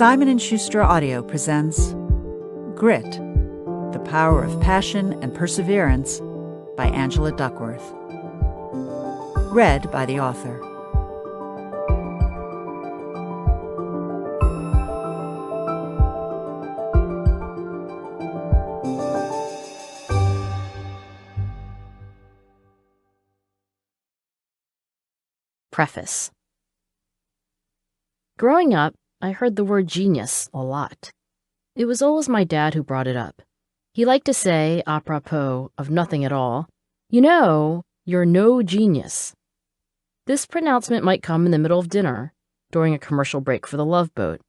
Simon & Schuster Audio presents Grit, The Power of Passion and Perseverance by Angela Duckworth. Read by the author. Preface. Growing up, I heard the word genius a lot. It was always my dad who brought it up. He liked to say, apropos of nothing at all, "You know, you're no genius." This pronouncement might come in the middle of dinner, during a commercial break for the Love Boat,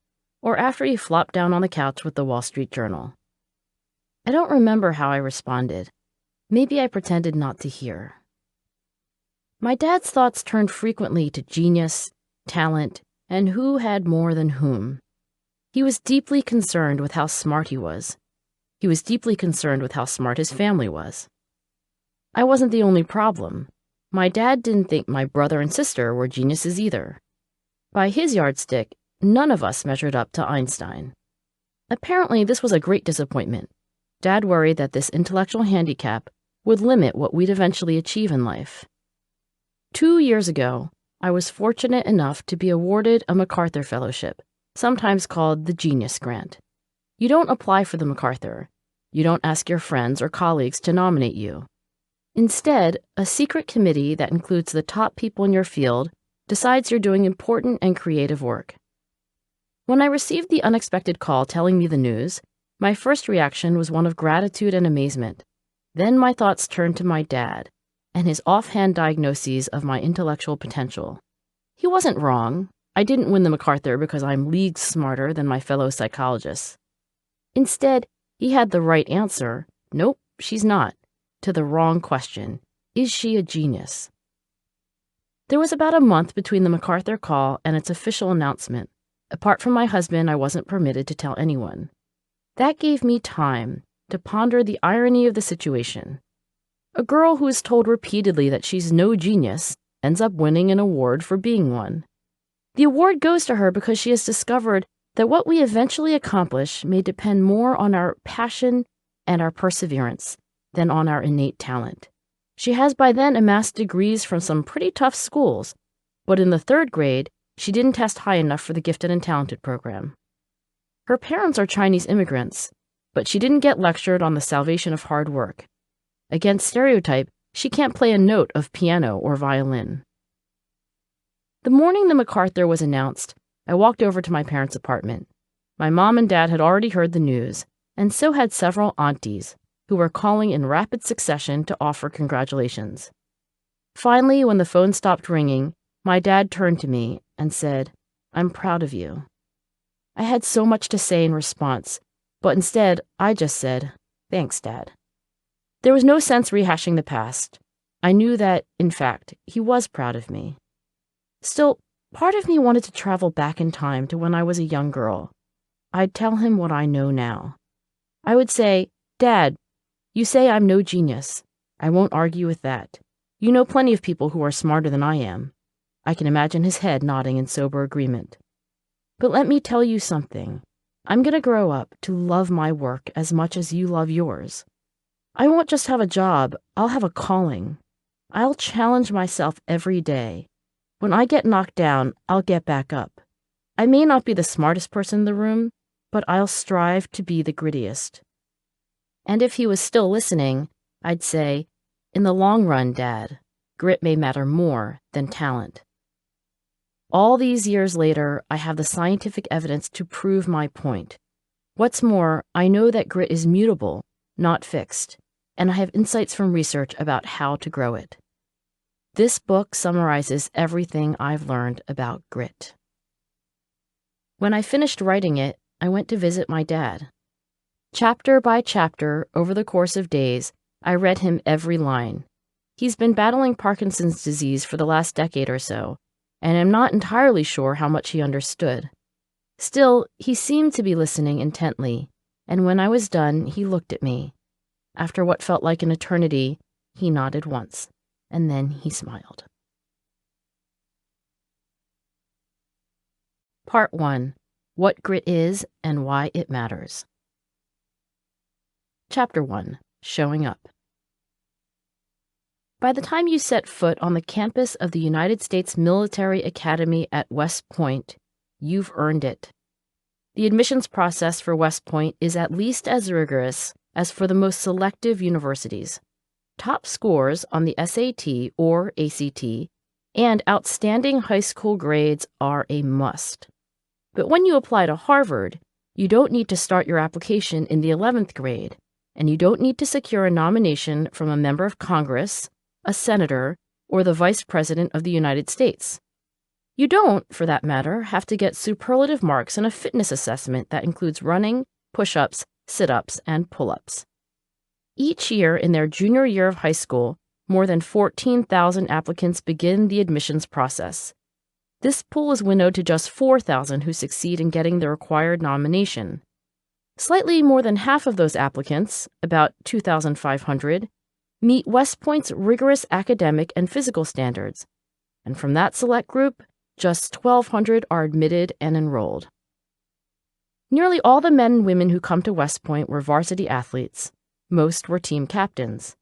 or after he flopped down on the couch with the Wall Street Journal. I don't remember how I responded. Maybe I pretended not to hear. My dad's thoughts turned frequently to genius, talent, and who had more than whom. He was deeply concerned with how smart he was. He was deeply concerned with how smart his family was. I wasn't the only problem. My dad didn't think my brother and sister were geniuses either. By his yardstick, none of us measured up to Einstein. Apparently, this was a great disappointment. Dad worried that this intellectual handicap would limit what we'd eventually achieve in life. 2 years ago, I was fortunate enough to be awarded a MacArthur Fellowship, sometimes called the Genius Grant. You don't apply for the MacArthur. You don't ask your friends or colleagues to nominate you. Instead, a secret committee that includes the top people in your field decides you're doing important and creative work. When I received the unexpected call telling me the news, my first reaction was one of gratitude and amazement. Then my thoughts turned to my dad and his offhand diagnoses of my intellectual potential. He wasn't wrong. I didn't win the MacArthur because I'm leagues smarter than my fellow psychologists. Instead, he had the right answer, nope, she's not, to the wrong question, is she a genius? There was about a month between the MacArthur call and its official announcement. Apart from my husband, I wasn't permitted to tell anyone. That gave me time to ponder the irony of the situation. A girl who is told repeatedly that she's no genius ends up winning an award for being one. The award goes to her because she has discovered that what we eventually accomplish may depend more on our passion and our perseverance than on our innate talent. She has by then amassed degrees from some pretty tough schools, but in the 3rd grade, she didn't test high enough for the gifted and talented program. Her parents are Chinese immigrants, but she didn't get lectured on the salvation of hard work. Against stereotype, she can't play a note of piano or violin. The morning the MacArthur was announced, I walked over to my parents' apartment. My mom and dad had already heard the news, and so had several aunties, who were calling in rapid succession to offer congratulations. Finally, when the phone stopped ringing, my dad turned to me and said, "I'm proud of you." I had so much to say in response, but instead I just said, "Thanks, Dad." There was no sense rehashing the past. I knew that, in fact, he was proud of me. Still, part of me wanted to travel back in time to when I was a young girl. I'd tell him what I know now. I would say, "Dad, you say I'm no genius. I won't argue with that. You know plenty of people who are smarter than I am." I can imagine his head nodding in sober agreement. "But let me tell you something. I'm going to grow up to love my work as much as you love yours. I won't just have a job, I'll have a calling. I'll challenge myself every day. When I get knocked down, I'll get back up. I may not be the smartest person in the room, but I'll strive to be the grittiest." And if he was still listening, I'd say, "In the long run, Dad, grit may matter more than talent." All these years later, I have the scientific evidence to prove my point. What's more, I know that grit is mutable, not fixed, and I have insights from research about how to grow it. This book summarizes everything I've learned about grit. When I finished writing it, I went to visit my dad. Chapter by chapter, over the course of days, I read him every line. He's been battling Parkinson's disease for the last decade or so, and I'm not entirely sure how much he understood. Still, he seemed to be listening intently, and when I was done, he looked at me. After what felt like an eternity, he nodded once, and then he smiled. Part 1. What grit is and why it matters. Chapter 1. Showing Up. By the time you set foot on the campus of the United States Military Academy at West Point, you've earned it. The admissions process for West Point is at least as rigorous as for the most selective universities. Top scores on the SAT or ACT and outstanding high school grades are a must. But when you apply to Harvard, you don't need to start your application in the 11th grade, and you don't need to secure a nomination from a member of Congress, a senator, or the Vice President of the United States. You don't, for that matter, have to get superlative marks in a fitness assessment that includes running, push-ups, sit-ups, and pull-ups. Each year in their junior year of high school, more than 14,000 applicants begin the admissions process. This pool is winnowed to just 4,000 who succeed in getting the required nomination. Slightly more than half of those applicants, about 2,500, meet West Point's rigorous academic and physical standards, and from that select group, just 1,200 are admitted and enrolled. Nearly all the men and women who come to West Point were varsity athletes. Most were team captains.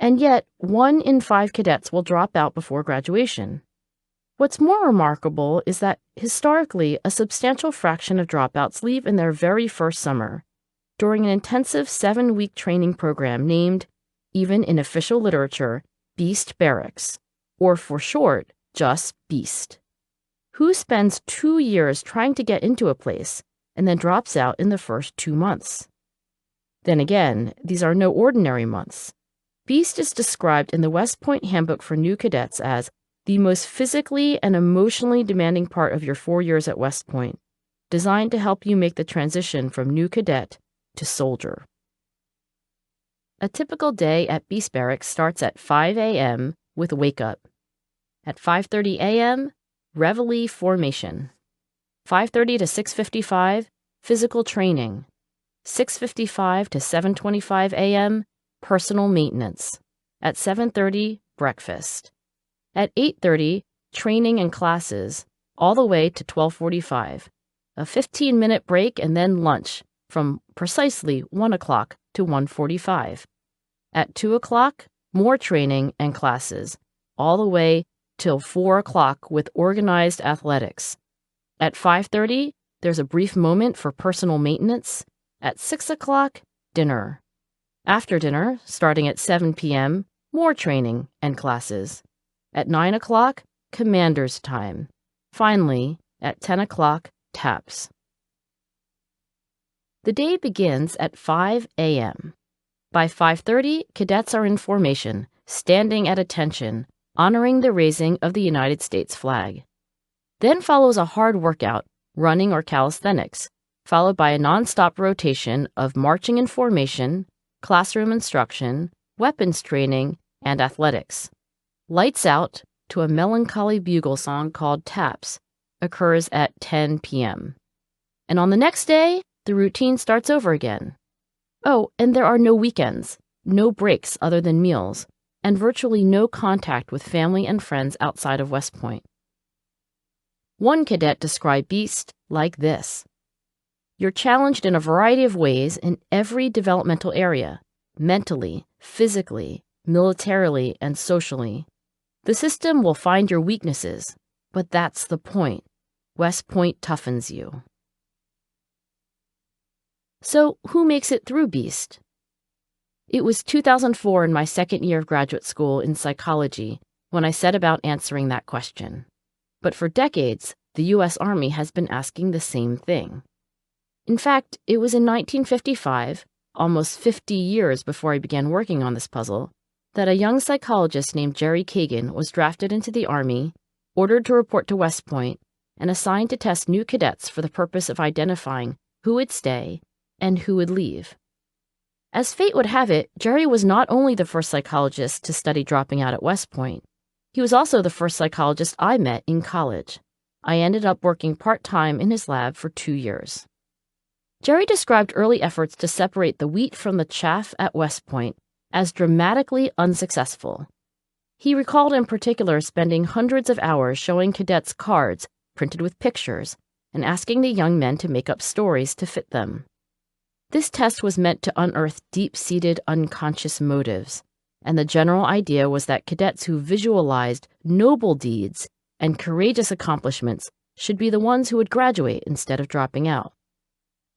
And yet, 1 in 5 cadets will drop out before graduation. What's more remarkable is that, historically, a substantial fraction of dropouts leave in their very first summer, during an intensive 7-week training program named, even in official literature, Beast Barracks, or for short, just Beast. Who spends 2 years trying to get into a place and then drops out in the first 2 months? Then again, these are no ordinary months. Beast is described in the West Point Handbook for New Cadets as the most physically and emotionally demanding part of your 4 years at West Point, designed to help you make the transition from new cadet to soldier. A typical day at Beast Barracks starts at 5 a.m. with wake up. At 5:30 a.m., reveille formation. 5:30 to 6:55, physical training. 6:55 to 7:25 a.m., personal maintenance. At 7:30, breakfast. At 8:30, training and classes, all the way to 12:45. A 15-minute break and then lunch from precisely 1 o'clock to 1:45. At 2 o'clock, more training and classes, all the way till 4 o'clock with organized athletics. At 5:30, there's a brief moment for personal maintenance. At 6 o'clock, dinner. After dinner, starting at 7 p.m., more training and classes. At 9 o'clock, commander's time. Finally, at 10 o'clock, taps. The day begins at 5 a.m. By 5:30, cadets are in formation, standing at attention, honoring the raising of the United States flag. Then follows a hard workout, running or calisthenics, followed by a nonstop rotation of marching in formation, classroom instruction, weapons training, and athletics. Lights Out, to a melancholy bugle song called Taps, occurs at 10 p.m. And on the next day, the routine starts over again. Oh, and there are no weekends, no breaks other than meals, and virtually no contact with family and friends outside of West Point. One cadet described Beast like this: "You're challenged in a variety of ways in every developmental area, mentally, physically, militarily, and socially. The system will find your weaknesses, but that's the point. West Point toughens you." So, who makes it through Beast? It was 2004 in my second year of graduate school in psychology when I set about answering that question. But for decades, the U.S. Army has been asking the same thing. In fact, it was in 1955, almost 50 years before I began working on this puzzle, that a young psychologist named Jerry Kagan was drafted into the Army, ordered to report to West Point, and assigned to test new cadets for the purpose of identifying who would stay and who would leave. As fate would have it, Jerry was not only the first psychologist to study dropping out at West Point, he was also the first psychologist I met in college. I ended up working part-time in his lab for 2 years. Jerry described early efforts to separate the wheat from the chaff at West Point as dramatically unsuccessful. He recalled in particular spending hundreds of hours showing cadets cards printed with pictures, and asking the young men to make up stories to fit them. This test was meant to unearth deep-seated unconscious motives, and the general idea was that cadets who visualized noble deeds and courageous accomplishments should be the ones who would graduate instead of dropping out.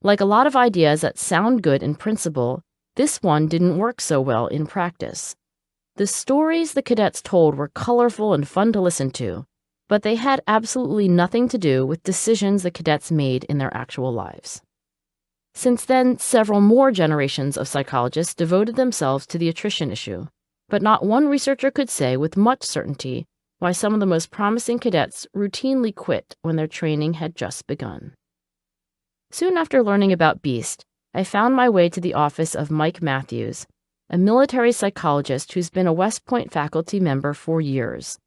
Like a lot of ideas that sound good in principle, this one didn't work so well in practice. The stories the cadets told were colorful and fun to listen to, but they had absolutely nothing to do with decisions the cadets made in their actual lives. Since then, several more generations of psychologists devoted themselves to the attrition issue, but not one researcher could say with much certainty why some of the most promising cadets routinely quit when their training had just begun. Soon after learning about BEAST, I found my way to the office of Mike Matthews, a military psychologist who's been a West Point faculty member for years.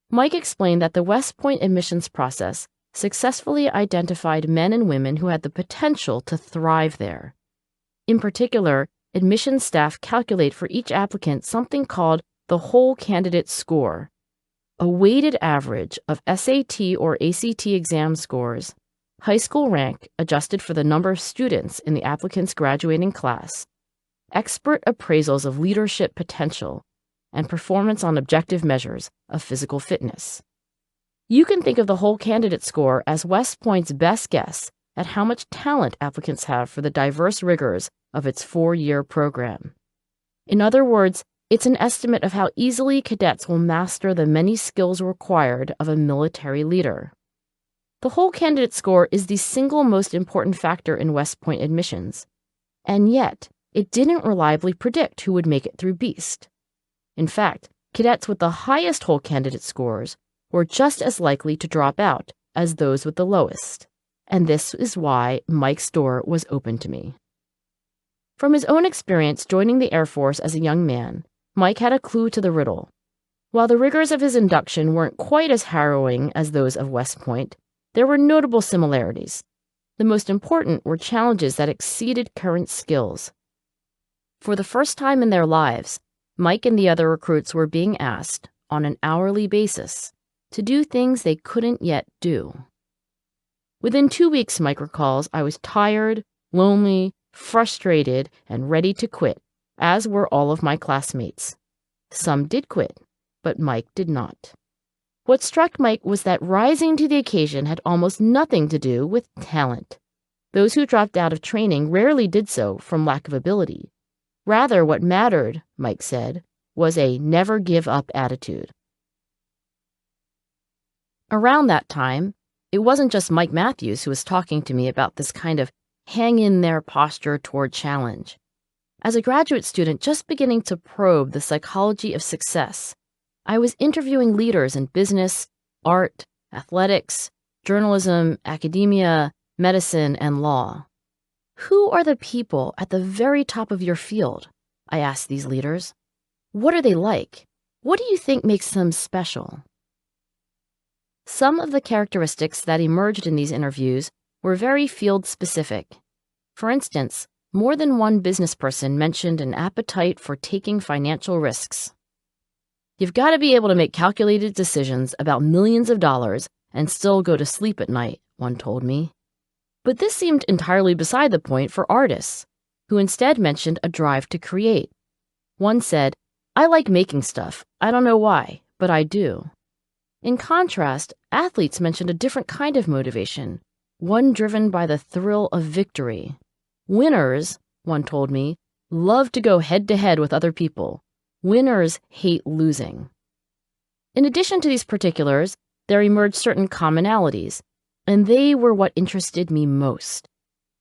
Mike explained that the West Point admissions process successfully identified men and women who had the potential to thrive there. In particular, admissions staff calculate for each applicant something called the whole candidate score, a weighted average of SAT or ACT exam scores, high school rank adjusted for the number of students in the applicant's graduating class, expert appraisals of leadership potential, and performance on objective measures of physical fitness. You can think of the whole candidate score as West Point's best guess at how much talent applicants have for the diverse rigors of its 4-year program. In other words, it's an estimate of how easily cadets will master the many skills required of a military leader. The whole candidate score is the single most important factor in West Point admissions, and yet it didn't reliably predict who would make it through BEAST. In fact, cadets with the highest whole candidate scores were just as likely to drop out as those with the lowest, and this is why Mike's door was open to me. From his own experience joining the Air Force as a young man, Mike had a clue to the riddle. While the rigors of his induction weren't quite as harrowing as those of West Point, there were notable similarities. The most important were challenges that exceeded current skills. For the first time in their lives, Mike and the other recruits were being asked, on an hourly basis, to do things they couldn't yet do. Within 2 weeks, Mike recalls, I was tired, lonely, frustrated, and ready to quit, as were all of my classmates. Some did quit, but Mike did not. What struck Mike was that rising to the occasion had almost nothing to do with talent. Those who dropped out of training rarely did so from lack of ability. Rather, what mattered, Mike said, was a never-give-up attitude. Around that time, it wasn't just Mike Matthews who was talking to me about this kind of hang-in-there posture toward challenge. As a graduate student just beginning to probe the psychology of success, I was interviewing leaders in business, art, athletics, journalism, academia, medicine, and law. Who are the people at the very top of your field? I asked these leaders. What are they like? What do you think makes them special? Some of the characteristics that emerged in these interviews were very field-specific. For instance, more than one business person mentioned an appetite for taking financial risks. You've got to be able to make calculated decisions about millions of dollars and still go to sleep at night, one told me. But this seemed entirely beside the point for artists, who instead mentioned a drive to create. One said, I like making stuff. I don't know why, but I do. In contrast, athletes mentioned a different kind of motivation, one driven by the thrill of victory. Winners, one told me, love to go head-to-head with other people. Winners hate losing. In addition to these particulars, there emerged certain commonalities, and they were what interested me most.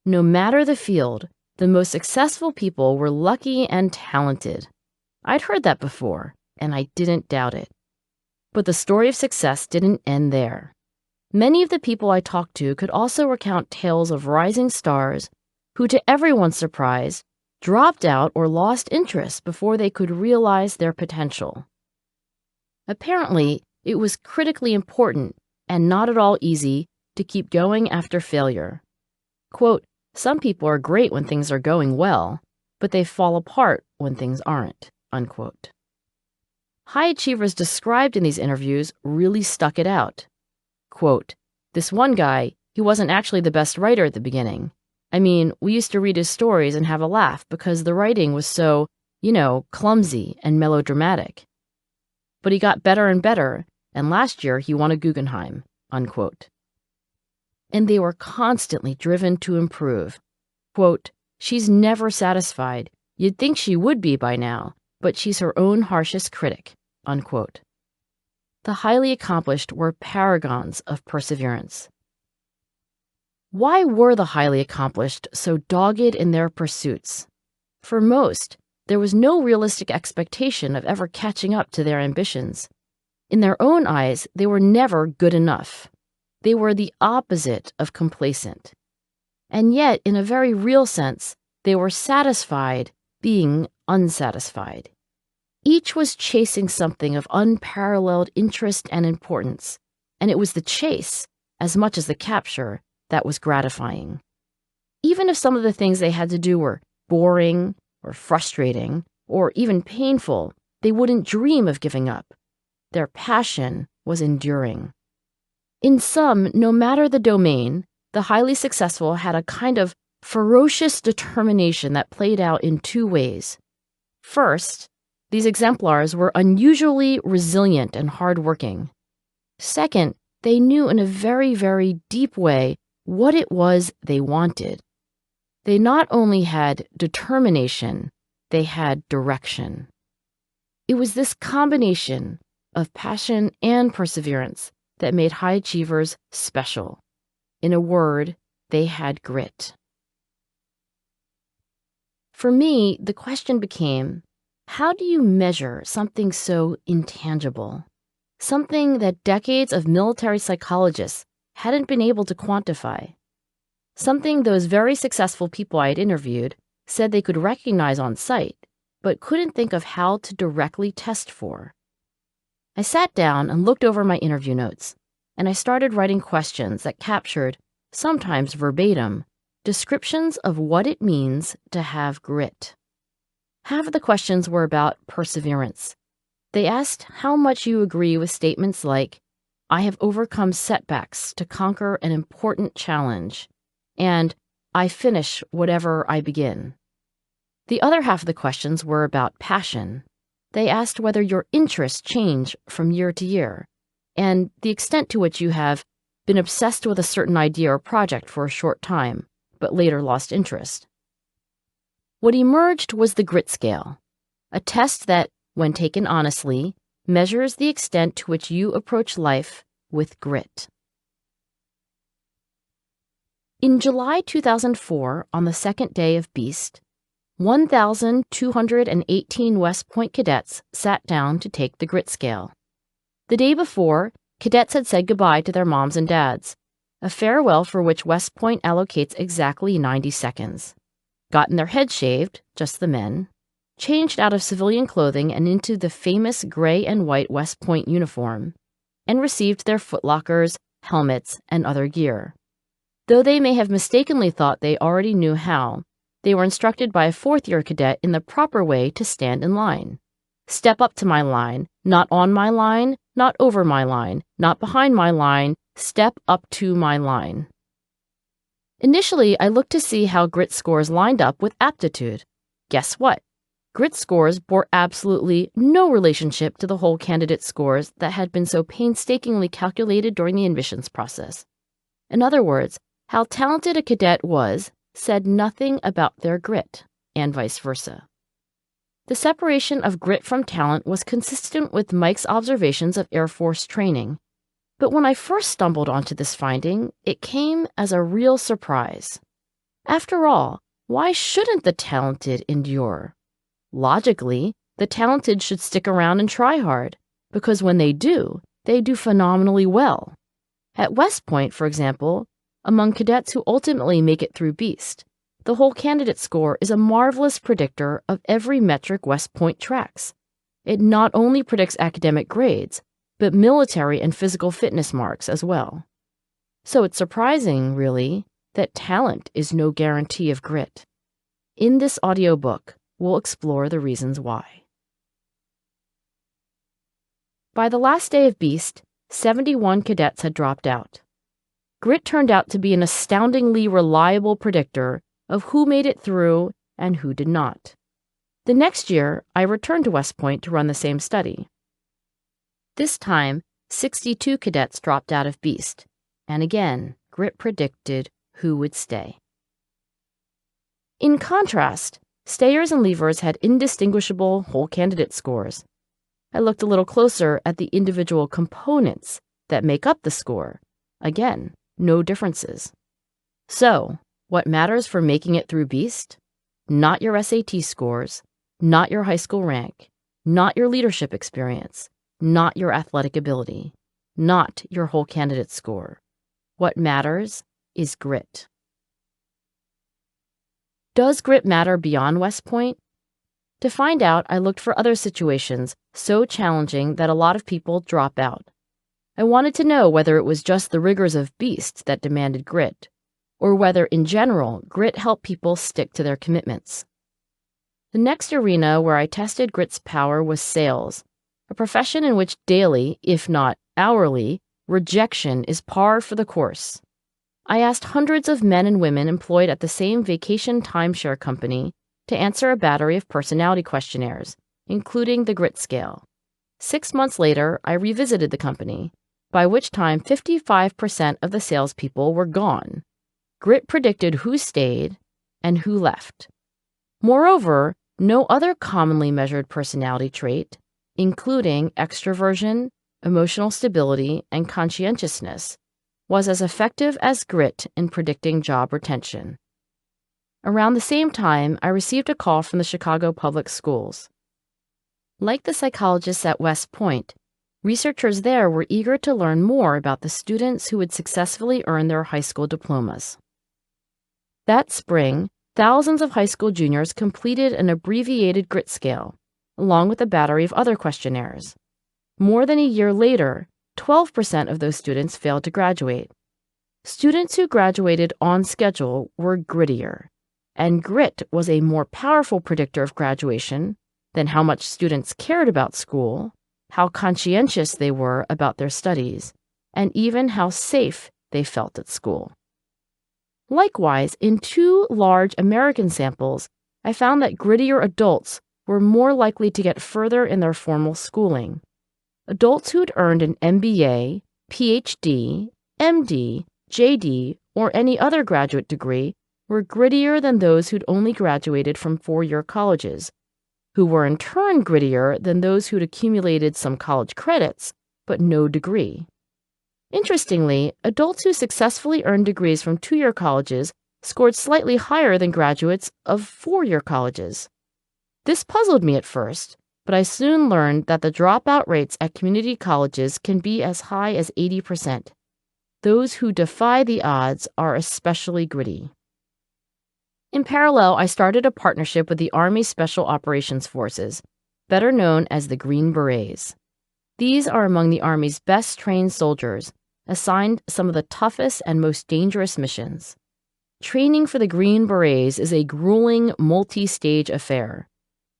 No matter the field, the most successful people were lucky and talented. I'd heard that before, and I didn't doubt it. But the story of success didn't end there. Many of the people I talked to could also recount tales of rising stars who, to everyone's surprise, dropped out or lost interest before they could realize their potential. Apparently, it was critically important and not at all easy to keep going after failure. Quote, some people are great when things are going well, but they fall apart when things aren't, unquote. High achievers described in these interviews really stuck it out. Quote, this one guy, He wasn't actually the best writer at the beginning. I mean, we used to read his stories and have a laugh because the writing was so, clumsy and melodramatic. But he got better and better, and last year he won a Guggenheim, unquote. And they were constantly driven to improve. Quote, she's never satisfied. You'd think she would be by now, but she's her own harshest critic, unquote. The highly accomplished were paragons of perseverance. Why were the highly accomplished so dogged in their pursuits? For most, there was no realistic expectation of ever catching up to their ambitions. In their own eyes, they were never good enough. They were the opposite of complacent. And yet, in a very real sense, they were satisfied being unsatisfied. Each was chasing something of unparalleled interest and importance, and it was the chase, as much as the capture, that was gratifying. Even if some of the things they had to do were boring or frustrating or even painful, they wouldn't dream of giving up. Their passion was enduring. In sum, no matter the domain, the highly successful had a kind of ferocious determination that played out in two ways. First, these exemplars were unusually resilient and hardworking. Second, they knew in a very, very deep way what it was they wanted. They not only had determination, they had direction. It was this combination of passion and perseverance that made high achievers special. In a word, they had grit. For me, the question became, how do you measure something so intangible? Something that decades of military psychologists hadn't been able to quantify. Something those very successful people I had interviewed said they could recognize on sight, but couldn't think of how to directly test for. I sat down and looked over my interview notes, and I started writing questions that captured, sometimes verbatim, descriptions of what it means to have grit. Half of the questions were about perseverance. They asked how much you agree with statements like, I have overcome setbacks to conquer an important challenge, and I finish whatever I begin. The other half of the questions were about passion. They asked whether your interests change from year to year, and the extent to which you have been obsessed with a certain idea or project for a short time, but later lost interest. What emerged was the grit scale, a test that, when taken honestly, measures the extent to which you approach life with grit. In July 2004, on the second day of Beast, 1,218 West Point cadets sat down to take the grit scale. The day before, cadets had said goodbye to their moms and dads, a farewell for which West Point allocates exactly 90 seconds. Gotten their heads shaved, just the men, changed out of civilian clothing and into the famous gray and white West Point uniform, and received their footlockers, helmets, and other gear. Though they may have mistakenly thought they already knew how, they were instructed by a fourth-year cadet in the proper way to stand in line. Step up to my line, not on my line, not over my line, not behind my line, step up to my line. Initially, I looked to see how grit scores lined up with aptitude. Guess what? Grit scores bore absolutely no relationship to the whole candidate scores that had been so painstakingly calculated during the admissions process. In other words, how talented a cadet was said nothing about their grit, and vice versa. The separation of grit from talent was consistent with Mike's observations of Air Force training, but when I first stumbled onto this finding, it came as a real surprise. After all, why shouldn't the talented endure? Logically, the talented should stick around and try hard, because when they do phenomenally well. At West Point, for example, among cadets who ultimately make it through Beast, the whole candidate score is a marvelous predictor of every metric West Point tracks. It not only predicts academic grades, but military and physical fitness marks as well. So it's surprising, really, that talent is no guarantee of grit. In this audiobook, we'll explore the reasons why. By the last day of Beast, 71 cadets had dropped out. Grit turned out to be an astoundingly reliable predictor of who made it through and who did not. The next year, I returned to West Point to run the same study. This time, 62 cadets dropped out of Beast, and again, Grit predicted who would stay. In contrast, stayers and leavers had indistinguishable whole candidate scores. I looked a little closer at the individual components that make up the score. Again, no differences. So, what matters for making it through Beast? Not your SAT scores, not your high school rank, not your leadership experience, not your athletic ability, not your whole candidate score. What matters is grit. Does grit matter beyond West Point? To find out, I looked for other situations so challenging that a lot of people drop out. I wanted to know whether it was just the rigors of Beast that demanded grit, or whether, in general, grit helped people stick to their commitments. The next arena where I tested grit's power was sales, a profession in which daily, if not hourly, rejection is par for the course. I asked hundreds of men and women employed at the same vacation timeshare company to answer a battery of personality questionnaires, including the grit scale. 6 months later, I revisited the company, by which time 55% of the salespeople were gone. Grit predicted who stayed and who left. Moreover, no other commonly measured personality trait, including extroversion, emotional stability, and conscientiousness, was as effective as grit in predicting job retention. Around the same time, I received a call from the Chicago Public Schools. Like the psychologists at West Point, researchers there were eager to learn more about the students who would successfully earn their high school diplomas. That spring, thousands of high school juniors completed an abbreviated grit scale, along with a battery of other questionnaires. More than a year later, 12% of those students failed to graduate. Students who graduated on schedule were grittier, and grit was a more powerful predictor of graduation than how much students cared about school, how conscientious they were about their studies, and even how safe they felt at school. Likewise, in 2 large American samples, I found that grittier adults were more likely to get further in their formal schooling. Adults who'd earned an MBA, PhD, MD, JD, or any other graduate degree were grittier than those who'd only graduated from 4-year colleges, who were in turn grittier than those who'd accumulated some college credits, but no degree. Interestingly, adults who successfully earned degrees from 2-year colleges scored slightly higher than graduates of 4-year colleges. This puzzled me at first, but I soon learned that the dropout rates at community colleges can be as high as 80%. Those who defy the odds are especially gritty. In parallel, I started a partnership with the Army Special Operations Forces, better known as the Green Berets. These are among the Army's best trained soldiers, assigned some of the toughest and most dangerous missions. Training for the Green Berets is a grueling, multi-stage affair.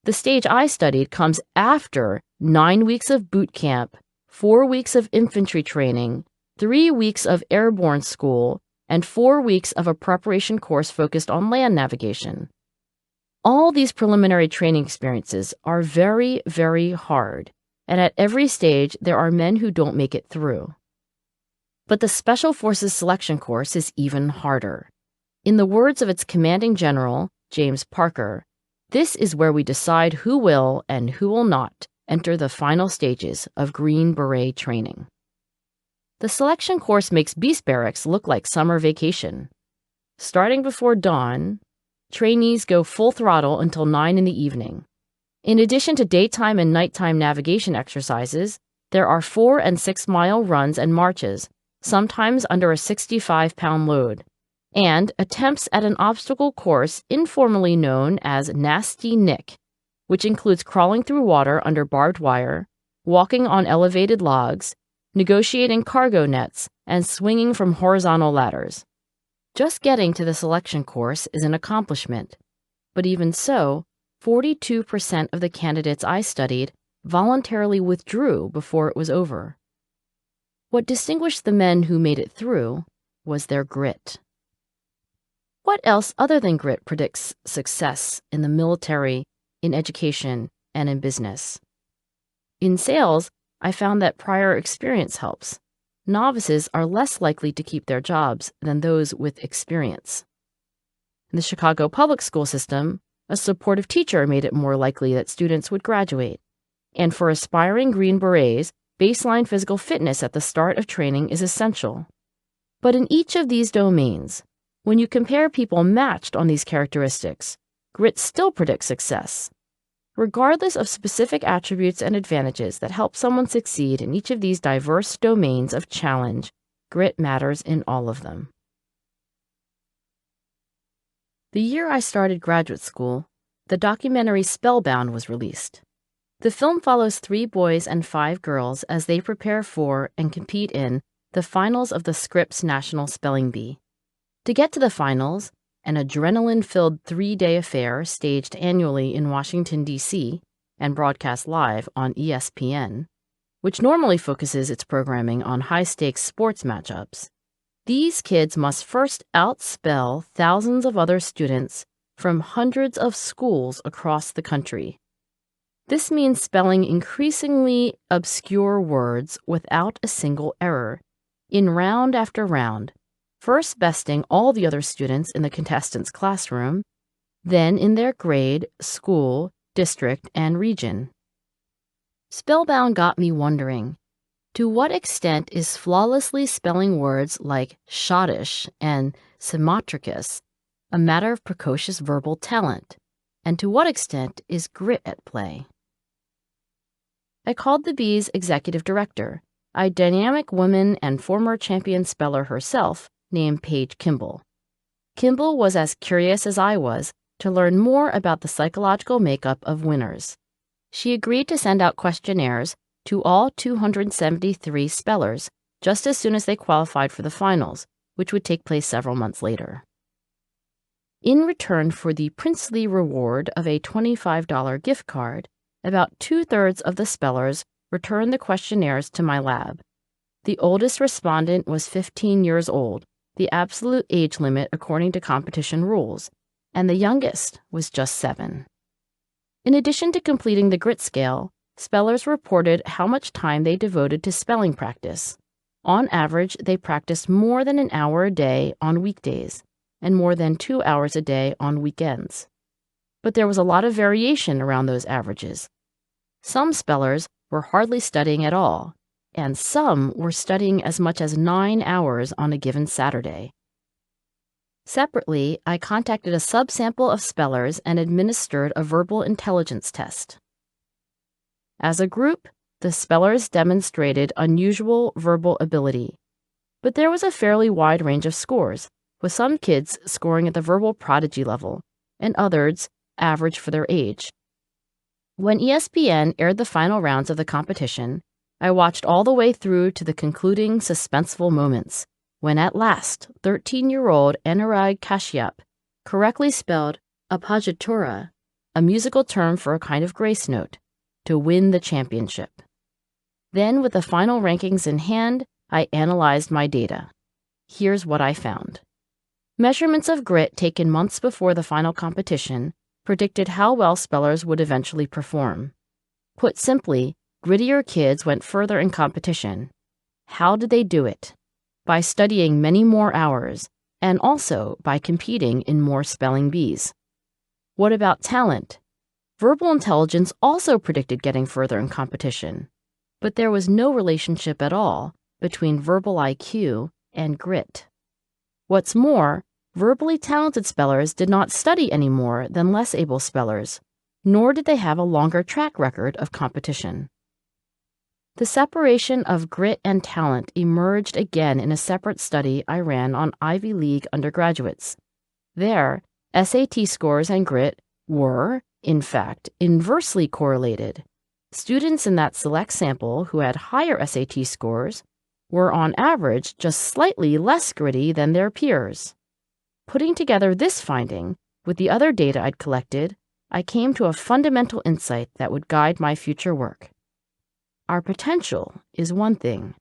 The stage I studied comes after 9 weeks of boot camp, 4 weeks of infantry training, 3 weeks of airborne school, and 4 weeks of a preparation course focused on land navigation. All these preliminary training experiences are very, very hard, and at every stage there are men who don't make it through. But the Special Forces selection course is even harder. In the words of its commanding general, James Parker, this is where we decide who will and who will not enter the final stages of Green Beret training. The selection course makes Beast Barracks look like summer vacation. Starting before dawn, trainees go full throttle until 9 in the evening. In addition to daytime and nighttime navigation exercises, there are 4 and 6 mile runs and marches, sometimes under a 65-pound load, and attempts at an obstacle course informally known as Nasty Nick, which includes crawling through water under barbed wire, walking on elevated logs, negotiating cargo nets, and swinging from horizontal ladders. Just getting to the selection course is an accomplishment, but even so, 42% of the candidates I studied voluntarily withdrew before it was over. What distinguished the men who made it through was their grit. What else other than grit predicts success in the military, in education, and in business? In sales, I found that prior experience helps. Novices are less likely to keep their jobs than those with experience. In the Chicago public school system, a supportive teacher made it more likely that students would graduate. And for aspiring Green Berets, baseline physical fitness at the start of training is essential. But in each of these domains, when you compare people matched on these characteristics, grit still predicts success. Regardless of specific attributes and advantages that help someone succeed in each of these diverse domains of challenge, grit matters in all of them. The year I started graduate school, the documentary Spellbound was released. The film follows 3 boys and 5 girls as they prepare for and compete in the finals of the Scripps National Spelling Bee. To get to the finals, an adrenaline-filled 3-day affair staged annually in Washington, D.C., and broadcast live on ESPN, which normally focuses its programming on high-stakes sports matchups. These kids must first outspell thousands of other students from hundreds of schools across the country. This means spelling increasingly obscure words without a single error, in round after round, first besting all the other students in the contestants' classroom, then in their grade, school, district, and region. Spellbound got me wondering, to what extent is flawlessly spelling words like schottisch and symmetricus a matter of precocious verbal talent, and to what extent is grit at play? I called the Bee's executive director, a dynamic woman and former champion speller herself, named Paige Kimball. Kimball was as curious as I was to learn more about the psychological makeup of winners. She agreed to send out questionnaires to all 273 spellers just as soon as they qualified for the finals, which would take place several months later. In return for the princely reward of a $25 gift card, about 2/3 of the spellers returned the questionnaires to my lab. The oldest respondent was 15 years old, the absolute age limit according to competition rules, and the youngest was just 7. In addition to completing the grit scale, spellers reported how much time they devoted to spelling practice. On average, they practiced more than an hour a day on weekdays and more than 2 hours a day on weekends. But there was a lot of variation around those averages. Some spellers were hardly studying at all, and some were studying as much as 9 hours on a given Saturday. Separately, I contacted a subsample of spellers and administered a verbal intelligence test. As a group, the spellers demonstrated unusual verbal ability, but there was a fairly wide range of scores, with some kids scoring at the verbal prodigy level and others average for their age. When ESPN aired the final rounds of the competition, I watched all the way through to the concluding suspenseful moments, when at last 13-year-old Anurag Kashyap correctly spelled appoggiatura, a musical term for a kind of grace note, to win the championship. Then, with the final rankings in hand, I analyzed my data. Here's what I found. Measurements of grit taken months before the final competition predicted how well spellers would eventually perform. Put simply, grittier kids went further in competition. How did they do it? By studying many more hours, and also by competing in more spelling bees. What about talent? Verbal intelligence also predicted getting further in competition, but there was no relationship at all between verbal IQ and grit. What's more, verbally talented spellers did not study any more than less able spellers, nor did they have a longer track record of competition. The separation of grit and talent emerged again in a separate study I ran on Ivy League undergraduates. There, SAT scores and grit were, in fact, inversely correlated. Students in that select sample who had higher SAT scores were on average just slightly less gritty than their peers. Putting together this finding with the other data I'd collected, I came to a fundamental insight that would guide my future work. Our potential is one thing.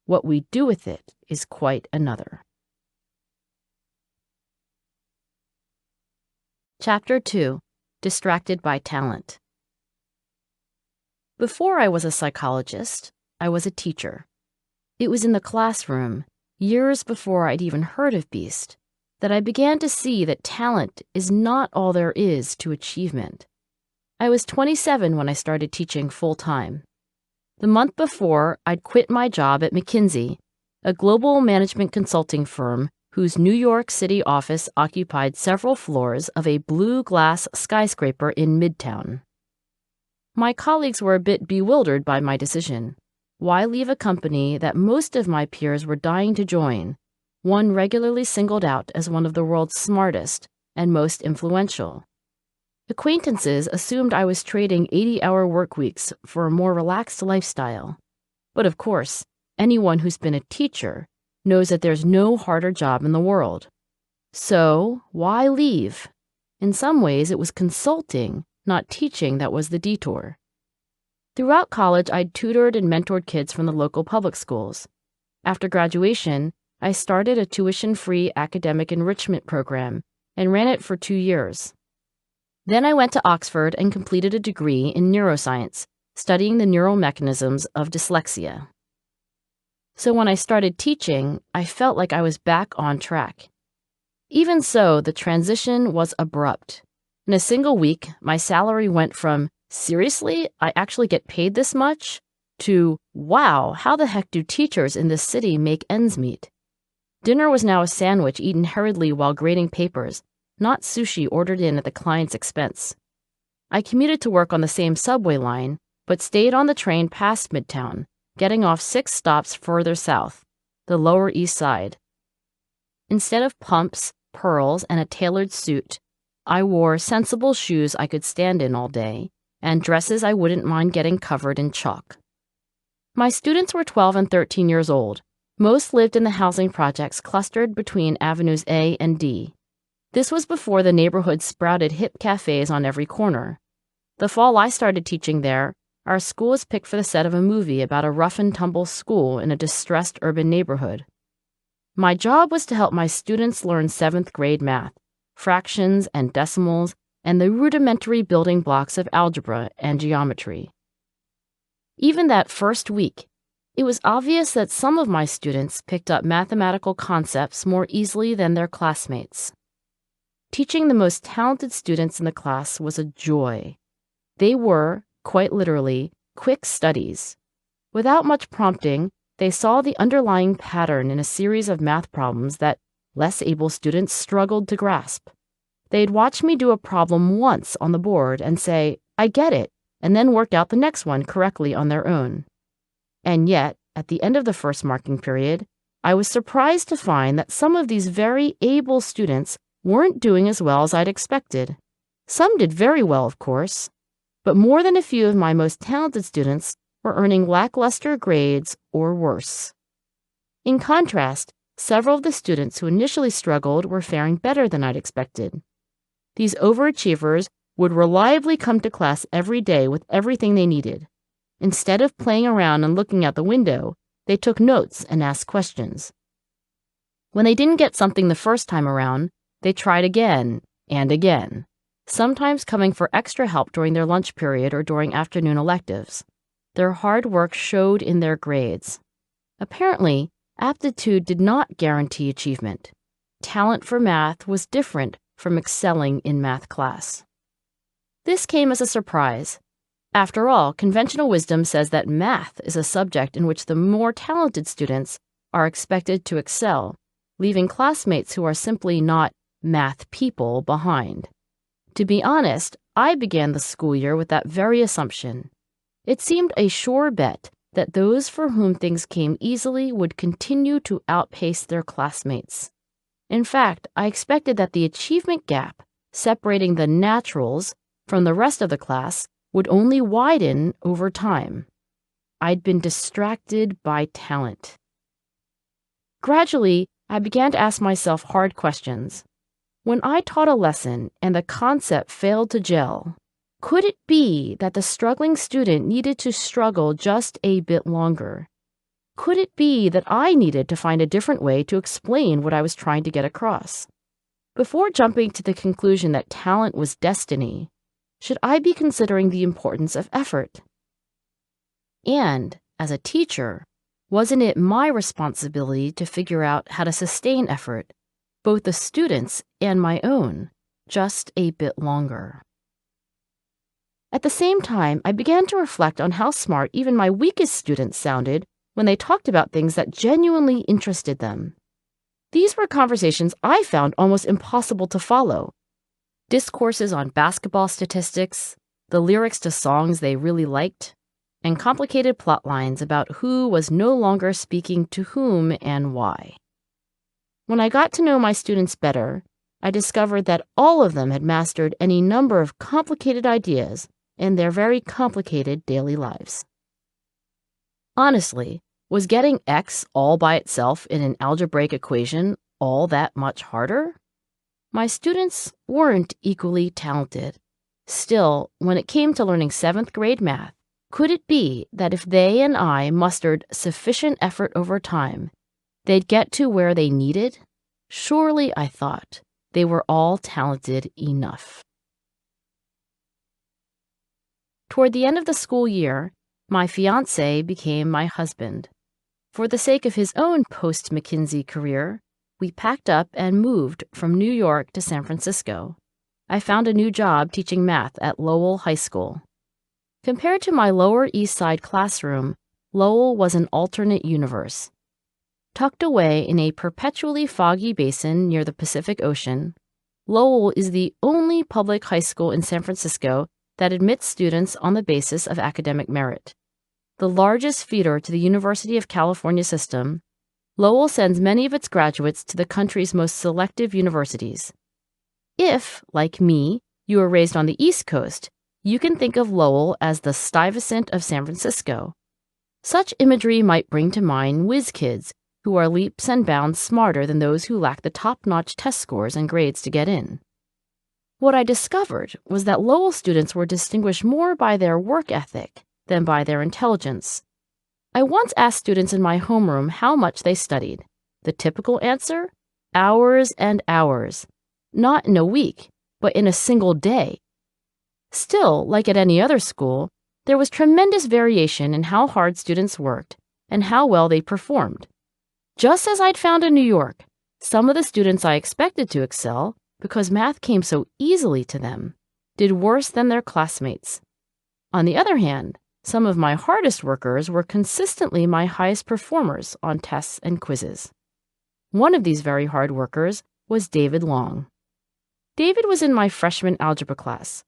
What we do with it is quite another. Chapter 2: Distracted by Talent. Before I was a psychologist, I was a teacher. It was in the classroom, years before I'd even heard of BEAST, that I began to see that talent is not all there is to achievement. I was 27 when I started teaching full-time. The month before, I'd quit my job at McKinsey, a global management consulting firm whose New York City office occupied several floors of a blue glass skyscraper in Midtown. My colleagues were a bit bewildered by my decision. Why leave a company that most of my peers were dying to join, one regularly singled out as one of the world's smartest and most influential? Acquaintances assumed I was trading 80-hour work weeks for a more relaxed lifestyle. But of course, anyone who's been a teacher knows that there's no harder job in the world. So, why leave? In some ways, it was consulting, not teaching, that was the detour. Throughout college, I'd tutored and mentored kids from the local public schools. After graduation, I started a tuition-free academic enrichment program and ran it for 2 years. Then I went to Oxford and completed a degree in neuroscience, studying the neural mechanisms of dyslexia. So when I started teaching, I felt like I was back on track. Even so, the transition was abrupt. In a single week, my salary went from, "Seriously, I actually get paid this much?" to, "Wow, how the heck do teachers in this city make ends meet?" Dinner was now a sandwich eaten hurriedly while grading papers, not sushi ordered in at the client's expense. I commuted to work on the same subway line, but stayed on the train past Midtown, getting off 6 stops further south, the Lower East Side. Instead of pumps, pearls, and a tailored suit, I wore sensible shoes I could stand in all day, and dresses I wouldn't mind getting covered in chalk. My students were 12 and 13 years old. Most lived in the housing projects clustered between Avenues A and D. This was before the neighborhood sprouted hip cafes on every corner. The fall I started teaching there, our school was picked for the set of a movie about a rough-and-tumble school in a distressed urban neighborhood. My job was to help my students learn 7th grade math, fractions and decimals, and the rudimentary building blocks of algebra and geometry. Even that first week, it was obvious that some of my students picked up mathematical concepts more easily than their classmates. Teaching the most talented students in the class was a joy. They were, quite literally, quick studies. Without much prompting, they saw the underlying pattern in a series of math problems that less able students struggled to grasp. They'd watch me do a problem once on the board and say, "I get it," and then work out the next one correctly on their own. And yet, at the end of the first marking period, I was surprised to find that some of these very able students weren't doing as well as I'd expected. Some did very well, of course, but more than a few of my most talented students were earning lackluster grades or worse. In contrast, several of the students who initially struggled were faring better than I'd expected. These overachievers would reliably come to class every day with everything they needed. Instead of playing around and looking out the window, they took notes and asked questions. When they didn't get something the first time around, they tried again and again, sometimes coming for extra help during their lunch period or during afternoon electives. Their hard work showed in their grades. Apparently, aptitude did not guarantee achievement. Talent for math was different from excelling in math class. This came as a surprise. After all, conventional wisdom says that math is a subject in which the more talented students are expected to excel, leaving classmates who are simply not math people behind. To be honest, I began the school year with that very assumption. It seemed a sure bet that those for whom things came easily would continue to outpace their classmates. In fact, I expected that the achievement gap separating the naturals from the rest of the class would only widen over time. I'd been distracted by talent. Gradually, I began to ask myself hard questions. When I taught a lesson and the concept failed to gel, could it be that the struggling student needed to struggle just a bit longer? Could it be that I needed to find a different way to explain what I was trying to get across? Before jumping to the conclusion that talent was destiny, should I be considering the importance of effort? And, as a teacher, wasn't it my responsibility to figure out how to sustain effort, both the students and my own, just a bit longer? At the same time, I began to reflect on how smart even my weakest students sounded when they talked about things that genuinely interested them. These were conversations I found almost impossible to follow. Discourses on basketball statistics, the lyrics to songs they really liked, and complicated plot lines about who was no longer speaking to whom and why. When I got to know my students better, I discovered that all of them had mastered any number of complicated ideas in their very complicated daily lives. Honestly, was getting X all by itself in an algebraic equation all that much harder? My students weren't equally talented. Still, when it came to learning 7th grade math, could it be that if they and I mustered sufficient effort over time, they'd get to where they needed? Surely, I thought, they were all talented enough. Toward the end of the school year, my fiancé became my husband. For the sake of his own post-McKinsey career, we packed up and moved from New York to San Francisco. I found a new job teaching math at Lowell High School. Compared to my Lower East Side classroom, Lowell was an alternate universe. Tucked away in a perpetually foggy basin near the Pacific Ocean, Lowell is the only public high school in San Francisco that admits students on the basis of academic merit. The largest feeder to the University of California system, Lowell sends many of its graduates to the country's most selective universities. If, like me, you were raised on the East Coast, you can think of Lowell as the Stuyvesant of San Francisco. Such imagery might bring to mind whiz kids who are leaps and bounds smarter than those who lack the top-notch test scores and grades to get in. What I discovered was that Lowell students were distinguished more by their work ethic than by their intelligence. I once asked students in my homeroom how much they studied. The typical answer? Hours and hours. Not in a week, but in a single day. Still, like at any other school, there was tremendous variation in how hard students worked and how well they performed. Just as I'd found in New York, some of the students I expected to excel, because math came so easily to them, did worse than their classmates. On the other hand, some of my hardest workers were consistently my highest performers on tests and quizzes. One of these very hard workers was David Long. David was in my freshman algebra class.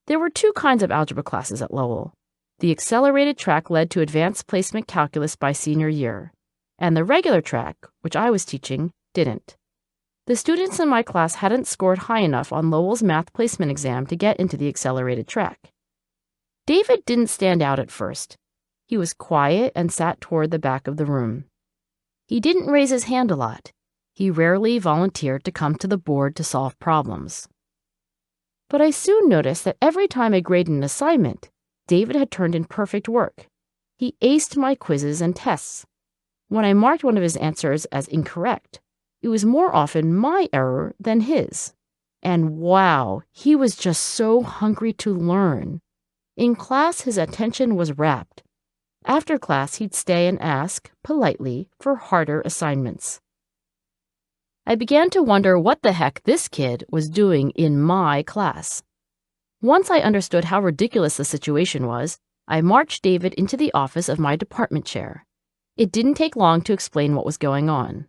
There were 2 kinds of algebra classes at Lowell. The accelerated track led to advanced placement calculus by senior year, and the regular track, which I was teaching, didn't. The students in my class hadn't scored high enough on Lowell's math placement exam to get into the accelerated track. David didn't stand out at first. He was quiet and sat toward the back of the room. He didn't raise his hand a lot. He rarely volunteered to come to the board to solve problems. But I soon noticed that every time I graded an assignment, David had turned in perfect work. He aced my quizzes and tests. When I marked one of his answers as incorrect, it was more often my error than his. And wow, he was just so hungry to learn. In class, his attention was rapt. After class, he'd stay and ask, politely, for harder assignments. I began to wonder what the heck this kid was doing in my class. Once I understood how ridiculous the situation was, I marched David into the office of my department chair. It didn't take long to explain what was going on.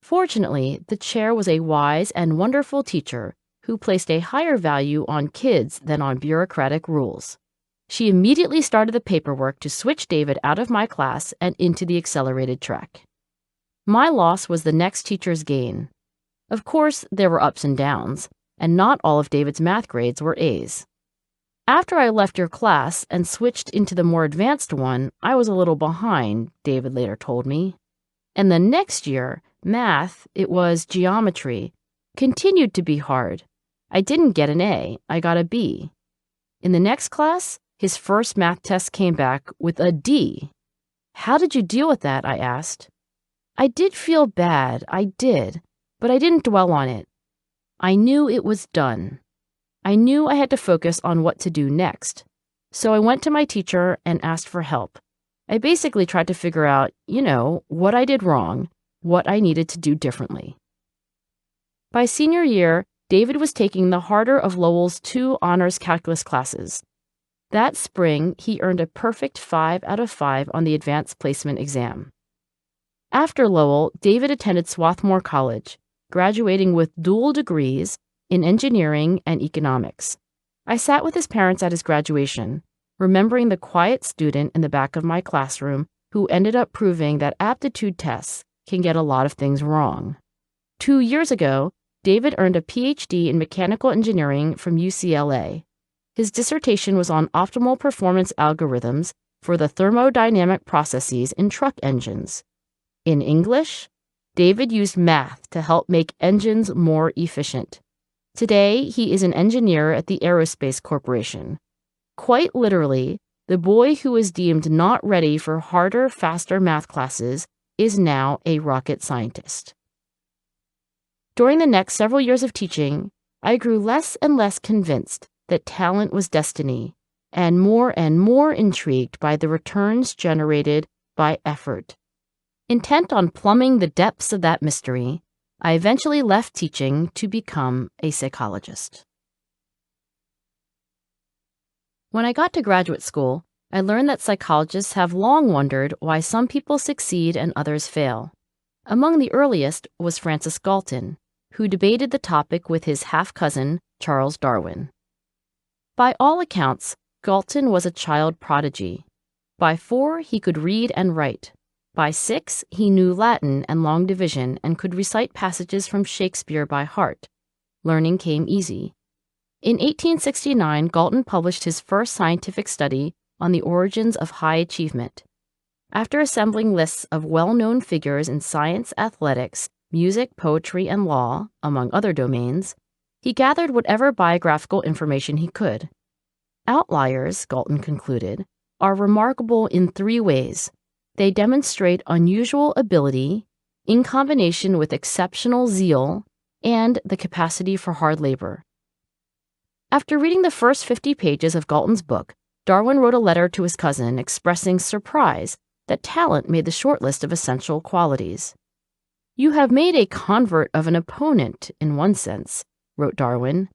Fortunately, the chair was a wise and wonderful teacher who placed a higher value on kids than on bureaucratic rules. She immediately started the paperwork to switch David out of my class and into the accelerated track. My loss was the next teacher's gain. Of course, there were ups and downs, and not all of David's math grades were A's. After I left your class and switched into the more advanced one, I was a little behind, David later told me. And the next year, math, it was geometry, continued to be hard. I didn't get an A, I got a B. In the next class, his first math test came back with a D. How did you deal with that? I asked. I did feel bad, I did, but I didn't dwell on it. I knew it was done. I knew I had to focus on what to do next. So I went to my teacher and asked for help. I basically tried to figure out, what I did wrong, what I needed to do differently. By senior year, David was taking the harder of Lowell's 2 honors calculus classes. That spring, he earned a perfect 5 out of 5 on the advanced placement exam. After Lowell, David attended Swarthmore College, graduating with dual degrees in engineering and economics. I sat with his parents at his graduation, remembering the quiet student in the back of my classroom who ended up proving that aptitude tests can get a lot of things wrong. 2 years ago, David earned a PhD in mechanical engineering from UCLA. His dissertation was on optimal performance algorithms for the thermodynamic processes in truck engines. In English, David used math to help make engines more efficient. Today, he is an engineer at the Aerospace Corporation. Quite literally, the boy who was deemed not ready for harder, faster math classes is now a rocket scientist. During the next several years of teaching, I grew less and less convinced that talent was destiny, and more intrigued by the returns generated by effort. Intent on plumbing the depths of that mystery, I eventually left teaching to become a psychologist. When I got to graduate school, I learned that psychologists have long wondered why some people succeed and others fail. Among the earliest was Francis Galton, who debated the topic with his half-cousin, Charles Darwin. By all accounts, Galton was a child prodigy. By 4, he could read and write. By 6, he knew Latin and long division and could recite passages from Shakespeare by heart. Learning came easy. In 1869, Galton published his first scientific study on the origins of high achievement. After assembling lists of well-known figures in science, athletics, music, poetry, and law, among other domains, he gathered whatever biographical information he could. Outliers, Galton concluded, are remarkable in 3 ways. They demonstrate unusual ability, in combination with exceptional zeal, and the capacity for hard labor. After reading the first 50 pages of Galton's book, Darwin wrote a letter to his cousin expressing surprise that talent made the shortlist of essential qualities. "You have made a convert of an opponent, in one sense," wrote Darwin,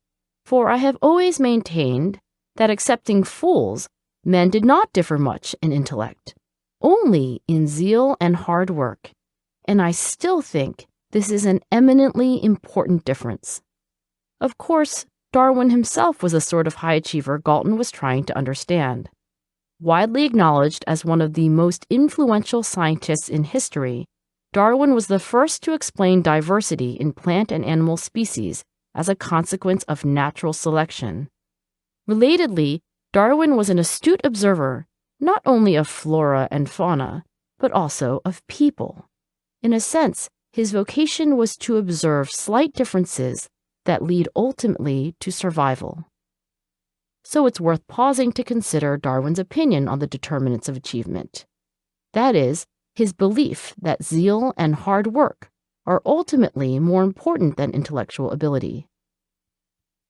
"for I have always maintained that excepting fools, men did not differ much in intellect, only in zeal and hard work, and I still think this is an eminently important difference." Of course, Darwin himself was a sort of high achiever Galton was trying to understand. Widely acknowledged as one of the most influential scientists in history, Darwin was the first to explain diversity in plant and animal species as a consequence of natural selection. Relatedly, Darwin was an astute observer, not only of flora and fauna, but also of people. In a sense, his vocation was to observe slight differences that lead ultimately to survival. So it's worth pausing to consider Darwin's opinion on the determinants of achievement. That is, his belief that zeal and hard work are ultimately more important than intellectual ability.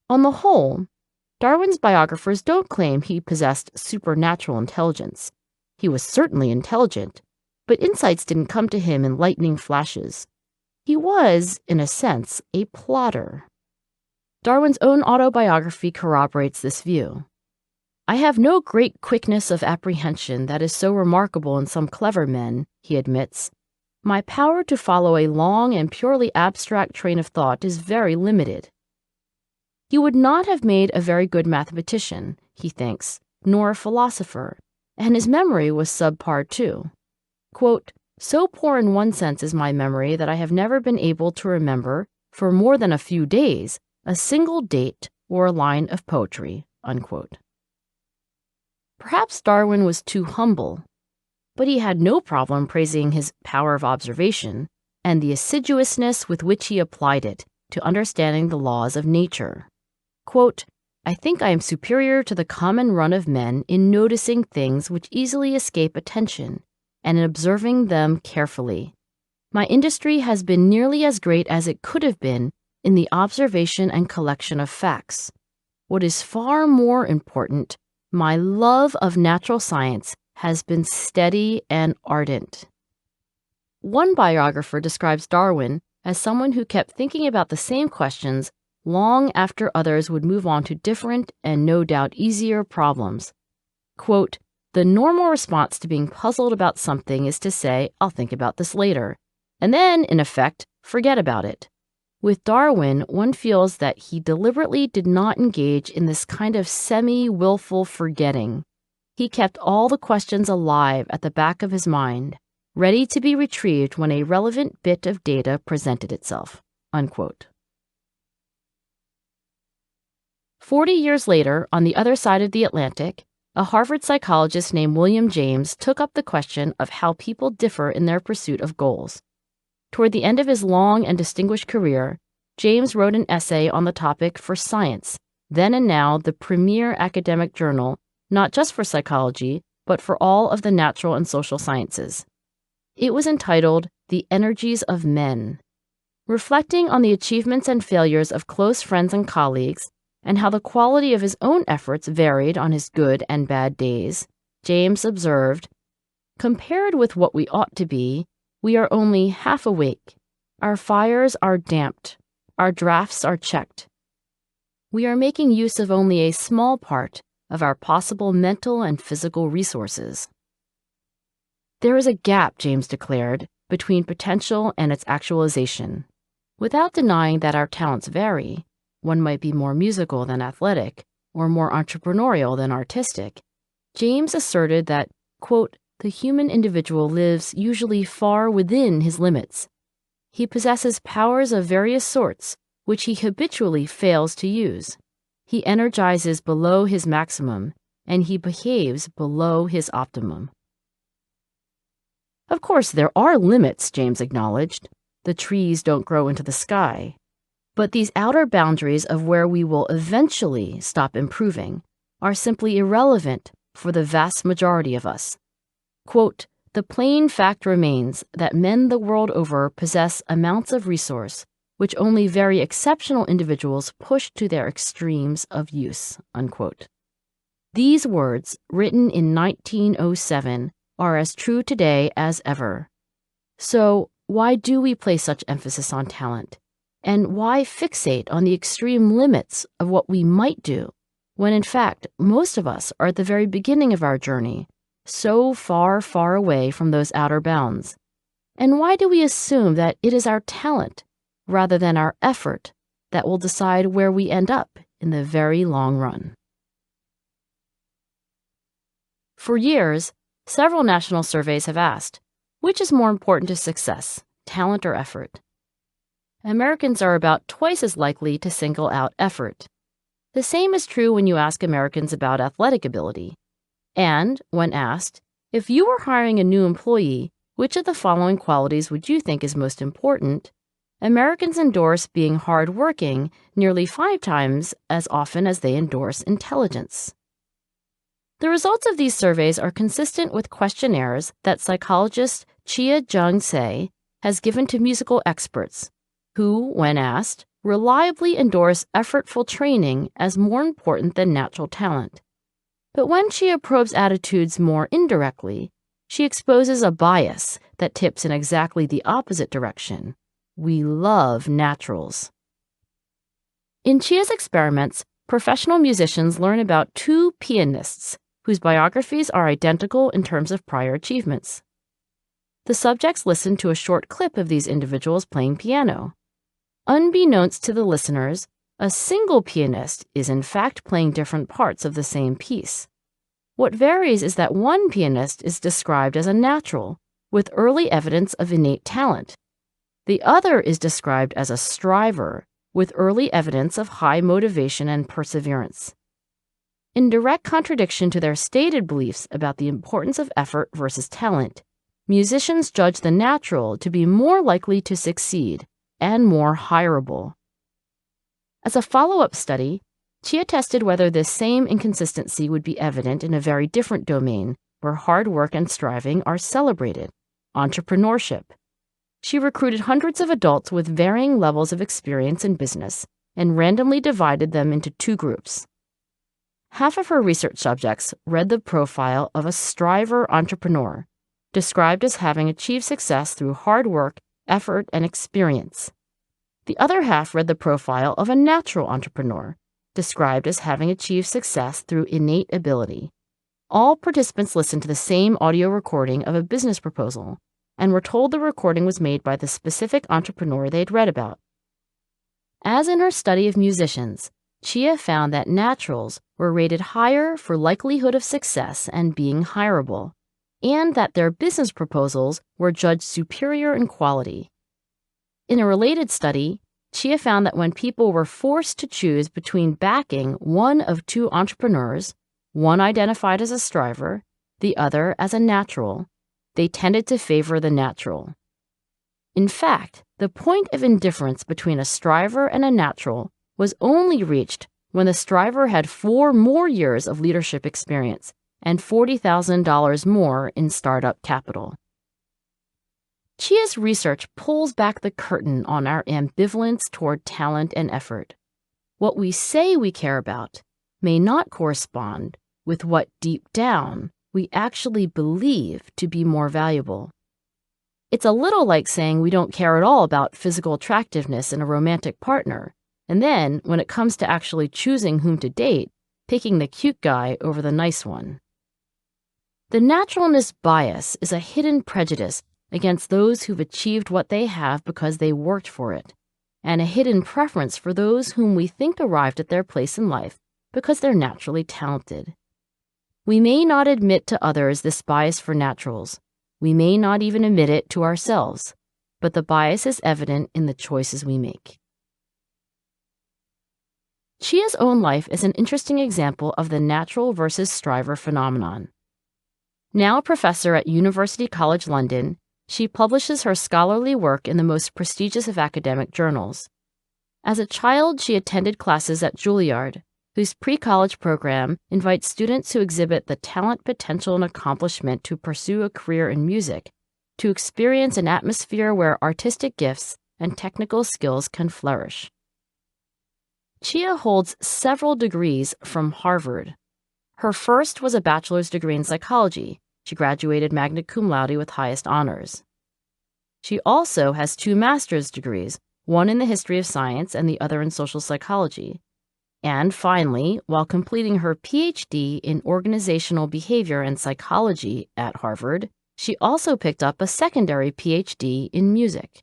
On the whole, Darwin's biographers don't claim he possessed supernatural intelligence. He was certainly intelligent, but insights didn't come to him in lightning flashes. He was, in a sense, a plodder. Darwin's own autobiography corroborates this view. "I have no great quickness of apprehension that is so remarkable in some clever men," he admits. "My power to follow a long and purely abstract train of thought is very limited." He would not have made a very good mathematician, he thinks, nor a philosopher, and his memory was subpar too. Quote, "So poor in one sense is my memory that I have never been able to remember, for more than a few days, a single date or a line of poetry." Unquote. Perhaps Darwin was too humble, but he had no problem praising his power of observation and the assiduousness with which he applied it to understanding the laws of nature. Quote, "I think I am superior to the common run of men in noticing things which easily escape attention and in observing them carefully. My industry has been nearly as great as it could have been in the observation and collection of facts. What is far more important, my love of natural science has been steady and ardent. One biographer describes Darwin as someone who kept thinking about the same questions long after others would move on to different and no doubt easier problems. Quote, "The normal response to being puzzled about something is to say, 'I'll think about this later,' and then, in effect, forget about it. With Darwin, one feels that he deliberately did not engage in this kind of semi-willful forgetting. He kept all the questions alive at the back of his mind, ready to be retrieved when a relevant bit of data presented itself." Unquote. 40 years later, on the other side of the Atlantic, a Harvard psychologist named William James took up the question of how people differ in their pursuit of goals. Toward the end of his long and distinguished career, James wrote an essay on the topic for Science, then and now the premier academic journal, not just for psychology, but for all of the natural and social sciences. It was entitled The Energies of Men. Reflecting on the achievements and failures of close friends and colleagues, and how the quality of his own efforts varied on his good and bad days, James observed, "Compared with what we ought to be, we are only half awake. Our fires are damped. Our drafts are checked. We are making use of only a small part of our possible mental and physical resources." There is a gap, James declared, between potential and its actualization. Without denying that our talents vary, one might be more musical than athletic, or more entrepreneurial than artistic, James asserted that, quote, "the human individual lives usually far within his limits. He possesses powers of various sorts, which he habitually fails to use. He energizes below his maximum, and he behaves below his optimum." Of course, there are limits, James acknowledged. The trees don't grow into the sky. But these outer boundaries of where we will eventually stop improving are simply irrelevant for the vast majority of us. Quote, "The plain fact remains that men the world over possess amounts of resource which only very exceptional individuals push to their extremes of use." Unquote. These words, written in 1907, are as true today as ever. So, why do we place such emphasis on talent? And why fixate on the extreme limits of what we might do, when in fact, most of us are at the very beginning of our journey, so far, far away from those outer bounds? And why do we assume that it is our talent, rather than our effort, that will decide where we end up in the very long run? For years, several national surveys have asked, which is more important to success, talent or effort? Americans are about twice as likely to single out effort. The same is true when you ask Americans about athletic ability. And, when asked, if you were hiring a new employee, which of the following qualities would you think is most important? Americans endorse being hardworking nearly 5 times as often as they endorse intelligence. The results of these surveys are consistent with questionnaires that psychologist Chia Jung-se has given to musical experts, who, when asked, reliably endorse effortful training as more important than natural talent. But when Chia probes attitudes more indirectly, she exposes a bias that tips in exactly the opposite direction. We love naturals. In Chia's experiments, professional musicians learn about 2 pianists whose biographies are identical in terms of prior achievements. The subjects listen to a short clip of these individuals playing piano. Unbeknownst to the listeners, a single pianist is in fact playing different parts of the same piece. What varies is that one pianist is described as a natural, with early evidence of innate talent. The other is described as a striver, with early evidence of high motivation and perseverance. In direct contradiction to their stated beliefs about the importance of effort versus talent, musicians judge the natural to be more likely to succeed and more hireable. As a follow-up study, Chia tested whether this same inconsistency would be evident in a very different domain where hard work and striving are celebrated: entrepreneurship. She recruited hundreds of adults with varying levels of experience in business and randomly divided them into two groups. Half of her research subjects read the profile of a striver entrepreneur, described as having achieved success through hard work, effort, and experience. The other half read the profile of a natural entrepreneur, described as having achieved success through innate ability. All participants listened to the same audio recording of a business proposal and were told the recording was made by the specific entrepreneur they'd read about. As in her study of musicians, Chia found that naturals were rated higher for likelihood of success and being hireable, and that their business proposals were judged superior in quality. In a related study, Chia found that when people were forced to choose between backing one of two entrepreneurs, one identified as a striver, the other as a natural, they tended to favor the natural. In fact, the point of indifference between a striver and a natural was only reached when the striver had 4 more years of leadership experience and $40,000 more in startup capital. Chia's research pulls back the curtain on our ambivalence toward talent and effort. What we say we care about may not correspond with what deep down we actually believe to be more valuable. It's a little like saying we don't care at all about physical attractiveness in a romantic partner, and then, when it comes to actually choosing whom to date, picking the cute guy over the nice one. The naturalness bias is a hidden prejudice against those who've achieved what they have because they worked for it, and a hidden preference for those whom we think arrived at their place in life because they're naturally talented. We may not admit to others this bias for naturals. We may not even admit it to ourselves, but the bias is evident in the choices we make. Chia's own life is an interesting example of the natural versus striver phenomenon. Now a professor at University College London, she publishes her scholarly work in the most prestigious of academic journals. As a child, she attended classes at Juilliard, whose pre-college program invites students who exhibit the talent, potential, and accomplishment to pursue a career in music, to experience an atmosphere where artistic gifts and technical skills can flourish. Chia holds several degrees from Harvard. Her first was a bachelor's degree in psychology. She graduated magna cum laude with highest honors. She also has 2 master's degrees, one in the history of science and the other in social psychology. And finally, while completing her PhD in organizational behavior and psychology at Harvard, she also picked up a secondary PhD in music.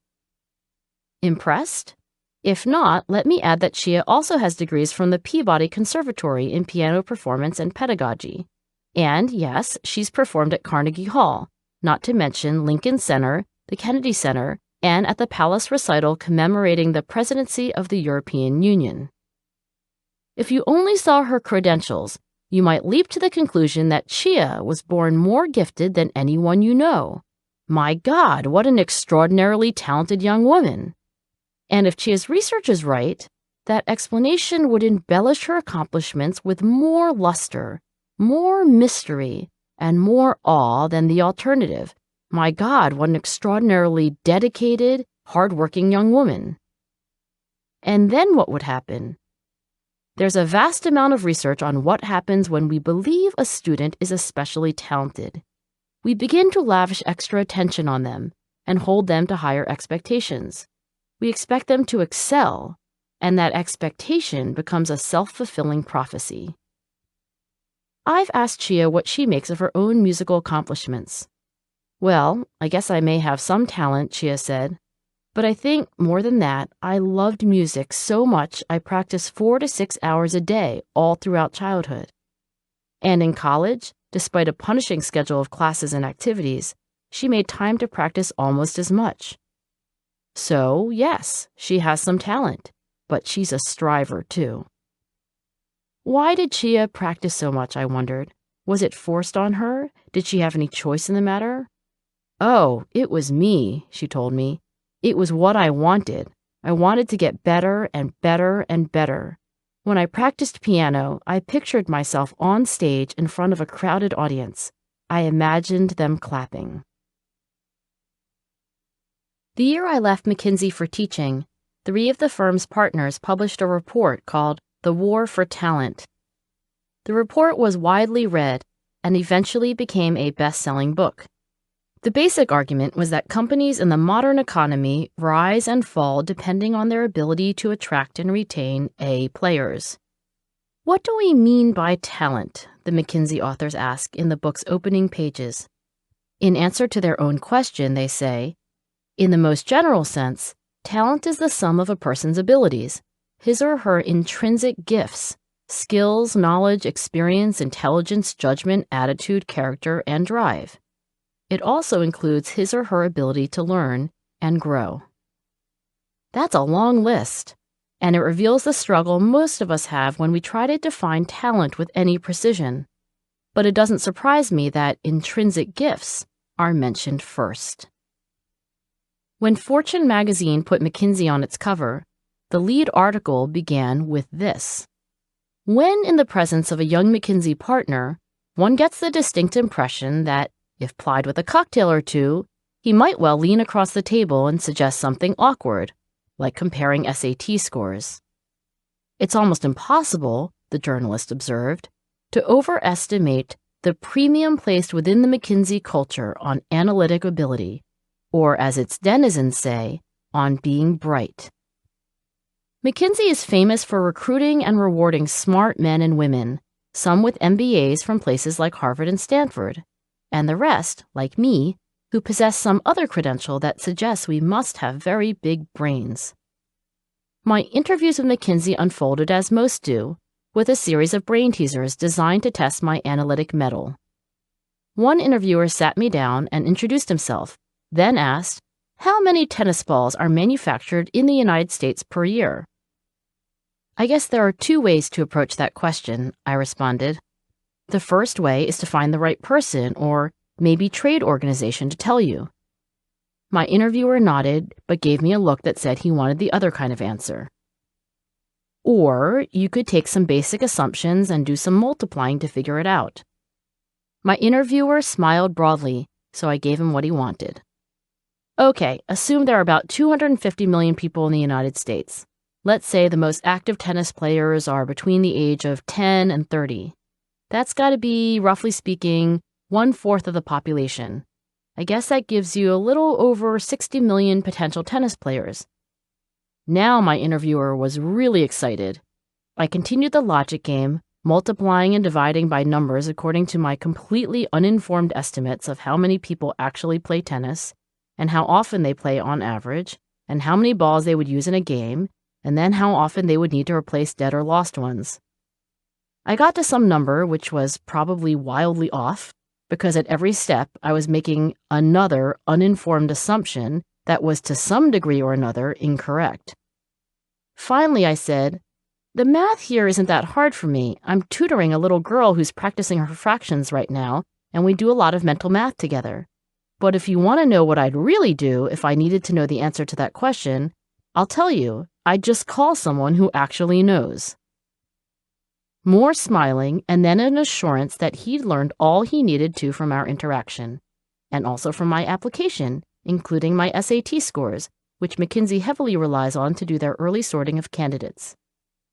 Impressed? If not, let me add that Chia also has degrees from the Peabody Conservatory in piano performance and pedagogy. And yes, she's performed at Carnegie Hall, not to mention Lincoln Center, the Kennedy Center, and at the Palace recital commemorating the presidency of the European Union. If you only saw her credentials, you might leap to the conclusion that Chia was born more gifted than anyone you know. My God, what an extraordinarily talented young woman! And if Chia's research is right, that explanation would embellish her accomplishments with more luster, more mystery, and more awe than the alternative. My God, what an extraordinarily dedicated, hardworking young woman. And then what would happen? There's a vast amount of research on what happens when we believe a student is especially talented. We begin to lavish extra attention on them and hold them to higher expectations. We expect them to excel, and that expectation becomes a self-fulfilling prophecy. I've asked Chia what she makes of her own musical accomplishments. Well, I guess I may have some talent, Chia said. But I think, more than that, I loved music so much I practiced 4 to 6 hours a day all throughout childhood. And in college, despite a punishing schedule of classes and activities, she made time to practice almost as much. So, yes, she has some talent, but she's a striver too. Why did Chia practice so much, I wondered? Was it forced on her? Did she have any choice in the matter? Oh, it was me, she told me. It was what I wanted. I wanted to get better and better and better. When I practiced piano, I pictured myself on stage in front of a crowded audience. I imagined them clapping. The year I left McKinsey for teaching, 3 of the firm's partners published a report called The War for Talent. The report was widely read and eventually became a best-selling book. The basic argument was that companies in the modern economy rise and fall depending on their ability to attract and retain A players. What do we mean by talent? The McKinsey authors ask in the book's opening pages. In answer to their own question, they say, in the most general sense, talent is the sum of a person's abilities, his or her intrinsic gifts, skills, knowledge, experience, intelligence, judgment, attitude, character, and drive. It also includes his or her ability to learn and grow. That's a long list, and it reveals the struggle most of us have when we try to define talent with any precision. But it doesn't surprise me that intrinsic gifts are mentioned first. When Fortune magazine put McKinsey on its cover, the lead article began with this. When in the presence of a young McKinsey partner, one gets the distinct impression that, if plied with a cocktail or two, he might well lean across the table and suggest something awkward, like comparing SAT scores. It's almost impossible, the journalist observed, to overestimate the premium placed within the McKinsey culture on analytic ability, or as its denizens say, on being bright. McKinsey is famous for recruiting and rewarding smart men and women, some with MBAs from places like Harvard and Stanford, and the rest, like me, who possess some other credential that suggests we must have very big brains. My interviews with McKinsey unfolded as most do, with a series of brain teasers designed to test my analytic mettle. One interviewer sat me down and introduced himself, then asked, "How many tennis balls are manufactured in the United States per year?" "I guess there are 2 ways to approach that question," I responded. "The first way is to find the right person or maybe trade organization to tell you." My interviewer nodded, but gave me a look that said he wanted the other kind of answer. "Or you could take some basic assumptions and do some multiplying to figure it out." My interviewer smiled broadly, so I gave him what he wanted. "Okay, assume there are about 250 million people in the United States. Let's say the most active tennis players are between the age of 10 and 30. That's got to be, roughly speaking, 1/4 of the population. I guess that gives you a little over 60 million potential tennis players." Now my interviewer was really excited. I continued the logic game, multiplying and dividing by numbers according to my completely uninformed estimates of how many people actually play tennis, and how often they play on average, and how many balls they would use in a game, and then how often they would need to replace dead or lost ones. I got to some number which was probably wildly off, because at every step I was making another uninformed assumption that was to some degree or another incorrect. Finally, I said, "The math here isn't that hard for me. I'm tutoring a little girl who's practicing her fractions right now, and we do a lot of mental math together. But if you want to know what I'd really do if I needed to know the answer to that question, I'll tell you, I'd just call someone who actually knows." More smiling, and then an assurance that he'd learned all he needed to from our interaction, and also from my application, including my SAT scores, which McKinsey heavily relies on to do their early sorting of candidates.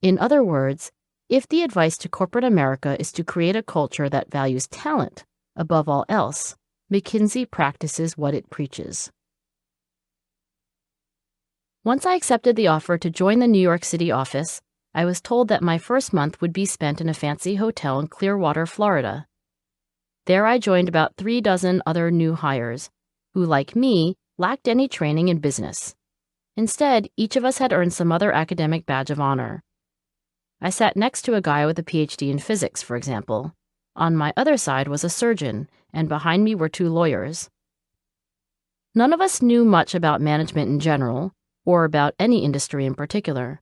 In other words, if the advice to corporate America is to create a culture that values talent above all else, McKinsey practices what it preaches. Once I accepted the offer to join the New York City office, I was told that my first month would be spent in a fancy hotel in Clearwater, Florida. There I joined about 3 dozen other new hires, who, like me, lacked any training in business. Instead, each of us had earned some other academic badge of honor. I sat next to a guy with a PhD in physics, for example. On my other side was a surgeon, and behind me were 2 lawyers. None of us knew much about management in general, or about any industry in particular.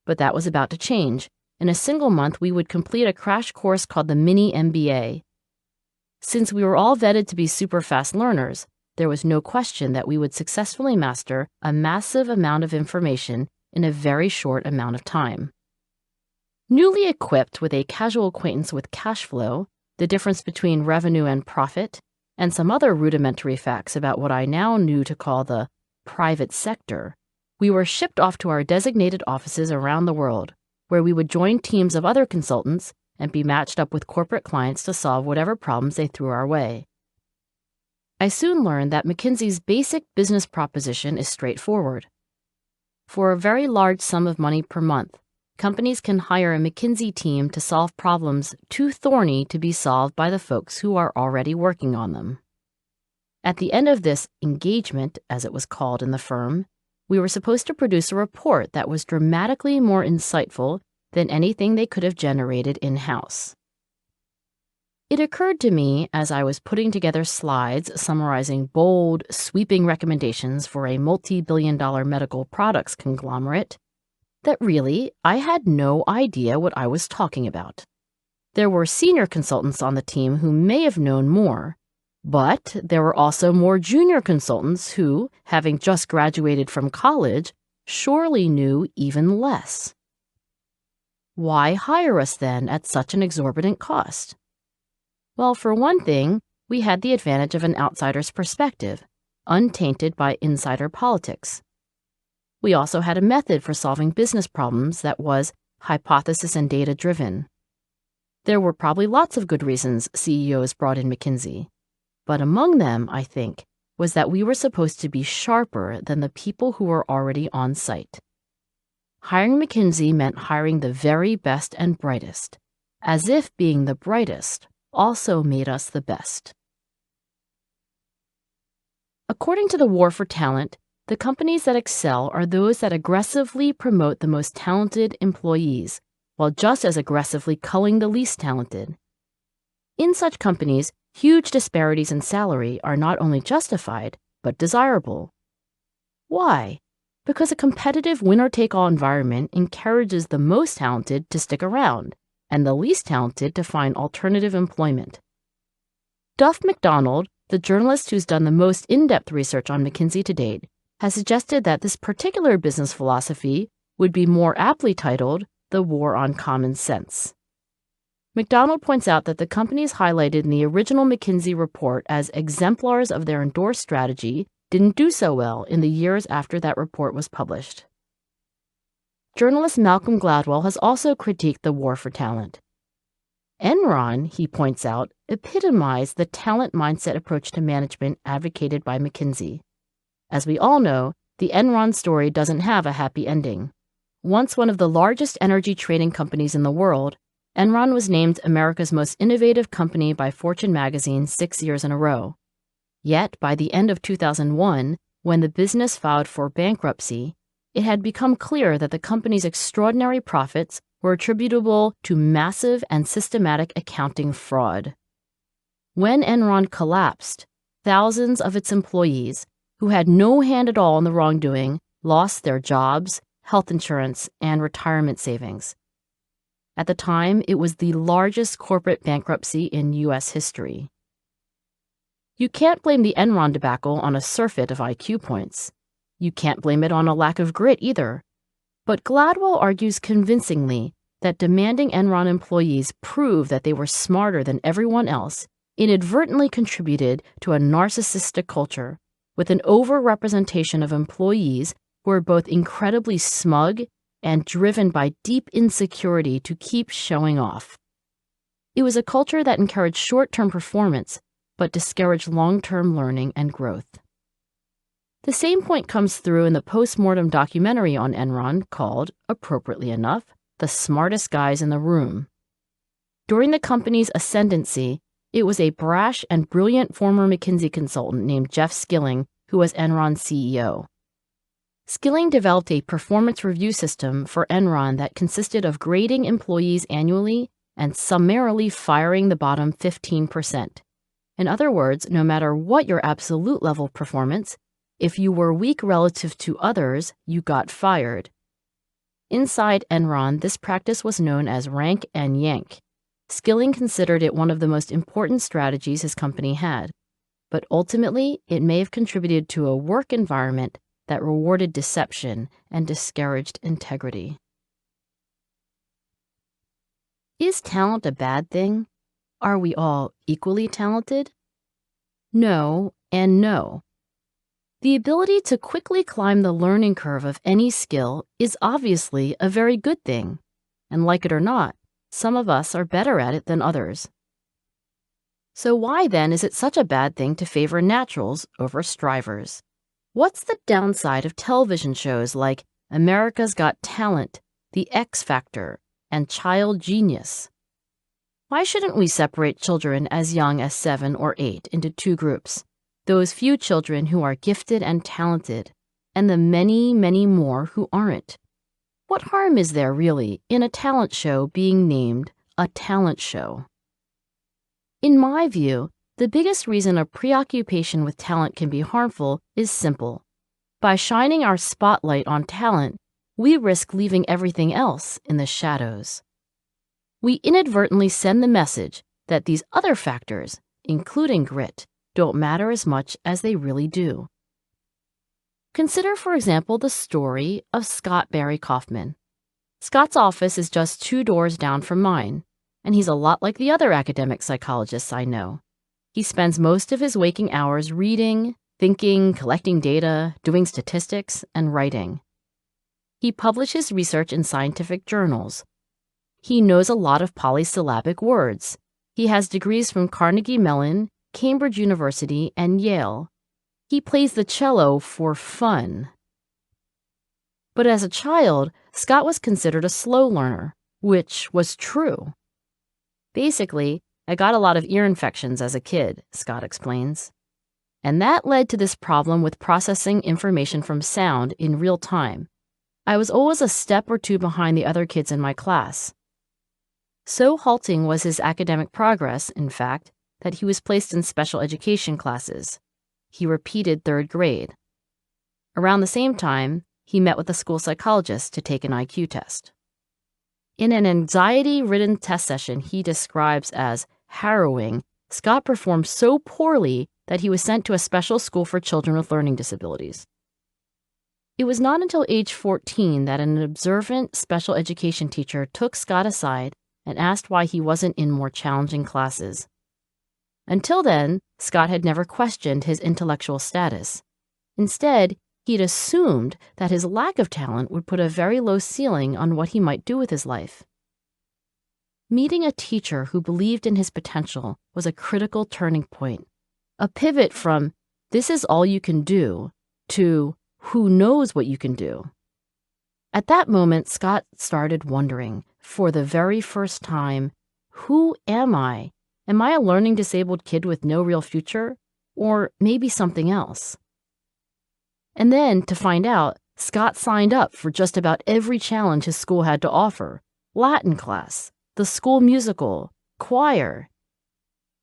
But that was about to change. In a single month, we would complete a crash course called the Mini MBA. Since we were all vetted to be super fast learners, there was no question that we would successfully master a massive amount of information in a very short amount of time. Newly equipped with a casual acquaintance with cash flow, the difference between revenue and profit, and some other rudimentary facts about what I now knew to call the private sector, we were shipped off to our designated offices around the world, where we would join teams of other consultants and be matched up with corporate clients to solve whatever problems they threw our way. I soon learned that McKinsey's basic business proposition is straightforward. For a very large sum of money per month, companies can hire a McKinsey team to solve problems too thorny to be solved by the folks who are already working on them. At the end of this engagement, as it was called in the firm, we were supposed to produce a report that was dramatically more insightful than anything they could have generated in-house. It occurred to me as I was putting together slides summarizing bold, sweeping recommendations for a multi-billion-dollar medical products conglomerate that really I had no idea what I was talking about. There were senior consultants on the team who may have known more, but there were also more junior consultants who, having just graduated from college, surely knew even less. Why hire us then at such an exorbitant cost? Well, for one thing, we had the advantage of an outsider's perspective, untainted by insider politics. We also had a method for solving business problems that was hypothesis and data driven. There were probably lots of good reasons CEOs brought in McKinsey, but among them, I think, was that we were supposed to be sharper than the people who were already on site. Hiring McKinsey meant hiring the very best and brightest, as if being the brightest also made us the best. According to the War for Talent, the companies that excel are those that aggressively promote the most talented employees, while just as aggressively culling the least talented. In such companies, huge disparities in salary are not only justified, but desirable. Why? Because a competitive winner-take-all environment encourages the most talented to stick around, and the least talented to find alternative employment. Duff McDonald, the journalist who's done the most in-depth research on McKinsey to date, has suggested that this particular business philosophy would be more aptly titled The War on Common Sense. McDonald points out that the companies highlighted in the original McKinsey report as exemplars of their endorsed strategy didn't do so well in the years after that report was published. Journalist Malcolm Gladwell has also critiqued the war for talent. Enron, he points out, epitomized the talent mindset approach to management advocated by McKinsey. As we all know, the Enron story doesn't have a happy ending. Once one of the largest energy trading companies in the world, Enron was named America's most innovative company by Fortune magazine 6 years in a row. Yet, by the end of 2001, when the business filed for bankruptcy, it had become clear that the company's extraordinary profits were attributable to massive and systematic accounting fraud. When Enron collapsed, thousands of its employees, who had no hand at all in the wrongdoing, lost their jobs, health insurance, and retirement savings. At the time, it was the largest corporate bankruptcy in U.S. history. You can't blame the Enron debacle on a surfeit of IQ points. You can't blame it on a lack of grit either. But Gladwell argues convincingly that demanding Enron employees prove that they were smarter than everyone else inadvertently contributed to a narcissistic culture with an overrepresentation of employees who were both incredibly smug and driven by deep insecurity to keep showing off. It was a culture that encouraged short-term performance but discouraged long-term learning and growth. The same point comes through in the post-mortem documentary on Enron called, appropriately enough, The Smartest Guys in the Room. During the company's ascendancy, it was a brash and brilliant former McKinsey consultant named Jeff Skilling who was Enron's CEO. Skilling developed a performance review system for Enron that consisted of grading employees annually and summarily firing the bottom 15%. In other words, no matter what your absolute level of performance, if you were weak relative to others, you got fired. Inside Enron, this practice was known as rank and yank. Skilling considered it one of the most important strategies his company had, but ultimately it may have contributed to a work environment that rewarded deception and discouraged integrity. Is talent a bad thing? Are we all equally talented? No and no. The ability to quickly climb the learning curve of any skill is obviously a very good thing. And like it or not, some of us are better at it than others. So why then is it such a bad thing to favor naturals over strivers? What's the downside of television shows like America's Got Talent, The X Factor, and Child Genius? Why shouldn't we separate children as young as 7 or 8 into two groups? Those few children who are gifted and talented, and the many, many more who aren't. What harm is there really in a talent show being named a talent show? In my view, the biggest reason a preoccupation with talent can be harmful is simple. By shining our spotlight on talent, we risk leaving everything else in the shadows. We inadvertently send the message that these other factors, including grit, don't matter as much as they really do. Consider, for example, the story of Scott Barry Kaufman. Scott's office is just 2 doors down from mine, and he's a lot like the other academic psychologists I know. He spends most of his waking hours reading, thinking, collecting data, doing statistics, and writing. He publishes research in scientific journals. He knows a lot of polysyllabic words. He has degrees from Carnegie Mellon, Cambridge University, and Yale. He plays the cello for fun. But as a child, Scott was considered a slow learner, which was true. Basically, I got a lot of ear infections as a kid, Scott explains. And that led to this problem with processing information from sound in real time. I was always a step or two behind the other kids in my class. So halting was his academic progress, in fact, that he was placed in special education classes. He repeated 3rd grade. Around the same time, he met with a school psychologist to take an IQ test. In an anxiety-ridden test session he describes as harrowing, Scott performed so poorly that he was sent to a special school for children with learning disabilities. It was not until age 14 that an observant special education teacher took Scott aside and asked why he wasn't in more challenging classes. Until then, Scott had never questioned his intellectual status. Instead, he'd assumed that his lack of talent would put a very low ceiling on what he might do with his life. Meeting a teacher who believed in his potential was a critical turning point, a pivot from "this is all you can do" to "who knows what you can do." At that moment, Scott started wondering, for the very first time, who am I? Am I a learning disabled kid with no real future? Or maybe something else? And then, to find out, Scott signed up for just about every challenge his school had to offer. Latin class, the school musical, choir.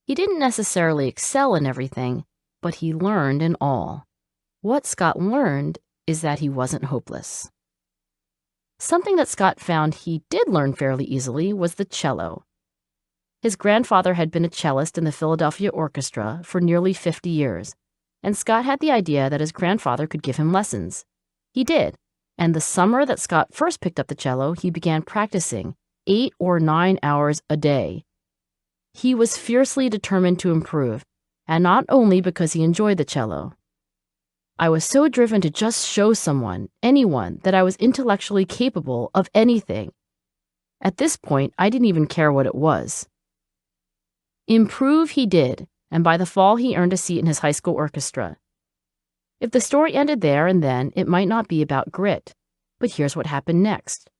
He didn't necessarily excel in everything, but he learned in all. What Scott learned is that he wasn't hopeless. Something that Scott found he did learn fairly easily was the cello. His grandfather had been a cellist in the Philadelphia Orchestra for nearly 50 years, and Scott had the idea that his grandfather could give him lessons. He did, and the summer that Scott first picked up the cello, he began practicing 8 or 9 hours a day. He was fiercely determined to improve, and not only because he enjoyed the cello. I was so driven to just show someone, anyone, that I was intellectually capable of anything. At this point, I didn't even care what it was. Improve he did, and by the fall he earned a seat in his high school orchestra. If the story ended there and then, it might not be about grit. But here's what happened next.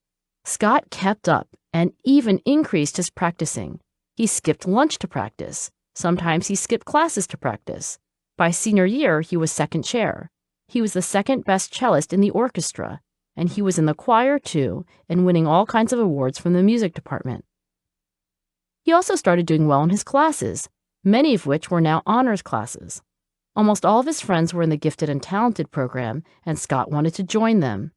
Scott kept up and even increased his practicing. He skipped lunch to practice. Sometimes he skipped classes to practice. By senior year, he was second chair. He was the second best cellist in the orchestra, and he was in the choir too, and winning all kinds of awards from the music department. He also started doing well in his classes, many of which were now honors classes. Almost all of his friends were in the gifted and talented program, and Scott wanted to join them.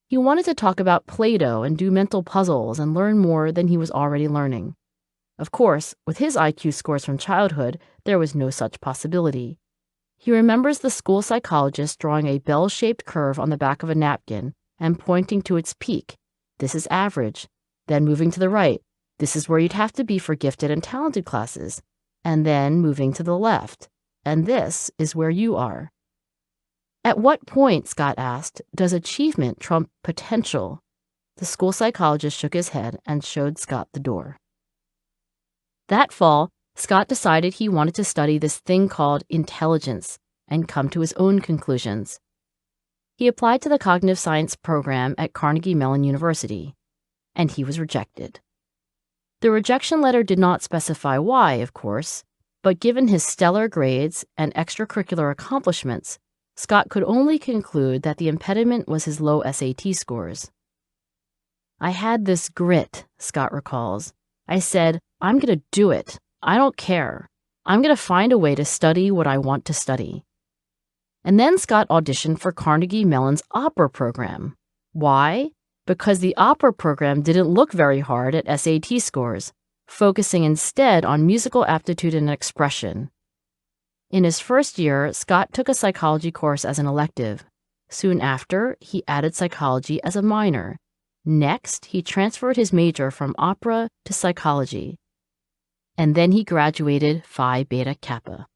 He wanted to talk about Play-Doh and do mental puzzles and learn more than he was already learning. Of course, with his IQ scores from childhood, there was no such possibility. He remembers the school psychologist drawing a bell-shaped curve on the back of a napkin and pointing to its peak. This is average. Then moving to the right. This is where you'd have to be for gifted and talented classes. And then moving to the left. And this is where you are. At what point, Scott asked, does achievement trump potential? The school psychologist shook his head and showed Scott the door. That fall, Scott decided he wanted to study this thing called intelligence and come to his own conclusions. He applied to the cognitive science program at Carnegie Mellon University, and he was rejected. The rejection letter did not specify why, of course, but given his stellar grades and extracurricular accomplishments, Scott could only conclude that the impediment was his low SAT scores. I had this grit, Scott recalls. I said, I'm going to do it. I don't care. I'm going to find a way to study what I want to study. And then Scott auditioned for Carnegie Mellon's opera program. Why? Because the opera program didn't look very hard at SAT scores, focusing instead on musical aptitude and expression. In his first year, Scott took a psychology course as an elective. Soon after, he added psychology as a minor. Next, he transferred his major from opera to psychology. And then he graduated Phi Beta Kappa.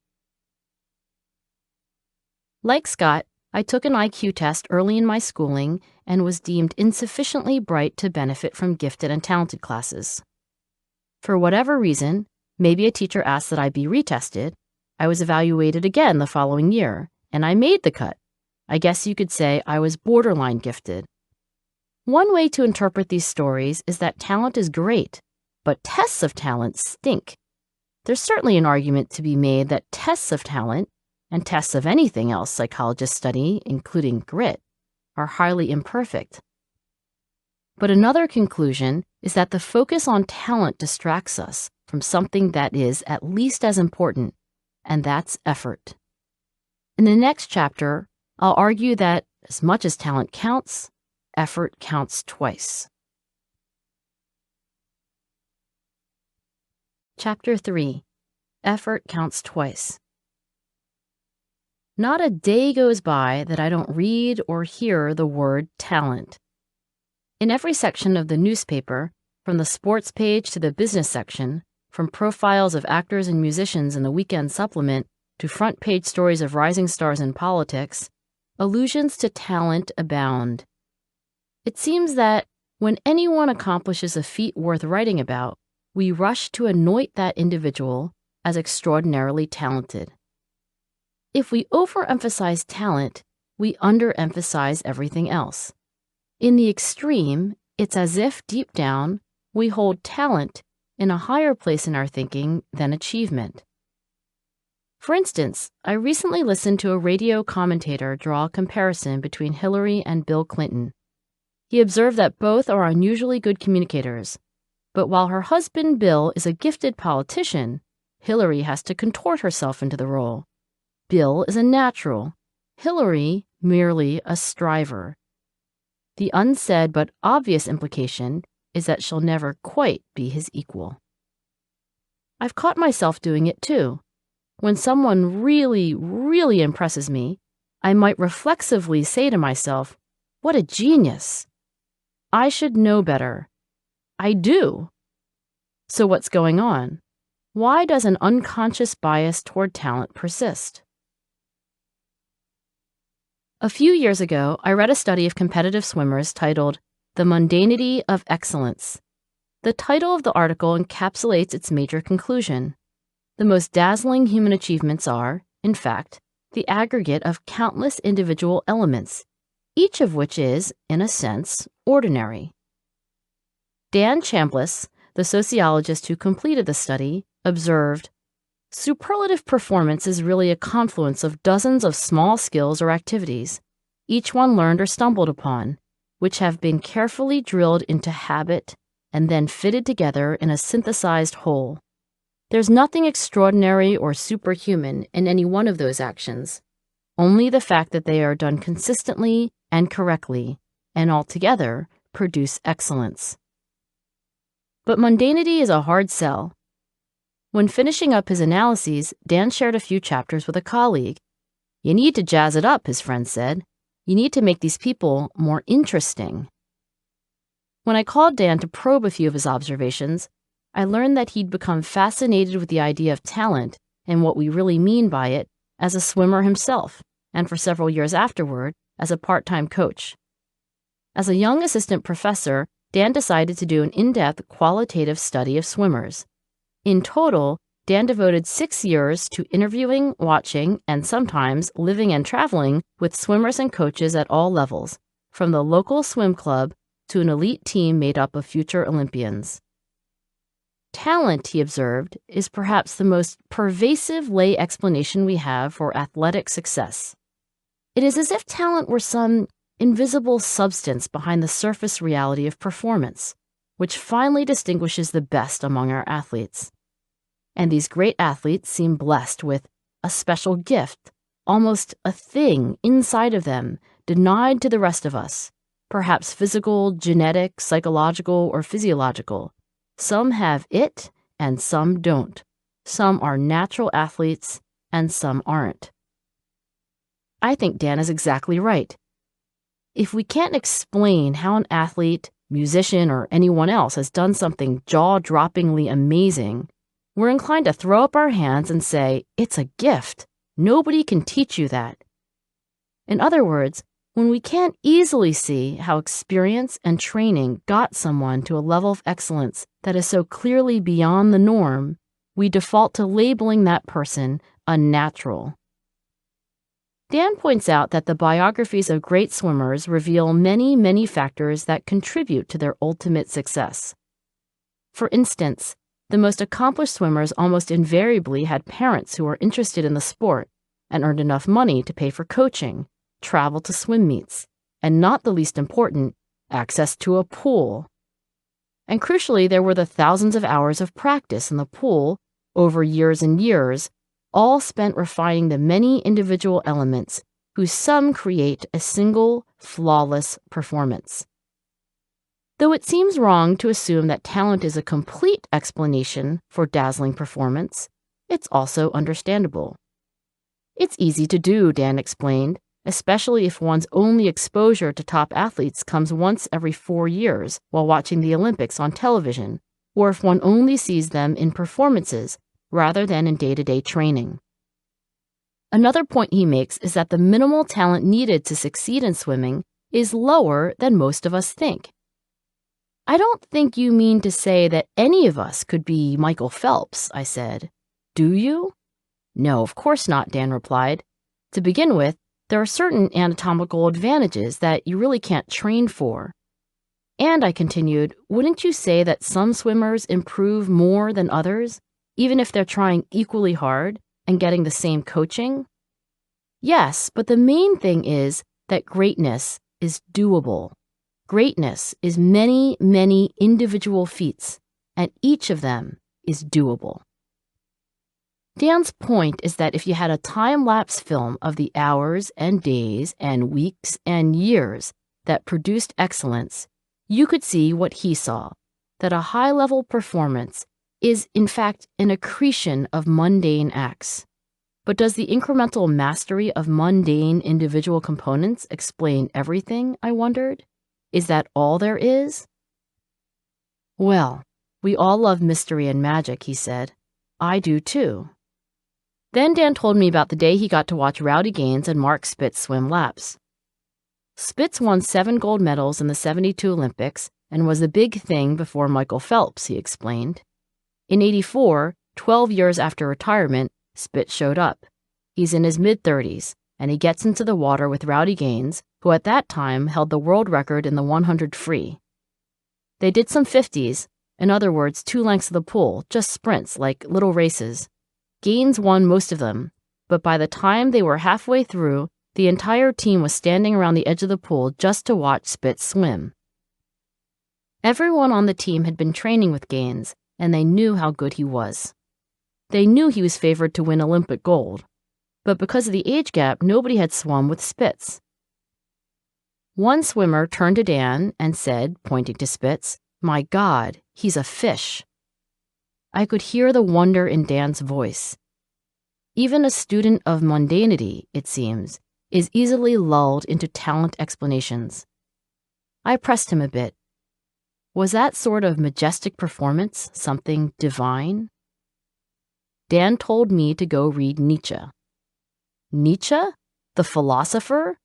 Like Scott, I took an IQ test early in my schooling and was deemed insufficiently bright to benefit from gifted and talented classes. For whatever reason, maybe a teacher asked that I be retested, I was evaluated again the following year, and I made the cut. I guess you could say I was borderline gifted. One way to interpret these stories is that talent is great, but tests of talent stink. There's certainly an argument to be made that tests of talent, and tests of anything else psychologists study, including grit, are highly imperfect. But another conclusion is that the focus on talent distracts us from something that is at least as important, and that's effort. In the next chapter, I'll argue that as much as talent counts, effort counts twice. Chapter 3. Effort Counts Twice. Not a day goes by that I don't read or hear the word talent. In every section of the newspaper, from the sports page to the business section, from profiles of actors and musicians in the weekend supplement to front-page stories of rising stars in politics, allusions to talent abound. It seems that when anyone accomplishes a feat worth writing about, we rush to anoint that individual as extraordinarily talented. If we overemphasize talent, we underemphasize everything else. In the extreme, it's as if deep down we hold talent in a higher place in our thinking than achievement. For instance, I recently listened to a radio commentator draw a comparison between Hillary and Bill Clinton. He observed that both are unusually good communicators, but while her husband Bill is a gifted politician, Hillary has to contort herself into the role. Bill is a natural, Hillary merely a striver. The unsaid but obvious implication is that she'll never quite be his equal. I've caught myself doing it too. When someone really, really impresses me, I might reflexively say to myself, "What a genius! I should know better." I do. So what's going on? Why does an unconscious bias toward talent persist? A few years ago, I read a study of competitive swimmers titled The Mundanity of Excellence. The title of the article encapsulates its major conclusion. The most dazzling human achievements are, in fact, the aggregate of countless individual elements, each of which is, in a sense, ordinary. Dan Chambliss, the sociologist who completed the study, observed, "Superlative performance is really a confluence of dozens of small skills or activities, each one learned or stumbled upon, which have been carefully drilled into habit and then fitted together in a synthesized whole. There's nothing extraordinary or superhuman in any one of those actions, only the fact that they are done consistently and correctly, and altogether produce excellence." But mundanity is a hard sell. When finishing up his analyses, Dan shared a few chapters with a colleague. "You need to jazz it up," his friend said. "You need to make these people more interesting." When I called Dan to probe a few of his observations, I learned that he'd become fascinated with the idea of talent and what we really mean by it as a swimmer himself, and for several years afterward as a part-time coach. As a young assistant professor, Dan decided to do an in-depth qualitative study of swimmers. In total, Dan devoted 6 years to interviewing, watching, and sometimes living and traveling with swimmers and coaches at all levels, from the local swim club to an elite team made up of future Olympians. Talent, he observed, is perhaps the most pervasive lay explanation we have for athletic success. It is as if talent were some invisible substance behind the surface reality of performance, which finally distinguishes the best among our athletes. And these great athletes seem blessed with a special gift, almost a thing inside of them, denied to the rest of us, perhaps physical, genetic, psychological, or physiological. Some have it, and some don't. Some are natural athletes, and some aren't. I think Dan is exactly right. If we can't explain how an athlete, musician, or anyone else has done something jaw-droppingly amazing, we're inclined to throw up our hands and say, it's a gift. Nobody can teach you that. In other words, when we can't easily see how experience and training got someone to a level of excellence that is so clearly beyond the norm, we default to labeling that person unnatural. Dan points out that the biographies of great swimmers reveal many, many factors that contribute to their ultimate success. For instance, the most accomplished swimmers almost invariably had parents who were interested in the sport and earned enough money to pay for coaching, travel to swim meets, and not the least important, access to a pool. And crucially, there were the thousands of hours of practice in the pool over years and years, all spent refining the many individual elements whose sum create a single, flawless performance. Though it seems wrong to assume that talent is a complete explanation for dazzling performance, it's also understandable. It's easy to do, Dan explained, especially if one's only exposure to top athletes comes once every 4 years while watching the Olympics on television, or if one only sees them in performances rather than in day-to-day training. Another point he makes is that the minimal talent needed to succeed in swimming is lower than most of us think. I don't think you mean to say that any of us could be Michael Phelps, I said. Do you? No, of course not, Dan replied. To begin with, there are certain anatomical advantages that you really can't train for. And I continued, wouldn't you say that some swimmers improve more than others, even if they're trying equally hard and getting the same coaching? Yes, but the main thing is that greatness is doable. Greatness is many, many individual feats, and each of them is doable. Dan's point is that if you had a time-lapse film of the hours and days and weeks and years that produced excellence, you could see what he saw, that a high-level performance is, in fact, an accretion of mundane acts. But does the incremental mastery of mundane individual components explain everything, I wondered? Is that all there is? Well, we all love mystery and magic, he said. I do too. Then Dan told me about the day he got to watch Rowdy Gaines and Mark Spitz swim laps. Spitz won 7 gold medals in the '72 Olympics and was a big thing before Michael Phelps, he explained. In '84, 12 years after retirement, Spitz showed up. He's in his mid-30s, and he gets into the water with Rowdy Gaines, who at that time held the world record in the 100 free. They did some 50s, in other words, 2 lengths of the pool, just sprints like little races. Gaines won most of them, but by the time they were halfway through, the entire team was standing around the edge of the pool just to watch Spitz swim. Everyone on the team had been training with Gaines, and they knew how good he was. They knew he was favored to win Olympic gold, but because of the age gap, nobody had swum with Spitz. One swimmer turned to Dan and said, pointing to Spitz, "My God, he's a fish." I could hear the wonder in Dan's voice. Even a student of mundanity, it seems, is easily lulled into talent explanations. I pressed him a bit. Was that sort of majestic performance something divine? Dan told me to go read Nietzsche. Nietzsche? The philosopher?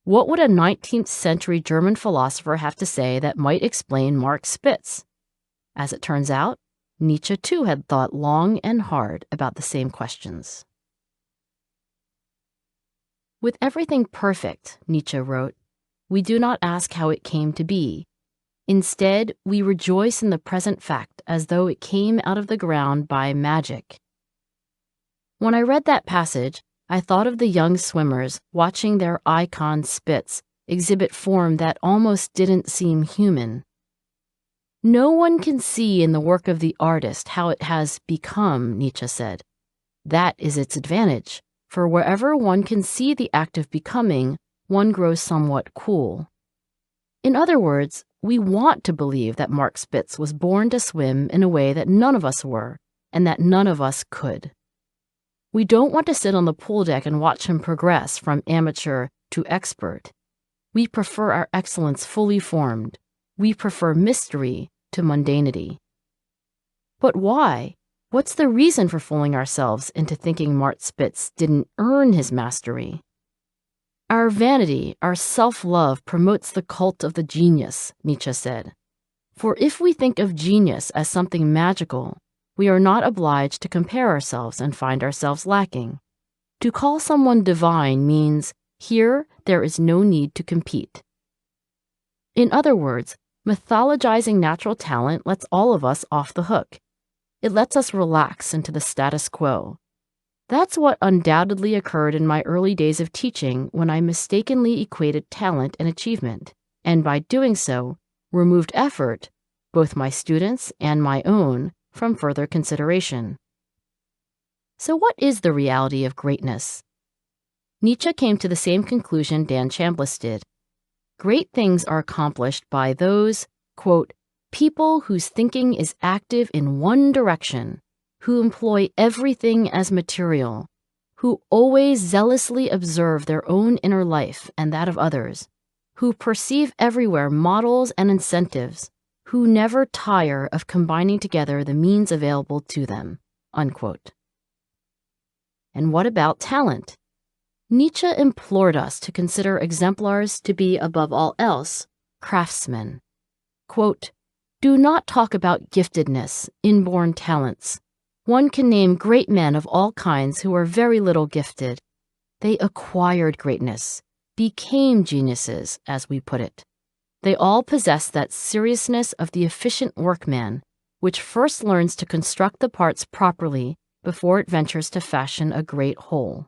What would a 19th century German philosopher have to say that might explain Mark Spitz? As it turns out, Nietzsche too had thought long and hard about the same questions. With everything perfect, Nietzsche wrote, we do not ask how it came to be. Instead, we rejoice in the present fact as though it came out of the ground by magic. When I read that passage, I thought of the young swimmers watching their icon Spitz exhibit form that almost didn't seem human. No one can see in the work of the artist how it has become, Nietzsche said. That is its advantage, for wherever one can see the act of becoming, one grows somewhat cool. In other words, we want to believe that Mark Spitz was born to swim in a way that none of us were, and that none of us could. We don't want to sit on the pool deck and watch him progress from amateur to expert. We prefer our excellence fully formed. We prefer mystery to mundanity. But why? What's the reason for fooling ourselves into thinking Mark Spitz didn't earn his mastery? Our vanity, our self-love promotes the cult of the genius, Nietzsche said. For if we think of genius as something magical, we are not obliged to compare ourselves and find ourselves lacking. To call someone divine means, here there is no need to compete. In other words, mythologizing natural talent lets all of us off the hook. It lets us relax into the status quo. That's what undoubtedly occurred in my early days of teaching when I mistakenly equated talent and achievement, and by doing so, removed effort, both my students' and my own, from further consideration. So what is the reality of greatness? Nietzsche came to the same conclusion Dan Chambliss did. Great things are accomplished by those, quote, people whose thinking is active in one direction, who employ everything as material, who always zealously observe their own inner life and that of others, who perceive everywhere models and incentives, who never tire of combining together the means available to them, unquote. And what about talent? Nietzsche implored us to consider exemplars to be, above all else, craftsmen. Quote, do not talk about giftedness, inborn talents. One can name great men of all kinds who are very little gifted. They acquired greatness, became geniuses, as we put it. They all possess that seriousness of the efficient workman, which first learns to construct the parts properly before it ventures to fashion a great whole.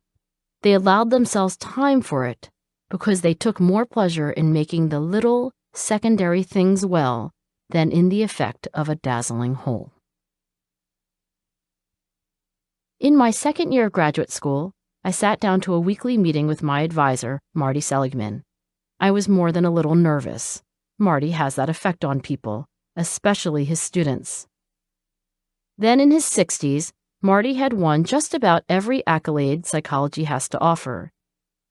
They allowed themselves time for it because they took more pleasure in making the little, secondary things well than in the effect of a dazzling whole. In my second year of graduate school, I sat down to a weekly meeting with my advisor, Marty Seligman. I was more than a little nervous. Marty has that effect on people, especially his students. Then in his 60s, Marty had won just about every accolade psychology has to offer.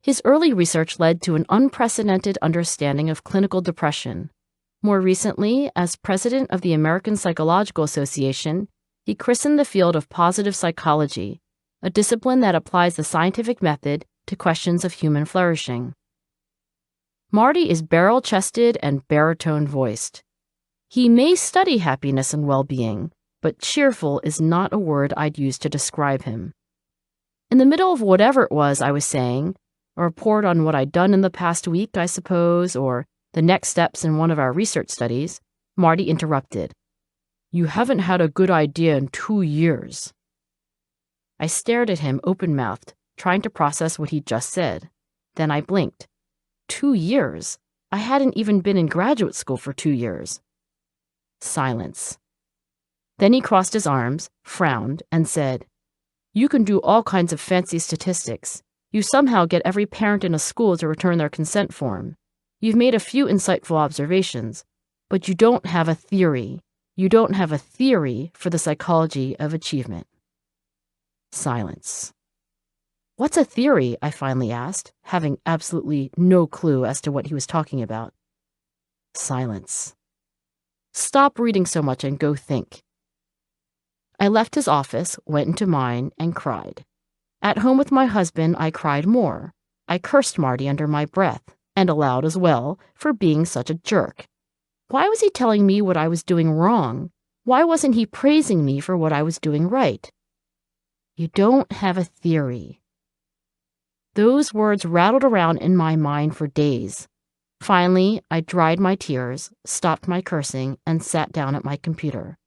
His early research led to an unprecedented understanding of clinical depression. More recently, as president of the American Psychological Association, he christened the field of positive psychology, a discipline that applies the scientific method to questions of human flourishing. Marty is barrel-chested and baritone-voiced. He may study happiness and well-being, but cheerful is not a word I'd use to describe him. In the middle of whatever it was I was saying, a report on what I'd done in the past week, I suppose, or the next steps in one of our research studies, Marty interrupted. You haven't had a good idea in 2 years. I stared at him open-mouthed, trying to process what he'd just said. Then I blinked. 2 years? I hadn't even been in graduate school for 2 years. Silence. Then he crossed his arms, frowned, and said, You can do all kinds of fancy statistics. You somehow get every parent in a school to return their consent form. You've made a few insightful observations, but you don't have a theory. You don't have a theory for the psychology of achievement. Silence. What's a theory? I finally asked, having absolutely no clue as to what he was talking about. Silence. Stop reading so much and go think. I left his office, went into mine, and cried. At home with my husband, I cried more. I cursed Marty under my breath, and aloud as well, for being such a jerk. Why was he telling me what I was doing wrong? Why wasn't he praising me for what I was doing right? You don't have a theory. Those words rattled around in my mind for days. Finally, I dried my tears, stopped my cursing, and sat down at my computer.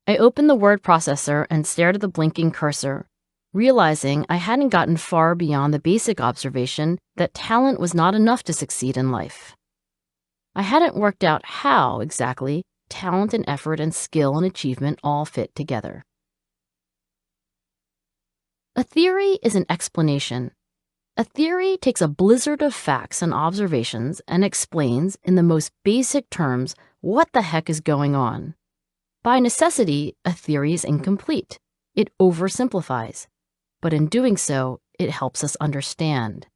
I opened the word processor and stared at the blinking cursor, realizing I hadn't gotten far beyond the basic observation that talent was not enough to succeed in life. I hadn't worked out how, exactly, talent and effort and skill and achievement all fit together. A theory is an explanation. A theory takes a blizzard of facts and observations and explains, in the most basic terms, what the heck is going on. By necessity, a theory is incomplete. It oversimplifies. But in doing so, it helps us understand.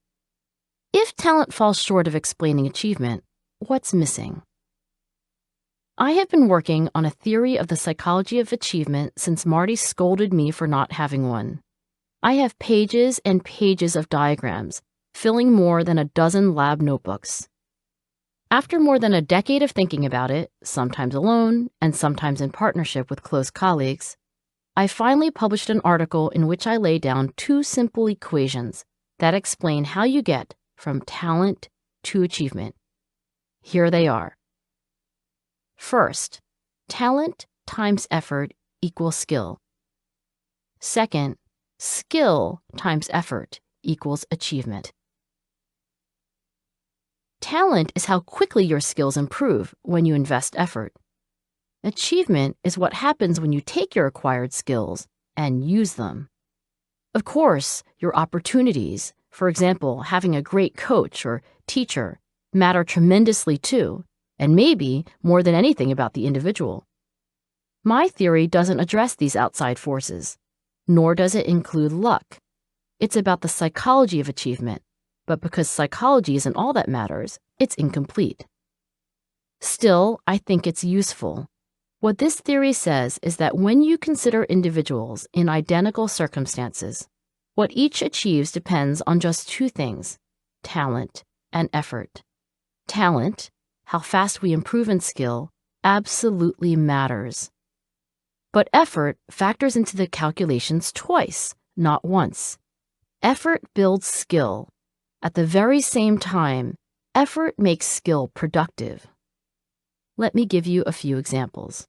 If talent falls short of explaining achievement, what's missing? I have been working on a theory of the psychology of achievement since Marty scolded me for not having one. I have pages and pages of diagrams, filling more than a dozen lab notebooks. After more than a decade of thinking about it, sometimes alone and sometimes in partnership with close colleagues, I finally published an article in which I lay down two simple equations that explain how you get from talent to achievement. Here they are. First, talent times effort equals skill. Second, skill times effort equals achievement. Talent is how quickly your skills improve when you invest effort. Achievement is what happens when you take your acquired skills and use them. Of course, your opportunities, for example, having a great coach or teacher, matter tremendously too, and maybe more than anything about the individual. My theory doesn't address these outside forces, nor does it include luck. It's about the psychology of achievement, but because psychology isn't all that matters, it's incomplete. Still, I think it's useful. What this theory says is that when you consider individuals in identical circumstances, what each achieves depends on just two things: talent and effort. Talent, how fast we improve in skill, absolutely matters. But effort factors into the calculations twice, not once. Effort builds skill. At the very same time, effort makes skill productive. Let me give you a few examples.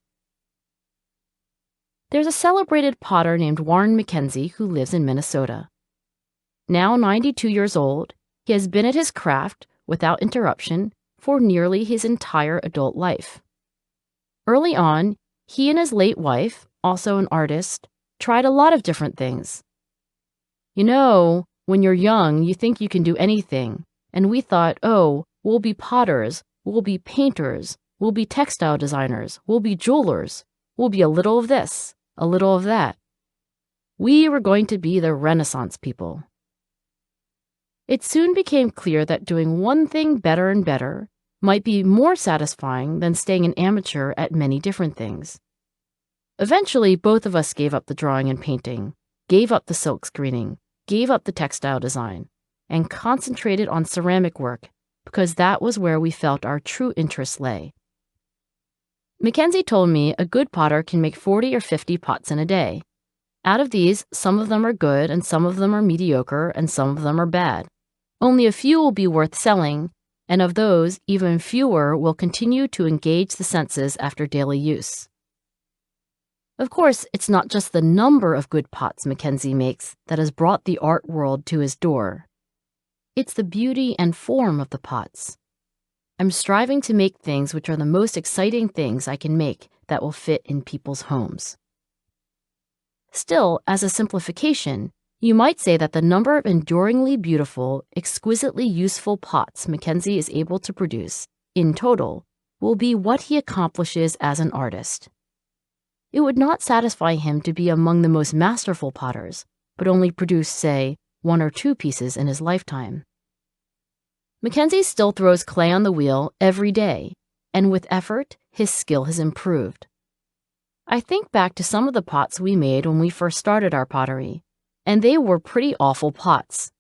There's a celebrated potter named Warren McKenzie who lives in Minnesota. Now 92 years old, he has been at his craft without interruption for nearly his entire adult life. Early on, he and his late wife, also an artist, tried a lot of different things. You know, when you're young, you think you can do anything, and we thought, oh, we'll be potters, we'll be painters, we'll be textile designers, we'll be jewelers, we'll be a little of this, a little of that. We were going to be the Renaissance people. It soon became clear that doing one thing better and better might be more satisfying than staying an amateur at many different things. Eventually, both of us gave up the drawing and painting, gave up the silk screening, gave up the textile design, and concentrated on ceramic work because that was where we felt our true interest lay. Mackenzie told me a good potter can make 40 or 50 pots in a day. Out of these, some of them are good and some of them are mediocre and some of them are bad. Only a few will be worth selling, and of those, even fewer will continue to engage the senses after daily use. Of course, it's not just the number of good pots Mackenzie makes that has brought the art world to his door. It's the beauty and form of the pots. I'm striving to make things which are the most exciting things I can make that will fit in people's homes. Still, as a simplification, you might say that the number of enduringly beautiful, exquisitely useful pots Mackenzie is able to produce, in total, will be what he accomplishes as an artist. It would not satisfy him to be among the most masterful potters, but only produce, say, 1 or 2 pieces in his lifetime. Mackenzie still throws clay on the wheel every day, and with effort, his skill has improved. I think back to some of the pots we made when we first started our pottery, and they were pretty awful pots.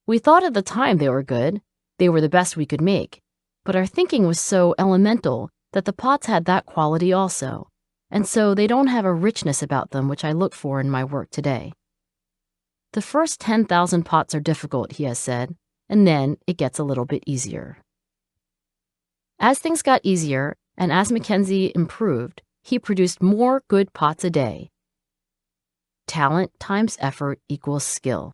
We thought at the time they were good. They were the best we could make. But our thinking was so elemental that the pots had that quality also, and so they don't have a richness about them which I look for in my work today. The first 10,000 pots are difficult, he has said, and then it gets a little bit easier. As things got easier, and as Mackenzie improved, he produced more good pots a day. Talent times effort equals skill.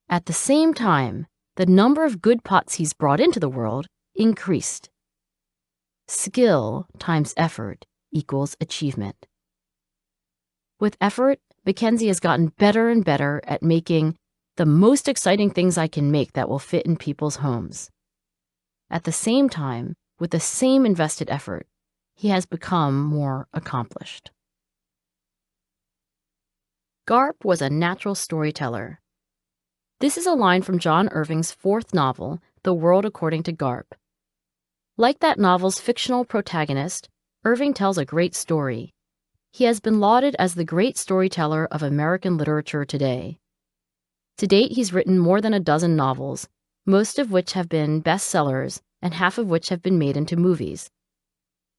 At the same time, the number of good pots he's brought into the world increased. Skill times effort equals achievement. With effort, Mackenzie has gotten better and better at making the most exciting things I can make that will fit in people's homes. At the same time, with the same invested effort, he has become more accomplished. Garp was a natural storyteller. This is a line from John Irving's fourth novel, The World According to Garp. Like that novel's fictional protagonist, Irving tells a great story. He has been lauded as the great storyteller of American literature today. To date, he's written more than a dozen novels, most of which have been bestsellers and half of which have been made into movies.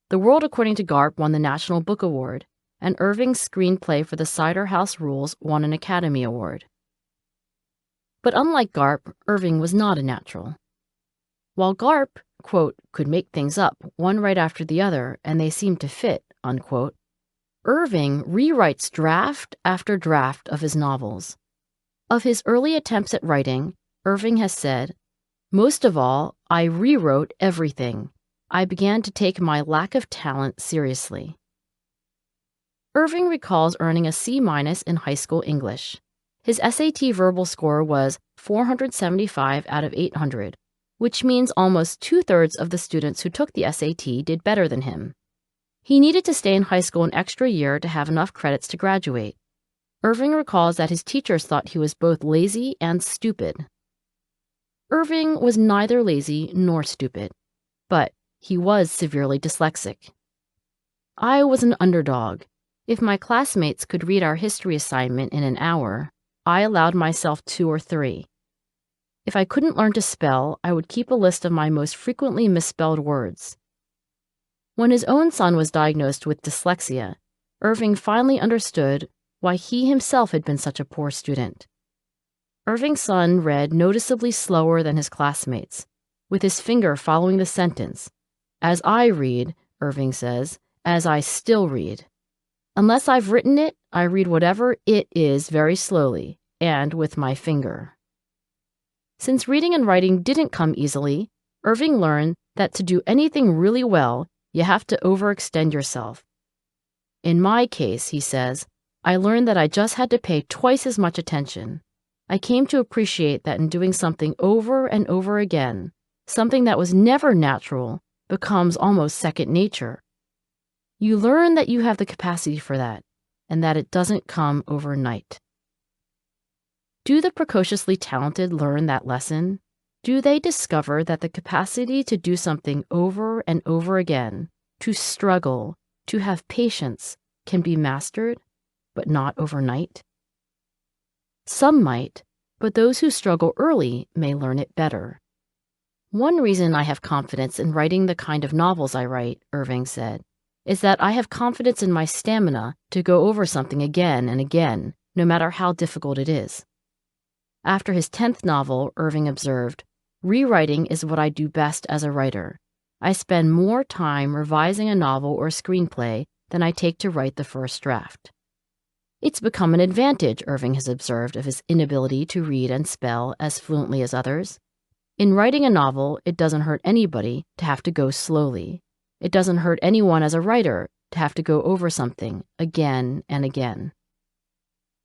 The World According to Garp won the National Book Award, and Irving's screenplay for The Cider House Rules won an Academy Award. But unlike Garp, Irving was not a natural. While Garp, quote, could make things up, one right after the other, and they seemed to fit, unquote, Irving rewrites draft after draft of his novels. Of his early attempts at writing, Irving has said, "Most of all, I rewrote everything. I began to take my lack of talent seriously." Irving recalls earning a C- in high school English. His SAT verbal score was 475 out of 800, which means almost 2/3 of the students who took the SAT did better than him. He needed to stay in high school an extra year to have enough credits to graduate. Irving recalls that his teachers thought he was both lazy and stupid. Irving was neither lazy nor stupid, but he was severely dyslexic. I was an underdog. If my classmates could read our history assignment in an hour, I allowed myself 2 or 3. If I couldn't learn to spell, I would keep a list of my most frequently misspelled words. When his own son was diagnosed with dyslexia, Irving finally understood why he himself had been such a poor student. Irving's son read noticeably slower than his classmates, with his finger following the sentence. "As I read," Irving says, "as I still read. Unless I've written it, I read whatever it is very slowly, and with my finger." Since reading and writing didn't come easily, Irving learned that to do anything really well, you have to overextend yourself. In my case, he says, I learned that I just had to pay twice as much attention. I came to appreciate that in doing something over and over again, something that was never natural becomes almost second nature. You learn that you have the capacity for that, and that it doesn't come overnight. Do the precociously talented learn that lesson? Do they discover that the capacity to do something over and over again, to struggle, to have patience, can be mastered, but not overnight? Some might, but those who struggle early may learn it better. One reason I have confidence in writing the kind of novels I write, Irving said, is that I have confidence in my stamina to go over something again and again, no matter how difficult it is. After his 10th novel, Irving observed, "Rewriting is what I do best as a writer. I spend more time revising a novel or screenplay than I take to write the first draft." It's become an advantage, Irving has observed, of his inability to read and spell as fluently as others. In writing a novel, it doesn't hurt anybody to have to go slowly. It doesn't hurt anyone as a writer to have to go over something again and again.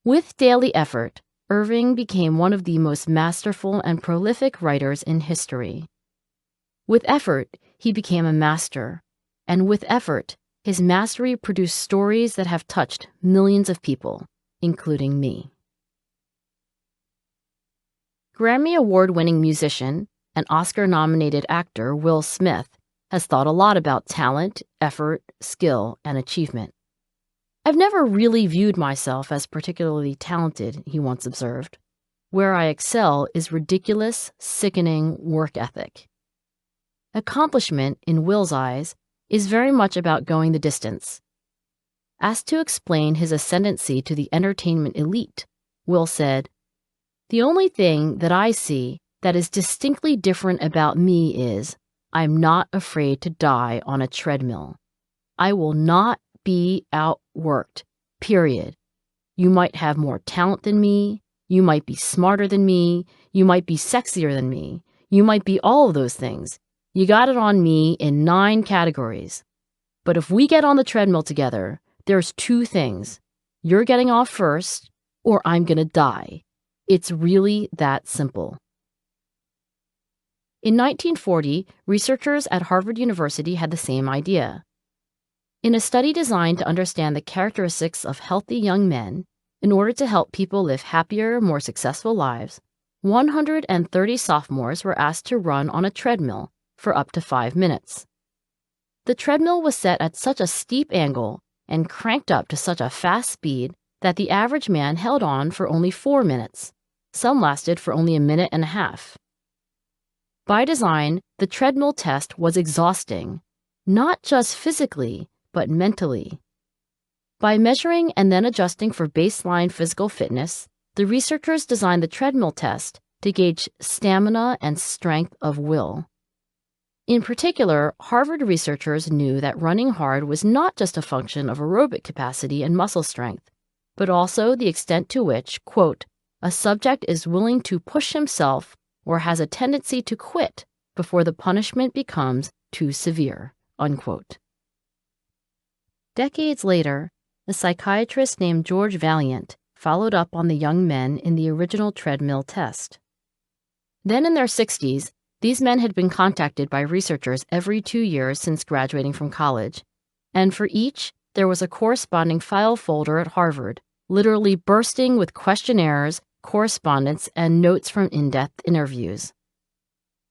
With daily effort, Irving became one of the most masterful and prolific writers in history. With effort, he became a master, and with effort, his mastery produced stories that have touched millions of people, including me. Grammy Award-winning musician and Oscar-nominated actor Will Smith has thought a lot about talent, effort, skill, and achievement. "I've never really viewed myself as particularly talented," he once observed. Where I excel is ridiculous, sickening work ethic. Accomplishment, in Will's eyes, is very much about going the distance. Asked to explain his ascendancy to the entertainment elite, Will said, "The only thing that I see that is distinctly different about me is I'm not afraid to die on a treadmill. I will not be outworked, period. You might have more talent than me, you might be smarter than me, you might be sexier than me, you might be all of those things. You got it on me in 9 categories. But if we get on the treadmill together, there's 2 things. You're getting off first, or I'm gonna die. It's really that simple." In 1940, researchers at Harvard University had the same idea. In a study designed to understand the characteristics of healthy young men, in order to help people live happier, more successful lives, 130 sophomores were asked to run on a treadmill for up to 5 minutes. The treadmill was set at such a steep angle and cranked up to such a fast speed that the average man held on for only 4 minutes. Some lasted for only a minute and a half. By design, the treadmill test was exhausting, not just physically, but mentally. By measuring and then adjusting for baseline physical fitness, the researchers designed the treadmill test to gauge stamina and strength of will. In particular, Harvard researchers knew that running hard was not just a function of aerobic capacity and muscle strength, but also the extent to which, quote, a subject is willing to push himself or has a tendency to quit before the punishment becomes too severe, unquote. Decades later, a psychiatrist named George Vaillant followed up on the young men in the original treadmill test. Then in their 60s, these men had been contacted by researchers every 2 years since graduating from college, and for each, there was a corresponding file folder at Harvard, literally bursting with questionnaires, correspondence, and notes from in-depth interviews.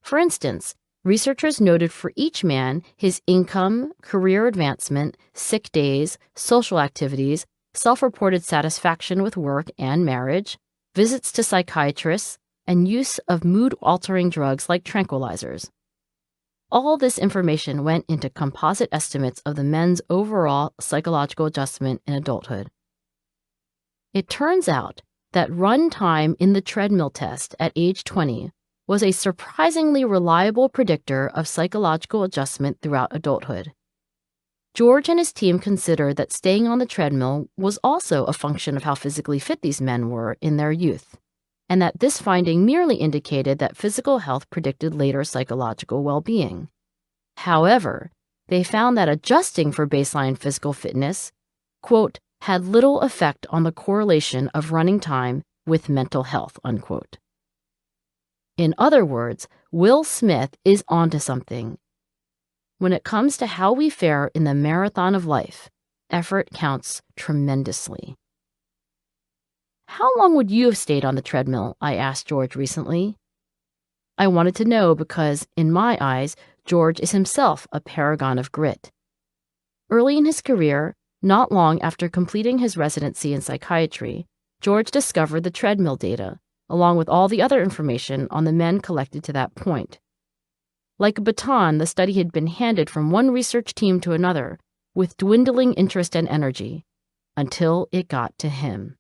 For instance, researchers noted for each man his income, career advancement, sick days, social activities, self-reported satisfaction with work and marriage, visits to psychiatrists, and use of mood-altering drugs like tranquilizers. All this information went into composite estimates of the men's overall psychological adjustment in adulthood. It turns out that run time in the treadmill test at age 20 was a surprisingly reliable predictor of psychological adjustment throughout adulthood. George and his team considered that staying on the treadmill was also a function of how physically fit these men were in their youth, and that this finding merely indicated that physical health predicted later psychological well-being. However, they found that adjusting for baseline physical fitness, quote, had little effect on the correlation of running time with mental health, unquote. In other words, Will Smith is onto something. When it comes to how we fare in the marathon of life, effort counts tremendously. "How long would you have stayed on the treadmill?" I asked George recently. I wanted to know because, in my eyes, George is himself a paragon of grit. Early in his career, not long after completing his residency in psychiatry, George discovered the treadmill data, along with all the other information on the men collected to that point. Like a baton, the study had been handed from one research team to another, with dwindling interest and energy, until it got to him.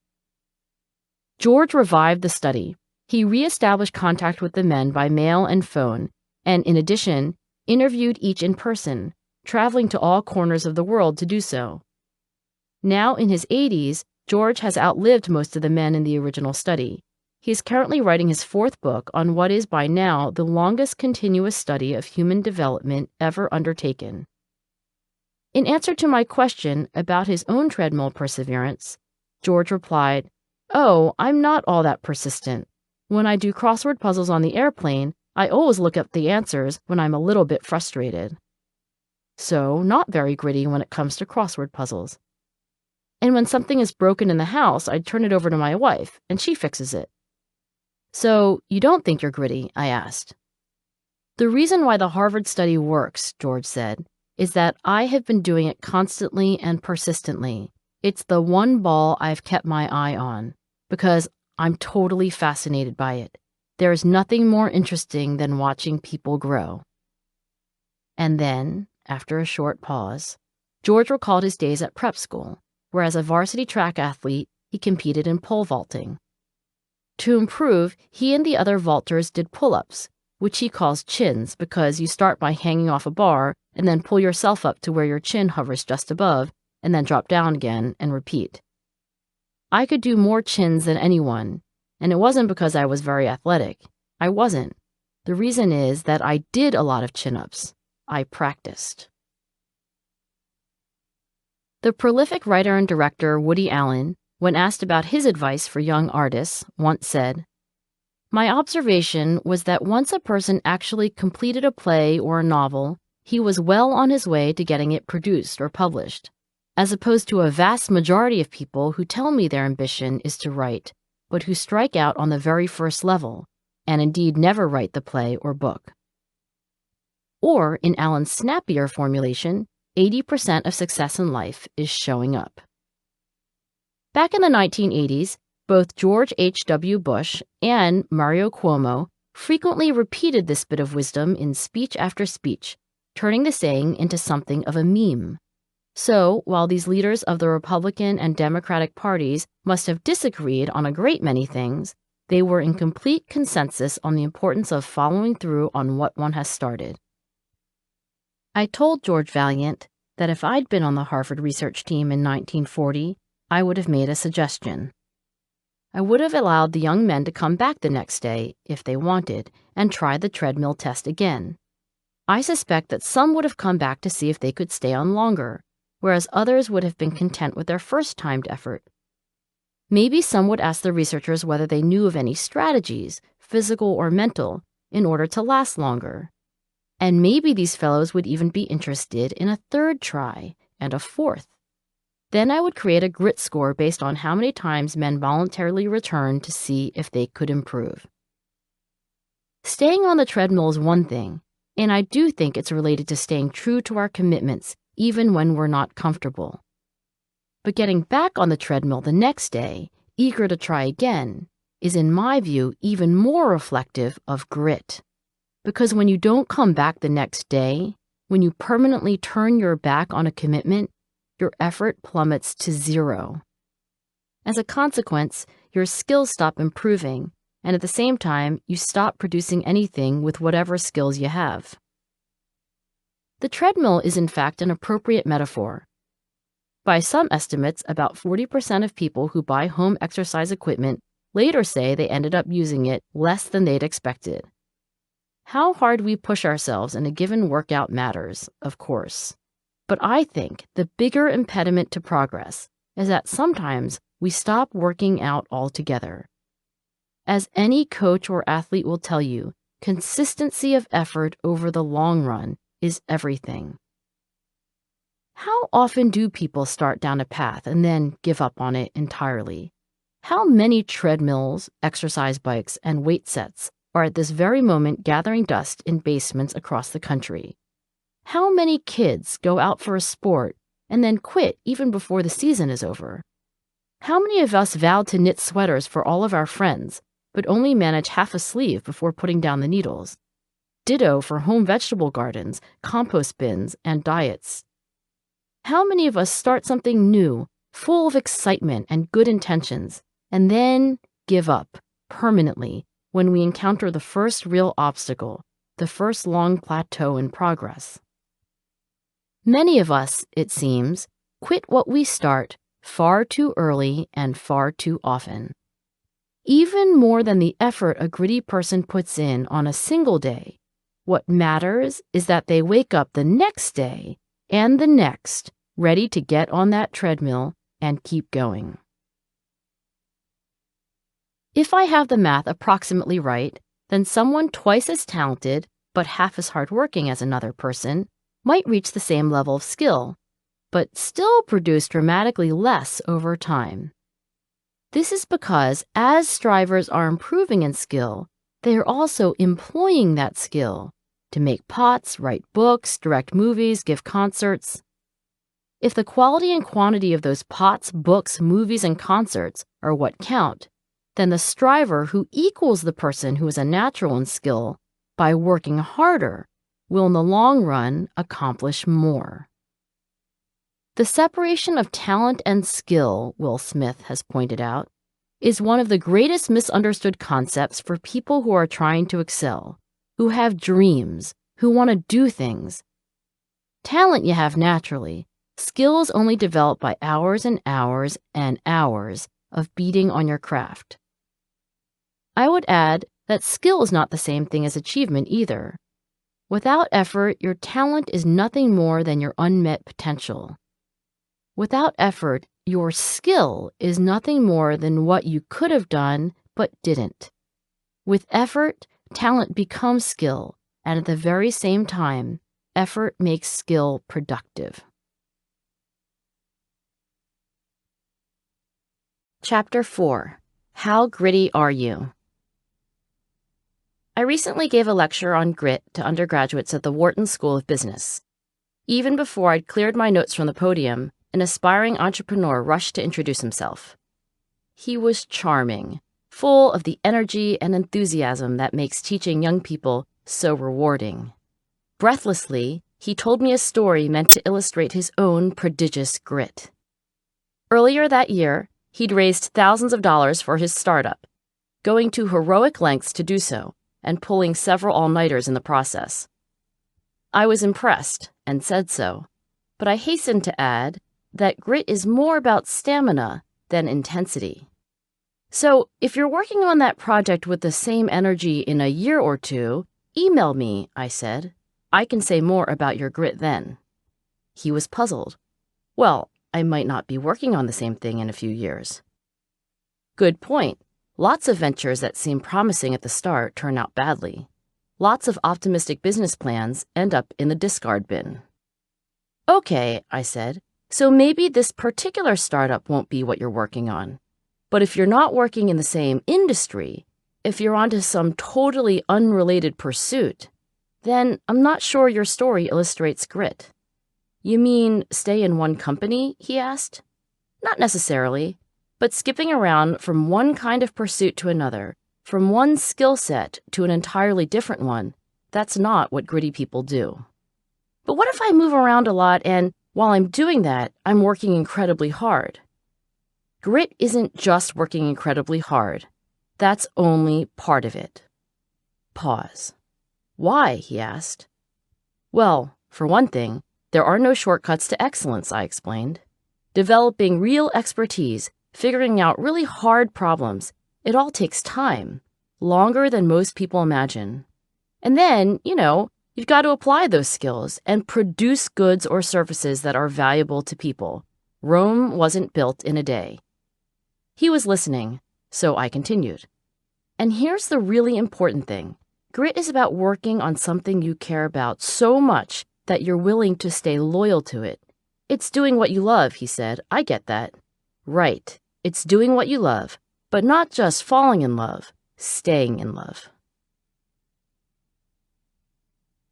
George revived the study. He reestablished contact with the men by mail and phone, and in addition, interviewed each in person, traveling to all corners of the world to do so. Now in his 80s, George has outlived most of the men in the original study. He is currently writing his 4th book on what is by now the longest continuous study of human development ever undertaken. In answer to my question about his own treadmill perseverance, George replied, "Oh, I'm not all that persistent. When I do crossword puzzles on the airplane, I always look up the answers when I'm a little bit frustrated." So, not very gritty when it comes to crossword puzzles. And when something is broken in the house, I turn it over to my wife, and she fixes it. "So, you don't think you're gritty?" I asked. "The reason why the Harvard study works," George said, "is that I have been doing it constantly and persistently. It's the one ball I've kept my eye on, because I'm totally fascinated by it. There is nothing more interesting than watching people grow." And then, after a short pause, George recalled his days at prep school, where as a varsity track athlete, he competed in pole vaulting. To improve, he and the other vaulters did pull-ups, which he calls chins because you start by hanging off a bar and then pull yourself up to where your chin hovers just above and then drop down again and repeat. I could do more chins than anyone, and it wasn't because I was very athletic. I wasn't. The reason is that I did a lot of chin-ups. I practiced. The prolific writer and director Woody Allen, when asked about his advice for young artists, once said, "My observation was that once a person actually completed a play or a novel, he was well on his way to getting it produced or published, as opposed to a vast majority of people who tell me their ambition is to write, but who strike out on the very first level, and indeed never write the play or book." Or, in Allen's snappier formulation, 80% of success in life is showing up. Back in the 1980s, both George H.W. Bush and Mario Cuomo frequently repeated this bit of wisdom in speech after speech, turning the saying into something of a meme. So, while these leaders of the Republican and Democratic parties must have disagreed on a great many things, they were in complete consensus on the importance of following through on what one has started. I told George Valiant that if I'd been on the Harvard research team in 1940, I would have made a suggestion. I would have allowed the young men to come back the next day, if they wanted, and try the treadmill test again. I suspect that some would have come back to see if they could stay on longer, whereas others would have been content with their first timed effort. Maybe some would ask the researchers whether they knew of any strategies, physical or mental, in order to last longer. And maybe these fellows would even be interested in a third try and a fourth. Then I would create a grit score based on how many times men voluntarily returned to see if they could improve. Staying on the treadmill is one thing, and I do think it's related to staying true to our commitments even when we're not comfortable. But getting back on the treadmill the next day, eager to try again, is in my view even more reflective of grit. Because when you don't come back the next day, when you permanently turn your back on a commitment, your effort plummets to zero. As a consequence, your skills stop improving, and at the same time, you stop producing anything with whatever skills you have. The treadmill is in fact an appropriate metaphor. By some estimates, about 40% of people who buy home exercise equipment later say they ended up using it less than they'd expected. How hard we push ourselves in a given workout matters, of course. But I think the bigger impediment to progress is that sometimes we stop working out altogether. As any coach or athlete will tell you, consistency of effort over the long run is everything. How often do people start down a path and then give up on it entirely? How many treadmills, exercise bikes, and weight sets are at this very moment gathering dust in basements across the country? How many kids go out for a sport and then quit even before the season is over? How many of us vowed to knit sweaters for all of our friends, but only manage half a sleeve before putting down the needles? Ditto for home vegetable gardens, compost bins, and diets. How many of us start something new, full of excitement and good intentions, and then give up permanently when we encounter the first real obstacle, the first long plateau in progress? Many of us, it seems, quit what we start far too early and far too often. Even more than the effort a gritty person puts in on a single day, what matters is that they wake up the next day and the next, ready to get on that treadmill and keep going. If I have the math approximately right, then someone twice as talented, but half as hardworking as another person, might reach the same level of skill, but still produce dramatically less over time. This is because as strivers are improving in skill, they are also employing that skill to make pots, write books, direct movies, give concerts. If the quality and quantity of those pots, books, movies, and concerts are what count, then the striver who equals the person who is a natural in skill by working harder will in the long run accomplish more. The separation of talent and skill, Will Smith has pointed out, is one of the greatest misunderstood concepts for people who are trying to excel, who have dreams, who want to do things. Talent you have naturally. Skills only develop by hours and hours and hours of beating on your craft. I would add that skill is not the same thing as achievement either. Without effort, your talent is nothing more than your unmet potential. Without effort, your skill is nothing more than what you could have done but didn't. With effort, talent becomes skill, and at the very same time, effort makes skill productive. Chapter 4. How Gritty Are You? I recently gave a lecture on grit to undergraduates at the Wharton School of Business. Even before I'd cleared my notes from the podium, an aspiring entrepreneur rushed to introduce himself. He was charming, full of the energy and enthusiasm that makes teaching young people so rewarding. Breathlessly, he told me a story meant to illustrate his own prodigious grit. Earlier that year, he'd raised thousands of dollars for his startup, going to heroic lengths to do so, and pulling several all-nighters in the process. I was impressed and said so, but I hastened to add that grit is more about stamina than intensity. So, if you're working on that project with the same energy in a year or two, email me, I said. I can say more about your grit then. He was puzzled. Well, I might not be working on the same thing in a few years. Good point. Lots of ventures that seem promising at the start turn out badly. Lots of optimistic business plans end up in the discard bin. Okay, I said, so maybe this particular startup won't be what you're working on. But if you're not working in the same industry, if you're onto some totally unrelated pursuit, then I'm not sure your story illustrates grit. You mean stay in one company? He asked. Not necessarily, but skipping around from one kind of pursuit to another, from one skill set to an entirely different one, that's not what gritty people do. But what if I move around a lot and, while I'm doing that, I'm working incredibly hard? Grit isn't just working incredibly hard. That's only part of it. Pause. Why? He asked. Well, for one thing, there are no shortcuts to excellence, I explained. Developing real expertise, figuring out really hard problems, it all takes time, longer than most people imagine. And then, you've got to apply those skills and produce goods or services that are valuable to people. Rome wasn't built in a day. He was listening, so I continued. And here's the really important thing. Grit is about working on something you care about so much that you're willing to stay loyal to it. It's doing what you love, he said. I get that. Right. It's doing what you love, but not just falling in love, staying in love.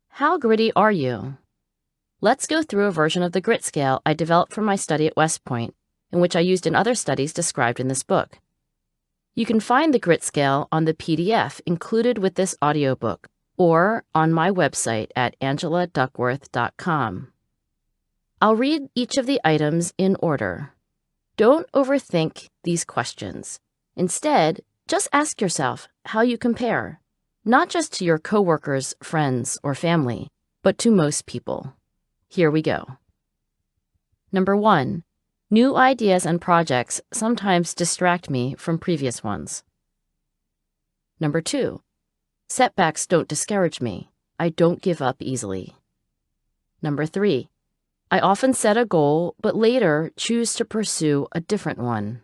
How gritty are you? Let's go through a version of the grit scale I developed from my study at West Point, and which I used in other studies described in this book. You can find the grit scale on the PDF included with this audiobook, or on my website at angeladuckworth.com. I'll read each of the items in order. Don't overthink these questions. Instead, just ask yourself how you compare, not just to your coworkers, friends, or family, but to most people. Here we go. Number 1. New ideas and projects sometimes distract me from previous ones. Number 2. Setbacks don't discourage me. I don't give up easily. Number 3. I often set a goal, but later choose to pursue a different one.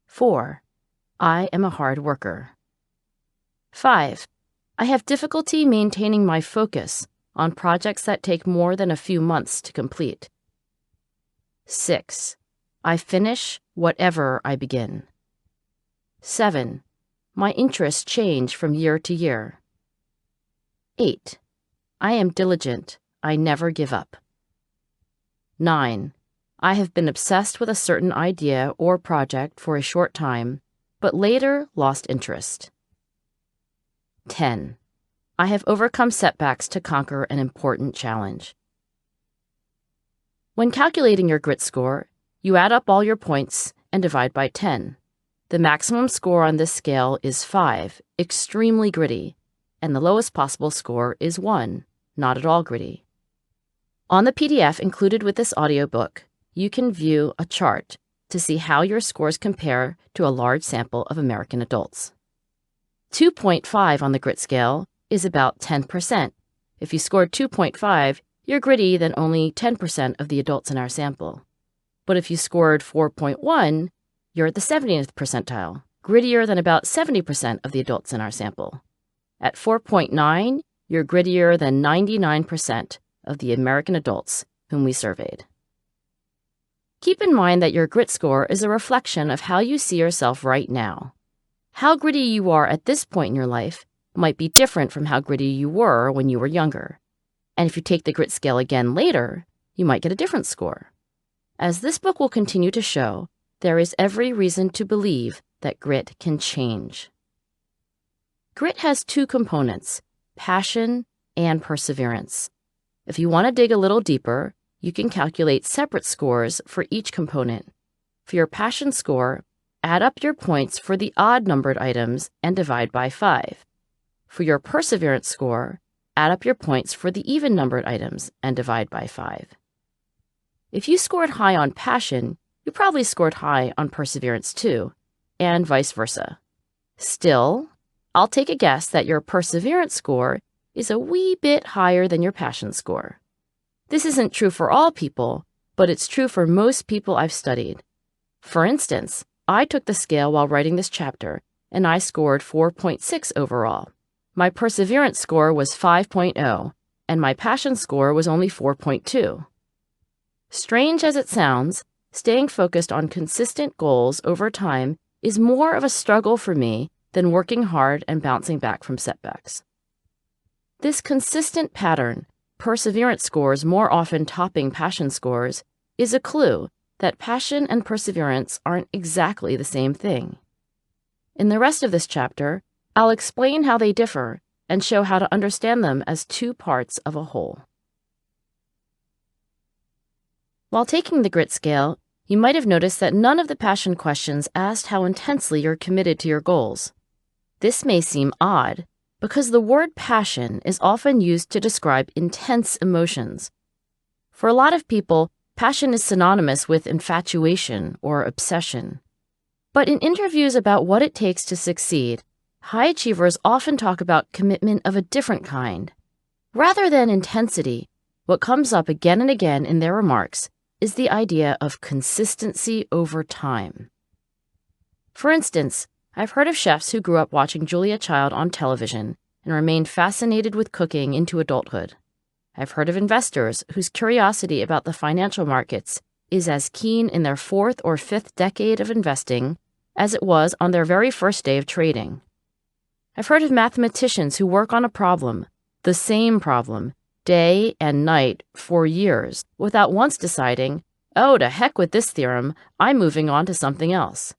4. I am a hard worker. 5. I have difficulty maintaining my focus on projects that take more than a few months to complete. 6. I finish whatever I begin. 7. My interests change from year to year. 8. I am diligent. I never give up. 9. I have been obsessed with a certain idea or project for a short time, but later lost interest. 10. I have overcome setbacks to conquer an important challenge. When calculating your grit score, you add up all your points and divide by 10. The maximum score on this scale is 5, extremely gritty, and the lowest possible score is 1, not at all gritty. On the PDF included with this audiobook, you can view a chart to see how your scores compare to a large sample of American adults. 2.5 on the grit scale is about 10%. If you scored 2.5, you're gritty than only 10% of the adults in our sample. But if you scored 4.1, you're at the 70th percentile, grittier than about 70% of the adults in our sample. At 4.9, you're grittier than 99% of the American adults whom we surveyed. Keep in mind that your grit score is a reflection of how you see yourself right now. How gritty you are at this point in your life might be different from how gritty you were when you were younger. And if you take the grit scale again later, you might get a different score. As this book will continue to show, there is every reason to believe that grit can change. Grit has two components, passion and perseverance. If you want to dig a little deeper, you can calculate separate scores for each component. For your passion score, add up your points for the odd-numbered items and divide by 5. For your perseverance score, add up your points for the even-numbered items and divide by 5. If you scored high on passion, you probably scored high on perseverance too, and vice versa. Still, I'll take a guess that your perseverance score is a wee bit higher than your passion score. This isn't true for all people, but it's true for most people I've studied. For instance, I took the scale while writing this chapter, and I scored 4.6 overall. My perseverance score was 5.0, and my passion score was only 4.2. Strange as it sounds, staying focused on consistent goals over time is more of a struggle for me than working hard and bouncing back from setbacks. This consistent pattern, perseverance scores more often topping passion scores, is a clue that passion and perseverance aren't exactly the same thing. In the rest of this chapter, I'll explain how they differ and show how to understand them as two parts of a whole. While taking the grit scale, you might have noticed that none of the passion questions asked how intensely you're committed to your goals. This may seem odd, because the word passion is often used to describe intense emotions. For a lot of people, passion is synonymous with infatuation or obsession. But in interviews about what it takes to succeed, high achievers often talk about commitment of a different kind. Rather than intensity, what comes up again and again in their remarks is the idea of consistency over time. For instance, I've heard of chefs who grew up watching Julia Child on television and remained fascinated with cooking into adulthood. I've heard of investors whose curiosity about the financial markets is as keen in their 4th or 5th decade of investing as it was on their very first day of trading. I've heard of mathematicians who work on a problem, the same problem, day and night for years, without once deciding, oh, to heck with this theorem, I'm moving on to something else.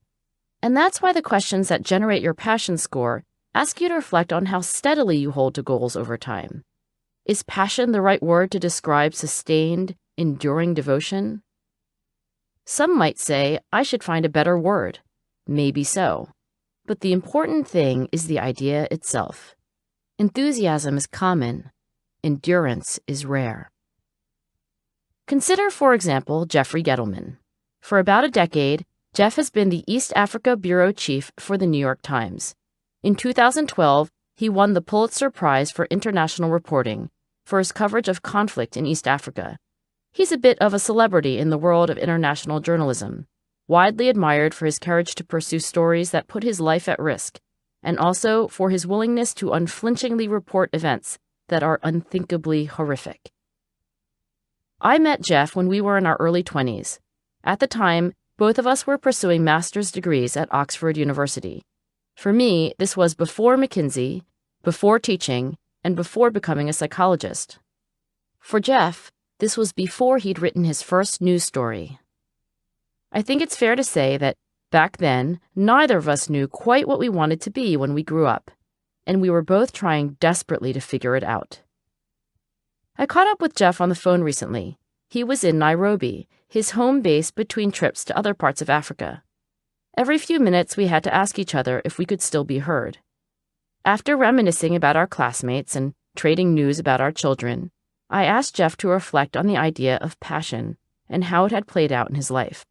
And that's why the questions that generate your passion score ask you to reflect on how steadily you hold to goals over time. Is passion the right word to describe sustained, enduring devotion? Some might say I should find a better word. Maybe so. But the important thing is the idea itself. Enthusiasm is common. Endurance is rare. Consider, for example, Jeffrey Gettleman. For about a decade, Jeff has been the East Africa bureau chief for the New York Times. In 2012, he won the Pulitzer Prize for International Reporting for his coverage of conflict in East Africa. He's a bit of a celebrity in the world of international journalism, widely admired for his courage to pursue stories that put his life at risk, and also for his willingness to unflinchingly report events that are unthinkably horrific. I met Jeff when we were in our early 20s. At the time, both of us were pursuing master's degrees at Oxford University. For me, this was before McKinsey, before teaching, and before becoming a psychologist. For Jeff, this was before he'd written his first news story. I think it's fair to say that Back then, neither of us knew quite what we wanted to be when we grew up, and we were both trying desperately to figure it out. I caught up with Jeff on the phone recently. He was in Nairobi, his home base between trips to other parts of Africa. Every few minutes, we had to ask each other if we could still be heard. After reminiscing about our classmates and trading news about our children, I asked Jeff to reflect on the idea of passion and how it had played out in his life.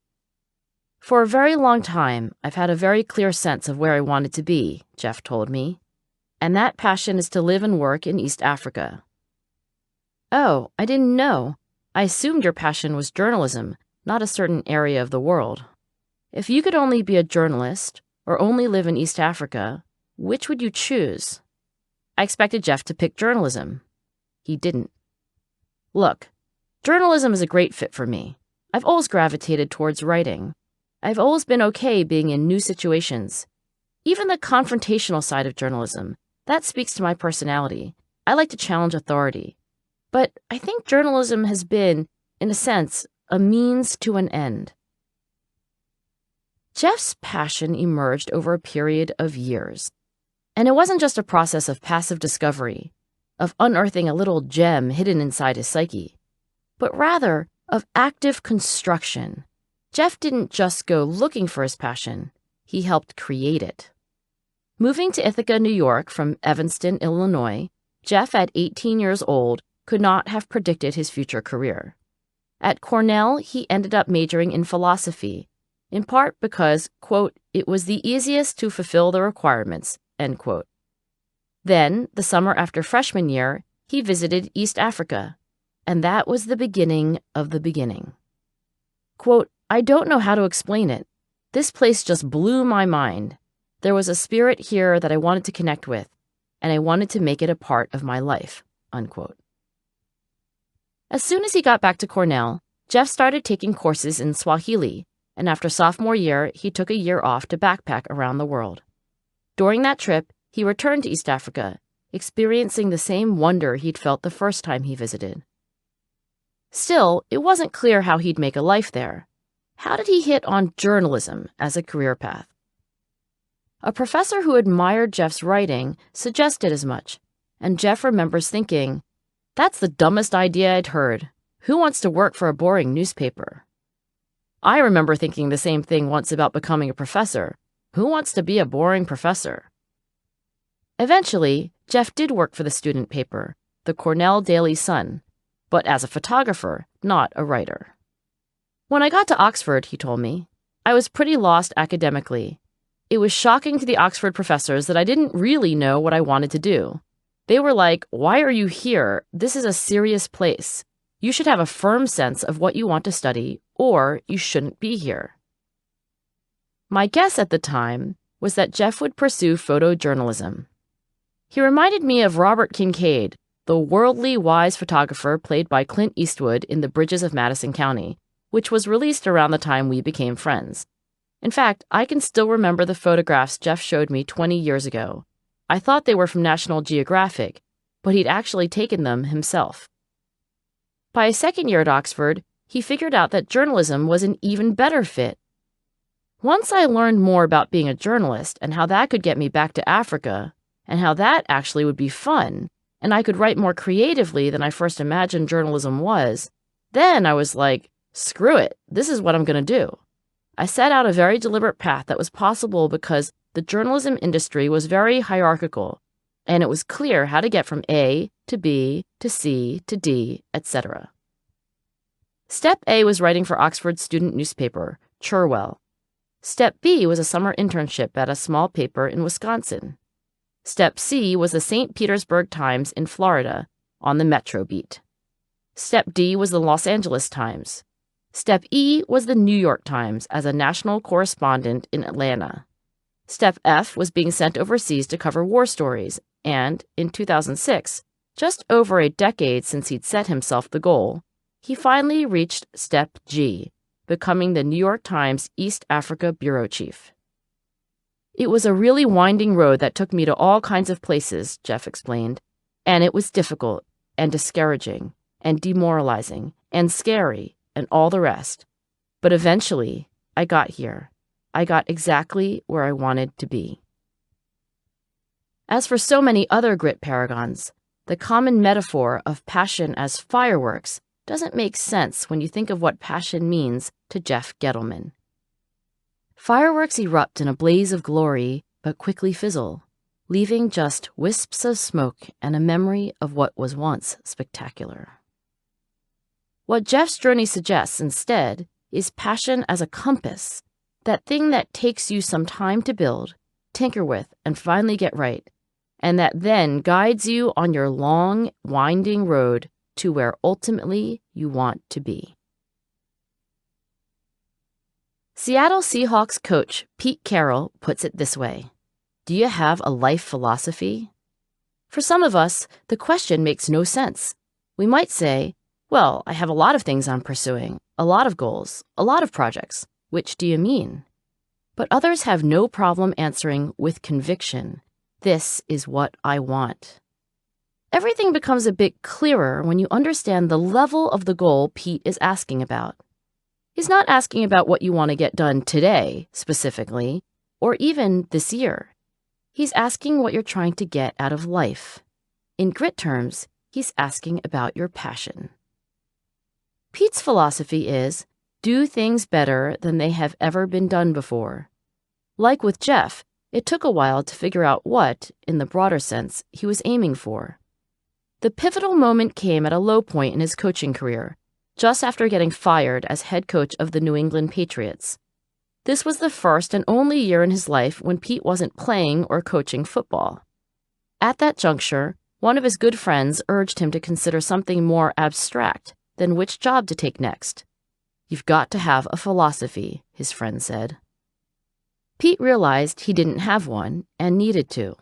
For a very long time, I've had a very clear sense of where I wanted to be, Jeff told me, and that passion is to live and work in East Africa. Oh, I didn't know. I assumed your passion was journalism, not a certain area of the world. If you could only be a journalist or only live in East Africa, which would you choose? I expected Jeff to pick journalism. He didn't. Look, journalism is a great fit for me. I've always gravitated towards writing. I've always been okay being in new situations. Even the confrontational side of journalism, that speaks to my personality. I like to challenge authority. But I think journalism has been, in a sense, a means to an end. Jeff's passion emerged over a period of years. And it wasn't just a process of passive discovery, of unearthing a little gem hidden inside his psyche, but rather of active construction. Jeff didn't just go looking for his passion, he helped create it. Moving to Ithaca, New York from Evanston, Illinois, Jeff, at 18 years old, could not have predicted his future career. At Cornell, he ended up majoring in philosophy, in part because, quote, it was the easiest to fulfill the requirements, end quote. Then, the summer after freshman year, he visited East Africa, and that was the beginning of the beginning. Quote, I don't know how to explain it. This place just blew my mind. There was a spirit here that I wanted to connect with, and I wanted to make it a part of my life, unquote. As soon as he got back to Cornell, Jeff started taking courses in Swahili, and after sophomore year, he took a year off to backpack around the world. During that trip, he returned to East Africa, experiencing the same wonder he'd felt the first time he visited. Still, it wasn't clear how he'd make a life there. How did he hit on journalism as a career path? A professor who admired Jeff's writing suggested as much, and Jeff remembers thinking, that's the dumbest idea I'd heard. Who wants to work for a boring newspaper? I remember thinking the same thing once about becoming a professor. Who wants to be a boring professor? Eventually, Jeff did work for the student paper, the Cornell Daily Sun, but as a photographer, not a writer. When I got to Oxford, he told me, I was pretty lost academically. It was shocking to the Oxford professors that I didn't really know what I wanted to do. They were like, why are you here? This is a serious place. You should have a firm sense of what you want to study, or you shouldn't be here. My guess at the time was that Jeff would pursue photojournalism. He reminded me of Robert Kincaid, the worldly wise photographer played by Clint Eastwood in The Bridges of Madison County, which was released around the time we became friends. In fact, I can still remember the photographs Jeff showed me 20 years ago. I thought they were from National Geographic, but he'd actually taken them himself. By his second year at Oxford, he figured out that journalism was an even better fit. Once I learned more about being a journalist and how that could get me back to Africa, and how that actually would be fun, and I could write more creatively than I first imagined journalism was, then I was like, screw it, this is what I'm going to do. I set out a very deliberate path that was possible because the journalism industry was very hierarchical, and it was clear how to get from A to B to C to D, etc. Step A was writing for Oxford's student newspaper, Cherwell. Step B was a summer internship at a small paper in Wisconsin. Step C was the St. Petersburg Times in Florida, on the Metro beat. Step D was the Los Angeles Times. Step E was the New York Times as a national correspondent in Atlanta. Step F was being sent overseas to cover war stories, and, in 2006, just over a decade since he'd set himself the goal, he finally reached Step G, becoming the New York Times East Africa bureau chief. It was a really winding road that took me to all kinds of places, Jeff explained, and it was difficult and discouraging and demoralizing and scary and all the rest. But eventually, I got here, I got exactly where I wanted to be. As for so many other grit paragons, the common metaphor of passion as fireworks doesn't make sense when you think of what passion means to Jeff Gettleman. Fireworks erupt in a blaze of glory, but quickly fizzle, leaving just wisps of smoke and a memory of what was once spectacular. What Jeff's journey suggests instead is passion as a compass, that thing that takes you some time to build, tinker with, and finally get right, and that then guides you on your long, winding road to where ultimately you want to be. Seattle Seahawks coach Pete Carroll puts it this way: do you have a life philosophy? For some of us, the question makes no sense. We might say, well, I have a lot of things I'm pursuing, a lot of goals, a lot of projects. Which do you mean? But others have no problem answering with conviction, this is what I want. Everything becomes a bit clearer when you understand the level of the goal Pete is asking about. He's not asking about what you want to get done today, specifically, or even this year. He's asking what you're trying to get out of life. In grit terms, he's asking about your passion. Pete's philosophy is, do things better than they have ever been done before. Like with Jeff, it took a while to figure out what, in the broader sense, he was aiming for. The pivotal moment came at a low point in his coaching career, just after getting fired as head coach of the New England Patriots. This was the first and only year in his life when Pete wasn't playing or coaching football. At that juncture, one of his good friends urged him to consider something more abstract than which job to take next. You've got to have a philosophy, his friend said. Pete realized he didn't have one and needed to.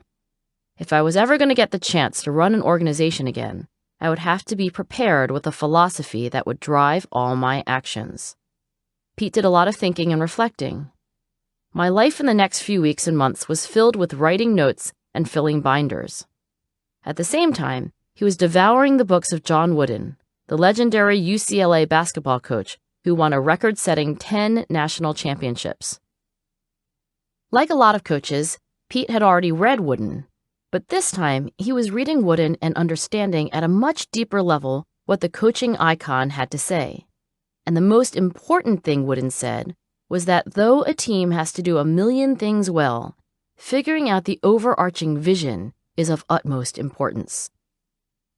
If I was ever going to get the chance to run an organization again, I would have to be prepared with a philosophy that would drive all my actions. Pete did a lot of thinking and reflecting. My life in the next few weeks and months was filled with writing notes and filling binders. At the same time, he was devouring the books of John Wooden, the legendary UCLA basketball coach who won a record-setting 10 national championships. Like a lot of coaches, Pete had already read Wooden, but this time he was reading Wooden and understanding at a much deeper level what the coaching icon had to say. And the most important thing Wooden said was that though a team has to do a million things well, figuring out the overarching vision is of utmost importance.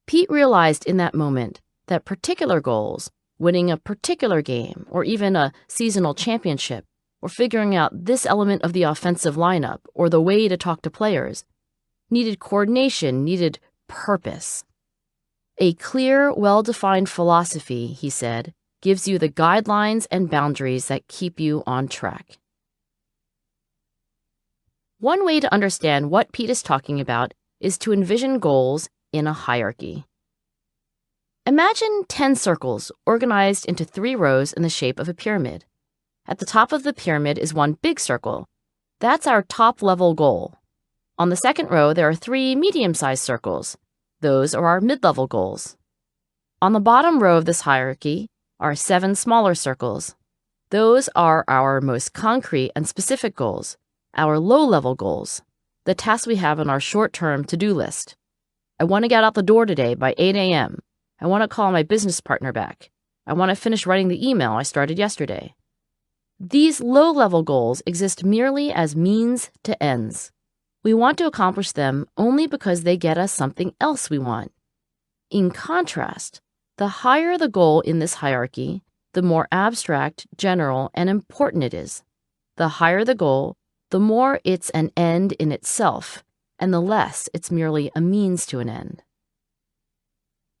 Pete realized in that moment that particular goals, winning a particular game, or even a seasonal championship, or figuring out this element of the offensive lineup, or the way to talk to players, needed coordination, needed purpose. A clear, well-defined philosophy, he said, gives you the guidelines and boundaries that keep you on track. One way to understand what Pete is talking about is to envision goals in a hierarchy. Imagine 10 circles organized into 3 rows in the shape of a pyramid. At the top of the pyramid is one big circle. That's our top-level goal. On the second row, there are 3 medium-sized circles. Those are our mid-level goals. On the bottom row of this hierarchy are 7 smaller circles. Those are our most concrete and specific goals, our low-level goals, the tasks we have on our short-term to-do list. I want to get out the door today by 8 a.m. I want to call my business partner back. I want to finish writing the email I started yesterday. These low-level goals exist merely as means to ends. We want to accomplish them only because they get us something else we want. In contrast, the higher the goal in this hierarchy, the more abstract, general, and important it is. The higher the goal, the more it's an end in itself, and the less it's merely a means to an end.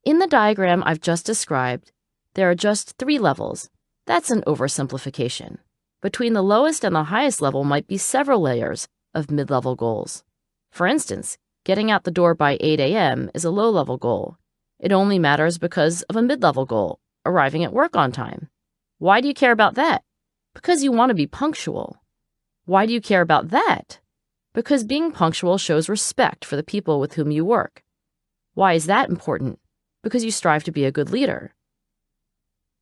In the diagram I've just described, there are just 3 levels. That's an oversimplification. Between the lowest and the highest level might be several layers of mid-level goals. For instance, getting out the door by 8 a.m. is a low-level goal. It only matters because of a mid-level goal, arriving at work on time. Why do you care about that? Because you want to be punctual. Why do you care about that? Because being punctual shows respect for the people with whom you work. Why is that important? Because you strive to be a good leader.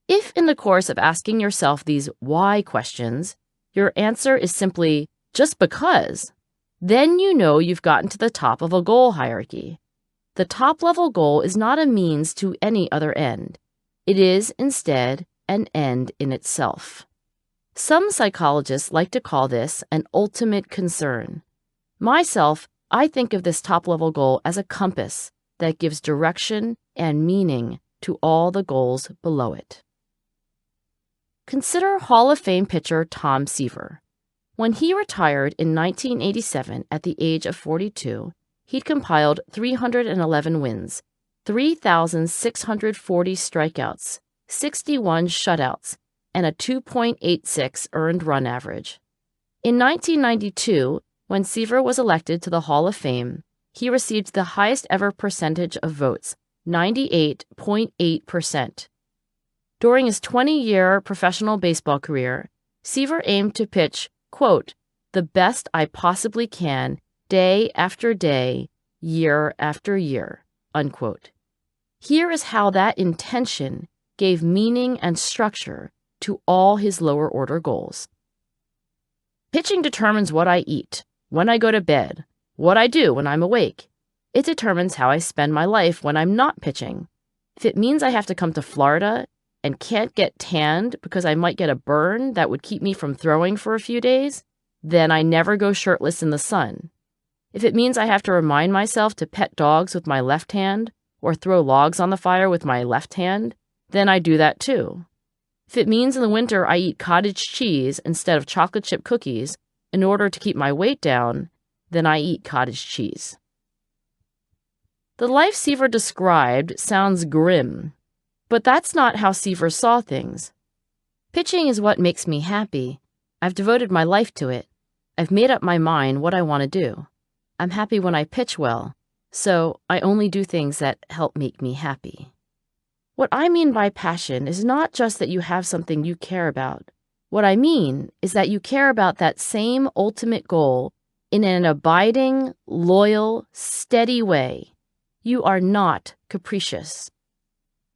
If in the course of asking yourself these why questions, your answer is simply just because, then you know you've gotten to the top of a goal hierarchy. The top-level goal is not a means to any other end. It is, instead, an end in itself. Some psychologists like to call this an ultimate concern. Myself, I think of this top-level goal as a compass that gives direction and meaning to all the goals below it. Consider Hall of Fame pitcher Tom Seaver. When he retired in 1987 at the age of 42, he'd compiled 311 wins, 3,640 strikeouts, 61 shutouts, and a 2.86 earned run average. In 1992, when Seaver was elected to the Hall of Fame, he received the highest ever percentage of votes, 98.8%. During his 20-year professional baseball career, Seaver aimed to pitch, quote, "the best I possibly can, day after day, year after year," unquote. Here is how that intention gave meaning and structure to all his lower order goals. Pitching determines what I eat, when I go to bed, what I do when I'm awake. It determines how I spend my life when I'm not pitching. If it means I have to come to Florida and can't get tanned because I might get a burn that would keep me from throwing for a few days, then I never go shirtless in the sun. If it means I have to remind myself to pet dogs with my left hand or throw logs on the fire with my left hand, then I do that too. If it means in the winter I eat cottage cheese instead of chocolate chip cookies in order to keep my weight down, then I eat cottage cheese. The life Seaver described sounds grim, but that's not how Seaver saw things. Pitching is what makes me happy. I've devoted my life to it. I've made up my mind what I want to do. I'm happy when I pitch well, so I only do things that help make me happy. What I mean by passion is not just that you have something you care about. What I mean is that you care about that same ultimate goal in an abiding, loyal, steady way. You are not capricious.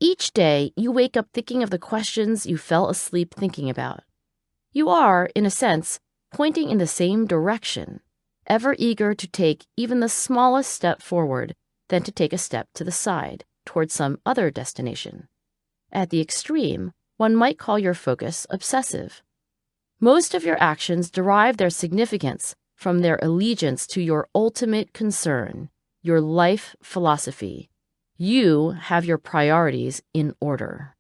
Each day, you wake up thinking of the questions you fell asleep thinking about. You are, in a sense, pointing in the same direction, ever eager to take even the smallest step forward than to take a step to the side towards some other destination. At the extreme, one might call your focus obsessive. Most of your actions derive their significance from their allegiance to your ultimate concern, your life philosophy. You have your priorities in order.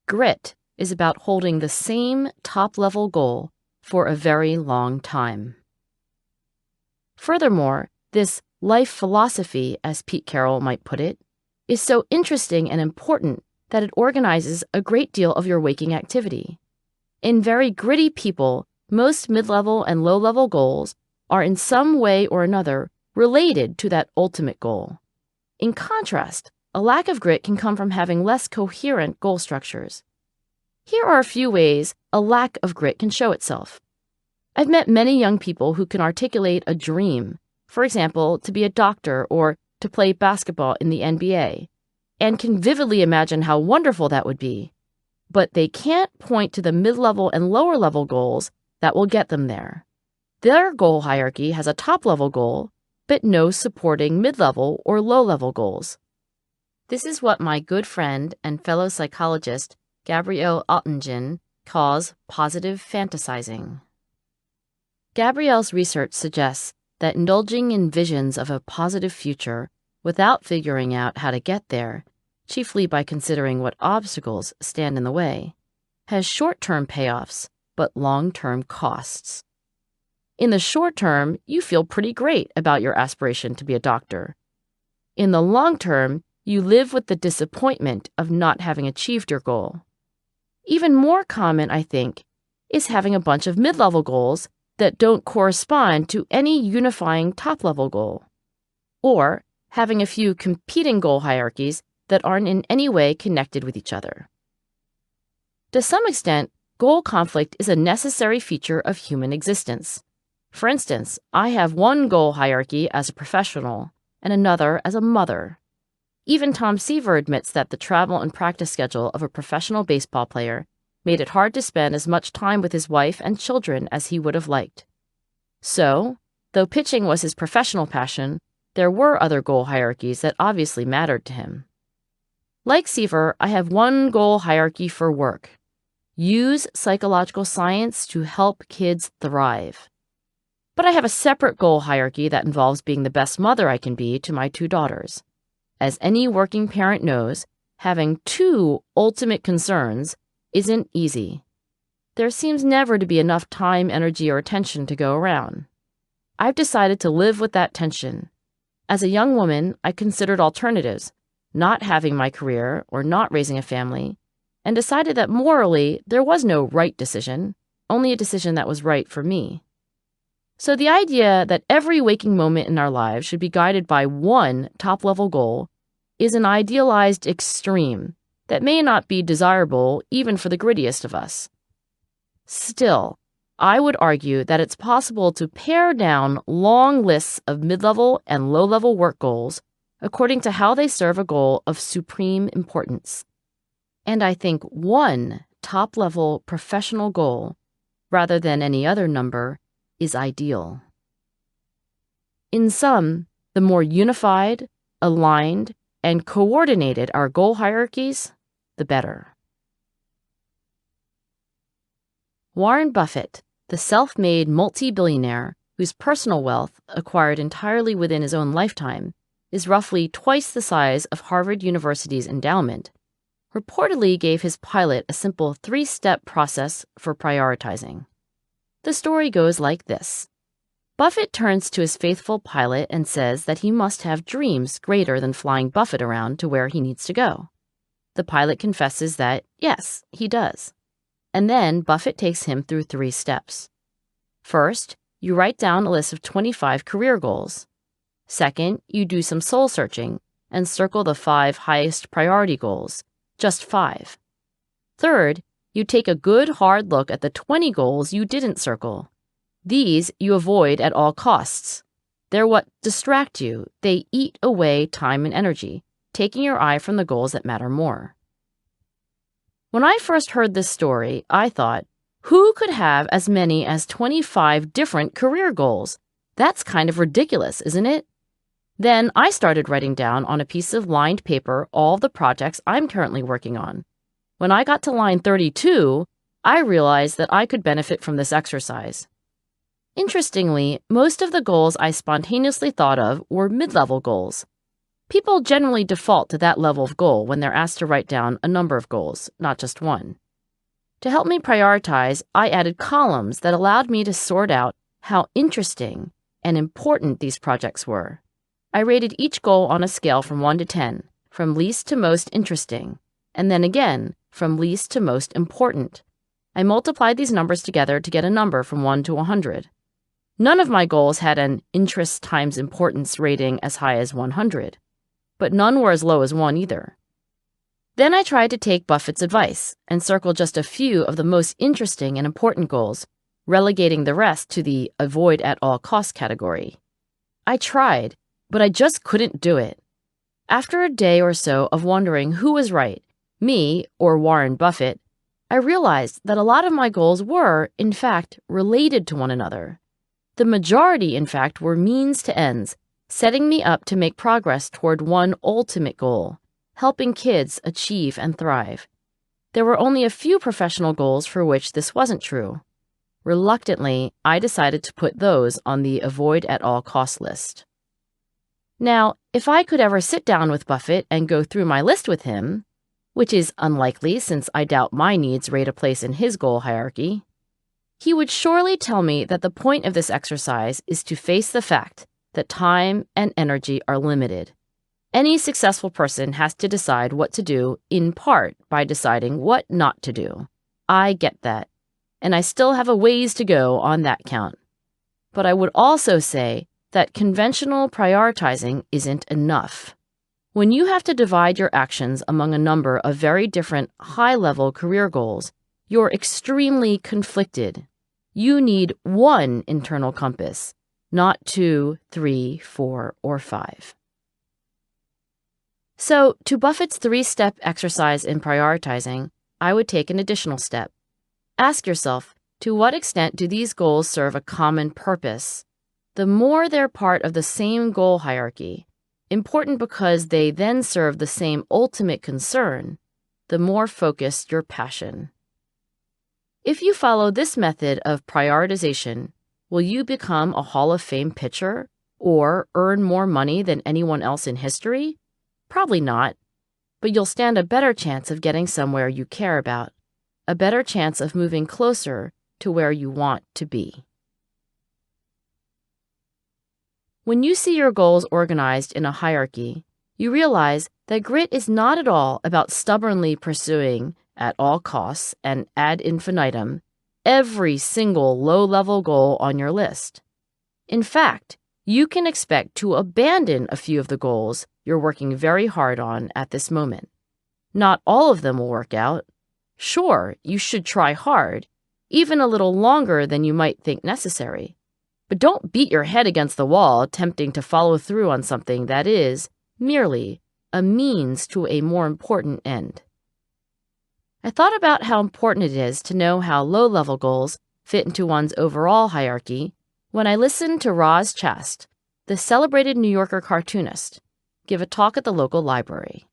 Grit is about holding the same top-level goal for a very long time. Furthermore, this life philosophy, as Pete Carroll might put it, is so interesting and important that it organizes a great deal of your waking activity. In very gritty people, most mid-level and low-level goals are in some way or another related to that ultimate goal. In contrast, a lack of grit can come from having less coherent goal structures. Here are a few ways a lack of grit can show itself. I've met many young people who can articulate a dream, for example, to be a doctor or to play basketball in the NBA, and can vividly imagine how wonderful that would be, but they can't point to the mid-level and lower-level goals that will get them there. Their goal hierarchy has a top-level goal, but no supporting mid-level or low-level goals. This is what my good friend and fellow psychologist Gabrielle Oettingen calls positive fantasizing. Gabrielle's research suggests that indulging in visions of a positive future without figuring out how to get there, chiefly by considering what obstacles stand in the way, has short-term payoffs but long-term costs. In the short term, you feel pretty great about your aspiration to be a doctor. In the long term, you live with the disappointment of not having achieved your goal. Even more common, I think, is having a bunch of mid-level goals that don't correspond to any unifying top-level goal, or having a few competing goal hierarchies that aren't in any way connected with each other. To some extent, goal conflict is a necessary feature of human existence. For instance, I have one goal hierarchy as a professional and another as a mother. Even Tom Seaver admits that the travel and practice schedule of a professional baseball player made it hard to spend as much time with his wife and children as he would have liked. So, though pitching was his professional passion, there were other goal hierarchies that obviously mattered to him. Like Seaver, I have one goal hierarchy for work. Use psychological science to help kids thrive. But I have a separate goal hierarchy that involves being the best mother I can be to my 2 daughters. As any working parent knows, having 2 ultimate concerns isn't easy. There seems never to be enough time, energy, or attention to go around. I've decided to live with that tension. As a young woman, I considered alternatives, not having my career or not raising a family, and decided that morally there was no right decision, only a decision that was right for me. So the idea that every waking moment in our lives should be guided by one top-level goal is an idealized extreme that may not be desirable even for the grittiest of us. Still, I would argue that it's possible to pare down long lists of mid-level and low-level work goals according to how they serve a goal of supreme importance. And I think one top-level professional goal, rather than any other number, is ideal. In sum, the more unified, aligned, and coordinated our goal hierarchies, the better. Warren Buffett, the self-made multi-billionaire whose personal wealth, acquired entirely within his own lifetime, is roughly twice the size of Harvard University's endowment, reportedly gave his pilot a simple 3-step process for prioritizing. The story goes like this. Buffett turns to his faithful pilot and says that he must have dreams greater than flying Buffett around to where he needs to go. The pilot confesses that, yes, he does. And then Buffett takes him through 3 steps. First, you write down a list of 25 career goals. Second, you do some soul searching and circle the 5 highest priority goals, just 5. Third, you take a good hard look at the 20 goals you didn't circle. These you avoid at all costs. They're what distract you. They eat away time and energy, taking your eye from the goals that matter more. When I first heard this story, I thought, who could have as many as 25 different career goals? That's kind of ridiculous, isn't it? Then I started writing down on a piece of lined paper all the projects I'm currently working on. When I got to line 32, I realized that I could benefit from this exercise. Interestingly, most of the goals I spontaneously thought of were mid-level goals. People generally default to that level of goal when they're asked to write down a number of goals, not just one. To help me prioritize, I added columns that allowed me to sort out how interesting and important these projects were. I rated each goal on a scale from 1 to 10, from least to most interesting, and then again, from least to most important. I multiplied these numbers together to get a number from 1 to 100. None of my goals had an interest times importance rating as high as 100, but none were as low as 1 either. Then I tried to take Buffett's advice and circle just a few of the most interesting and important goals, relegating the rest to the avoid at all costs category. I tried, but I just couldn't do it. After a day or so of wondering who was right, me or Warren Buffett, I realized that a lot of my goals were, in fact, related to one another. The majority, in fact, were means to ends, setting me up to make progress toward one ultimate goal, helping kids achieve and thrive. There were only a few professional goals for which this wasn't true. Reluctantly, I decided to put those on the avoid at all costs list. Now, if I could ever sit down with Buffett and go through my list with him, which is unlikely since I doubt my needs rate a place in his goal hierarchy, he would surely tell me that the point of this exercise is to face the fact that time and energy are limited. Any successful person has to decide what to do, in part by deciding what not to do. I get that, and I still have a ways to go on that count. But I would also say that conventional prioritizing isn't enough. When you have to divide your actions among a number of very different high-level career goals, you're extremely conflicted. You need one internal compass, not 2, 3, 4, or 5. So, to Buffett's 3-step exercise in prioritizing, I would take an additional step. Ask yourself, to what extent do these goals serve a common purpose? The more they're part of the same goal hierarchy, important because they then serve the same ultimate concern, the more focused your passion. If you follow this method of prioritization, will you become a Hall of Fame pitcher or earn more money than anyone else in history? Probably not, but you'll stand a better chance of getting somewhere you care about, a better chance of moving closer to where you want to be. When you see your goals organized in a hierarchy, you realize that grit is not at all about stubbornly pursuing, at all costs and ad infinitum, every single low-level goal on your list. In fact, you can expect to abandon a few of the goals you're working very hard on at this moment. Not all of them will work out. Sure, you should try hard, even a little longer than you might think necessary. But don't beat your head against the wall attempting to follow through on something that is merely a means to a more important end. I thought about how important it is to know how low-level goals fit into one's overall hierarchy when I listened to Roz Chast, the celebrated New Yorker cartoonist, give a talk at the local library.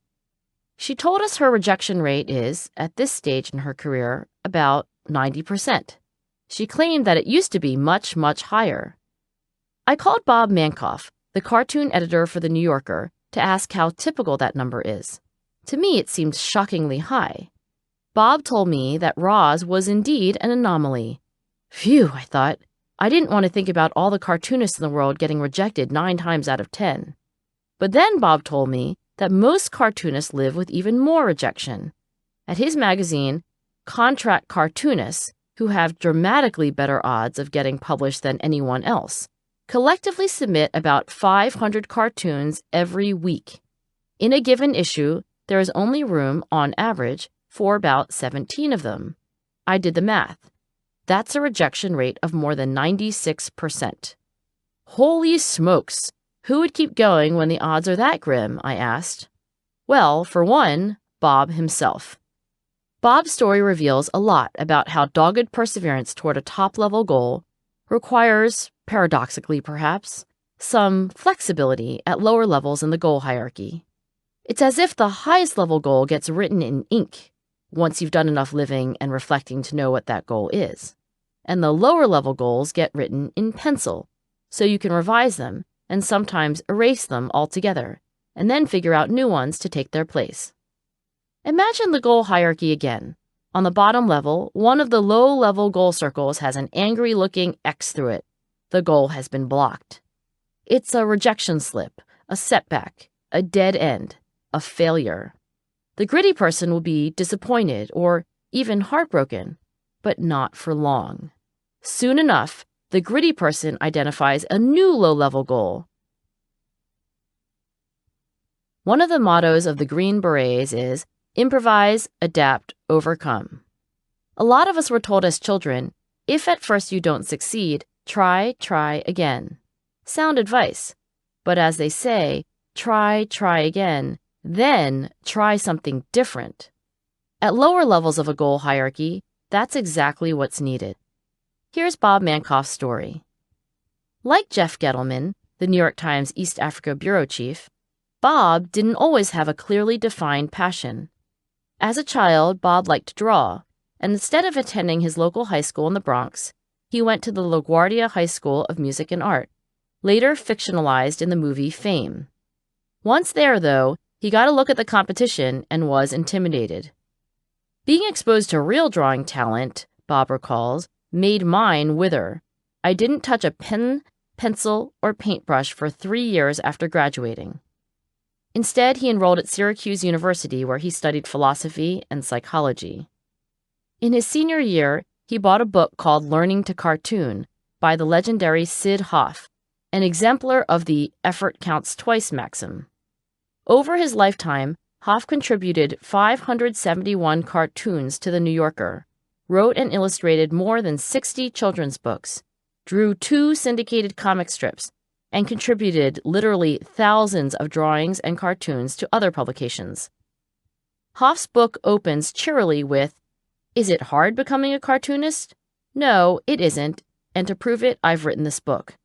She told us her rejection rate is, at this stage in her career, about 90%. She claimed that it used to be much, much higher. I called Bob Mankoff, the cartoon editor for The New Yorker, to ask how typical that number is. To me, it seemed shockingly high. Bob told me that Roz was indeed an anomaly. Phew, I thought. I didn't want to think about all the cartoonists in the world getting rejected 9 times out of 10. But then Bob told me that most cartoonists live with even more rejection. At his magazine, contract cartoonists, who have dramatically better odds of getting published than anyone else, collectively submit about 500 cartoons every week. In a given issue, there is only room, on average, for about 17 of them. I did the math. That's a rejection rate of more than 96%. Holy smokes! Who would keep going when the odds are that grim? I asked. Well, for one, Bob himself. Bob's story reveals a lot about how dogged perseverance toward a top-level goal requires, paradoxically perhaps, some flexibility at lower levels in the goal hierarchy. It's as if the highest level goal gets written in ink once you've done enough living and reflecting to know what that goal is, and the lower level goals get written in pencil, so you can revise them and sometimes erase them altogether, and then figure out new ones to take their place. Imagine the goal hierarchy again. On the bottom level, one of the low-level goal circles has an angry-looking X through it. The goal has been blocked. It's a rejection slip, a setback, a dead end, a failure. The gritty person will be disappointed or even heartbroken, but not for long. Soon enough, the gritty person identifies a new low-level goal. One of the mottos of the Green Berets is, improvise, adapt, overcome. A lot of us were told as children, if at first you don't succeed, try again. Sound advice. But as they say, try again, then try something different. At lower levels of a goal hierarchy, that's exactly what's needed. Here's Bob Mankoff's story. Like Jeff Gettleman, the New York Times East Africa bureau chief, Bob didn't always have a clearly defined passion. As a child, Bob liked to draw, and instead of attending his local high school in the Bronx, he went to the LaGuardia High School of Music and Art, later fictionalized in the movie Fame. Once there, though, he got a look at the competition and was intimidated. Being exposed to real drawing talent, Bob recalls, made mine wither. I didn't touch a pen, pencil, or paintbrush for 3 years after graduating. Instead, he enrolled at Syracuse University, where he studied philosophy and psychology. In his senior year, he bought a book called Learning to Cartoon by the legendary Sid Hoff, an exemplar of the effort counts twice maxim. Over his lifetime, Hoff contributed 571 cartoons to The New Yorker, wrote and illustrated more than 60 children's books, drew 2 syndicated comic strips, and contributed literally thousands of drawings and cartoons to other publications. Hoff's book opens cheerily with, Is it hard becoming a cartoonist? No, it isn't, and to prove it, I've written this book.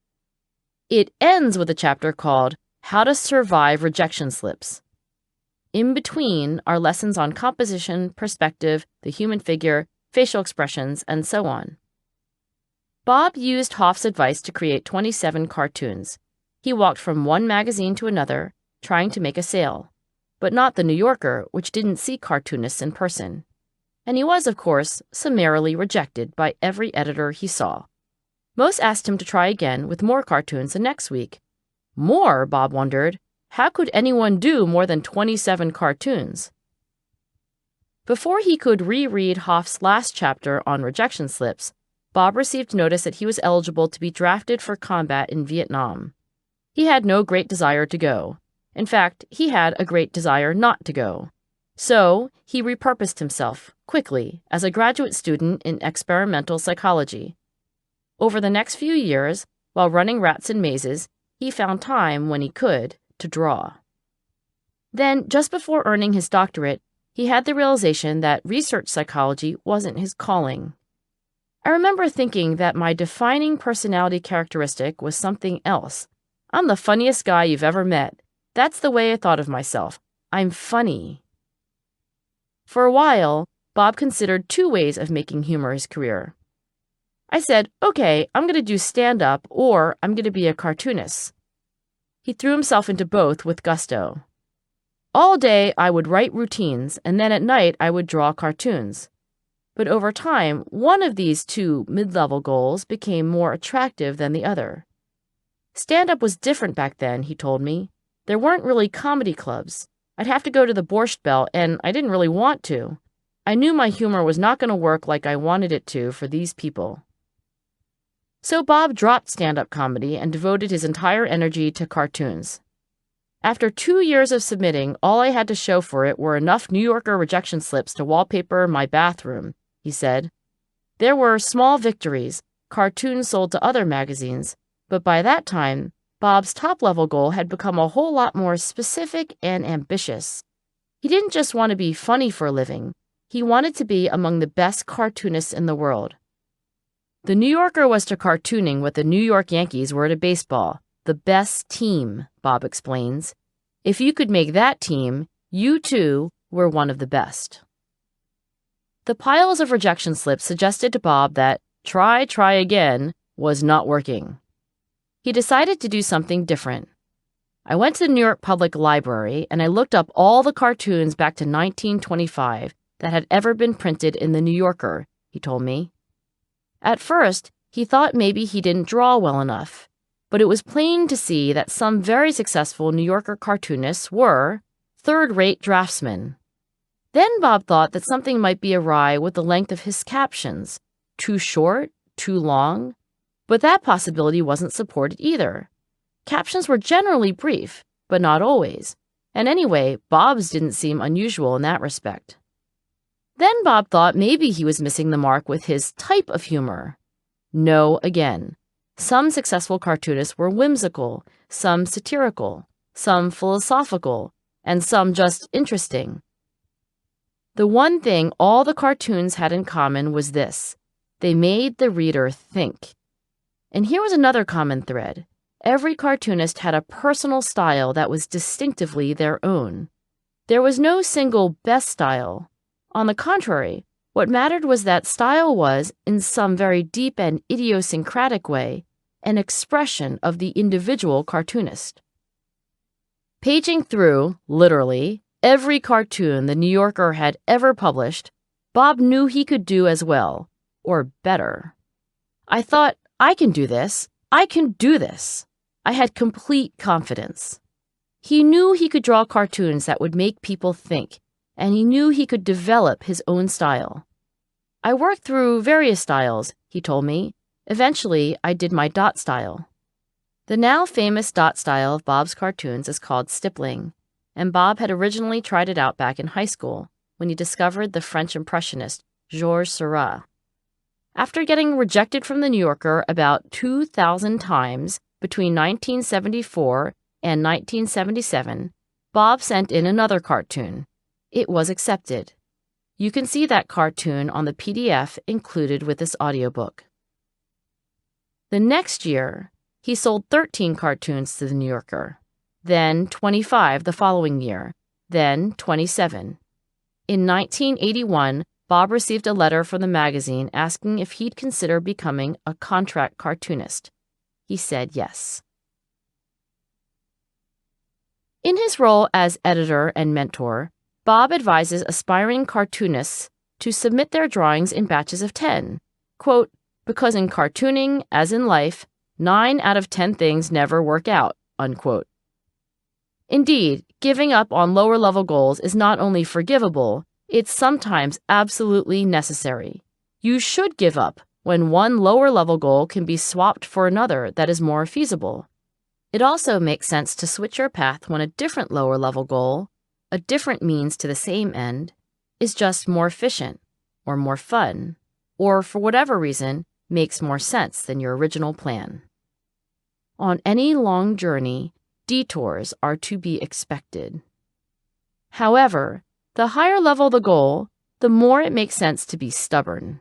It ends with a chapter called How to Survive Rejection Slips. In between are lessons on composition, perspective, the human figure, facial expressions, and so on. Bob used Hoff's advice to create 27 cartoons. He walked from one magazine to another, trying to make a sale, but not the New Yorker, which didn't see cartoonists in person. And he was, of course, summarily rejected by every editor he saw. Most asked him to try again with more cartoons the next week. More, Bob wondered. How could anyone do more than 27 cartoons? Before he could reread Hoff's last chapter on rejection slips, Bob received notice that he was eligible to be drafted for combat in Vietnam. He had no great desire to go. In fact, he had a great desire not to go. So, he repurposed himself, quickly, as a graduate student in experimental psychology. Over the next few years, while running rats and mazes, he found time, when he could, to draw. Then, just before earning his doctorate, he had the realization that research psychology wasn't his calling. I remember thinking that my defining personality characteristic was something else. I'm the funniest guy you've ever met. That's the way I thought of myself. I'm funny. For a while, Bob considered two ways of making humor his career. I said, okay, I'm going to do stand-up or I'm going to be a cartoonist. He threw himself into both with gusto. All day I would write routines, and then at night I would draw cartoons. But over time, one of these two mid-level goals became more attractive than the other. Stand-up was different back then, he told me. There weren't really comedy clubs. I'd have to go to the Borscht Bell, and I didn't really want to. I knew my humor was not going to work like I wanted it to for these people. So Bob dropped stand-up comedy and devoted his entire energy to cartoons. After 2 years of submitting, all I had to show for it were enough New Yorker rejection slips to wallpaper my bathroom, he said. There were small victories, cartoons sold to other magazines, but by that time, Bob's top-level goal had become a whole lot more specific and ambitious. He didn't just want to be funny for a living. He wanted to be among the best cartoonists in the world. The New Yorker was to cartooning what the New York Yankees were to baseball. The best team, Bob explains. If you could make that team, you too were one of the best. The piles of rejection slips suggested to Bob that try again was not working. He decided to do something different. I went to the New York Public Library and I looked up all the cartoons back to 1925 that had ever been printed in the New Yorker, he told me. At first, he thought maybe he didn't draw well enough, but it was plain to see that some very successful New Yorker cartoonists were third-rate draftsmen. Then Bob thought that something might be awry with the length of his captions, too short, too long, but that possibility wasn't supported either. Captions were generally brief, but not always, and anyway, Bob's didn't seem unusual in that respect. Then Bob thought maybe he was missing the mark with his type of humor. No, again. Some successful cartoonists were whimsical, some satirical, some philosophical, and some just interesting. The one thing all the cartoons had in common was this: they made the reader think. And here was another common thread. Every cartoonist had a personal style that was distinctively their own. There was no single best style. On the contrary, what mattered was that style was, in some very deep and idiosyncratic way, an expression of the individual cartoonist. Paging through, literally, every cartoon the New Yorker had ever published, Bob knew he could do as well, or better. I thought, I can do this. I can do this. I had complete confidence. He knew he could draw cartoons that would make people think, and he knew he could develop his own style. I worked through various styles, he told me. Eventually, I did my dot style. The now famous dot style of Bob's cartoons is called stippling, and Bob had originally tried it out back in high school when he discovered the French impressionist Georges Seurat. After getting rejected from the New Yorker about 2,000 times between 1974 and 1977, Bob sent in another cartoon. It was accepted. You can see that cartoon on the PDF included with this audiobook. The next year, he sold 13 cartoons to the New Yorker, then 25 the following year, then 27. In 1981, Bob received a letter from the magazine asking if he'd consider becoming a contract cartoonist. He said yes. In his role as editor and mentor, Bob advises aspiring cartoonists to submit their drawings in batches of 10. Quote, because in cartooning, as in life, 9 out of 10 things never work out, unquote. Indeed, giving up on lower-level goals is not only forgivable, it's sometimes absolutely necessary. You should give up when one lower-level goal can be swapped for another that is more feasible. It also makes sense to switch your path when a different lower-level goal, a different means to the same end, is just more efficient, or more fun, or for whatever reason, makes more sense than your original plan. On any long journey, detours are to be expected. However, the higher level the goal, the more it makes sense to be stubborn.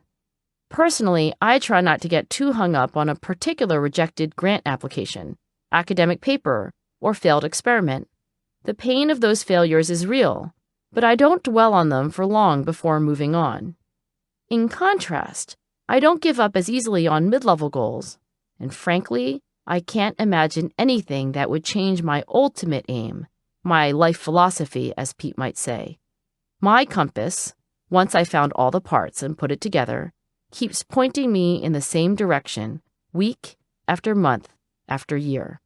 Personally, I try not to get too hung up on a particular rejected grant application, academic paper, or failed experiment. The pain of those failures is real, but I don't dwell on them for long before moving on. In contrast, I don't give up as easily on mid-level goals, and frankly, I can't imagine anything that would change my ultimate aim, my life philosophy, as Pete might say. My compass, once I found all the parts and put it together, keeps pointing me in the same direction, week after month after year.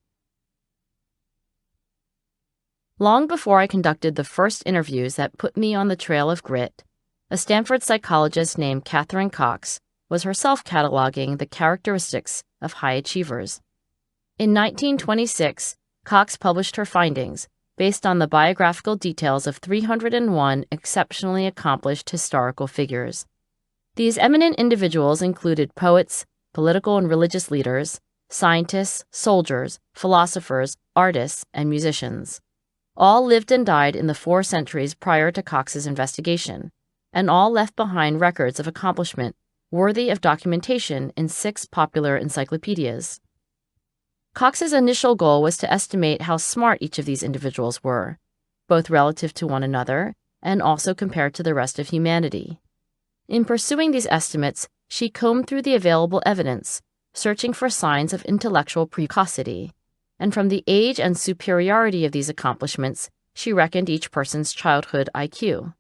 Long before I conducted the first interviews that put me on the trail of grit, a Stanford psychologist named Catherine Cox was herself cataloging the characteristics of high achievers. In 1926, Cox published her findings based on the biographical details of 301 exceptionally accomplished historical figures. These eminent individuals included poets, political and religious leaders, scientists, soldiers, philosophers, artists, and musicians. All lived and died in the 4 centuries prior to Cox's investigation, and all left behind records of accomplishment worthy of documentation in 6 popular encyclopedias. Cox's initial goal was to estimate how smart each of these individuals were, both relative to one another and also compared to the rest of humanity. In pursuing these estimates, she combed through the available evidence, searching for signs of intellectual precocity, and from the age and superiority of these accomplishments, she reckoned each person's childhood IQ.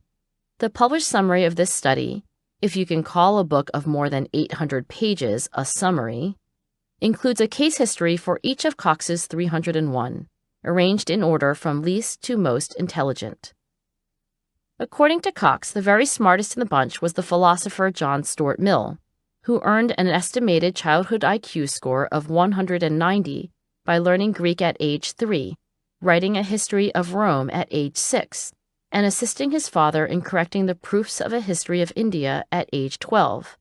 The published summary of this study, if you can call a book of more than 800 pages a summary, includes a case history for each of Cox's 301, arranged in order from least to most intelligent. According to Cox, the very smartest in the bunch was the philosopher John Stuart Mill, who earned an estimated childhood IQ score of 190 by learning Greek at age 3, writing a history of Rome at age 6, and assisting his father in correcting the proofs of a history of India at age 12.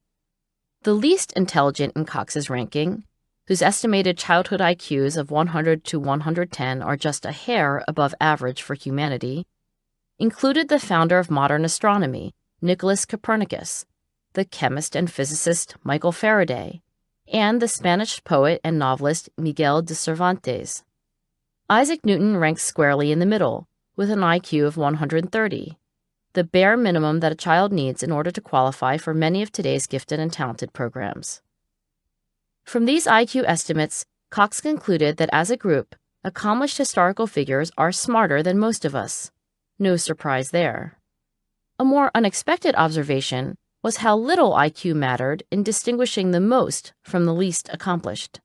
The least intelligent in Cox's ranking, whose estimated childhood IQs of 100 to 110 are just a hair above average for humanity, included the founder of modern astronomy, Nicholas Copernicus, the chemist and physicist Michael Faraday, and the Spanish poet and novelist Miguel de Cervantes. Isaac Newton ranks squarely in the middle, with an IQ of 130, the bare minimum that a child needs in order to qualify for many of today's gifted and talented programs. From these IQ estimates, Cox concluded that as a group, accomplished historical figures are smarter than most of us. No surprise there. A more unexpected observation was how little IQ mattered in distinguishing the most from the least accomplished.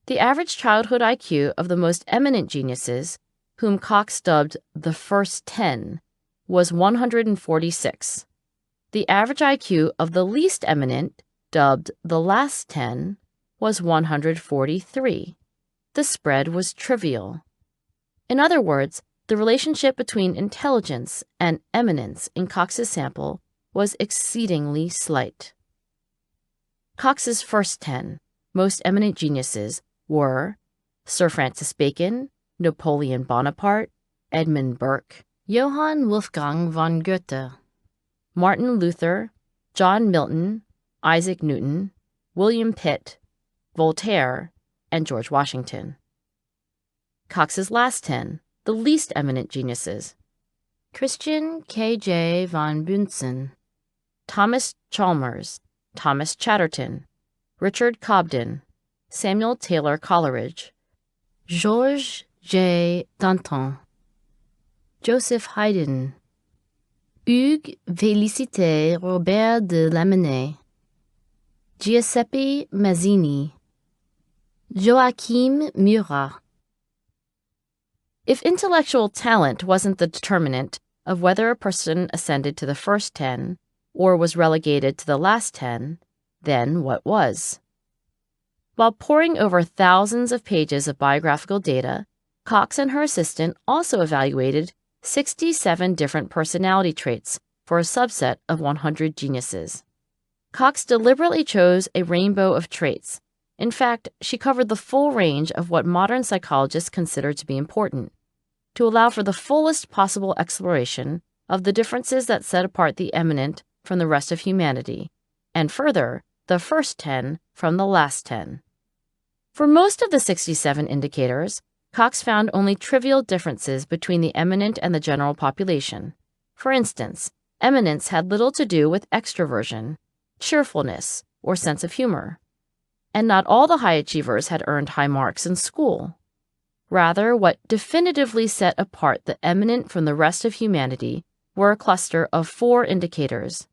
The average childhood IQ of the most eminent geniuses, whom Cox dubbed the first 10, was 146. The average IQ of the least eminent, dubbed the last 10, was 143. The spread was trivial. In other words, the relationship between intelligence and eminence in Cox's sample was exceedingly slight. Cox's first 10 most eminent geniuses were Sir Francis Bacon, Napoleon Bonaparte, Edmund Burke, Johann Wolfgang von Goethe, Martin Luther, John Milton, Isaac Newton, William Pitt, Voltaire, and George Washington. Cox's last 10, the least eminent geniuses: Christian K.J. von Bunsen, Thomas Chalmers, Thomas Chatterton, Richard Cobden, Samuel Taylor Coleridge, Georges J. Danton, Joseph Haydn, Hugues Félicité Robert de Lamennais, Giuseppe Mazzini, Joachim Murat. If intellectual talent wasn't the determinant of whether a person ascended to the first 10 or was relegated to the last 10, then what was? While poring over thousands of pages of biographical data, Cox and her assistant also evaluated 67 different personality traits for a subset of 100 geniuses. Cox deliberately chose a rainbow of traits. In fact, she covered the full range of what modern psychologists consider to be important, to allow for the fullest possible exploration of the differences that set apart the eminent from the rest of humanity, and further, the first 10 from the last 10. For most of the 67 indicators, Cox found only trivial differences between the eminent and the general population. For instance, eminence had little to do with extroversion, cheerfulness, or sense of humor. And not all the high achievers had earned high marks in school. Rather, what definitively set apart the eminent from the rest of humanity were a cluster of 4 indicators.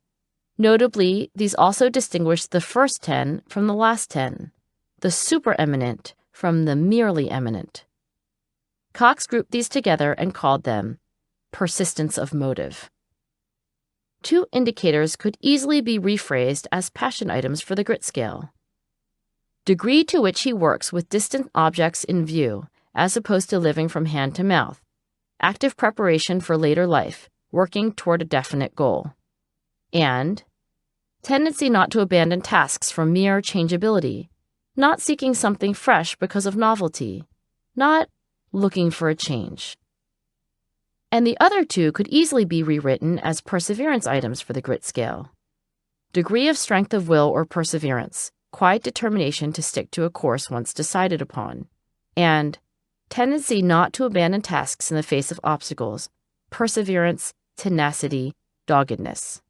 Notably, these also distinguished the first 10 from the last 10, the supereminent from the merely eminent. Cox grouped these together and called them persistence of motive. 2 indicators could easily be rephrased as passion items for the grit scale: degree to which he works with distant objects in view, as opposed to living from hand to mouth, active preparation for later life, working toward a definite goal, and tendency not to abandon tasks for mere changeability, not seeking something fresh because of novelty, not looking for a change. And the other 2 could easily be rewritten as perseverance items for the grit scale: degree of strength of will or perseverance, quiet determination to stick to a course once decided upon, and tendency not to abandon tasks in the face of obstacles, perseverance, tenacity, doggedness.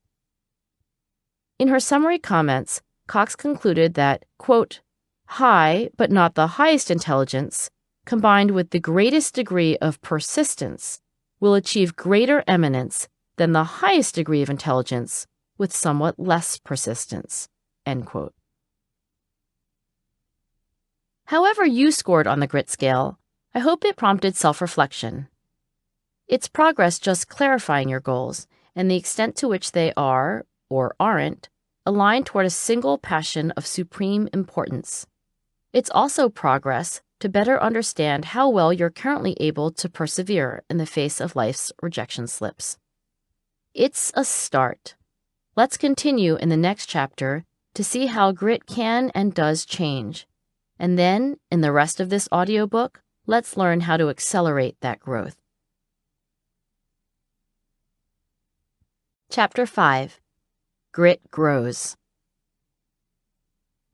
In her summary comments, Cox concluded that, quote, high but not the highest intelligence, combined with the greatest degree of persistence, will achieve greater eminence than the highest degree of intelligence with somewhat less persistence, end quote. However you scored on the grit scale, I hope it prompted self-reflection. It's progress just clarifying your goals and the extent to which they are, or aren't, aligned toward a single passion of supreme importance. It's also progress to better understand how well you're currently able to persevere in the face of life's rejection slips. It's a start. Let's continue in the next chapter to see how grit can and does change. And then, in the rest of this audiobook, let's learn how to accelerate that growth. Chapter 5. Grit Grows.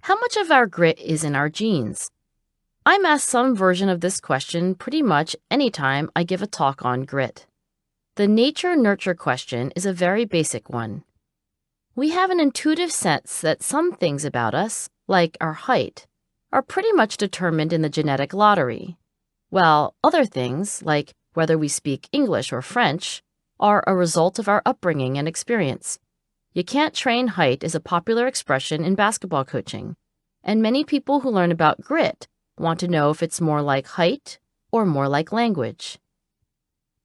How much of our grit is in our genes? I'm asked some version of this question pretty much any time I give a talk on grit. The nature-nurture question is a very basic one. We have an intuitive sense that some things about us, like our height, are pretty much determined in the genetic lottery, while other things, like whether we speak English or French, are a result of our upbringing and experience. You can't train height is a popular expression in basketball coaching, and many people who learn about grit want to know if it's more like height or more like language.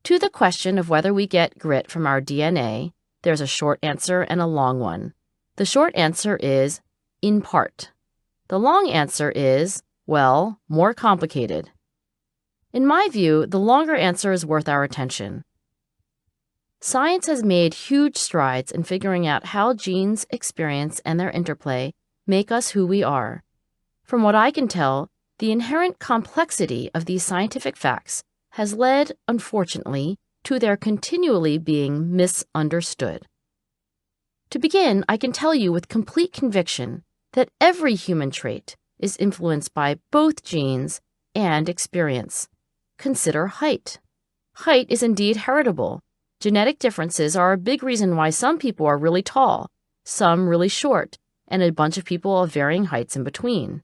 To the question of whether we get grit from our DNA, there's a short answer and a long one. The short answer is, in part. The long answer is, well, more complicated. In my view, the longer answer is worth our attention. Science has made huge strides in figuring out how genes, experience, and their interplay make us who we are. From what I can tell, the inherent complexity of these scientific facts has led, unfortunately, to their continually being misunderstood. To begin, I can tell you with complete conviction that every human trait is influenced by both genes and experience. Consider height. Height is indeed heritable. Genetic differences are a big reason why some people are really tall, some really short, and a bunch of people of varying heights in between.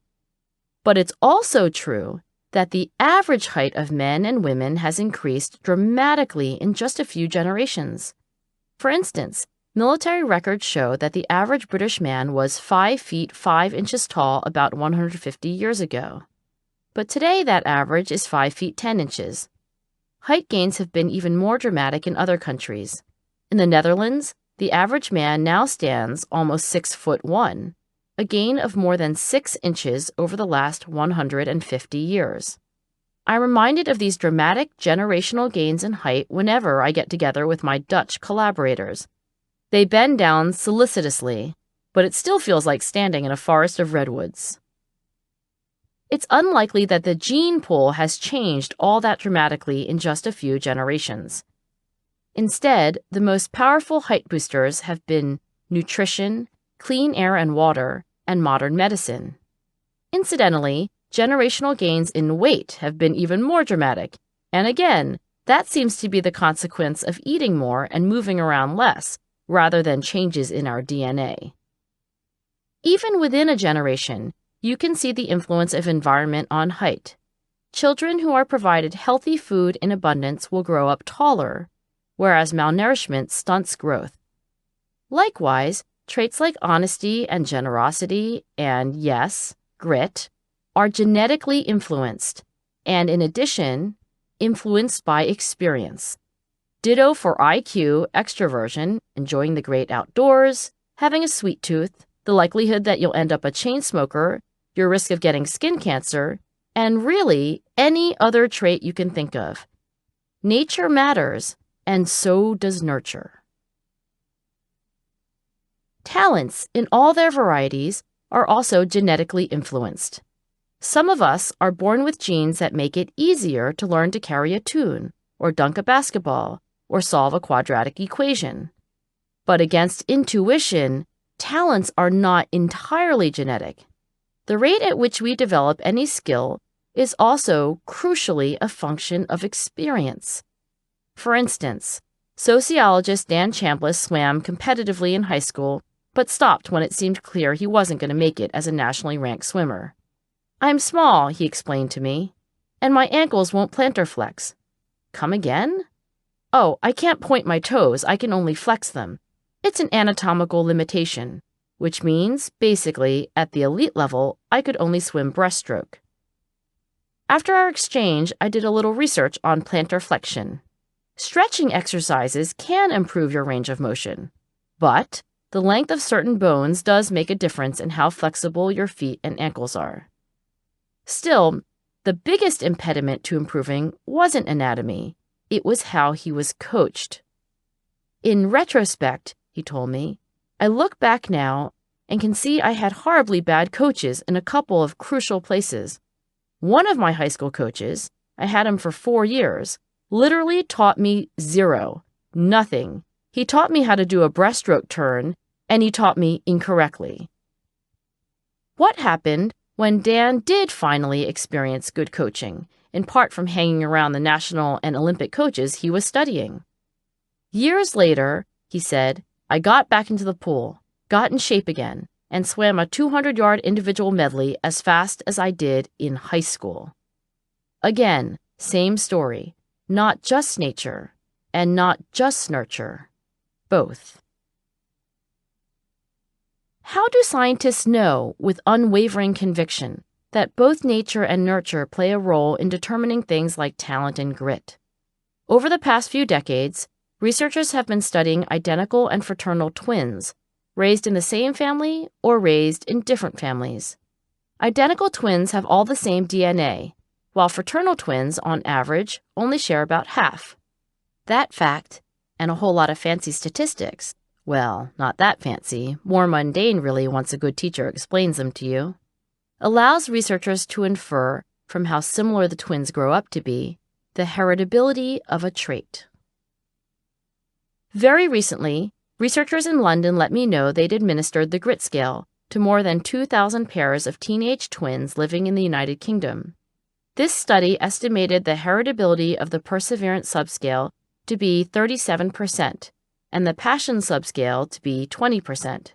But it's also true that the average height of men and women has increased dramatically in just a few generations. For instance, military records show that the average British man was 5 feet 5 inches tall about 150 years ago. But today that average is 5 feet 10 inches. Height gains have been even more dramatic in other countries. In the Netherlands, the average man now stands almost 6'1", a gain of more than 6 inches over the last 150 years. I'm reminded of these dramatic generational gains in height whenever I get together with my Dutch collaborators. They bend down solicitously, but it still feels like standing in a forest of redwoods. It's unlikely that the gene pool has changed all that dramatically in just a few generations. Instead, the most powerful height boosters have been nutrition, clean air and water, and modern medicine. Incidentally, generational gains in weight have been even more dramatic, and again, that seems to be the consequence of eating more and moving around less, rather than changes in our DNA. Even within a generation, you can see the influence of environment on height. Children who are provided healthy food in abundance will grow up taller, whereas malnourishment stunts growth. Likewise, traits like honesty and generosity and, yes, grit are genetically influenced and, in addition, influenced by experience. Ditto for IQ, extroversion, enjoying the great outdoors, having a sweet tooth, the likelihood that you'll end up a chain smoker, your risk of getting skin cancer, and really any other trait you can think of. Nature matters, and so does nurture. Talents, in all their varieties, are also genetically influenced. Some of us are born with genes that make it easier to learn to carry a tune, or dunk a basketball, or solve a quadratic equation. But against intuition, talents are not entirely genetic. The rate at which we develop any skill is also crucially a function of experience. For instance, sociologist Dan Chambliss swam competitively in high school, but stopped when it seemed clear he wasn't going to make it as a nationally ranked swimmer. "I'm small," he explained to me, "and my ankles won't plantar flex." "Come again?" "Oh, I can't point my toes, I can only flex them. It's an anatomical limitation, which means, basically, at the elite level, I could only swim breaststroke." After our exchange, I did a little research on plantar flexion. Stretching exercises can improve your range of motion, but the length of certain bones does make a difference in how flexible your feet and ankles are. Still, the biggest impediment to improving wasn't anatomy, it was how he was coached. "In retrospect," he told me, "I look back now and can see I had horribly bad coaches in a couple of crucial places. One of my high school coaches, I had him for 4 years, literally taught me zero, nothing. He taught me how to do a breaststroke turn, and he taught me incorrectly." What happened when Dan did finally experience good coaching, in part from hanging around the national and Olympic coaches he was studying? Years later, he said, "I got back into the pool, got in shape again, and swam a 200-yard individual medley as fast as I did in high school." Again, same story. Not just nature, and not just nurture. Both. How do scientists know with unwavering conviction that both nature and nurture play a role in determining things like talent and grit? Over the past few decades, researchers have been studying identical and fraternal twins, raised in the same family or raised in different families. Identical twins have all the same DNA, while fraternal twins, on average, only share about half. That fact, and a whole lot of fancy statistics, well, not that fancy, more mundane really once a good teacher explains them to you, allows researchers to infer from how similar the twins grow up to be the heritability of a trait. Very recently, Researchers in London let me know they'd administered the grit scale to more than 2,000 pairs of teenage twins living in the United Kingdom. This study estimated the heritability of the perseverance subscale to be 37% and the passion subscale to be 20%.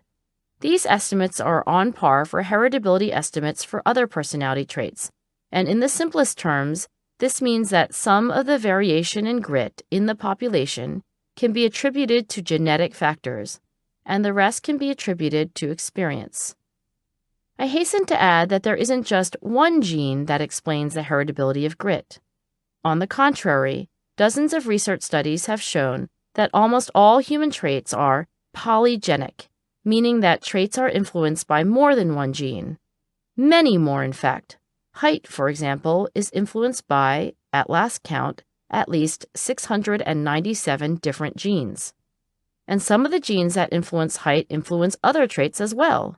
These estimates are on par for heritability estimates for other personality traits, and in the simplest terms, this means that some of the variation in grit in the population can be attributed to genetic factors, and the rest can be attributed to experience. I hasten to add that there isn't just one gene that explains the heritability of grit. On the contrary, dozens of research studies have shown that almost all human traits are polygenic, meaning that traits are influenced by more than one gene. Many more, in fact. Height, for example, is influenced by, at last count, at least 697 different genes. And some of the genes that influence height influence other traits as well.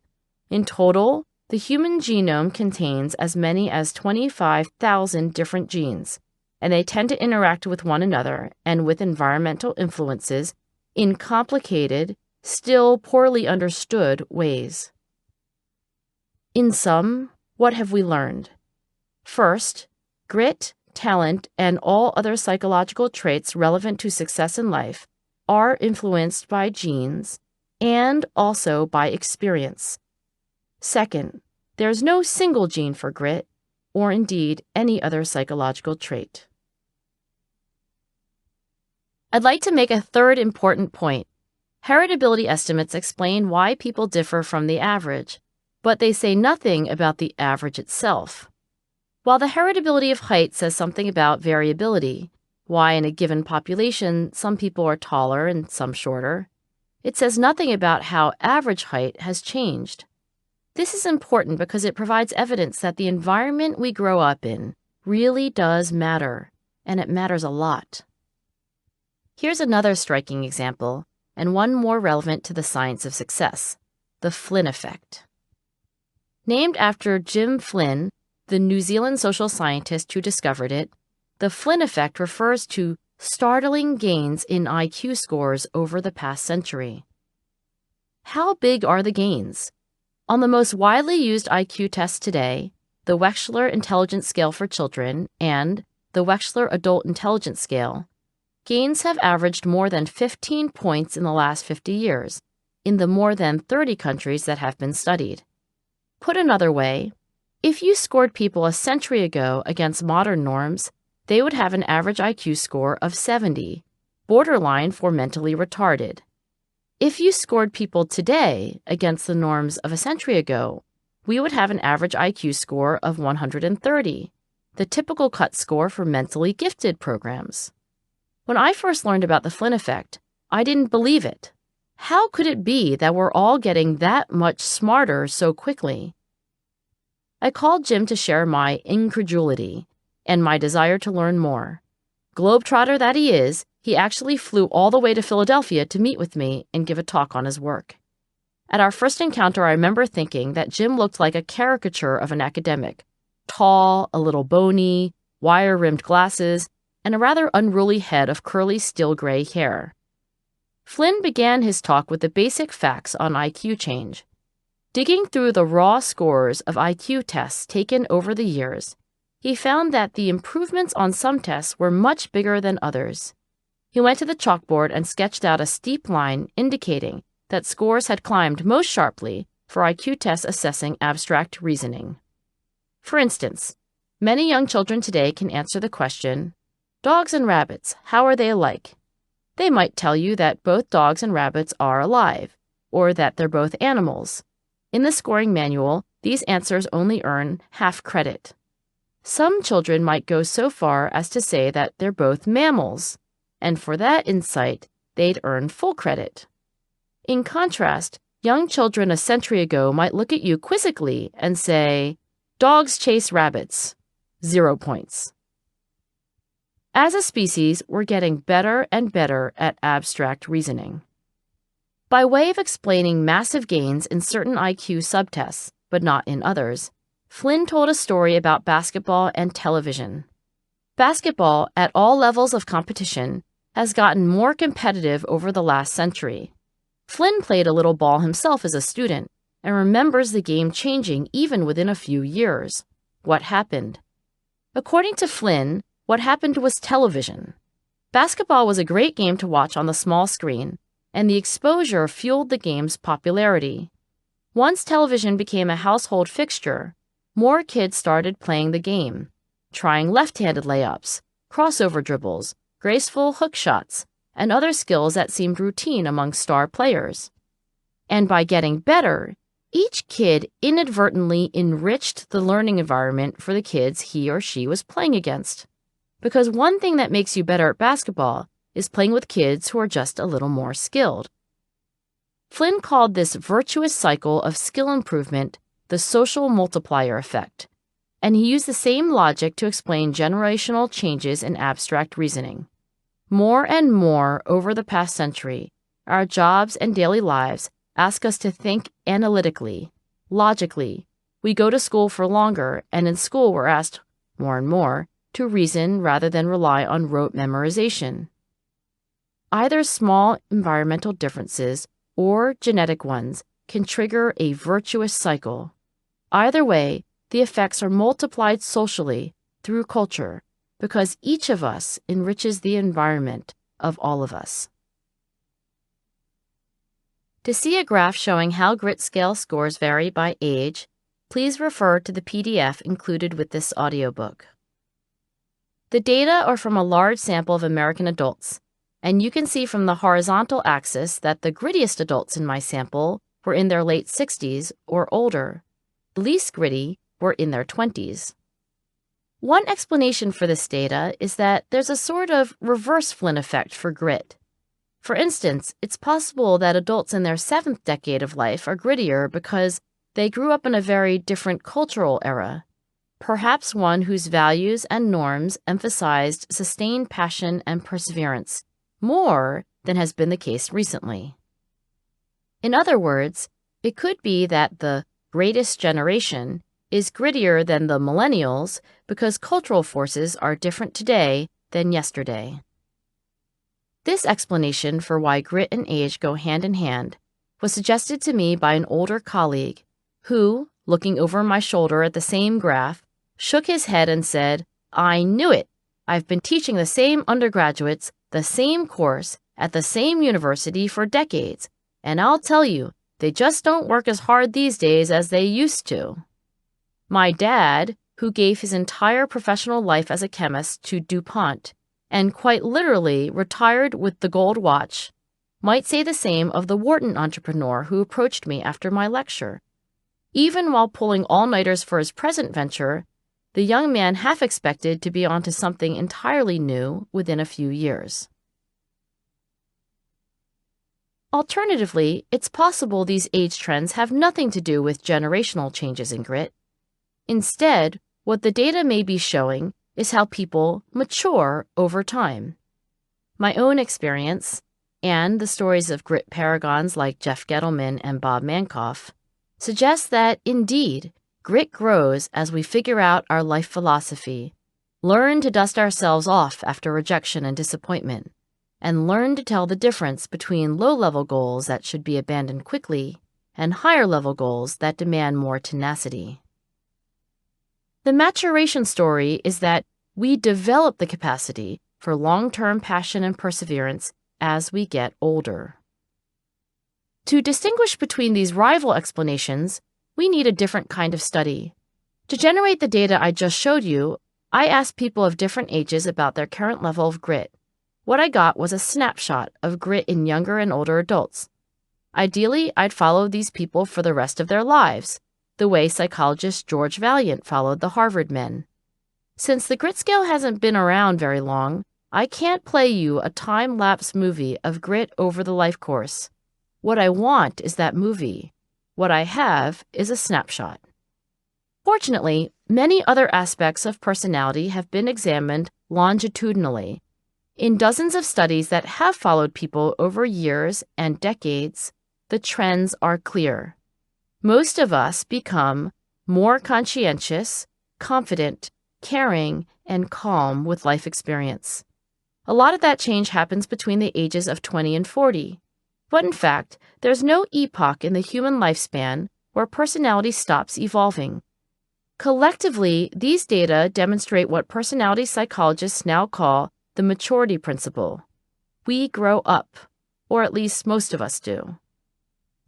In total, the human genome contains as many as 25,000 different genes, and they tend to interact with one another and with environmental influences in complicated, still poorly understood ways. In sum, what have we learned? First, grit, talent, and all other psychological traits relevant to success in life are influenced by genes and also by experience. Second, there's no single gene for grit, or indeed any other psychological trait. I'd like to make a third important point. Heritability estimates explain why people differ from the average, but they say nothing about the average itself. While the heritability of height says something about variability, why in a given population some people are taller and some shorter, it says nothing about how average height has changed. This is important because it provides evidence that the environment we grow up in really does matter, and it matters a lot. Here's another striking example, and one more relevant to the science of success, the Flynn effect. Named after Jim Flynn, the New Zealand social scientist who discovered it, the Flynn effect refers to startling gains in IQ scores over the past century. How big are the gains? On the most widely used IQ tests today, the Wechsler Intelligence Scale for Children and the Wechsler Adult Intelligence Scale, gains have averaged more than 15 points in the last 50 years, in the more than 30 countries that have been studied. Put another way, if you scored people a century ago against modern norms, they would have an average IQ score of 70, borderline for mentally retarded. If you scored people today against the norms of a century ago, we would have an average IQ score of 130, the typical cut score for mentally gifted programs. When I first learned about the Flynn effect, I didn't believe it. How could it be that we're all getting that much smarter so quickly? I called Jim to share my incredulity and my desire to learn more. Globetrotter that he is, he actually flew all the way to Philadelphia to meet with me and give a talk on his work. At our first encounter, I remember thinking that Jim looked like a caricature of an academic, tall, a little bony, wire-rimmed glasses, and a rather unruly head of curly steel gray hair. Flynn began his talk with the basic facts on IQ change. Digging through the raw scores of IQ tests taken over the years, he found that the improvements on some tests were much bigger than others. He went to the chalkboard and sketched out a steep line indicating that scores had climbed most sharply for IQ tests assessing abstract reasoning. For instance, many young children today can answer the question, "Dogs and rabbits, how are they alike?" They might tell you that both dogs and rabbits are alive, or that they're both animals. In the scoring manual, these answers only earn half credit. Some children might go so far as to say that they're both mammals, and for that insight, they'd earn full credit. In contrast, young children a century ago might look at you quizzically and say, "Dogs chase rabbits, 0 points." As a species, we're getting better and better at abstract reasoning. By way of explaining massive gains in certain IQ subtests, but not in others, Flynn told a story about basketball and television. Basketball, at all levels of competition, has gotten more competitive over the last century. Flynn played a little ball himself as a student and remembers the game changing even within a few years. What happened? According to Flynn, what happened was television. Basketball was a great game to watch on the small screen, and the exposure fueled the game's popularity. Once television became a household fixture, more kids started playing the game, trying left-handed layups, crossover dribbles, graceful hook shots, and other skills that seemed routine among star players. And by getting better, each kid inadvertently enriched the learning environment for the kids he or she was playing against. Because one thing that makes you better at basketball is playing with kids who are just a little more skilled. Flynn called this virtuous cycle of skill improvement the social multiplier effect, and he used the same logic to explain generational changes in abstract reasoning. More and more over the past century, our jobs and daily lives ask us to think analytically, logically. We go to school for longer, and in school we're asked, more and more, to reason rather than rely on rote memorization. Either small environmental differences or genetic ones can trigger a virtuous cycle. Either way, the effects are multiplied socially through culture because each of us enriches the environment of all of us. To see a graph showing how grit scale scores vary by age, please refer to the PDF included with this audiobook. The data are from a large sample of American adults, and you can see from the horizontal axis that the grittiest adults in my sample were in their late 60s or older. The least gritty were in their 20s. One explanation for this data is that there's a sort of reverse Flynn effect for grit. For instance, it's possible that adults in their 7th decade of life are grittier because they grew up in a very different cultural era, perhaps one whose values and norms emphasized sustained passion and perseverance more than has been the case recently. In other words, it could be that the greatest generation is grittier than the millennials because cultural forces are different today than yesterday. This explanation for why grit and age go hand in hand was suggested to me by an older colleague who, looking over my shoulder at the same graph, shook his head and said, "I knew it! I've been teaching the same undergraduates the same course at the same university for decades, and I'll tell you, they just don't work as hard these days as they used to." My dad, who gave his entire professional life as a chemist to DuPont, and quite literally retired with the gold watch, might say the same of the Wharton entrepreneur who approached me after my lecture. Even while pulling all-nighters for his present venture, the young man half expected to be onto something entirely new within a few years. Alternatively, it's possible these age trends have nothing to do with generational changes in grit. Instead, what the data may be showing is how people mature over time. My own experience, and the stories of grit paragons like Jeff Gettleman and Bob Mankoff, suggests that, indeed, grit grows as we figure out our life philosophy, learn to dust ourselves off after rejection and disappointment, and learn to tell the difference between low-level goals that should be abandoned quickly and higher-level goals that demand more tenacity. The maturation story is that we develop the capacity for long-term passion and perseverance as we get older. To distinguish between these rival explanations, we need a different kind of study. To generate the data I just showed you, I asked people of different ages about their current level of grit. What I got was a snapshot of grit in younger and older adults. Ideally, I'd follow these people for the rest of their lives, the way psychologist George Vaillant followed the Harvard men. Since the grit scale hasn't been around very long, I can't play you a time-lapse movie of grit over the life course. What I want is that movie. What I have is a snapshot. Fortunately, many other aspects of personality have been examined longitudinally. In dozens of studies that have followed people over years and decades, the trends are clear. Most of us become more conscientious, confident, caring, and calm with life experience. A lot of that change happens between the ages of 20 and 40. But in fact, there's no epoch in the human lifespan where personality stops evolving. Collectively, these data demonstrate what personality psychologists now call the maturity principle. We grow up, or at least most of us do.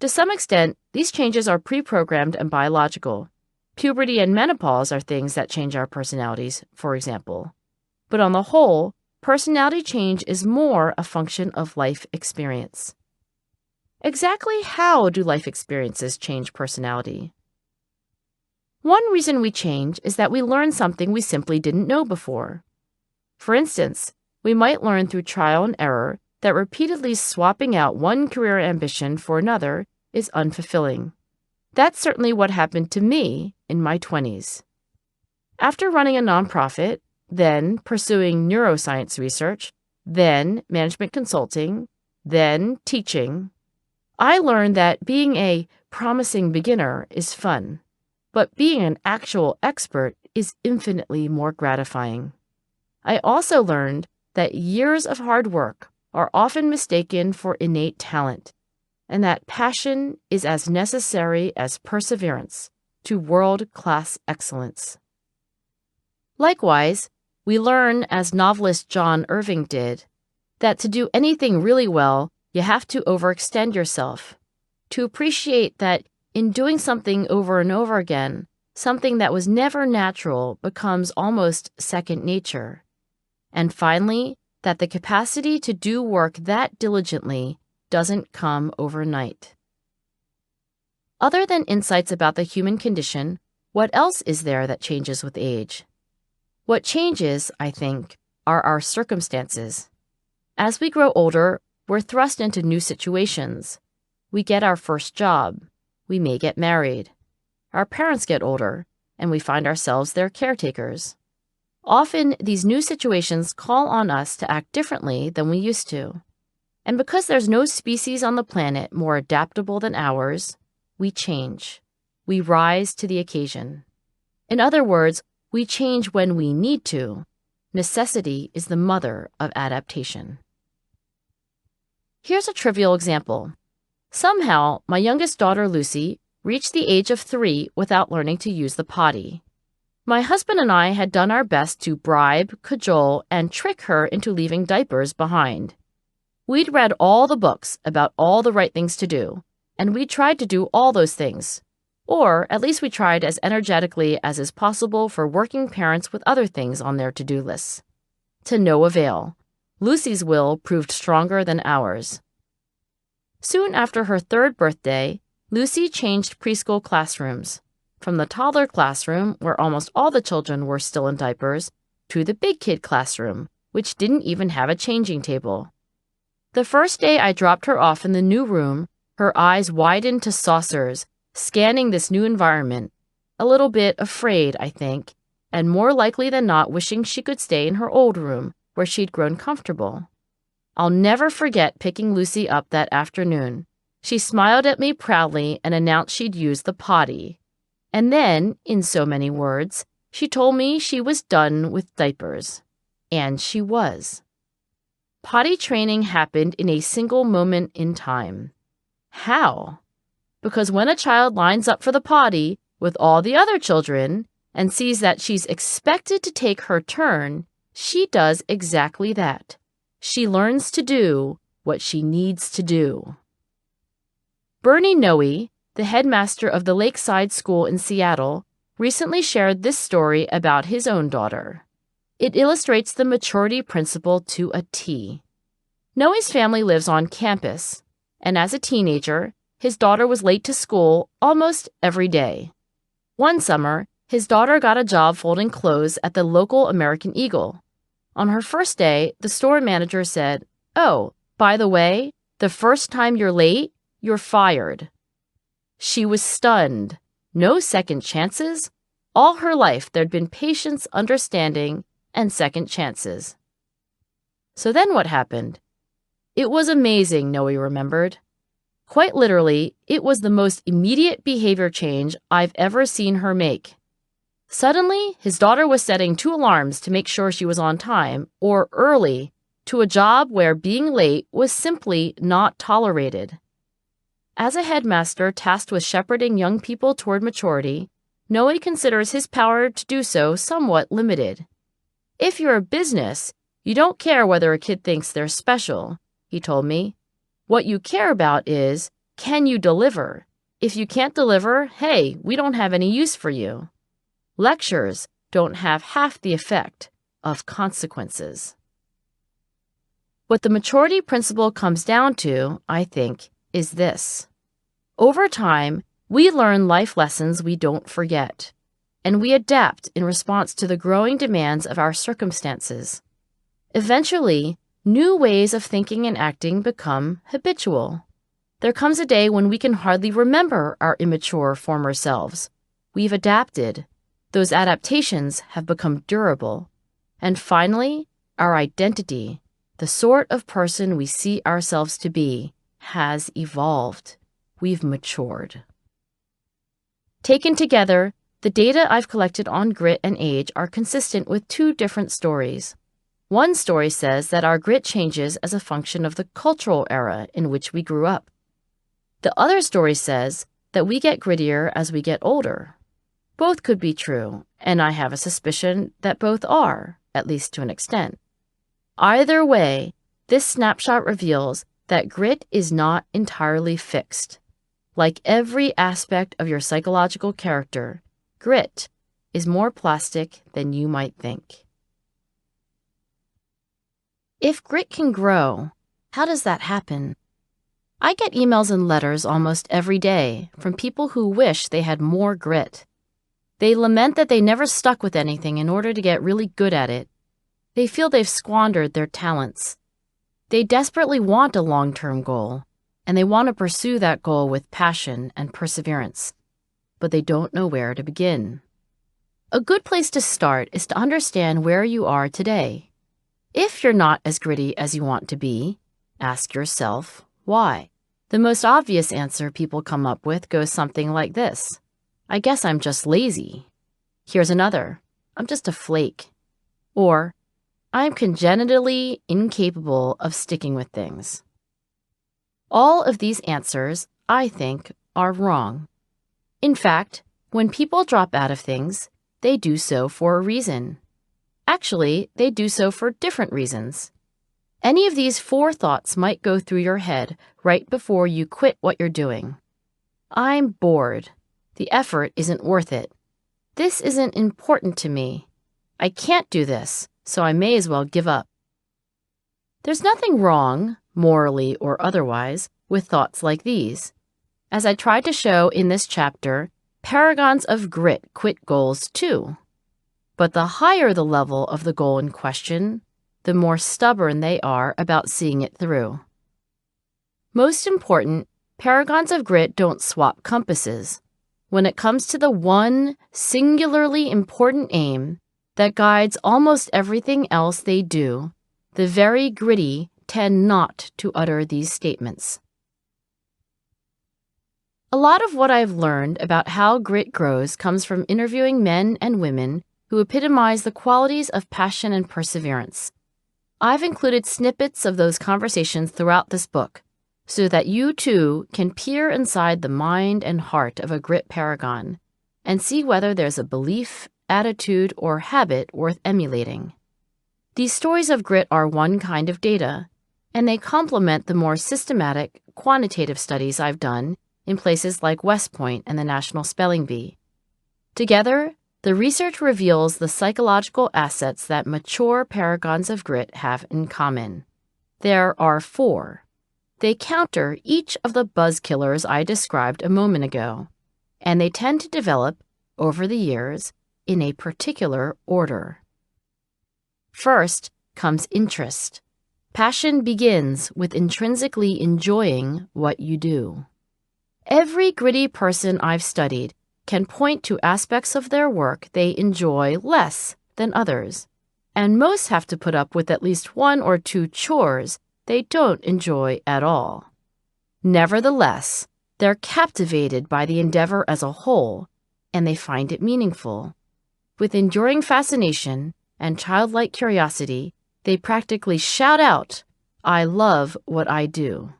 To some extent, these changes are pre-programmed and biological. Puberty and menopause are things that change our personalities, for example. But on the whole, personality change is more a function of life experience. Exactly how do life experiences change personality? One reason we change is that we learn something we simply didn't know before. For instance, we might learn through trial and error that repeatedly swapping out one career ambition for another is unfulfilling. That's certainly what happened to me in my 20s. After running a nonprofit, then pursuing neuroscience research, then management consulting, then teaching, I learned that being a promising beginner is fun, but being an actual expert is infinitely more gratifying. I also learned that years of hard work are often mistaken for innate talent, and that passion is as necessary as perseverance to world-class excellence. Likewise, we learn, as novelist John Irving did, that to do anything really well, you have to overextend yourself, to appreciate that in doing something over and over again, something that was never natural becomes almost second nature. And finally, that the capacity to do work that diligently doesn't come overnight. Other than insights about the human condition, what else is there that changes with age? What changes, I think, are our circumstances. As we grow older, we're thrust into new situations. We get our first job. We may get married. Our parents get older, and we find ourselves their caretakers. Often, these new situations call on us to act differently than we used to. And because there's no species on the planet more adaptable than ours, we change. We rise to the occasion. In other words, we change when we need to. Necessity is the mother of adaptation. Here's a trivial example. Somehow, my youngest daughter, Lucy, reached the age of 3 without learning to use the potty. My husband and I had done our best to bribe, cajole, and trick her into leaving diapers behind. We'd read all the books about all the right things to do, and we tried to do all those things. Or at least we tried as energetically as is possible for working parents with other things on their to-do lists. To no avail. Lucy's will proved stronger than ours. Soon after her 3rd birthday, Lucy changed preschool classrooms, from the toddler classroom, where almost all the children were still in diapers, to the big kid classroom, which didn't even have a changing table. The first day I dropped her off in the new room, her eyes widened to saucers, scanning this new environment, a little bit afraid, I think, and more likely than not wishing she could stay in her old room, where she'd grown comfortable. I'll never forget picking Lucy up that afternoon. She smiled at me proudly and announced she'd used the potty. And then, in so many words, she told me she was done with diapers. And she was. Potty training happened in a single moment in time. How? Because when a child lines up for the potty with all the other children and sees that she's expected to take her turn, she does exactly that. She learns to do what she needs to do. Bernie Noe, the headmaster of the Lakeside School in Seattle, recently shared this story about his own daughter. It illustrates the maturity principle to a T. Noe's family lives on campus, and as a teenager, his daughter was late to school almost every day. One summer, his daughter got a job folding clothes at the local American Eagle. On her first day, the store manager said, "Oh, by the way, the first time you're late, you're fired." She was stunned. No second chances? All her life, there'd been patience, understanding, and second chances. So then what happened? It was amazing, Noe remembered. Quite literally, it was the most immediate behavior change I've ever seen her make. Suddenly, his daughter was setting 2 alarms to make sure she was on time, or early, to a job where being late was simply not tolerated. As a headmaster tasked with shepherding young people toward maturity, Noe considers his power to do so somewhat limited. If you're a business, you don't care whether a kid thinks they're special, he told me. What you care about is, can you deliver? If you can't deliver, hey, we don't have any use for you. Lectures don't have half the effect of consequences. What the maturity principle comes down to, I think, is this. Over time, we learn life lessons we don't forget, and we adapt in response to the growing demands of our circumstances. Eventually, new ways of thinking and acting become habitual. There comes a day when we can hardly remember our immature former selves. We've adapted. Those adaptations have become durable. And finally, our identity, the sort of person we see ourselves to be, has evolved. We've matured. Taken together, the data I've collected on grit and age are consistent with two different stories. One story says that our grit changes as a function of the cultural era in which we grew up. The other story says that we get grittier as we get older. Both could be true, and I have a suspicion that both are, at least to an extent. Either way, this snapshot reveals that grit is not entirely fixed. Like every aspect of your psychological character, grit is more plastic than you might think. If grit can grow, how does that happen? I get emails and letters almost every day from people who wish they had more grit. They lament that they never stuck with anything in order to get really good at it. They feel they've squandered their talents. They desperately want a long-term goal, and they want to pursue that goal with passion and perseverance, but they don't know where to begin. A good place to start is to understand where you are today. If you're not as gritty as you want to be, ask yourself why. The most obvious answer people come up with goes something like this. I guess I'm just lazy. Here's another. I'm just a flake. Or, I'm congenitally incapable of sticking with things. All of these answers, I think, are wrong. In fact, when people drop out of things, they do so for a reason. Actually, they do so for different reasons. Any of these four thoughts might go through your head right before you quit what you're doing. I'm bored. The effort isn't worth it. This isn't important to me. I can't do this, so I may as well give up. There's nothing wrong, morally or otherwise, with thoughts like these. As I tried to show in this chapter, paragons of grit quit goals too. But the higher the level of the goal in question, the more stubborn they are about seeing it through. Most important, paragons of grit don't swap compasses. When it comes to the one singularly important aim that guides almost everything else they do, the very gritty tend not to utter these statements. A lot of what I've learned about how grit grows comes from interviewing men and women who epitomize the qualities of passion and perseverance. I've included snippets of those conversations throughout this book, so that you too can peer inside the mind and heart of a grit paragon and see whether there's a belief, attitude, or habit worth emulating. These stories of grit are one kind of data, and they complement the more systematic, quantitative studies I've done in places like West Point and the National Spelling Bee. Together, the research reveals the psychological assets that mature paragons of grit have in common. There are 4. They counter each of the buzz killers I described a moment ago, and they tend to develop, over the years, in a particular order. First comes interest. Passion begins with intrinsically enjoying what you do. Every gritty person I've studied can point to aspects of their work they enjoy less than others, and most have to put up with at least 1 or 2 chores they don't enjoy at all. Nevertheless, they're captivated by the endeavor as a whole, and they find it meaningful. With enduring fascination and childlike curiosity, They practically shout out, "I love what I do."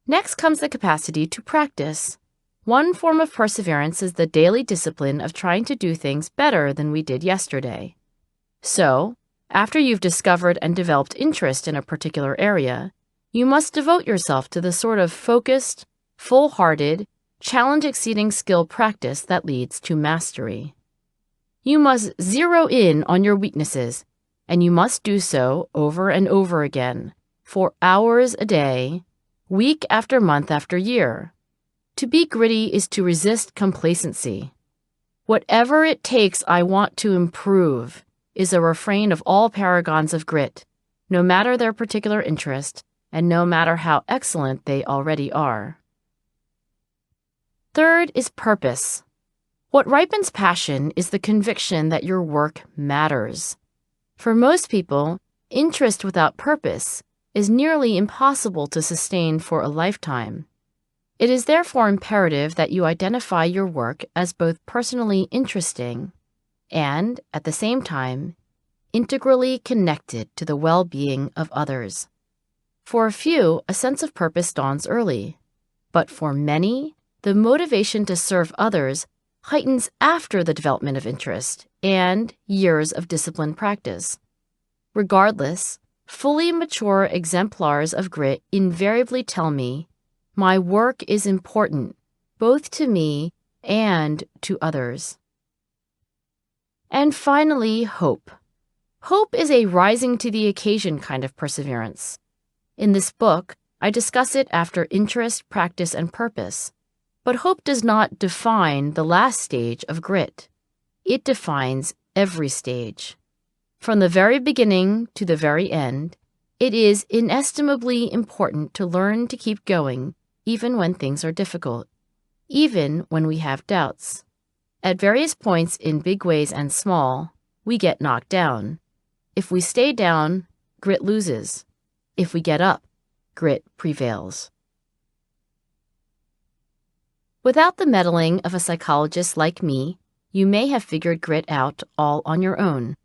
Next comes the capacity to practice. One form of perseverance is the daily discipline of trying to do things better than we did yesterday. So, after you've discovered and developed interest in a particular area, you must devote yourself to the sort of focused, full-hearted, challenge-exceeding skill practice that leads to mastery. You must zero in on your weaknesses, and you must do so over and over again, for hours a day, week after month after year. To be gritty is to resist complacency. "Whatever it takes, I want to improve," is a refrain of all paragons of grit, no matter their particular interest, and no matter how excellent they already are. Third is purpose. What ripens passion is the conviction that your work matters. For most people, interest without purpose is nearly impossible to sustain for a lifetime. It is therefore imperative that you identify your work as both personally interesting and, at the same time, integrally connected to the well-being of others. For a few, a sense of purpose dawns early, but for many, the motivation to serve others heightens after the development of interest and years of disciplined practice. Regardless, fully mature exemplars of grit invariably tell me, "My work is important, both to me and to others." And finally, hope. Hope is a rising to the occasion kind of perseverance. In this book, I discuss it after interest, practice, and purpose. But hope does not define the last stage of grit. It defines every stage. From the very beginning to the very end, it is inestimably important to learn to keep going even when things are difficult, even when we have doubts. At various points in big ways and small, we get knocked down. If we stay down, grit loses. If we get up, grit prevails. Without the meddling of a psychologist like me, you may have figured grit out all on your own.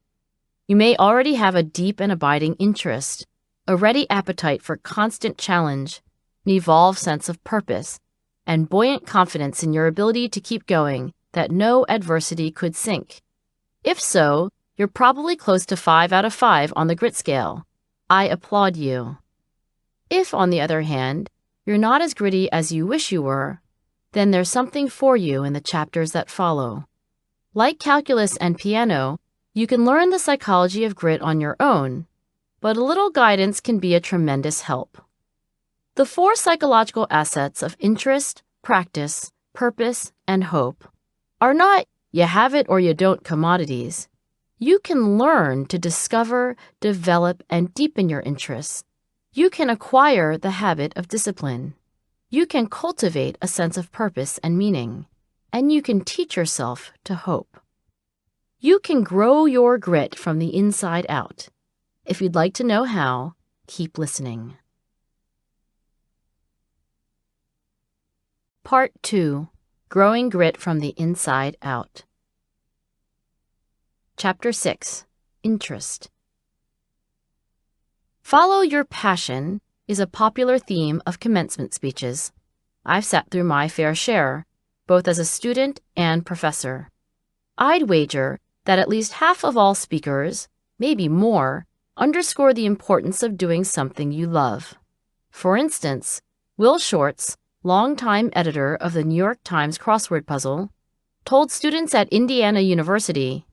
You may already have a deep and abiding interest, a ready appetite for constant challenge, an evolved sense of purpose, and buoyant confidence in your ability to keep going that no adversity could sink. If so, you're probably close to 5 out of 5 on the grit scale. I applaud you. If, on the other hand, you're not as gritty as you wish you were, then there's something for you in the chapters that follow. Like calculus and piano, you can learn the psychology of grit on your own, but a little guidance can be a tremendous help. The 4 psychological assets of interest, practice, purpose, and hope are not you have it or you don't commodities. You can learn to discover, develop, and deepen your interests. You can acquire the habit of discipline. You can cultivate a sense of purpose and meaning, and you can teach yourself to hope. You can grow your grit from the inside out. If you'd like to know how, keep listening. Part 2. Growing Grit from the Inside Out. Chapter 6. Interest. Follow your passion is a popular theme of commencement speeches. I've sat through my fair share, both as a student and professor. I'd wager that at least half of all speakers, maybe more, underscore the importance of doing something you love. For instance, Will Shortz, longtime editor of the New York Times crossword puzzle, told students at Indiana University,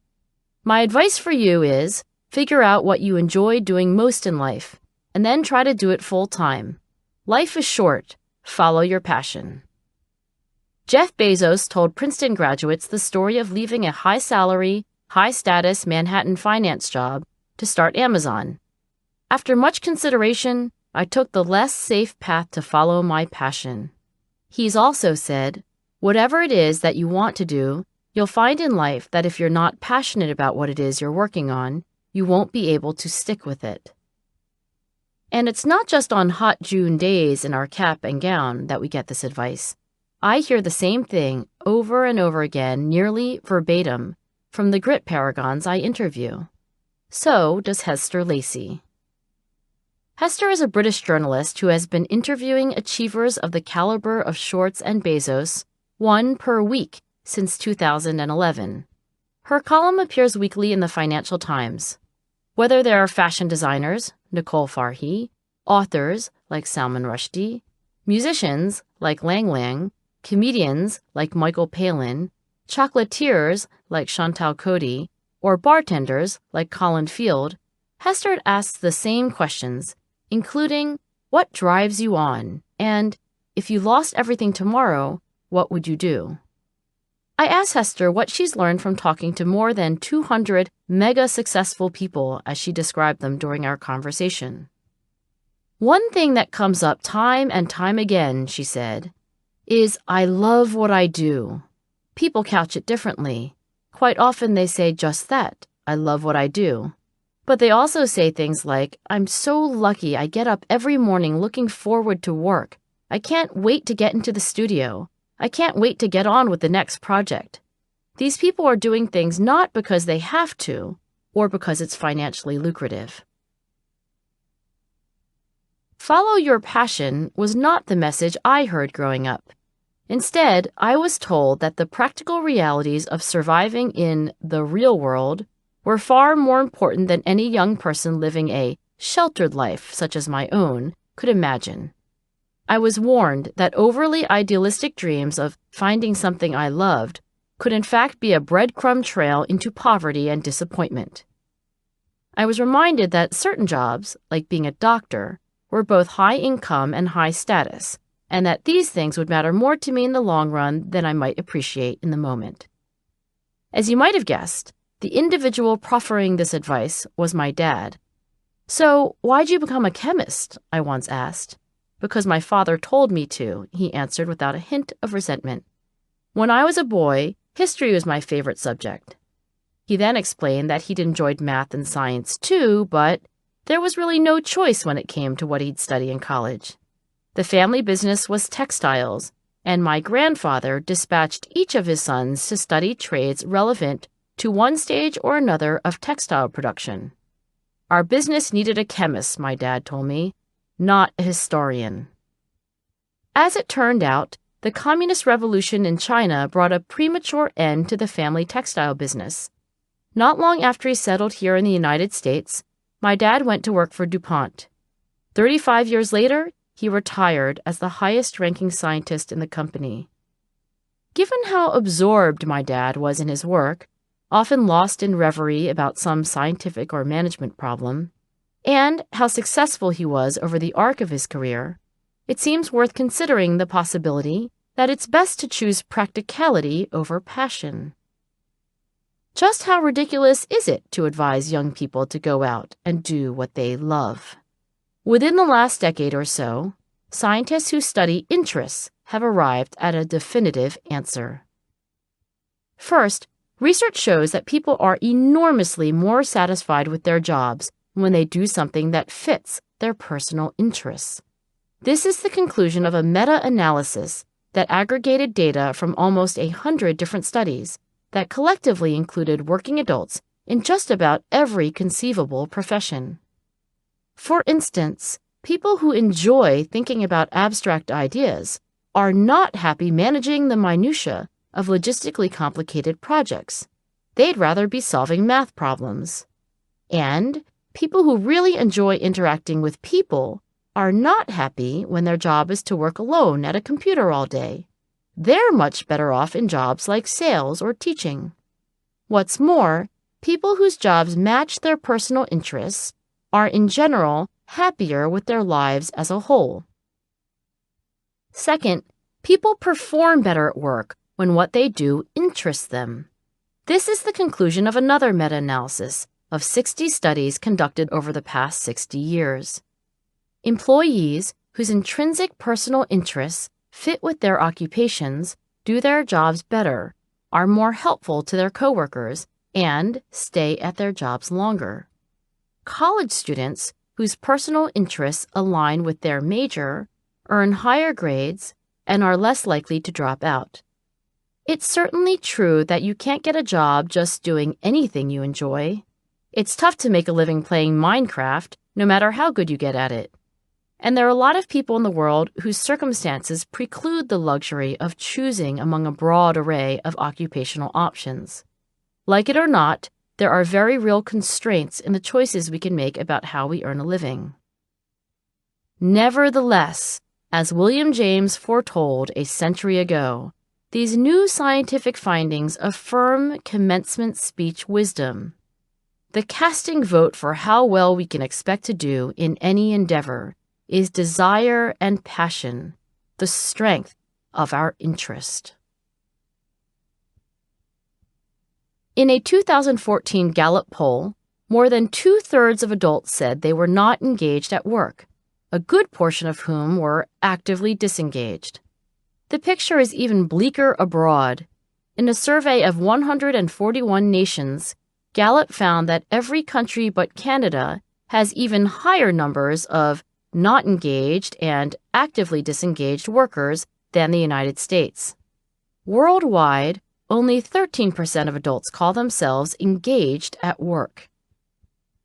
"My advice for you is figure out what you enjoy doing most in life, and then try to do it full time. Life is short. Follow your passion." Jeff Bezos told Princeton graduates the story of leaving a high-salary, high-status Manhattan finance job to start Amazon. "After much consideration, I took the less safe path to follow my passion." He's also said, "Whatever it is that you want to do, you'll find in life that if you're not passionate about what it is you're working on, you won't be able to stick with it." And it's not just on hot June days in our cap and gown that we get this advice. I hear the same thing over and over again, nearly verbatim, from the grit paragons I interview. So does Hester Lacey. Hester is a British journalist who has been interviewing achievers of the caliber of Schwartz and Bezos, one per week, since 2011. Her column appears weekly in the Financial Times. Whether they are fashion designers, Nicole Farhi, authors like Salman Rushdie, musicians like Lang Lang, comedians like Michael Palin, chocolatiers like Chantal Coady, or bartenders like Colin Field, Hester asks the same questions, including what drives you on and if you lost everything tomorrow, what would you do? I asked Hester what she's learned from talking to more than 200 mega successful people as she described them during our conversation. One thing that comes up time and time again, she said, is I love what I do. People couch it differently. Quite often they say just that, I love what I do. But they also say things like, I'm so lucky I get up every morning looking forward to work. I can't wait to get into the studio. I can't wait to get on with the next project. These people are doing things not because they have to, or because it's financially lucrative. Follow your passion was not the message I heard growing up. Instead, I was told that the practical realities of surviving in the real world were far more important than any young person living a sheltered life, such as my own, could imagine. I was warned that overly idealistic dreams of finding something I loved could in fact be a breadcrumb trail into poverty and disappointment. I was reminded that certain jobs, like being a doctor, were both high income and high status, and that these things would matter more to me in the long run than I might appreciate in the moment. As you might have guessed, the individual proffering this advice was my dad. So, why'd you become a chemist? I once asked. Because my father told me to, he answered without a hint of resentment. When I was a boy, history was my favorite subject. He then explained that he'd enjoyed math and science too, but there was really no choice when it came to what he'd study in college. The family business was textiles, and my grandfather dispatched each of his sons to study trades relevant to one stage or another of textile production. Our business needed a chemist, my dad told me, not a historian. As it turned out, the Communist Revolution in China brought a premature end to the family textile business. Not long after he settled here in the United States, my dad went to work for DuPont. 35 years later, he retired as the highest-ranking scientist in the company. Given how absorbed my dad was in his work, often lost in reverie about some scientific or management problem, and how successful he was over the arc of his career, it seems worth considering the possibility that it's best to choose practicality over passion. Just how ridiculous is it to advise young people to go out and do what they love? Within the last decade or so, scientists who study interests have arrived at a definitive answer. First, research shows that people are enormously more satisfied with their jobs when they do something that fits their personal interests. This is the conclusion of a meta-analysis that aggregated data from almost 100 different studies that collectively included working adults in just about every conceivable profession. For instance, people who enjoy thinking about abstract ideas are not happy managing the minutiae of logistically complicated projects. They'd rather be solving math problems. And people who really enjoy interacting with people are not happy when their job is to work alone at a computer all day. They're much better off in jobs like sales or teaching. What's more, people whose jobs match their personal interests are in general happier with their lives as a whole. Second, people perform better at work when what they do interests them. This is the conclusion of another meta-analysis of 60 studies conducted over the past 60 years. Employees whose intrinsic personal interests fit with their occupations do their jobs better, are more helpful to their coworkers, and stay at their jobs longer. College students whose personal interests align with their major earn higher grades and are less likely to drop out. It's certainly true that you can't get a job just doing anything you enjoy. It's tough to make a living playing Minecraft, no matter how good you get at it. And there are a lot of people in the world whose circumstances preclude the luxury of choosing among a broad array of occupational options. Like it or not, there are very real constraints in the choices we can make about how we earn a living. Nevertheless, as William James foretold a century ago, these new scientific findings affirm commencement speech wisdom. The casting vote for how well we can expect to do in any endeavor is desire and passion, the strength of our interest. In a 2014 Gallup poll, more than 2/3 of adults said they were not engaged at work, a good portion of whom were actively disengaged. The picture is even bleaker abroad. In a survey of 141 nations, Gallup found that every country but Canada has even higher numbers of not engaged and actively disengaged workers than the United States. Worldwide, only 13% of adults call themselves engaged at work.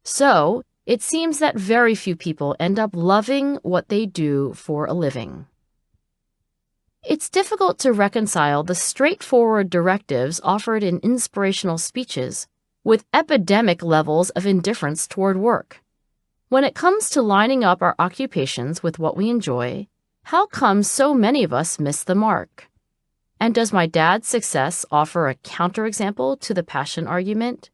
So, it seems that very few people end up loving what they do for a living. It's difficult to reconcile the straightforward directives offered in inspirational speeches with epidemic levels of indifference toward work. When it comes to lining up our occupations with what we enjoy, how come so many of us miss the mark? And does my dad's success offer a counterexample to the passion argument?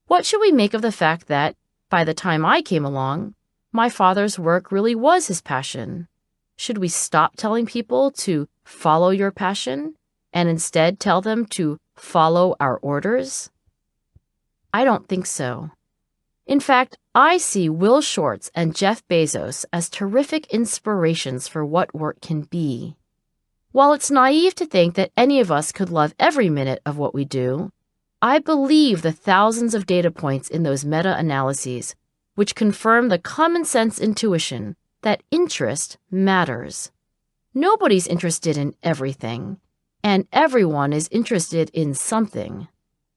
What should we make of the fact that, by the time I came along, my father's work really was his passion? Should we stop telling people to follow your passion and instead tell them to follow our orders? I don't think so. In fact, I see Will Shortz and Jeff Bezos as terrific inspirations for what work can be. While it's naive to think that any of us could love every minute of what we do, I believe the thousands of data points in those meta-analyses, which confirm the common-sense intuition that interest matters. Nobody's interested in everything, and everyone is interested in something.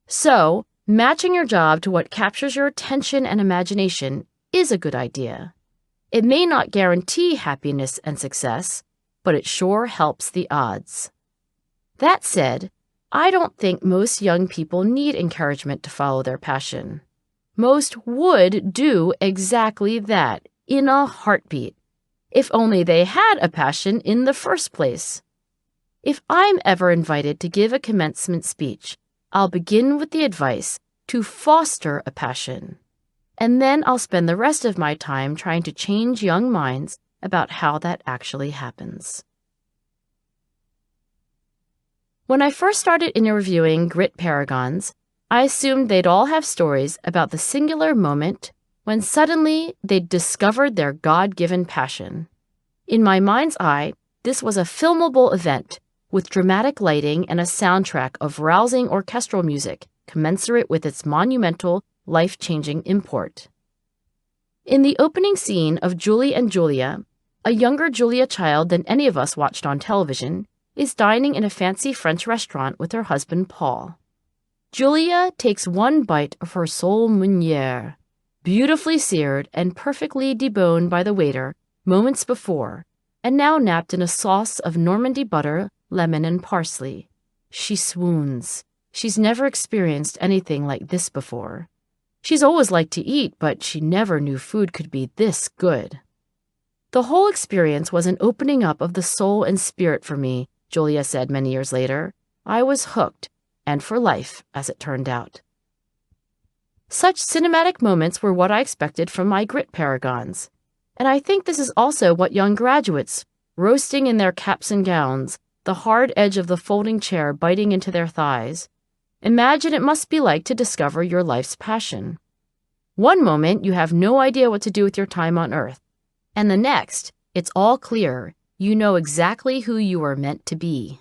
So, matching your job to what captures your attention and imagination is a good idea. It may not guarantee happiness and success, but it sure helps the odds. That said, I don't think most young people need encouragement to follow their passion. Most would do exactly that in a heartbeat, if only they had a passion in the first place. If I'm ever invited to give a commencement speech, I'll begin with the advice to foster a passion, and then I'll spend the rest of my time trying to change young minds about how that actually happens. When I first started interviewing grit paragons, I assumed they'd all have stories about the singular moment when suddenly they'd discovered their God-given passion. In my mind's eye, this was a filmable event with dramatic lighting and a soundtrack of rousing orchestral music commensurate with its monumental, life-changing import. In the opening scene of Julie and Julia, a younger Julia child than any of us watched on television is dining in a fancy French restaurant with her husband Paul. Julia takes one bite of her sole meunière, beautifully seared and perfectly deboned by the waiter moments before, and now napped in a sauce of Normandy butter, lemon, and parsley. She swoons. She's never experienced anything like this before. She's always liked to eat, but she never knew food could be this good. The whole experience was an opening up of the soul and spirit for me, Julia said many years later. I was hooked, and for life, as it turned out. Such cinematic moments were what I expected from my grit paragons. And I think this is also what young graduates, roasting in their caps and gowns, the hard edge of the folding chair biting into their thighs, imagine it must be like to discover your life's passion. One moment, you have no idea what to do with your time on Earth. And the next, it's all clear. You know exactly who you are meant to be.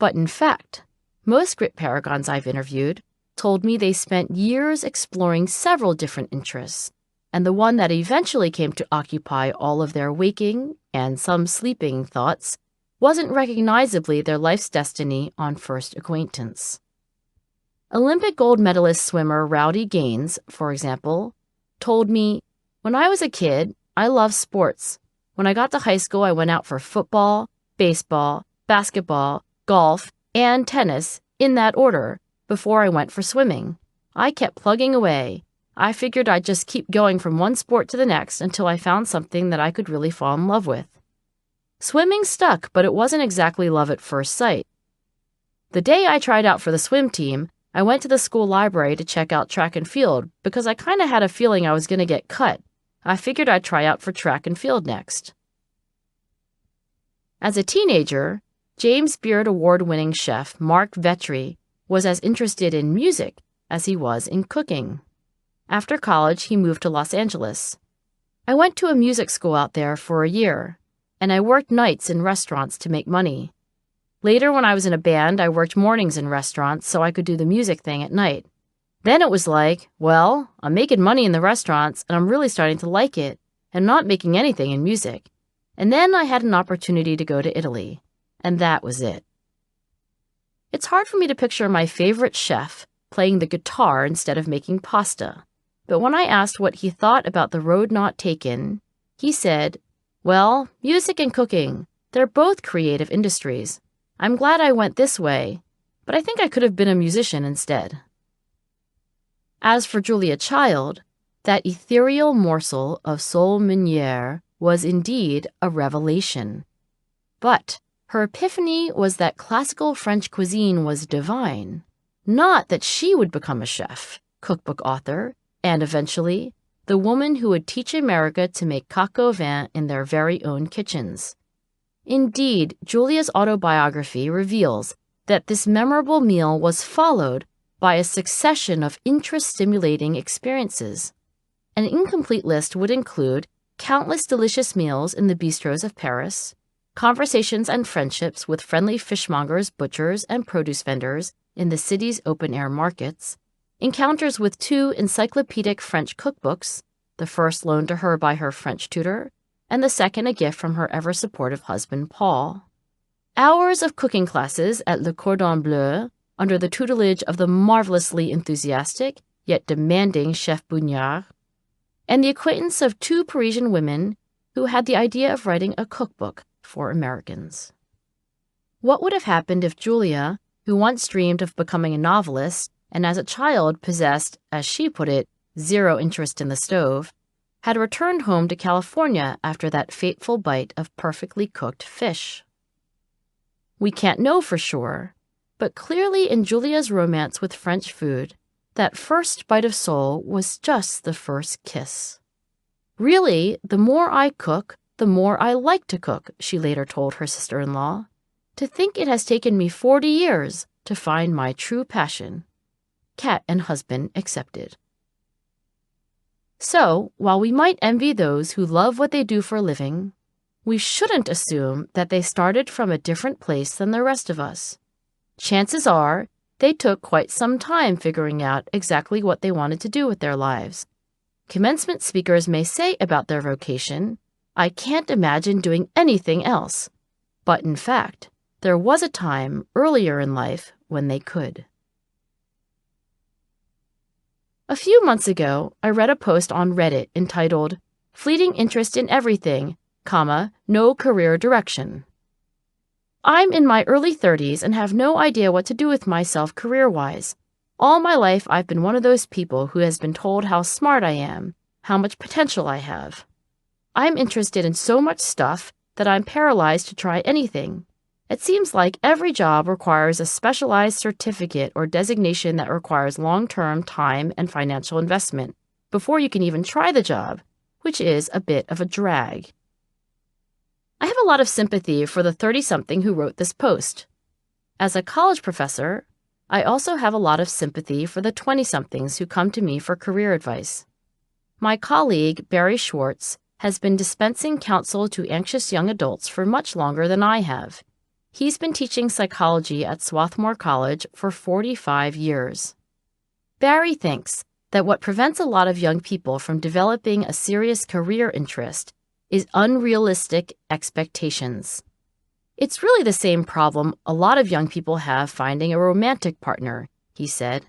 But in fact, most grit paragons I've interviewed told me they spent years exploring several different interests, and the one that eventually came to occupy all of their waking and some sleeping thoughts wasn't recognizably their life's destiny on first acquaintance. Olympic gold medalist swimmer Rowdy Gaines, for example, told me, "When I was a kid, I loved sports. When I got to high school, I went out for football, baseball, basketball, golf, and tennis, in that order, before I went for swimming. I kept plugging away. I figured I'd just keep going from one sport to the next until I found something that I could really fall in love with. Swimming stuck, but it wasn't exactly love at first sight. The day I tried out for the swim team, I went to the school library to check out track and field because I kind of had a feeling I was going to get cut. I figured I'd try out for track and field next." As a teenager, James Beard Award-winning chef Mark Vetri was as interested in music as he was in cooking. After college, he moved to Los Angeles. "I went to a music school out there for a year, and I worked nights in restaurants to make money. Later, when I was in a band, I worked mornings in restaurants so I could do the music thing at night. Then it was like, well, I'm making money in the restaurants and I'm really starting to like it and not making anything in music. And then I had an opportunity to go to Italy, and that was it." It's hard for me to picture my favorite chef playing the guitar instead of making pasta. But when I asked what he thought about the road not taken, he said, "Well, music and cooking, they're both creative industries. I'm glad I went this way, but I think I could have been a musician instead." As for Julia Child, that ethereal morsel of soul meunière was indeed a revelation. But her epiphany was that classical French cuisine was divine, not that she would become a chef, cookbook author, and eventually, the woman who would teach America to make coq au vin in their very own kitchens. Indeed, Julia's autobiography reveals that this memorable meal was followed by a succession of interest-stimulating experiences. An incomplete list would include countless delicious meals in the bistros of Paris, conversations and friendships with friendly fishmongers, butchers, and produce vendors in the city's open-air markets, encounters with 2 encyclopedic French cookbooks, the first loaned to her by her French tutor, and the second a gift from her ever-supportive husband, Paul. Hours of cooking classes at Le Cordon Bleu under the tutelage of the marvelously enthusiastic yet demanding Chef Bougnard, and the acquaintance of 2 Parisian women who had the idea of writing a cookbook for Americans. What would have happened if Julia, who once dreamed of becoming a novelist and as a child possessed, as she put it, 0 interest in the stove, had returned home to California after that fateful bite of perfectly cooked fish? We can't know for sure, but clearly in Julia's romance with French food, that first bite of soul was just the first kiss. "Really, the more I cook, the more I like to cook," she later told her sister-in-law. "To think it has taken me 40 years to find my true passion." Cat and husband accepted. So, while we might envy those who love what they do for a living, we shouldn't assume that they started from a different place than the rest of us. Chances are, they took quite some time figuring out exactly what they wanted to do with their lives. Commencement speakers may say about their vocation, "I can't imagine doing anything else." But in fact, there was a time earlier in life when they could. A few months ago, I read a post on Reddit entitled, "Fleeting Interest in Everything, No Career Direction." I'm in my early 30s and have no idea what to do with myself career-wise. All my life, I've been one of those people who has been told how smart I am, how much potential I have. I'm interested in so much stuff that I'm paralyzed to try anything. It seems like every job requires a specialized certificate or designation that requires long-term time and financial investment before you can even try the job, which is a bit of a drag. I have a lot of sympathy for the 30-something who wrote this post. As a college professor, I also have a lot of sympathy for the 20-somethings who come to me for career advice. My colleague, Barry Schwartz, has been dispensing counsel to anxious young adults for much longer than I have. He's been teaching psychology at Swarthmore College for 45 years. Barry thinks that what prevents a lot of young people from developing a serious career interest is unrealistic expectations. It's really the same problem a lot of young people have finding a romantic partner, he said.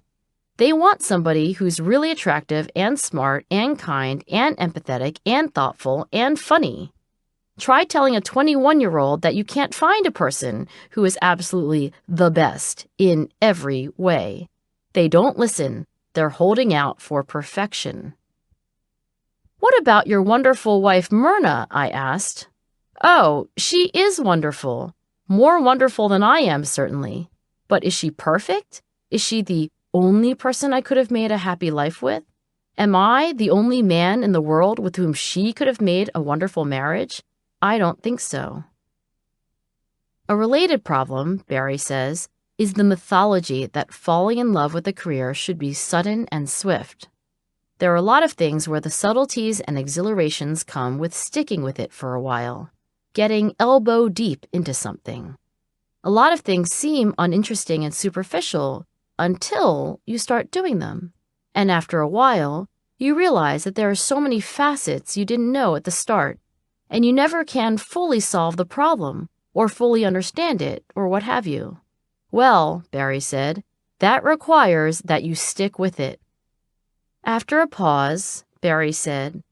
They want somebody who's really attractive and smart and kind and empathetic and thoughtful and funny. Try telling a 21-year-old that you can't find a person who is absolutely the best in every way. They don't listen. They're holding out for perfection. "What about your wonderful wife, Myrna?" I asked. "Oh, she is wonderful. More wonderful than I am, certainly. But is she perfect? Is she the only person I could have made a happy life with? Am I the only man in the world with whom she could have made a wonderful marriage? I don't think so." A related problem, Barry says, is the mythology that falling in love with a career should be sudden and swift. There are a lot of things where the subtleties and exhilarations come with sticking with it for a while, getting elbow deep into something. A lot of things seem uninteresting and superficial until you start doing them. And after a while, you realize that there are so many facets you didn't know at the start, and you never can fully solve the problem or fully understand it or what have you. "Well," Barry said, "that requires that you stick with it." After a pause, Barry said,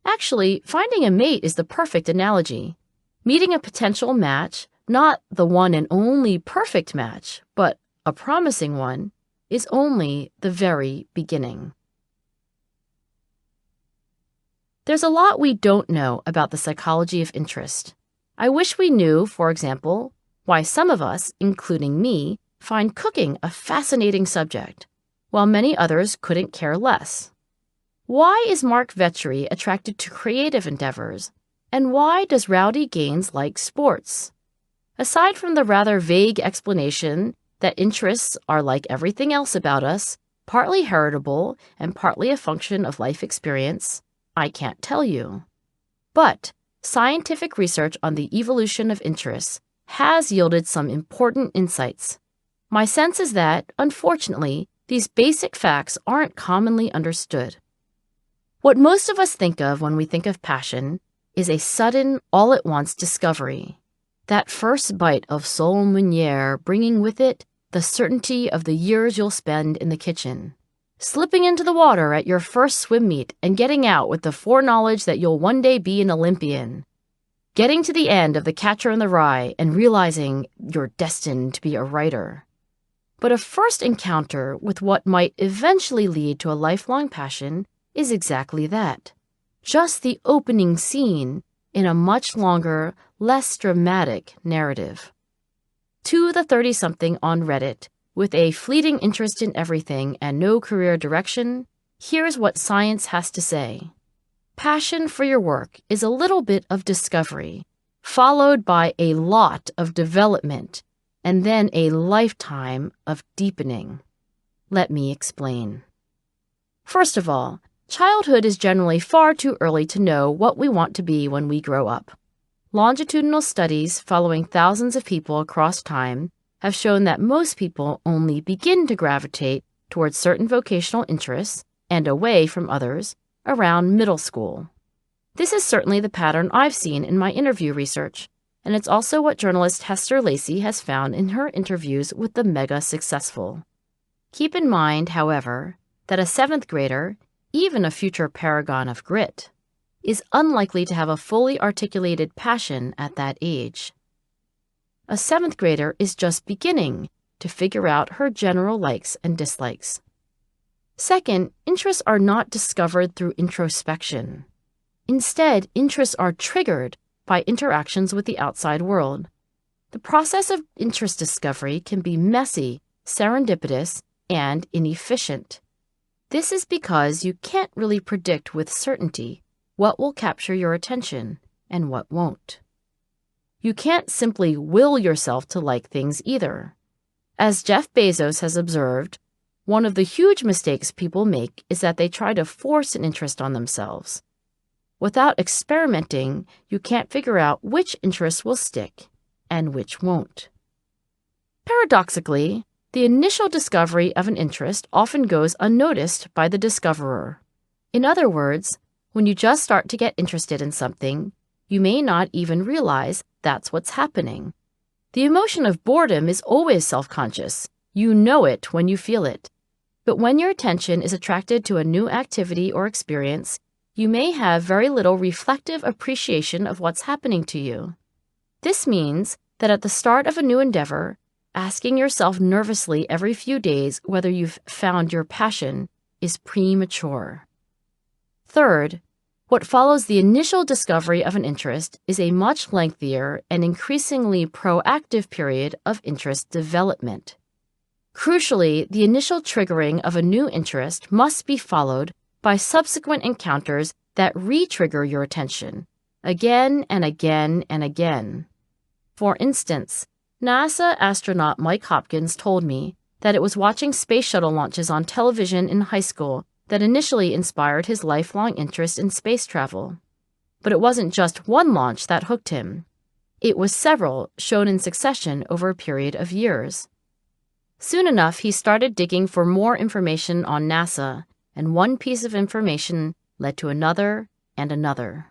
"Actually, finding a mate is the perfect analogy. Meeting a potential match, not the one and only perfect match, but a promising one, is only the very beginning." There's a lot we don't know about the psychology of interest. I wish we knew, for example, why some of us, including me, find cooking a fascinating subject, while many others couldn't care less. Why is Mark Vetri attracted to creative endeavors, and why does Rowdy Gaines like sports? Aside from the rather vague explanation that interests are like everything else about us, partly heritable and partly a function of life experience, I can't tell you. But scientific research on the evolution of interests has yielded some important insights. My sense is that, unfortunately, these basic facts aren't commonly understood. What most of us think of when we think of passion is a sudden, all-at-once discovery. That first bite of sole meunière bringing with it the certainty of the years you'll spend in the kitchen. Slipping into the water at your first swim meet and getting out with the foreknowledge that you'll one day be an Olympian. Getting to the end of The Catcher in the Rye and realizing you're destined to be a writer. But a first encounter with what might eventually lead to a lifelong passion is exactly that. Just the opening scene in a much longer, less dramatic narrative. To the 30-something on Reddit, with a fleeting interest in everything and no career direction, here's what science has to say. Passion for your work is a little bit of discovery, followed by a lot of development, and then a lifetime of deepening. Let me explain. First of all, childhood is generally far too early to know what we want to be when we grow up. Longitudinal studies following thousands of people across time have shown that most people only begin to gravitate towards certain vocational interests and away from others around middle school. This is certainly the pattern I've seen in my interview research, and it's also what journalist Hester Lacey has found in her interviews with the mega successful. Keep in mind, however, that a 7th grader, even a future paragon of grit, is unlikely to have a fully articulated passion at that age. A 7th grader is just beginning to figure out her general likes and dislikes. Second, interests are not discovered through introspection. Instead, interests are triggered by interactions with the outside world. The process of interest discovery can be messy, serendipitous, and inefficient. This is because you can't really predict with certainty what will capture your attention and what won't. You can't simply will yourself to like things either. As Jeff Bezos has observed, one of the huge mistakes people make is that they try to force an interest on themselves. Without experimenting, you can't figure out which interests will stick and which won't. Paradoxically, the initial discovery of an interest often goes unnoticed by the discoverer. In other words, when you just start to get interested in something, you may not even realize that's what's happening. The emotion of boredom is always self-conscious. You know it when you feel it. But when your attention is attracted to a new activity or experience, you may have very little reflective appreciation of what's happening to you. This means that at the start of a new endeavor, asking yourself nervously every few days whether you've found your passion is premature. Third, what follows the initial discovery of an interest is a much lengthier and increasingly proactive period of interest development. Crucially, the initial triggering of a new interest must be followed by subsequent encounters that re-trigger your attention, again and again and again. For instance, NASA astronaut Mike Hopkins told me that it was watching space shuttle launches on television in high school that initially inspired his lifelong interest in space travel. But it wasn't just one launch that hooked him. It was several, shown in succession over a period of years. Soon enough, he started digging for more information on NASA, and one piece of information led to another and another.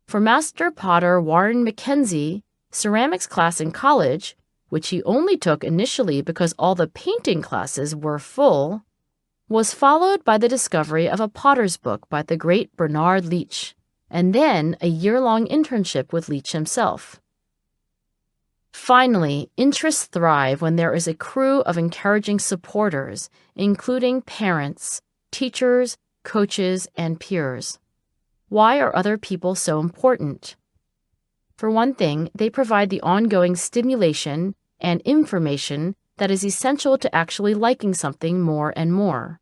For Master Potter Warren Mackenzie, ceramics class in college, which he only took initially because all the painting classes were full, was followed by the discovery of a potter's book by the great Bernard Leach, and then a year-long internship with Leach himself. Finally, interests thrive when there is a crew of encouraging supporters, including parents, teachers, coaches, and peers. Why are other people so important? For one thing, they provide the ongoing stimulation and information that is essential to actually liking something more and more.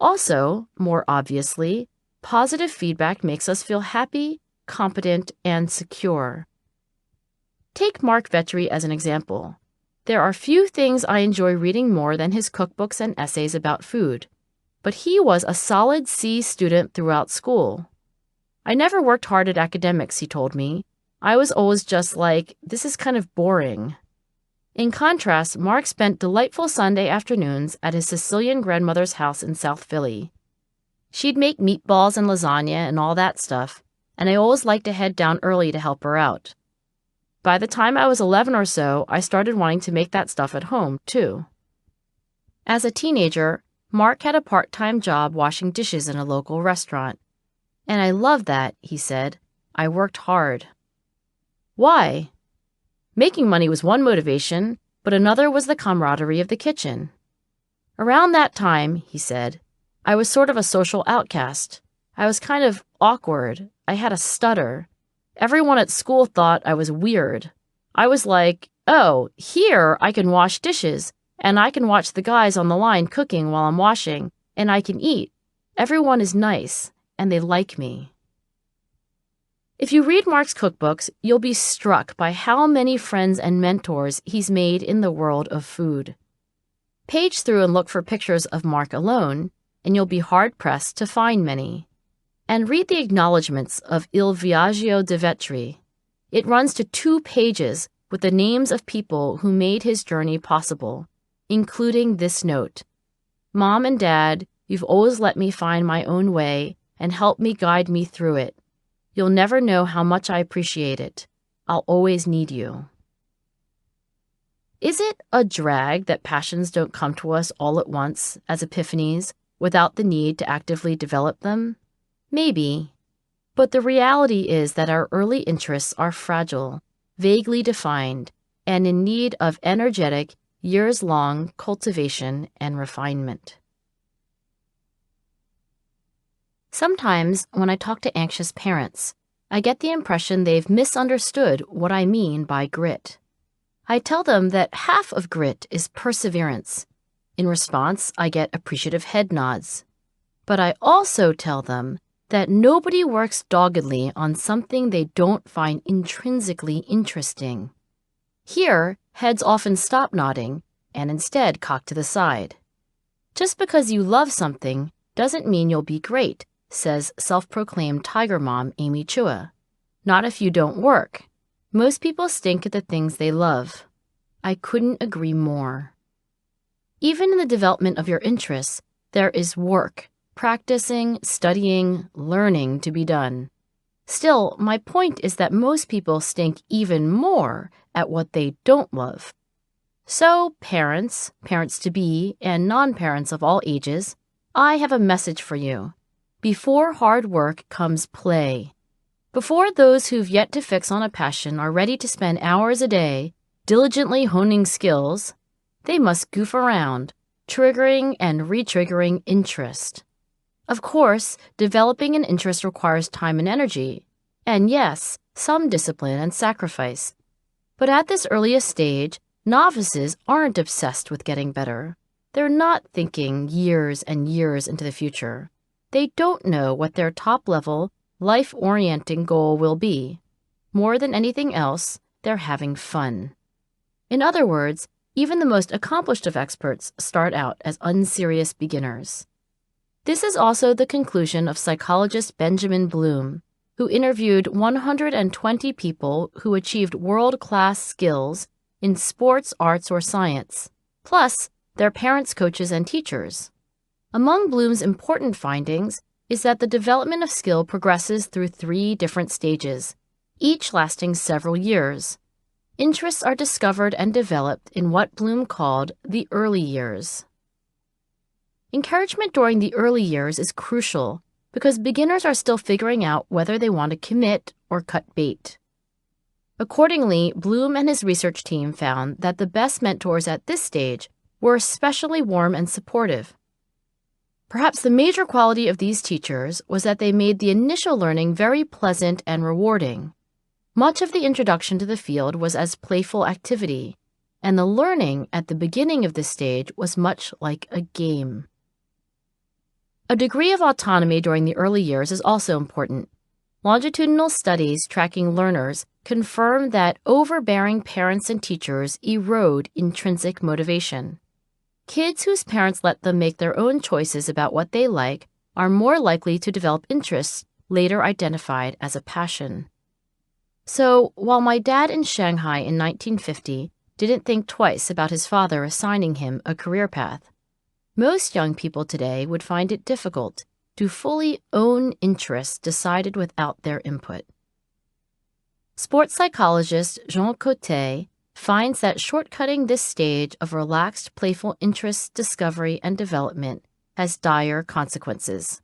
Also, more obviously, positive feedback makes us feel happy, competent, and secure. Take Mark Vetri as an example. There are few things I enjoy reading more than his cookbooks and essays about food, but he was a solid C student throughout school. I never worked hard at academics, he told me. I was always just like, this is kind of boring. In contrast, Mark spent delightful Sunday afternoons at his Sicilian grandmother's house in South Philly. She'd make meatballs and lasagna and all that stuff, and I always liked to head down early to help her out. By the time I was 11 or so, I started wanting to make that stuff at home, too. As a teenager, Mark had a part-time job washing dishes in a local restaurant. And I loved that, he said. I worked hard. Why? Making money was one motivation, but another was the camaraderie of the kitchen. Around that time, he said, I was sort of a social outcast. I was kind of awkward. I had a stutter. Everyone at school thought I was weird. I was like, oh, here I can wash dishes, and I can watch the guys on the line cooking while I'm washing, and I can eat. Everyone is nice, and they like me. If you read Mark's cookbooks, you'll be struck by how many friends and mentors he's made in the world of food. Page through and look for pictures of Mark alone, and you'll be hard-pressed to find many. And read the acknowledgments of Il Viaggio di Vetri. It runs to 2 pages with the names of people who made his journey possible, including this note. Mom and Dad, you've always let me find my own way and helped me guide me through it. You'll never know how much I appreciate it. I'll always need you. Is it a drag that passions don't come to us all at once as epiphanies without the need to actively develop them? Maybe. But the reality is that our early interests are fragile, vaguely defined, and in need of energetic, years-long cultivation and refinement. Sometimes, when I talk to anxious parents, I get the impression they've misunderstood what I mean by grit. I tell them that half of grit is perseverance. In response, I get appreciative head nods. But I also tell them that nobody works doggedly on something they don't find intrinsically interesting. Here, heads often stop nodding and instead cock to the side. Just because you love something doesn't mean you'll be great, says self-proclaimed tiger mom Amy Chua. Not if you don't work. Most people stink at the things they love. I couldn't agree more. Even in the development of your interests, there is work, practicing, studying, learning to be done. Still, my point is that most people stink even more at what they don't love. So, parents-to-be, and non-parents of all ages, I have a message for you. Before hard work comes play. Before those who've yet to fix on a passion are ready to spend hours a day diligently honing skills, they must goof around, triggering and re-triggering interest. Of course, developing an interest requires time and energy, and yes, some discipline and sacrifice. But at this earliest stage, novices aren't obsessed with getting better. They're not thinking years and years into the future. They don't know what their top-level, life-orienting goal will be. More than anything else, they're having fun. In other words, even the most accomplished of experts start out as unserious beginners. This is also the conclusion of psychologist Benjamin Bloom, who interviewed 120 people who achieved world-class skills in sports, arts, or science, plus their parents, coaches, and teachers. Among Bloom's important findings is that the development of skill progresses through 3 different stages, each lasting several years. Interests are discovered and developed in what Bloom called the early years. Encouragement during the early years is crucial because beginners are still figuring out whether they want to commit or cut bait. Accordingly, Bloom and his research team found that the best mentors at this stage were especially warm and supportive. Perhaps the major quality of these teachers was that they made the initial learning very pleasant and rewarding. Much of the introduction to the field was as playful activity, and the learning at the beginning of this stage was much like a game. A degree of autonomy during the early years is also important. Longitudinal studies tracking learners confirm that overbearing parents and teachers erode intrinsic motivation. Kids whose parents let them make their own choices about what they like are more likely to develop interests later identified as a passion. So, while my dad in Shanghai in 1950 didn't think twice about his father assigning him a career path, most young people today would find it difficult to fully own interests decided without their input. Sports psychologist Jean Coté finds that shortcutting this stage of relaxed, playful interest, discovery, and development has dire consequences.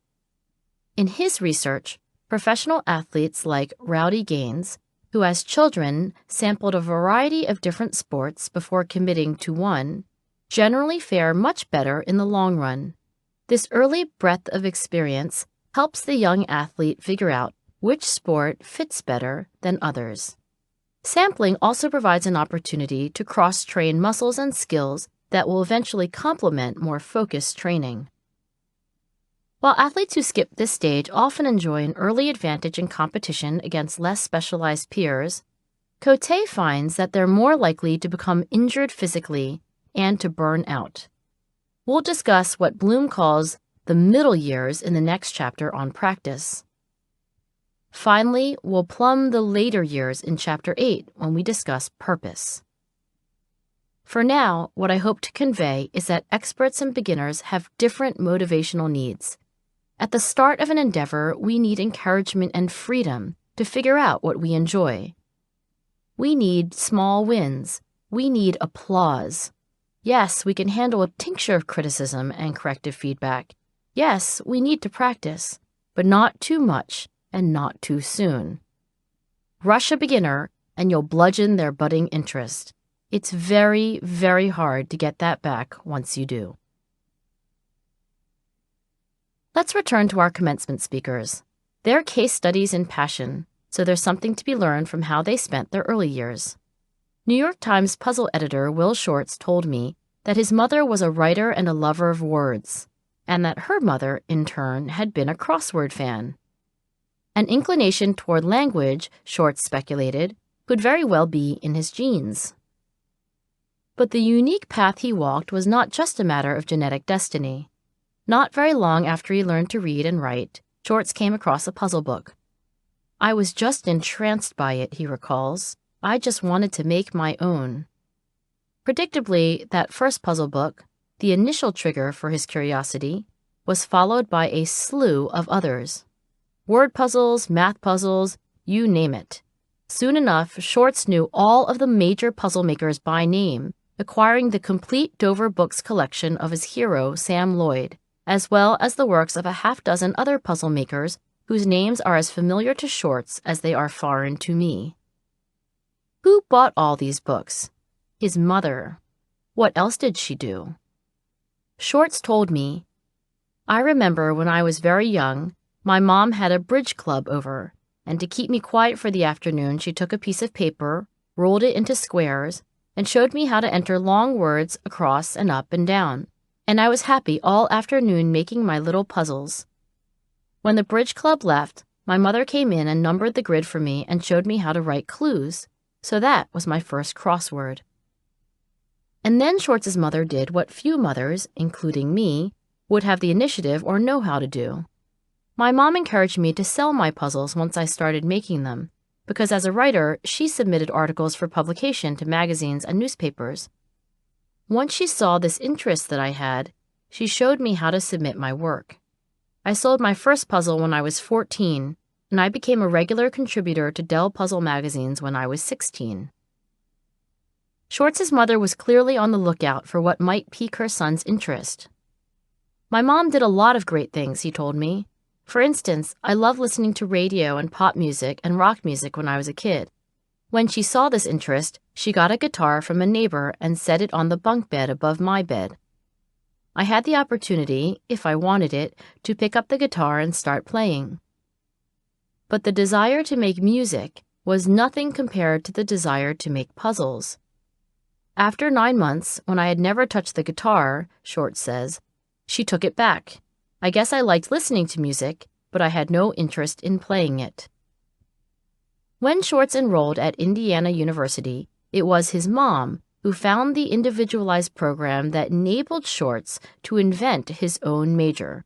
In his research, professional athletes like Rowdy Gaines, who as children sampled a variety of different sports before committing to one, generally fare much better in the long run. This early breadth of experience helps the young athlete figure out which sport fits better than others. Sampling also provides an opportunity to cross-train muscles and skills that will eventually complement more focused training. While athletes who skip this stage often enjoy an early advantage in competition against less specialized peers, Coté finds that they're more likely to become injured physically and to burn out. We'll discuss what Bloom calls the middle years in the next chapter on practice. Finally, we'll plumb the later years in Chapter 8 when we discuss purpose. For now, what I hope to convey is that experts and beginners have different motivational needs. At the start of an endeavor, we need encouragement and freedom to figure out what we enjoy. We need small wins. We need applause. Yes, we can handle a tincture of criticism and corrective feedback. Yes, we need to practice, but not too much and not too soon. Rush a beginner and you'll bludgeon their budding interest. It's very, very hard to get that back once you do. Let's return to our commencement speakers. They're case studies in passion, so there's something to be learned from how they spent their early years. New York Times puzzle editor Will Shortz told me that his mother was a writer and a lover of words, and that her mother, in turn, had been a crossword fan. An inclination toward language, Shortz speculated, could very well be in his genes. But the unique path he walked was not just a matter of genetic destiny. Not very long after he learned to read and write, Shortz came across a puzzle book. I was just entranced by it, he recalls. I just wanted to make my own. Predictably, that first puzzle book, the initial trigger for his curiosity, was followed by a slew of others. Word puzzles, math puzzles, you name it. Soon enough, Shortz knew all of the major puzzle makers by name, acquiring the complete Dover Books collection of his hero, Sam Lloyd, as well as the works of a half-dozen other puzzle makers whose names are as familiar to Shorts as they are foreign to me. Who bought all these books? His mother. What else did she do? Shorts told me, "I remember when I was very young, my mom had a bridge club over, and to keep me quiet for the afternoon, she took a piece of paper, rolled it into squares, and showed me how to enter long words across and up and down, and I was happy all afternoon making my little puzzles. When the bridge club left, my mother came in and numbered the grid for me and showed me how to write clues, so that was my first crossword." And then Shorts's mother did what few mothers, including me, would have the initiative or know how to do. My mom encouraged me to sell my puzzles once I started making them, because as a writer, she submitted articles for publication to magazines and newspapers. Once she saw this interest that I had, she showed me how to submit my work. I sold my first puzzle when I was 14, and I became a regular contributor to Dell Puzzle magazines when I was 16. Shorts's mother was clearly on the lookout for what might pique her son's interest. "My mom did a lot of great things," he told me. "For instance, I loved listening to radio and pop music and rock music when I was a kid. When she saw this interest, she got a guitar from a neighbor and set it on the bunk bed above my bed. I had the opportunity, if I wanted it, to pick up the guitar and start playing. But the desire to make music was nothing compared to the desire to make puzzles. After 9 months, when I had never touched the guitar," Shorts says, "she took it back. I guess I liked listening to music, but I had no interest in playing it." When Shorts enrolled at Indiana University, it was his mom who found the individualized program that enabled Shorts to invent his own major.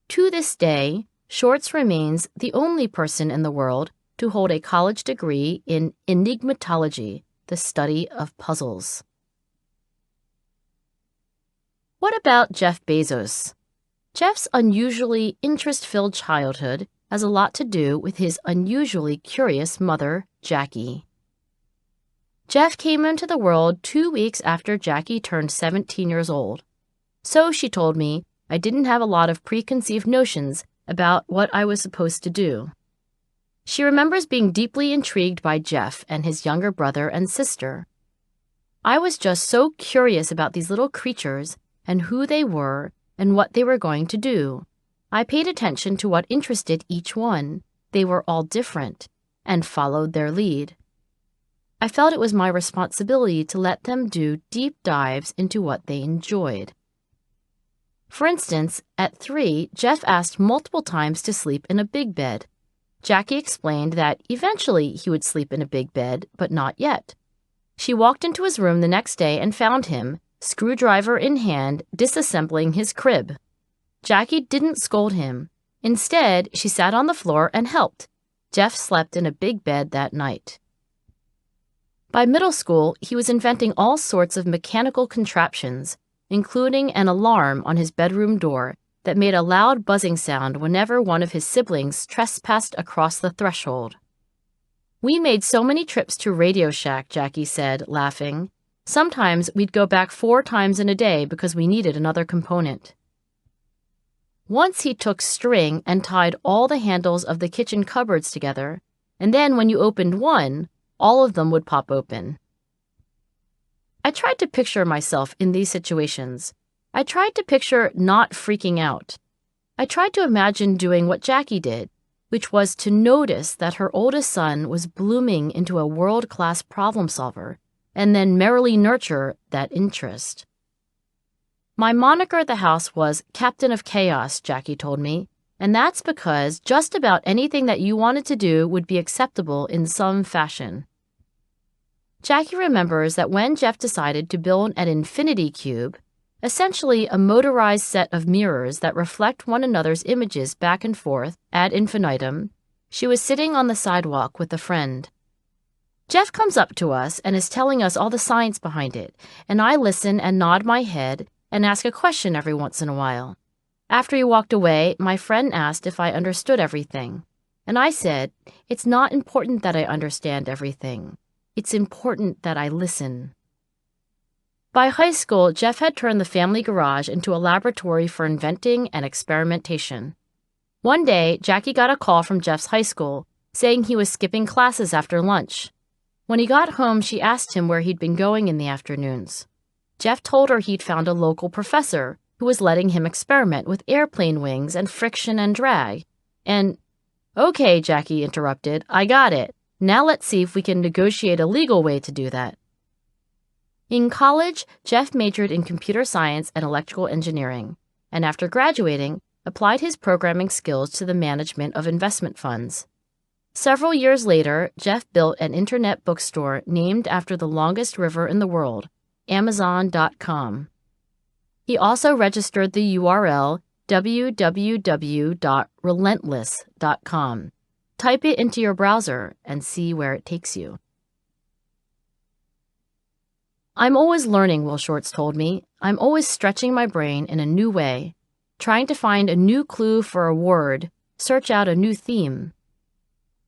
To this day, Shorts remains the only person in the world to hold a college degree in enigmatology, the study of puzzles. What about Jeff Bezos? Jeff's unusually interest-filled childhood has a lot to do with his unusually curious mother, Jackie. Jeff came into the world 2 weeks after Jackie turned 17 years old. So, she told me, I didn't have a lot of preconceived notions about what I was supposed to do. She remembers being deeply intrigued by Jeff and his younger brother and sister. I was just so curious about these little creatures and who they were and what they were going to do. I paid attention to what interested each one. They were all different, and followed their lead. I felt it was my responsibility to let them do deep dives into what they enjoyed. For instance, at 3, Jeff asked multiple times to sleep in a big bed. Jackie explained that eventually he would sleep in a big bed, but not yet. She walked into his room the next day and found him, screwdriver in hand, disassembling his crib. Jackie didn't scold him. Instead, she sat on the floor and helped. Jeff slept in a big bed that night. By middle school, he was inventing all sorts of mechanical contraptions, including an alarm on his bedroom door that made a loud buzzing sound whenever one of his siblings trespassed across the threshold. We made so many trips to Radio Shack, Jackie said, laughing. Sometimes we'd go back 4 times in a day because we needed another component. Once he took string and tied all the handles of the kitchen cupboards together, and then when you opened one, all of them would pop open. I tried to picture myself in these situations. I tried to picture not freaking out. I tried to imagine doing what Jackie did, which was to notice that her oldest son was blooming into a world-class problem solver, and then merrily nurture that interest. My moniker at the house was Captain of Chaos, Jackie told me, and that's because just about anything that you wanted to do would be acceptable in some fashion. Jackie remembers that when Jeff decided to build an infinity cube, essentially a motorized set of mirrors that reflect one another's images back and forth ad infinitum, she was sitting on the sidewalk with a friend. Jeff comes up to us and is telling us all the science behind it, and I listen and nod my head and ask a question every once in a while. After he walked away, my friend asked if I understood everything, and I said, "It's not important that I understand everything. It's important that I listen." By high school, Jeff had turned the family garage into a laboratory for inventing and experimentation. One day, Jackie got a call from Jeff's high school saying he was skipping classes after lunch. When he got home, she asked him where he'd been going in the afternoons. Jeff told her he'd found a local professor who was letting him experiment with airplane wings and friction and drag. And, "Okay," Jackie interrupted, "I got it. Now let's see if we can negotiate a legal way to do that." In college, Jeff majored in computer science and electrical engineering, and after graduating, applied his programming skills to the management of investment funds. Several years later, Jeff built an internet bookstore named after the longest river in the world, Amazon.com. He also registered the URL www.relentless.com. Type it into your browser and see where it takes you. "I'm always learning," Will Shortz told me. "I'm always stretching my brain in a new way, trying to find a new clue for a word, search out a new theme."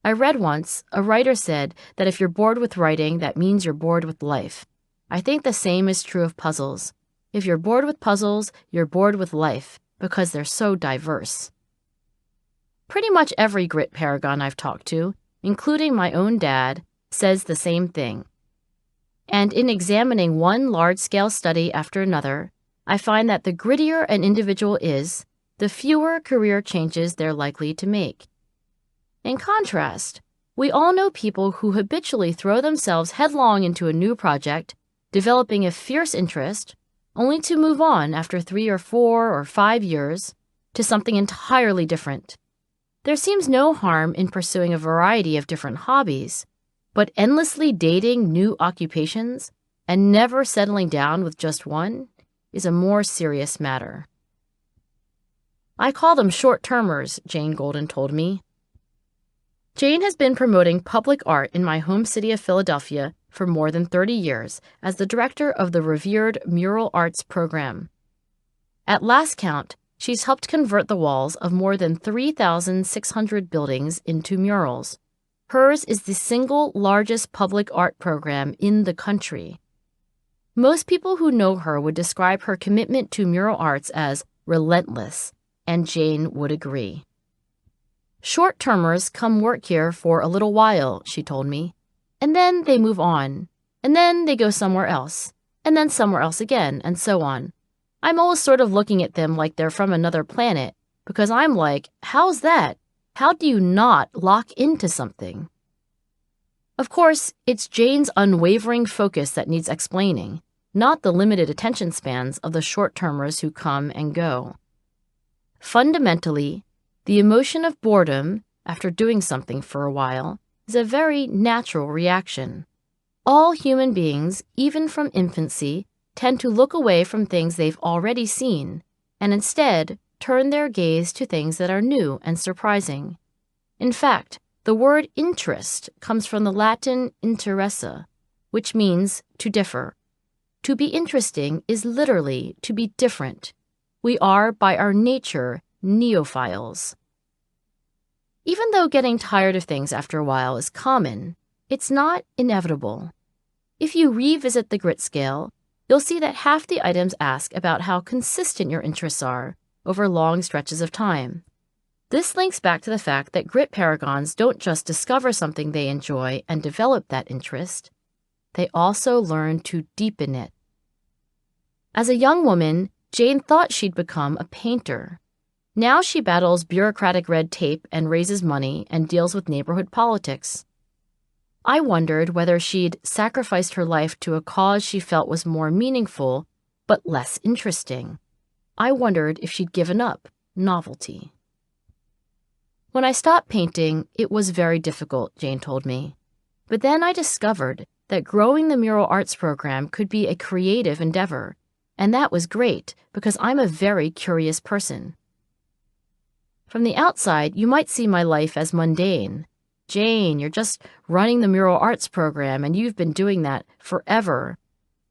I read once, a writer said that if you're bored with writing, that means you're bored with life. I think the same is true of puzzles. If you're bored with puzzles, you're bored with life, because they're so diverse. Pretty much every grit paragon I've talked to, including my own dad, says the same thing. And in examining one large-scale study after another, I find that the grittier an individual is, the fewer career changes they're likely to make. In contrast, we all know people who habitually throw themselves headlong into a new project, developing a fierce interest, only to move on after 3 or 4 or 5 years to something entirely different. There seems no harm in pursuing a variety of different hobbies, but endlessly dating new occupations and never settling down with just one is a more serious matter. "I call them short-termers," Jane Golden told me. Jane has been promoting public art in my home city of Philadelphia for more than 30 years as the director of the revered Mural Arts program. At last count, she's helped convert the walls of more than 3,600 buildings into murals. Hers is the single largest public art program in the country. Most people who know her would describe her commitment to mural arts as relentless, and Jane would agree. "Short-termers come work here for a little while," she told me, "and then they move on, and then they go somewhere else, and then somewhere else again, and so on. I'm always sort of looking at them like they're from another planet, because I'm like, how's that? How do you not lock into something?" Of course, it's Jane's unwavering focus that needs explaining, not the limited attention spans of the short-termers who come and go. Fundamentally, the emotion of boredom, after doing something for a while, is a very natural reaction. All human beings, even from infancy, tend to look away from things they've already seen, and instead turn their gaze to things that are new and surprising. In fact, the word interest comes from the Latin interessa, which means to differ. To be interesting is literally to be different. We are, by our nature, neophiles. Even though getting tired of things after a while is common, it's not inevitable. If you revisit the grit scale, you'll see that half the items ask about how consistent your interests are over long stretches of time. This links back to the fact that grit paragons don't just discover something they enjoy and develop that interest, they also learn to deepen it. As a young woman, Jane thought she'd become a painter. Now she battles bureaucratic red tape and raises money and deals with neighborhood politics. I wondered whether she'd sacrificed her life to a cause she felt was more meaningful, but less interesting. I wondered if she'd given up novelty. When I stopped painting, it was very difficult, Jane told me. But then I discovered that growing the Mural Arts program could be a creative endeavor, and that was great because I'm a very curious person. From the outside, you might see my life as mundane. Jane, you're just running the Mural Arts program and you've been doing that forever.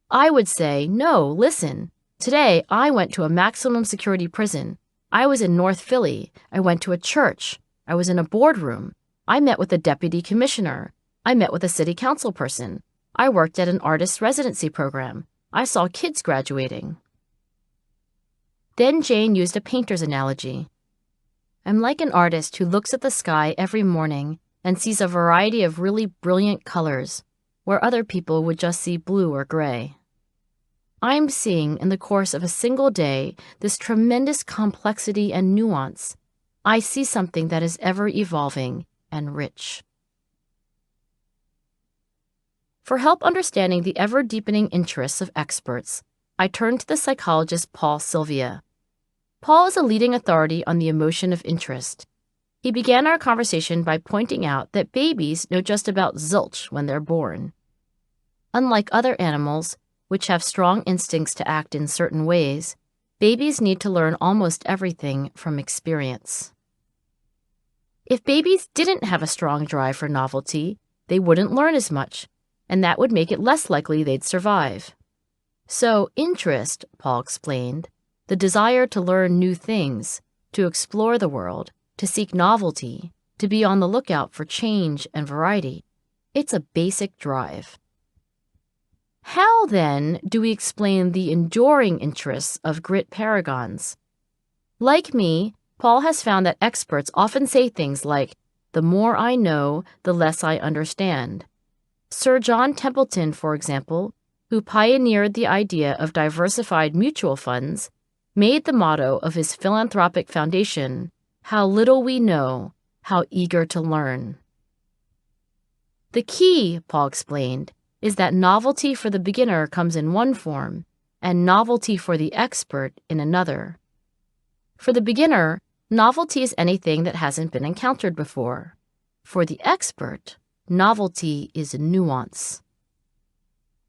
I would say, no, listen. Today, I went to a maximum security prison. I was in North Philly. I went to a church. I was in a boardroom. I met with a deputy commissioner. I met with a city council person. I worked at an artist residency program. I saw kids graduating. Then Jane used a painter's analogy. I'm like an artist who looks at the sky every morning and sees a variety of really brilliant colors, where other people would just see blue or gray. I'm seeing, in the course of a single day, this tremendous complexity and nuance. I see something that is ever evolving and rich. For help understanding the ever-deepening interests of experts, I turn to the psychologist Paul Sylvia. Paul is a leading authority on the emotion of interest. He began our conversation by pointing out that babies know just about zilch when they're born. Unlike other animals, which have strong instincts to act in certain ways, babies need to learn almost everything from experience. If babies didn't have a strong drive for novelty, they wouldn't learn as much, and that would make it less likely they'd survive. So interest, Paul explained, the desire to learn new things, to explore the world, to seek novelty, to be on the lookout for change and variety, it's a basic drive. How, then, do we explain the enduring interests of grit paragons? Like me, Paul has found that experts often say things like, "The more I know, the less I understand." Sir John Templeton, for example, who pioneered the idea of diversified mutual funds, made the motto of his philanthropic foundation, "How little we know, how eager to learn." The key, Paul explained, is that novelty for the beginner comes in one form, and novelty for the expert in another. For the beginner, novelty is anything that hasn't been encountered before. For the expert, novelty is nuance.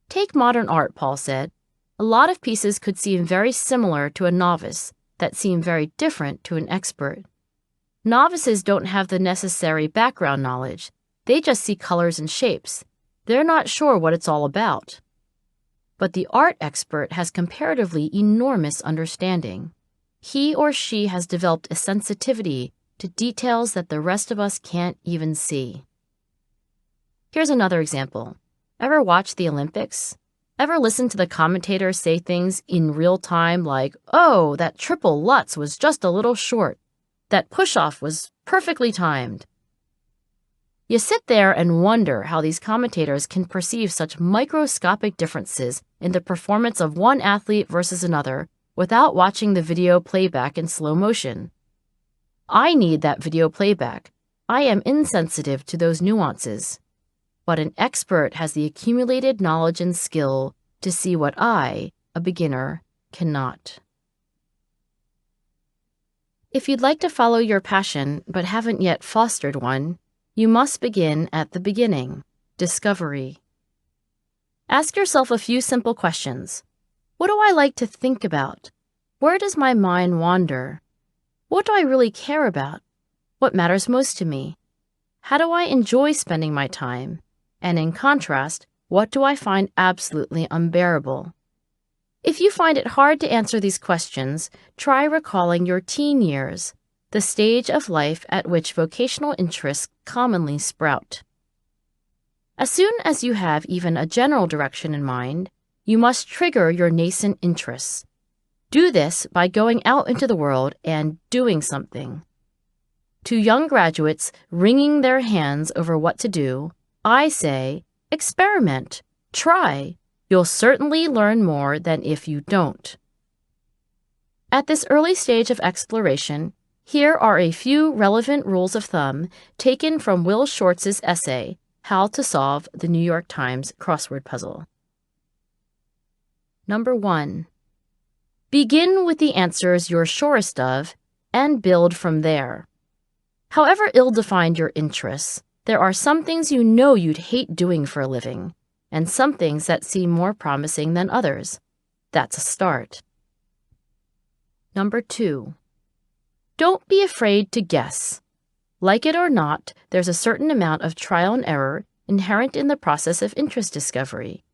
Take modern art, Paul said. A lot of pieces could seem very similar to a novice that seem very different to an expert. Novices don't have the necessary background knowledge. They just see colors and shapes. They're not sure what it's all about. But the art expert has comparatively enormous understanding. He or she has developed a sensitivity to details that the rest of us can't even see. Here's another example. Ever watch the Olympics? Ever listen to the commentators say things in real time like, "Oh, that triple Lutz was just a little short. That push-off was perfectly timed." You sit there and wonder how these commentators can perceive such microscopic differences in the performance of one athlete versus another without watching the video playback in slow motion. I need that video playback. I am insensitive to those nuances. But an expert has the accumulated knowledge and skill to see what I, a beginner, cannot. If you'd like to follow your passion but haven't yet fostered one, you must begin at the beginning, discovery. Ask yourself a few simple questions. What do I like to think about? Where does my mind wander? What do I really care about? What matters most to me? How do I enjoy spending my time? And in contrast, what do I find absolutely unbearable? If you find it hard to answer these questions, try recalling your teen years, the stage of life at which vocational interests commonly sprout. As soon as you have even a general direction in mind, you must trigger your nascent interests. Do this by going out into the world and doing something. To young graduates wringing their hands over what to do, I say, experiment, try. You'll certainly learn more than if you don't. At this early stage of exploration, here are a few relevant rules of thumb taken from Will Shortz's essay, How to Solve the New York Times Crossword Puzzle. Number 1. Begin with the answers you're surest of and build from there. However ill-defined your interests, there are some things you know you'd hate doing for a living, and some things that seem more promising than others. That's a start. Number 2. Don't be afraid to guess. Like it or not, there's a certain amount of trial and error inherent in the process of interest discovery.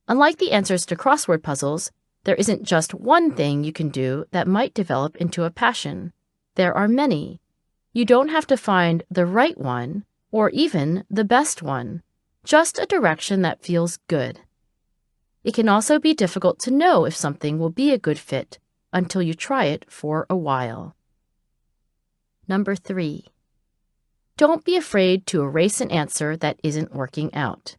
Unlike the answers to crossword puzzles, there isn't just one thing you can do that might develop into a passion. There are many. You don't have to find the right one or even the best one, just a direction that feels good. It can also be difficult to know if something will be a good fit until you try it for a while. Number 3. Don't be afraid to erase an answer that isn't working out.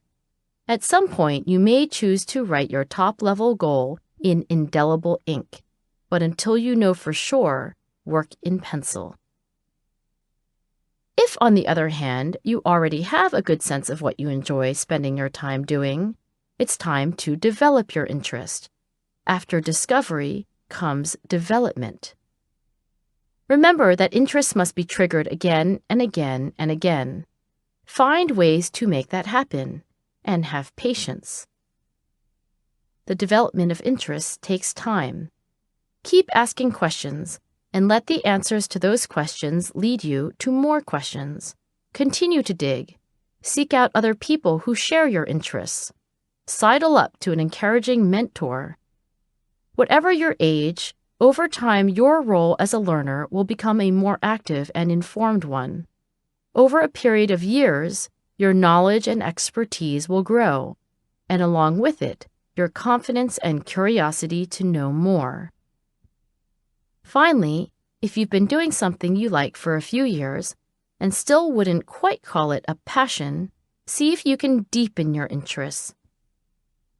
At some point, you may choose to write your top-level goal in indelible ink, but until you know for sure, work in pencil. If, on the other hand, you already have a good sense of what you enjoy spending your time doing, it's time to develop your interest. After discovery comes development. Remember that interests must be triggered again and again and again. Find ways to make that happen, and have patience. The development of interests takes time. Keep asking questions, and let the answers to those questions lead you to more questions. Continue to dig. Seek out other people who share your interests. Sidle up to an encouraging mentor. Whatever your age, over time your role as a learner will become a more active and informed one. Over a period of years, your knowledge and expertise will grow, and along with it, your confidence and curiosity to know more. Finally, if you've been doing something you like for a few years and still wouldn't quite call it a passion, see if you can deepen your interests.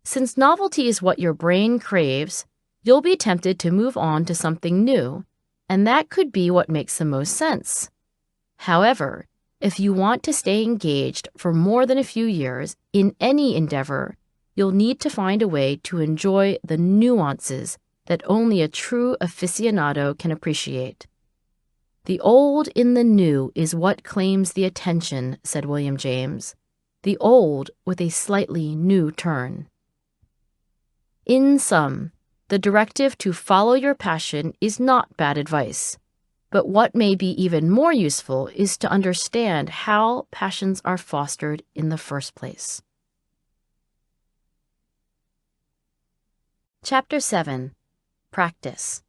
Since novelty is what your brain craves, you'll be tempted to move on to something new, and that could be what makes the most sense. However, if you want to stay engaged for more than a few years in any endeavor, you'll need to find a way to enjoy the nuances that only a true aficionado can appreciate. The old in the new is what claims the attention, said William James. The old with a slightly new turn. In sum, the directive to follow your passion is not bad advice. But what may be even more useful is to understand how passions are fostered in the first place. Chapter 7. Practice.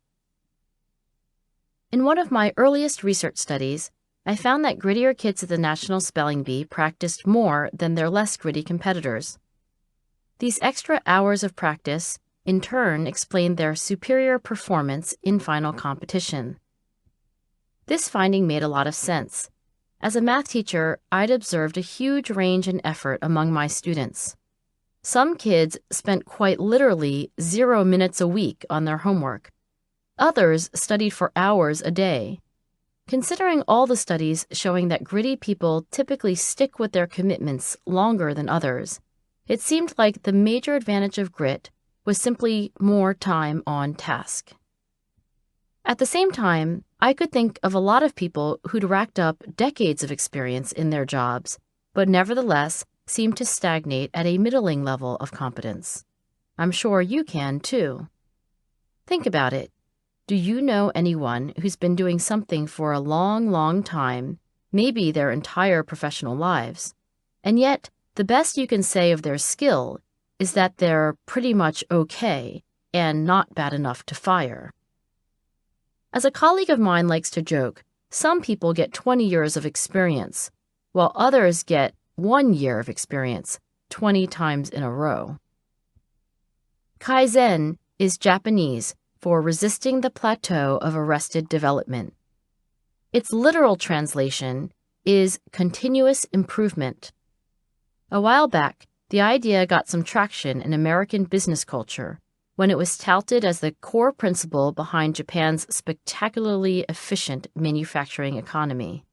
In one of my earliest research studies, I found that grittier kids at the National Spelling Bee practiced more than their less gritty competitors. These extra hours of practice, in turn, explained their superior performance in final competition. This finding made a lot of sense. As a math teacher, I'd observed a huge range in effort among my students. Some kids spent quite literally 0 minutes a week on their homework. Others studied for hours a day. Considering all the studies showing that gritty people typically stick with their commitments longer than others, it seemed like the major advantage of grit was simply more time on task. At the same time, I could think of a lot of people who'd racked up decades of experience in their jobs, but nevertheless seemed to stagnate at a middling level of competence. I'm sure you can, too. Think about it. Do you know anyone who's been doing something for a long, long time, maybe their entire professional lives, and yet the best you can say of their skill is that they're pretty much okay and not bad enough to fire? As a colleague of mine likes to joke, some people get 20 years of experience, while others get 1 year of experience 20 times in a row. Kaizen is Japanese for resisting the plateau of arrested development. Its literal translation is continuous improvement. A while back, the idea got some traction in American business culture when it was touted as the core principle behind Japan's spectacularly efficient manufacturing economy.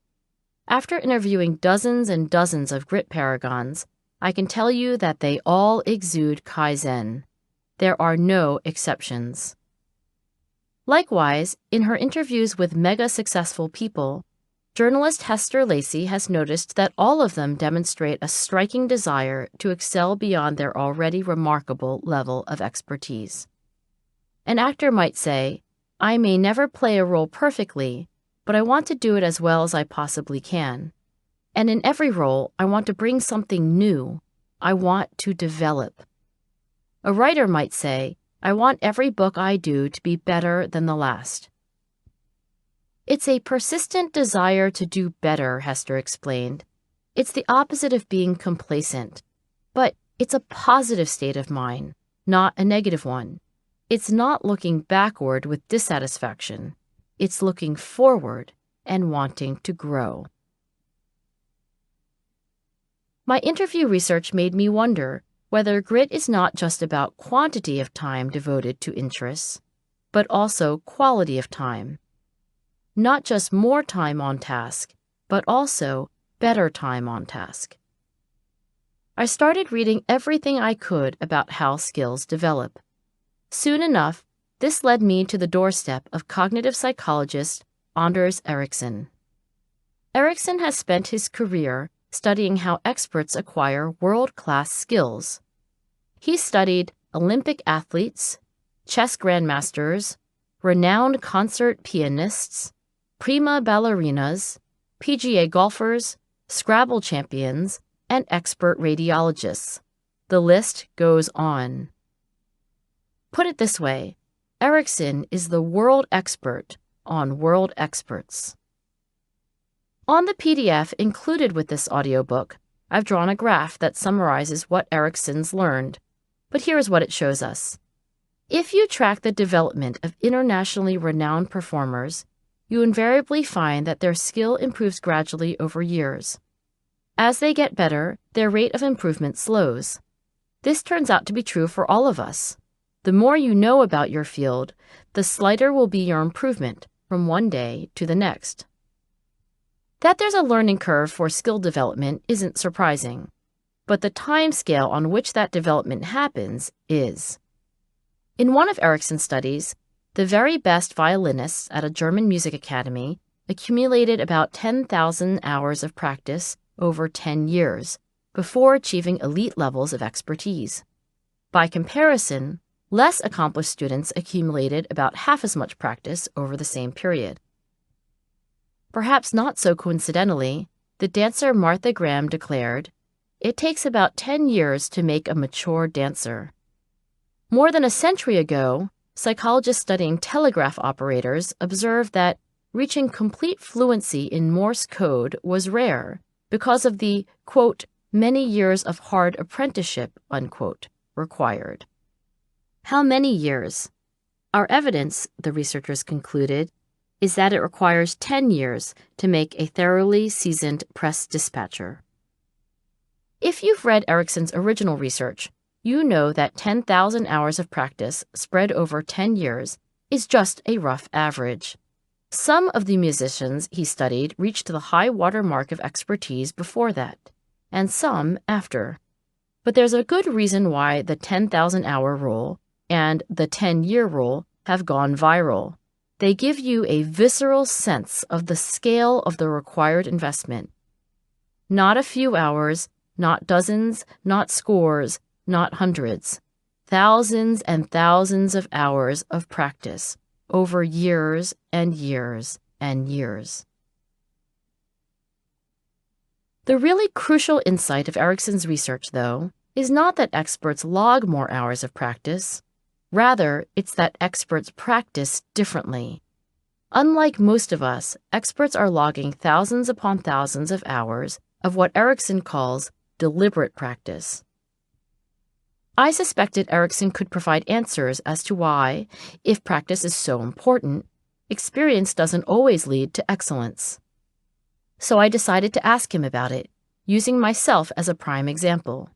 After interviewing dozens and dozens of grit paragons, I can tell you that they all exude Kaizen. There are no exceptions. Likewise, in her interviews with mega-successful people, journalist Hester Lacey has noticed that all of them demonstrate a striking desire to excel beyond their already remarkable level of expertise. An actor might say, "I may never play a role perfectly, but I want to do it as well as I possibly can. And in every role, I want to bring something new. I want to develop." A writer might say, "I want every book I do to be better than the last." It's a persistent desire to do better, Hester explained. It's the opposite of being complacent, but it's a positive state of mind, not a negative one. It's not looking backward with dissatisfaction. It's looking forward and wanting to grow. My interview research made me wonder whether grit is not just about quantity of time devoted to interests, but also quality of time. Not just more time on task, but also better time on task. I started reading everything I could about how skills develop. Soon enough, this led me to the doorstep of cognitive psychologist Anders Ericsson. Ericsson has spent his career studying how experts acquire world-class skills. He studied Olympic athletes, chess grandmasters, renowned concert pianists, prima ballerinas, PGA golfers, Scrabble champions, and expert radiologists. The list goes on. Put it this way, Ericsson is the world expert on world experts. On the PDF included with this audiobook, I've drawn a graph that summarizes what Ericsson's learned, but here's what it shows us. If you track the development of internationally renowned performers, you invariably find that their skill improves gradually over years. As they get better, their rate of improvement slows. This turns out to be true for all of us. The more you know about your field, the slighter will be your improvement from one day to the next. That there's a learning curve for skill development isn't surprising, but the time scale on which that development happens is. In one of Ericsson's studies, the very best violinists at a German music academy accumulated about 10,000 hours of practice over 10 years before achieving elite levels of expertise. By comparison, less accomplished students accumulated about half as much practice over the same period. Perhaps not so coincidentally, the dancer Martha Graham declared, "It takes about 10 years to make a mature dancer." More than a century ago, psychologists studying telegraph operators observed that reaching complete fluency in Morse code was rare because of the, quote, many years of hard apprenticeship, unquote, required. How many years? Our evidence, the researchers concluded, is that it requires 10 years to make a thoroughly seasoned press dispatcher. If you've read Ericsson's original research, you know that 10,000 hours of practice spread over 10 years is just a rough average. Some of the musicians he studied reached the high water mark of expertise before that, and some after. But there's a good reason why the 10,000-hour rule and the 10-year rule have gone viral. They give you a visceral sense of the scale of the required investment. Not a few hours, not dozens, not scores, not hundreds. Thousands and thousands of hours of practice over years and years and years. The really crucial insight of Ericsson's research, though, is not that experts log more hours of practice. Rather, it's that experts practice differently. Unlike most of us, experts are logging thousands upon thousands of hours of what Ericsson calls deliberate practice. I suspected Ericsson could provide answers as to why, if practice is so important, experience doesn't always lead to excellence. So I decided to ask him about it, using myself as a prime example.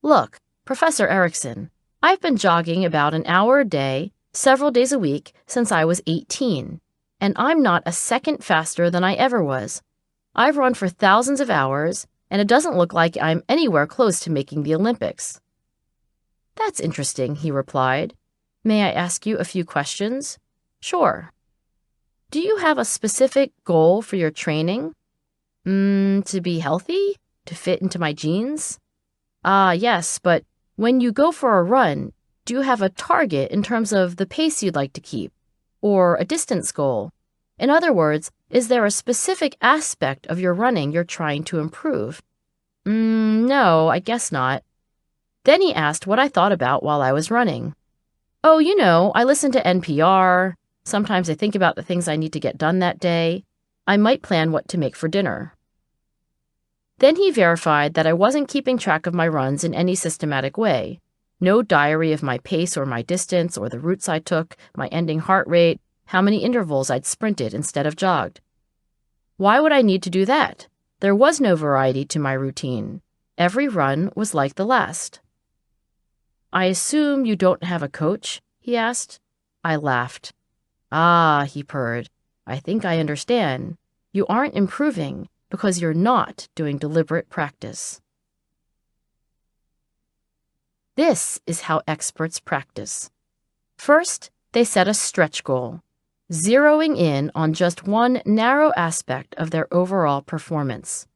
Look, Professor Ericsson, I've been jogging about an hour a day, several days a week, since I was 18, and I'm not a second faster than I ever was. I've run for thousands of hours, and it doesn't look like I'm anywhere close to making the Olympics. That's interesting, he replied. May I ask you a few questions? Sure. Do you have a specific goal for your training? To be healthy? To fit into my jeans? Yes, but when you go for a run, do you have a target in terms of the pace you'd like to keep? Or a distance goal? In other words, is there a specific aspect of your running you're trying to improve? No, I guess not. Then he asked what I thought about while I was running. Oh, I listen to NPR. Sometimes I think about the things I need to get done that day. I might plan what to make for dinner. Then he verified that I wasn't keeping track of my runs in any systematic way. No diary of my pace or my distance or the routes I took, my ending heart rate, how many intervals I'd sprinted instead of jogged. Why would I need to do that? There was no variety to my routine. Every run was like the last. I assume you don't have a coach? He asked. I laughed. Ah, he purred. I think I understand. You aren't improving because you're not doing deliberate practice. This is how experts practice. First, they set a stretch goal, zeroing in on just one narrow aspect of their overall performance.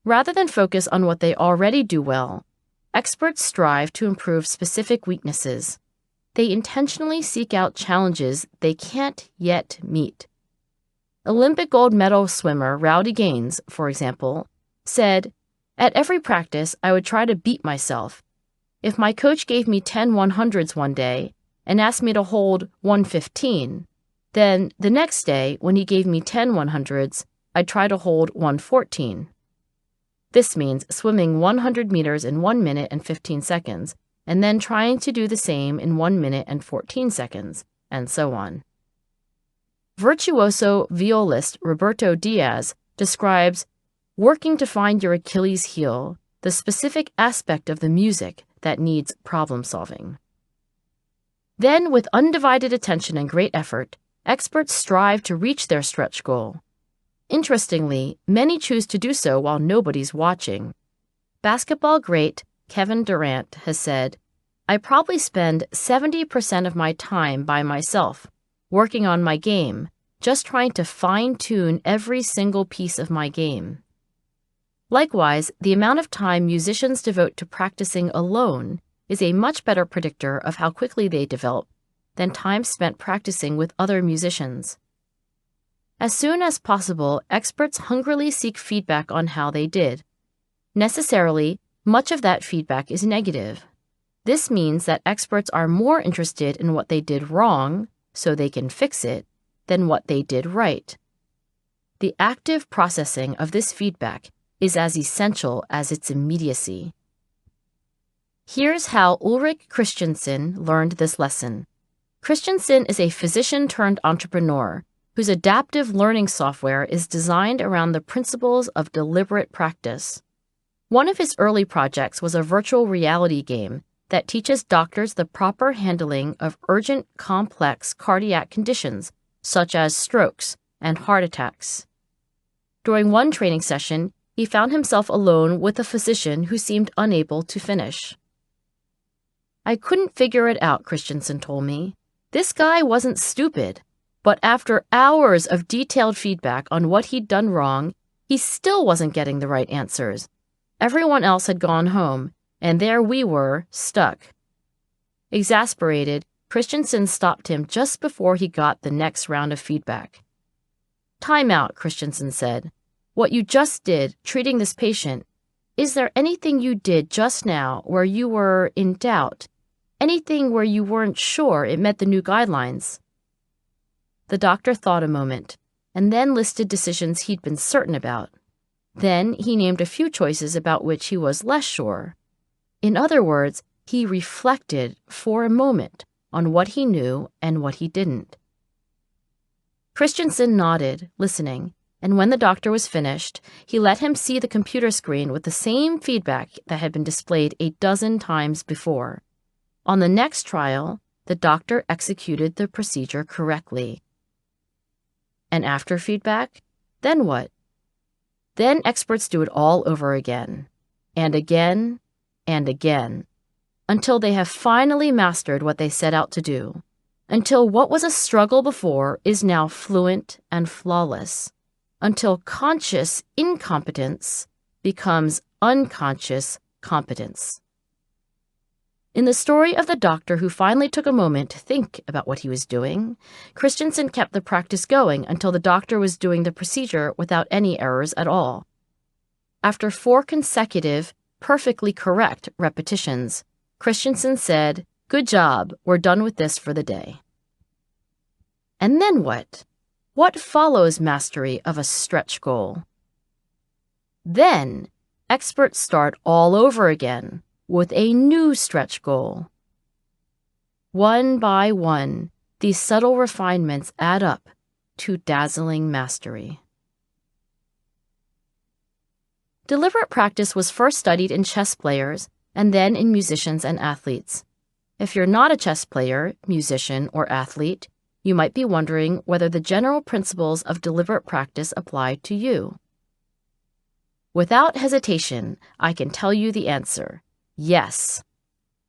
Rather than focus on what they already do well, experts strive to improve specific weaknesses. They intentionally seek out challenges they can't yet meet. Olympic gold medal swimmer Rowdy Gaines, for example, said, "At every practice, I would try to beat myself. If my coach gave me 10 100s one day and asked me to hold 115, then the next day, when he gave me 10 100s, I'd try to hold 114. This means swimming 100 meters in 1 minute and 15 seconds, and then trying to do the same in 1 minute and 14 seconds, and so on. Virtuoso violist Roberto Diaz describes working to find your Achilles heel, the specific aspect of the music that needs problem solving. Then, with undivided attention and great effort, experts strive to reach their stretch goal. Interestingly, many choose to do so while nobody's watching. Basketball great Kevin Durant has said, "I probably spend 70% of my time by myself, working on my game, just trying to fine-tune every single piece of my game." Likewise, the amount of time musicians devote to practicing alone is a much better predictor of how quickly they develop than time spent practicing with other musicians. As soon as possible, experts hungrily seek feedback on how they did. Necessarily, much of that feedback is negative. This means that experts are more interested in what they did wrong, so they can fix it, than what they did right. The active processing of this feedback is as essential as its immediacy. Here's how Ulrich Christensen learned this lesson. Christensen is a physician-turned-entrepreneur whose adaptive learning software is designed around the principles of deliberate practice. One of his early projects was a virtual reality game that teaches doctors the proper handling of urgent, complex cardiac conditions, such as strokes and heart attacks. During one training session, he found himself alone with a physician who seemed unable to finish. "I couldn't figure it out," Christensen told me. "This guy wasn't stupid, but after hours of detailed feedback on what he'd done wrong, he still wasn't getting the right answers. Everyone else had gone home, and there we were, stuck." Exasperated, Christensen stopped him just before he got the next round of feedback. "Time out," Christensen said. "What you just did, treating this patient, is there anything you did just now where you were in doubt? Anything where you weren't sure it met the new guidelines?" The doctor thought a moment, and then listed decisions he'd been certain about. Then he named a few choices about which he was less sure. In other words, he reflected for a moment on what he knew and what he didn't. Christensen nodded, listening, and when the doctor was finished, he let him see the computer screen with the same feedback that had been displayed a dozen times before. On the next trial, the doctor executed the procedure correctly. And after feedback, then what? Then experts do it all over again, and again, and again, until they have finally mastered what they set out to do, until what was a struggle before is now fluent and flawless, until conscious incompetence becomes unconscious competence. In the story of the doctor who finally took a moment to think about what he was doing, Christensen kept the practice going until the doctor was doing the procedure without any errors at all. After 4 consecutive, perfectly correct repetitions, Christensen said, "Good job, we're done with this for the day." And then what? What follows mastery of a stretch goal? Then, experts start all over again with a new stretch goal, One by one, these subtle refinements add up to dazzling mastery. Deliberate practice was first studied in chess players and then in musicians and athletes. If you're not a chess player, musician, or athlete, you might be wondering whether the general principles of deliberate practice apply to you. Without hesitation, I can tell you the answer: yes.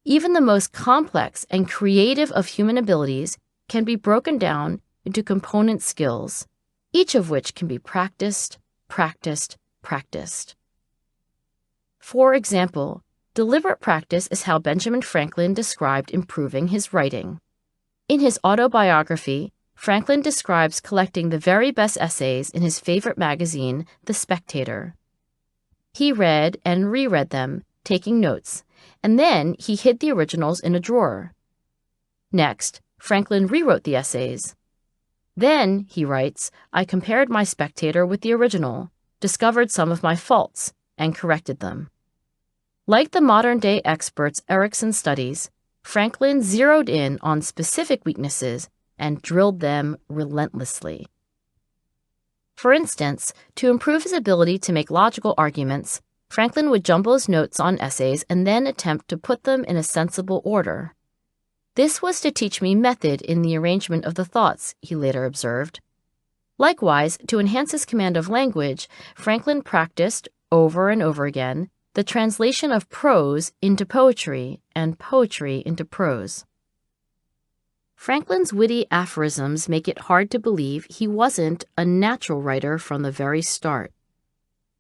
Even the most complex and creative of human abilities can be broken down into component skills, each of which can be practiced. For example, deliberate practice is how Benjamin Franklin described improving his writing. In his autobiography, Franklin describes collecting the very best essays in his favorite magazine, The Spectator. He read and reread them, taking notes, and then he hid the originals in a drawer. Next, Franklin rewrote the essays. Then, he writes, I compared my Spectator with the original, discovered some of my faults, and corrected them. Like the modern-day experts Erikson studies, Franklin zeroed in on specific weaknesses and drilled them relentlessly. For instance, to improve his ability to make logical arguments, Franklin would jumble his notes on essays and then attempt to put them in a sensible order. This was to teach me method in the arrangement of the thoughts, he later observed. Likewise, to enhance his command of language, Franklin practiced, over and over again, the translation of prose into poetry and poetry into prose. Franklin's witty aphorisms make it hard to believe he wasn't a natural writer from the very start.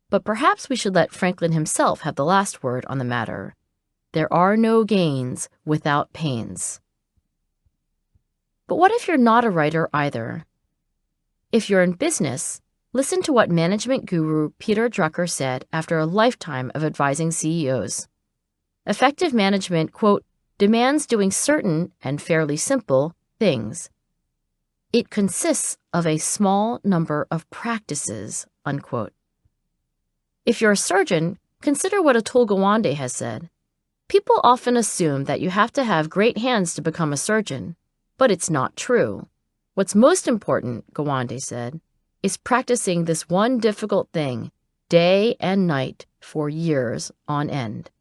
But perhaps we should let Franklin himself have the last word on the matter. There are no gains without pains. But what if you're not a writer either? If you're in business, listen to what management guru Peter Drucker said after a lifetime of advising CEOs. Effective management, quote, demands doing certain and fairly simple things. It consists of a small number of practices, unquote. If you're a surgeon, consider what Atul Gawande has said. People often assume that you have to have great hands to become a surgeon, but it's not true. What's most important, Gawande said, is practicing this one difficult thing, day and night, for years on end.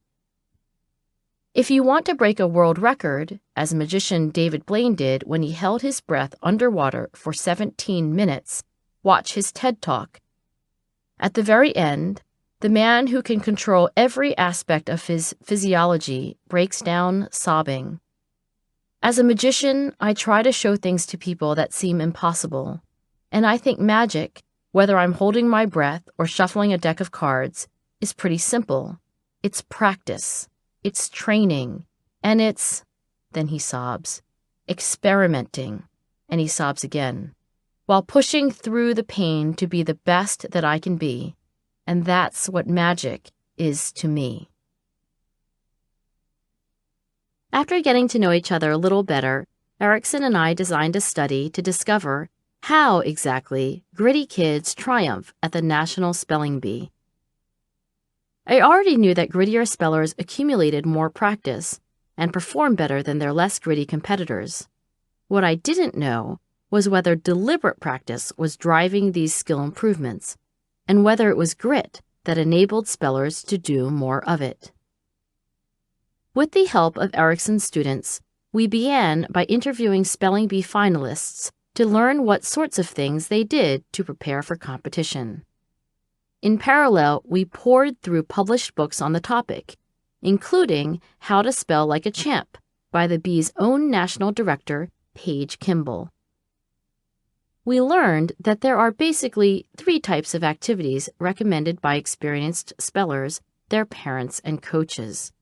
If you want to break a world record, as magician David Blaine did when he held his breath underwater for 17 minutes, watch his TED Talk. At the very end, the man who can control every aspect of his physiology breaks down sobbing. As a magician, I try to show things to people that seem impossible. And I think magic, whether I'm holding my breath or shuffling a deck of cards, is pretty simple. It's practice. It's training. And it's, then he sobs, experimenting. And he sobs again, while pushing through the pain to be the best that I can be. And that's what magic is to me. After getting to know each other a little better, Erikson and I designed a study to discover how exactly gritty kids triumph at the National Spelling Bee. I already knew that grittier spellers accumulated more practice and performed better than their less gritty competitors. What I didn't know was whether deliberate practice was driving these skill improvements, and whether it was grit that enabled spellers to do more of it. With the help of Erikson's students, we began by interviewing spelling bee finalists to learn what sorts of things they did to prepare for competition. In parallel, we pored through published books on the topic, including How to Spell Like a Champ by the Bee's own national director, Paige Kimball. We learned that there are basically 3 types of activities recommended by experienced spellers, their parents, and coaches.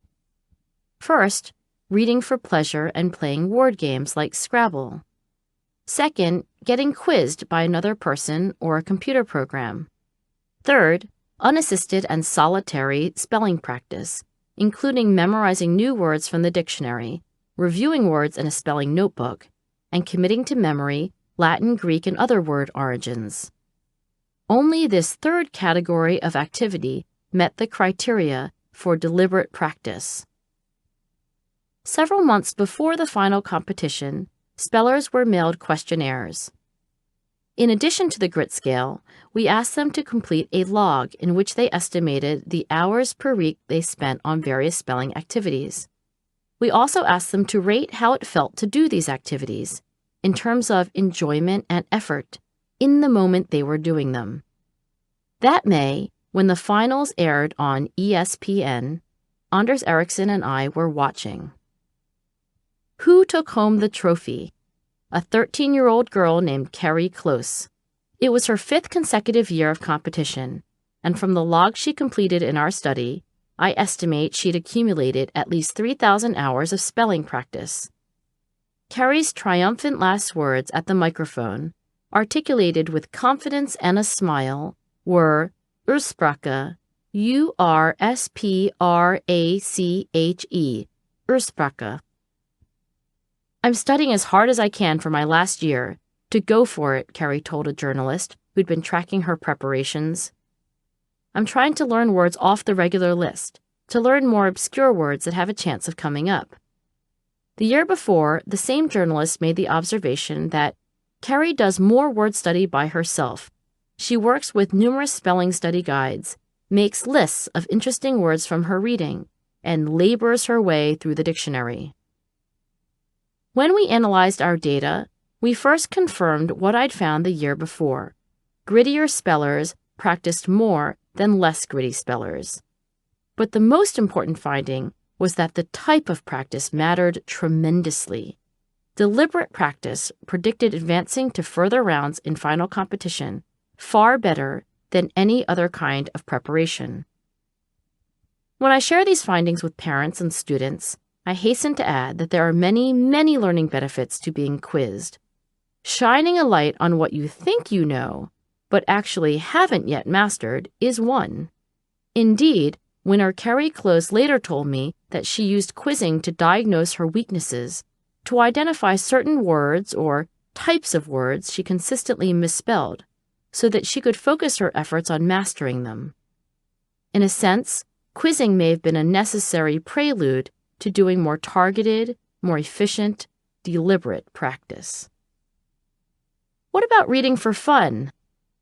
First, reading for pleasure and playing word games like Scrabble. Second, getting quizzed by another person or a computer program. Third, unassisted and solitary spelling practice, including memorizing new words from the dictionary, reviewing words in a spelling notebook, and committing to memory Latin, Greek, and other word origins. Only this third category of activity met the criteria for deliberate practice. Several months before the final competition, spellers were mailed questionnaires. In addition to the grit scale, we asked them to complete a log in which they estimated the hours per week they spent on various spelling activities. We also asked them to rate how it felt to do these activities, in terms of enjoyment and effort, in the moment they were doing them. That May, when the finals aired on ESPN, Anders Ericsson and I were watching. Who took home the trophy? A 13-year-old girl named Carrie Close. It was her 5th consecutive year of competition, and from the log she completed in our study, I estimate she'd accumulated at least 3,000 hours of spelling practice. Carrie's triumphant last words at the microphone, articulated with confidence and a smile, were Ursprache, U-R-S-P-R-A-C-H-E, Ursprache. I'm studying as hard as I can for my last year. To go for it, Carrie told a journalist who'd been tracking her preparations. I'm trying to learn words off the regular list, to learn more obscure words that have a chance of coming up. The year before, the same journalist made the observation that Carrie does more word study by herself. She works with numerous spelling study guides, makes lists of interesting words from her reading, and labors her way through the dictionary. When we analyzed our data, we first confirmed what I'd found the year before. Grittier spellers practiced more than less gritty spellers. But the most important finding was that the type of practice mattered tremendously. Deliberate practice predicted advancing to further rounds in final competition far better than any other kind of preparation. When I share these findings with parents and students, I hasten to add that there are many, many learning benefits to being quizzed. Shining a light on what you think you know, but actually haven't yet mastered, is one. Indeed, winner Carrie Close later told me that she used quizzing to diagnose her weaknesses, to identify certain words or types of words she consistently misspelled, so that she could focus her efforts on mastering them. In a sense, quizzing may have been a necessary prelude to doing more targeted, more efficient, deliberate practice. What about reading for fun?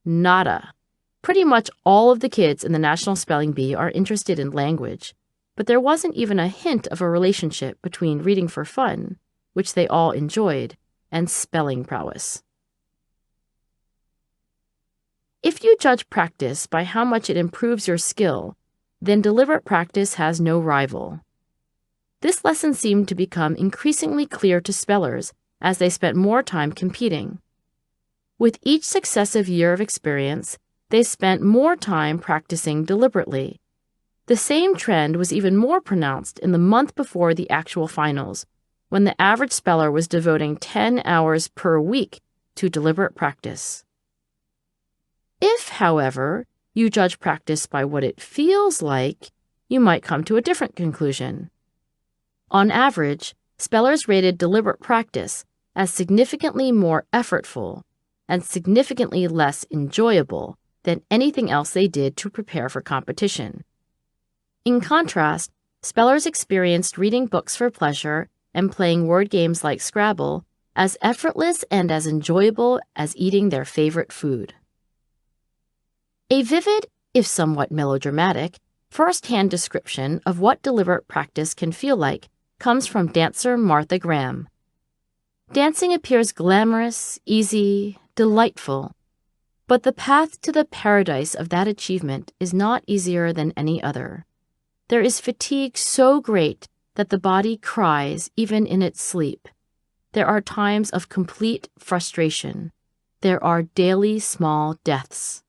Nada. Pretty much all of the kids in the National Spelling Bee are interested in language, but there wasn't even a hint of a relationship between reading for fun, which they all enjoyed, and spelling prowess. If you judge practice by how much it improves your skill, then deliberate practice has no rival. This lesson seemed to become increasingly clear to spellers as they spent more time competing. With each successive year of experience, they spent more time practicing deliberately. The same trend was even more pronounced in the month before the actual finals, when the average speller was devoting 10 hours per week to deliberate practice. If, however, you judge practice by what it feels like, you might come to a different conclusion. On average, spellers rated deliberate practice as significantly more effortful and significantly less enjoyable than anything else they did to prepare for competition. In contrast, spellers experienced reading books for pleasure and playing word games like Scrabble as effortless and as enjoyable as eating their favorite food. A vivid, if somewhat melodramatic, first-hand description of what deliberate practice can feel like comes from dancer Martha Graham. Dancing appears glamorous, easy, delightful, but the path to the paradise of that achievement is not easier than any other. There is fatigue so great that the body cries even in its sleep. There are times of complete frustration. There are daily small deaths.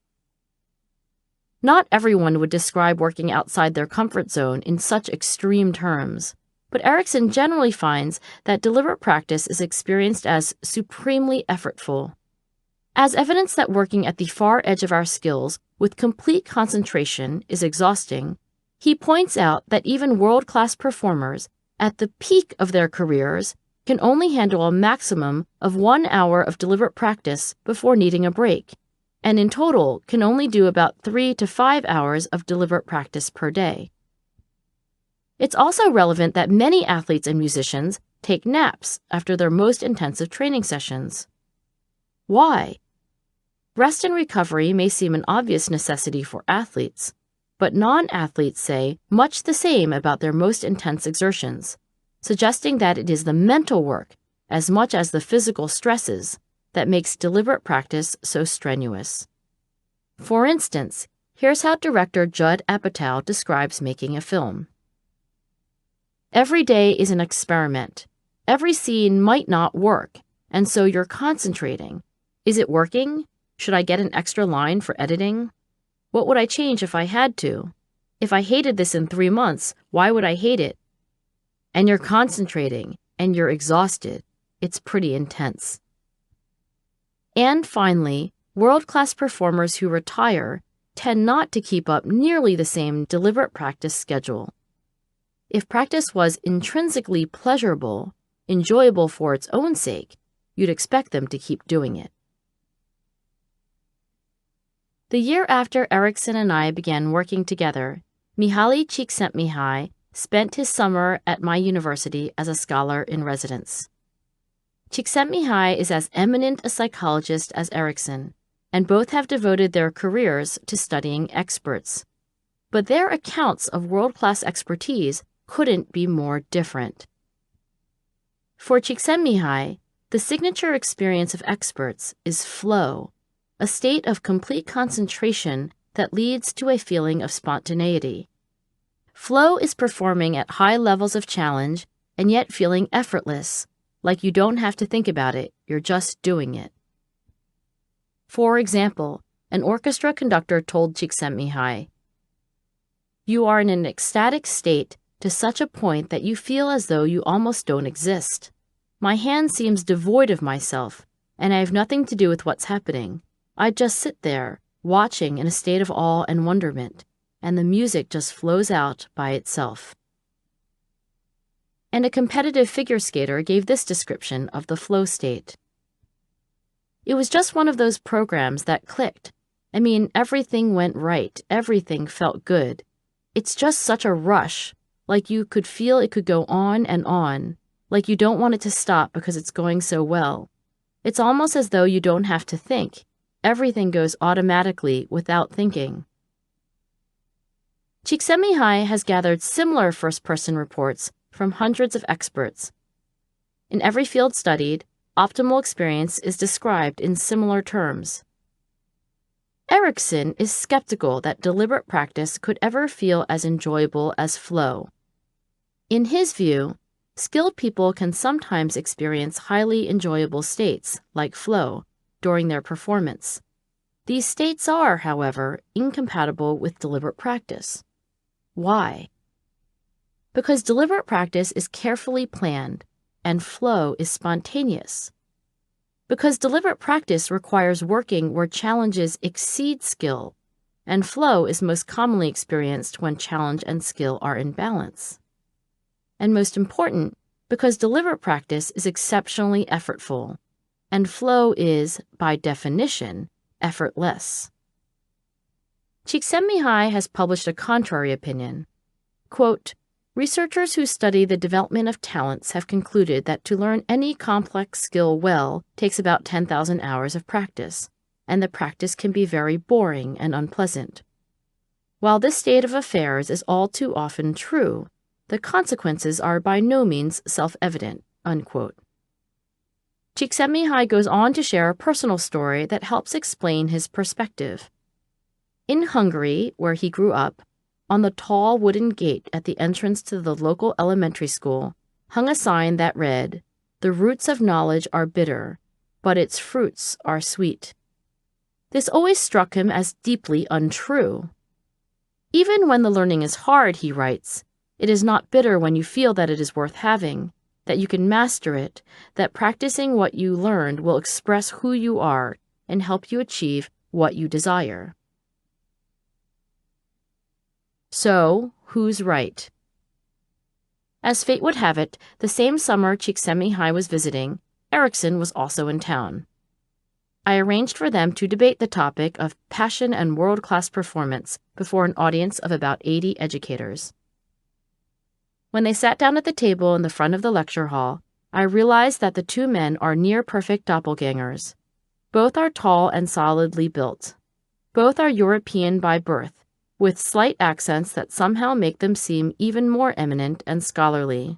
Not everyone would describe working outside their comfort zone in such extreme terms, but Ericsson generally finds that deliberate practice is experienced as supremely effortful. As evidence that working at the far edge of our skills with complete concentration is exhausting, he points out that even world-class performers, at the peak of their careers, can only handle a maximum of 1 hour of deliberate practice before needing a break, and in total can only do about 3 to 5 hours of deliberate practice per day. It's also relevant that many athletes and musicians take naps after their most intensive training sessions. Why? Rest and recovery may seem an obvious necessity for athletes, but non-athletes say much the same about their most intense exertions, suggesting that it is the mental work, as much as the physical stresses, that makes deliberate practice so strenuous. For instance, here's how director Judd Apatow describes making a film. Every day is an experiment. Every scene might not work, and so you're concentrating. Is it working? Should I get an extra line for editing? What would I change if I had to? If I hated this in 3 months, why would I hate it? And you're concentrating, and you're exhausted. It's pretty intense. And finally, world-class performers who retire tend not to keep up nearly the same deliberate practice schedule. If practice was intrinsically pleasurable, enjoyable for its own sake, you'd expect them to keep doing it. The year after Erickson and I began working together, Mihaly Csikszentmihalyi spent his summer at my university as a scholar in residence. Csikszentmihalyi is as eminent a psychologist as Erickson, and both have devoted their careers to studying experts. But their accounts of world-class expertise couldn't be more different. For Csikszentmihalyi, the signature experience of experts is flow, a state of complete concentration that leads to a feeling of spontaneity. Flow is performing at high levels of challenge and yet feeling effortless, like you don't have to think about it, you're just doing it. For example, an orchestra conductor told Csikszentmihalyi, "You are in an ecstatic state to such a point that you feel as though you almost don't exist. My hand seems devoid of myself, and I have nothing to do with what's happening. I just sit there, watching in a state of awe and wonderment, and the music just flows out by itself." And a competitive figure skater gave this description of the flow state. "It was just one of those programs that clicked. I mean, everything went right, everything felt good. It's just such a rush, like you could feel it could go on, like you don't want it to stop because it's going so well. It's almost as though you don't have to think. Everything goes automatically without thinking." Csikszentmihalyi has gathered similar first-person reports from hundreds of experts. In every field studied, optimal experience is described in similar terms. Erickson is skeptical that deliberate practice could ever feel as enjoyable as flow. In his view, skilled people can sometimes experience highly enjoyable states, like flow, during their performance. These states are, however, incompatible with deliberate practice. Why? Because deliberate practice is carefully planned, and flow is spontaneous. Because deliberate practice requires working where challenges exceed skill, and flow is most commonly experienced when challenge and skill are in balance. And most important, because deliberate practice is exceptionally effortful, and flow is, by definition, effortless. Csikszentmihalyi has published a contrary opinion. Quote, "Researchers who study the development of talents have concluded that to learn any complex skill well takes about 10,000 hours of practice, and the practice can be very boring and unpleasant. While this state of affairs is all too often true, the consequences are by no means self-evident." Unquote. Csikszentmihalyi goes on to share a personal story that helps explain his perspective. In Hungary, where he grew up, on the tall wooden gate at the entrance to the local elementary school hung a sign that read, "The roots of knowledge are bitter, but its fruits are sweet." This always struck him as deeply untrue. Even when the learning is hard, he writes, it is not bitter when you feel that it is worth having, that you can master it, that practicing what you learned will express who you are and help you achieve what you desire. So, who's right? As fate would have it, the same summer Csikszentmihalyi was visiting, Erickson was also in town. I arranged for them to debate the topic of passion and world-class performance before an audience of about 80 educators. When they sat down at the table in the front of the lecture hall, I realized that the two men are near-perfect doppelgangers. Both are tall and solidly built. Both are European by birth, with slight accents that somehow make them seem even more eminent and scholarly.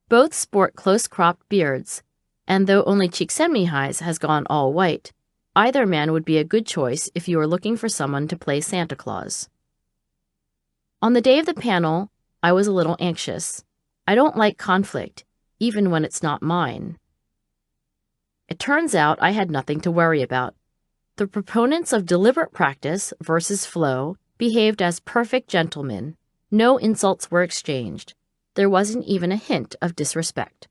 Both sport close-cropped beards, and though only Csikszentmihalyi's has gone all white, either man would be a good choice if you are looking for someone to play Santa Claus. On the day of the panel, I was a little anxious. I don't like conflict, even when it's not mine. It turns out I had nothing to worry about. The proponents of deliberate practice versus flow behaved as perfect gentlemen. No insults were exchanged. There wasn't even a hint of disrespect.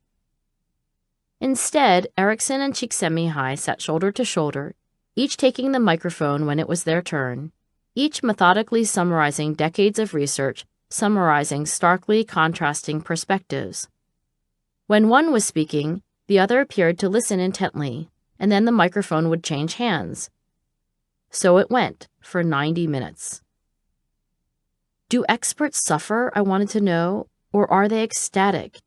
Instead, Erickson and Csikszentmihalyi sat shoulder to shoulder, each taking the microphone when it was their turn, each methodically summarizing decades of research, summarizing starkly contrasting perspectives. When one was speaking, the other appeared to listen intently, and then the microphone would change hands. So it went for 90 minutes. Do experts suffer, I wanted to know, or are they ecstatic?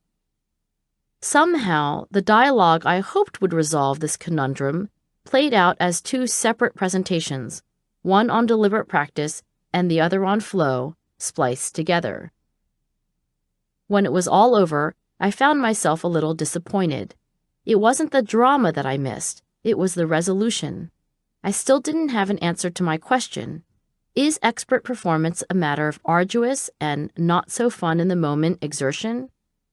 Somehow, the dialogue I hoped would resolve this conundrum played out as two separate presentations, one on deliberate practice and the other on flow, spliced together. When it was all over, I found myself a little disappointed. It wasn't the drama that I missed, it was the resolution. I still didn't have an answer to my question. Is expert performance a matter of arduous and not so fun in the moment exertion?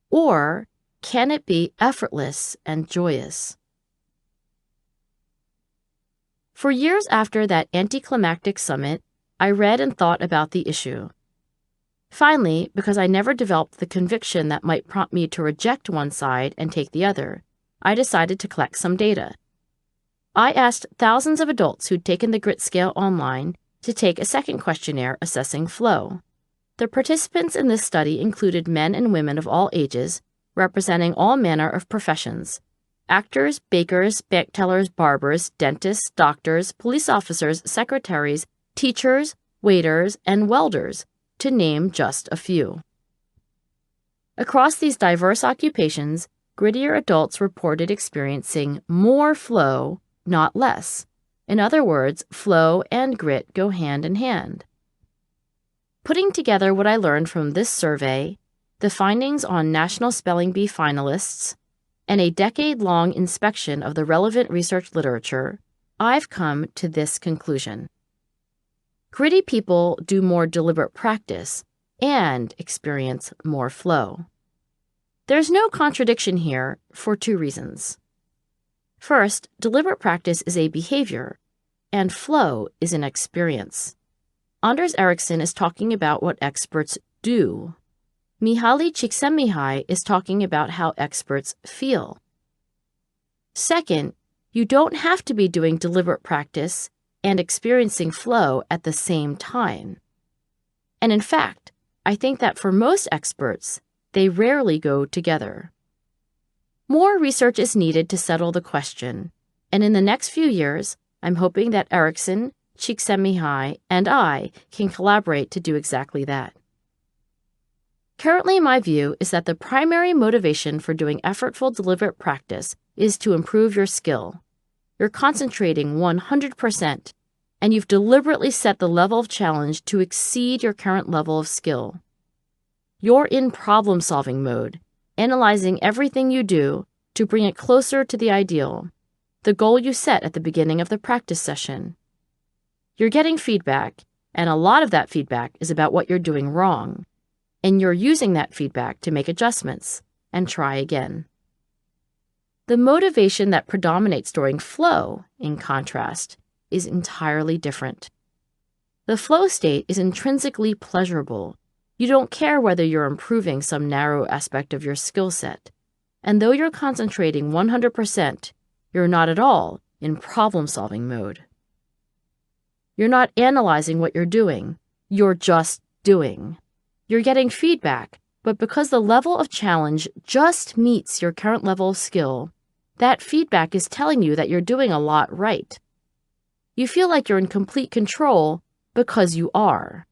Or can it be effortless and joyous? For years after that anticlimactic summit, I read and thought about the issue. Finally, because I never developed the conviction that might prompt me to reject one side and take the other, I decided to collect some data. I asked thousands of adults who'd taken the grit scale online to take a second questionnaire assessing flow. The participants in this study included men and women of all ages, representing all manner of professions: actors, bakers, bank tellers, barbers, dentists, doctors, police officers, secretaries, teachers, waiters, and welders, to name just a few. Across these diverse occupations, grittier adults reported experiencing more flow, not less. In other words, flow and grit go hand in hand. Putting together what I learned from this survey, the findings on National Spelling Bee finalists, and a decade-long inspection of the relevant research literature, I've come to this conclusion. Gritty people do more deliberate practice and experience more flow. There's no contradiction here for two reasons. First, deliberate practice is a behavior, and flow is an experience. Anders Ericsson is talking about what experts do. Mihaly Csikszentmihalyi is talking about how experts feel. Second, you don't have to be doing deliberate practice and experiencing flow at the same time. And in fact, I think that for most experts, they rarely go together. More research is needed to settle the question, and in the next few years, I'm hoping that Ericsson, Csikszentmihalyi, and I can collaborate to do exactly that. Currently, my view is that the primary motivation for doing effortful deliberate practice is to improve your skill. You're concentrating 100%, and you've deliberately set the level of challenge to exceed your current level of skill. You're in problem-solving mode, analyzing everything you do to bring it closer to the ideal, the goal you set at the beginning of the practice session. You're getting feedback, and a lot of that feedback is about what you're doing wrong, and you're using that feedback to make adjustments and try again. The motivation that predominates during flow, in contrast, is entirely different. The flow state is intrinsically pleasurable. You don't care whether you're improving some narrow aspect of your skill set. And though you're concentrating 100%, you're not at all in problem-solving mode. You're not analyzing what you're doing. You're just doing. You're getting feedback, but because the level of challenge just meets your current level of skill, that feedback is telling you that you're doing a lot right. You feel like you're in complete control because you are.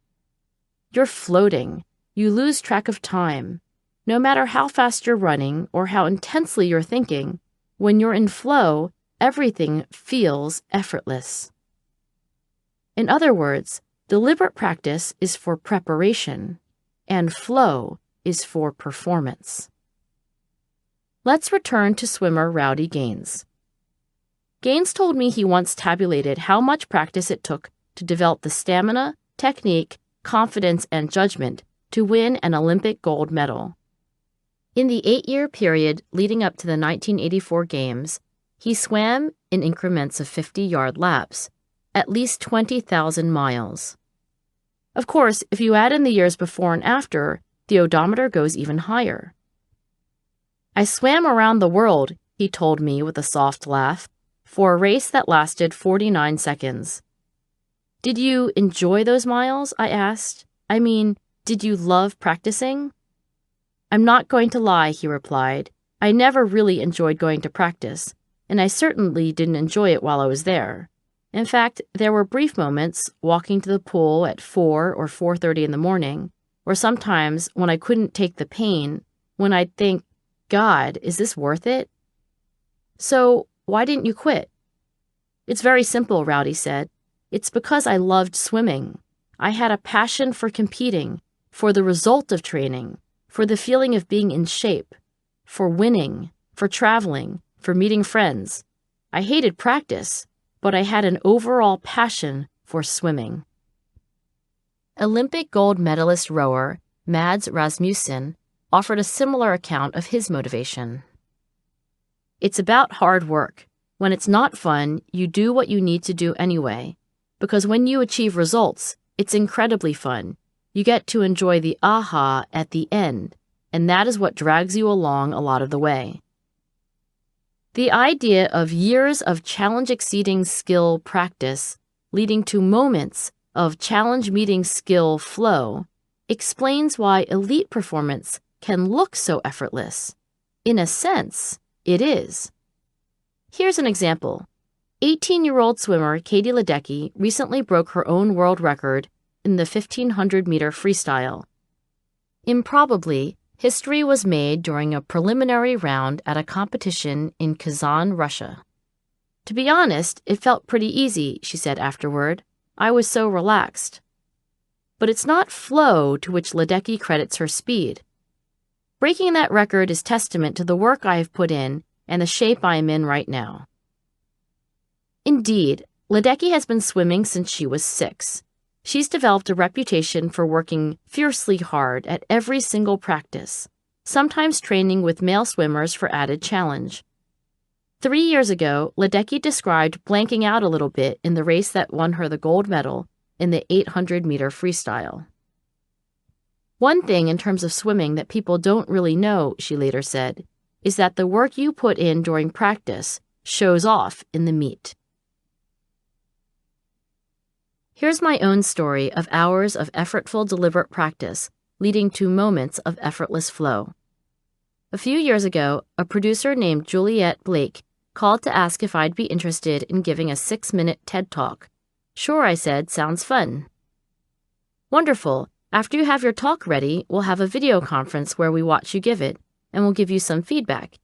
You're floating. You lose track of time. No matter how fast you're running or how intensely you're thinking, when you're in flow, everything feels effortless. In other words, deliberate practice is for preparation, and flow is for performance. Let's return to swimmer Rowdy Gaines. Gaines told me he once tabulated how much practice it took to develop the stamina, technique, confidence, and judgment to win an Olympic gold medal. In the 8-year period leading up to the 1984 Games, he swam in increments of 50-yard laps, at least 20,000 miles. Of course, if you add in the years before and after, the odometer goes even higher. I swam around the world, he told me with a soft laugh, for a race that lasted 49 seconds. Did you enjoy those miles? I asked. I mean, did you love practicing? I'm not going to lie, he replied. I never really enjoyed going to practice, and I certainly didn't enjoy it while I was there. In fact, there were brief moments, walking to the pool at 4 or 4:30 in the morning, or sometimes when I couldn't take the pain, when I'd think, God, is this worth it? So, why didn't you quit? It's very simple, Rowdy said. It's because I loved swimming. I had a passion for competing, for the result of training, for the feeling of being in shape, for winning, for traveling, for meeting friends. I hated practice, but I had an overall passion for swimming. Olympic gold medalist rower Mads Rasmussen offered a similar account of his motivation. It's about hard work. When it's not fun, you do what you need to do anyway, because when you achieve results, it's incredibly fun. You get to enjoy the aha at the end, and that is what drags you along a lot of the way. The idea of years of challenge-exceeding skill practice leading to moments of challenge-meeting skill flow explains why elite performance can look so effortless. In a sense, it is. Here's an example. 18-year-old swimmer Katie Ledecky recently broke her own world record in the 1,500-meter freestyle. Improbably, history was made during a preliminary round at a competition in Kazan, Russia. To be honest, it felt pretty easy, she said afterward. I was so relaxed. But it's not flow to which Ledecky credits her speed. Breaking that record is testament to the work I have put in and the shape I am in right now. Indeed, Ledecky has been swimming since she was 6. She's developed a reputation for working fiercely hard at every single practice, sometimes training with male swimmers for added challenge. 3 years ago, Ledecky described blanking out a little bit in the race that won her the gold medal in the 800-meter freestyle. One thing in terms of swimming that people don't really know, she later said, is that the work you put in during practice shows off in the meet. Here's my own story of hours of effortful, deliberate practice leading to moments of effortless flow. A few years ago, a producer named Juliet Blake called to ask if I'd be interested in giving a 6-minute TED Talk. Sure, I said, sounds fun. Wonderful. After you have your talk ready, we'll have a video conference where we watch you give it, and we'll give you some feedback.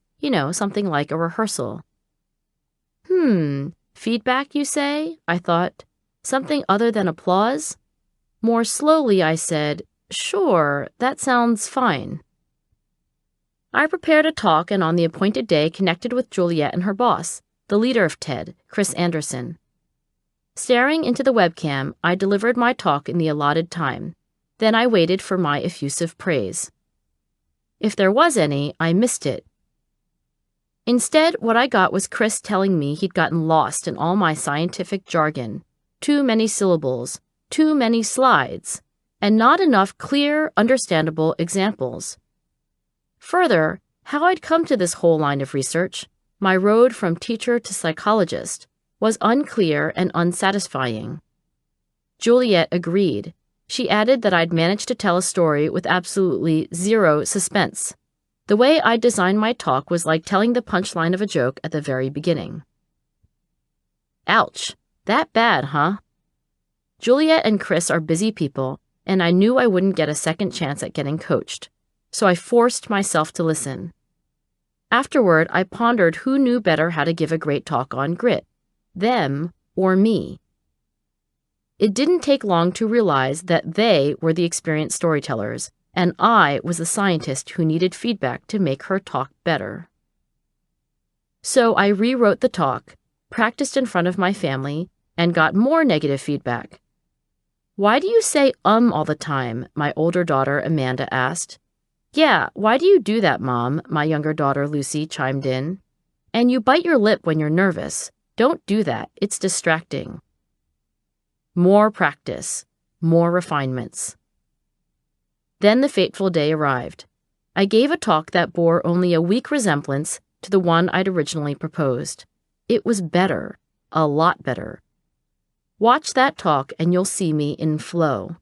Something like a rehearsal. Feedback, you say? I thought. Something other than applause? More slowly, I said, sure, that sounds fine. I prepared a talk and on the appointed day connected with Juliet and her boss, the leader of TED, Chris Anderson. Staring into the webcam, I delivered my talk in the allotted time. Then I waited for my effusive praise. If there was any, I missed it. Instead, what I got was Chris telling me he'd gotten lost in all my scientific jargon, too many syllables, too many slides, and not enough clear, understandable examples. Further, how I'd come to this whole line of research, my road from teacher to psychologist, was unclear and unsatisfying. Juliet agreed. She added that I'd managed to tell a story with absolutely zero suspense. The way I designed my talk was like telling the punchline of a joke at the very beginning. Ouch, that bad, huh? Juliet and Chris are busy people, and I knew I wouldn't get a second chance at getting coached. so I forced myself to listen. Afterward, I pondered who knew better how to give a great talk on grit, them or me. It didn't take long to realize that they were the experienced storytellers, and I was the scientist who needed feedback to make her talk better. So I rewrote the talk, practiced in front of my family, and got more negative feedback. "Why do you say all the time?" my older daughter Amanda asked. "Yeah, why do you do that, Mom?" my younger daughter Lucy chimed in. "And you bite your lip when you're nervous. Don't do that, it's distracting." More practice, more refinements. Then the fateful day arrived. I gave a talk that bore only a weak resemblance to the one I'd originally proposed. It was better, a lot better. Watch that talk and you'll see me in flow.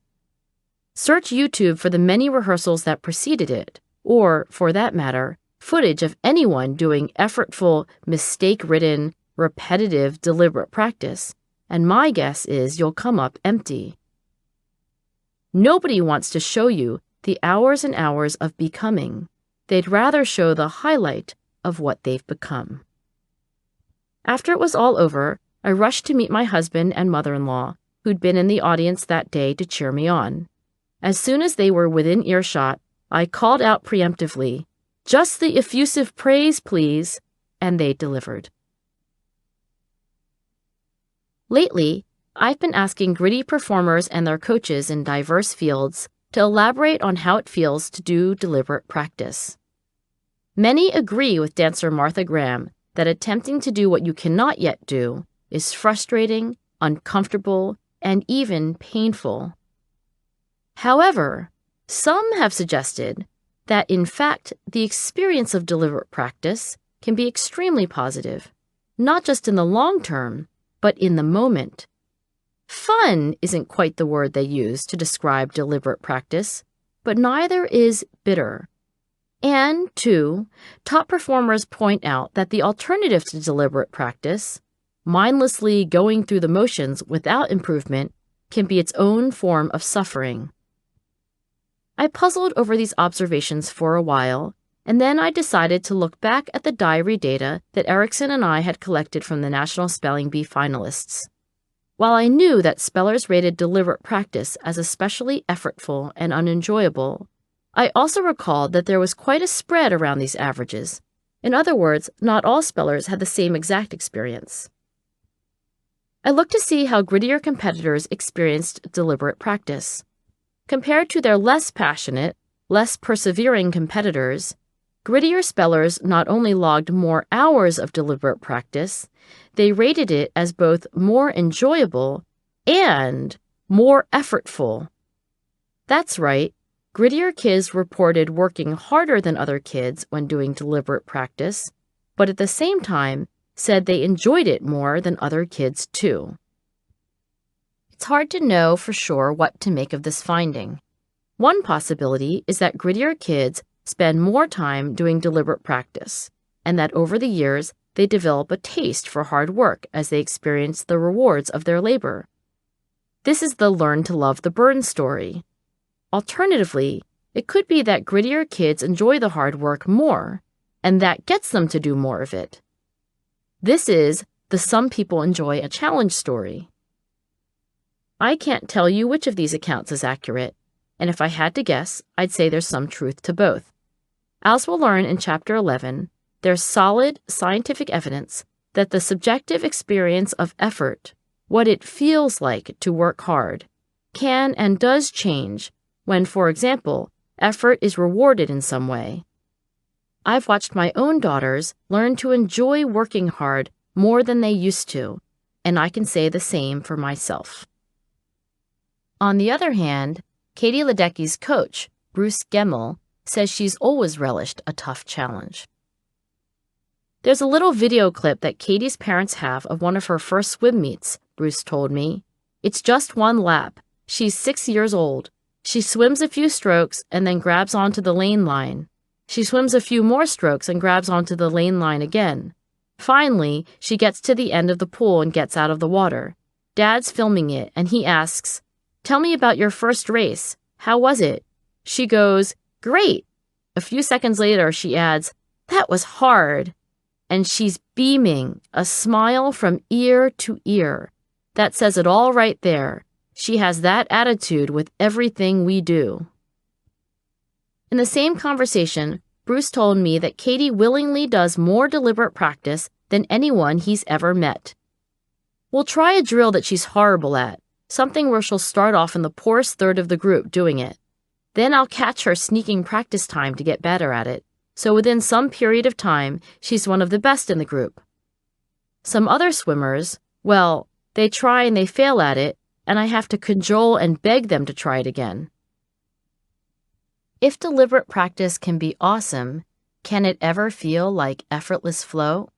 Search YouTube for the many rehearsals that preceded it, or, for that matter, footage of anyone doing effortful, mistake-ridden, repetitive, deliberate practice, and my guess is you'll come up empty. Nobody wants to show you the hours and hours of becoming. They'd rather show the highlight of what they've become. After it was all over, I rushed to meet my husband and mother-in-law, who'd been in the audience that day to cheer me on. As soon as they were within earshot, I called out preemptively, "Just the effusive praise, please," and they delivered. Lately, I've been asking gritty performers and their coaches in diverse fields to elaborate on how it feels to do deliberate practice. Many agree with dancer Martha Graham that attempting to do what you cannot yet do is frustrating, uncomfortable, and even painful. However, some have suggested that, in fact, the experience of deliberate practice can be extremely positive, not just in the long term, but in the moment. Fun isn't quite the word they use to describe deliberate practice, but neither is bitter. And, too, top performers point out that the alternative to deliberate practice, mindlessly going through the motions without improvement, can be its own form of suffering. I puzzled over these observations for a while, and then I decided to look back at the diary data that Erickson and I had collected from the National Spelling Bee finalists. While I knew that spellers rated deliberate practice as especially effortful and unenjoyable, I also recalled that there was quite a spread around these averages. In other words, not all spellers had the same exact experience. I looked to see how grittier competitors experienced deliberate practice. Compared to their less passionate, less persevering competitors, grittier spellers not only logged more hours of deliberate practice, they rated it as both more enjoyable and more effortful. That's right, grittier kids reported working harder than other kids when doing deliberate practice, but at the same time said they enjoyed it more than other kids too. It's hard to know for sure what to make of this finding. One possibility is that grittier kids spend more time doing deliberate practice, and that over the years they develop a taste for hard work as they experience the rewards of their labor. This is the learn to love the burn story. Alternatively, it could be that grittier kids enjoy the hard work more, and that gets them to do more of it. This is the some people enjoy a challenge story. I can't tell you which of these accounts is accurate, and if I had to guess, I'd say there's some truth to both. As we'll learn in Chapter 11, there's solid scientific evidence that the subjective experience of effort, what it feels like to work hard, can and does change when, for example, effort is rewarded in some way. I've watched my own daughters learn to enjoy working hard more than they used to, and I can say the same for myself. On the other hand, Katie Ledecky's coach, Bruce Gemmell, says she's always relished a tough challenge. There's a little video clip that Katie's parents have of one of her first swim meets, Bruce told me. It's just one lap. She's 6 years old. She swims a few strokes and then grabs onto the lane line. She swims a few more strokes and grabs onto the lane line again. Finally, she gets to the end of the pool and gets out of the water. Dad's filming it, and he asks, "Tell me about your first race. How was it?" She goes, "Great." A few seconds later, she adds, "That was hard." And she's beaming, a smile from ear to ear. That says it all right there. She has that attitude with everything we do. In the same conversation, Bruce told me that Katie willingly does more deliberate practice than anyone he's ever met. We'll try a drill that she's horrible at, something where she'll start off in the poorest third of the group doing it. Then I'll catch her sneaking practice time to get better at it, so within some period of time, she's one of the best in the group. Some other swimmers, well, they try and they fail at it, and I have to cajole and beg them to try it again. If deliberate practice can be awesome, can it ever feel like effortless flow?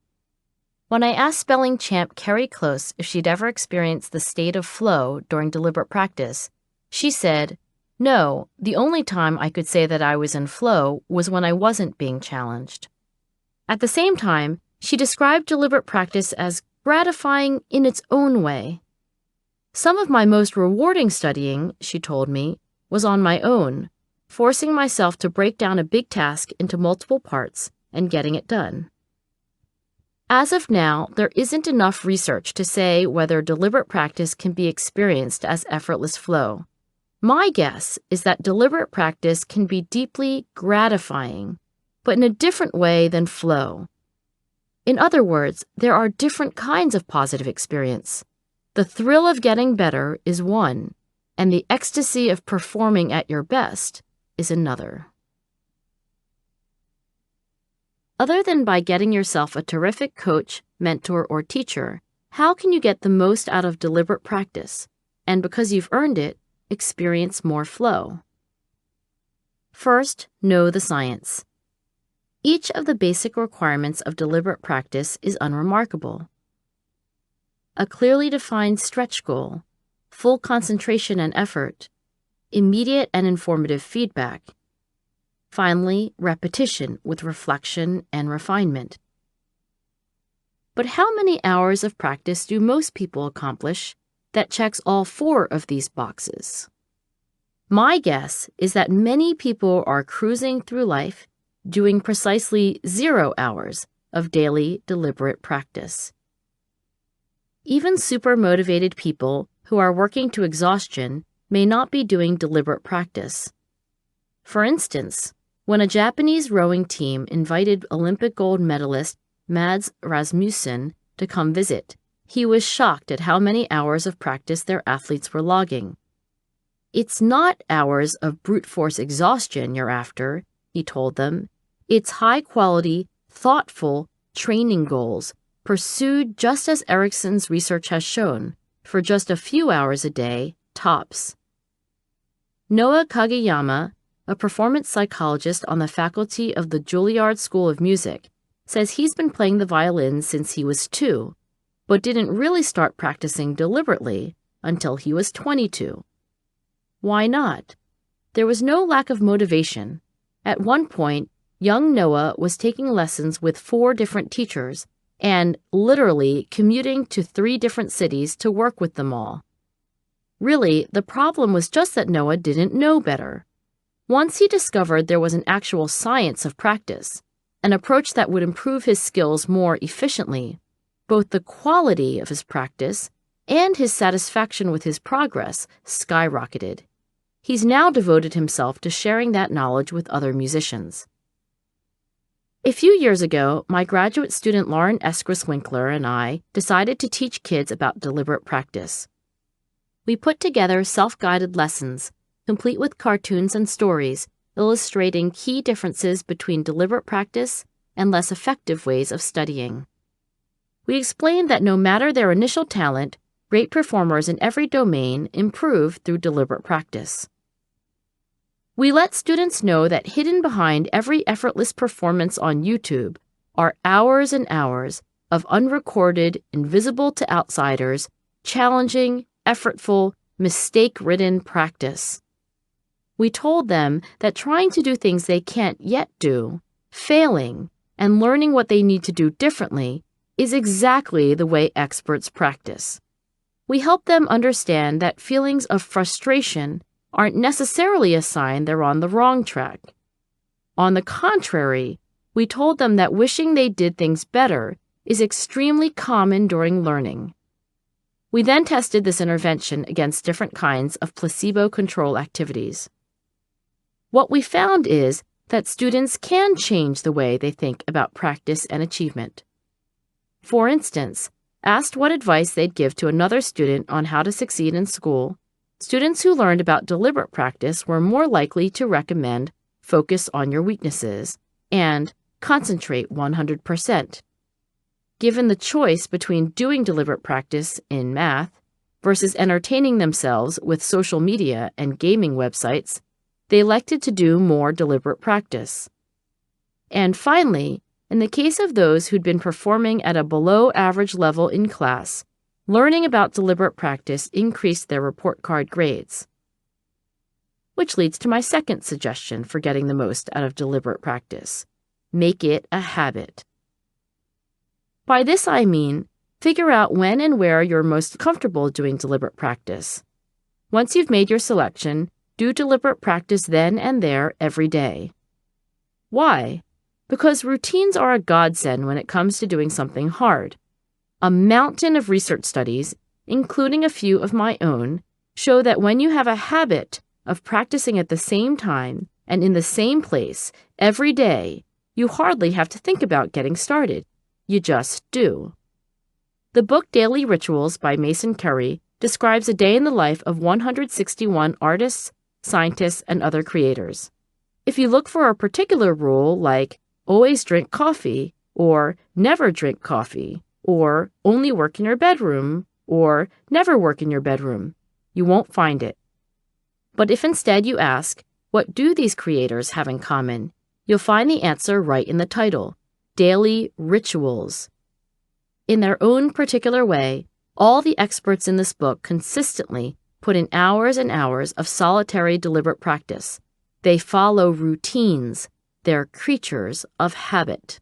When I asked spelling champ Carrie Close if she'd ever experienced the state of flow during deliberate practice, she said, "No, the only time I could say that I was in flow was when I wasn't being challenged." At the same time, she described deliberate practice as gratifying in its own way. Some of my most rewarding studying, she told me, was on my own, forcing myself to break down a big task into multiple parts and getting it done. As of now, there isn't enough research to say whether deliberate practice can be experienced as effortless flow. My guess is that deliberate practice can be deeply gratifying, but in a different way than flow. In other words, there are different kinds of positive experience. The thrill of getting better is one, and the ecstasy of performing at your best is another. Other than by getting yourself a terrific coach, mentor, or teacher, how can you get the most out of deliberate practice, and because you've earned it, experience more flow? First, know the science. Each of the basic requirements of deliberate practice is unremarkable. A clearly defined stretch goal, full concentration and effort, immediate and informative feedback. Finally, repetition with reflection and refinement. But how many hours of practice do most people accomplish that checks all four of these boxes? My guess is that many people are cruising through life doing precisely 0 hours of daily deliberate practice. Even super-motivated people who are working to exhaustion may not be doing deliberate practice. For instance, when a Japanese rowing team invited Olympic gold medalist Mads Rasmussen to come visit, he was shocked at how many hours of practice their athletes were logging. "It's not hours of brute force exhaustion you're after," he told them. "It's high-quality, thoughtful training goals pursued just as Erickson's research has shown, for just a few hours a day, tops." Noah Kageyama, a performance psychologist on the faculty of the Juilliard School of Music, says he's been playing the violin since he was 2, but didn't really start practicing deliberately until he was 22. Why not? There was no lack of motivation. At one point, young Noah was taking lessons with 4 different teachers and literally commuting to 3 different cities to work with them all. Really, the problem was just that Noah didn't know better. Once he discovered there was an actual science of practice, an approach that would improve his skills more efficiently, both the quality of his practice and his satisfaction with his progress skyrocketed. He's now devoted himself to sharing that knowledge with other musicians. A few years ago, my graduate student Lauren Eskris-Winkler and I decided to teach kids about deliberate practice. We put together self-guided lessons, complete with cartoons and stories, illustrating key differences between deliberate practice and less effective ways of studying. We explained that no matter their initial talent, great performers in every domain improve through deliberate practice. We let students know that hidden behind every effortless performance on YouTube are hours and hours of unrecorded, invisible to outsiders, challenging, effortful, mistake-ridden practice. We told them that trying to do things they can't yet do, failing, and learning what they need to do differently is exactly the way experts practice. We help them understand that feelings of frustration aren't necessarily a sign they're on the wrong track. On the contrary, we told them that wishing they did things better is extremely common during learning. We then tested this intervention against different kinds of placebo control activities. What we found is that students can change the way they think about practice and achievement. For instance, asked what advice they'd give to another student on how to succeed in school, students who learned about deliberate practice were more likely to recommend focus on your weaknesses and concentrate 100%. Given the choice between doing deliberate practice in math versus entertaining themselves with social media and gaming websites, they elected to do more deliberate practice. And finally, in the case of those who'd been performing at a below-average level in class, learning about deliberate practice increased their report card grades. Which leads to my second suggestion for getting the most out of deliberate practice. Make it a habit. By this I mean, figure out when and where you're most comfortable doing deliberate practice. Once you've made your selection, do deliberate practice then and there every day. Why? Because routines are a godsend when it comes to doing something hard. A mountain of research studies, including a few of my own, show that when you have a habit of practicing at the same time and in the same place every day, you hardly have to think about getting started. You just do. The book Daily Rituals by Mason Curry describes a day in the life of 161 artists, scientists, and other creators. If you look for a particular rule like always drink coffee, or never drink coffee, or only work in your bedroom, or never work in your bedroom, you won't find it. But if instead you ask, what do these creators have in common? You'll find the answer right in the title, Daily Rituals. In their own particular way, all the experts in this book consistently put in hours and hours of solitary deliberate practice. They follow routines. They're creatures of habit.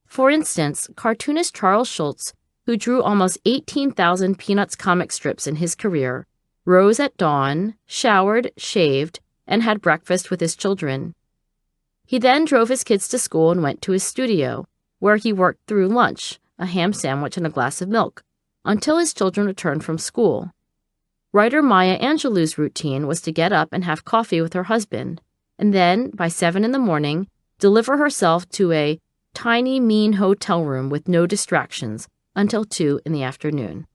For instance, cartoonist Charles Schulz, who drew almost 18,000 Peanuts comic strips in his career, rose at dawn, showered, shaved, and had breakfast with his children. He then drove his kids to school and went to his studio, where he worked through lunch, a ham sandwich and a glass of milk, until his children returned from school. Writer Maya Angelou's routine was to get up and have coffee with her husband, and then, by 7 a.m, deliver herself to a tiny, mean hotel room with no distractions until 2 p.m.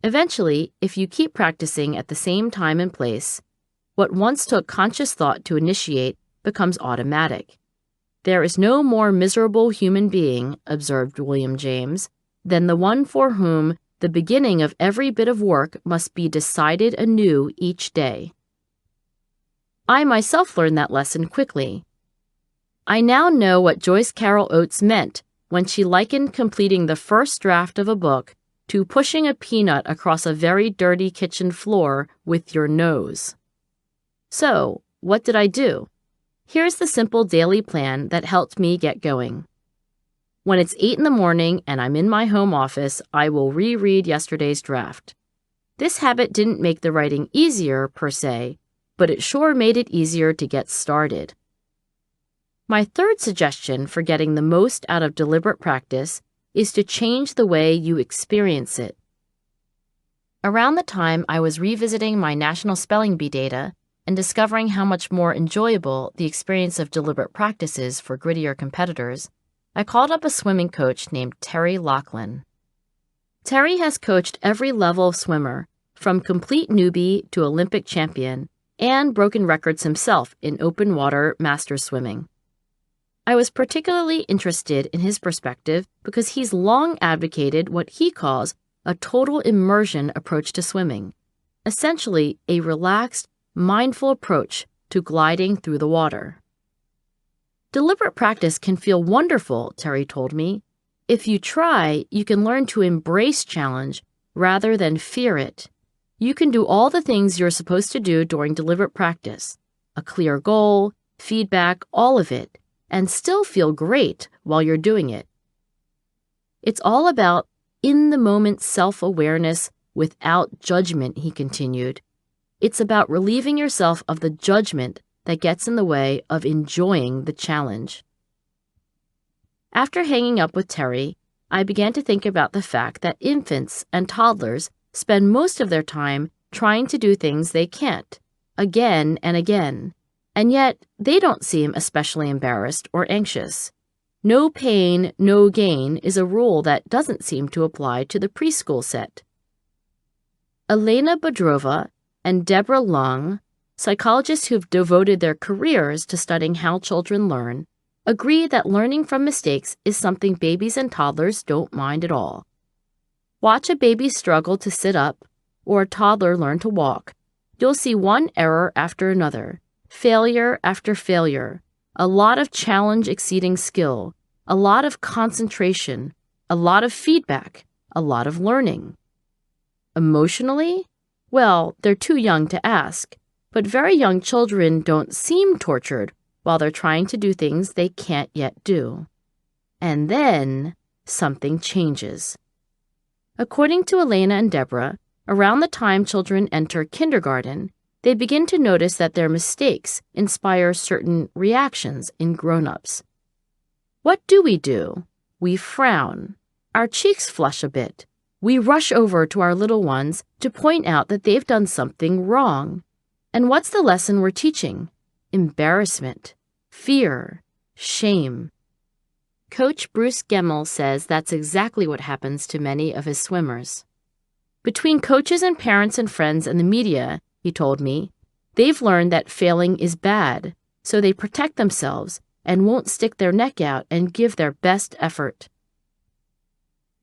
Eventually, if you keep practicing at the same time and place, what once took conscious thought to initiate becomes automatic. There is no more miserable human being, observed William James, than the one for whom the beginning of every bit of work must be decided anew each day. I myself learned that lesson quickly. I now know what Joyce Carol Oates meant when she likened completing the first draft of a book to pushing a peanut across a very dirty kitchen floor with your nose. So, what did I do? Here's the simple daily plan that helped me get going. When it's 8 a.m. and I'm in my home office, I will reread yesterday's draft. This habit didn't make the writing easier, per se, but it sure made it easier to get started. My third suggestion for getting the most out of deliberate practice is to change the way you experience it. Around the time I was revisiting my National Spelling Bee data and discovering how much more enjoyable the experience of deliberate practice is for grittier competitors, I called up a swimming coach named Terry Lachlan. Terry has coached every level of swimmer, from complete newbie to Olympic champion, and broken records himself in open water master swimming. I was particularly interested in his perspective because he's long advocated what he calls a total immersion approach to swimming, essentially a relaxed, mindful approach to gliding through the water. Deliberate practice can feel wonderful, Terry told me. If you try, you can learn to embrace challenge rather than fear it. You can do all the things you're supposed to do during deliberate practice, a clear goal, feedback, all of it, and still feel great while you're doing it. It's all about in-the-moment self-awareness without judgment, he continued. It's about relieving yourself of the judgment that gets in the way of enjoying the challenge. After hanging up with Terry, I began to think about the fact that infants and toddlers spend most of their time trying to do things they can't, again and again, and yet they don't seem especially embarrassed or anxious. No pain, no gain is a rule that doesn't seem to apply to the preschool set. Elena Bodrova and Deborah Lung, psychologists who've devoted their careers to studying how children learn, agree that learning from mistakes is something babies and toddlers don't mind at all. Watch a baby struggle to sit up or a toddler learn to walk. You'll see one error after another, failure after failure, a lot of challenge exceeding skill, a lot of concentration, a lot of feedback, a lot of learning. Emotionally? Well, they're too young to ask, but very young children don't seem tortured while they're trying to do things they can't yet do. And then something changes. According to Elena and Deborah, around the time children enter kindergarten, they begin to notice that their mistakes inspire certain reactions in grown-ups. What do? We frown. Our cheeks flush a bit. We rush over to our little ones to point out that they've done something wrong. And what's the lesson we're teaching? Embarrassment, fear, shame. Coach Bruce Gemmell says that's exactly what happens to many of his swimmers. Between coaches and parents and friends and the media, he told me, they've learned that failing is bad, so they protect themselves and won't stick their neck out and give their best effort.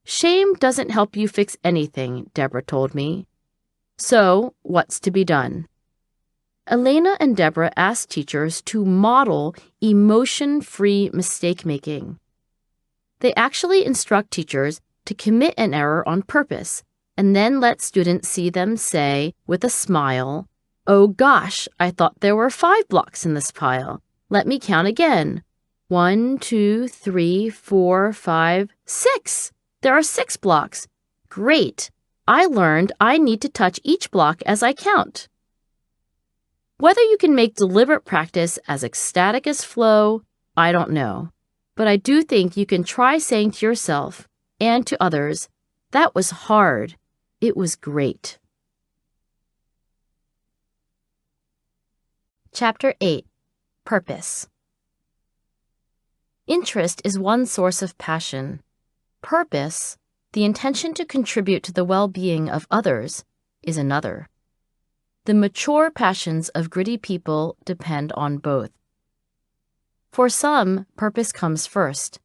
Shame doesn't help you fix anything, Deborah told me. So, what's to be done? Elena and Deborah asked teachers to model emotion-free mistake-making. They actually instruct teachers to commit an error on purpose and then let students see them say, with a smile, "Oh gosh, I thought there were 5 blocks in this pile. Let me count again. 1, 2, 3, 4, 5, 6. There are 6 blocks. Great. I learned I need to touch each block as I count." Whether you can make deliberate practice as ecstatic as flow, I don't know. But I do think you can try saying to yourself and to others, "That was hard. It was great." Chapter 8. Purpose. Interest is one source of passion. Purpose, the intention to contribute to the well-being of others, is another. The mature passions of gritty people depend on both. For some, purpose comes first.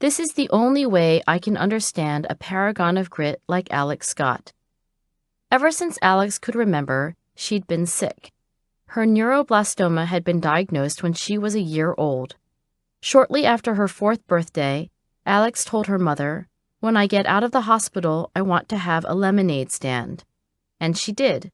This is the only way I can understand a paragon of grit like Alex Scott. Ever since Alex could remember, she'd been sick. Her neuroblastoma had been diagnosed when she was a year old. Shortly after her 4th birthday, Alex told her mother, "When I get out of the hospital, I want to have a lemonade stand." And she did.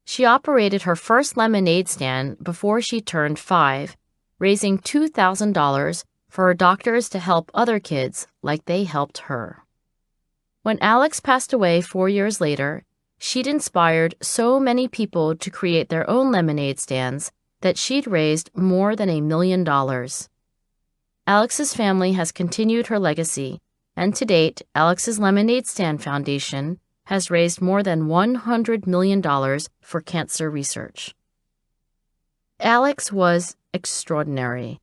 She operated her first lemonade stand before she turned 5, raising $2,000 for her doctors to help other kids like they helped her. When Alex passed away 4 years later, she'd inspired so many people to create their own lemonade stands that she'd raised more than $1 million. Alex's family has continued her legacy, and to date, Alex's Lemonade Stand Foundation has raised more than $100 million for cancer research. Alex was extraordinary.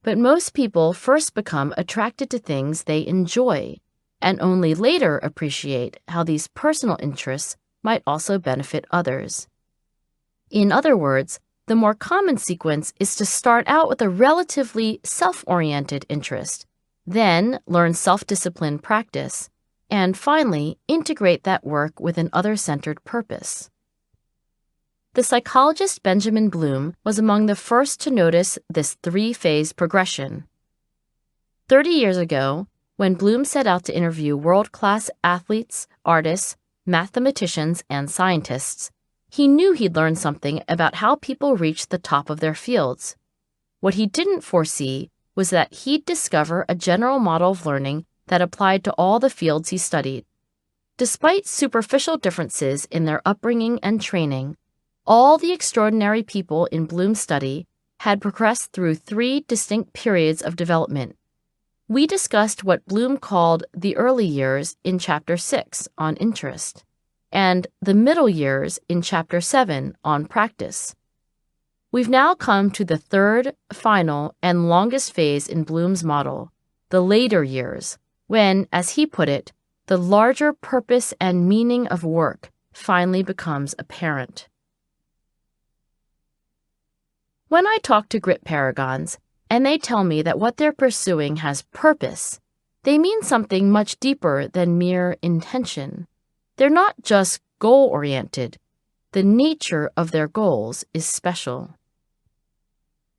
But most people first become attracted to things they enjoy, and only later appreciate how these personal interests might also benefit others. In other words, the more common sequence is to start out with a relatively self-oriented interest, then learn self-disciplined practice, and finally integrate that work with an other-centered purpose. The psychologist Benjamin Bloom was among the first to notice this 3-phase progression. 30 years ago, when Bloom set out to interview world-class athletes, artists, mathematicians, and scientists, he knew he'd learn something about how people reach the top of their fields. What he didn't foresee was that he'd discover a general model of learning that applied to all the fields he studied. Despite superficial differences in their upbringing and training, All the extraordinary people in Bloom's study had progressed through 3 distinct periods of development. We discussed what Bloom called the early years in Chapter 6 on interest, and the middle years in Chapter 7 on practice. We've now come to the 3rd, final, and longest phase in Bloom's model, the later years, when, as he put it, the larger purpose and meaning of work finally becomes apparent. When I talk to grit paragons, and they tell me that what they're pursuing has purpose, they mean something much deeper than mere intention. They're not just goal-oriented. The nature of their goals is special.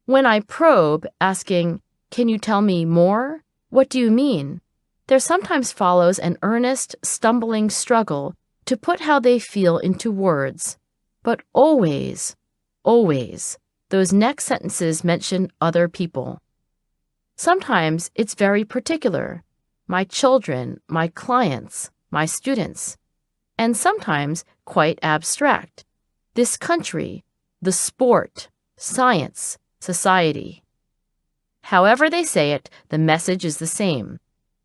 When I probe, asking, "Can you tell me more? What do you mean?" there sometimes follows an earnest, stumbling struggle to put how they feel into words. But always, those next sentences mention other people. Sometimes it's very particular, my children, my clients, my students, and sometimes quite abstract, this country, the sport, science, society. However they say it, the message is the same.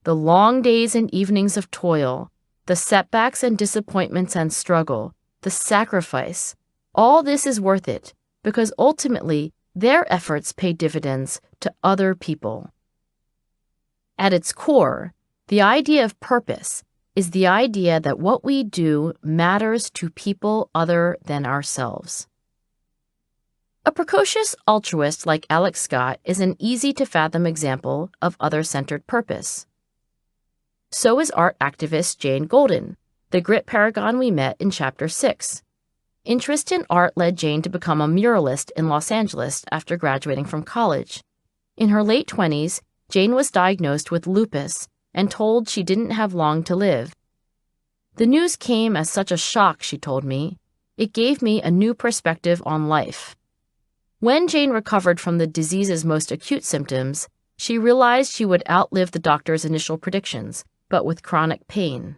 The long days and evenings of toil, the setbacks and disappointments and struggle, the sacrifice, all this is worth it because ultimately their efforts pay dividends to other people. At its core, the idea of purpose is the idea that what we do matters to people other than ourselves. A precocious altruist like Alex Scott is an easy-to-fathom example of other-centered purpose. So is art activist Jane Golden, the grit paragon we met in Chapter 6. Interest in art led Jane to become a muralist in Los Angeles after graduating from college. In her late 20s, Jane was diagnosed with lupus and told she didn't have long to live. The news came as such a shock, she told me. It gave me a new perspective on life. When Jane recovered from the disease's most acute symptoms, she realized she would outlive the doctor's initial predictions, but with chronic pain.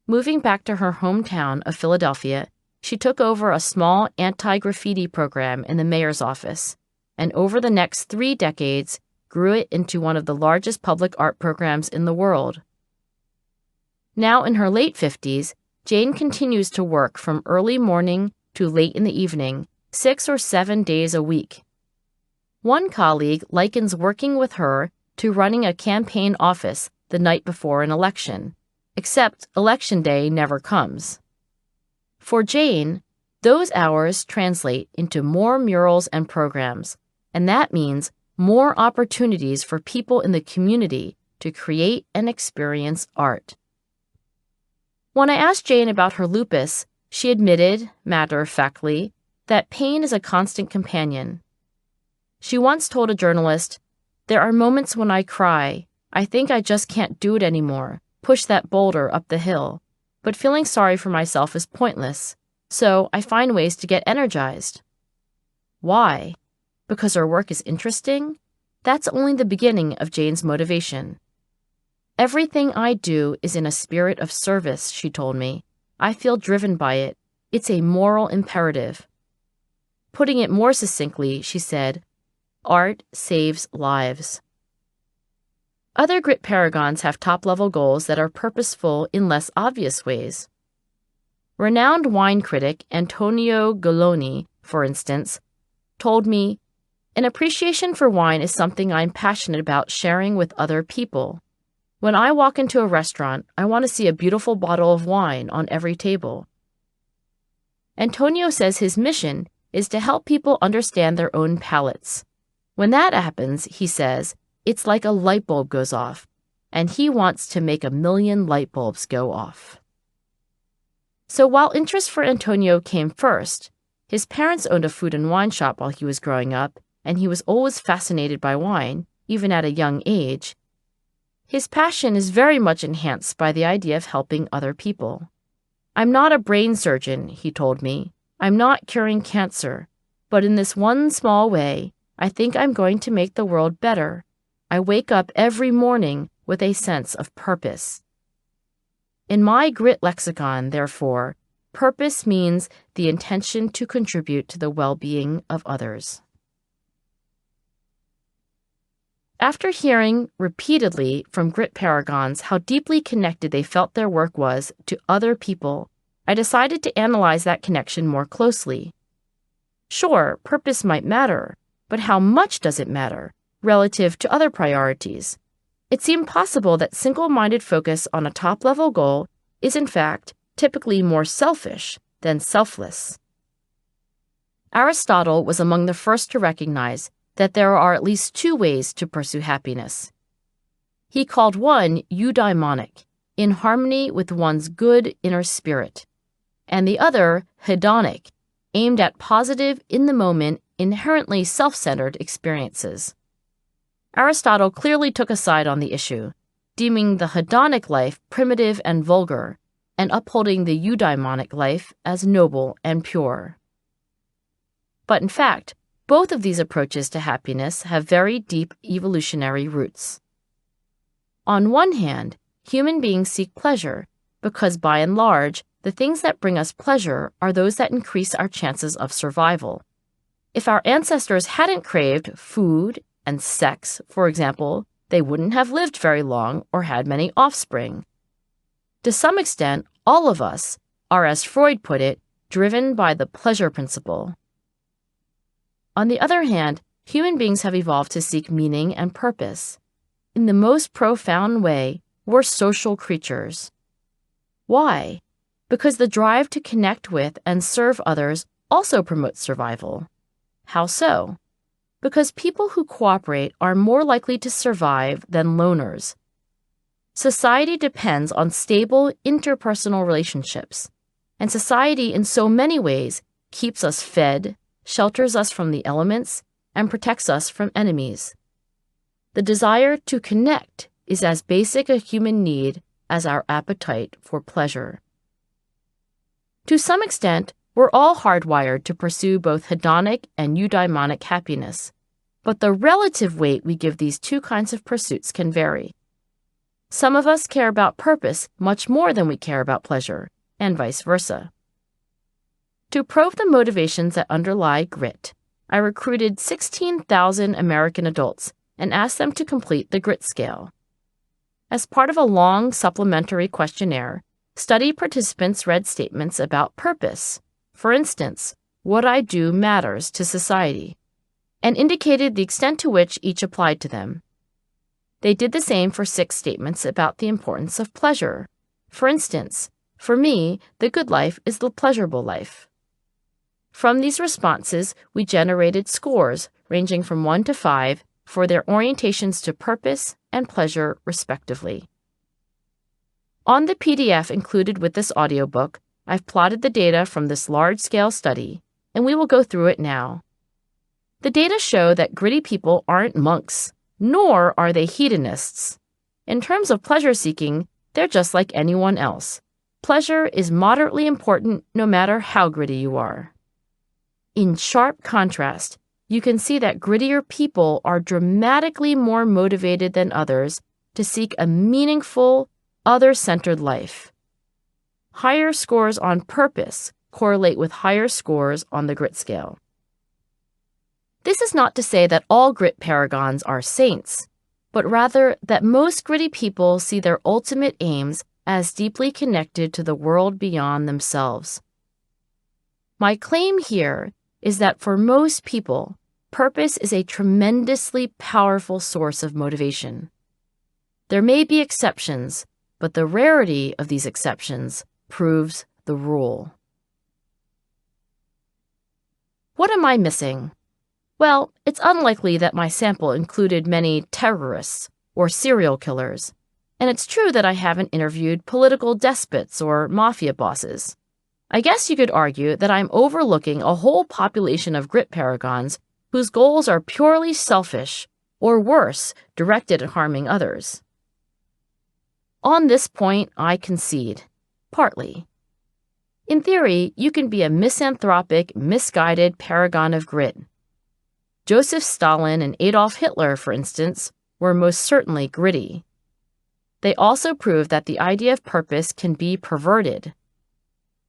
Moving back to her hometown of Philadelphia, she took over a small anti-graffiti program in the mayor's office, and over the next 3 decades, grew it into one of the largest public art programs in the world. Now in her late 50s, Jane continues to work from early morning to late in the evening, 6 or 7 days a week. One colleague likens working with her to running a campaign office the night before an election, except election day never comes. For Jane, those hours translate into more murals and programs, and that means more opportunities for people in the community to create and experience art. When I asked Jane about her lupus, she admitted, matter-of-factly, that pain is a constant companion. She once told a journalist, "There are moments when I cry. I think I just can't do it anymore, push that boulder up the hill. But feeling sorry for myself is pointless, so I find ways to get energized." Why? Because her work is interesting? That's only the beginning of Jane's motivation. "Everything I do is in a spirit of service," she told me. "I feel driven by it. It's a moral imperative." Putting it more succinctly, she said, "Art saves lives." Other grit paragons have top-level goals that are purposeful in less obvious ways. Renowned wine critic Antonio Galloni, for instance, told me, "An appreciation for wine is something I'm passionate about sharing with other people. When I walk into a restaurant, I want to see a beautiful bottle of wine on every table." Antonio says his mission is to help people understand their own palates. When that happens, he says, it's like a light bulb goes off, and he wants to make 1,000,000 light bulbs go off. So while interest for Antonio came first, his parents owned a food and wine shop while he was growing up, and he was always fascinated by wine, even at a young age. His passion is very much enhanced by the idea of helping other people. "I'm not a brain surgeon," he told me. "I'm not curing cancer, but in this one small way, I think I'm going to make the world better. I wake up every morning with a sense of purpose." In my grit lexicon, therefore, purpose means the intention to contribute to the well-being of others. After hearing repeatedly from grit paragons how deeply connected they felt their work was to other people, I decided to analyze that connection more closely. Sure, purpose might matter, but how much does it matter relative to other priorities? It seemed possible that single-minded focus on a top-level goal is, in fact, typically more selfish than selfless. Aristotle was among the first to recognize that there are at least two ways to pursue happiness. He called one eudaimonic, in harmony with one's good inner spirit, and the other hedonic, aimed at positive, in-the-moment, inherently self-centered experiences. Aristotle clearly took a side on the issue, deeming the hedonic life primitive and vulgar, and upholding the eudaimonic life as noble and pure. But in fact, both of these approaches to happiness have very deep evolutionary roots. On one hand, human beings seek pleasure because, by and large, the things that bring us pleasure are those that increase our chances of survival. If our ancestors hadn't craved food and sex, for example, they wouldn't have lived very long or had many offspring. To some extent, all of us are, as Freud put it, driven by the pleasure principle. On the other hand, human beings have evolved to seek meaning and purpose. In the most profound way, we're social creatures. Why? Because the drive to connect with and serve others also promotes survival. How so? Because people who cooperate are more likely to survive than loners. Society depends on stable interpersonal relationships, and society in so many ways keeps us fed, shelters us from the elements, and protects us from enemies. The desire to connect is as basic a human need as our appetite for pleasure. To some extent, we're all hardwired to pursue both hedonic and eudaimonic happiness, but the relative weight we give these two kinds of pursuits can vary. Some of us care about purpose much more than we care about pleasure, and vice versa. To probe the motivations that underlie grit, I recruited 16,000 American adults and asked them to complete the grit scale. As part of a long supplementary questionnaire, study participants read statements about purpose, for instance, what I do matters to society, and indicated the extent to which each applied to them. They did the same for 6 statements about the importance of pleasure. For instance, for me, the good life is the pleasurable life. From these responses, we generated scores ranging from 1 to 5 for their orientations to purpose and pleasure, respectively. On the PDF included with this audiobook, I've plotted the data from this large-scale study, and we will go through it now. The data show that gritty people aren't monks, nor are they hedonists. In terms of pleasure seeking, they're just like anyone else. Pleasure is moderately important no matter how gritty you are. In sharp contrast, you can see that grittier people are dramatically more motivated than others to seek a meaningful, other-centered life. Higher scores on purpose correlate with higher scores on the grit scale. This is not to say that all grit paragons are saints, but rather that most gritty people see their ultimate aims as deeply connected to the world beyond themselves. My claim here is that for most people, purpose is a tremendously powerful source of motivation. There may be exceptions, but the rarity of these exceptions proves the rule. What am I missing? Well, it's unlikely that my sample included many terrorists or serial killers, and it's true that I haven't interviewed political despots or mafia bosses. I guess you could argue that I'm overlooking a whole population of grit paragons whose goals are purely selfish, or worse, directed at harming others. On this point, I concede, partly. In theory, you can be a misanthropic, misguided paragon of grit. Joseph Stalin and Adolf Hitler, for instance, were most certainly gritty. They also prove that the idea of purpose can be perverted.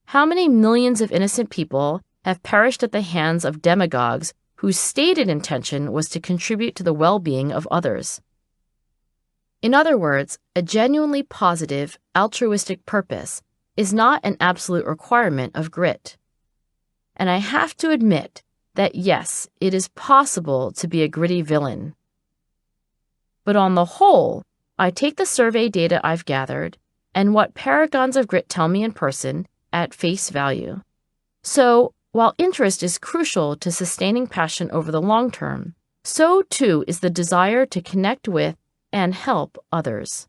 How many millions of innocent people have perished at the hands of demagogues whose stated intention was to contribute to the well-being of others? In other words, a genuinely positive, altruistic purpose is not an absolute requirement of grit. And I have to admit that yes, it is possible to be a gritty villain. But on the whole, I take the survey data I've gathered and what paragons of grit tell me in person at face value. So, while interest is crucial to sustaining passion over the long term, so too is the desire to connect with and help others.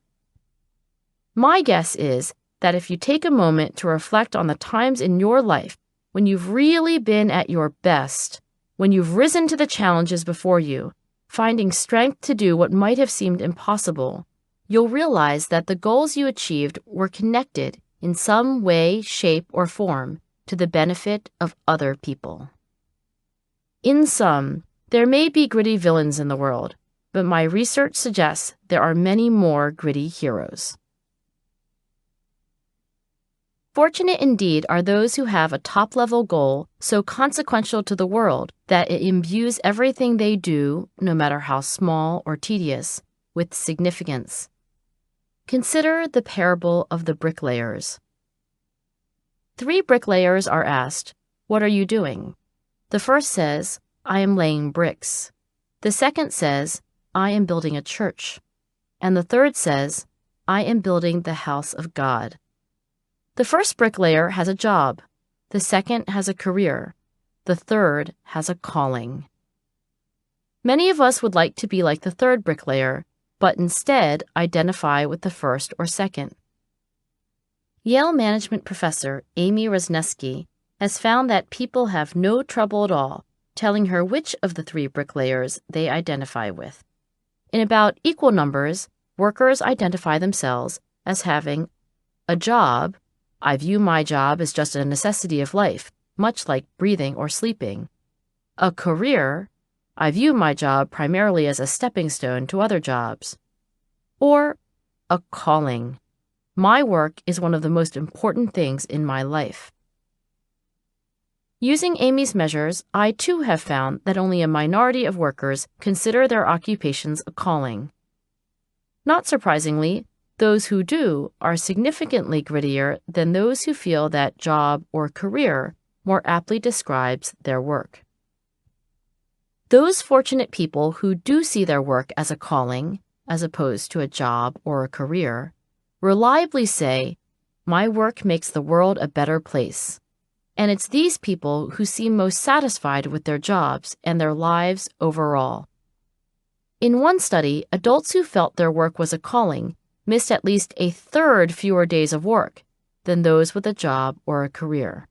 My guess is that if you take a moment to reflect on the times in your life when you've really been at your best, when you've risen to the challenges before you, finding strength to do what might have seemed impossible, you'll realize that the goals you achieved were connected in some way, shape, or form to the benefit of other people. In sum, there may be gritty villains in the world, but my research suggests there are many more gritty heroes. Fortunate indeed are those who have a top-level goal so consequential to the world that it imbues everything they do, no matter how small or tedious, with significance. Consider the parable of the bricklayers. 3 bricklayers are asked, "What are you doing?" The first says, "I am laying bricks." The second says, "I am building a church." And the third says, "I am building the house of God." The first bricklayer has a job. The second has a career. The third has a calling. Many of us would like to be like the third bricklayer, but instead identify with the first or second. Yale management professor Amy Wrzesniewski has found that people have no trouble at all telling her which of the 3 bricklayers they identify with. In about equal numbers, workers identify themselves as having a job. I view my job as just a necessity of life, much like breathing or sleeping. A career. I view my job primarily as a stepping stone to other jobs. Or a calling. My work is one of the most important things in my life. Using Amy's measures, I too have found that only a minority of workers consider their occupations a calling. Not surprisingly, those who do are significantly grittier than those who feel that job or career more aptly describes their work. Those fortunate people who do see their work as a calling, as opposed to a job or a career, reliably say, "My work makes the world a better place." And it's these people who seem most satisfied with their jobs and their lives overall. In one study, adults who felt their work was a calling missed at least a third fewer days of work than those with a job or a career.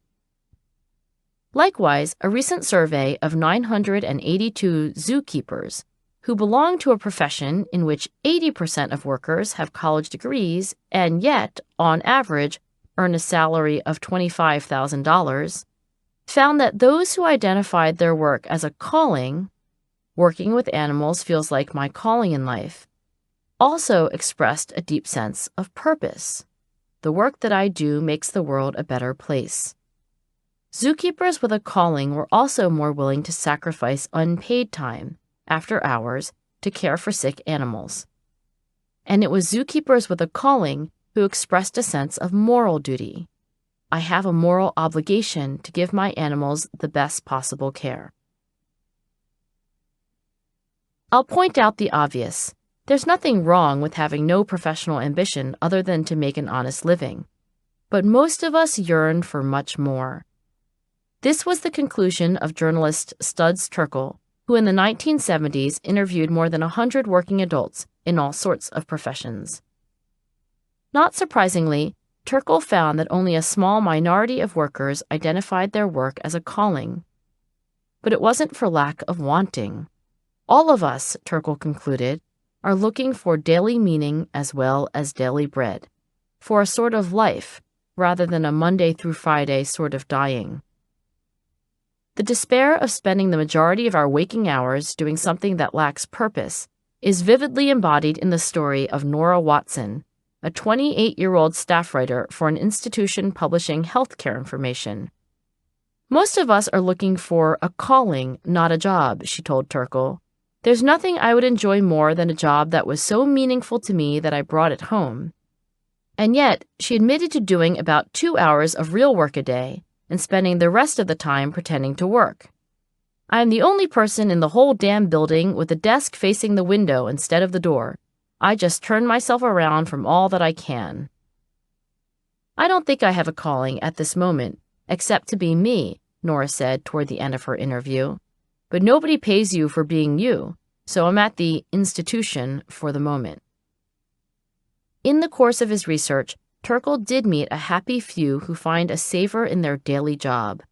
Likewise, a recent survey of 982 zookeepers who belong to a profession in which 80% of workers have college degrees and yet, on average, earn a salary of $25,000, found that those who identified their work as a calling, working with animals feels like my calling in life, also expressed a deep sense of purpose. The work that I do makes the world a better place. Zookeepers with a calling were also more willing to sacrifice unpaid time, after hours, to care for sick animals. And it was zookeepers with a calling who expressed a sense of moral duty. I have a moral obligation to give my animals the best possible care. I'll point out the obvious. There's nothing wrong with having no professional ambition other than to make an honest living. But most of us yearn for much more. This was the conclusion of journalist Studs Terkel, who in the 1970s interviewed more than 100 working adults in all sorts of professions. Not surprisingly, Terkel found that only a small minority of workers identified their work as a calling. But it wasn't for lack of wanting. All of us, Terkel concluded, are looking for daily meaning as well as daily bread, for a sort of life rather than a Monday through Friday sort of dying. The despair of spending the majority of our waking hours doing something that lacks purpose is vividly embodied in the story of Nora Watson, a 28-year-old staff writer for an institution publishing healthcare information. Most of us are looking for a calling, not a job, she told Turkle. There's nothing I would enjoy more than a job that was so meaningful to me that I brought it home. And yet, she admitted to doing about 2 hours of real work a day and spending the rest of the time pretending to work. I'm the only person in the whole damn building with a desk facing the window instead of the door. I just turn myself around from all that I can. I don't think I have a calling at this moment, except to be me, Nora said toward the end of her interview. But nobody pays you for being you, so I'm at the institution for the moment. In the course of his research, Turkle did meet a happy few who find a savor in their daily job.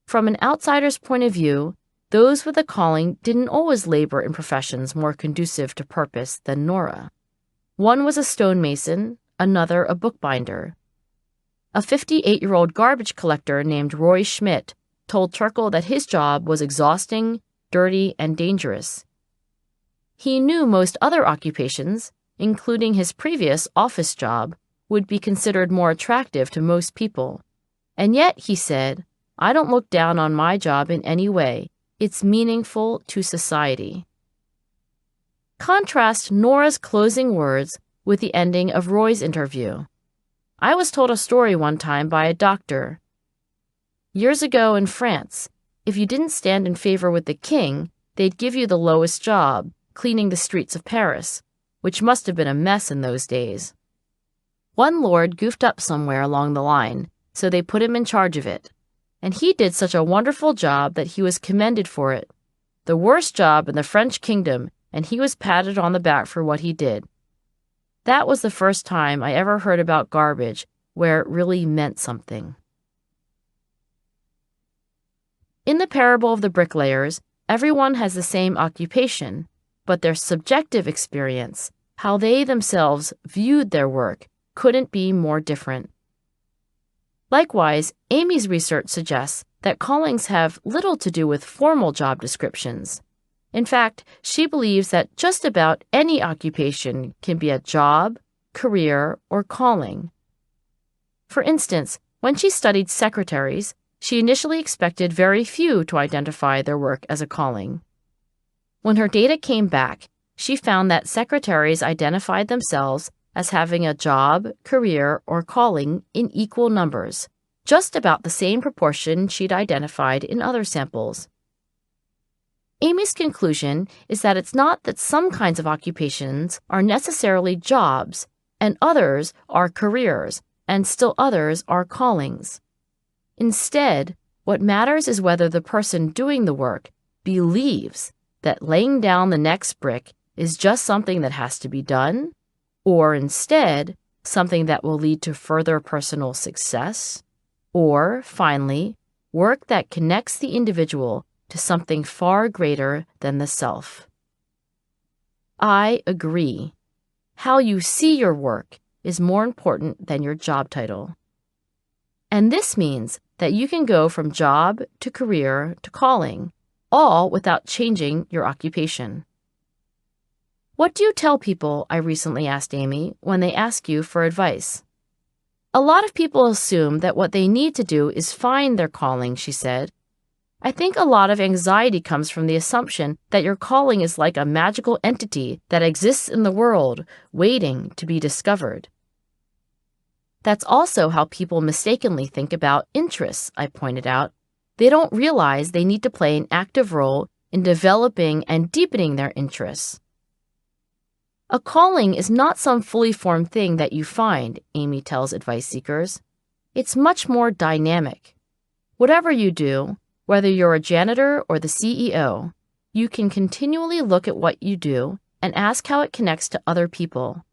From an outsider's point of view, those with a calling didn't always labor in professions more conducive to purpose than Nora. One was a stonemason, another a bookbinder. A 58-year-old garbage collector named Roy Schmidt told Turkle that his job was exhausting, dirty, and dangerous. He knew most other occupations, including his previous office job, would be considered more attractive to most people. And yet, he said, I don't look down on my job in any way. It's meaningful to society. Contrast Nora's closing words with the ending of Roy's interview. I was told a story one time by a doctor. Years ago in France, if you didn't stand in favor with the king, they'd give you the lowest job, cleaning the streets of Paris, which must have been a mess in those days. One lord goofed up somewhere along the line, so they put him in charge of it. And he did such a wonderful job that he was commended for it. The worst job in the French kingdom, and he was patted on the back for what he did. That was the first time I ever heard about garbage where it really meant something. In the parable of the bricklayers, everyone has the same occupation, but their subjective experience, how they themselves viewed their work, couldn't be more different. Likewise, Amy's research suggests that callings have little to do with formal job descriptions. In fact, she believes that just about any occupation can be a job, career, or calling. For instance, when she studied secretaries, she initially expected very few to identify their work as a calling. When her data came back, she found that secretaries identified themselves as having a job, career, or calling in equal numbers, just about the same proportion she'd identified in other samples. Amy's conclusion is that it's not that some kinds of occupations are necessarily jobs, and others are careers, and still others are callings. Instead, what matters is whether the person doing the work believes that laying down the next brick is just something that has to be done, or instead, something that will lead to further personal success, or, finally, work that connects the individual to something far greater than the self. I agree. How you see your work is more important than your job title. And this means that you can go from job to career to calling, all without changing your occupation. What do you tell people, I recently asked Amy, when they ask you for advice? A lot of people assume that what they need to do is find their calling, she said. I think a lot of anxiety comes from the assumption that your calling is like a magical entity that exists in the world, waiting to be discovered. That's also how people mistakenly think about interests, I pointed out. They don't realize they need to play an active role in developing and deepening their interests. A calling is not some fully formed thing that you find, Amy tells advice seekers. It's much more dynamic. Whatever you do, whether you're a janitor or the CEO, you can continually look at what you do and ask how it connects to other people,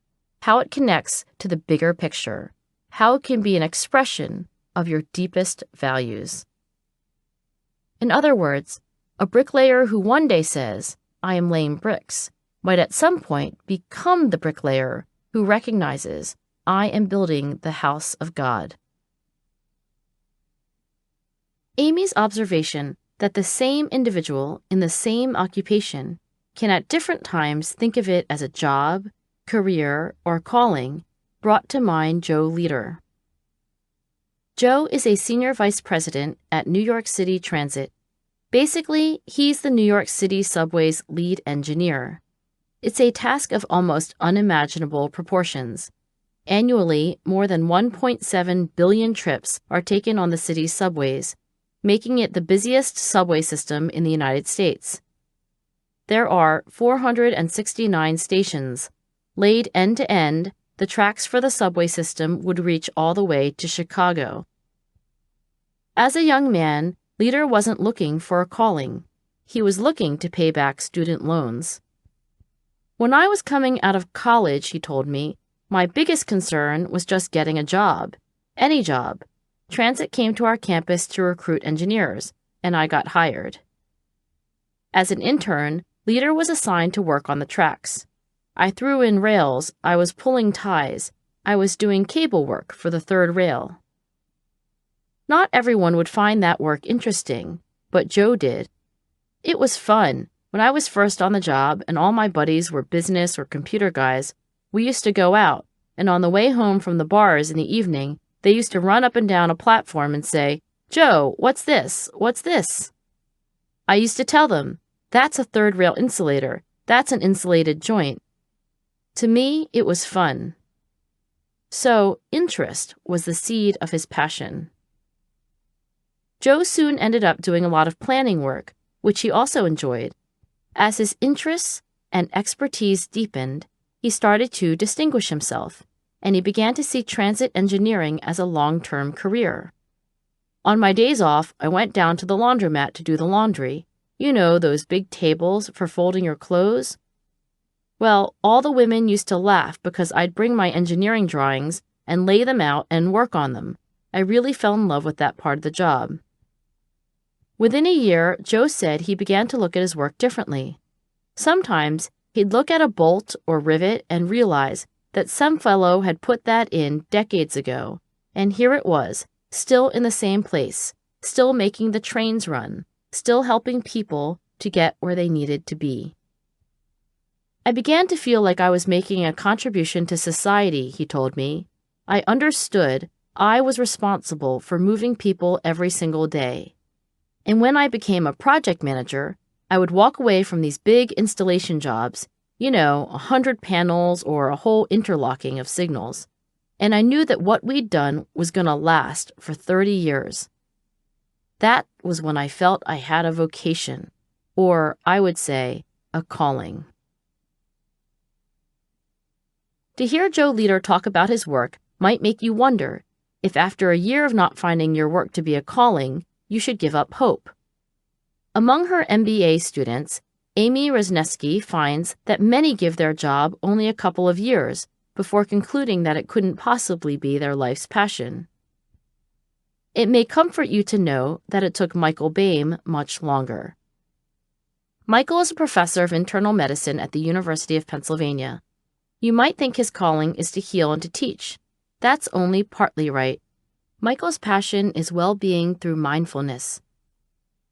how it connects to the bigger picture, how it can be an expression of your deepest values. In other words, a bricklayer who one day says, I am laying bricks, might at some point become the bricklayer who recognizes, I am building the house of God. Amy's observation that the same individual in the same occupation can at different times think of it as a job, career, or calling brought to mind Joe Leader. Joe is a senior vice president at New York City Transit. Basically, he's the New York City subway's lead engineer. It's a task of almost unimaginable proportions. Annually, more than 1.7 billion trips are taken on the city's subways, making it the busiest subway system in the United States. There are 469 stations. Laid end to end, the tracks for the subway system would reach all the way to Chicago. As a young man, Leader wasn't looking for a calling. He was looking to pay back student loans. When I was coming out of college, he told me, my biggest concern was just getting a job. Any job. Transit came to our campus to recruit engineers, and I got hired. As an intern, Leader was assigned to work on the tracks. I threw in rails, I was pulling ties, I was doing cable work for the third rail. Not everyone would find that work interesting, but Joe did. It was fun. When I was first on the job and all my buddies were business or computer guys, we used to go out, and on the way home from the bars in the evening, they used to run up and down a platform and say, "Joe, what's this? What's this?" I used to tell them, "That's a third rail insulator. That's an insulated joint." To me, it was fun. So, interest was the seed of his passion. Joe soon ended up doing a lot of planning work, which he also enjoyed. As his interests and expertise deepened, he started to distinguish himself, and he began to see transit engineering as a long-term career. On my days off, I went down to the laundromat to do the laundry. You know, those big tables for folding your clothes? Well, all the women used to laugh because I'd bring my engineering drawings and lay them out and work on them. I really fell in love with that part of the job. Within a year, Joe said he began to look at his work differently. Sometimes he'd look at a bolt or rivet and realize that some fellow had put that in decades ago, and here it was, still in the same place, still making the trains run, still helping people to get where they needed to be. I began to feel like I was making a contribution to society, he told me. I understood I was responsible for moving people every single day. And when I became a project manager, I would walk away from these big installation jobs, 100 panels or a whole interlocking of signals. And I knew that what we'd done was going to last for 30 years. That was when I felt I had a vocation, or I would say, a calling. To hear Joe Leader talk about his work might make you wonder if after a year of not finding your work to be a calling, you should give up hope. Among her MBA students, Amy Rosneski finds that many give their job only a couple of years before concluding that it couldn't possibly be their life's passion. It may comfort you to know that it took Michael Boehm much longer. Michael is a professor of internal medicine at the University of Pennsylvania. You might think his calling is to heal and to teach. That's only partly right. Michael's passion is well-being through mindfulness.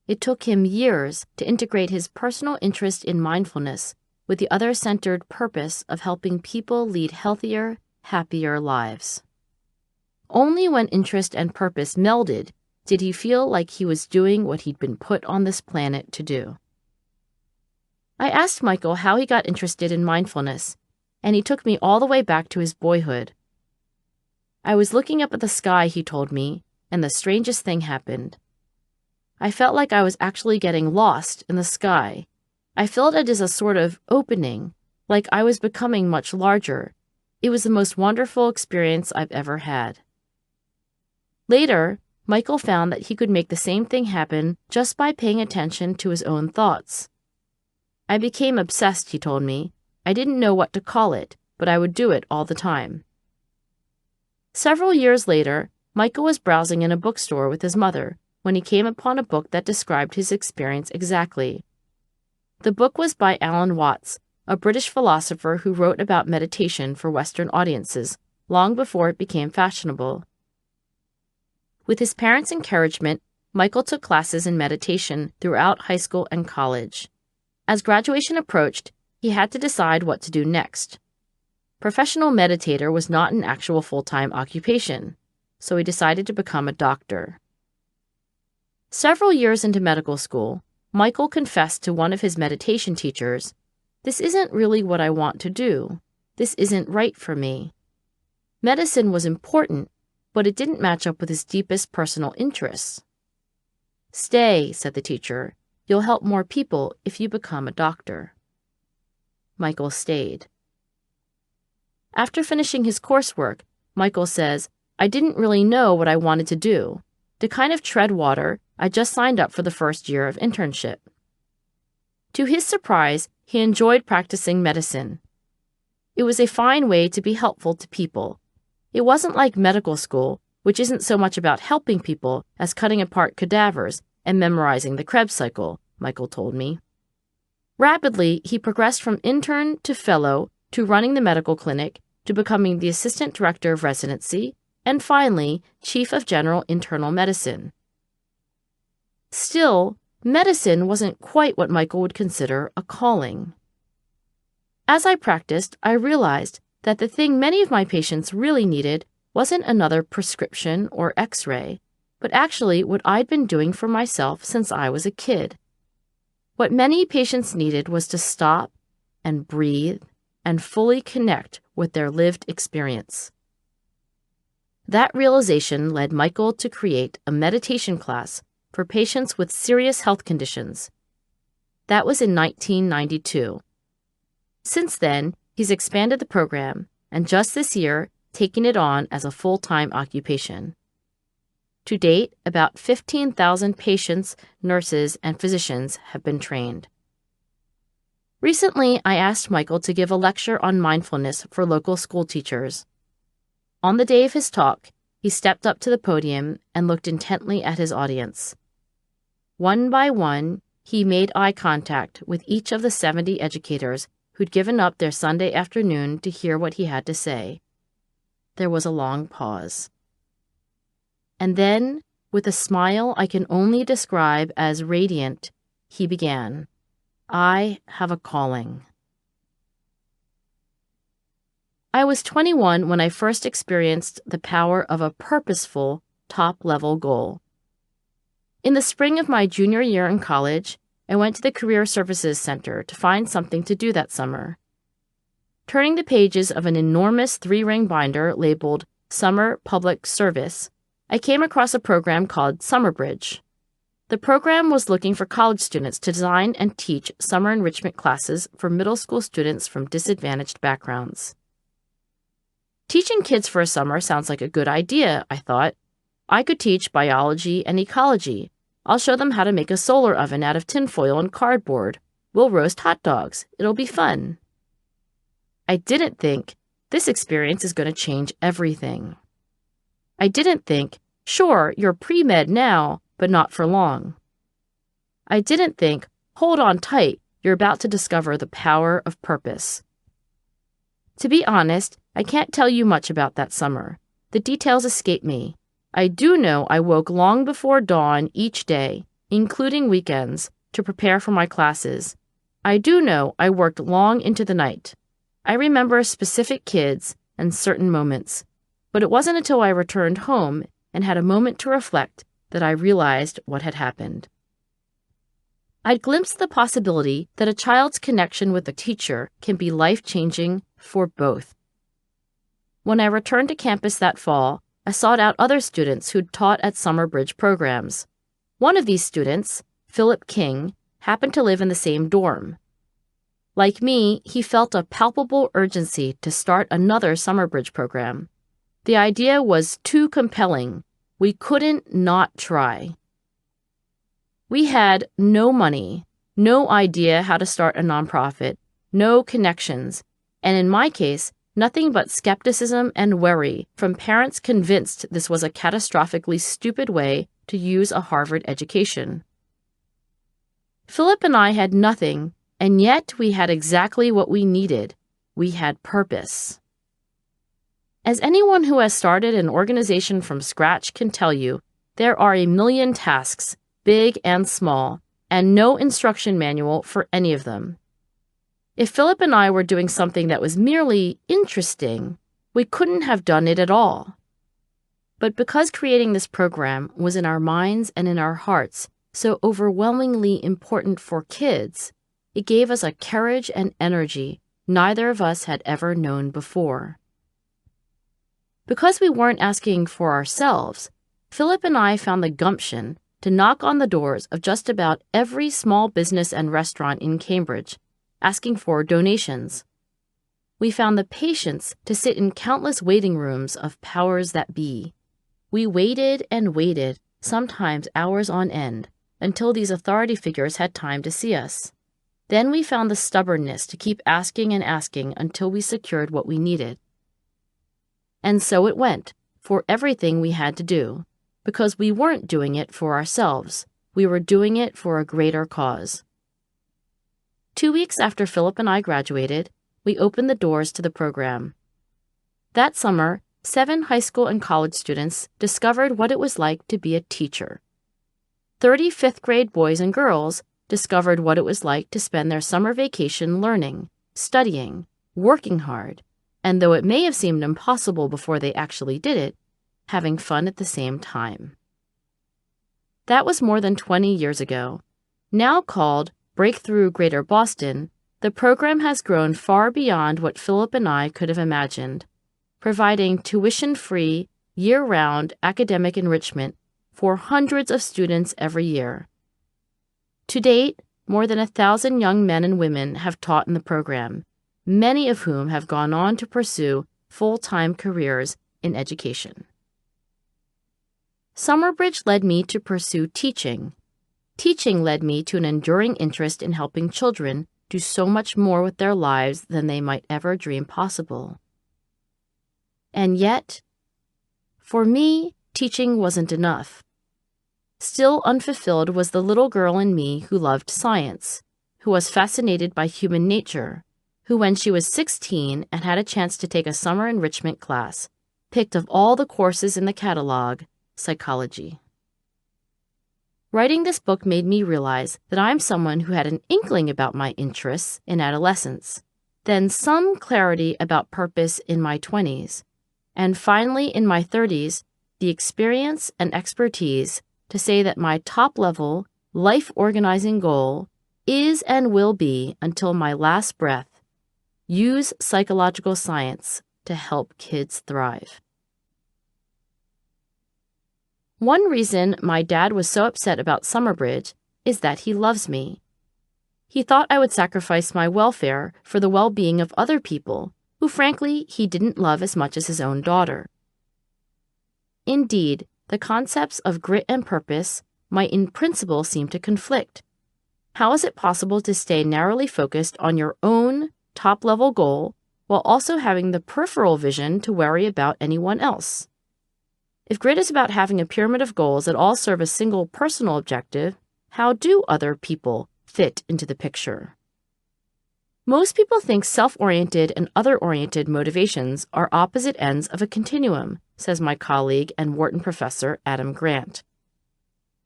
It took him years to integrate his personal interest in mindfulness with the other-centered purpose of helping people lead healthier, happier lives. Only when interest and purpose melded did he feel like he was doing what he'd been put on this planet to do. I asked Michael how he got interested in mindfulness, and he took me all the way back to his boyhood. I was looking up at the sky, he told me, and the strangest thing happened. I felt like I was actually getting lost in the sky. I felt it as a sort of opening, like I was becoming much larger. It was the most wonderful experience I've ever had. Later, Michael found that he could make the same thing happen just by paying attention to his own thoughts. I became obsessed, he told me. I didn't know what to call it, but I would do it all the time. Several years later, Michael was browsing in a bookstore with his mother when he came upon a book that described his experience exactly. The book was by Alan Watts, a British philosopher who wrote about meditation for Western audiences long before it became fashionable. With his parents' encouragement, Michael took classes in meditation throughout high school and college. As graduation approached, he had to decide what to do next. professional meditator was not an actual full-time occupation, so he decided to become a doctor. Several years into medical school, Michael confessed to one of his meditation teachers, "This isn't really what I want to do. This isn't right for me." Medicine was important, but it didn't match up with his deepest personal interests. "Stay," said the teacher. "You'll help more people if you become a doctor." Michael stayed. After finishing his coursework, Michael says, "I didn't really know what I wanted to do. To kind of tread water, I just signed up for the first year of internship." To his surprise, he enjoyed practicing medicine. It was a fine way to be helpful to people. It wasn't like medical school, which isn't so much about helping people as cutting apart cadavers and memorizing the Krebs cycle, Michael told me. Rapidly, he progressed from intern to fellow to running the medical clinic to becoming the assistant director of residency and finally, chief of general internal medicine. Still, medicine wasn't quite what Michael would consider a calling. As I practiced, I realized that the thing many of my patients really needed wasn't another prescription or x-ray, but actually what I'd been doing for myself since I was a kid. What many patients needed was to stop and breathe and fully connect with their lived experience. That realization led Michael to create a meditation class for patients with serious health conditions. That was in 1992. Since then, he's expanded the program and just this year taken it on as a full-time occupation. To date, about 15,000 patients, nurses, and physicians have been trained. Recently, I asked Michael to give a lecture on mindfulness for local school teachers. On the day of his talk, he stepped up to the podium and looked intently at his audience. One by one, he made eye contact with each of the 70 educators who'd given up their Sunday afternoon to hear what he had to say. There was a long pause. And then, with a smile I can only describe as radiant, he began, "I have a calling." I was 21 when I first experienced the power of a purposeful, top-level goal. In the spring of my junior year in college, I went to the Career Services Center to find something to do that summer. Turning the pages of an enormous 3-ring binder labeled Summer Public Service, I came across a program called Summer Bridge. The program was looking for college students to design and teach summer enrichment classes for middle school students from disadvantaged backgrounds. Teaching kids for a summer sounds like a good idea, I thought. I could teach biology and ecology. I'll show them how to make a solar oven out of tinfoil and cardboard. We'll roast hot dogs. It'll be fun. I didn't think, this experience is going to change everything. I didn't think, sure, you're pre-med now, but not for long. I didn't think, hold on tight, you're about to discover the power of purpose. To be honest, I can't tell you much about that summer. The details escape me. I do know I woke long before dawn each day, including weekends, to prepare for my classes. I do know I worked long into the night. I remember specific kids and certain moments, but it wasn't until I returned home and had a moment to reflect that I realized what had happened. I'd glimpsed the possibility that a child's connection with a teacher can be life-changing for both. When I returned to campus that fall, I sought out other students who'd taught at Summer Bridge programs. One of these students, Philip King, happened to live in the same dorm. Like me, he felt a palpable urgency to start another Summer Bridge program. The idea was too compelling. We couldn't not try. We had no money, no idea how to start a nonprofit, no connections, and in my case, nothing but skepticism and worry from parents convinced this was a catastrophically stupid way to use a Harvard education. Philip and I had nothing, and yet we had exactly what we needed. We had purpose. As anyone who has started an organization from scratch can tell you, there are a million tasks, big and small, and no instruction manual for any of them. If Philip and I were doing something that was merely interesting, we couldn't have done it at all. But because creating this program was in our minds and in our hearts so overwhelmingly important for kids, it gave us a courage and energy neither of us had ever known before. Because we weren't asking for ourselves, Philip and I found the gumption to knock on the doors of just about every small business and restaurant in Cambridge, asking for donations. We found the patience to sit in countless waiting rooms of powers that be. We waited and waited, sometimes hours on end, until these authority figures had time to see us. Then we found the stubbornness to keep asking and asking until we secured what we needed. And so it went, for everything we had to do, because we weren't doing it for ourselves. We were doing it for a greater cause. 2 weeks after Philip and I graduated, we opened the doors to the program. That summer, 7 high school and college students discovered what it was like to be a teacher. 30 fifth-grade boys and girls discovered what it was like to spend their summer vacation learning, studying, working hard, and though it may have seemed impossible before they actually did it, having fun at the same time. That was more than 20 years ago. Now called Breakthrough Greater Boston, the program has grown far beyond what Philip and I could have imagined, providing tuition-free, year-round academic enrichment for hundreds of students every year. To date, more than 1,000 young men and women have taught in the program, many of whom have gone on to pursue full-time careers in education. Summerbridge led me to pursue teaching. Teaching led me to an enduring interest in helping children do so much more with their lives than they might ever dream possible. And yet, for me, teaching wasn't enough. Still unfulfilled was the little girl in me who loved science, who was fascinated by human nature, who when she was 16 and had a chance to take a summer enrichment class, picked of all the courses in the catalog, psychology. Writing this book made me realize that I'm someone who had an inkling about my interests in adolescence, then some clarity about purpose in my 20s, and finally in my 30s, the experience and expertise to say that my top-level, life-organizing goal is and will be, until my last breath, use psychological science to help kids thrive. One reason my dad was so upset about Summerbridge is that he loves me. He thought I would sacrifice my welfare for the well-being of other people who, frankly, he didn't love as much as his own daughter. Indeed, the concepts of grit and purpose might in principle seem to conflict. How is it possible to stay narrowly focused on your own top-level goal while also having the peripheral vision to worry about anyone else? If grit is about having a pyramid of goals that all serve a single personal objective, how do other people fit into the picture? Most people think self-oriented and other-oriented motivations are opposite ends of a continuum, says my colleague and Wharton professor Adam Grant.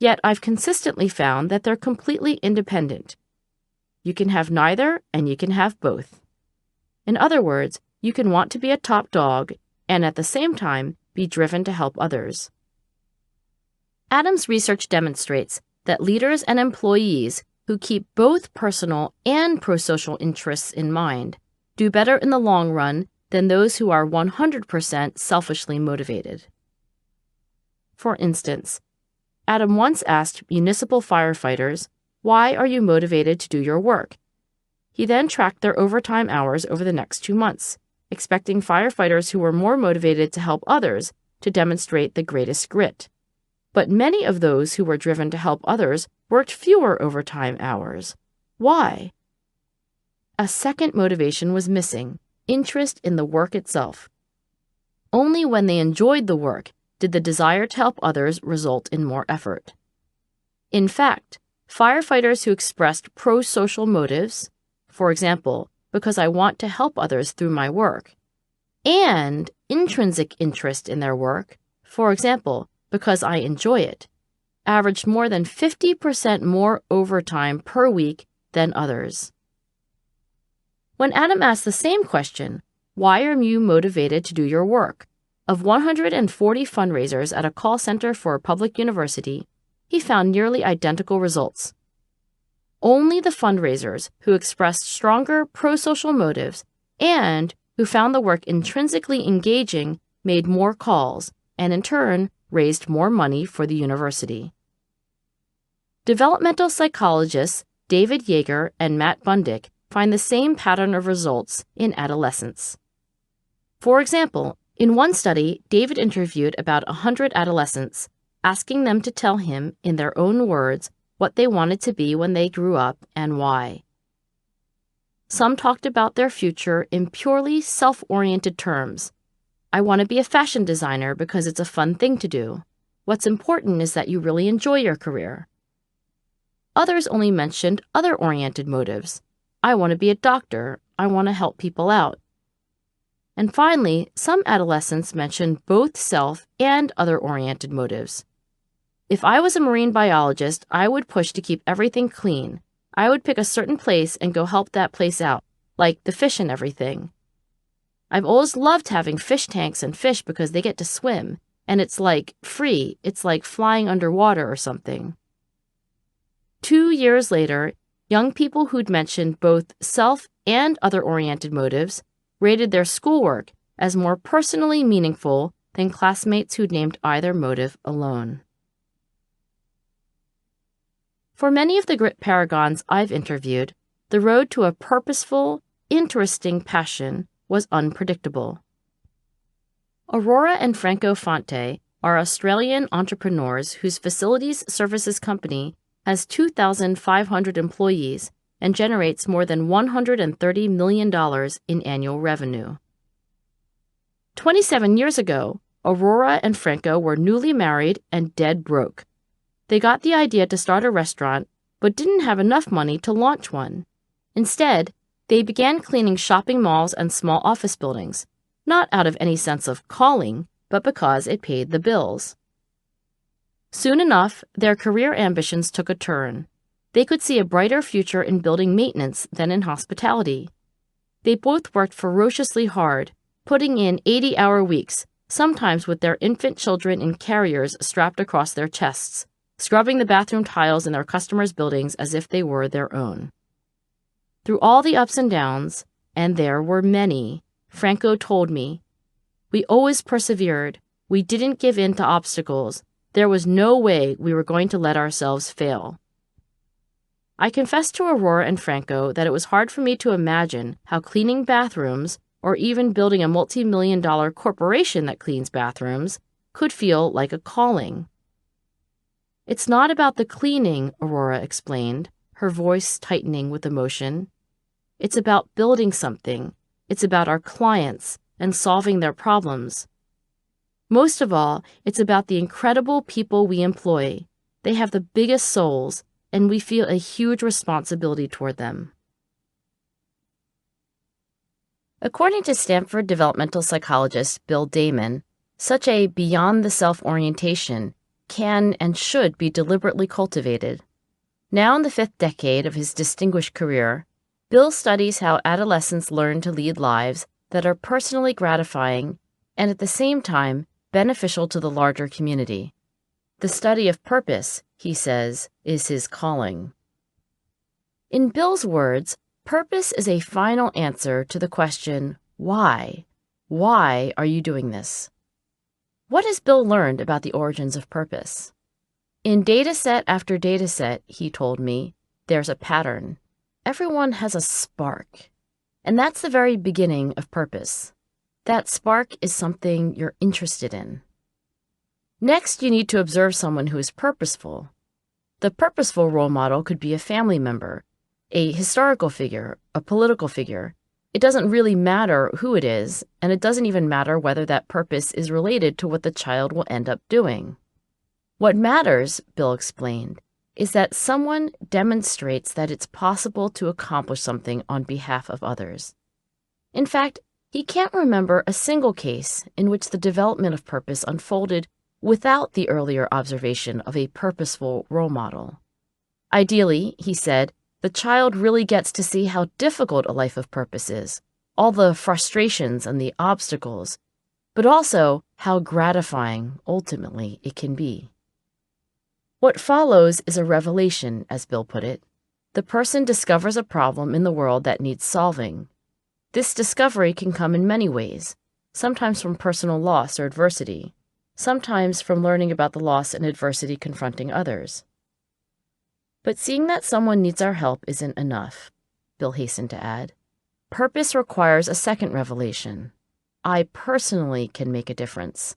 Yet I've consistently found that they're completely independent. You can have neither, and you can have both. In other words, you can want to be a top dog and at the same time be driven to help others. Adam's research demonstrates that leaders and employees who keep both personal and pro-social interests in mind do better in the long run than those who are 100% selfishly motivated. For instance, Adam once asked municipal firefighters, "Why are you motivated to do your work?" He then tracked their overtime hours over the next 2 months, expecting firefighters who were more motivated to help others to demonstrate the greatest grit. But many of those who were driven to help others worked fewer overtime hours. Why? A second motivation was missing: interest in the work itself. Only when they enjoyed the work did the desire to help others result in more effort. In fact, firefighters who expressed pro-social motives, for example, because I want to help others through my work, and intrinsic interest in their work, for example, because I enjoy it, averaged more than 50% more overtime per week than others. When Adam asked the same question, why are you motivated to do your work? Of 140 fundraisers at a call center for a public university, he found nearly identical results. Only the fundraisers who expressed stronger pro-social motives and who found the work intrinsically engaging made more calls and, in turn, raised more money for the university. Developmental psychologists David Yeager and Matt Bundick find the same pattern of results in adolescents. For example, in one study, David interviewed about 100 adolescents, asking them to tell him, in their own words, what they wanted to be when they grew up and why. Some talked about their future in purely self-oriented terms. I want to be a fashion designer because it's a fun thing to do. What's important is that you really enjoy your career. Others only mentioned other-oriented motives. I want to be a doctor. I want to help people out. And finally, some adolescents mentioned both self and other-oriented motives. If I was a marine biologist, I would push to keep everything clean. I would pick a certain place and go help that place out, like the fish and everything. I've always loved having fish tanks and fish because they get to swim, and it's like free. It's like flying underwater or something. 2 years later, young people who'd mentioned both self and other-oriented motives rated their schoolwork as more personally meaningful than classmates who'd named either motive alone. For many of the grit paragons I've interviewed, the road to a purposeful, interesting passion was unpredictable. Aurora and Franco Fonte are Australian entrepreneurs whose facilities services company has 2,500 employees and generates more than $130 million in annual revenue. 27 years ago, Aurora and Franco were newly married and dead broke. They got the idea to start a restaurant, but didn't have enough money to launch one. Instead, they began cleaning shopping malls and small office buildings, not out of any sense of calling, but because it paid the bills. Soon enough, their career ambitions took a turn. They could see a brighter future in building maintenance than in hospitality. They both worked ferociously hard, putting in 80-hour weeks, sometimes with their infant children in carriers strapped across their chests, scrubbing the bathroom tiles in their customers' buildings as if they were their own. Through all the ups and downs, and there were many, Franco told me, we always persevered. We didn't give in to obstacles. There was no way we were going to let ourselves fail. I confessed to Aurora and Franco that it was hard for me to imagine how cleaning bathrooms, or even building a multi-million-dollar corporation that cleans bathrooms, could feel like a calling. It's not about the cleaning, Aurora explained, her voice tightening with emotion. It's about building something. It's about our clients and solving their problems. Most of all, it's about the incredible people we employ. They have the biggest souls, and we feel a huge responsibility toward them. According to Stanford developmental psychologist Bill Damon, such a beyond-the-self orientation can and should be deliberately cultivated. Now in the 5th decade of his distinguished career, Bill studies how adolescents learn to lead lives that are personally gratifying and at the same time beneficial to the larger community. The study of purpose, he says, is his calling. In Bill's words, purpose is a final answer to the question, why? Why are you doing this? What has Bill learned about the origins of purpose? In dataset after dataset, he told me, there's a pattern. Everyone has a spark. And that's the very beginning of purpose. That spark is something you're interested in. Next, you need to observe someone who is purposeful. The purposeful role model could be a family member, a historical figure, a political figure. It doesn't really matter who it is, and it doesn't even matter whether that purpose is related to what the child will end up doing. What matters, Bill explained, is that someone demonstrates that it's possible to accomplish something on behalf of others. In fact, he can't remember a single case in which the development of purpose unfolded without the earlier observation of a purposeful role model. Ideally, he said, The child really gets to see how difficult a life of purpose is, all the frustrations and the obstacles, but also how gratifying, ultimately, it can be. What follows is a revelation, as Bill put it. The person discovers a problem in the world that needs solving. This discovery can come in many ways, sometimes from personal loss or adversity, sometimes from learning about the loss and adversity confronting others. But seeing that someone needs our help isn't enough, Bill hastened to add. Purpose requires a second revelation. I personally can make a difference.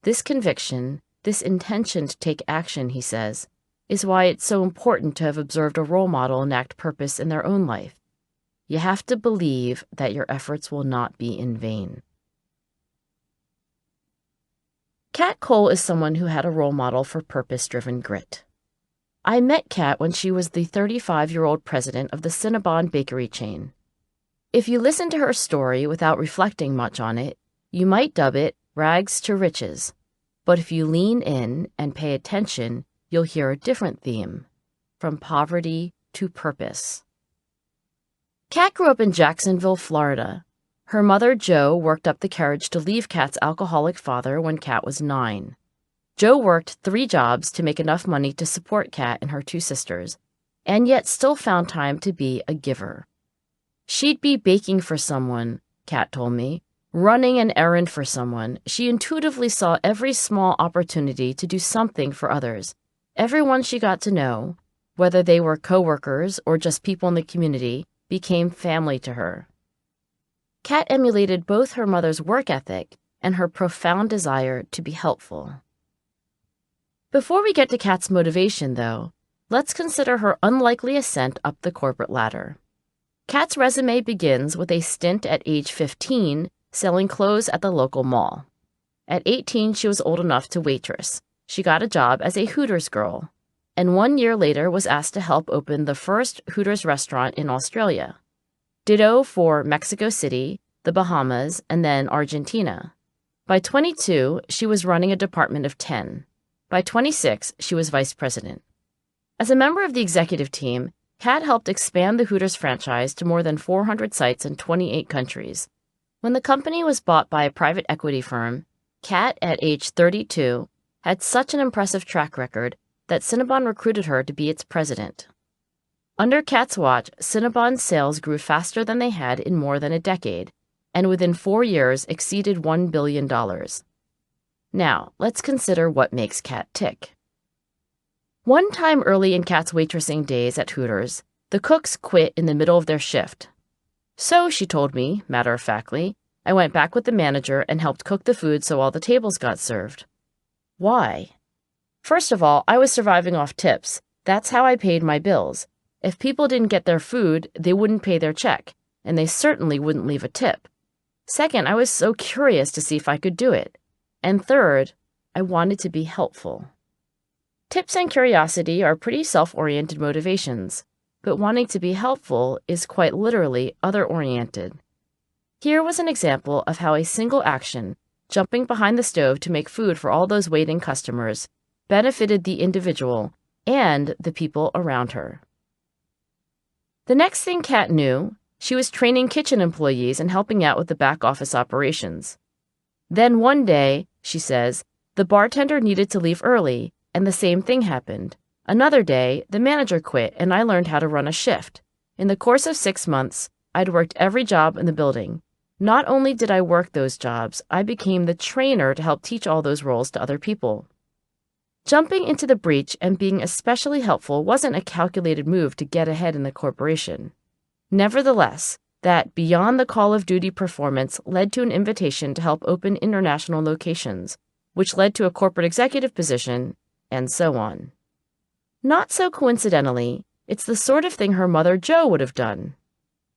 This conviction, this intention to take action, he says, is why it's so important to have observed a role model enact purpose in their own life. You have to believe that your efforts will not be in vain. Kat Cole is someone who had a role model for purpose-driven grit. I met Kat when she was the 35-year-old president of the Cinnabon bakery chain. If you listen to her story without reflecting much on it, you might dub it rags to riches. But if you lean in and pay attention, you'll hear a different theme, from poverty to purpose. Kat grew up in Jacksonville, Florida. Her mother, Jo, worked up the courage to leave Kat's alcoholic father when Kat was 9. Jo worked 3 jobs to make enough money to support Kat and her 2 sisters, and yet still found time to be a giver. She'd be baking for someone, Kat told me, running an errand for someone. She intuitively saw every small opportunity to do something for others. Everyone she got to know, whether they were co-workers or just people in the community, became family to her. Kat emulated both her mother's work ethic and her profound desire to be helpful. Before we get to Kat's motivation, though, let's consider her unlikely ascent up the corporate ladder. Kat's resume begins with a stint at age 15 selling clothes at the local mall. At 18, she was old enough to waitress. She got a job as a Hooters girl, and 1 year later was asked to help open the first Hooters restaurant in Australia. Ditto for Mexico City, the Bahamas, and then Argentina. By 22, she was running a department of 10. By 26, she was vice president. As a member of the executive team, Kat helped expand the Hooters franchise to more than 400 sites in 28 countries. When the company was bought by a private equity firm, Kat, at age 32, had such an impressive track record that Cinnabon recruited her to be its president. Under Kat's watch, Cinnabon's sales grew faster than they had in more than a decade, and within 4 years exceeded $1 billion. Now, let's consider what makes Kat tick. One time early in Kat's waitressing days at Hooters, the cooks quit in the middle of their shift. So, she told me, matter-of-factly, I went back with the manager and helped cook the food so all the tables got served. Why? First of all, I was surviving off tips. That's how I paid my bills. If people didn't get their food, they wouldn't pay their check, and they certainly wouldn't leave a tip. Second, I was so curious to see if I could do it. And third, I wanted to be helpful. Tips and curiosity are pretty self-oriented motivations, but wanting to be helpful is quite literally other-oriented. Here was an example of how a single action, jumping behind the stove to make food for all those waiting customers, benefited the individual and the people around her. The next thing Kat knew, she was training kitchen employees and helping out with the back office operations. Then one day, she says, the bartender needed to leave early, and the same thing happened. Another day, the manager quit, and I learned how to run a shift. In the course of 6 months, I'd worked every job in the building. Not only did I work those jobs, I became the trainer to help teach all those roles to other people. Jumping into the breach and being especially helpful wasn't a calculated move to get ahead in the corporation. Nevertheless, that beyond the call of duty performance led to an invitation to help open international locations, which led to a corporate executive position, and so on. Not so coincidentally, it's the sort of thing her mother Jo would have done.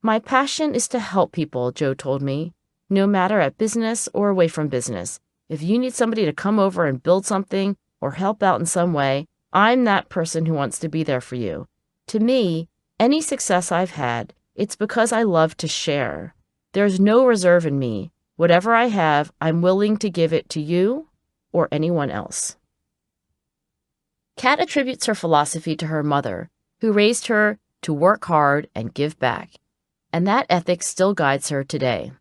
My passion is to help people, Jo told me, no matter at business or away from business. If you need somebody to come over and build something or help out in some way, I'm that person who wants to be there for you. To me, any success I've had, it's because I love to share. There's no reserve in me. Whatever I have, I'm willing to give it to you or anyone else. Kat attributes her philosophy to her mother, who raised her to work hard and give back, and that ethic still guides her today.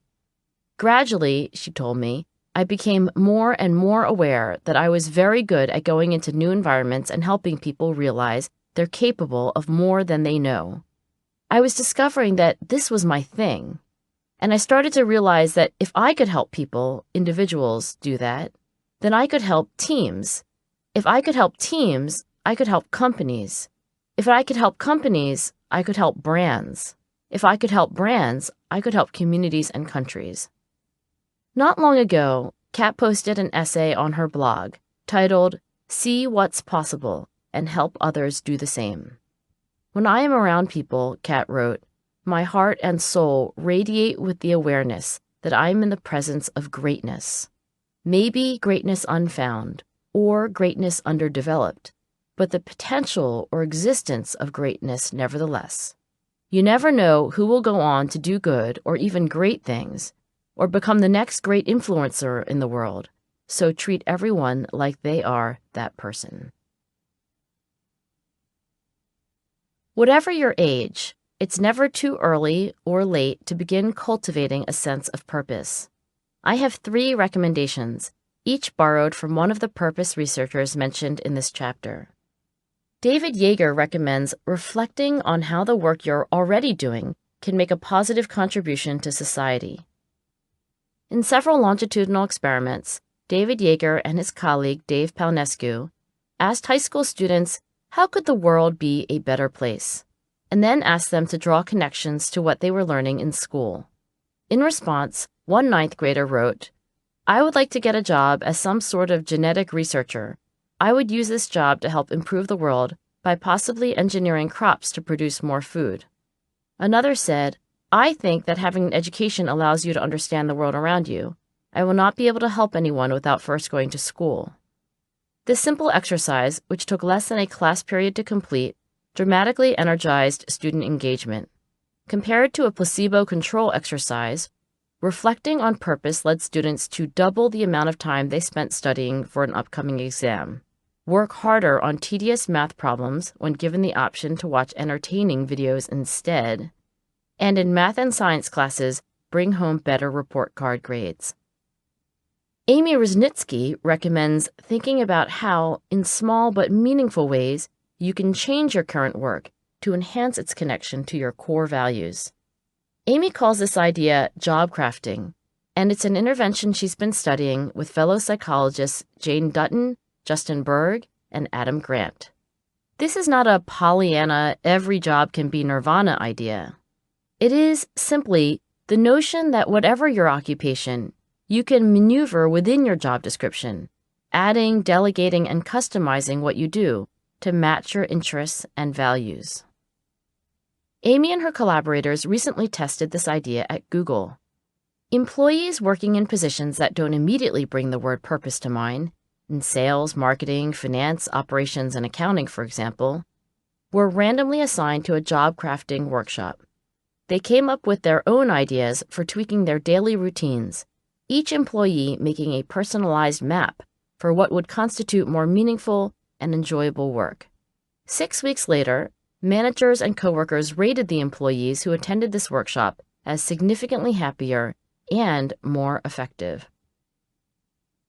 Gradually, she told me, I became more and more aware that I was very good at going into new environments and helping people realize they're capable of more than they know. I was discovering that this was my thing, and I started to realize that if I could help people, individuals, do that, then I could help teams. If I could help teams, I could help companies. If I could help companies, I could help brands. If I could help brands, I could help communities and countries. Not long ago, Kat posted an essay on her blog titled, "See What's Possible and Help Others Do the Same." When I am around people, Kat wrote, my heart and soul radiate with the awareness that I am in the presence of greatness. Maybe greatness unfound, or greatness underdeveloped, but the potential or existence of greatness nevertheless. You never know who will go on to do good or even great things, or become the next great influencer in the world, so treat everyone like they are that person. Whatever your age, it's never too early or late to begin cultivating a sense of purpose. I have 3 recommendations, each borrowed from one of the purpose researchers mentioned in this chapter. David Yeager recommends reflecting on how the work you're already doing can make a positive contribution to society. In several longitudinal experiments, David Yeager and his colleague Dave Palnescu asked high school students, how could the world be a better place? And then asked them to draw connections to what they were learning in school. In response, one 9th grader wrote, I would like to get a job as some sort of genetic researcher. I would use this job to help improve the world by possibly engineering crops to produce more food. Another said, I think that having an education allows you to understand the world around you. I will not be able to help anyone without first going to school. This simple exercise, which took less than a class period to complete, dramatically energized student engagement. Compared to a placebo control exercise, reflecting on purpose led students to double the amount of time they spent studying for an upcoming exam, work harder on tedious math problems when given the option to watch entertaining videos instead, and in math and science classes, bring home better report card grades. Amy Rosnitsky recommends thinking about how, in small but meaningful ways, you can change your current work to enhance its connection to your core values. Amy calls this idea job crafting, and it's an intervention she's been studying with fellow psychologists Jane Dutton, Justin Berg, and Adam Grant. This is not a Pollyanna, every job can be nirvana idea. It is simply the notion that whatever your occupation, you can maneuver within your job description, adding, delegating, and customizing what you do to match your interests and values. Amy and her collaborators recently tested this idea at Google. Employees working in positions that don't immediately bring the word purpose to mind, in sales, marketing, finance, operations, and accounting, for example, were randomly assigned to a job crafting workshop. They came up with their own ideas for tweaking their daily routines, each employee making a personalized map for what would constitute more meaningful and enjoyable work. 6 weeks later, managers and coworkers rated the employees who attended this workshop as significantly happier and more effective.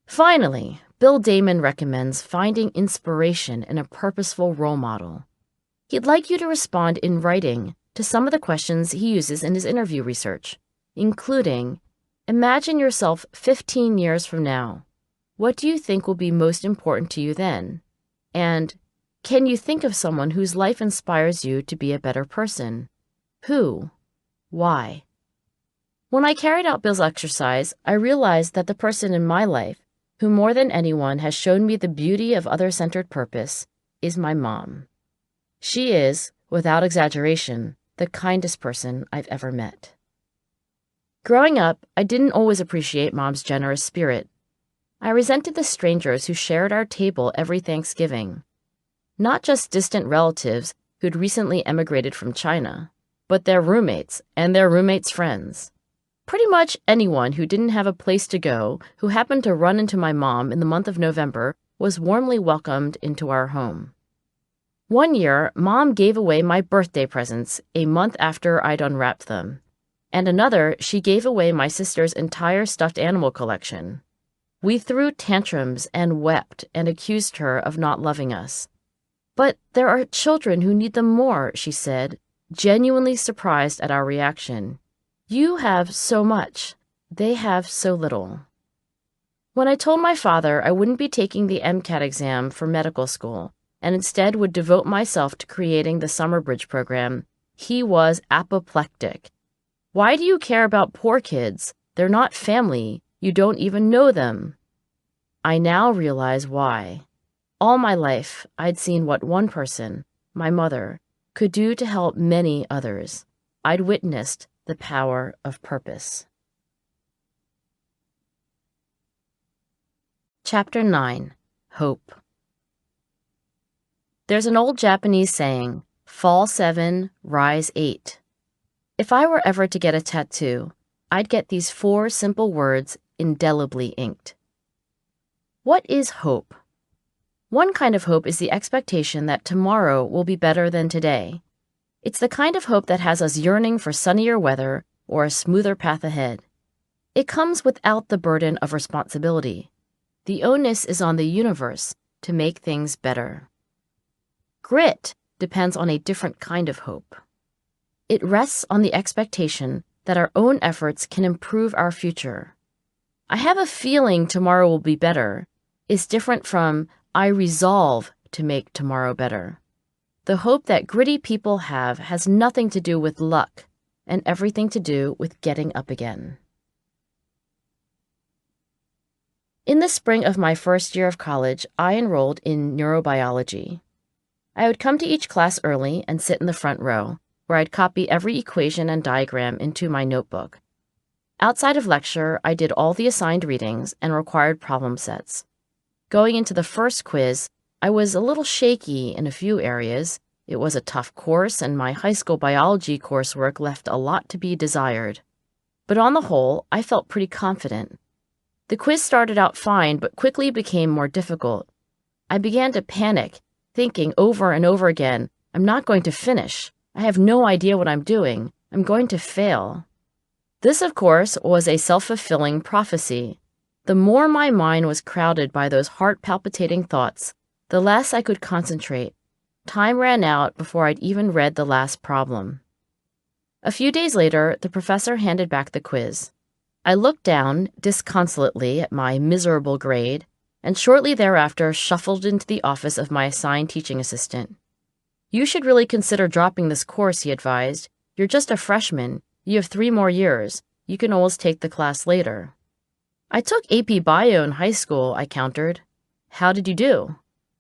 Finally, Bill Damon recommends finding inspiration in a purposeful role model. He'd like you to respond in writing to some of the questions he uses in his interview research, including, imagine yourself 15 years from now. What do you think will be most important to you then? And, can you think of someone whose life inspires you to be a better person? Who? Why? When I carried out Bill's exercise, I realized that the person in my life who more than anyone has shown me the beauty of other-centered purpose is my mom. She is, without exaggeration, the kindest person I've ever met. Growing up, I didn't always appreciate Mom's generous spirit. I resented the strangers who shared our table every Thanksgiving. Not just distant relatives who'd recently emigrated from China, but their roommates and their roommates' friends. Pretty much anyone who didn't have a place to go who happened to run into my mom in the month of November was warmly welcomed into our home. One year, Mom gave away my birthday presents a month after I'd unwrapped them. And another, she gave away my sister's entire stuffed animal collection. We threw tantrums and wept and accused her of not loving us. But there are children who need them more, she said, genuinely surprised at our reaction. You have so much. They have so little. When I told my father I wouldn't be taking the MCAT exam for medical school and instead would devote myself to creating the summer bridge program, he was apoplectic. Why do you care about poor kids? They're not family. You don't even know them. I now realize why. All my life, I'd seen what one person, my mother, could do to help many others. I'd witnessed the power of purpose. Chapter 9. Hope. There's an old Japanese saying, fall 7, rise 8. If I were ever to get a tattoo, I'd get these 4 simple words indelibly inked. What is hope? One kind of hope is the expectation that tomorrow will be better than today. It's the kind of hope that has us yearning for sunnier weather or a smoother path ahead. It comes without the burden of responsibility. The onus is on the universe to make things better. Grit depends on a different kind of hope. It rests on the expectation that our own efforts can improve our future. I have a feeling tomorrow will be better is different from I resolve to make tomorrow better. The hope that gritty people have has nothing to do with luck and everything to do with getting up again. In the spring of my first year of college, I enrolled in neurobiology. I would come to each class early and sit in the front row, where I'd copy every equation and diagram into my notebook. Outside of lecture, I did all the assigned readings and required problem sets. Going into the first quiz, I was a little shaky in a few areas. It was a tough course, and my high school biology coursework left a lot to be desired. But on the whole, I felt pretty confident. The quiz started out fine, but quickly became more difficult. I began to panic, thinking over and over again, I'm not going to finish. I have no idea what I'm doing. I'm going to fail. This, of course, was a self-fulfilling prophecy. The more my mind was crowded by those heart-palpitating thoughts, the less I could concentrate. Time ran out before I'd even read the last problem. A few days later, the professor handed back the quiz. I looked down disconsolately at my miserable grade, and shortly thereafter shuffled into the office of my assigned teaching assistant. You should really consider dropping this course, he advised. You're just a freshman. You have 3 more years. You can always take the class later. I took AP Bio in high school, I countered. How did you do?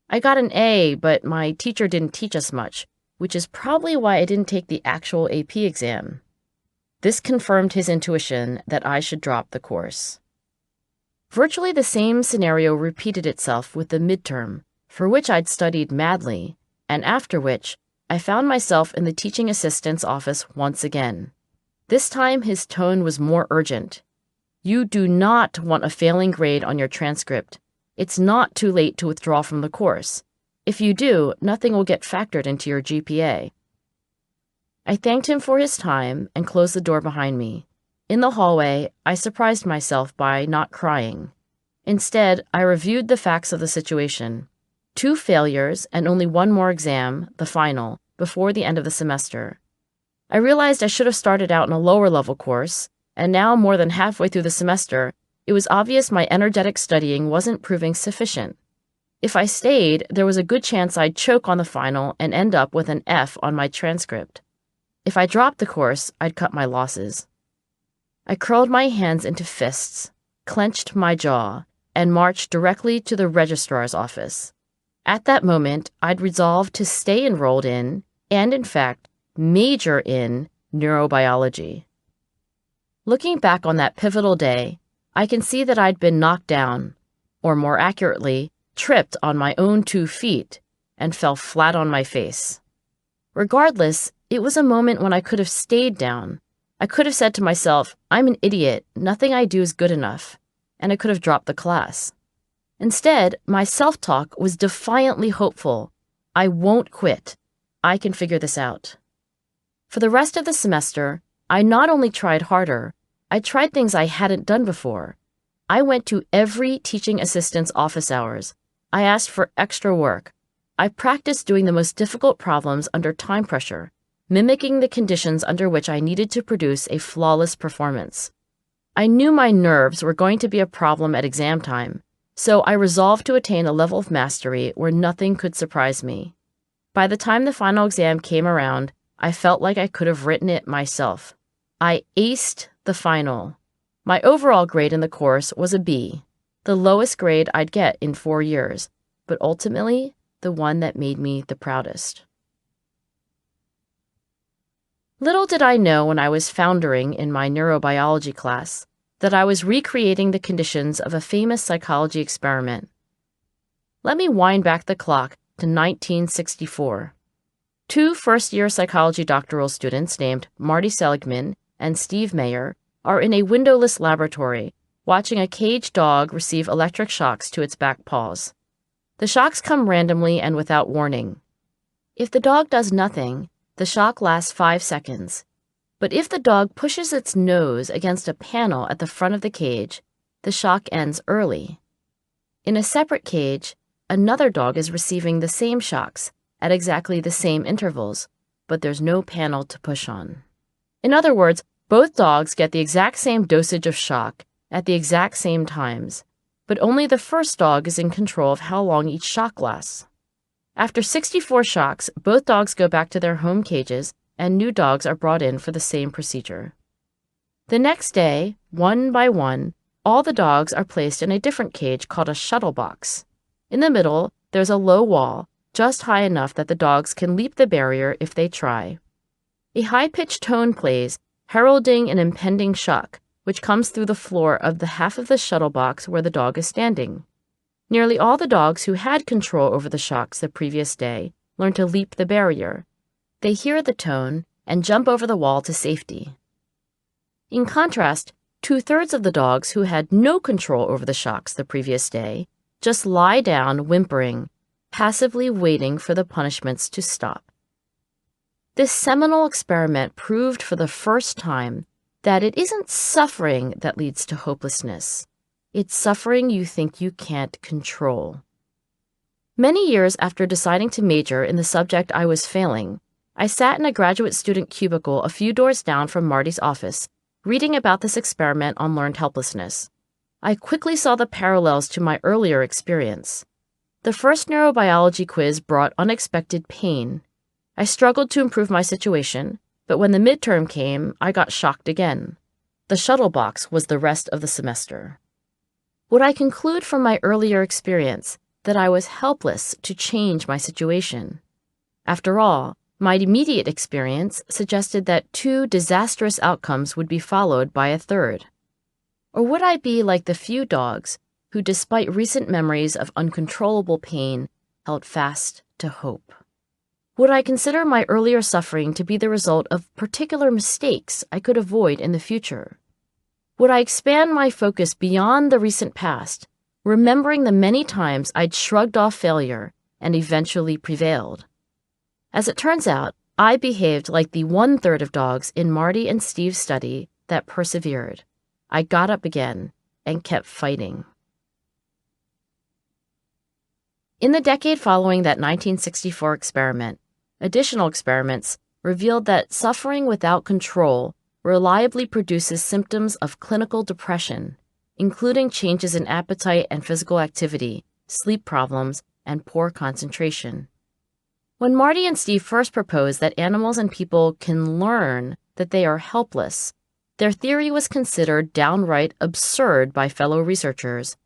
I got an A, but my teacher didn't teach us much, which is probably why I didn't take the actual AP exam. This confirmed his intuition that I should drop the course. Virtually the same scenario repeated itself with the midterm, for which I'd studied madly, and after which I found myself in the teaching assistant's office once again. This time his tone was more urgent. You do not want a failing grade on your transcript. It's not too late to withdraw from the course. If you do, nothing will get factored into your GPA. I thanked him for his time and closed the door behind me. In the hallway, I surprised myself by not crying. Instead, I reviewed the facts of the situation. 2 failures and only 1 more exam, the final, before the end of the semester. I realized I should have started out in a lower-level course, and now more than halfway through the semester, it was obvious my energetic studying wasn't proving sufficient. If I stayed, there was a good chance I'd choke on the final and end up with an F on my transcript. If I dropped the course, I'd cut my losses. I curled my hands into fists, clenched my jaw, and marched directly to the registrar's office. At that moment, I'd resolved to stay enrolled in, and in fact, major in, neurobiology. Looking back on that pivotal day, I can see that I'd been knocked down, or more accurately, tripped on my own 2 feet, and fell flat on my face. Regardless, it was a moment when I could have stayed down. I could have said to myself, I'm an idiot, nothing I do is good enough, and I could have dropped the class. Instead, my self-talk was defiantly hopeful. I won't quit. I can figure this out. For the rest of the semester, I not only tried harder, I tried things I hadn't done before. I went to every teaching assistant's office hours. I asked for extra work. I practiced doing the most difficult problems under time pressure, mimicking the conditions under which I needed to produce a flawless performance. I knew my nerves were going to be a problem at exam time, so I resolved to attain a level of mastery where nothing could surprise me. By the time the final exam came around, I felt like I could have written it myself. I aced the final. My overall grade in the course was a B, the lowest grade I'd get in 4 years, but ultimately the one that made me the proudest. Little did I know when I was foundering in my neurobiology class that I was recreating the conditions of a famous psychology experiment. Let me wind back the clock to 1964. 2 first-year psychology doctoral students named Marty Seligman and Steve Mayer are in a windowless laboratory watching a caged dog receive electric shocks to its back paws. The shocks come randomly and without warning. If the dog does nothing, the shock lasts 5 seconds. But if the dog pushes its nose against a panel at the front of the cage, the shock ends early. In a separate cage, another dog is receiving the same shocks at exactly the same intervals, but there's no panel to push on. In other words, both dogs get the exact same dosage of shock at the exact same times, but only the first dog is in control of how long each shock lasts. After 64 shocks, both dogs go back to their home cages and new dogs are brought in for the same procedure. The next day, one by one, all the dogs are placed in a different cage called a shuttle box. In the middle, there's a low wall, just high enough that the dogs can leap the barrier if they try. A high-pitched tone plays, heralding an impending shock, which comes through the floor of the half of the shuttle box where the dog is standing. Nearly all the dogs who had control over the shocks the previous day learn to leap the barrier. They hear the tone and jump over the wall to safety. In contrast, 2/3 of the dogs who had no control over the shocks the previous day just lie down whimpering, passively waiting for the punishments to stop. This seminal experiment proved for the first time that it isn't suffering that leads to hopelessness. It's suffering you think you can't control. Many years after deciding to major in the subject I was failing, I sat in a graduate student cubicle a few doors down from Marty's office, reading about this experiment on learned helplessness. I quickly saw the parallels to my earlier experience. The first neurobiology quiz brought unexpected pain. I struggled to improve my situation, but when the midterm came, I got shocked again. The shuttle box was the rest of the semester. Would I conclude from my earlier experience that I was helpless to change my situation? After all, my immediate experience suggested that 2 disastrous outcomes would be followed by a third. Or would I be like the few dogs who, despite recent memories of uncontrollable pain, held fast to hope? Would I consider my earlier suffering to be the result of particular mistakes I could avoid in the future? Would I expand my focus beyond the recent past, remembering the many times I'd shrugged off failure and eventually prevailed? As it turns out, I behaved like the 1/3 of dogs in Marty and Steve's study that persevered. I got up again and kept fighting. In the decade following that 1964 experiment, additional experiments revealed that suffering without control reliably produces symptoms of clinical depression, including changes in appetite and physical activity, sleep problems, and poor concentration. When Marty and Steve first proposed that animals and people can learn that they are helpless, their theory was considered downright absurd by fellow researchers.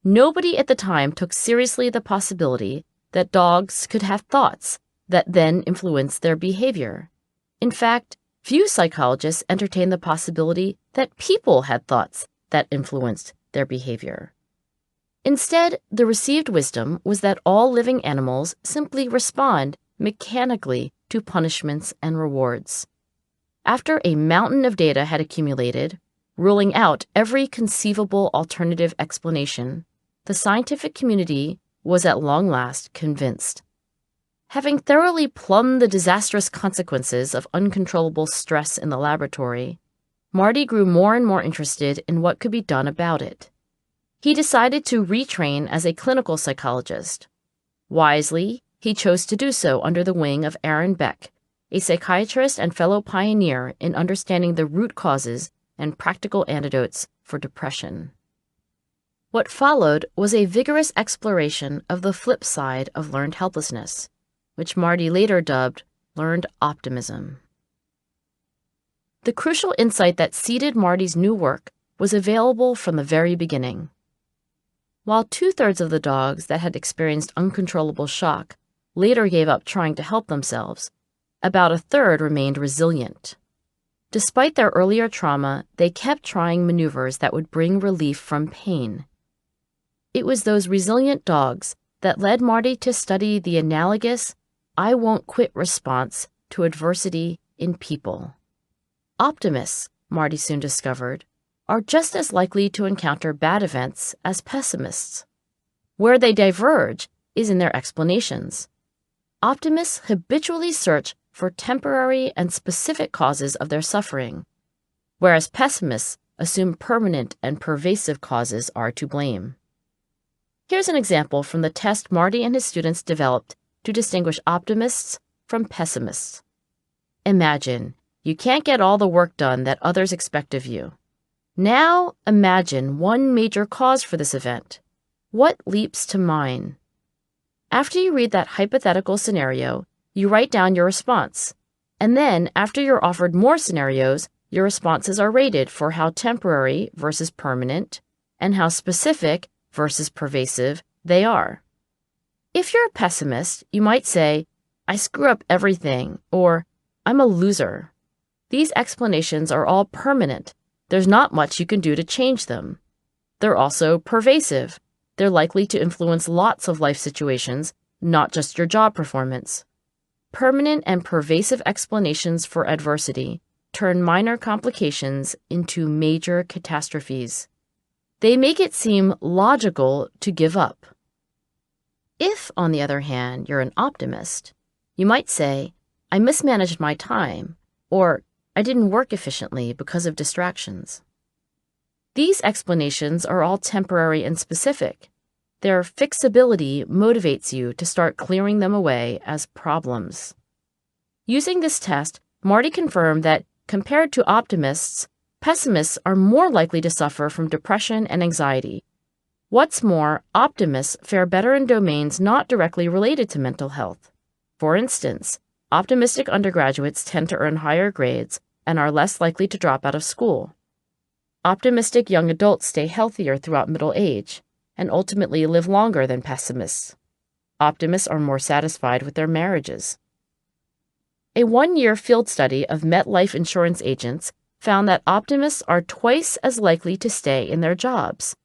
Nobody at the time took seriously the possibility that dogs could have thoughts that then influenced their behavior. In fact, few psychologists entertained the possibility that people had thoughts that influenced their behavior. Instead, the received wisdom was that all living animals simply respond mechanically to punishments and rewards. After a mountain of data had accumulated, ruling out every conceivable alternative explanation, the scientific community was at long last convinced. Having thoroughly plumbed the disastrous consequences of uncontrollable stress in the laboratory, Marty grew more and more interested in what could be done about it. He decided to retrain as a clinical psychologist. Wisely, he chose to do so under the wing of Aaron Beck, a psychiatrist and fellow pioneer in understanding the root causes and practical antidotes for depression. What followed was a vigorous exploration of the flip side of learned helplessness, which Marty later dubbed learned optimism. The crucial insight that seeded Marty's new work was available from the very beginning. While 2/3 of the dogs that had experienced uncontrollable shock later gave up trying to help themselves, about 1/3 remained resilient. Despite their earlier trauma, they kept trying maneuvers that would bring relief from pain. It was those resilient dogs that led Marty to study the analogous "I won't quit" response to adversity in people. Optimists, Marty soon discovered, are just as likely to encounter bad events as pessimists. Where they diverge is in their explanations. Optimists habitually search for temporary and specific causes of their suffering, whereas pessimists assume permanent and pervasive causes are to blame. Here's an example from the test Marty and his students developed to distinguish optimists from pessimists. Imagine you can't get all the work done that others expect of you. Now imagine one major cause for this event. What leaps to mind? After you read that hypothetical scenario, you write down your response. And then, after you're offered more scenarios, your responses are rated for how temporary versus permanent and how specific versus pervasive they are. If you're a pessimist, you might say, "I screw up everything," or "I'm a loser." These explanations are all permanent. There's not much you can do to change them. They're also pervasive. They're likely to influence lots of life situations, not just your job performance. Permanent and pervasive explanations for adversity turn minor complications into major catastrophes. They make it seem logical to give up. If, on the other hand, you're an optimist, you might say, "I mismanaged my time," or "I didn't work efficiently because of distractions." These explanations are all temporary and specific. Their fixability motivates you to start clearing them away as problems. Using this test, Marty confirmed that, compared to optimists, pessimists are more likely to suffer from depression and anxiety. What's more, optimists fare better in domains not directly related to mental health. For instance, optimistic undergraduates tend to earn higher grades and are less likely to drop out of school. Optimistic young adults stay healthier throughout middle age and ultimately live longer than pessimists. Optimists are more satisfied with their marriages. A 1-year field study of MetLife insurance agents found that optimists are twice as likely to stay in their jobs,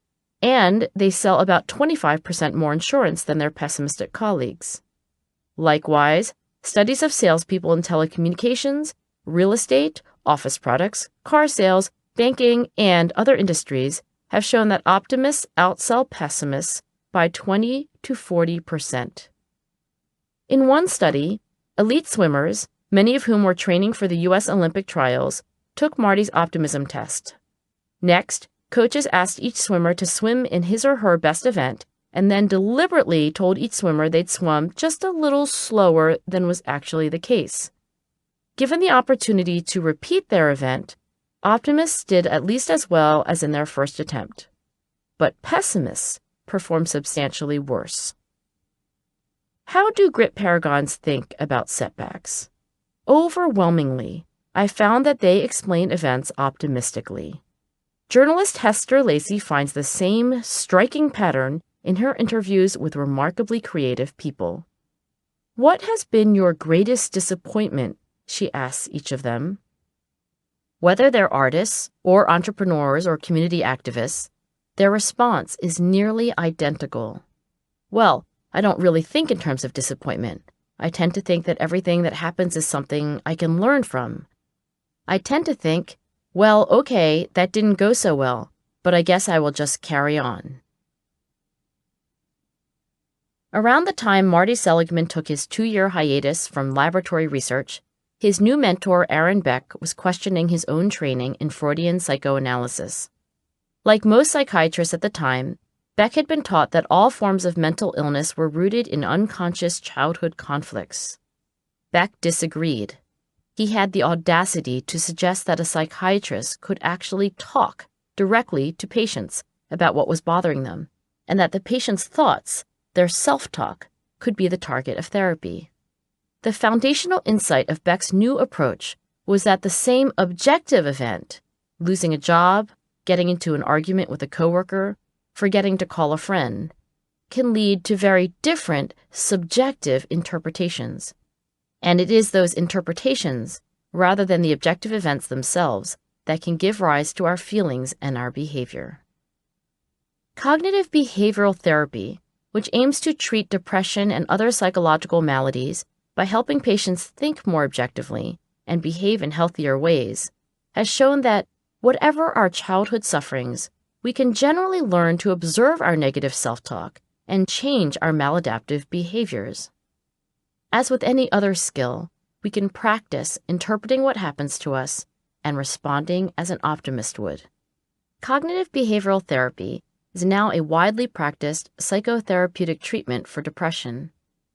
and they sell about 25% more insurance than their pessimistic colleagues. Likewise, studies of salespeople in telecommunications, real estate, office products, car sales, banking, and other industries have shown that optimists outsell pessimists by 20 to 40%. In one study, elite swimmers, many of whom were training for the U.S. Olympic trials, took Marty's optimism test. Next, coaches asked each swimmer to swim in his or her best event and then deliberately told each swimmer they'd swum just a little slower than was actually the case. Given the opportunity to repeat their event, optimists did at least as well as in their first attempt. But pessimists performed substantially worse. How do grit paragons think about setbacks? Overwhelmingly, I found that they explain events optimistically. Journalist Hester Lacey finds the same striking pattern in her interviews with remarkably creative people. "What has been your greatest disappointment?" she asks each of them. Whether they're artists or entrepreneurs or community activists, their response is nearly identical. "Well, I don't really think in terms of disappointment. I tend to think that everything that happens is something I can learn from. I tend to think, well, okay, that didn't go so well, but I guess I will just carry on." Around the time Marty Seligman took his 2-year hiatus from laboratory research, his new mentor, Aaron Beck, was questioning his own training in Freudian psychoanalysis. Like most psychiatrists at the time, Beck had been taught that all forms of mental illness were rooted in unconscious childhood conflicts. Beck disagreed. He had the audacity to suggest that a psychiatrist could actually talk directly to patients about what was bothering them, and that the patient's thoughts, their self-talk, could be the target of therapy. The foundational insight of Beck's new approach was that the same objective event, losing a job, getting into an argument with a coworker, forgetting to call a friend, can lead to very different subjective interpretations. And it is those interpretations, rather than the objective events themselves, that can give rise to our feelings and our behavior. Cognitive behavioral therapy, which aims to treat depression and other psychological maladies by helping patients think more objectively and behave in healthier ways, has shown that whatever our childhood sufferings, we can generally learn to observe our negative self-talk and change our maladaptive behaviors. As with any other skill, we can practice interpreting what happens to us and responding as an optimist would. Cognitive behavioral therapy is now a widely practiced psychotherapeutic treatment for depression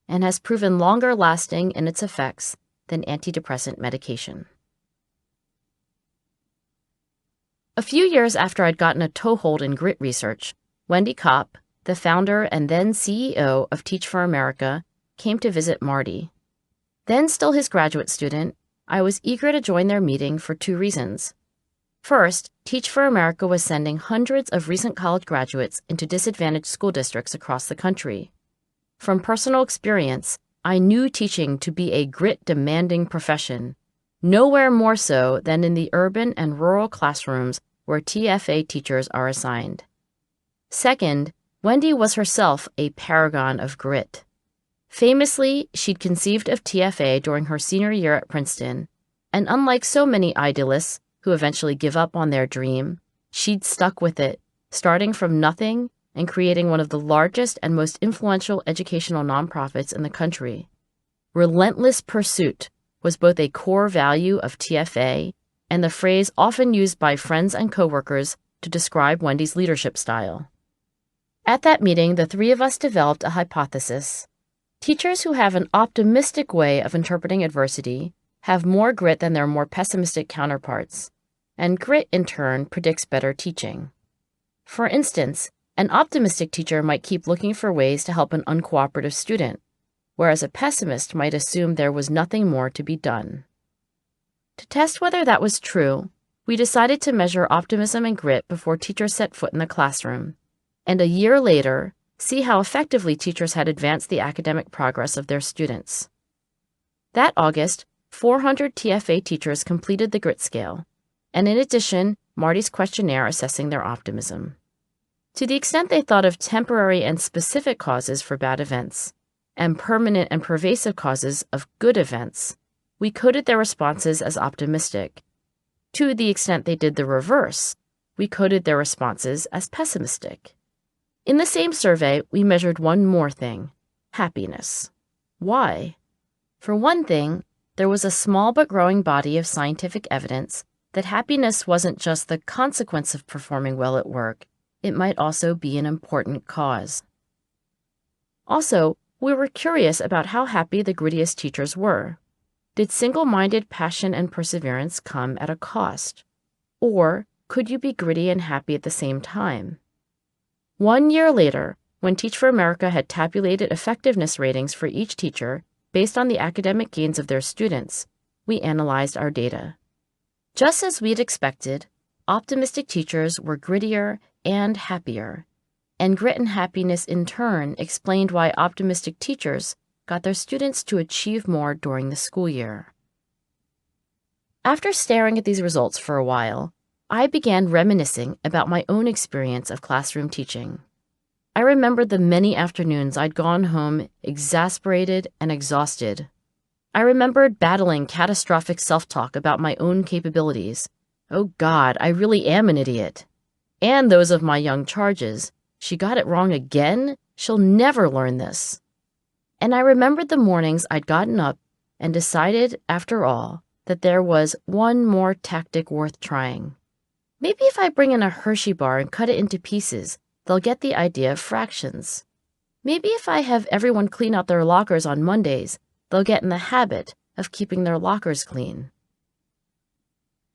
and has proven longer lasting in its effects than antidepressant medication. A few years after I'd gotten a toehold in grit research, Wendy Kopp, the founder and then CEO of Teach for America, came to visit Marty. Then still his graduate student, I was eager to join their meeting for 2 reasons. First, Teach for America was sending hundreds of recent college graduates into disadvantaged school districts across the country. From personal experience, I knew teaching to be a grit-demanding profession, nowhere more so than in the urban and rural classrooms where TFA teachers are assigned. Second, Wendy was herself a paragon of grit. Famously, she'd conceived of TFA during her senior year at Princeton, and unlike so many idealists who eventually give up on their dream, she'd stuck with it, starting from nothing and creating one of the largest and most influential educational nonprofits in the country. Relentless pursuit was both a core value of TFA and the phrase often used by friends and coworkers to describe Wendy's leadership style. At that meeting, the 3 of us developed a hypothesis. Teachers who have an optimistic way of interpreting adversity have more grit than their more pessimistic counterparts, and grit, in turn, predicts better teaching. For instance, an optimistic teacher might keep looking for ways to help an uncooperative student, whereas a pessimist might assume there was nothing more to be done. To test whether that was true, we decided to measure optimism and grit before teachers set foot in the classroom, and a year later, see how effectively teachers had advanced the academic progress of their students. That August, 400 TFA teachers completed the grit scale, and in addition, Marty's questionnaire assessing their optimism. To the extent they thought of temporary and specific causes for bad events, and permanent and pervasive causes of good events, we coded their responses as optimistic. To the extent they did the reverse, we coded their responses as pessimistic. In the same survey, we measured one more thing: happiness. Why? For one thing, there was a small but growing body of scientific evidence that happiness wasn't just the consequence of performing well at work, it might also be an important cause. Also, we were curious about how happy the grittiest teachers were. Did single-minded passion and perseverance come at a cost? Or could you be gritty and happy at the same time? 1 year later, when Teach for America had tabulated effectiveness ratings for each teacher based on the academic gains of their students, we analyzed our data. Just as we'd expected, optimistic teachers were grittier and happier, and grit and happiness in turn explained why optimistic teachers got their students to achieve more during the school year. After staring at these results for a while, I began reminiscing about my own experience of classroom teaching. I remembered the many afternoons I'd gone home exasperated and exhausted. I remembered battling catastrophic self-talk about my own capabilities. Oh God, I really am an idiot. And those of my young charges. She got it wrong again? She'll never learn this. And I remembered the mornings I'd gotten up and decided, after all, that there was one more tactic worth trying. Maybe if I bring in a Hershey bar and cut it into pieces, they'll get the idea of fractions. Maybe if I have everyone clean out their lockers on Mondays, they'll get in the habit of keeping their lockers clean.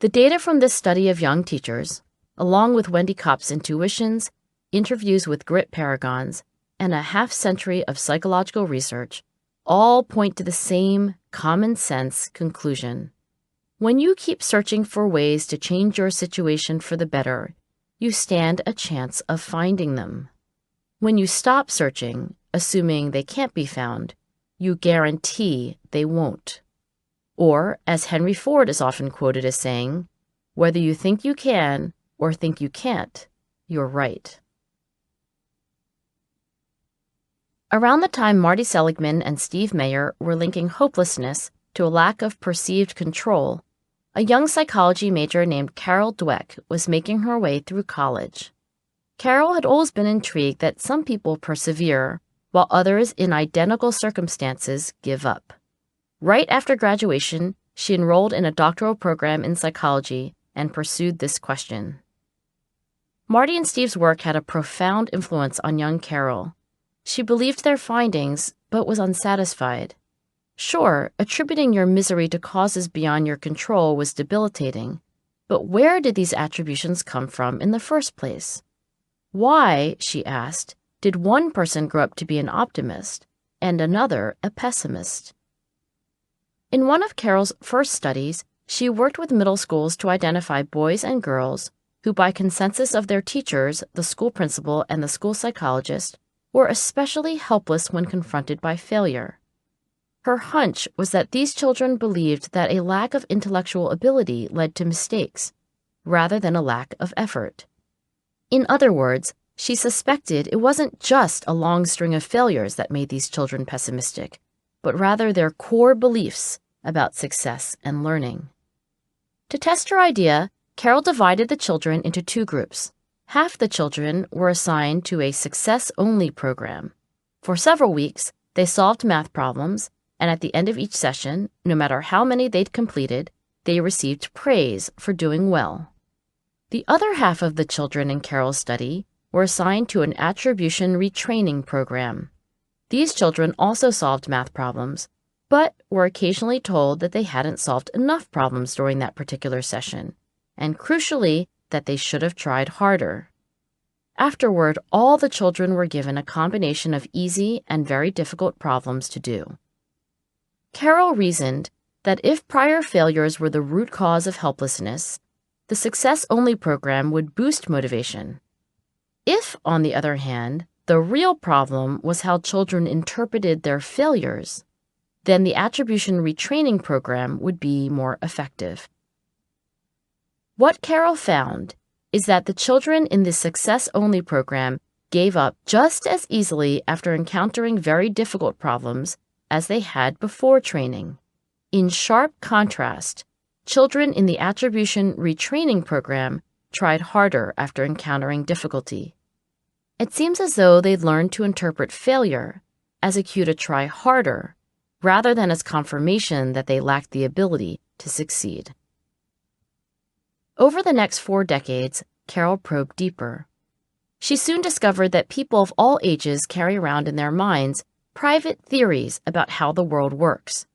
The data from this study of young teachers, along with Wendy Kopp's intuitions, interviews with grit paragons, and a half-century of psychological research, all point to the same common-sense conclusion. When you keep searching for ways to change your situation for the better, you stand a chance of finding them. When you stop searching, assuming they can't be found, you guarantee they won't. Or, as Henry Ford is often quoted as saying, whether you think you can or think you can't, you're right. Around the time Marty Seligman and Steve Mayer were linking hopelessness to a lack of perceived control, a young psychology major named Carol Dweck was making her way through college. Carol had always been intrigued that some people persevere while others in identical circumstances give up. Right after graduation, she enrolled in a doctoral program in psychology and pursued this question. Marty and Steve's work had a profound influence on young Carol. She believed their findings, but was unsatisfied. Sure, attributing your misery to causes beyond your control was debilitating, but where did these attributions come from in the first place? Why, she asked, did one person grow up to be an optimist and another a pessimist? In one of Carol's first studies, she worked with middle schools to identify boys and girls who, by consensus of their teachers, the school principal, and the school psychologist, were especially helpless when confronted by failure. Her hunch was that these children believed that a lack of intellectual ability led to mistakes, rather than a lack of effort. In other words, she suspected it wasn't just a long string of failures that made these children pessimistic, but rather their core beliefs about success and learning. To test her idea, Carol divided the children into two groups. Half the children were assigned to a success-only program. For several weeks, they solved math problems, and at the end of each session, no matter how many they'd completed, they received praise for doing well. The other half of the children in Carol's study were assigned to an attribution retraining program. These children also solved math problems, but were occasionally told that they hadn't solved enough problems during that particular session, and crucially, that they should have tried harder. Afterward, all the children were given a combination of easy and very difficult problems to do. Carol reasoned that if prior failures were the root cause of helplessness, the success-only program would boost motivation. If, on the other hand, the real problem was how children interpreted their failures, then the attribution retraining program would be more effective. What Carol found is that the children in the success-only program gave up just as easily after encountering very difficult problems as they had before training. In sharp contrast, children in the attribution retraining program tried harder after encountering difficulty. It seems as though they'd learned to interpret failure as a cue to try harder, rather than as confirmation that they lacked the ability to succeed. Over the next 4 decades, Carol probed deeper. She soon discovered that people of all ages carry around in their minds private theories about how the world works.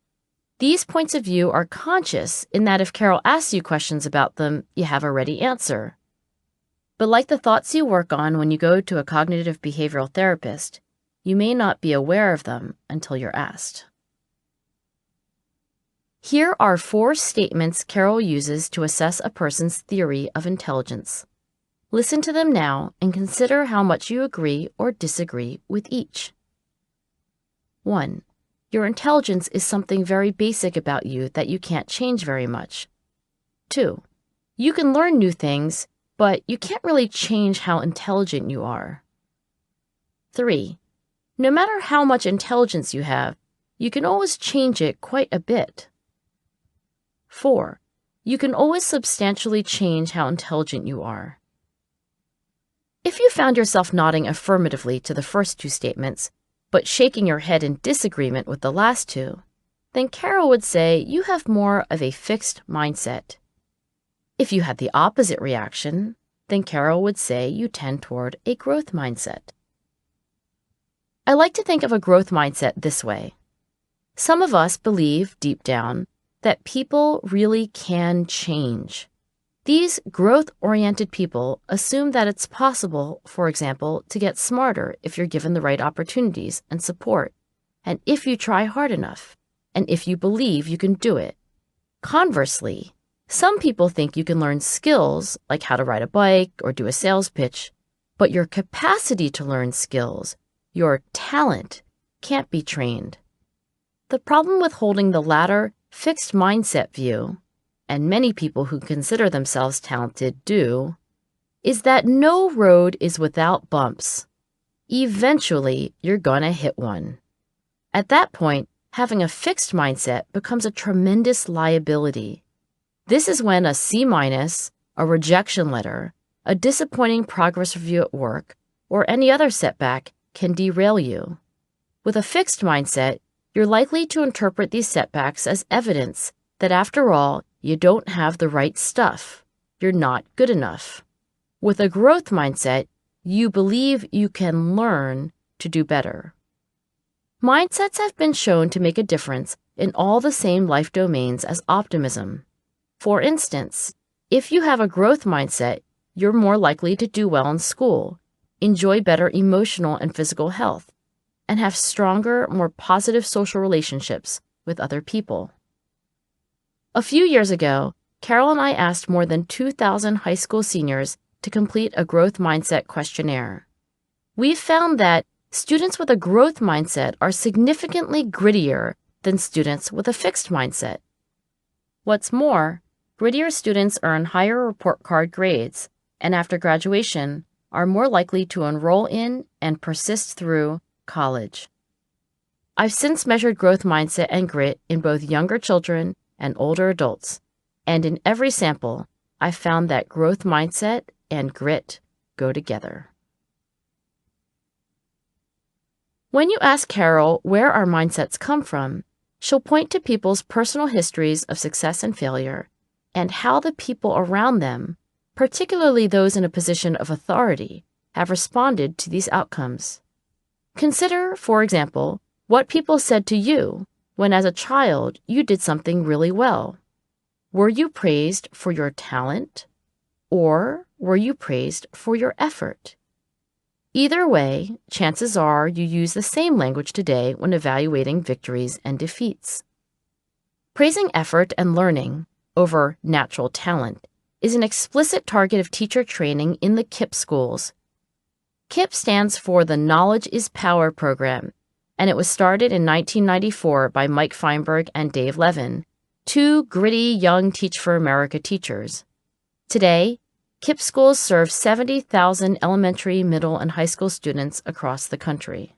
These points of view are conscious in that if Carol asks you questions about them, you have a ready answer. But like the thoughts you work on when you go to a cognitive behavioral therapist, you may not be aware of them until you're asked. Here are 4 statements Carol uses to assess a person's theory of intelligence. Listen to them now and consider how much you agree or disagree with each. 1. Your intelligence is something very basic about you that you can't change very much. 2. You can learn new things, but you can't really change how intelligent you are. 3. No matter how much intelligence you have, you can always change it quite a bit. 4. You can always substantially change how intelligent you are. If you found yourself nodding affirmatively to the first 2 statements, but shaking your head in disagreement with the last two, then Carol would say you have more of a fixed mindset. If you had the opposite reaction, then Carol would say you tend toward a growth mindset. I like to think of a growth mindset this way. Some of us believe deep down that people really can change. These growth-oriented people assume that it's possible, for example, to get smarter if you're given the right opportunities and support, and if you try hard enough, and if you believe you can do it. Conversely, some people think you can learn skills like how to ride a bike or do a sales pitch, but your capacity to learn skills, your talent, can't be trained. The problem with holding the latter fixed mindset view, and many people who consider themselves talented do, is that no road is without bumps. Eventually, you're gonna hit one. At that point, having a fixed mindset becomes a tremendous liability. This is when a C-, a rejection letter, a disappointing progress review at work, or any other setback can derail you. With a fixed mindset, you're likely to interpret these setbacks as evidence that after all, you don't have the right stuff. You're not good enough. With a growth mindset, you believe you can learn to do better. Mindsets have been shown to make a difference in all the same life domains as optimism. For instance, if you have a growth mindset, you're more likely to do well in school, enjoy better emotional and physical health, and have stronger, more positive social relationships with other people. A few years ago, Carol and I asked more than 2,000 high school seniors to complete a growth mindset questionnaire. We found that students with a growth mindset are significantly grittier than students with a fixed mindset. What's more, grittier students earn higher report card grades, and after graduation, are more likely to enroll in and persist through college. I've since measured growth mindset and grit in both younger children and older adults, and in every sample, I've found that growth mindset and grit go together. When you ask Carol where our mindsets come from, she'll point to people's personal histories of success and failure, and how the people around them, particularly those in a position of authority, have responded to these outcomes. Consider, for example, what people said to you when as a child you did something really well. Were you praised for your talent, or were you praised for your effort? Either way, chances are you use the same language today when evaluating victories and defeats. Praising effort and learning over natural talent is an explicit target of teacher training in the KIPP schools. KIPP stands for the Knowledge is Power program, and it was started in 1994 by Mike Feinberg and Dave Levin, two gritty young Teach for America teachers. Today, KIPP schools serve 70,000 elementary, middle, and high school students across the country.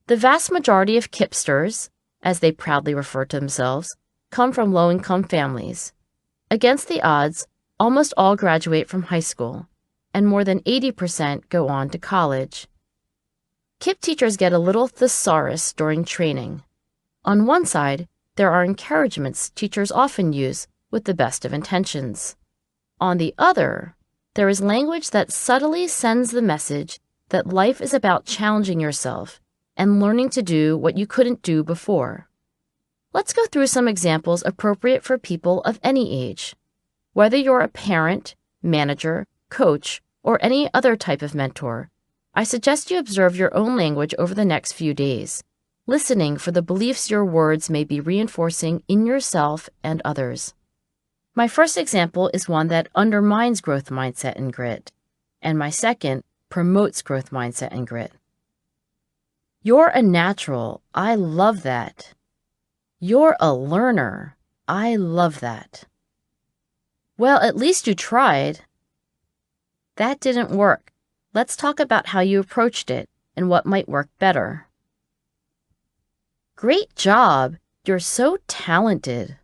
The vast majority of KIPPsters, as they proudly refer to themselves, come from low-income families. Against the odds, almost all graduate from high school, and more than 80% go on to college. KIPP teachers get a little thesaurus during training. On one side, there are encouragements teachers often use with the best of intentions. On the other, there is language that subtly sends the message that life is about challenging yourself and learning to do what you couldn't do before. Let's go through some examples appropriate for people of any age. Whether you're a parent, manager, coach, or any other type of mentor, I suggest you observe your own language over the next few days, listening for the beliefs your words may be reinforcing in yourself and others. My first example is one that undermines growth mindset and grit, and my second promotes growth mindset and grit. You're a natural. I love that. You're a learner. I love that. Well, at least you tried. That didn't work. Let's talk about how you approached it and what might work better. Great job. You're so talented.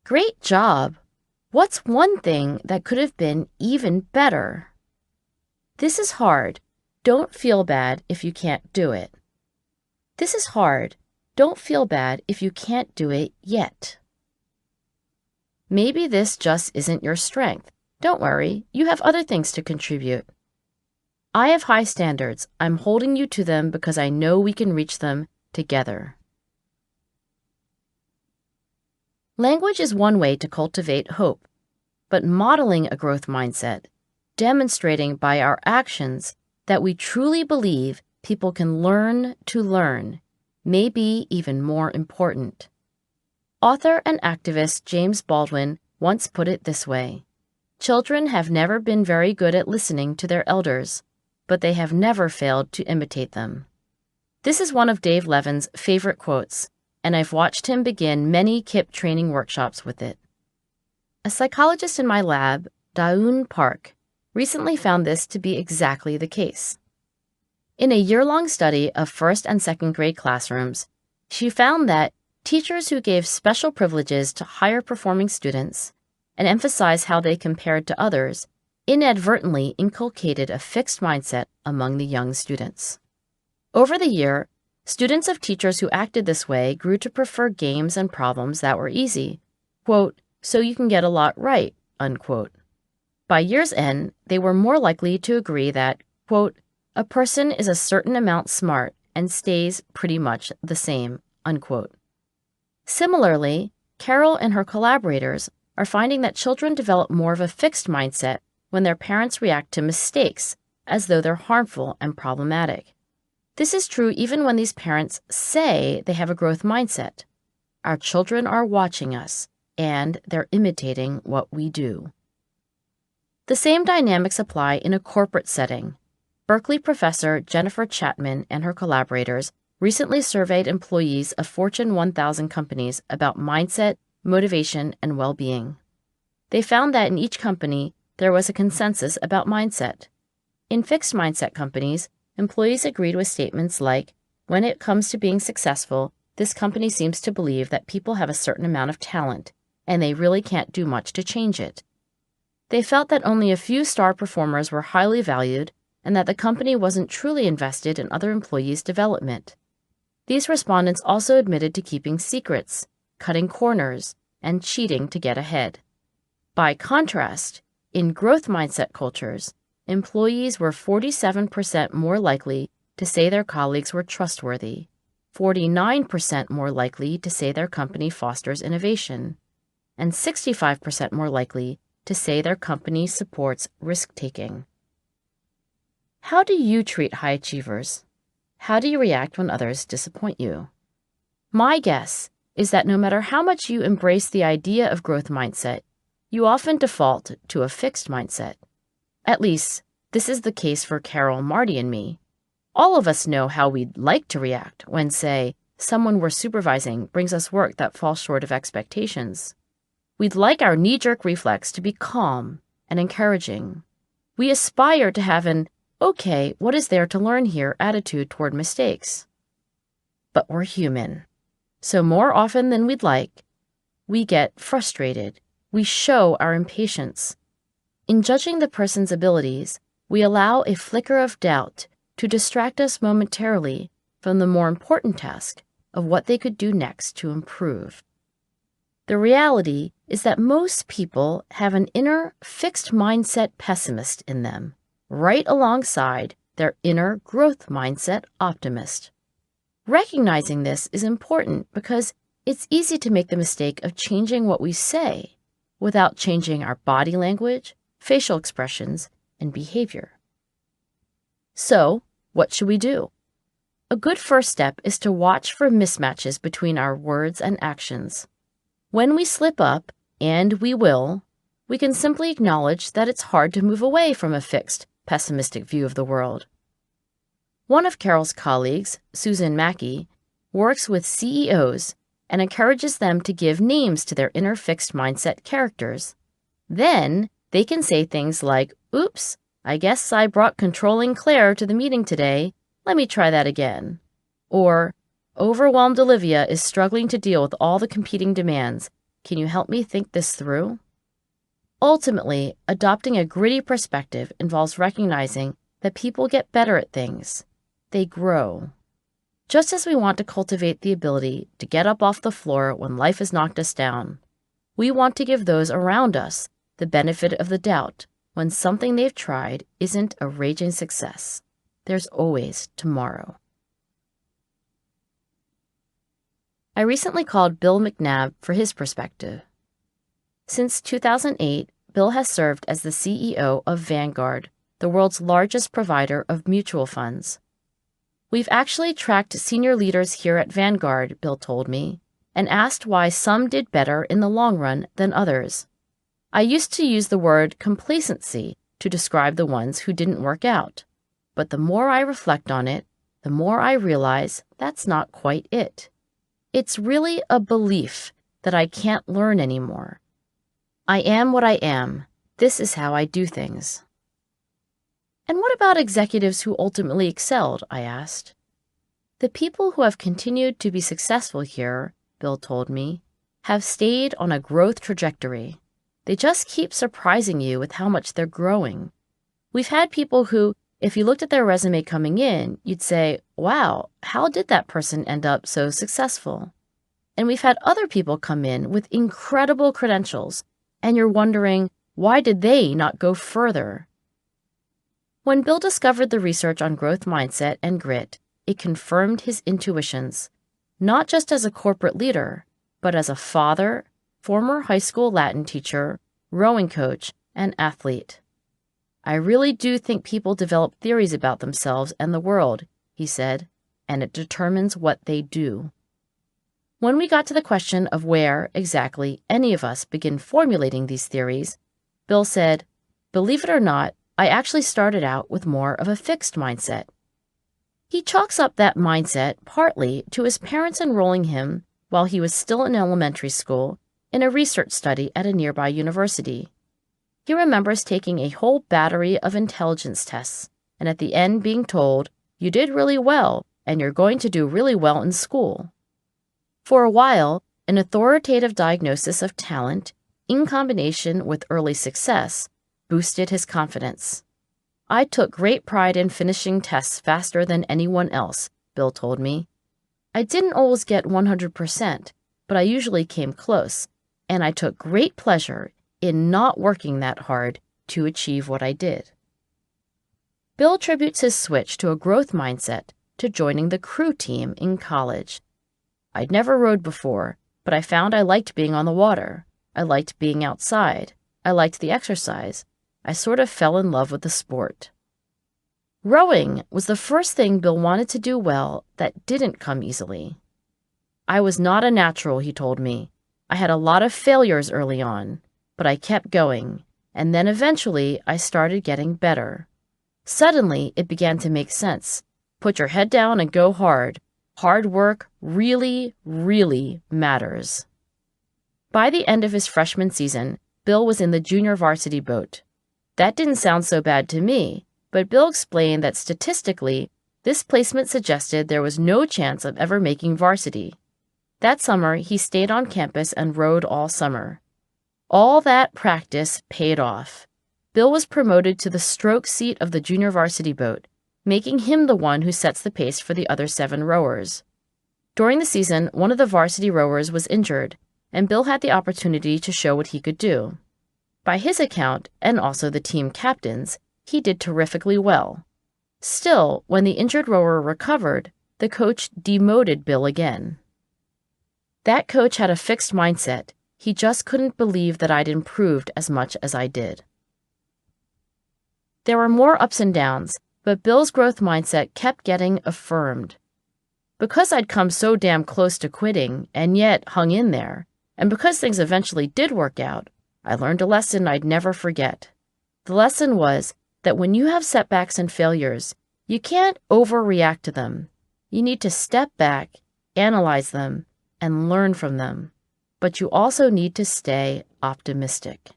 Great job. What's one thing that could have been even better? This is hard. Don't feel bad if you can't do it. This is hard. Don't feel bad if you can't do it yet. Maybe this just isn't your strength. Don't worry, you have other things to contribute. I have high standards. I'm holding you to them because I know we can reach them together. Language is one way to cultivate hope, but modeling a growth mindset, demonstrating by our actions that we truly believe people can learn to learn, may be even more important. Author and activist James Baldwin once put it this way: "Children have never been very good at listening to their elders, but they have never failed to imitate them." This is one of Dave Levin's favorite quotes, and I've watched him begin many KIPP training workshops with it. A psychologist in my lab, Daun Park, recently found this to be exactly the case. In a year-long study of first and second grade classrooms, she found that teachers who gave special privileges to higher-performing students and emphasized how they compared to others inadvertently inculcated a fixed mindset among the young students. Over the year, students of teachers who acted this way grew to prefer games and problems that were easy, quote, "so you can get a lot right," unquote. By year's end, they were more likely to agree that, quote, "a person is a certain amount smart and stays pretty much the same," unquote. Similarly, Carol and her collaborators are finding that children develop more of a fixed mindset when their parents react to mistakes as though they're harmful and problematic. This is true even when these parents say they have a growth mindset. Our children are watching us, and they're imitating what we do. The same dynamics apply in a corporate setting. Berkeley professor Jennifer Chapman and her collaborators recently surveyed employees of Fortune 1000 companies about mindset, motivation, and well-being. They found that in each company, there was a consensus about mindset. In fixed mindset companies, employees agreed with statements like, "When it comes to being successful, this company seems to believe that people have a certain amount of talent, and they really can't do much to change it." They felt that only a few star performers were highly valued and that the company wasn't truly invested in other employees' development. These respondents also admitted to keeping secrets, cutting corners, and cheating to get ahead. By contrast, in growth mindset cultures, employees were 47% more likely to say their colleagues were trustworthy, 49% more likely to say their company fosters innovation, and 65% more likely to say their company supports risk-taking. How do you treat high achievers? How do you react when others disappoint you? My guess is that no matter how much you embrace the idea of growth mindset, you often default to a fixed mindset. At least, this is the case for Carol, Marty, and me. All of us know how we'd like to react when, say, someone we're supervising brings us work that falls short of expectations. We'd like our knee-jerk reflex to be calm and encouraging. We aspire to have an, "okay, what is there to learn here" attitude toward mistakes. But we're human. So more often than we'd like, we get frustrated. We show our impatience. In judging the person's abilities, we allow a flicker of doubt to distract us momentarily from the more important task of what they could do next to improve. The reality is that most people have an inner fixed mindset pessimist in them, right alongside their inner growth mindset optimist. Recognizing this is important because it's easy to make the mistake of changing what we say without changing our body language, facial expressions, and behavior. So, what should we do? A good first step is to watch for mismatches between our words and actions. When we slip up, and we will, we can simply acknowledge that it's hard to move away from a fixed, pessimistic view of the world. One of Carol's colleagues, Susan Mackey, works with CEOs and encourages them to give names to their inner fixed mindset characters. Then they can say things like, "Oops, I guess I brought controlling Claire to the meeting today. Let me try that again." Or, "Overwhelmed Olivia is struggling to deal with all the competing demands. Can you help me think this through?" Ultimately, adopting a gritty perspective involves recognizing that people get better at things. They grow. Just as we want to cultivate the ability to get up off the floor when life has knocked us down, we want to give those around us the benefit of the doubt when something they've tried isn't a raging success. There's always tomorrow. I recently called Bill McNabb for his perspective. Since 2008, Bill has served as the CEO of Vanguard, the world's largest provider of mutual funds. We've actually tracked senior leaders here at Vanguard, Bill told me, and asked why some did better in the long run than others. I used to use the word complacency to describe the ones who didn't work out, but the more I reflect on it, the more I realize that's not quite it. It's really a belief that I can't learn anymore. I am what I am. This is how I do things. And what about executives who ultimately excelled? I asked. The people who have continued to be successful here, Bill told me, have stayed on a growth trajectory. They just keep surprising you with how much they're growing. We've had people who, if you looked at their resume coming in, you'd say, wow, how did that person end up so successful? And we've had other people come in with incredible credentials, and you're wondering, why did they not go further? When Bill discovered the research on growth mindset and grit, it confirmed his intuitions, not just as a corporate leader, but as a father, former high school Latin teacher, rowing coach, and athlete. I really do think people develop theories about themselves and the world, he said, and it determines what they do. When we got to the question of where, exactly, any of us begin formulating these theories, Bill said, believe it or not, I actually started out with more of a fixed mindset. He chalks up that mindset partly to his parents enrolling him, while he was still in elementary school, in a research study at a nearby university. He remembers taking a whole battery of intelligence tests, and at the end being told, you did really well, and you're going to do really well in school. For a while, an authoritative diagnosis of talent, in combination with early success, boosted his confidence. I took great pride in finishing tests faster than anyone else, Bill told me. I didn't always get 100%, but I usually came close, and I took great pleasure in not working that hard to achieve what I did. Bill attributes his switch to a growth mindset to joining the crew team in college. I'd never rowed before, but I found I liked being on the water. I liked being outside. I liked the exercise. I sort of fell in love with the sport. Rowing was the first thing Bill wanted to do well that didn't come easily. I was not a natural, he told me. I had a lot of failures early on, but I kept going, and then eventually I started getting better. Suddenly, it began to make sense. Put your head down and go hard. Hard work really, really matters. By the end of his freshman season, Bill was in the junior varsity boat. That didn't sound so bad to me, but Bill explained that statistically, this placement suggested there was no chance of ever making varsity. That summer, he stayed on campus and rowed all summer. All that practice paid off. Bill was promoted to the stroke seat of the junior varsity boat, making him the one who sets the pace for the other 7 rowers. During the season, one of the varsity rowers was injured, and Bill had the opportunity to show what he could do. By his account, and also the team captain's, he did terrifically well. Still, when the injured rower recovered, the coach demoted Bill again. That coach had a fixed mindset. He just couldn't believe that I'd improved as much as I did. There were more ups and downs, but Bill's growth mindset kept getting affirmed. Because I'd come so damn close to quitting and yet hung in there, and because things eventually did work out, I learned a lesson I'd never forget. The lesson was that when you have setbacks and failures, you can't overreact to them. You need to step back, analyze them, and learn from them. But you also need to stay optimistic.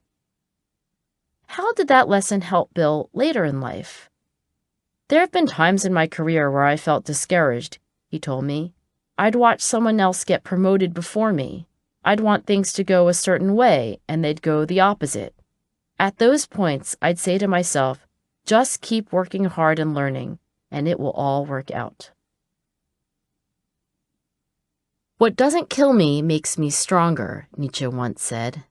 How did that lesson help Bill later in life? There have been times in my career where I felt discouraged, he told me. I'd watch someone else get promoted before me. I'd want things to go a certain way, and they'd go the opposite. At those points, I'd say to myself, just keep working hard and learning, and it will all work out. What doesn't kill me makes me stronger, Nietzsche once said.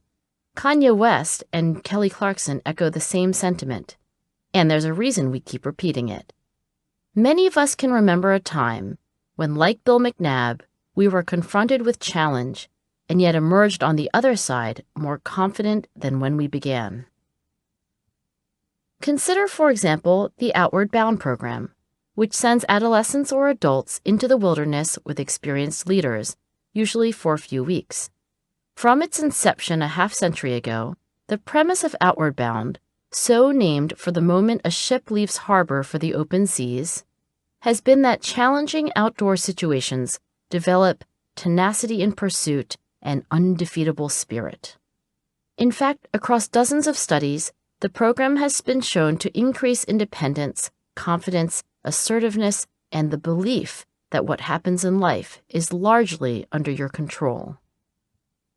Kanye West and Kelly Clarkson echo the same sentiment, and there's a reason we keep repeating it. Many of us can remember a time when, like Bill McNabb, we were confronted with challenge and yet emerged on the other side more confident than when we began. Consider, for example, the Outward Bound program, which sends adolescents or adults into the wilderness with experienced leaders, usually for a few weeks. From its inception a half-century ago, the premise of Outward Bound, so named for the moment a ship leaves harbor for the open seas, has been that challenging outdoor situations develop tenacity in pursuit and undefeatable spirit. In fact, across dozens of studies, the program has been shown to increase independence, confidence, assertiveness, and the belief that what happens in life is largely under your control.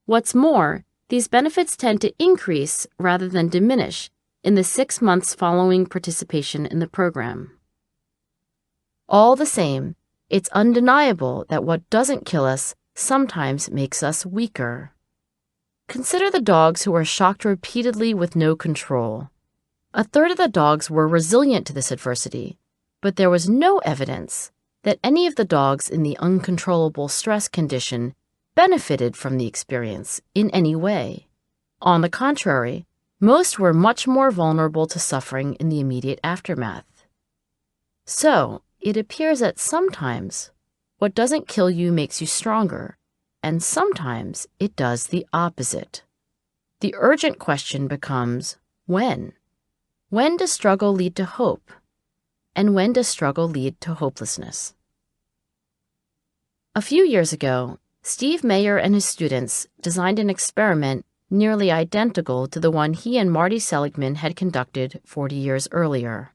What's more, these benefits tend to increase rather than diminish in the 6 months following participation in the program. All the same, it's undeniable that what doesn't kill us sometimes makes us weaker. Consider the dogs who are shocked repeatedly with no control. A third of the dogs were resilient to this adversity, but there was no evidence that any of the dogs in the uncontrollable stress condition benefited from the experience in any way. On the contrary, most were much more vulnerable to suffering in the immediate aftermath. So, it appears that sometimes what doesn't kill you makes you stronger, and sometimes it does the opposite. The urgent question becomes, when? When does struggle lead to hope? And when does struggle lead to hopelessness? A few years ago, Steve Mayer and his students designed an experiment nearly identical to the one he and Marty Seligman had conducted 40 years earlier.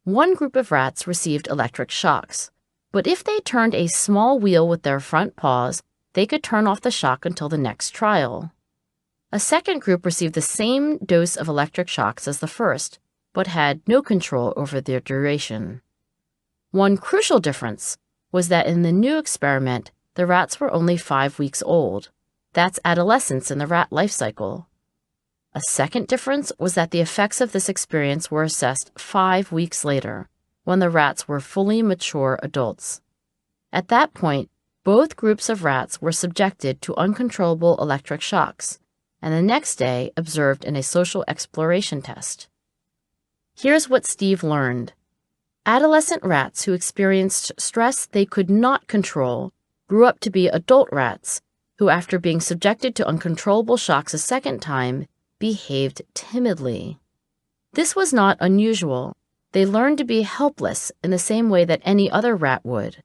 One group of rats received electric shocks, but if they turned a small wheel with their front paws, they could turn off the shock until the next trial. A second group received the same dose of electric shocks as the first, but had no control over their duration. One crucial difference was that in the new experiment, the rats were only 5 weeks old. That's adolescence in the rat life cycle. A second difference was that the effects of this experience were assessed 5 weeks later, when the rats were fully mature adults. At that point, both groups of rats were subjected to uncontrollable electric shocks, and the next day observed in a social exploration test. Here's what Steve learned. Adolescent rats who experienced stress they could not control grew up to be adult rats who, after being subjected to uncontrollable shocks a second time, behaved timidly. This was not unusual. They learned to be helpless in the same way that any other rat would.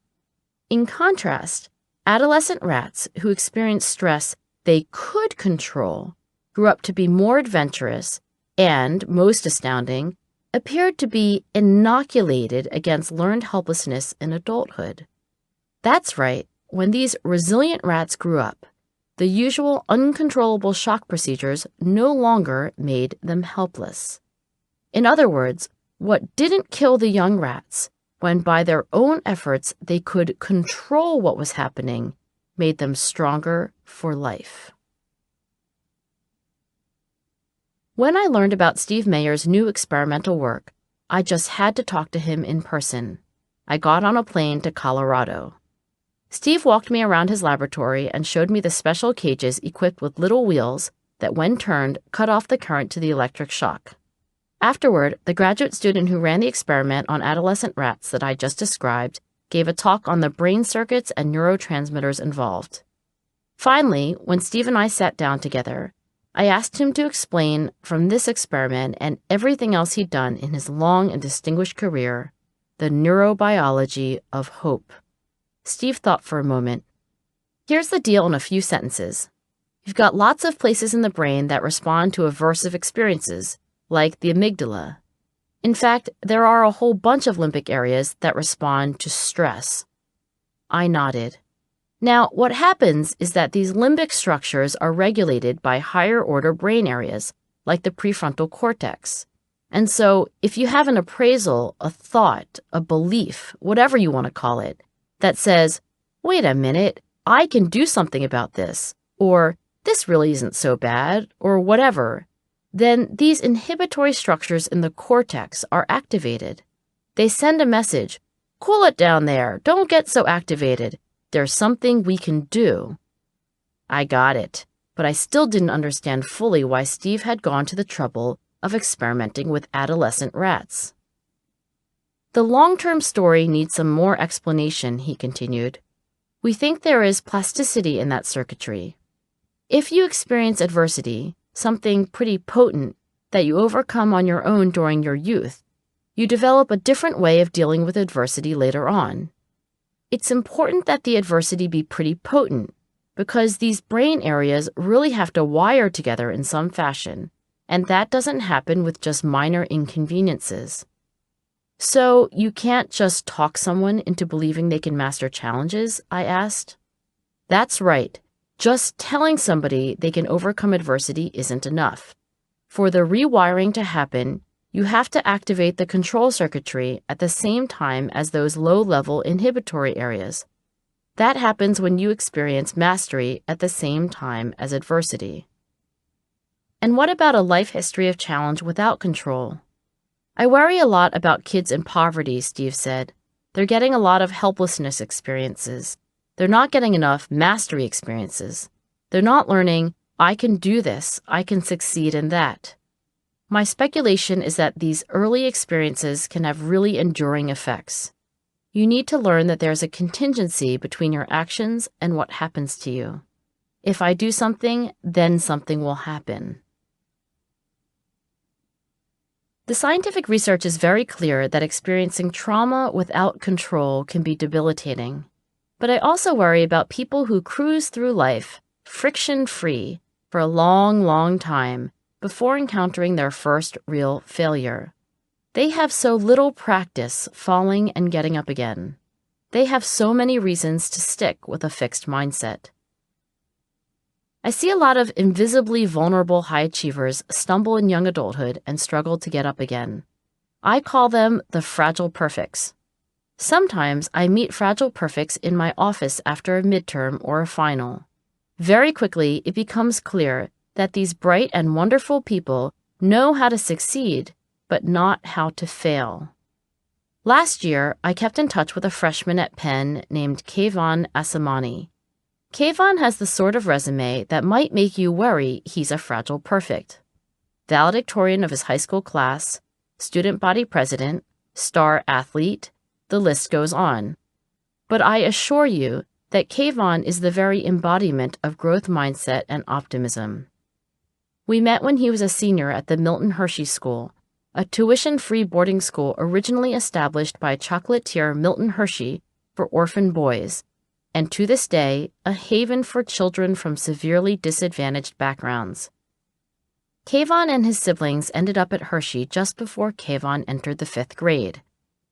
In contrast, adolescent rats who experienced stress they could control grew up to be more adventurous and, most astounding, appeared to be inoculated against learned helplessness in adulthood. That's right, when these resilient rats grew up, the usual uncontrollable shock procedures no longer made them helpless. In other words, what didn't kill the young rats, when by their own efforts they could control what was happening, made them stronger for life. When I learned about Steve Mayer's new experimental work, I just had to talk to him in person. I got on a plane to Colorado. Steve walked me around his laboratory and showed me the special cages equipped with little wheels that, when turned, cut off the current to the electric shock. Afterward, the graduate student who ran the experiment on adolescent rats that I just described gave a talk on the brain circuits and neurotransmitters involved. Finally, when Steve and I sat down together, I asked him to explain from this experiment and everything else he'd done in his long and distinguished career, the neurobiology of hope. Steve thought for a moment. Here's the deal in a few sentences. You've got lots of places in the brain that respond to aversive experiences, like the amygdala. In fact, there are a whole bunch of limbic areas that respond to stress. I nodded. Now, what happens is that these limbic structures are regulated by higher-order brain areas, like the prefrontal cortex. And so, if you have an appraisal, a thought, a belief, whatever you want to call it, that says, wait a minute, I can do something about this, or this really isn't so bad, or whatever, then these inhibitory structures in the cortex are activated. They send a message, cool it down there, don't get so activated. There's something we can do. I got it, but I still didn't understand fully why Steve had gone to the trouble of experimenting with adolescent rats. The long-term story needs some more explanation, he continued. We think there is plasticity in that circuitry. If you experience adversity, something pretty potent that you overcome on your own during your youth, you develop a different way of dealing with adversity later on. It's important that the adversity be pretty potent, because these brain areas really have to wire together in some fashion, and that doesn't happen with just minor inconveniences. So you can't just talk someone into believing they can master challenges? I asked. That's right. Just telling somebody they can overcome adversity isn't enough. For the rewiring to happen, you have to activate the control circuitry at the same time as those low-level inhibitory areas. That happens when you experience mastery at the same time as adversity. And what about a life history of challenge without control? I worry a lot about kids in poverty, Steve said. They're getting a lot of helplessness experiences. They're not getting enough mastery experiences. They're not learning, I can do this, I can succeed in that. My speculation is that these early experiences can have really enduring effects. You need to learn that there's a contingency between your actions and what happens to you. If I do something, then something will happen. The scientific research is very clear that experiencing trauma without control can be debilitating. But I also worry about people who cruise through life, friction-free, for a long, long time before encountering their first real failure. They have so little practice falling and getting up again. They have so many reasons to stick with a fixed mindset. I see a lot of invisibly vulnerable high achievers stumble in young adulthood and struggle to get up again. I call them the fragile perfects. Sometimes I meet fragile perfects in my office after a midterm or a final. Very quickly, it becomes clear that these bright and wonderful people know how to succeed, but not how to fail. Last year, I kept in touch with a freshman at Penn named Kayvon Asamani. Kayvon has the sort of resume that might make you worry he's a fragile perfect. Valedictorian of his high school class, student body president, star athlete, the list goes on. But I assure you that Kayvon is the very embodiment of growth mindset and optimism. We met when he was a senior at the Milton Hershey School, a tuition-free boarding school originally established by chocolatier Milton Hershey for orphan boys, and to this day, a haven for children from severely disadvantaged backgrounds. Kayvon and his siblings ended up at Hershey just before Kayvon entered the 5th grade,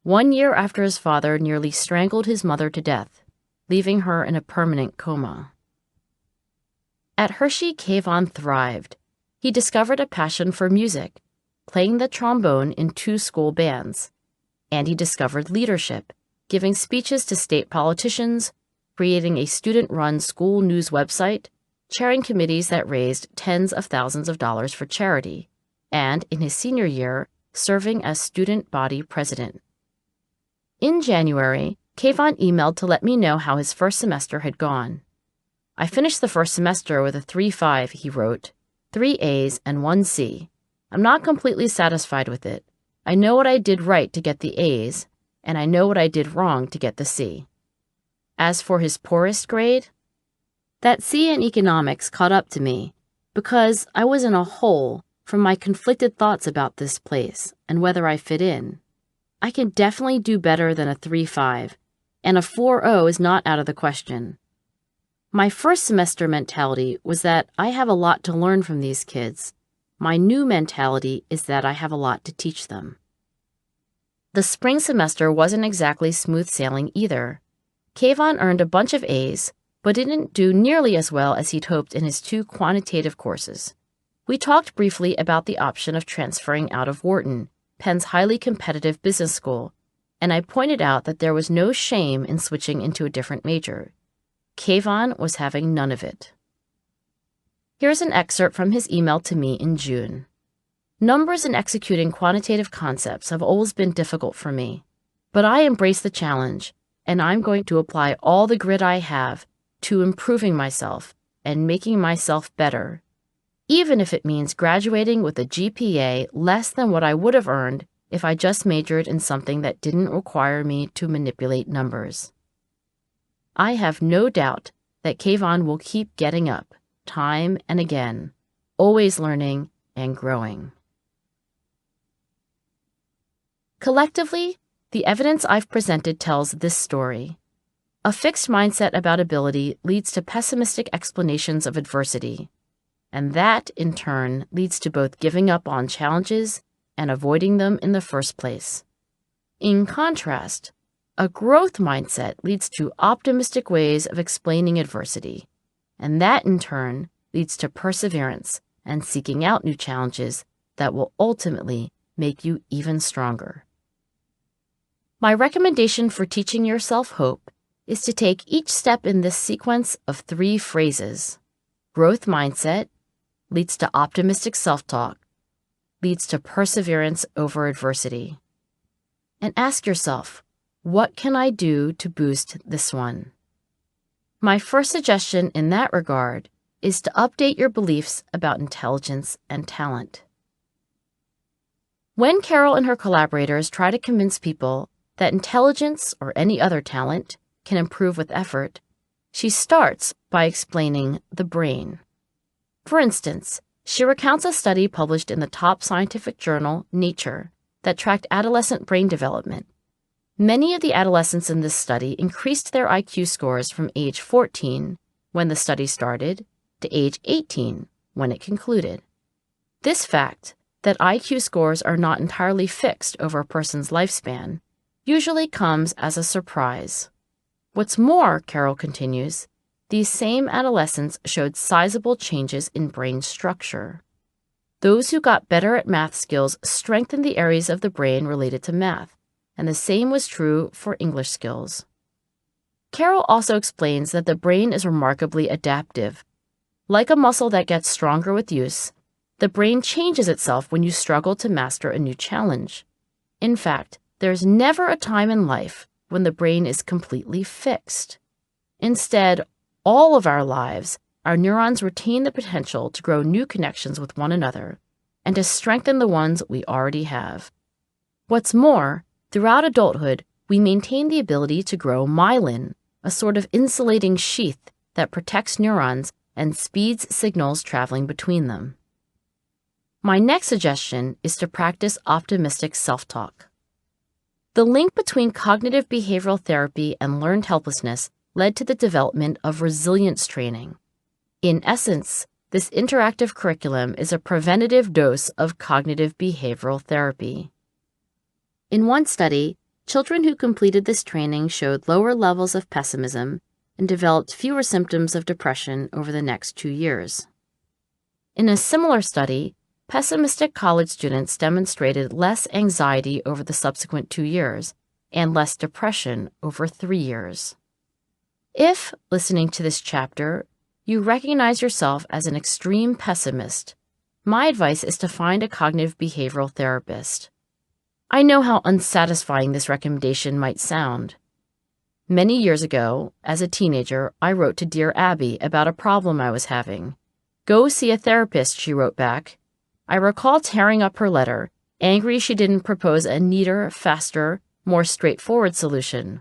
1 year after his father nearly strangled his mother to death, leaving her in a permanent coma. At Hershey, Kayvon thrived. He discovered a passion for music, playing the trombone in 2 school bands, and he discovered leadership, giving speeches to state politicians, creating a student-run school news website, chairing committees that raised tens of thousands of dollars for charity, and, in his senior year, serving as student body president. In January, Kayvon emailed to let me know how his first semester had gone. I finished the first semester with a 3.5, he wrote, 3 A's and 1 C. I'm not completely satisfied with it. I know what I did right to get the A's, and I know what I did wrong to get the C. As for his poorest grade, that C in economics caught up to me because I was in a hole from my conflicted thoughts about this place and whether I fit in. I can definitely do better than a 3.5, and a 4.0 is not out of the question. My first semester mentality was that I have a lot to learn from these kids. My new mentality is that I have a lot to teach them. The spring semester wasn't exactly smooth sailing either. Kayvon earned a bunch of A's, but didn't do nearly as well as he'd hoped in his 2 quantitative courses. We talked briefly about the option of transferring out of Wharton, Penn's highly competitive business school, and I pointed out that there was no shame in switching into a different major. Kayvon was having none of it. Here's an excerpt from his email to me in June. Numbers and executing quantitative concepts have always been difficult for me, but I embrace the challenge, and I'm going to apply all the grit I have to improving myself and making myself better, even if it means graduating with a GPA less than what I would have earned if I just majored in something that didn't require me to manipulate numbers. I have no doubt that Kayvon will keep getting up, time and again, always learning and growing. Collectively, the evidence I've presented tells this story. A fixed mindset about ability leads to pessimistic explanations of adversity, and that, in turn, leads to both giving up on challenges and avoiding them in the first place. In contrast, a growth mindset leads to optimistic ways of explaining adversity, and that, in turn, leads to perseverance and seeking out new challenges that will ultimately make you even stronger. My recommendation for teaching yourself hope is to take each step in this sequence of 3 phrases. Growth mindset leads to optimistic self-talk, leads to perseverance over adversity. And ask yourself, what can I do to boost this one? My first suggestion in that regard is to update your beliefs about intelligence and talent. When Carol and her collaborators try to convince people that intelligence or any other talent can improve with effort, she starts by explaining the brain. For instance, she recounts a study published in the top scientific journal, Nature, that tracked adolescent brain development. Many of the adolescents in this study increased their IQ scores from age 14, when the study started, to age 18, when it concluded. This fact, that IQ scores are not entirely fixed over a person's lifespan, usually comes as a surprise. What's more, Carol continues, these same adolescents showed sizable changes in brain structure. Those who got better at math skills strengthened the areas of the brain related to math, and the same was true for English skills. Carol also explains that the brain is remarkably adaptive. Like a muscle that gets stronger with use, the brain changes itself when you struggle to master a new challenge. In fact, there's never a time in life when the brain is completely fixed. Instead, all of our lives, our neurons retain the potential to grow new connections with one another and to strengthen the ones we already have. What's more, throughout adulthood, we maintain the ability to grow myelin, a sort of insulating sheath that protects neurons and speeds signals traveling between them. My next suggestion is to practice optimistic self-talk. The link between cognitive behavioral therapy and learned helplessness led to the development of resilience training. In essence, this interactive curriculum is a preventative dose of cognitive behavioral therapy. In one study, children who completed this training showed lower levels of pessimism and developed fewer symptoms of depression over the next 2 years. In a similar study, pessimistic college students demonstrated less anxiety over the subsequent 2 years and less depression over 3 years. If, listening to this chapter, you recognize yourself as an extreme pessimist, my advice is to find a cognitive behavioral therapist. I know how unsatisfying this recommendation might sound. Many years ago, as a teenager, I wrote to Dear Abby about a problem I was having. "Go see a therapist," she wrote back. I recall tearing up her letter, angry she didn't propose a neater, faster, more straightforward solution.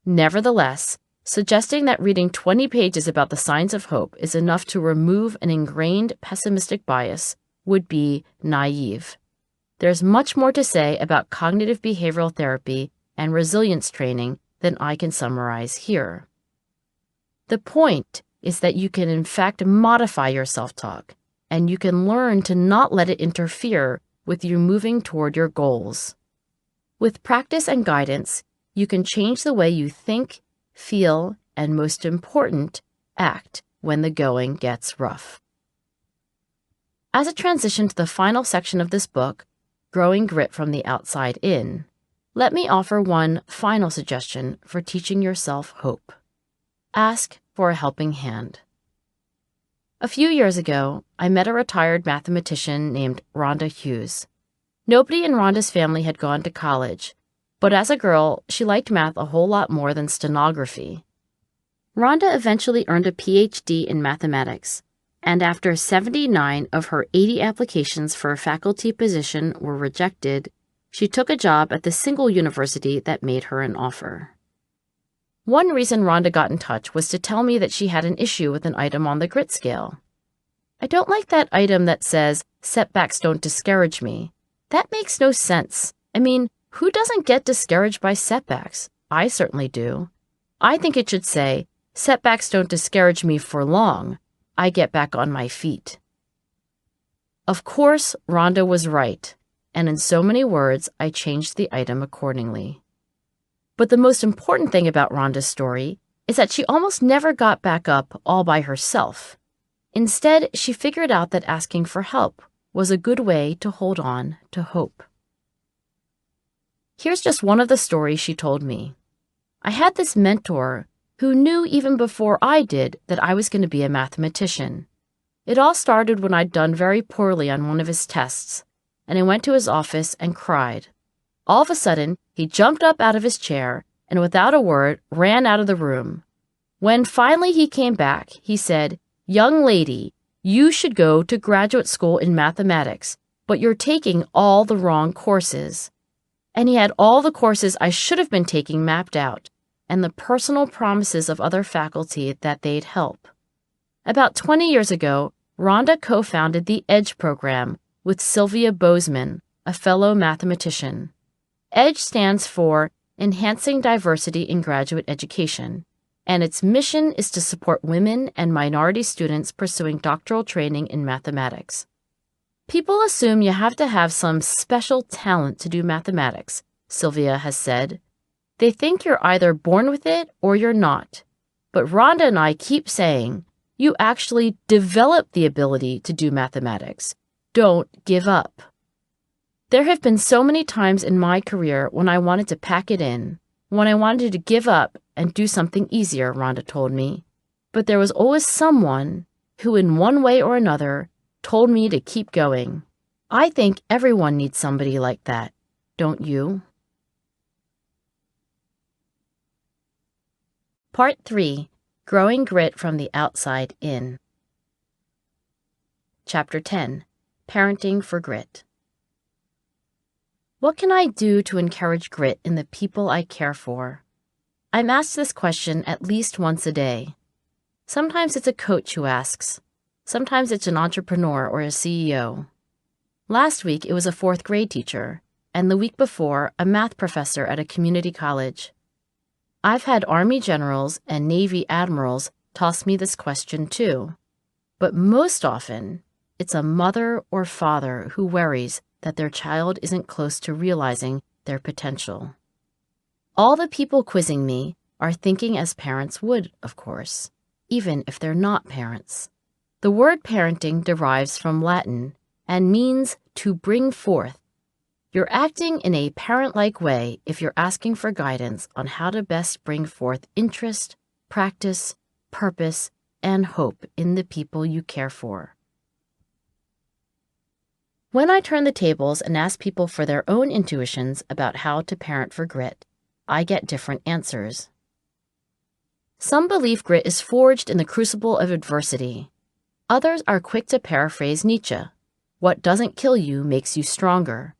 Nevertheless, suggesting that reading 20 pages about the signs of hope is enough to remove an ingrained pessimistic bias would be naive. There's much more to say about cognitive behavioral therapy and resilience training than I can summarize here. The point is that you can in fact modify your self-talk, and you can learn to not let it interfere with you moving toward your goals. With practice and guidance, you can change the way you think, feel, and most important, act when the going gets rough. As a transition to the final section of this book, Growing Grit from the Outside In, let me offer one final suggestion for teaching yourself hope. Ask for a helping hand. A few years ago, I met a retired mathematician named Rhonda Hughes. Nobody in Rhonda's family had gone to college, but as a girl, she liked math a whole lot more than stenography. Rhonda eventually earned a PhD in mathematics, and after 79 of her 80 applications for a faculty position were rejected, she took a job at the single university that made her an offer. One reason Rhonda got in touch was to tell me that she had an issue with an item on the grit scale. I don't like that item that says, "Setbacks don't discourage me." That makes no sense. I mean, who doesn't get discouraged by setbacks? I certainly do. I think it should say, "Setbacks don't discourage me for long. I get back on my feet." Of course, Rhonda was right, and in so many words, I changed the item accordingly. But the most important thing about Rhonda's story is that she almost never got back up all by herself. Instead, she figured out that asking for help was a good way to hold on to hope. Here's just one of the stories she told me. I had this mentor who knew even before I did that I was going to be a mathematician. It all started when I'd done very poorly on one of his tests, and I went to his office and cried. All of a sudden, he jumped up out of his chair and without a word ran out of the room. When finally he came back, he said, "Young lady, you should go to graduate school in mathematics, but you're taking all the wrong courses." And he had all the courses I should have been taking mapped out, and the personal promises of other faculty that they'd help. About 20 years ago, Rhonda co-founded the EDGE program with Sylvia Bozeman, a fellow mathematician. EDGE stands for Enhancing Diversity in Graduate Education, and its mission is to support women and minority students pursuing doctoral training in mathematics. People assume you have to have some special talent to do mathematics, Sylvia has said. They think you're either born with it or you're not. But Rhonda and I keep saying, you actually develop the ability to do mathematics. Don't give up. There have been so many times in my career when I wanted to pack it in, when I wanted to give up and do something easier, Rhonda told me. But there was always someone who, in one way or another, told me to keep going. I think everyone needs somebody like that, don't you? Part 3. Growing Grit from the Outside In. Chapter 10. Parenting for Grit. What can I do to encourage grit in the people I care for? I'm asked this question at least once a day. Sometimes it's a coach who asks. Sometimes it's an entrepreneur or a CEO. Last week it was a 4th grade teacher, and the week before a math professor at a community college. I've had Army generals and Navy admirals toss me this question too. But most often, it's a mother or father who worries that their child isn't close to realizing their potential. All the people quizzing me are thinking as parents would, of course, even if they're not parents. The word parenting derives from Latin and means to bring forth. You're acting in a parent-like way if you're asking for guidance on how to best bring forth interest, practice, purpose, and hope in the people you care for. When I turn the tables and ask people for their own intuitions about how to parent for grit, I get different answers. Some believe grit is forged in the crucible of adversity. Others are quick to paraphrase Nietzsche, "What doesn't kill you makes you stronger."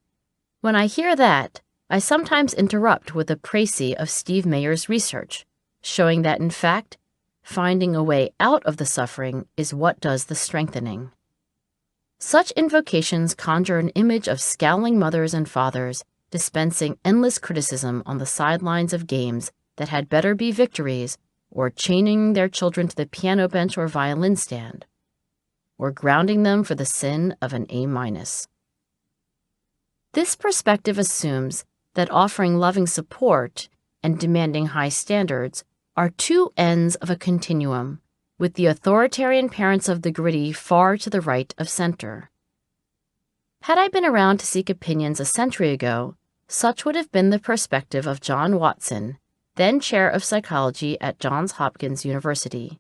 When I hear that, I sometimes interrupt with a précis of Steve Mayer's research, showing that in fact, finding a way out of the suffering is what does the strengthening. Such invocations conjure an image of scowling mothers and fathers dispensing endless criticism on the sidelines of games that had better be victories, or chaining their children to the piano bench or violin stand, or grounding them for the sin of an A-. This perspective assumes that offering loving support and demanding high standards are two ends of a continuum, with the authoritarian parents of the gritty far to the right of center. Had I been around to seek opinions a century ago, such would have been the perspective of John Watson, then chair of psychology at Johns Hopkins University,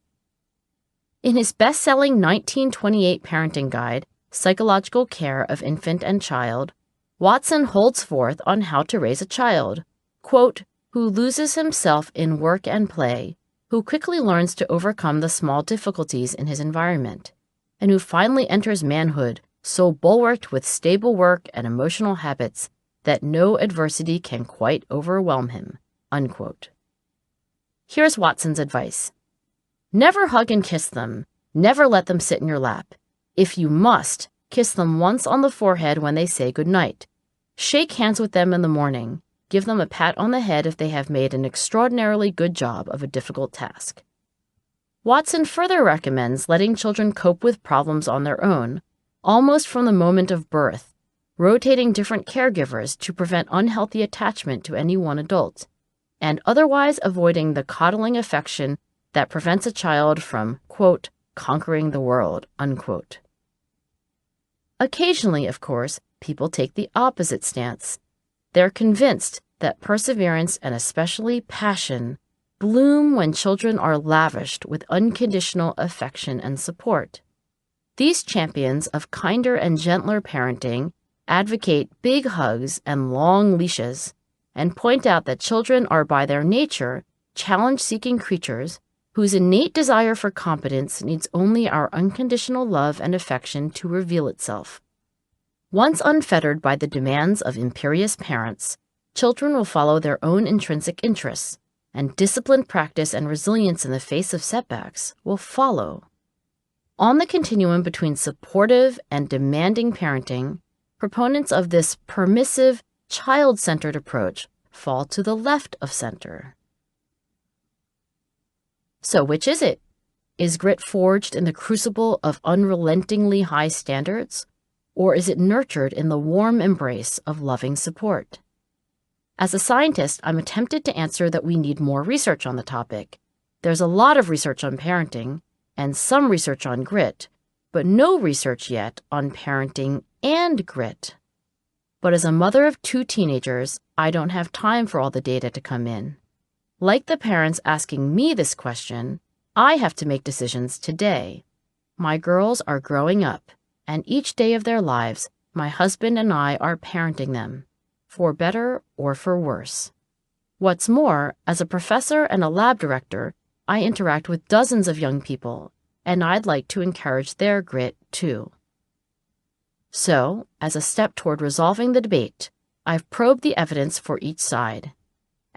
In his best-selling 1928 parenting guide, Psychological Care of Infant and Child, Watson holds forth on how to raise a child, quote, who loses himself in work and play, who quickly learns to overcome the small difficulties in his environment, and who finally enters manhood so bulwarked with stable work and emotional habits that no adversity can quite overwhelm him, unquote. Here's Watson's advice. Never hug and kiss them. Never let them sit in your lap. If you must, kiss them once on the forehead when they say goodnight. Shake hands with them in the morning. Give them a pat on the head if they have made an extraordinarily good job of a difficult task. Watson further recommends letting children cope with problems on their own, almost from the moment of birth, rotating different caregivers to prevent unhealthy attachment to any one adult, and otherwise avoiding the coddling affection that prevents a child from, quote, conquering the world, unquote. Occasionally, of course, people take the opposite stance. They're convinced that perseverance and especially passion bloom when children are lavished with unconditional affection and support. These champions of kinder and gentler parenting advocate big hugs and long leashes and point out that children are by their nature challenge-seeking creatures whose innate desire for competence needs only our unconditional love and affection to reveal itself. Once unfettered by the demands of imperious parents, children will follow their own intrinsic interests, and disciplined practice and resilience in the face of setbacks will follow. On the continuum between supportive and demanding parenting, proponents of this permissive, child-centered approach fall to the left of center. So which is it? Is grit forged in the crucible of unrelentingly high standards, or is it nurtured in the warm embrace of loving support? As a scientist, I'm tempted to answer that we need more research on the topic. There's a lot of research on parenting, and some research on grit, but no research yet on parenting and grit. But as a mother of 2 teenagers, I don't have time for all the data to come in. Like the parents asking me this question, I have to make decisions today. My girls are growing up, and each day of their lives, my husband and I are parenting them, for better or for worse. What's more, as a professor and a lab director, I interact with dozens of young people, and I'd like to encourage their grit too. So, as a step toward resolving the debate, I've probed the evidence for each side.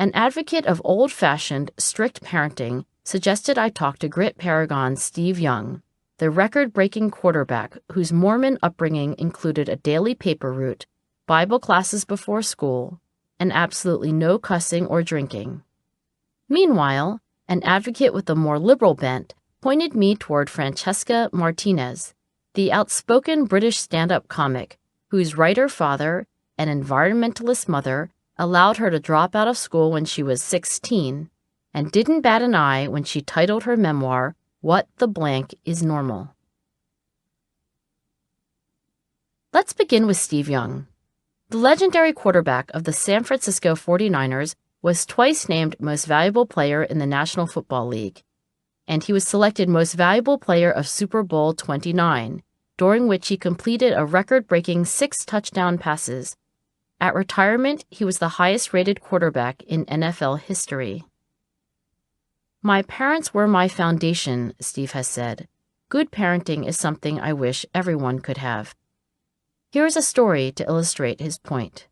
An advocate of old-fashioned, strict parenting suggested I talk to grit paragon Steve Young, the record-breaking quarterback whose Mormon upbringing included a daily paper route, Bible classes before school, and absolutely no cussing or drinking. Meanwhile, an advocate with a more liberal bent pointed me toward Francesca Martinez, the outspoken British stand-up comic whose writer father and environmentalist mother allowed her to drop out of school when she was 16 and didn't bat an eye when she titled her memoir, What the Blank is Normal. Let's begin with Steve Young. The legendary quarterback of the San Francisco 49ers was twice named Most Valuable Player in the National Football League, and he was selected Most Valuable Player of Super Bowl 29, during which he completed a record-breaking 6 touchdown passes. At retirement, he was the highest-rated quarterback in NFL history. My parents were my foundation, Steve has said. Good parenting is something I wish everyone could have. Here is a story to illustrate his point.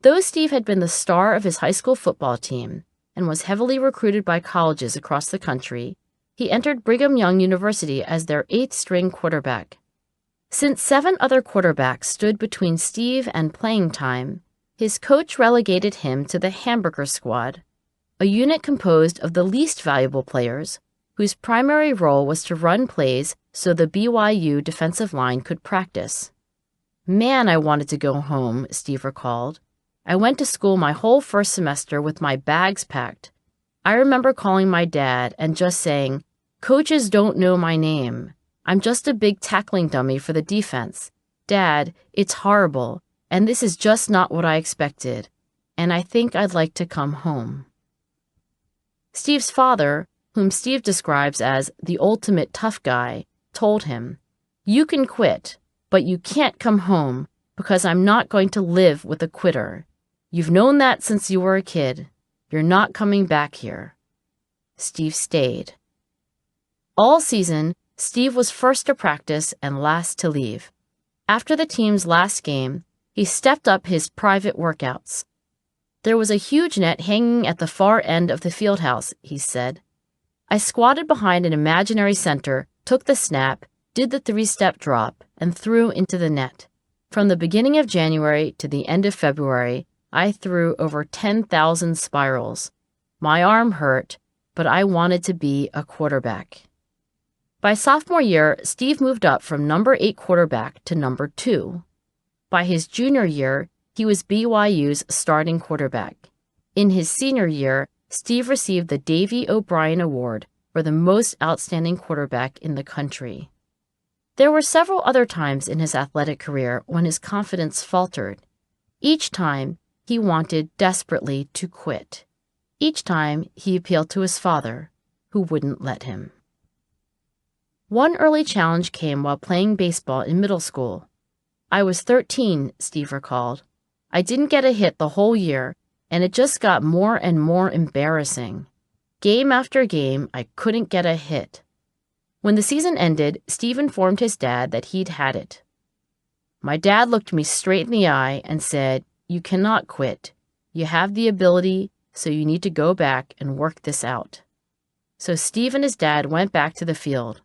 Though Steve had been the star of his high school football team and was heavily recruited by colleges across the country, he entered Brigham Young University as their 8th-string quarterback. Since 7 other quarterbacks stood between Steve and playing time, his coach relegated him to the hamburger squad, a unit composed of the least valuable players, whose primary role was to run plays so the BYU defensive line could practice. Man, I wanted to go home, Steve recalled. I went to school my whole first semester with my bags packed. I remember calling my dad and just saying, "Coaches don't know my name. I'm just a big tackling dummy for the defense. Dad, it's horrible, and this is just not what I expected, and I think I'd like to come home." Steve's father, whom Steve describes as the ultimate tough guy, told him, "You can quit, but you can't come home because I'm not going to live with a quitter. You've known that since you were a kid. You're not coming back here." Steve stayed. All season, Steve was first to practice and last to leave. After the team's last game, he stepped up his private workouts. "There was a huge net hanging at the far end of the field house," he said. "I squatted behind an imaginary center, took the snap, did the 3-step drop, and threw into the net. From the beginning of January to the end of February, I threw over 10,000 spirals. My arm hurt, but I wanted to be a quarterback." By sophomore year, Steve moved up from number 8 quarterback to number 2. By his junior year, he was BYU's starting quarterback. In his senior year, Steve received the Davey O'Brien Award for the most outstanding quarterback in the country. There were several other times in his athletic career when his confidence faltered. Each time, he wanted desperately to quit. Each time, he appealed to his father, who wouldn't let him. One early challenge came while playing baseball in middle school. "I was 13, Steve recalled. "I didn't get a hit the whole year, and it just got more and more embarrassing. Game after game, I couldn't get a hit." When the season ended, Steve informed his dad that he'd had it. "My dad looked me straight in the eye and said, 'You cannot quit. You have the ability, so you need to go back and work this out.' So Steve and his dad went back to the field.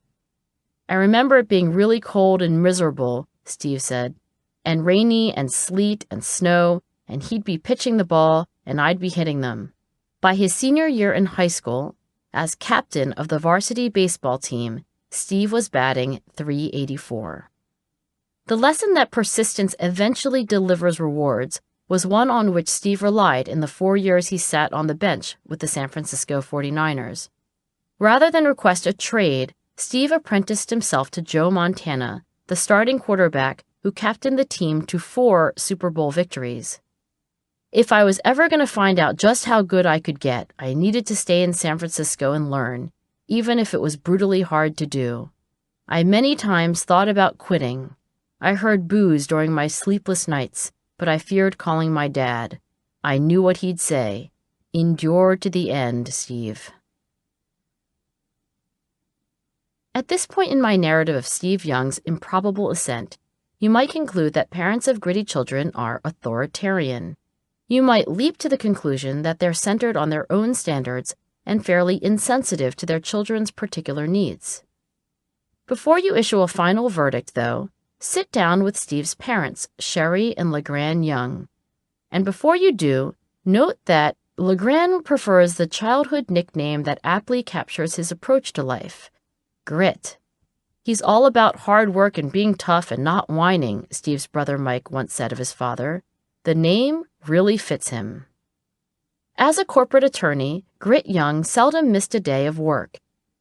I remember it being really cold and miserable," Steve said, "and rainy and sleet and snow, and he'd be pitching the ball and I'd be hitting them." By his senior year in high school, as captain of the varsity baseball team, Steve was batting .384. The lesson that persistence eventually delivers rewards was one on which Steve relied in the 4 years he sat on the bench with the San Francisco 49ers. Rather than request a trade, Steve apprenticed himself to Joe Montana, the starting quarterback who captained the team to 4 Super Bowl victories. "If I was ever going to find out just how good I could get, I needed to stay in San Francisco and learn, even if it was brutally hard to do. I many times thought about quitting. I heard boos during my sleepless nights, but I feared calling my dad. I knew what he'd say. Endure to the end, Steve." At this point in my narrative of Steve Young's improbable ascent, you might conclude that parents of gritty children are authoritarian. You might leap to the conclusion that they're centered on their own standards and fairly insensitive to their children's particular needs. Before you issue a final verdict, though, sit down with Steve's parents, Sherry and LeGrand Young. And before you do, note that LeGrand prefers the childhood nickname that aptly captures his approach to life: grit. "He's all about hard work and being tough and not whining," Steve's brother Mike once said of his father. The name really fits him. As a corporate attorney, Grit Young seldom missed a day of work.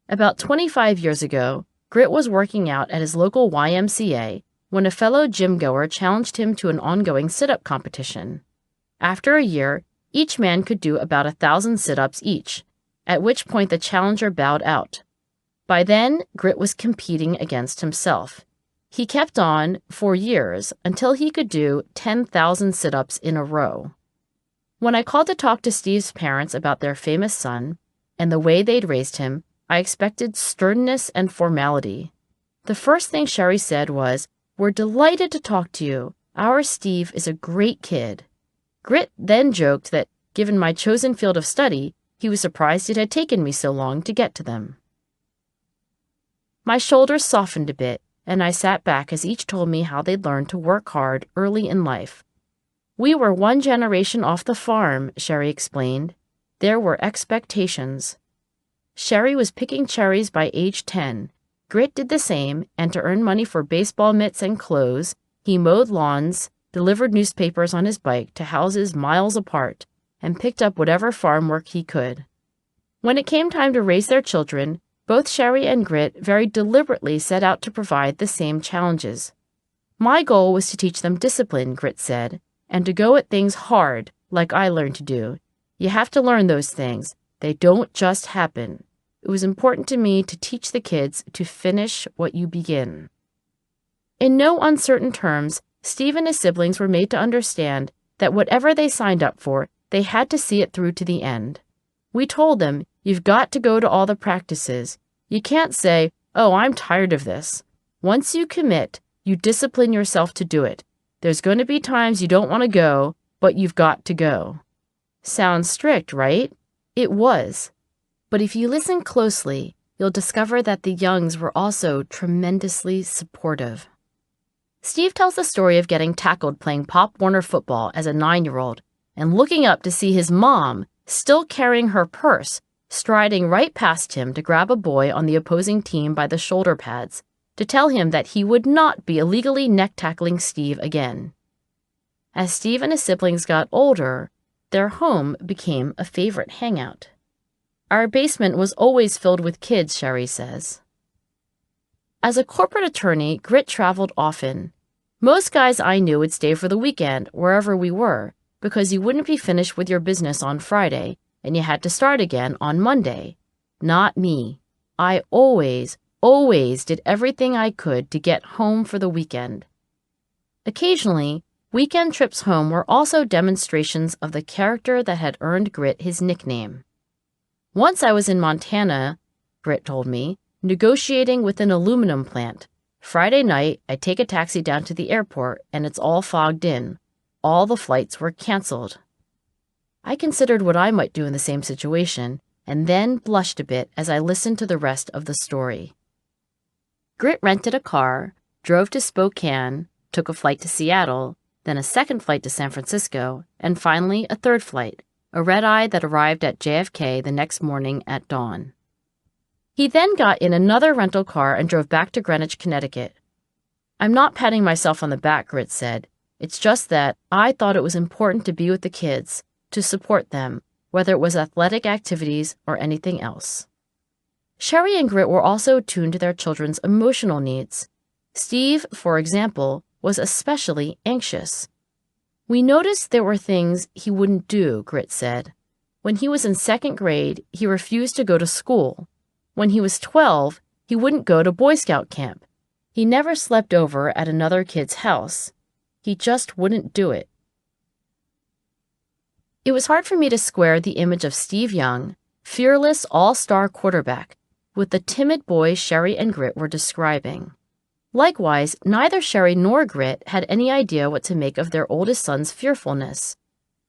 About 25 years ago, Grit was working out at his local YMCA when a fellow gym-goer challenged him to an ongoing sit-up competition. After a year, each man could do about 1,000 sit-ups each, at which point the challenger bowed out. By then, Grit was competing against himself. He kept on for years until he could do 10,000 sit-ups in a row. When I called to talk to Steve's parents about their famous son and the way they'd raised him, I expected sternness and formality. The first thing Sherry said was, "We're delighted to talk to you. Our Steve is a great kid." Grit then joked that, given my chosen field of study, he was surprised it had taken me so long to get to them. My shoulders softened a bit, and I sat back as each told me how they'd learned to work hard early in life. "We were one generation off the farm," Sherry explained. "There were expectations." Sherry was picking cherries by age 10. Grit did the same, and to earn money for baseball mitts and clothes, he mowed lawns, delivered newspapers on his bike to houses miles apart, and picked up whatever farm work he could. When it came time to raise their children, both Sherry and Grit very deliberately set out to provide the same challenges. "My goal was to teach them discipline," Grit said, "and to go at things hard, like I learned to do. You have to learn those things. They don't just happen. it was important to me to teach the kids to finish what you begin. In no uncertain terms, Steve and his siblings were made to understand that whatever they signed up for, they had to see it through to the end. We told them, you've got to go to all the practices. You can't say, oh, I'm tired of this. Once you commit, you discipline yourself to do it. There's going to be times you don't want to go, but you've got to go. Sounds strict, right? It was. But if you listen closely, you'll discover that the Youngs were also tremendously supportive. Steve tells the story of getting tackled playing Pop Warner football as a 9-year-old and looking up to see his mom, still carrying her purse, striding right past him to grab a boy on the opposing team by the shoulder pads to tell him that he would not be illegally neck-tackling Steve again. As Steve and his siblings got older, their home became a favorite hangout. Our basement was always filled with kids, Sherry says. As a corporate attorney, Grit traveled often. Most guys I knew would stay for the weekend, wherever we were, because you wouldn't be finished with your business on Friday, and you had to start again on Monday. Not me. I always did everything I could to get home for the weekend. Occasionally, weekend trips home were also demonstrations of the character that had earned Grit his nickname. Once I was in Montana, Grit told me, negotiating with an aluminum plant. Friday night, I take a taxi down to the airport, and it's all fogged in. All the flights were canceled. I considered what I might do in the same situation, and then blushed a bit as I listened to the rest of the story. Grit rented a car, drove to Spokane, took a flight to Seattle, then a second flight to San Francisco, and finally a third flight, a red-eye that arrived at JFK the next morning at dawn. He then got in another rental car and drove back to Greenwich, Connecticut. I'm not patting myself on the back, Grit said. It's just that I thought it was important to be with the kids, to support them, whether it was athletic activities or anything else. Sherry and Grit were also attuned to their children's emotional needs. Steve, for example, was especially anxious. We noticed there were things he wouldn't do, Grit said. When he was in 2nd grade, he refused to go to school. When he was 12, he wouldn't go to Boy Scout camp. He never slept over at another kid's house. He just wouldn't do it. It was hard for me to square the image of Steve Young, fearless all-star quarterback, with the timid boy Sherry and Grit were describing. Likewise, neither Sherry nor Grit had any idea what to make of their oldest son's fearfulness.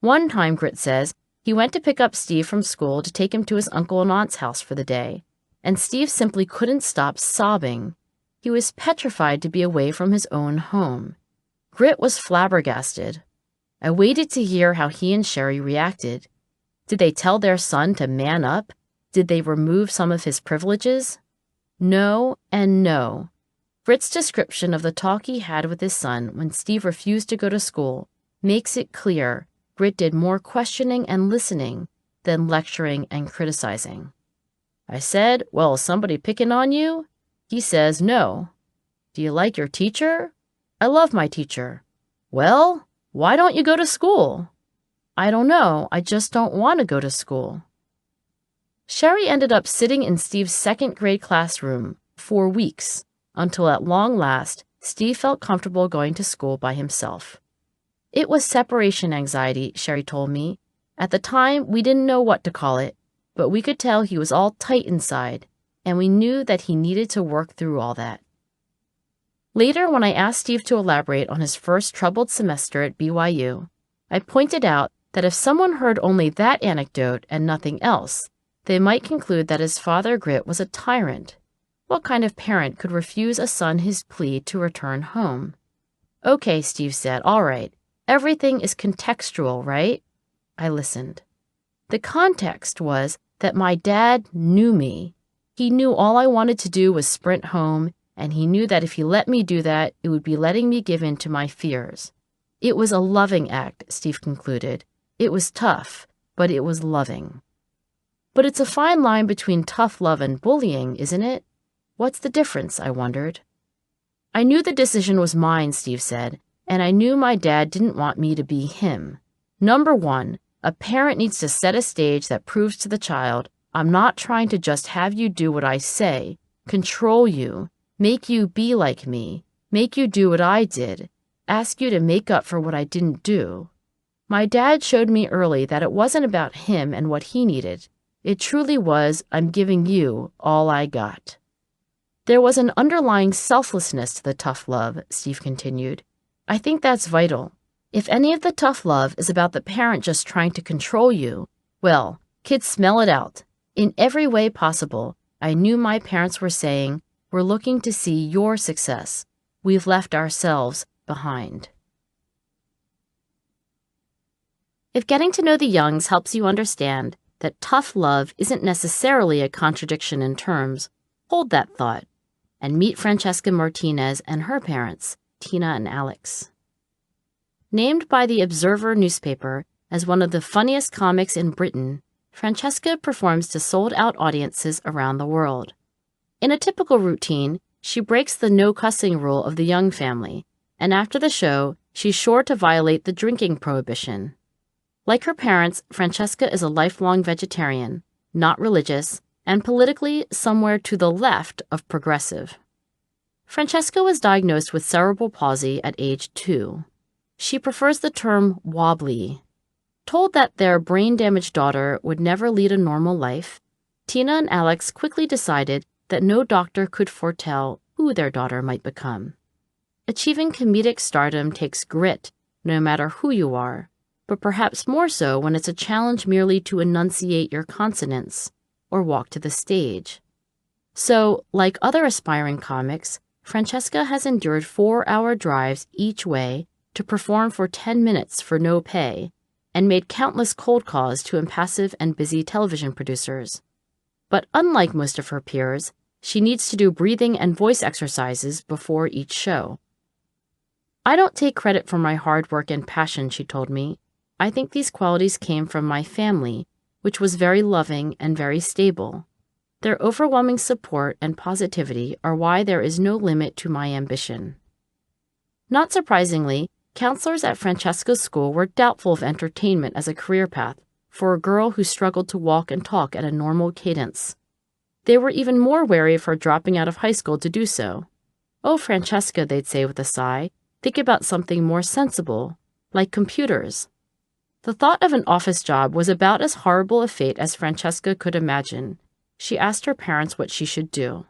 One time, Grit says, he went to pick up Steve from school to take him to his uncle and aunt's house for the day, and Steve simply couldn't stop sobbing. He was petrified to be away from his own home. Grit was flabbergasted. I waited to hear how he and Sherry reacted. Did they tell their son to man up? Did they remove some of his privileges? No and no. Grit's description of the talk he had with his son when Steve refused to go to school makes it clear Grit did more questioning and listening than lecturing and criticizing. I said, well, is somebody picking on you? He says, no. Do you like your teacher? I love my teacher. Well, why don't you go to school? I don't know. I just don't want to go to school. Sherry ended up sitting in Steve's 2nd grade classroom for weeks until at long last, Steve felt comfortable going to school by himself. It was separation anxiety, Sherry told me. At the time, we didn't know what to call it, but we could tell he was all tight inside, and we knew that he needed to work through all that. Later, when I asked Steve to elaborate on his first troubled semester at BYU, I pointed out that if someone heard only that anecdote and nothing else, they might conclude that his father, Grit, was a tyrant. What kind of parent could refuse a son his plea to return home? Okay, Steve said, all right. Everything is contextual, right? I listened. The context was that my dad knew me. He knew all I wanted to do was sprint home, and he knew that if he let me do that, it would be letting me give in to my fears. It was a loving act, Steve concluded. It was tough, but it was loving. But it's a fine line between tough love and bullying, isn't it? What's the difference, I wondered. I knew the decision was mine, Steve said, and I knew my dad didn't want me to be him. Number one, a parent needs to set a stage that proves to the child, I'm not trying to just have you do what I say, control you, make you be like me, make you do what I did, ask you to make up for what I didn't do. My dad showed me early that it wasn't about him and what he needed. It truly was, I'm giving you all I got. There was an underlying selflessness to the tough love, Steve continued. I think that's vital. If any of the tough love is about the parent just trying to control you, well, kids smell it out. In every way possible, I knew my parents were saying, we're looking to see your success. We've left ourselves behind. If getting to know the Youngs helps you understand that tough love isn't necessarily a contradiction in terms, hold that thought and meet Francesca Martinez and her parents, Tina and Alex. Named by the Observer newspaper as one of the funniest comics in Britain, Francesca performs to sold-out audiences around the world. In a typical routine, she breaks the no-cussing rule of the Young family, and after the show, she's sure to violate the drinking prohibition. Like her parents, Francesca is a lifelong vegetarian, not religious, and politically somewhere to the left of progressive. Francesca was diagnosed with cerebral palsy at age 2. She prefers the term wobbly. Told that their brain-damaged daughter would never lead a normal life, Tina and Alex quickly decided that no doctor could foretell who their daughter might become. Achieving comedic stardom takes grit, no matter who you are, but perhaps more so when it's a challenge merely to enunciate your consonants or walk to the stage. So, like other aspiring comics, Francesca has endured 4-hour drives each way to perform for 10 minutes for no pay, and made countless cold calls to impassive and busy television producers. But unlike most of her peers, she needs to do breathing and voice exercises before each show. I don't take credit for my hard work and passion, she told me. I think these qualities came from my family, which was very loving and very stable. Their overwhelming support and positivity are why there is no limit to my ambition. Not surprisingly, counselors at Francesca's school were doubtful of entertainment as a career path for a girl who struggled to walk and talk at a normal cadence. They were even more wary of her dropping out of high school to do so. Oh, Francesca, they'd say with a sigh, think about something more sensible, like computers. The thought of an office job was about as horrible a fate as Francesca could imagine. She asked her parents what she should do.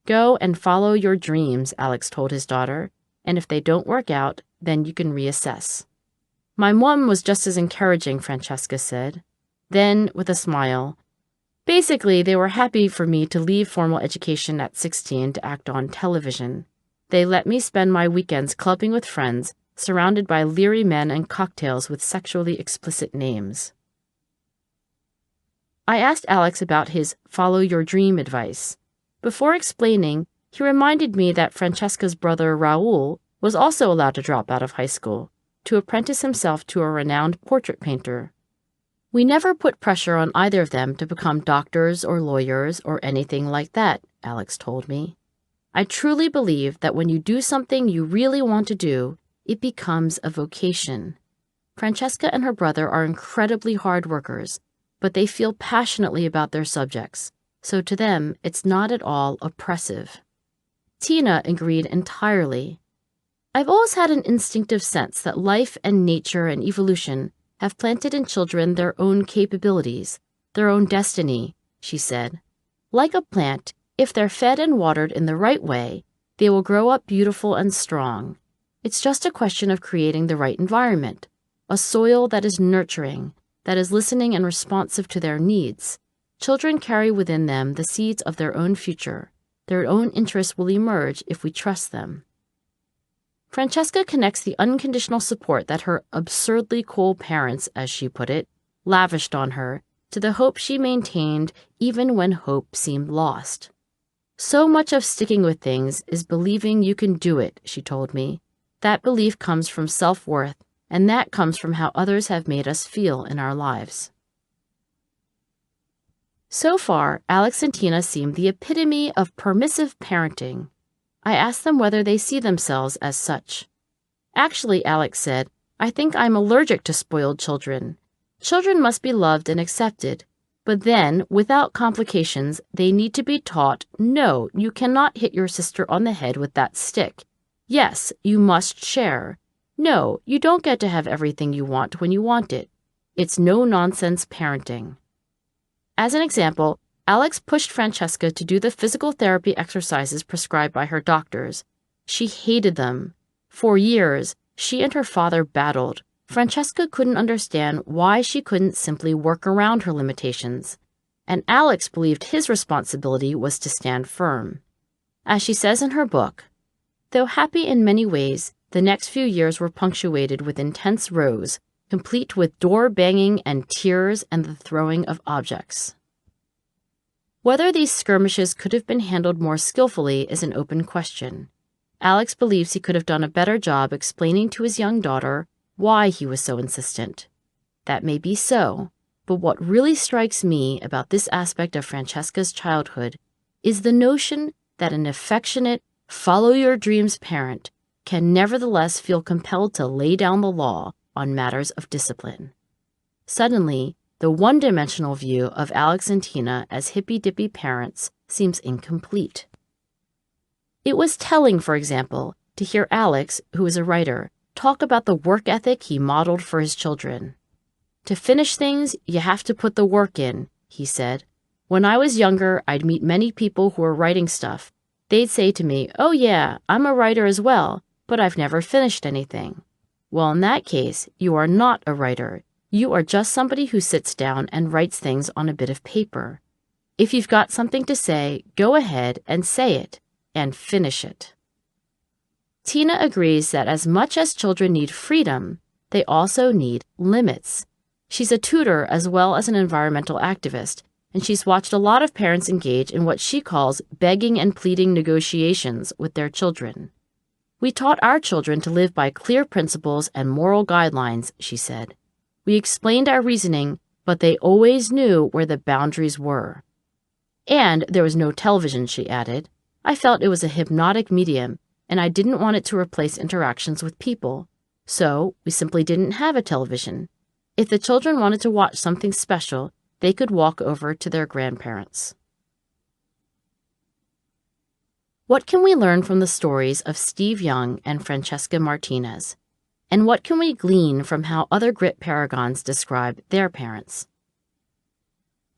Go and follow your dreams, Alex told his daughter, and if they don't work out, then you can reassess. My mom was just as encouraging, Francesca said. Then, with a smile, basically, they were happy for me to leave formal education at 16 to act on television. They let me spend my weekends clubbing with friends, surrounded by leery men and cocktails with sexually explicit names. I asked Alex about his follow your dream advice. Before explaining, he reminded me that Francesca's brother Raoul was also allowed to drop out of high school to apprentice himself to a renowned portrait painter. We never put pressure on either of them to become doctors or lawyers or anything like that, Alex told me. I truly believe that when you do something you really want to do, it becomes a vocation. Francesca and her brother are incredibly hard workers, but they feel passionately about their subjects, so to them it's not at all oppressive. Tina agreed entirely. I've always had an instinctive sense that life and nature and evolution have planted in children their own capabilities, their own destiny, she said. Like a plant, if they're fed and watered in the right way, they will grow up beautiful and strong. It's just a question of creating the right environment, a soil that is nurturing, that is listening and responsive to their needs. Children carry within them the seeds of their own future. Their own interests will emerge if we trust them. Francesca connects the unconditional support that her absurdly cool parents, as she put it, lavished on her, to the hope she maintained even when hope seemed lost. So much of sticking with things is believing you can do it, she told me. That belief comes from self-worth, and that comes from how others have made us feel in our lives. So far, Alex and Tina seem the epitome of permissive parenting. I asked them whether they see themselves as such. Actually, Alex said, I think I'm allergic to spoiled children. Children must be loved and accepted. But then, without complications, they need to be taught, no, you cannot hit your sister on the head with that stick. Yes, you must share. No, you don't get to have everything you want when you want it. It's no-nonsense parenting. As an example, Alex pushed Francesca to do the physical therapy exercises prescribed by her doctors. She hated them. For years, she and her father battled. Francesca couldn't understand why she couldn't simply work around her limitations, and Alex believed his responsibility was to stand firm. As she says in her book, though happy in many ways, the next few years were punctuated with intense rows, complete with door banging and tears and the throwing of objects. Whether these skirmishes could have been handled more skillfully is an open question. Alex believes he could have done a better job explaining to his young daughter why he was so insistent. That may be so, but what really strikes me about this aspect of Francesca's childhood is the notion that an affectionate, follow-your-dreams parent can nevertheless feel compelled to lay down the law on matters of discipline. Suddenly, the one-dimensional view of Alex and Tina as hippy-dippy parents seems incomplete. It was telling, for example, to hear Alex, who is a writer, talk about the work ethic he modeled for his children. To finish things, you have to put the work in, he said. When I was younger, I'd meet many people who were writing stuff. They'd say to me, oh yeah, I'm a writer as well, but I've never finished anything. Well, in that case, you are not a writer. You are just somebody who sits down and writes things on a bit of paper. If you've got something to say, go ahead and say it, and finish it. Tina agrees that as much as children need freedom, they also need limits. She's a tutor as well as an environmental activist, and she's watched a lot of parents engage in what she calls begging and pleading negotiations with their children. We taught our children to live by clear principles and moral guidelines, she said. We explained our reasoning, but they always knew where the boundaries were. And there was no television, she added. I felt it was a hypnotic medium, and I didn't want it to replace interactions with people. So we simply didn't have a television. If the children wanted to watch something special, they could walk over to their grandparents. What can we learn from the stories of Steve Young and Francesca Martinez? And what can we glean from how other grit paragons describe their parents?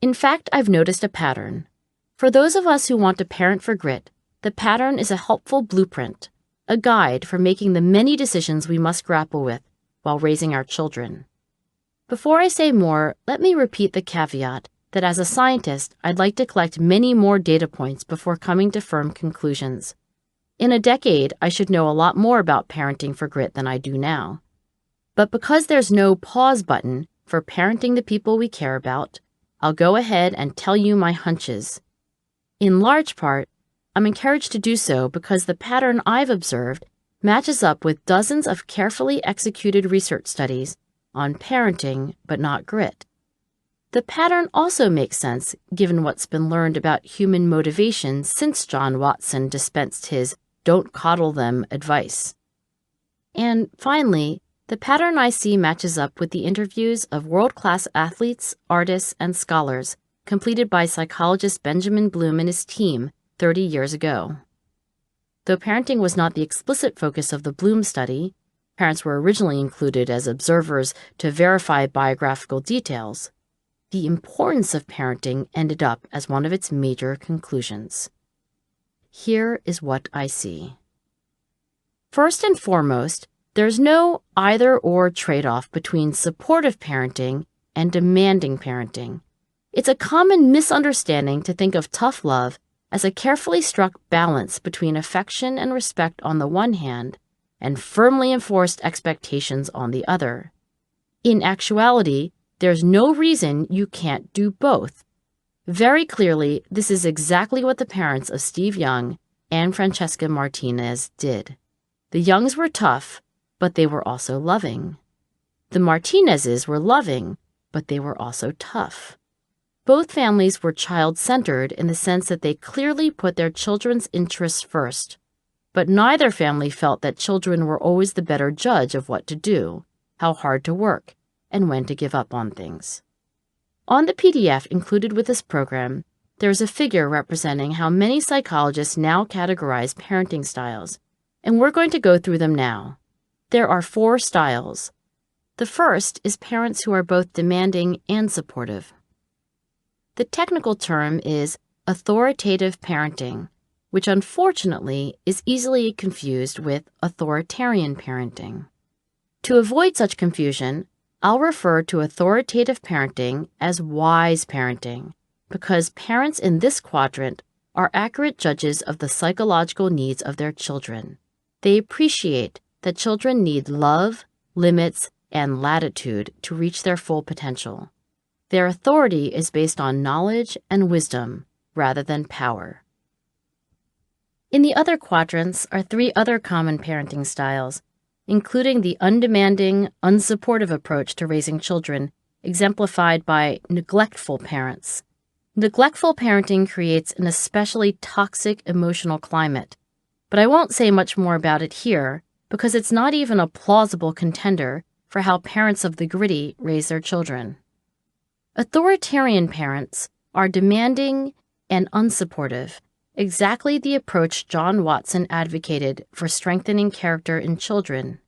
In fact, I've noticed a pattern. For those of us who want to parent for grit, the pattern is a helpful blueprint, a guide for making the many decisions we must grapple with while raising our children. Before I say more, let me repeat the caveat that as a scientist, I'd like to collect many more data points before coming to firm conclusions. In a decade, I should know a lot more about parenting for grit than I do now. But because there's no pause button for parenting the people we care about, I'll go ahead and tell you my hunches. In large part, I'm encouraged to do so because the pattern I've observed matches up with dozens of carefully executed research studies on parenting but not grit. The pattern also makes sense given what's been learned about human motivation since John Watson dispensed his "don't coddle them" advice. And finally, the pattern I see matches up with the interviews of world-class athletes, artists, and scholars completed by psychologist Benjamin Bloom and his team 30 years ago. Though parenting was not the explicit focus of the Bloom study, parents were originally included as observers to verify biographical details. The importance of parenting ended up as one of its major conclusions. Here is what I see. First and foremost, there's no either-or trade-off between supportive parenting and demanding parenting. It's a common misunderstanding to think of tough love as a carefully struck balance between affection and respect on the one hand and firmly enforced expectations on the other. In actuality, there's no reason you can't do both. Very clearly, this is exactly what the parents of Steve Young and Francesca Martinez did. The Youngs were tough, but they were also loving. The Martinezes were loving, but they were also tough. Both families were child-centered in the sense that they clearly put their children's interests first, but neither family felt that children were always the better judge of what to do, how hard to work, and when to give up on things. On the PDF included with this program, there's a figure representing how many psychologists now categorize parenting styles, and we're going to go through them now. There are 4 styles. The first is parents who are both demanding and supportive. The technical term is authoritative parenting, which unfortunately is easily confused with authoritarian parenting. To avoid such confusion, I'll refer to authoritative parenting as wise parenting, because parents in this quadrant are accurate judges of the psychological needs of their children. They appreciate that children need love, limits, and latitude to reach their full potential. Their authority is based on knowledge and wisdom rather than power. In the other quadrants are 3 other common parenting styles, including the undemanding, unsupportive approach to raising children, exemplified by neglectful parents. Neglectful parenting creates an especially toxic emotional climate, but I won't say much more about it here because it's not even a plausible contender for how parents of the gritty raise their children. Authoritarian parents are demanding and unsupportive, exactly the approach John Watson advocated for strengthening character in children.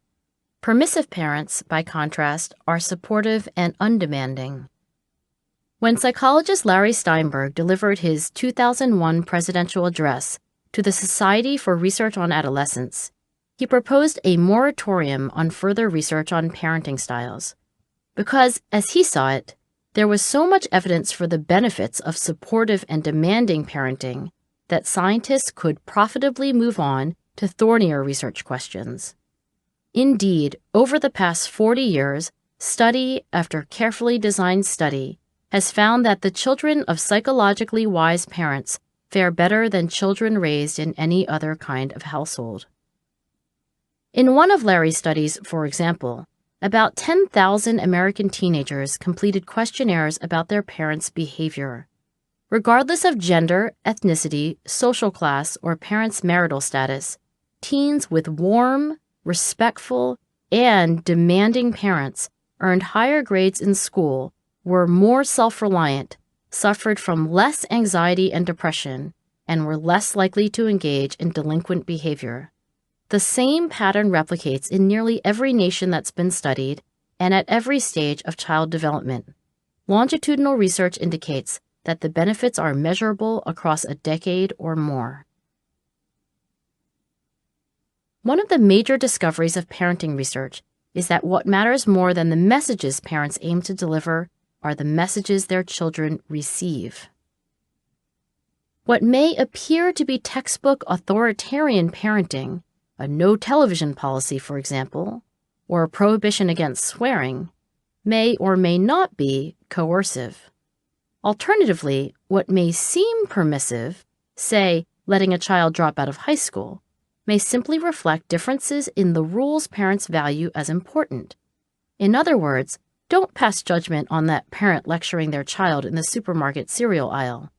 Permissive parents, by contrast, are supportive and undemanding. When psychologist Larry Steinberg delivered his 2001 presidential address to the Society for Research on Adolescence, he proposed a moratorium on further research on parenting styles, because, as he saw it, there was so much evidence for the benefits of supportive and demanding parenting that scientists could profitably move on to thornier research questions. Indeed, over the past 40 years, study after carefully designed study has found that the children of psychologically wise parents fare better than children raised in any other kind of household. In one of Larry's studies, for example, about 10,000 American teenagers completed questionnaires about their parents' behavior. Regardless of gender, ethnicity, social class, or parents' marital status, teens with warm, respectful, and demanding parents earned higher grades in school, were more self-reliant, suffered from less anxiety and depression, and were less likely to engage in delinquent behavior. The same pattern replicates in nearly every nation that's been studied and at every stage of child development. Longitudinal research indicates that the benefits are measurable across a decade or more. One of the major discoveries of parenting research is that what matters more than the messages parents aim to deliver are the messages their children receive. What may appear to be textbook authoritarian parenting, a no television policy, for example, or a prohibition against swearing, may or may not be coercive. Alternatively, what may seem permissive, say letting a child drop out of high school, may simply reflect differences in the rules parents value as important. In other words, don't pass judgment on that parent lecturing their child in the supermarket cereal aisle.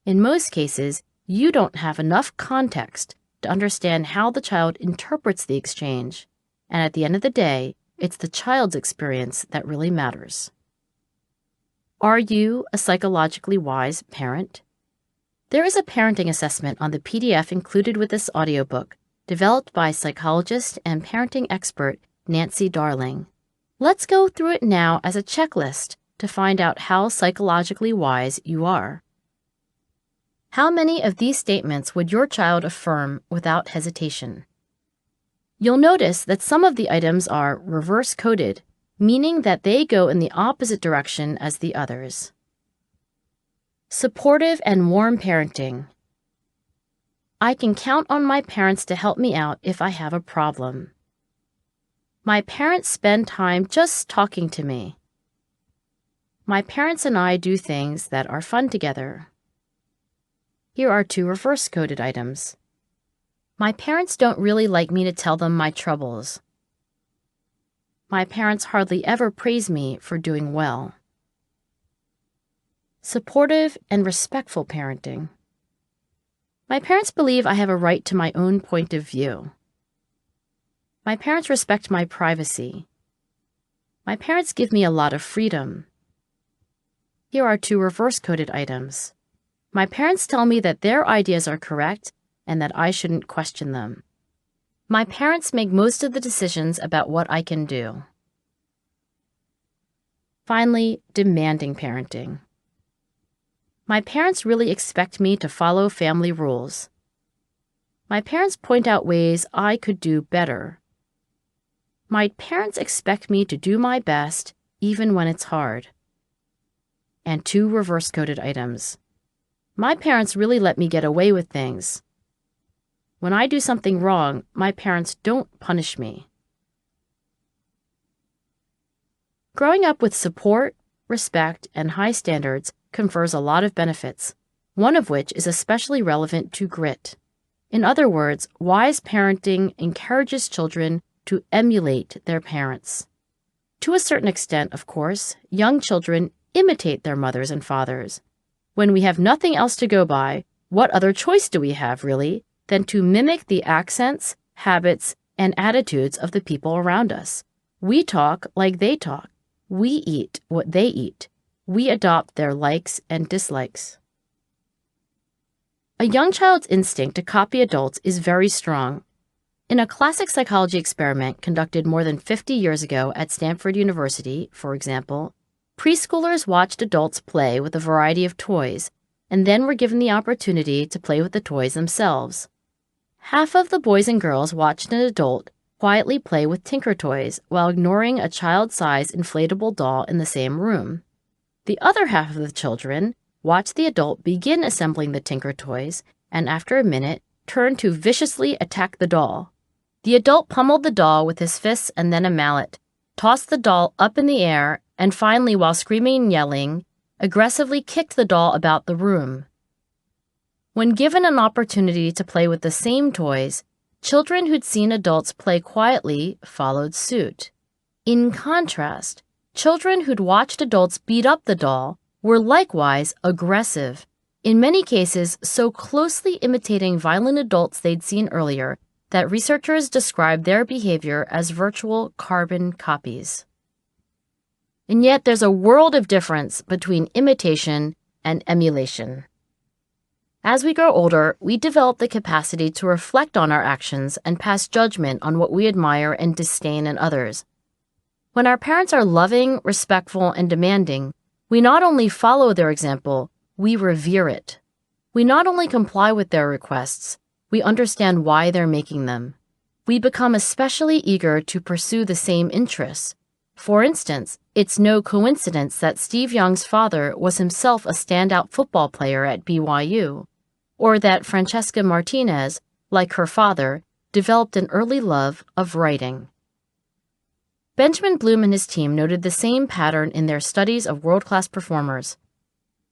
In most cases, you don't have enough context to understand how the child interprets the exchange, and at the end of the day, it's the child's experience that really matters. Are you a psychologically wise parent? There is a parenting assessment on the PDF included with this audiobook, developed by psychologist and parenting expert Nancy Darling. Let's go through it now as a checklist to find out how psychologically wise you are. How many of these statements would your child affirm without hesitation? You'll notice that some of the items are reverse-coded, meaning that they go in the opposite direction as the others. Supportive and warm parenting. I can count on my parents to help me out if I have a problem. My parents spend time just talking to me. My parents and I do things that are fun together. Here are 2 reverse-coded items. My parents don't really like me to tell them my troubles. My parents hardly ever praise me for doing well. Supportive and respectful parenting. My parents believe I have a right to my own point of view. My parents respect my privacy. My parents give me a lot of freedom. Here are 2 reverse-coded items. My parents tell me that their ideas are correct and that I shouldn't question them. My parents make most of the decisions about what I can do. Finally, demanding parenting. My parents really expect me to follow family rules. My parents point out ways I could do better. My parents expect me to do my best, even when it's hard. And 2 reverse-coded items. My parents really let me get away with things. When I do something wrong, my parents don't punish me. Growing up with support, respect, and high standards confers a lot of benefits, one of which is especially relevant to grit. In other words, wise parenting encourages children to emulate their parents. To a certain extent, of course, young children imitate their mothers and fathers. When we have nothing else to go by, what other choice do we have, really, than to mimic the accents, habits, and attitudes of the people around us? We talk like they talk. We eat what they eat. We adopt their likes and dislikes. A young child's instinct to copy adults is very strong. In a classic psychology experiment conducted more than 50 years ago at Stanford University, for example, preschoolers watched adults play with a variety of toys and then were given the opportunity to play with the toys themselves. Half of the boys and girls watched an adult quietly play with Tinker Toys while ignoring a child-sized inflatable doll in the same room. The other half of the children watched the adult begin assembling the Tinker Toys and, after a minute, turned to viciously attack the doll. The adult pummeled the doll with his fists and then a mallet, tossed the doll up in the air, and finally, while screaming and yelling, aggressively kicked the doll about the room. When given an opportunity to play with the same toys, children who'd seen adults play quietly followed suit. In contrast, children who'd watched adults beat up the doll were likewise aggressive, in many cases so closely imitating violent adults they'd seen earlier that researchers described their behavior as virtual carbon copies. And yet there's a world of difference between imitation and emulation. As we grow older, we develop the capacity to reflect on our actions and pass judgment on what we admire and disdain in others. When our parents are loving, respectful, and demanding, we not only follow their example, we revere it. We not only comply with their requests, we understand why they're making them. We become especially eager to pursue the same interests. For instance, it's no coincidence that Steve Young's father was himself a standout football player at BYU, or that Francesca Martinez, like her father, developed an early love of writing. Benjamin Bloom and his team noted the same pattern in their studies of world-class performers.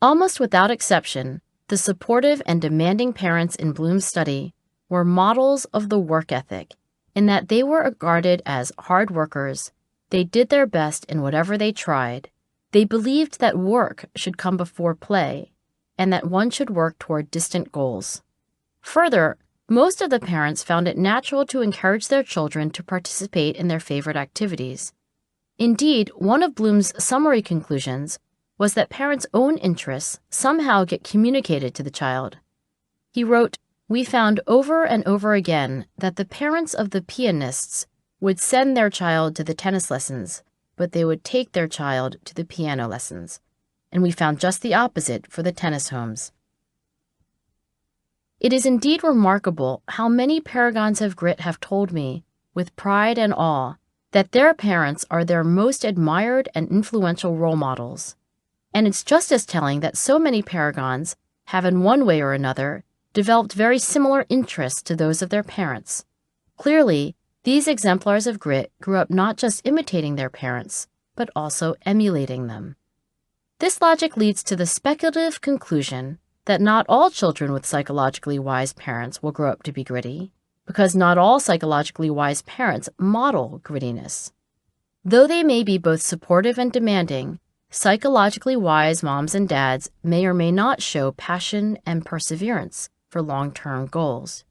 Almost without exception, the supportive and demanding parents in Bloom's study were models of the work ethic, in that they were regarded as hard workers. They did their best in whatever they tried. They believed that work should come before play, and that one should work toward distant goals. Further, most of the parents found it natural to encourage their children to participate in their favorite activities. Indeed, one of Bloom's summary conclusions was that parents' own interests somehow get communicated to the child. He wrote, "We found over and over again that the parents of the pianists would send their child to the tennis lessons, but they would take their child to the piano lessons. And we found just the opposite for the tennis homes." It is indeed remarkable how many paragons of grit have told me, with pride and awe, that their parents are their most admired and influential role models. And it's just as telling that so many paragons have, in one way or another, developed very similar interests to those of their parents. Clearly, these exemplars of grit grew up not just imitating their parents, but also emulating them. This logic leads to the speculative conclusion that not all children with psychologically wise parents will grow up to be gritty, because not all psychologically wise parents model grittiness. Though they may be both supportive and demanding, psychologically wise moms and dads may or may not show passion and perseverance for long-term goals.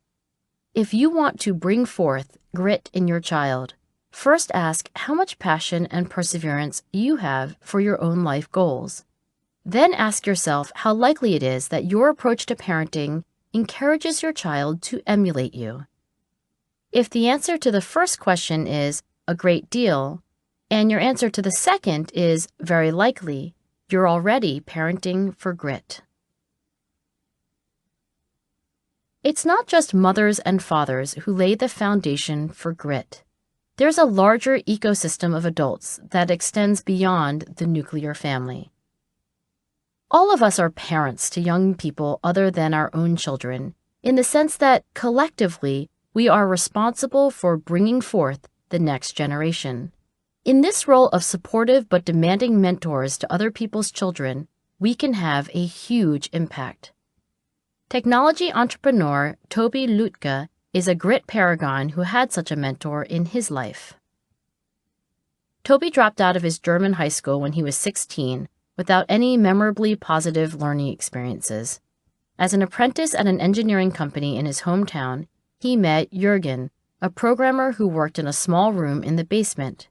If you want to bring forth grit in your child, first ask how much passion and perseverance you have for your own life goals. Then ask yourself how likely it is that your approach to parenting encourages your child to emulate you. If the answer to the first question is a great deal, and your answer to the second is very likely, you're already parenting for grit. It's not just mothers and fathers who lay the foundation for grit. There's a larger ecosystem of adults that extends beyond the nuclear family. All of us are parents to young people other than our own children, in the sense that, collectively, we are responsible for bringing forth the next generation. In this role of supportive but demanding mentors to other people's children, we can have a huge impact. Technology entrepreneur Toby Lütke is a grit paragon who had such a mentor in his life. Toby dropped out of his German high school when he was 16 without any memorably positive learning experiences. As an apprentice at an engineering company in his hometown, he met Jürgen, a programmer who worked in a small room in the basement.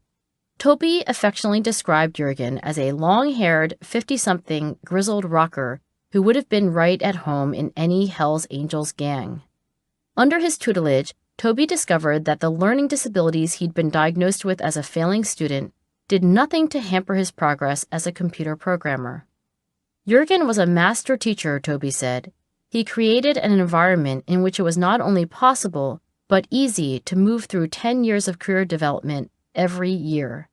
Toby affectionately described Jürgen as a long-haired, 50-something grizzled rocker who would have been right at home in any Hell's Angels gang. Under his tutelage, Toby discovered that the learning disabilities he'd been diagnosed with as a failing student did nothing to hamper his progress as a computer programmer. Jürgen was a master teacher, Toby said. He created an environment in which it was not only possible, but easy to move through 10 years of career development every year.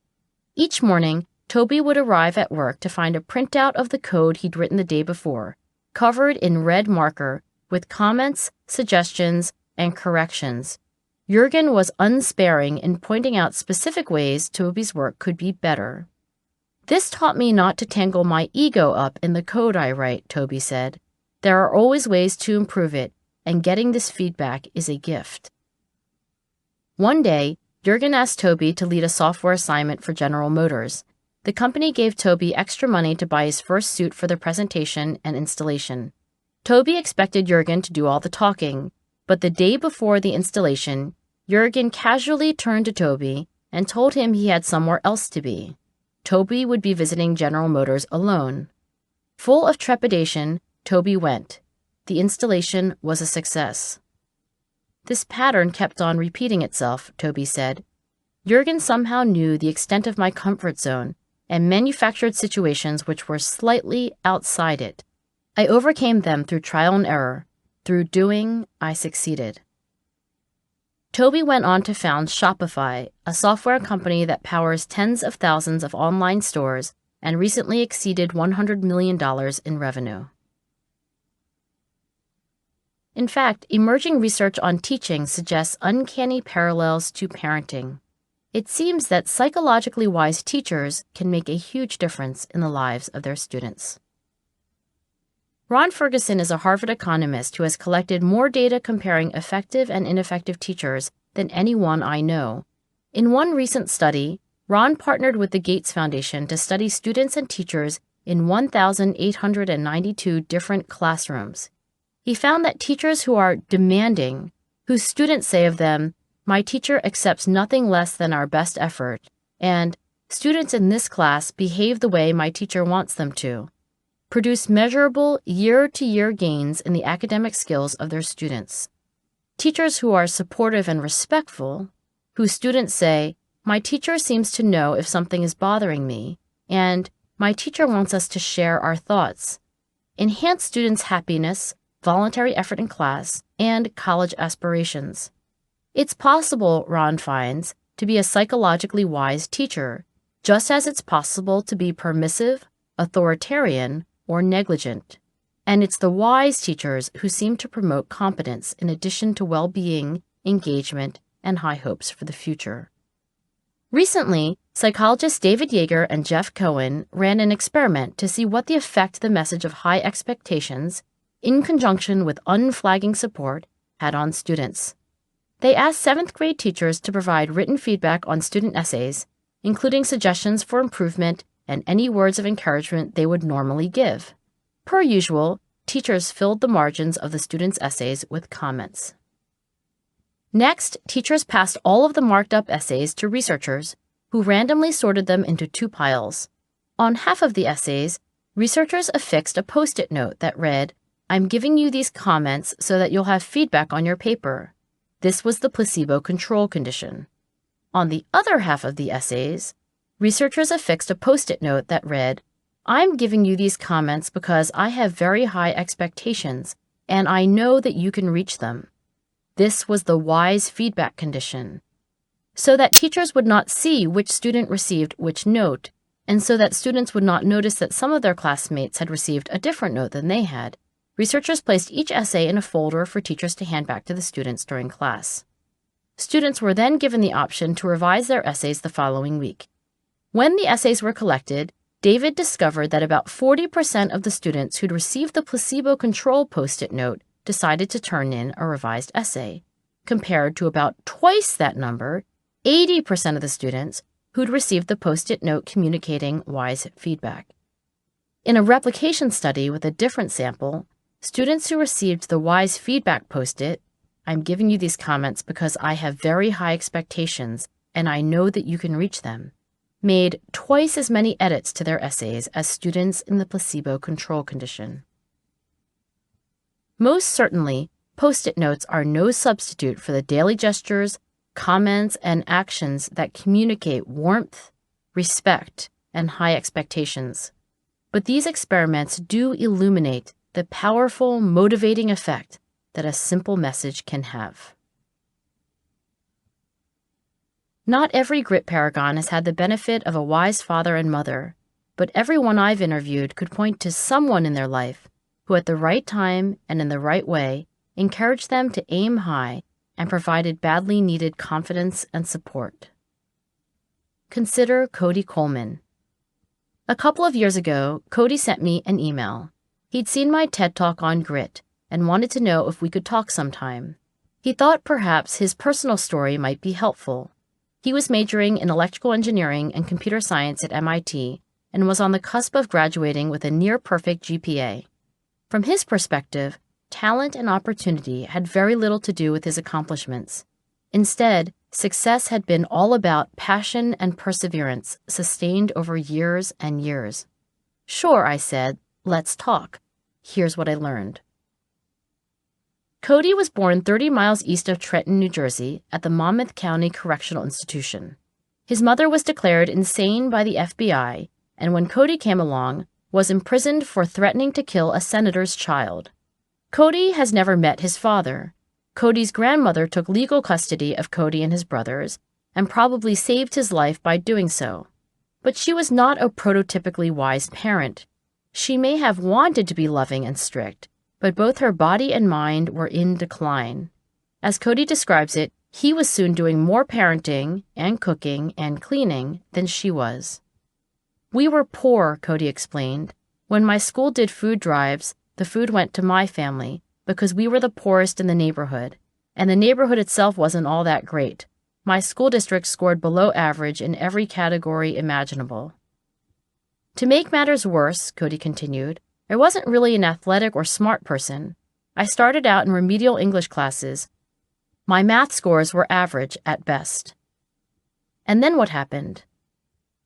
Each morning, Toby would arrive at work to find a printout of the code he'd written the day before, covered in red marker with comments, suggestions, and corrections. Jürgen was unsparing in pointing out specific ways Toby's work could be better. This taught me not to tangle my ego up in the code I write, Toby said. There are always ways to improve it, and getting this feedback is a gift. One day, Jürgen asked Toby to lead a software assignment for General Motors. The company gave Toby extra money to buy his first suit for the presentation and installation. Toby expected Jürgen to do all the talking, but the day before the installation, Jürgen casually turned to Toby and told him he had somewhere else to be. Toby would be visiting General Motors alone. Full of trepidation, Toby went. The installation was a success. This pattern kept on repeating itself, Toby said. Jürgen somehow knew the extent of my comfort zone and manufactured situations which were slightly outside it. I overcame them through trial and error. Through doing, I succeeded. Toby went on to found Shopify, a software company that powers tens of thousands of online stores and recently exceeded $100 million in revenue. In fact, emerging research on teaching suggests uncanny parallels to parenting. It seems that psychologically wise teachers can make a huge difference in the lives of their students. Ron Ferguson is a Harvard economist who has collected more data comparing effective and ineffective teachers than anyone I know. In one recent study, Ron partnered with the Gates Foundation to study students and teachers in 1,892 different classrooms. He found that teachers who are demanding, whose students say of them, "My teacher accepts nothing less than our best effort," and "Students in this class behave the way my teacher wants them to," produce measurable year-to-year gains in the academic skills of their students. Teachers who are supportive and respectful, whose students say, "My teacher seems to know if something is bothering me," and "My teacher wants us to share our thoughts," enhance students' happiness, voluntary effort in class, and college aspirations. It's possible, Ron finds, to be a psychologically wise teacher, just as it's possible to be permissive, authoritarian, or negligent. And it's the wise teachers who seem to promote competence in addition to well-being, engagement, and high hopes for the future. Recently, psychologists David Yeager and Jeff Cohen ran an experiment to see what the effect the message of high expectations, in conjunction with unflagging support, had on students. They asked 7th grade teachers to provide written feedback on student essays, including suggestions for improvement and any words of encouragement they would normally give. Per usual, teachers filled the margins of the students' essays with comments. Next, teachers passed all of the marked-up essays to researchers, who randomly sorted them into 2 piles. On half of the essays, Researchers affixed a Post-it note that read, "I'm giving you these comments so that you'll have feedback on your paper." This was the placebo control condition. On the other half of the essays, researchers affixed a Post-it note that read, "I'm giving you these comments because I have very high expectations and I know that you can reach them." This was the wise feedback condition. So that teachers would not see which student received which note, and so that students would not notice that some of their classmates had received a different note than they had, researchers placed each essay in a folder for teachers to hand back to the students during class. Students were then given the option to revise their essays the following week. When the essays were collected, David discovered that about 40% of the students who'd received the placebo control Post-it note decided to turn in a revised essay, compared to about twice that number, 80% of the students who'd received the Post-it note communicating wise feedback. In a replication study with a different sample, students who received the wise feedback Post-it, "I'm giving you these comments because I have very high expectations and I know that you can reach them," made twice as many edits to their essays as students in the placebo control condition. Most certainly, Post-it notes are no substitute for the daily gestures, comments, and actions that communicate warmth, respect, and high expectations. But these experiments do illuminate the powerful, motivating effect that a simple message can have. Not every grit paragon has had the benefit of a wise father and mother, but everyone I've interviewed could point to someone in their life who at the right time and in the right way encouraged them to aim high and provided badly needed confidence and support. Consider Cody Coleman. A couple of years ago, Cody sent me an email. He'd seen my TED Talk on grit and wanted to know if we could talk sometime. He thought perhaps his personal story might be helpful. He was majoring in electrical engineering and computer science at MIT and was on the cusp of graduating with a near-perfect GPA. From his perspective, talent and opportunity had very little to do with his accomplishments. Instead, success had been all about passion and perseverance sustained over years and years. "Sure," I said, "let's talk. Here's what I learned." Cody was born 30 miles east of Trenton, New Jersey, at the Monmouth County Correctional Institution. His mother was declared insane by the FBI, and when Cody came along, was imprisoned for threatening to kill a senator's child. Cody has never met his father. Cody's grandmother took legal custody of Cody and his brothers, and probably saved his life by doing so. But she was not a prototypically wise parent. She may have wanted to be loving and strict, but both her body and mind were in decline. As Cody describes it, he was soon doing more parenting and cooking and cleaning than she was. "We were poor," Cody explained. "When my school did food drives, the food went to my family because we were the poorest in the neighborhood, and the neighborhood itself wasn't all that great. My school district scored below average in every category imaginable." To make matters worse, Cody continued, I wasn't really an athletic or smart person. I started out in remedial English classes. My math scores were average at best. And then what happened?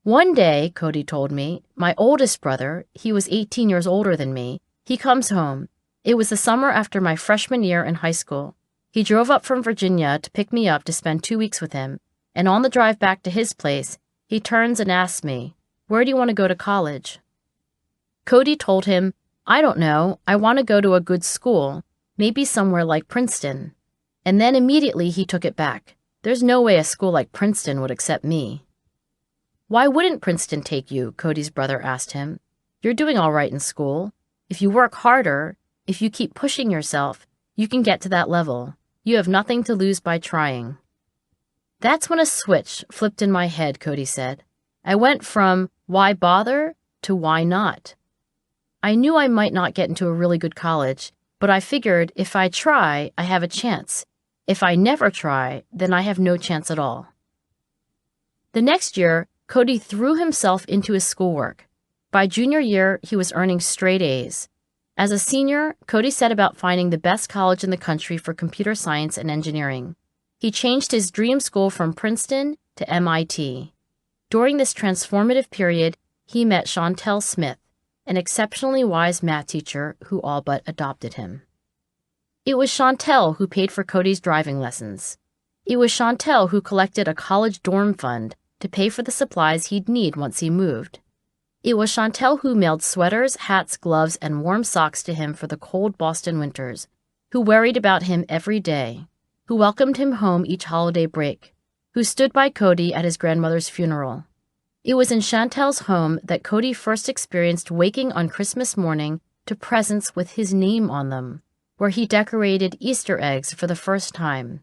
One day, Cody told me, my oldest brother, he was 18 years older than me, he comes home. It was the summer after my freshman year in high school. He drove up from Virginia to pick me up to spend 2 weeks with him, and on the drive back to his place, he turns and asks me, "Where do you want to go to college?" Cody told him, "I don't know, I want to go to a good school, maybe somewhere like Princeton." And then immediately he took it back. There's no way a school like Princeton would accept me. "Why wouldn't Princeton take you?" Cody's brother asked him. "You're doing all right in school. If you work harder, if you keep pushing yourself, you can get to that level. You have nothing to lose by trying." That's when a switch flipped in my head, Cody said. I went from why bother to why not. I knew I might not get into a really good college, but I figured if I try, I have a chance. If I never try, then I have no chance at all. The next year, Cody threw himself into his schoolwork. By junior year, he was earning straight A's. As a senior, Cody set about finding the best college in the country for computer science and engineering. He changed his dream school from Princeton to MIT. During this transformative period, he met Chantel Smith, an exceptionally wise math teacher who all but adopted him. It was Chantel who paid for Cody's driving lessons. It was Chantel who collected a college dorm fund to pay for the supplies he'd need once he moved. It was Chantel who mailed sweaters, hats, gloves, and warm socks to him for the cold Boston winters, who worried about him every day, who welcomed him home each holiday break, who stood by Cody at his grandmother's funeral. It was in Chantel's home that Cody first experienced waking on Christmas morning to presents with his name on them, where he decorated Easter eggs for the first time,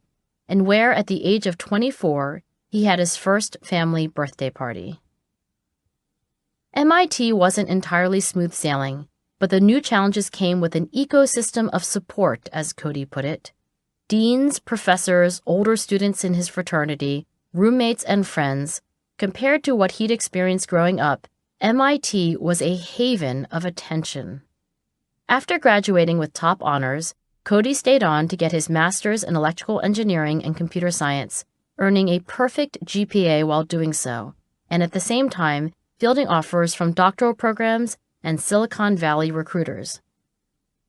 and where, at the age of 24, he had his first family birthday party. MIT wasn't entirely smooth sailing, but the new challenges came with an ecosystem of support, as Cody put it. Deans, professors, older students in his fraternity, roommates, and friends. Compared to what he'd experienced growing up, MIT was a haven of attention. After graduating with top honors, Cody stayed on to get his master's in electrical engineering and computer science, earning a perfect GPA while doing so, and at the same time, fielding offers from doctoral programs and Silicon Valley recruiters.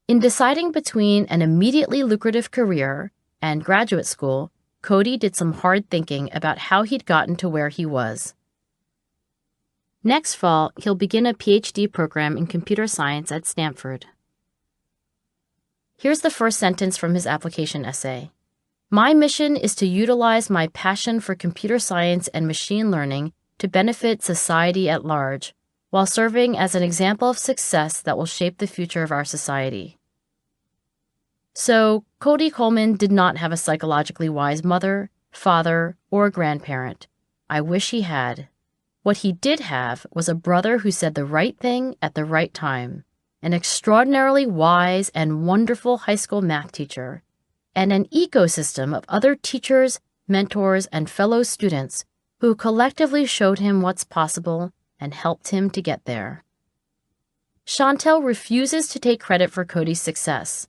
In deciding between an immediately lucrative career and graduate school, Cody did some hard thinking about how he'd gotten to where he was. Next fall, he'll begin a PhD program in computer science at Stanford. Here's the first sentence from his application essay. My mission is to utilize my passion for computer science and machine learning to benefit society at large, while serving as an example of success that will shape the future of our society. So, Cody Coleman did not have a psychologically wise mother, father, or grandparent. I wish he had. What he did have was a brother who said the right thing at the right time, an extraordinarily wise and wonderful high school math teacher, and an ecosystem of other teachers, mentors, and fellow students who collectively showed him what's possible and helped him to get there. Chantel refuses to take credit for Cody's success.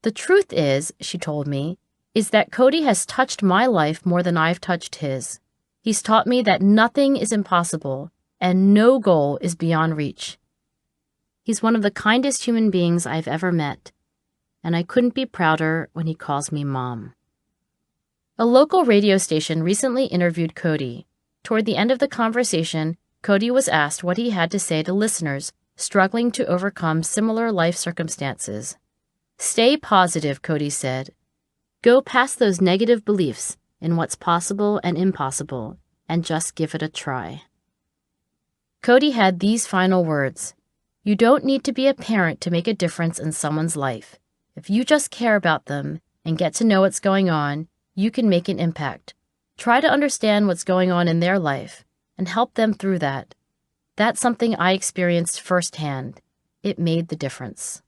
The truth is, she told me, is that Cody has touched my life more than I've touched his. He's taught me that nothing is impossible and no goal is beyond reach. He's one of the kindest human beings I've ever met, and I couldn't be prouder when he calls me Mom. A local radio station recently interviewed Cody. Toward the end of the conversation, Cody was asked what he had to say to listeners struggling to overcome similar life circumstances. Stay positive, Cody said. Go past those negative beliefs in what's possible and impossible, and just give it a try. Cody had these final words. You don't need to be a parent to make a difference in someone's life. If you just care about them and get to know what's going on, you can make an impact. Try to understand what's going on in their life and help them through that. That's something I experienced firsthand. It made the difference.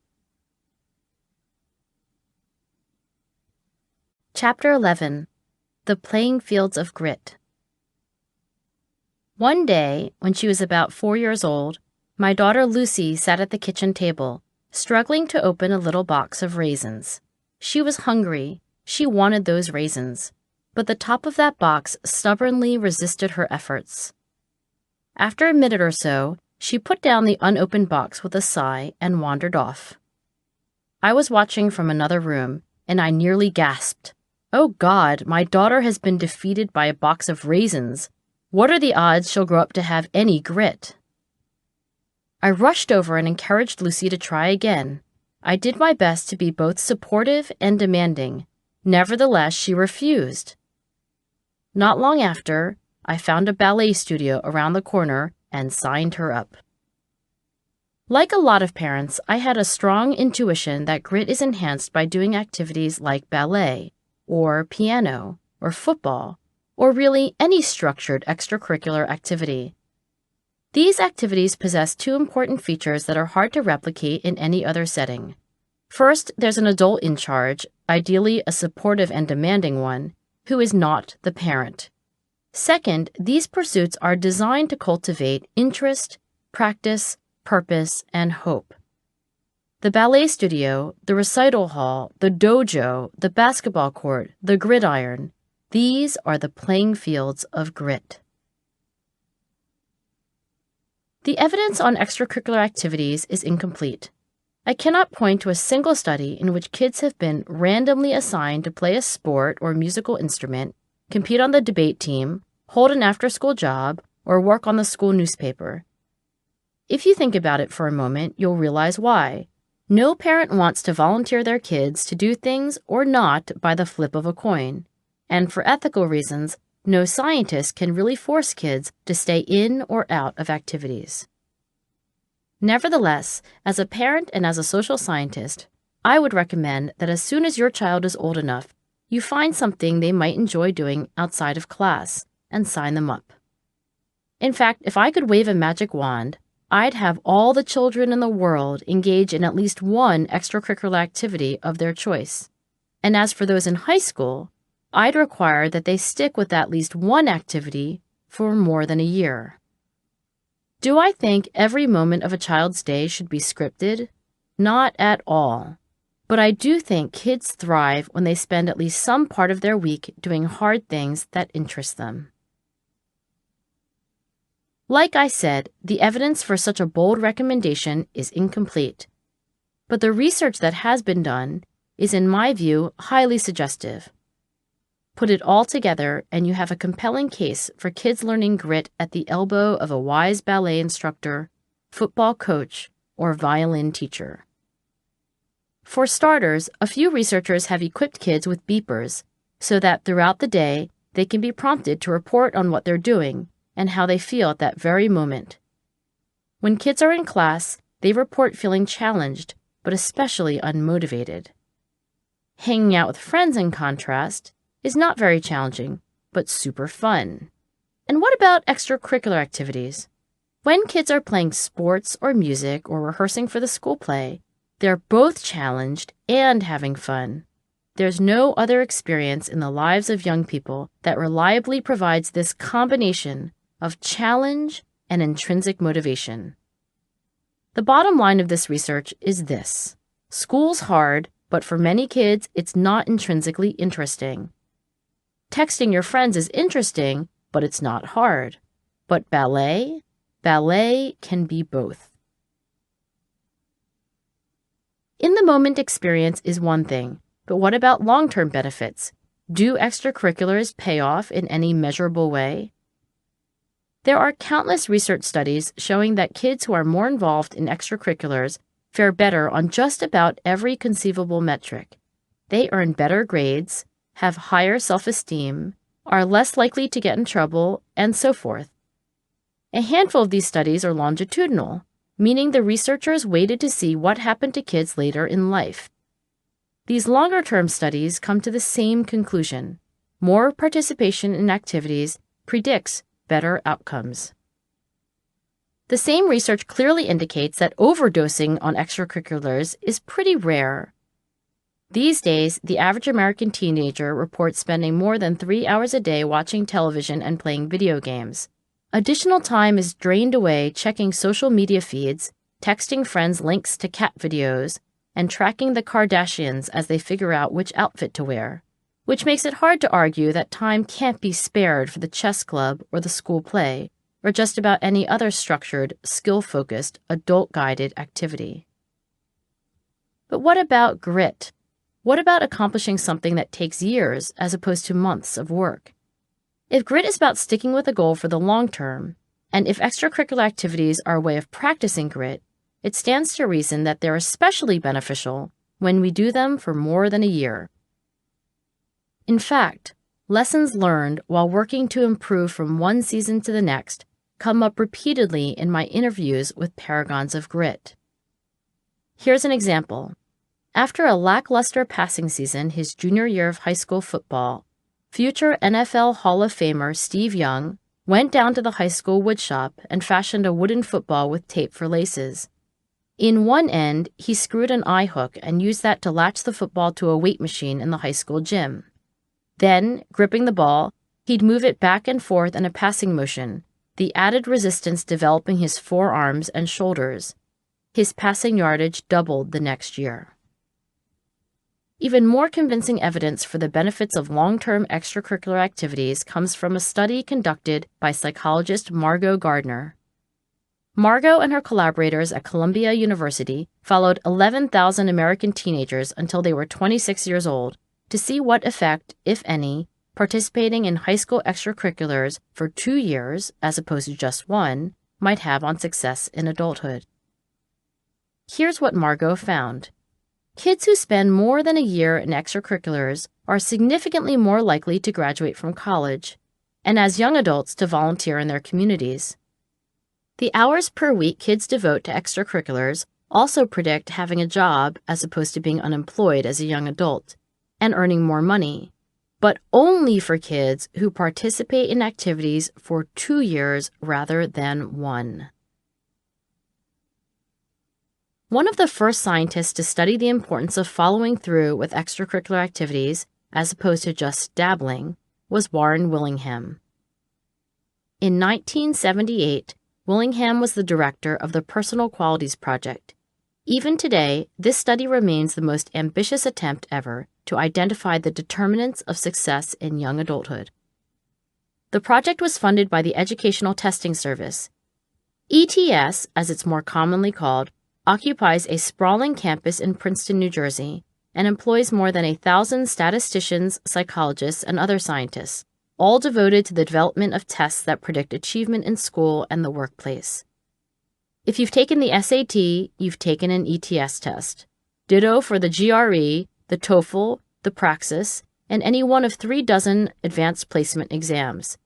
Chapter 11. The Playing Fields of Grit. One day, when she was about 4 years old, my daughter Lucy sat at the kitchen table, struggling to open a little box of raisins. She was hungry. She wanted those raisins, but the top of that box stubbornly resisted her efforts. After a minute or so, she put down the unopened box with a sigh and wandered off. I was watching from another room, and I nearly gasped. Oh God, my daughter has been defeated by a box of raisins. What are the odds she'll grow up to have any grit? I rushed over and encouraged Lucy to try again. I did my best to be both supportive and demanding. Nevertheless, she refused. Not long after, I found a ballet studio around the corner and signed her up. Like a lot of parents, I had a strong intuition that grit is enhanced by doing activities like ballet, or piano, or football, or really any structured extracurricular activity. These activities possess two important features that are hard to replicate in any other setting. First, there's an adult in charge, ideally a supportive and demanding one, who is not the parent. Second, these pursuits are designed to cultivate interest, practice, purpose, and hope. The ballet studio, the recital hall, the dojo, the basketball court, the gridiron, these are the playing fields of grit. The evidence on extracurricular activities is incomplete. I cannot point to a single study in which kids have been randomly assigned to play a sport or musical instrument, compete on the debate team, hold an after-school job, or work on the school newspaper. If you think about it for a moment, you'll realize why. No parent wants to volunteer their kids to do things or not by the flip of a coin. And for ethical reasons, no scientist can really force kids to stay in or out of activities. Nevertheless, as a parent and as a social scientist, I would recommend that as soon as your child is old enough, you find something they might enjoy doing outside of class and sign them up. In fact, if I could wave a magic wand, I'd have all the children in the world engage in at least one extracurricular activity of their choice. And as for those in high school, I'd require that they stick with at least one activity for more than a year. Do I think every moment of a child's day should be scripted? Not at all. But I do think kids thrive when they spend at least some part of their week doing hard things that interest them. Like I said, the evidence for such a bold recommendation is incomplete. But the research that has been done is, in my view, highly suggestive. Put it all together, and you have a compelling case for kids learning grit at the elbow of a wise ballet instructor, football coach, or violin teacher. For starters, a few researchers have equipped kids with beepers so that throughout the day they can be prompted to report on what they're doing and how they feel at that very moment. When kids are in class, they report feeling challenged, but especially unmotivated. Hanging out with friends, in contrast, is not very challenging, but super fun. And what about extracurricular activities? When kids are playing sports or music or rehearsing for the school play, they're both challenged and having fun. There's no other experience in the lives of young people that reliably provides this combination of challenge and intrinsic motivation. The bottom line of this research is this: school's hard, but for many kids, it's not intrinsically interesting. Texting your friends is interesting, but it's not hard. But ballet? Ballet can be both. In-the-moment experience is one thing, but what about long-term benefits? Do extracurriculars pay off in any measurable way? There are countless research studies showing that kids who are more involved in extracurriculars fare better on just about every conceivable metric. They earn better grades, have higher self-esteem, are less likely to get in trouble, and so forth. A handful of these studies are longitudinal, meaning the researchers waited to see what happened to kids later in life. These longer-term studies come to the same conclusion: more participation in activities predicts better outcomes. The same research clearly indicates that overdosing on extracurriculars is pretty rare. These days, the average American teenager reports spending more than 3 hours a day watching television and playing video games. Additional time is drained away checking social media feeds, texting friends links to cat videos, and tracking the Kardashians as they figure out which outfit to wear, which makes it hard to argue that time can't be spared for the chess club or the school play, or just about any other structured, skill-focused, adult-guided activity. But what about grit? What about accomplishing something that takes years as opposed to months of work? If grit is about sticking with a goal for the long term, and if extracurricular activities are a way of practicing grit, it stands to reason that they're especially beneficial when we do them for more than a year. In fact, lessons learned while working to improve from one season to the next come up repeatedly in my interviews with paragons of grit. Here's an example. After a lackluster passing season his junior year of high school football, future NFL Hall of Famer Steve Young went down to the high school woodshop and fashioned a wooden football with tape for laces. In one end, he screwed an eye hook and used that to latch the football to a weight machine in the high school gym. Then, gripping the ball, he'd move it back and forth in a passing motion, the added resistance developing his forearms and shoulders. His passing yardage doubled the next year. Even more convincing evidence for the benefits of long-term extracurricular activities comes from a study conducted by psychologist Margot Gardner. Margot and her collaborators at Columbia University followed 11,000 American teenagers until they were 26 years old to see what effect, if any, participating in high school extracurriculars for 2 years, as opposed to just 1, might have on success in adulthood. Here's what Margot found. Kids who spend more than a year in extracurriculars are significantly more likely to graduate from college, and as young adults to volunteer in their communities. The hours per week kids devote to extracurriculars also predict having a job as opposed to being unemployed as a young adult, and earning more money, but only for kids who participate in activities for 2 years rather than 1. One of the first scientists to study the importance of following through with extracurricular activities, as opposed to just dabbling, was Warren Willingham. In 1978, Willingham was the director of the Personal Qualities Project. Even today, this study remains the most ambitious attempt ever to identify the determinants of success in young adulthood. The project was funded by the Educational Testing Service. ETS, as it's more commonly called, occupies a sprawling campus in Princeton, New Jersey, and employs more than 1,000 statisticians, psychologists, and other scientists, all devoted to the development of tests that predict achievement in school and the workplace. If you've taken the SAT, you've taken an ETS test. Ditto for the GRE, the TOEFL, the Praxis, and any one of 36 advanced placement exams.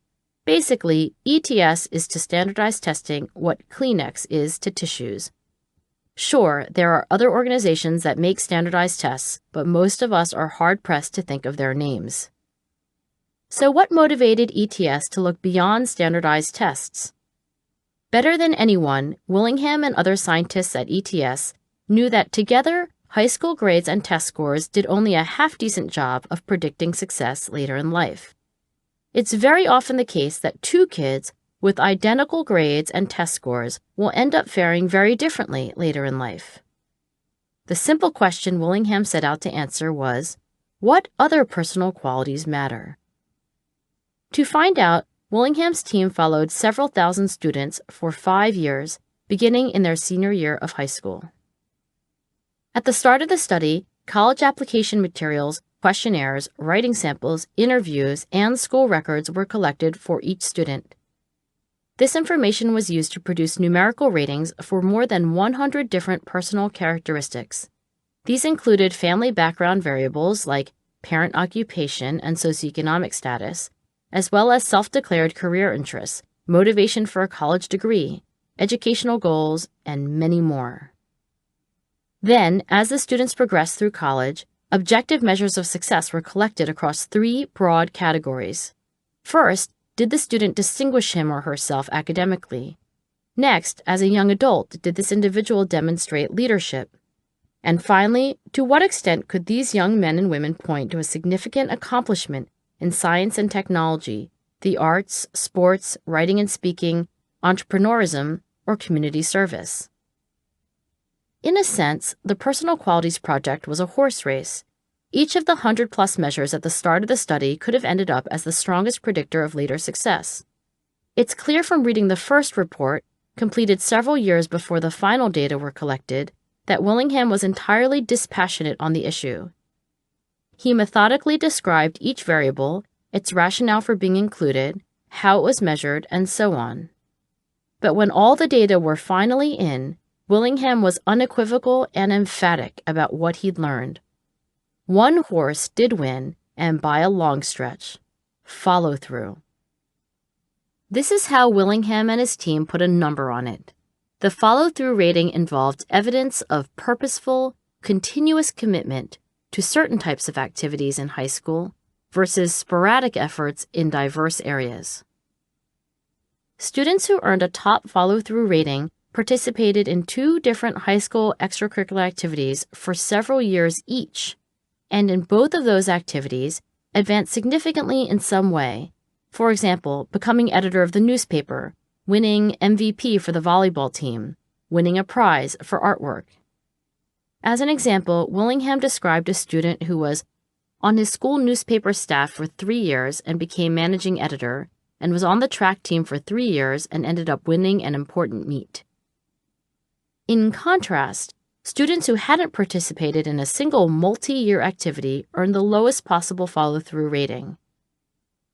Basically, ETS is to standardized testing what Kleenex is to tissues. Sure, there are other organizations that make standardized tests, but most of us are hard-pressed to think of their names. So what motivated ETS to look beyond standardized tests? Better than anyone, Willingham and other scientists at ETS knew that together, high school grades and test scores did only a half-decent job of predicting success later in life. It's very often the case that 2 kids with identical grades and test scores will end up faring very differently later in life. The simple question Willingham set out to answer was, what other personal qualities matter? To find out, Willingham's team followed several thousand students for 5 years, beginning in their senior year of high school. At the start of the study, college application materials, questionnaires, writing samples, interviews, and school records were collected for each student. This information was used to produce numerical ratings for more than 100 different personal characteristics. These included family background variables like parent occupation and socioeconomic status, as well as self-declared career interests, motivation for a college degree, educational goals, and many more. Then, as the students progressed through college, objective measures of success were collected across 3 broad categories. First, did the student distinguish him or herself academically? Next, as a young adult, did this individual demonstrate leadership? And finally, to what extent could these young men and women point to a significant accomplishment in science and technology, the arts, sports, writing and speaking, entrepreneurism, or community service? In a sense, the Personal Qualities Project was a horse race. Each of the 100-plus measures at the start of the study could have ended up as the strongest predictor of later success. It's clear from reading the first report, completed several years before the final data were collected, that Willingham was entirely dispassionate on the issue. He methodically described each variable, its rationale for being included, how it was measured, and so on. But when all the data were finally in, Willingham was unequivocal and emphatic about what he'd learned. One horse did win, and by a long stretch: follow through. This is how Willingham and his team put a number on it. The follow-through rating involved evidence of purposeful, continuous commitment to certain types of activities in high school versus sporadic efforts in diverse areas. Students who earned a top follow-through rating participated in 2 different high school extracurricular activities for several years each, and in both of those activities advanced significantly in some way. For example, becoming editor of the newspaper, winning MVP for the volleyball team, winning a prize for artwork. As an example, Willingham described a student who was on his school newspaper staff for 3 years and became managing editor, and was on the track team for 3 years and ended up winning an important meet. In contrast, students who hadn't participated in a single multi-year activity earned the lowest possible follow-through rating.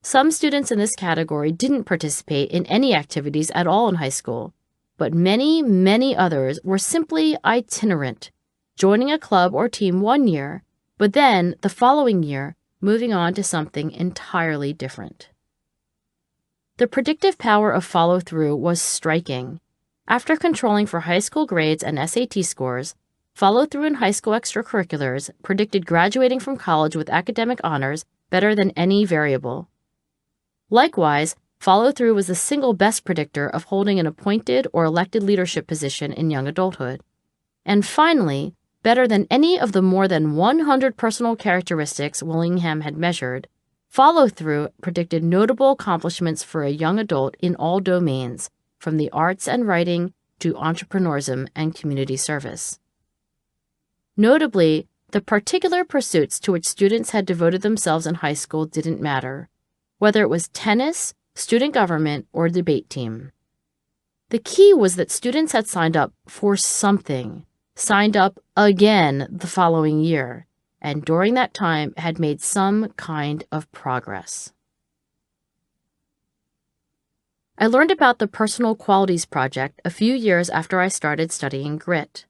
Some students in this category didn't participate in any activities at all in high school, but many, many others were simply itinerant, joining a club or team one year, but then the following year moving on to something entirely different. The predictive power of follow-through was striking. After controlling for high school grades and SAT scores, follow-through in high school extracurriculars predicted graduating from college with academic honors better than any variable. Likewise, follow-through was the single best predictor of holding an appointed or elected leadership position in young adulthood. And finally, better than any of the more than 100 personal characteristics Willingham had measured, follow-through predicted notable accomplishments for a young adult in all domains, from the arts and writing to entrepreneurism and community service. Notably, the particular pursuits to which students had devoted themselves in high school didn't matter, whether it was tennis, student government, or debate team. The key was that students had signed up for something, signed up again the following year, and during that time had made some kind of progress. I learned about the Personal Qualities Project a few years after I started studying grit.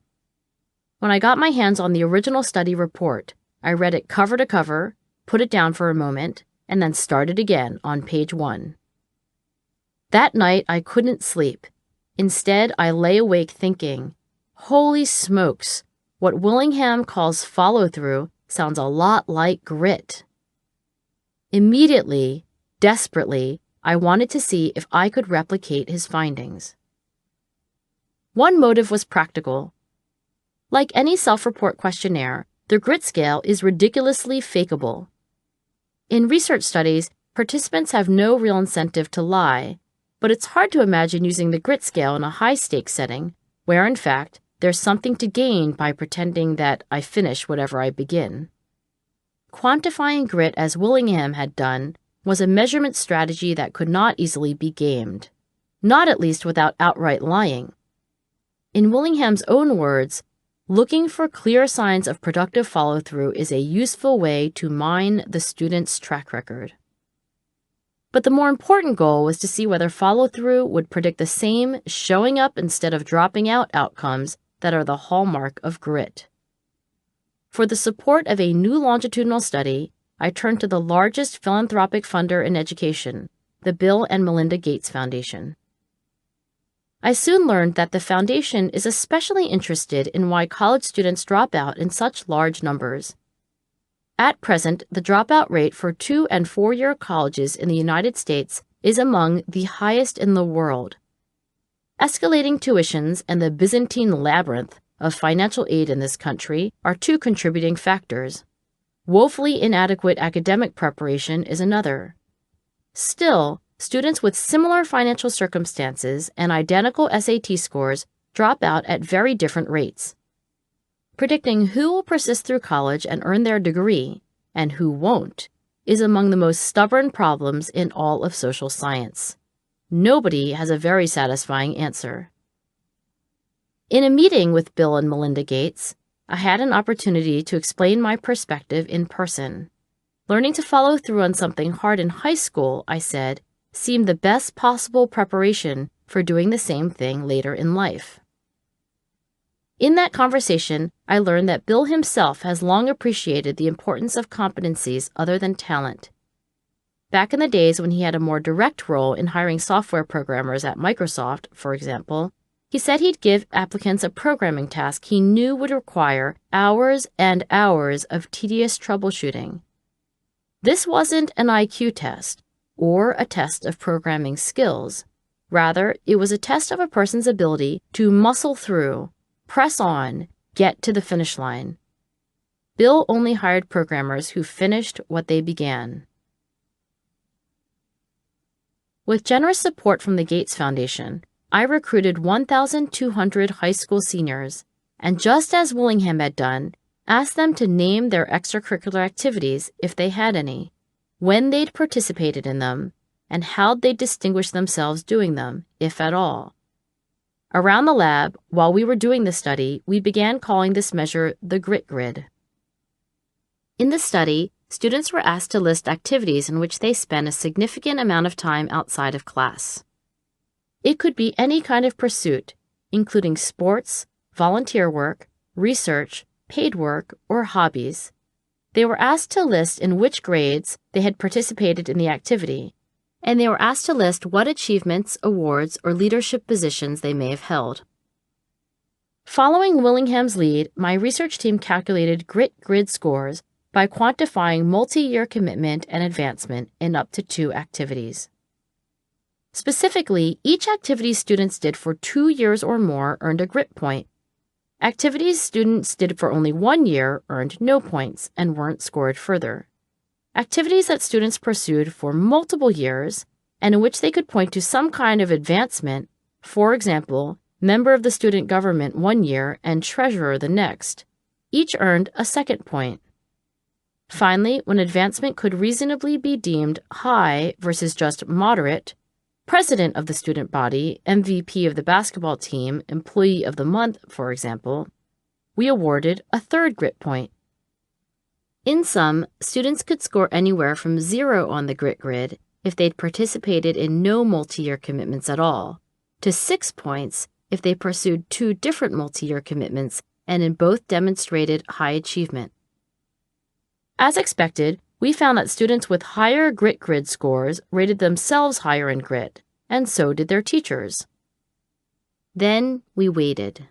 When I got my hands on the original study report, I read it cover to cover, put it down for a moment, and then started again on page 1. That night, I couldn't sleep. Instead, I lay awake thinking, holy smokes, what Willingham calls follow-through sounds a lot like grit. Immediately, desperately, I wanted to see if I could replicate his findings. One motive was practical. Like any self-report questionnaire, the grit scale is ridiculously fakeable. In research studies, participants have no real incentive to lie, but it's hard to imagine using the grit scale in a high-stakes setting, where in fact, there's something to gain by pretending that I finish whatever I begin. Quantifying grit as Willingham had done was a measurement strategy that could not easily be gamed, not at least without outright lying. In Willingham's own words, looking for clear signs of productive follow-through is a useful way to mine the student's track record. But the more important goal was to see whether follow-through would predict the same showing up instead of dropping out outcomes that are the hallmark of grit. For the support of a new longitudinal study, I turned to the largest philanthropic funder in education, the Bill and Melinda Gates Foundation. I soon learned that the foundation is especially interested in why college students drop out in such large numbers. At present, the dropout rate for 2- and 4-year colleges in the United States is among the highest in the world. Escalating tuitions and the Byzantine labyrinth of financial aid in this country are two contributing factors. Woefully inadequate academic preparation is another. Still, students with similar financial circumstances and identical SAT scores drop out at very different rates. Predicting who will persist through college and earn their degree, and who won't, is among the most stubborn problems in all of social science. Nobody has a very satisfying answer. In a meeting with Bill and Melinda Gates, I had an opportunity to explain my perspective in person. Learning to follow through on something hard in high school, I said, seemed the best possible preparation for doing the same thing later in life. In that conversation, I learned that Bill himself has long appreciated the importance of competencies other than talent. Back in the days when he had a more direct role in hiring software programmers at Microsoft, for example, he said he'd give applicants a programming task he knew would require hours and hours of tedious troubleshooting. This wasn't an IQ test or a test of programming skills. Rather, it was a test of a person's ability to muscle through, press on, get to the finish line. Bill only hired programmers who finished what they began. With generous support from the Gates Foundation, I recruited 1,200 high school seniors, and just as Willingham had done, asked them to name their extracurricular activities if they had any, when they'd participated in them, and how they'd distinguished themselves doing them, if at all. Around the lab, while we were doing the study, we began calling this measure the grit grid. In the study, students were asked to list activities in which they spent a significant amount of time outside of class. It could be any kind of pursuit, including sports, volunteer work, research, paid work, or hobbies. They were asked to list in which grades they had participated in the activity, and they were asked to list what achievements, awards, or leadership positions they may have held. Following Willingham's lead, my research team calculated grit grid scores by quantifying multi-year commitment and advancement in up to 2 activities. Specifically, each activity students did for 2 years or more earned a grit point. Activities students did for only 1 year earned no points and weren't scored further. Activities that students pursued for multiple years and in which they could point to some kind of advancement, for example, member of the student government 1 year and treasurer the next, each earned a second point. Finally, when advancement could reasonably be deemed high versus just moderate, president of the student body, MVP of the basketball team, employee of the month, for example, we awarded a third grit point. In sum, students could score anywhere from 0 on the grit grid if they'd participated in no multi-year commitments at all, to 6 points if they pursued 2 different multi-year commitments and in both demonstrated high achievement. As expected, we found that students with higher grit grid scores rated themselves higher in grit, and so did their teachers. Then we waited.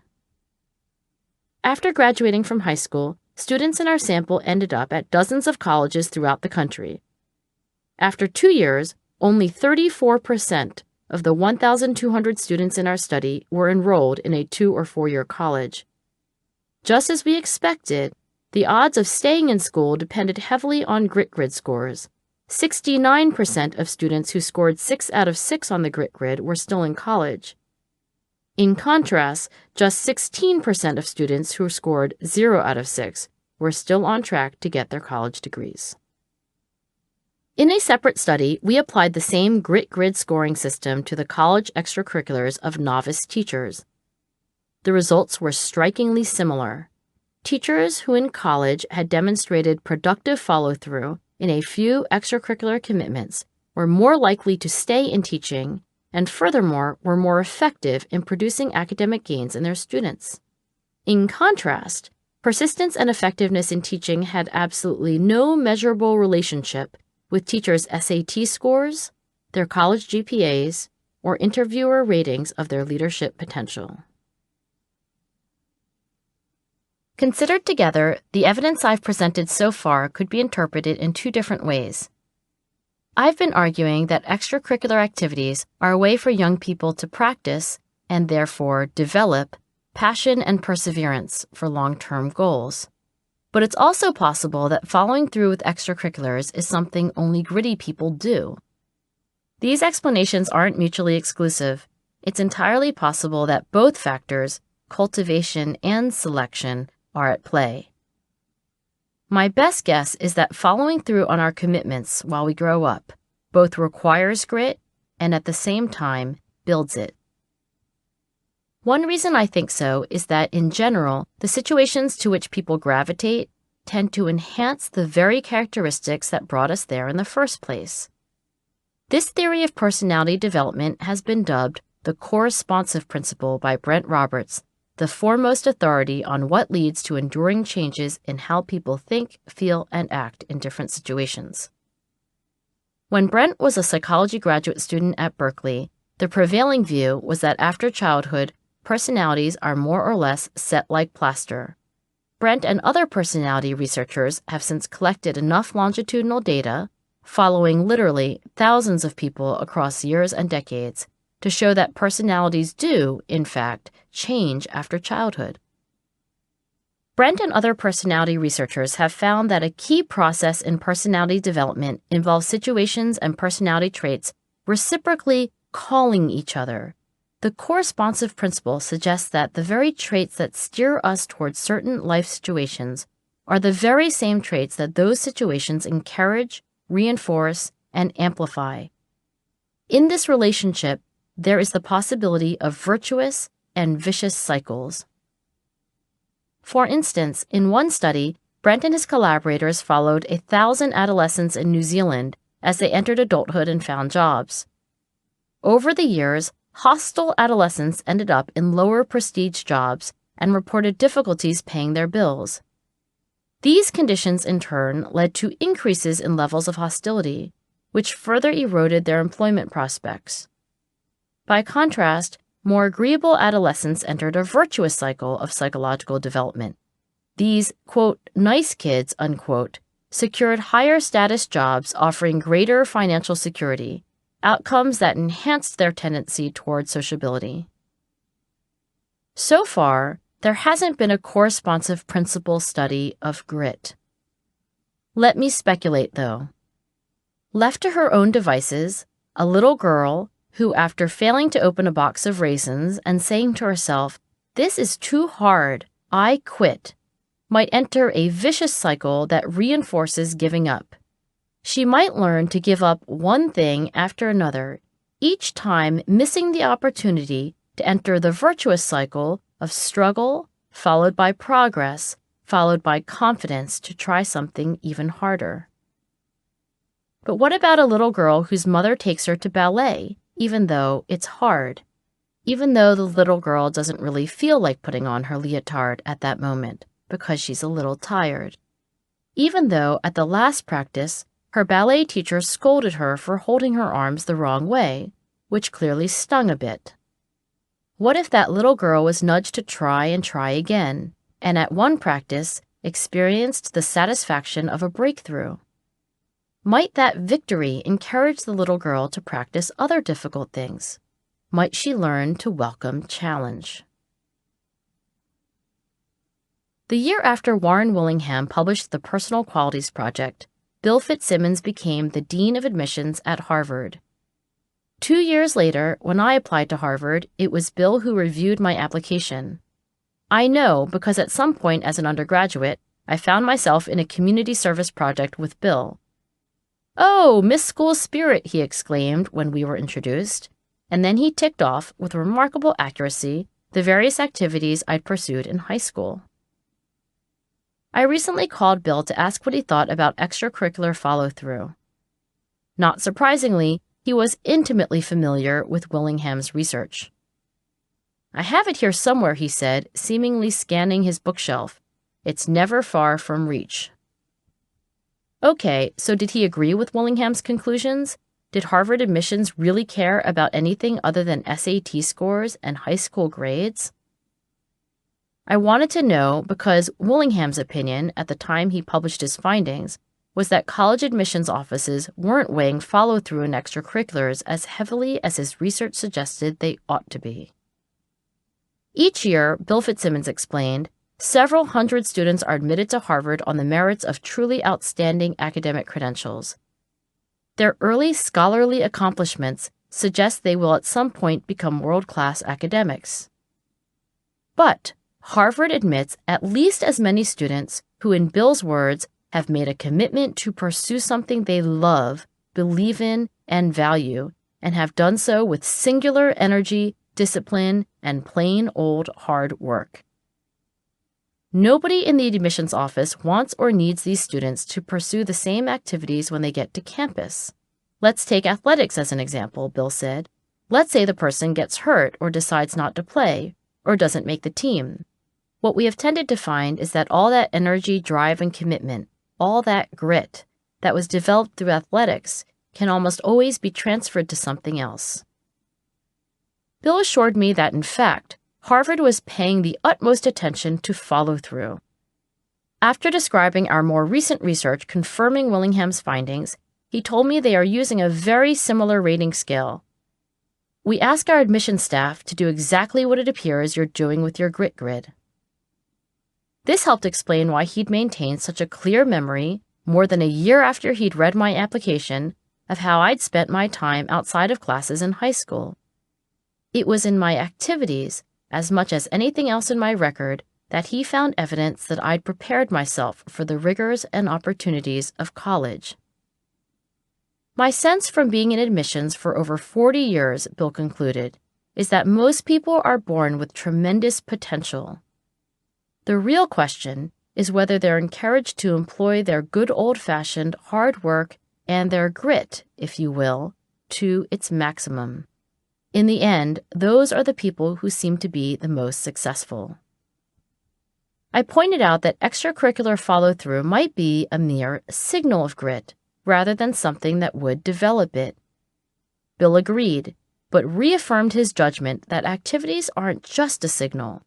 After graduating from high school, students in our sample ended up at dozens of colleges throughout the country. After 2 years, only 34% of the 1,200 students in our study were enrolled in a 2- or 4-year college. Just as we expected, the odds of staying in school depended heavily on grit grid scores. 69% of students who scored 6 out of 6 on the grit grid were still in college. In contrast, just 16% of students who scored 0 out of 6 were still on track to get their college degrees. In a separate study, we applied the same grit grid scoring system to the college extracurriculars of novice teachers. The results were strikingly similar. Teachers who in college had demonstrated productive follow-through in a few extracurricular commitments were more likely to stay in teaching and furthermore were more effective in producing academic gains in their students. In contrast, persistence and effectiveness in teaching had absolutely no measurable relationship with teachers' SAT scores, their college GPAs, or interviewer ratings of their leadership potential. Considered together, the evidence I've presented so far could be interpreted in 2 different ways. I've been arguing that extracurricular activities are a way for young people to practice, and therefore develop, passion and perseverance for long-term goals. But it's also possible that following through with extracurriculars is something only gritty people do. These explanations aren't mutually exclusive. It's entirely possible that both factors, cultivation and selection, are at play. My best guess is that following through on our commitments while we grow up both requires grit and at the same time builds it. One reason I think so is that, in general, the situations to which people gravitate tend to enhance the very characteristics that brought us there in the first place. This theory of personality development has been dubbed the corresponsive principle by Brent Roberts, the foremost authority on what leads to enduring changes in how people think, feel, and act in different situations. When Brent was a psychology graduate student at Berkeley, the prevailing view was that after childhood, personalities are more or less set like plaster. Brent and other personality researchers have since collected enough longitudinal data, following literally thousands of people across years and decades, to show that personalities do, in fact, change after childhood. Brent and other personality researchers have found that a key process in personality development involves situations and personality traits reciprocally calling each other. The corresponsive principle suggests that the very traits that steer us towards certain life situations are the very same traits that those situations encourage, reinforce, and amplify. In this relationship, there is the possibility of virtuous and vicious cycles. For instance, in one study, Brent and his collaborators followed 1,000 adolescents in New Zealand as they entered adulthood and found jobs. Over the years, hostile adolescents ended up in lower prestige jobs and reported difficulties paying their bills. These conditions, in turn, led to increases in levels of hostility, which further eroded their employment prospects. By contrast, more agreeable adolescents entered a virtuous cycle of psychological development. These, quote, nice kids, unquote, secured higher status jobs offering greater financial security, outcomes that enhanced their tendency toward sociability. So far, there hasn't been a corresponsive principle study of grit. Let me speculate, though. Left to her own devices, a little girl who, after failing to open a box of raisins and saying to herself, "This is too hard, I quit," might enter a vicious cycle that reinforces giving up. She might learn to give up one thing after another, each time missing the opportunity to enter the virtuous cycle of struggle, followed by progress, followed by confidence to try something even harder. But what about a little girl whose mother takes her to ballet, even though it's hard? Even though the little girl doesn't really feel like putting on her leotard at that moment because she's a little tired. Even though at the last practice, her ballet teacher scolded her for holding her arms the wrong way, which clearly stung a bit. What if that little girl was nudged to try and try again, and at one practice experienced the satisfaction of a breakthrough? Might that victory encourage the little girl to practice other difficult things? Might she learn to welcome challenge? The year after Warren Willingham published the Personal Qualities Project, Bill Fitzsimmons became the Dean of Admissions at Harvard. 2 years later, when I applied to Harvard, it was Bill who reviewed my application. I know because at some point as an undergraduate, I found myself in a community service project with Bill. "Oh, Miss School Spirit," he exclaimed when we were introduced, and then he ticked off, with remarkable accuracy, the various activities I'd pursued in high school. I recently called Bill to ask what he thought about extracurricular follow-through. Not surprisingly, he was intimately familiar with Willingham's research. "I have it here somewhere," he said, seemingly scanning his bookshelf. "It's never far from reach." Okay, so did he agree with Willingham's conclusions? Did Harvard admissions really care about anything other than SAT scores and high school grades? I wanted to know because Willingham's opinion at the time he published his findings was that college admissions offices weren't weighing follow-through in extracurriculars as heavily as his research suggested they ought to be. Each year, Bill Fitzsimmons explained, several hundred students are admitted to Harvard on the merits of truly outstanding academic credentials. Their early scholarly accomplishments suggest they will at some point become world-class academics. But Harvard admits at least as many students who, in Bill's words, have made a commitment to pursue something they love, believe in, and value, and have done so with singular energy, discipline, and plain old hard work. Nobody in the admissions office wants or needs these students to pursue the same activities when they get to campus. Let's take athletics as an example, Bill said. Let's say the person gets hurt or decides not to play or doesn't make the team. What we have tended to find is that all that energy, drive, and commitment, all that grit that was developed through athletics can almost always be transferred to something else. Bill assured me that, in fact, Harvard was paying the utmost attention to follow-through. After describing our more recent research confirming Willingham's findings, he told me they are using a very similar rating scale. We ask our admissions staff to do exactly what it appears you're doing with your grit grid. This helped explain why he'd maintained such a clear memory, more than a year after he'd read my application, of how I'd spent my time outside of classes in high school. It was in my activities, as much as anything else in my record, that he found evidence that I'd prepared myself for the rigors and opportunities of college. My sense from being in admissions for over 40 years, Bill concluded, is that most people are born with tremendous potential. The real question is whether they're encouraged to employ their good old-fashioned hard work and their grit, if you will, to its maximum. In the end, those are the people who seem to be the most successful. I pointed out that extracurricular follow-through might be a mere signal of grit rather than something that would develop it. Bill agreed, but reaffirmed his judgment that activities aren't just a signal.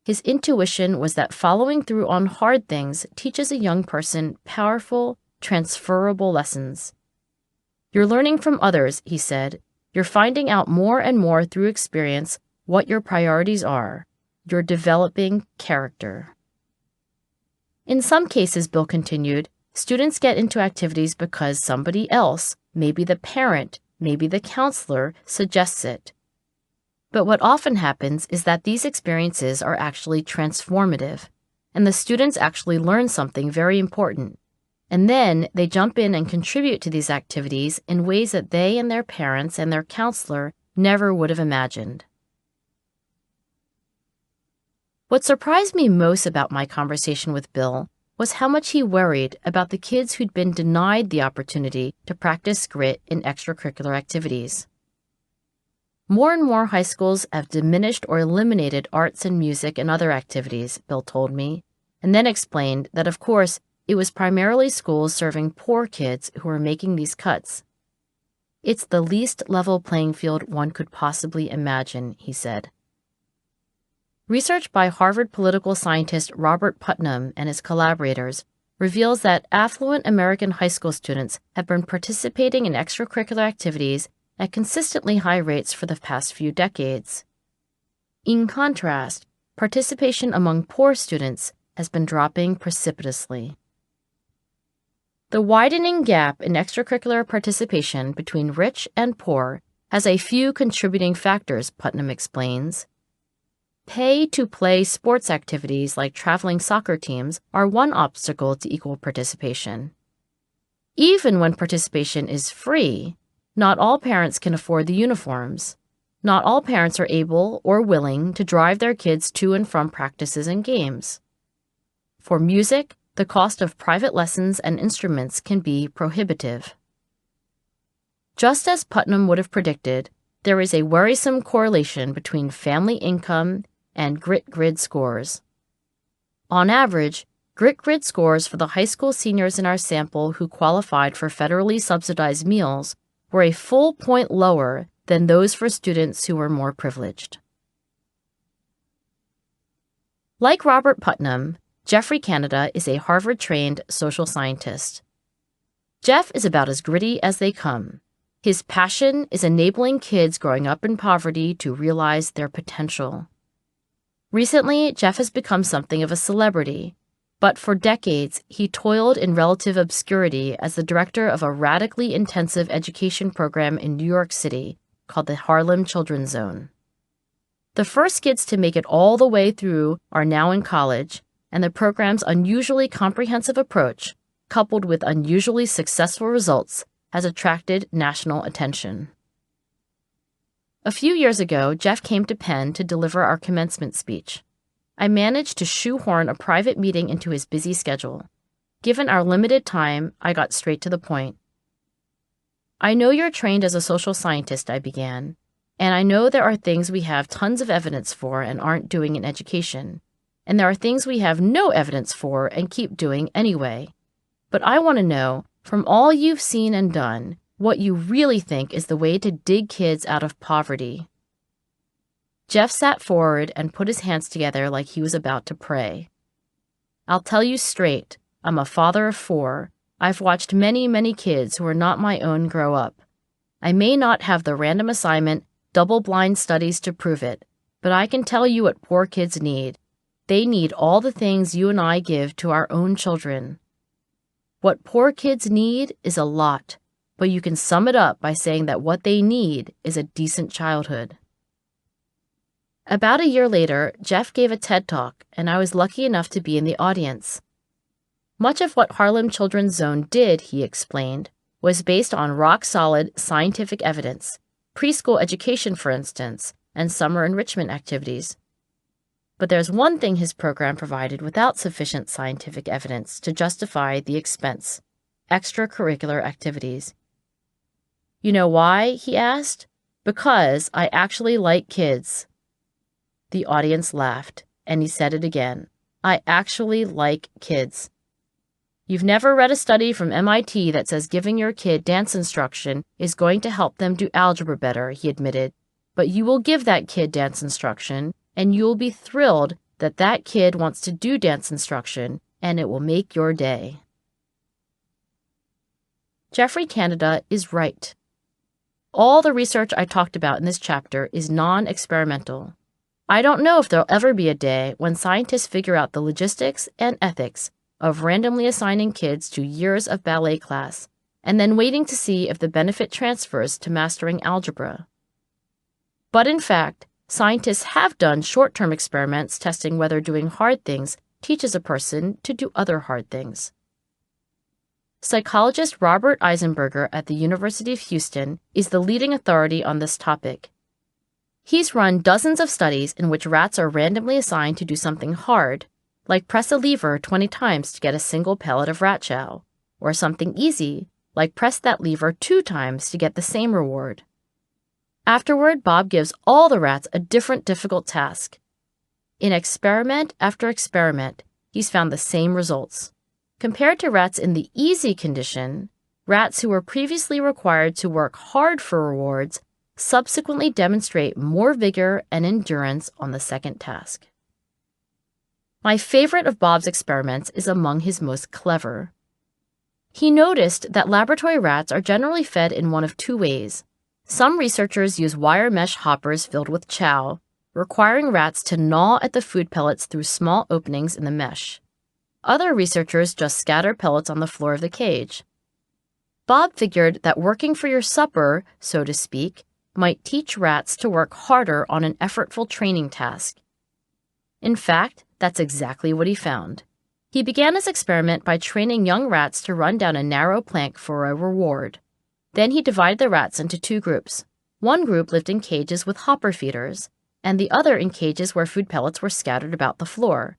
His intuition was that following through on hard things teaches a young person powerful, transferable lessons. You're learning from others, he said. You're finding out more and more through experience what your priorities are. You're developing character. In some cases, Bill continued, students get into activities because somebody else, maybe the parent, maybe the counselor, suggests it. But what often happens is that these experiences are actually transformative, and the students actually learn something very important. And then they jump in and contribute to these activities in ways that they and their parents and their counselor never would have imagined. What surprised me most about my conversation with Bill was how much he worried about the kids who'd been denied the opportunity to practice grit in extracurricular activities. More and more high schools have diminished or eliminated arts and music and other activities, Bill told me, and then explained that, of course, it was primarily schools serving poor kids who were making these cuts. It's the least level playing field one could possibly imagine, he said. Research by Harvard political scientist Robert Putnam and his collaborators reveals that affluent American high school students have been participating in extracurricular activities at consistently high rates for the past few decades. In contrast, participation among poor students has been dropping precipitously. The widening gap in extracurricular participation between rich and poor has a few contributing factors, Putnam explains. Pay-to-play sports activities like traveling soccer teams are one obstacle to equal participation. Even when participation is free, not all parents can afford the uniforms. Not all parents are able or willing to drive their kids to and from practices and games. For music, the cost of private lessons and instruments can be prohibitive. Just as Putnam would have predicted, there is a worrisome correlation between family income and grit grid scores. On average, grit grid scores for the high school seniors in our sample who qualified for federally subsidized meals were a full point lower than those for students who were more privileged. Like Robert Putnam, Jeffrey Canada is a Harvard-trained social scientist. Jeff is about as gritty as they come. His passion is enabling kids growing up in poverty to realize their potential. Recently, Jeff has become something of a celebrity, but for decades, he toiled in relative obscurity as the director of a radically intensive education program in New York City called the Harlem Children's Zone. The first kids to make it all the way through are now in college, and the program's unusually comprehensive approach, coupled with unusually successful results, has attracted national attention. A few years ago, Jeff came to Penn to deliver our commencement speech. I managed to shoehorn a private meeting into his busy schedule. Given our limited time, I got straight to the point. I know you're trained as a social scientist, I began, and I know there are things we have tons of evidence for and aren't doing in education. And there are things we have no evidence for and keep doing anyway. But I want to know, from all you've seen and done, what you really think is the way to dig kids out of poverty. Jeff sat forward and put his hands together like he was about to pray. I'll tell you straight, I'm a father of 4. I've watched many, many kids who are not my own grow up. I may not have the random assignment, double-blind studies to prove it, but I can tell you what poor kids need. They need all the things you and I give to our own children. What poor kids need is a lot, but you can sum it up by saying that what they need is a decent childhood. About a year later, Jeff gave a TED Talk, and I was lucky enough to be in the audience. Much of what Harlem Children's Zone did, he explained, was based on rock-solid scientific evidence, preschool education, for instance, and summer enrichment activities. But there's one thing his program provided without sufficient scientific evidence to justify the expense: extracurricular activities. "You know why?" he asked. "Because I actually like kids." The audience laughed, and he said it again. "I actually like kids." "You've never read a study from MIT that says giving your kid dance instruction is going to help them do algebra better," he admitted. "But you will give that kid dance instruction, and you'll be thrilled that that kid wants to do dance instruction, and it will make your day." Geoffrey Canada is right. All the research I talked about in this chapter is non-experimental. I don't know if there'll ever be a day when scientists figure out the logistics and ethics of randomly assigning kids to years of ballet class and then waiting to see if the benefit transfers to mastering algebra. But in fact, scientists have done short-term experiments testing whether doing hard things teaches a person to do other hard things. Psychologist Robert Eisenberger at the University of Houston is the leading authority on this topic. He's run dozens of studies in which rats are randomly assigned to do something hard, like press a lever 20 times to get a single pellet of rat chow, or something easy, like press that lever 2 times to get the same reward. Afterward, Bob gives all the rats a different difficult task. In experiment after experiment, he's found the same results. Compared to rats in the easy condition, rats who were previously required to work hard for rewards subsequently demonstrate more vigor and endurance on the second task. My favorite of Bob's experiments is among his most clever. He noticed that laboratory rats are generally fed in one of 2 ways. Some researchers use wire mesh hoppers filled with chow, requiring rats to gnaw at the food pellets through small openings in the mesh. Other researchers just scatter pellets on the floor of the cage. Bob figured that working for your supper, so to speak, might teach rats to work harder on an effortful training task. In fact, that's exactly what he found. He began his experiment by training young rats to run down a narrow plank for a reward. Then he divided the rats into 2 groups. One group lived in cages with hopper feeders, and the other in cages where food pellets were scattered about the floor.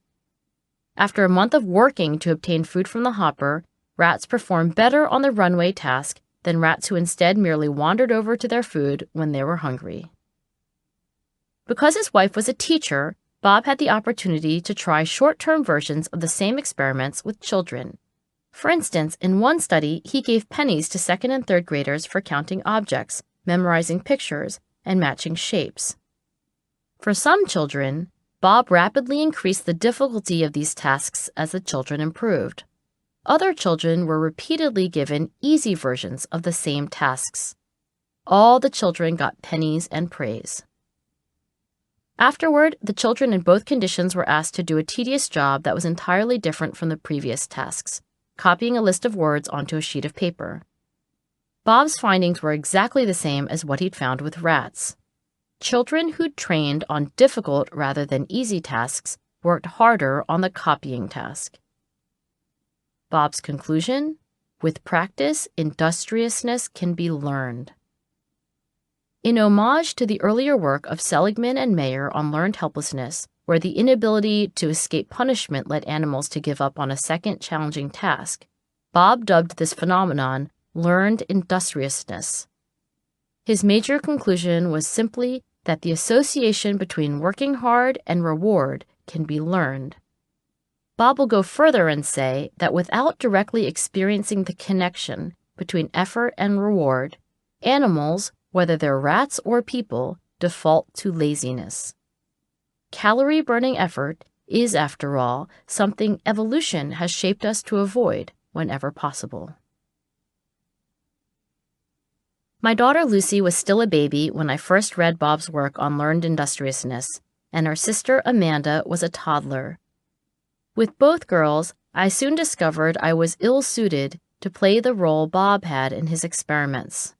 After a month of working to obtain food from the hopper, rats performed better on the runway task than rats who instead merely wandered over to their food when they were hungry. Because his wife was a teacher, Bob had the opportunity to try short-term versions of the same experiments with children. For instance, in one study, he gave pennies to 2nd and 3rd graders for counting objects, memorizing pictures, and matching shapes. For some children, Bob rapidly increased the difficulty of these tasks as the children improved. Other children were repeatedly given easy versions of the same tasks. All the children got pennies and praise. Afterward, the children in both conditions were asked to do a tedious job that was entirely different from the previous tasks, copying a list of words onto a sheet of paper. Bob's findings were exactly the same as what he'd found with rats. Children who'd trained on difficult rather than easy tasks worked harder on the copying task. Bob's conclusion: with practice, industriousness can be learned. In homage to the earlier work of Seligman and Mayer on learned helplessness, where the inability to escape punishment led animals to give up on a second challenging task, Bob dubbed this phenomenon learned industriousness. His major conclusion was simply that the association between working hard and reward can be learned. Bob will go further and say that without directly experiencing the connection between effort and reward, animals, whether they're rats or people, default to laziness. Calorie-burning effort is, after all, something evolution has shaped us to avoid whenever possible. My daughter Lucy was still a baby when I first read Bob's work on learned industriousness, and her sister Amanda was a toddler. With both girls, I soon discovered I was ill-suited to play the role Bob had in his experiments.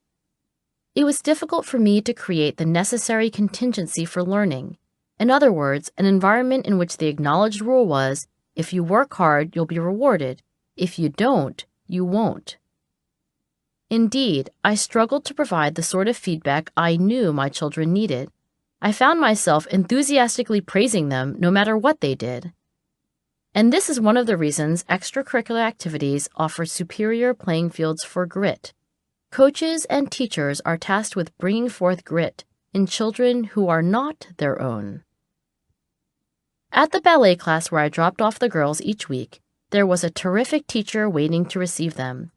It was difficult for me to create the necessary contingency for learning. In other words, an environment in which the acknowledged rule was, if you work hard, you'll be rewarded. If you don't, you won't. Indeed, I struggled to provide the sort of feedback I knew my children needed. I found myself enthusiastically praising them no matter what they did. And this is one of the reasons extracurricular activities offer superior playing fields for grit. Coaches and teachers are tasked with bringing forth grit in children who are not their own. At the ballet class where I dropped off the girls each week, there was a terrific teacher waiting to receive them.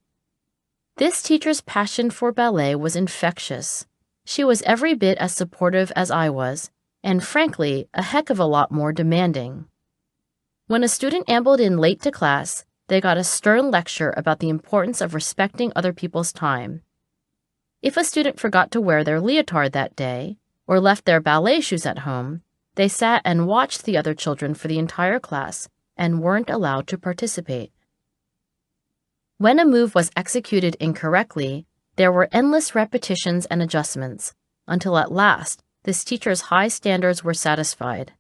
This teacher's passion for ballet was infectious. She was every bit as supportive as I was, and frankly, a heck of a lot more demanding. When a student ambled in late to class, they got a stern lecture about the importance of respecting other people's time. If a student forgot to wear their leotard that day, or left their ballet shoes at home, they sat and watched the other children for the entire class and weren't allowed to participate. When a move was executed incorrectly, there were endless repetitions and adjustments, until at last this teacher's high standards were satisfied.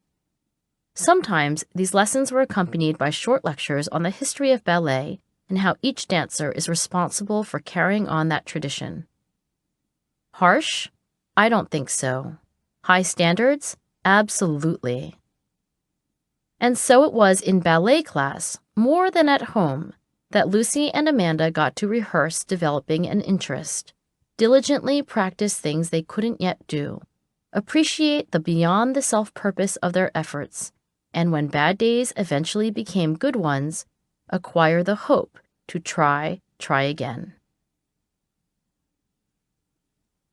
Sometimes these lessons were accompanied by short lectures on the history of ballet and how each dancer is responsible for carrying on that tradition. Harsh? I don't think so. High standards? Absolutely. And so it was in ballet class, more than at home, that Lucy and Amanda got to rehearse developing an interest, diligently practice things they couldn't yet do, appreciate the beyond-the-self purpose of their efforts, and when bad days eventually became good ones, acquire the hope to try again.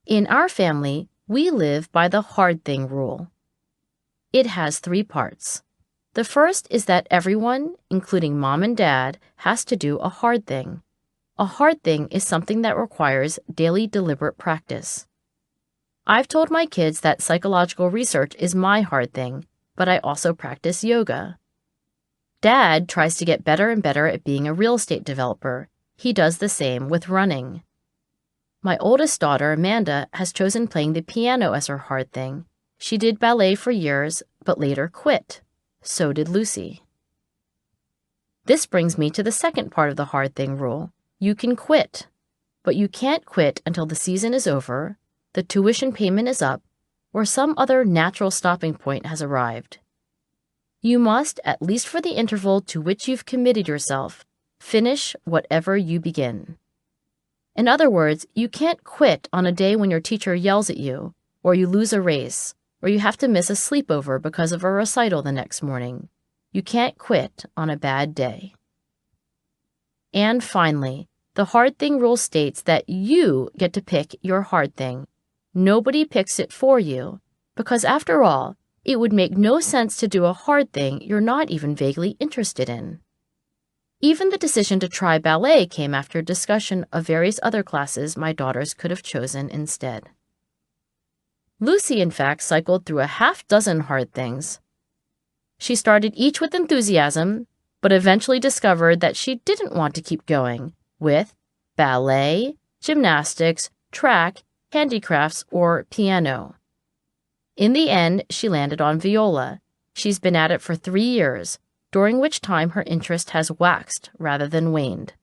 In our family, we live by the hard thing rule. It has 3 parts. The first is that everyone, including mom and dad, has to do a hard thing. A hard thing is something that requires daily deliberate practice. I've told my kids that psychological research is my hard thing, but I also practice yoga. Dad tries to get better and better at being a real estate developer. He does the same with running. My oldest daughter, Amanda, has chosen playing the piano as her hard thing. She did ballet for years, but later quit. So did Lucy. This brings me to the second part of the hard thing rule. You can quit, but you can't quit until the season is over, the tuition payment is up, or some other natural stopping point has arrived. You must, at least for the interval to which you've committed yourself, finish whatever you begin. In other words, you can't quit on a day when your teacher yells at you, or you lose a race, or you have to miss a sleepover because of a recital the next morning. You can't quit on a bad day. And finally, the hard thing rule states that you get to pick your hard thing. Nobody picks it for you, because after all, it would make no sense to do a hard thing you're not even vaguely interested in. Even the decision to try ballet came after discussion of various other classes my daughters could have chosen instead. Lucy, in fact, cycled through a half-dozen hard things. She started each with enthusiasm, but eventually discovered that she didn't want to keep going with ballet, gymnastics, track, handicrafts, or piano. In the end, she landed on viola. She's been at it for 3 years, during which time her interest has waxed rather than waned.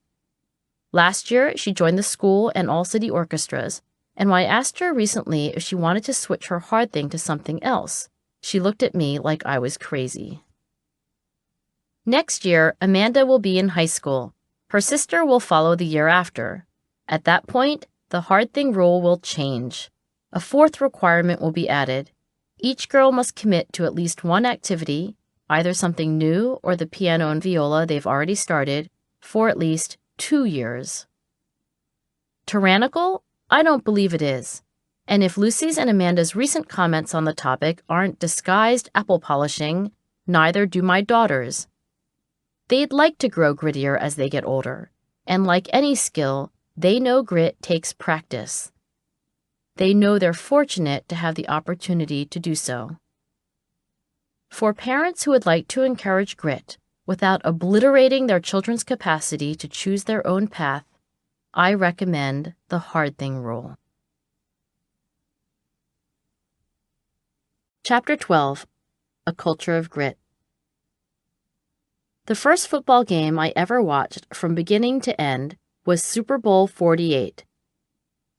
Last year, she joined the school and all-city orchestras, and when I asked her recently if she wanted to switch her hard thing to something else, she looked at me like I was crazy. Next year, Amanda will be in high school. Her sister will follow the year after. At that point, the hard thing rule will change. A 4th requirement will be added. Each girl must commit to at least one activity, either something new or the piano and viola they've already started, for at least 2 years. Tyrannical? I don't believe it is. And if Lucy's and Amanda's recent comments on the topic aren't disguised apple polishing, neither do my daughters. They'd like to grow grittier as they get older, and like any skill, they know grit takes practice. They know they're fortunate to have the opportunity to do so. For parents who would like to encourage grit without obliterating their children's capacity to choose their own path, I recommend the hard thing rule. Chapter 12. A Culture of Grit. The first football game I ever watched from beginning to end was Super Bowl 48.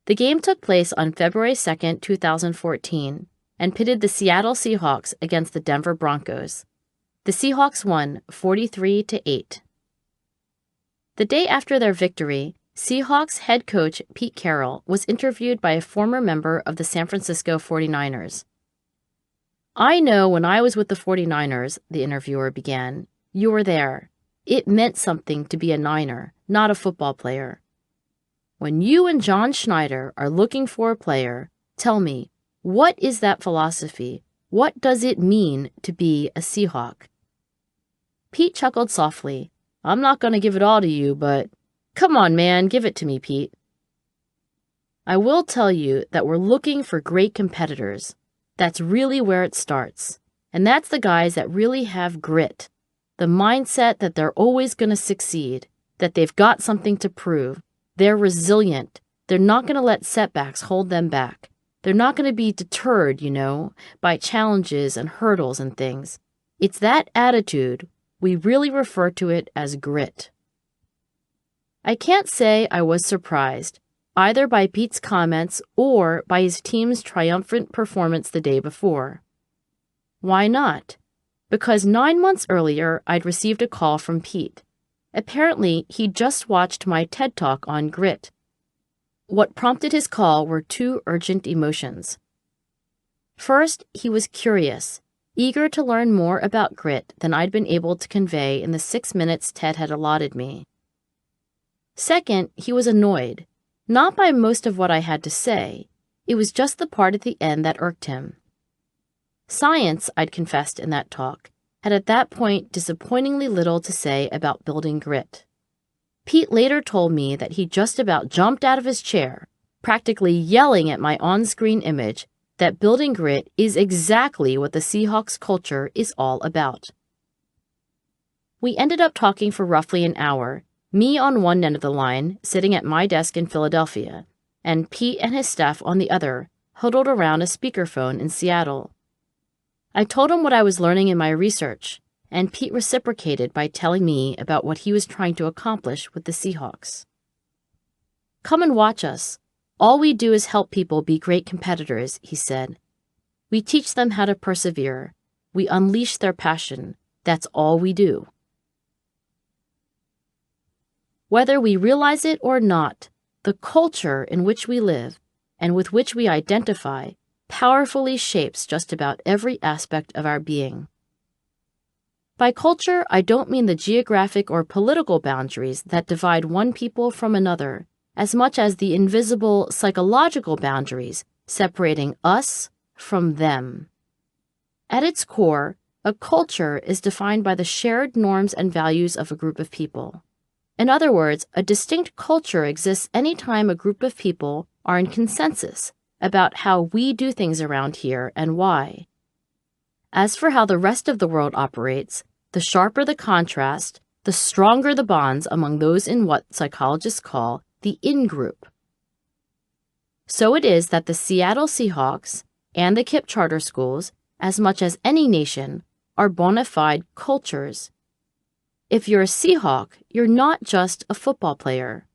The game took place on February 2, 2014, and pitted the Seattle Seahawks against the Denver Broncos. The Seahawks won 43-8. The day after their victory, Seahawks head coach Pete Carroll was interviewed by a former member of the San Francisco 49ers. "I know when I was with the 49ers," the interviewer began, "you were there. It meant something to be a Niner, not a football player. When you and John Schneider are looking for a player, tell me, what is that philosophy? What does it mean to be a Seahawk?" Pete chuckled softly. "I'm not going to give it all to you, but come on, man, give it to me, Pete. I will tell you that we're looking for great competitors. That's really where it starts. And that's the guys that really have grit, the mindset that they're always going to succeed, that they've got something to prove. They're resilient. They're not going to let setbacks hold them back. They're not going to be deterred, by challenges and hurdles and things. It's that attitude. We really refer to it as grit." I can't say I was surprised, either by Pete's comments or by his team's triumphant performance the day before. Why not? Because 9 months earlier, I'd received a call from Pete. Apparently, he'd just watched my TED Talk on grit. What prompted his call were two urgent emotions. First, he was curious, eager to learn more about grit than I'd been able to convey in the 6 minutes Ted had allotted me. Second, he was annoyed, not by most of what I had to say. It was just the part at the end that irked him. Science, I'd confessed in that talk, had at that point disappointingly little to say about building grit. Pete later told me that he just about jumped out of his chair, practically yelling at my on-screen image that building grit is exactly what the Seahawks culture is all about. We ended up talking for roughly an hour, me on one end of the line, sitting at my desk in Philadelphia, and Pete and his staff on the other, huddled around a speakerphone in Seattle. I told him what I was learning in my research, and Pete reciprocated by telling me about what he was trying to accomplish with the Seahawks. "Come and watch us. All we do is help people be great competitors," he said. "We teach them how to persevere. We unleash their passion. That's all we do." Whether we realize it or not, the culture in which we live and with which we identify powerfully shapes just about every aspect of our being. By culture, I don't mean the geographic or political boundaries that divide one people from another, as much as the invisible psychological boundaries separating us from them. At its core, a culture is defined by the shared norms and values of a group of people. In other words, a distinct culture exists anytime a group of people are in consensus about how we do things around here and why. As for how the rest of the world operates, the sharper the contrast, the stronger the bonds among those in what psychologists call the in-group. So it is that the Seattle Seahawks and the KIPP charter schools, as much as any nation, are bona fide cultures. If you're a Seahawk, you're not just a football player.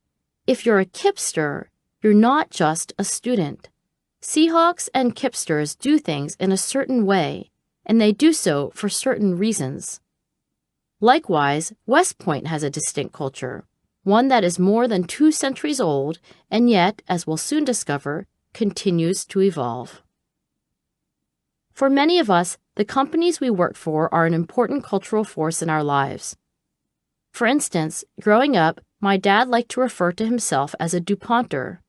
If you're a KIPPster, you're not just a student. Seahawks and KIPPsters do things in a certain way, and they do so for certain reasons. Likewise, West Point has a distinct culture, one that is more than 2 centuries old, and yet, as we'll soon discover, continues to evolve. For many of us, the companies we work for are an important cultural force in our lives. For instance, growing up, my dad liked to refer to himself as a DuPonter.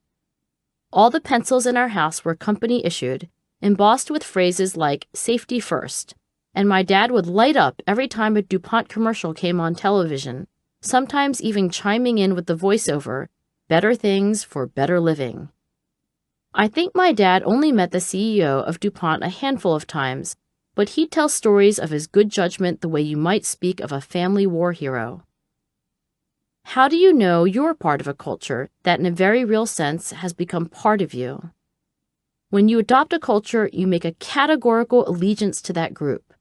All the pencils in our house were company issued, embossed with phrases like "safety first," and my dad would light up every time a DuPont commercial came on television, sometimes even chiming in with the voiceover, "Better things for better living." I think my dad only met the CEO of DuPont a handful of times, but he'd tell stories of his good judgment the way you might speak of a family war hero. How do you know you're part of a culture that in a very real sense has become part of you? When you adopt a culture, you make a categorical allegiance to that group.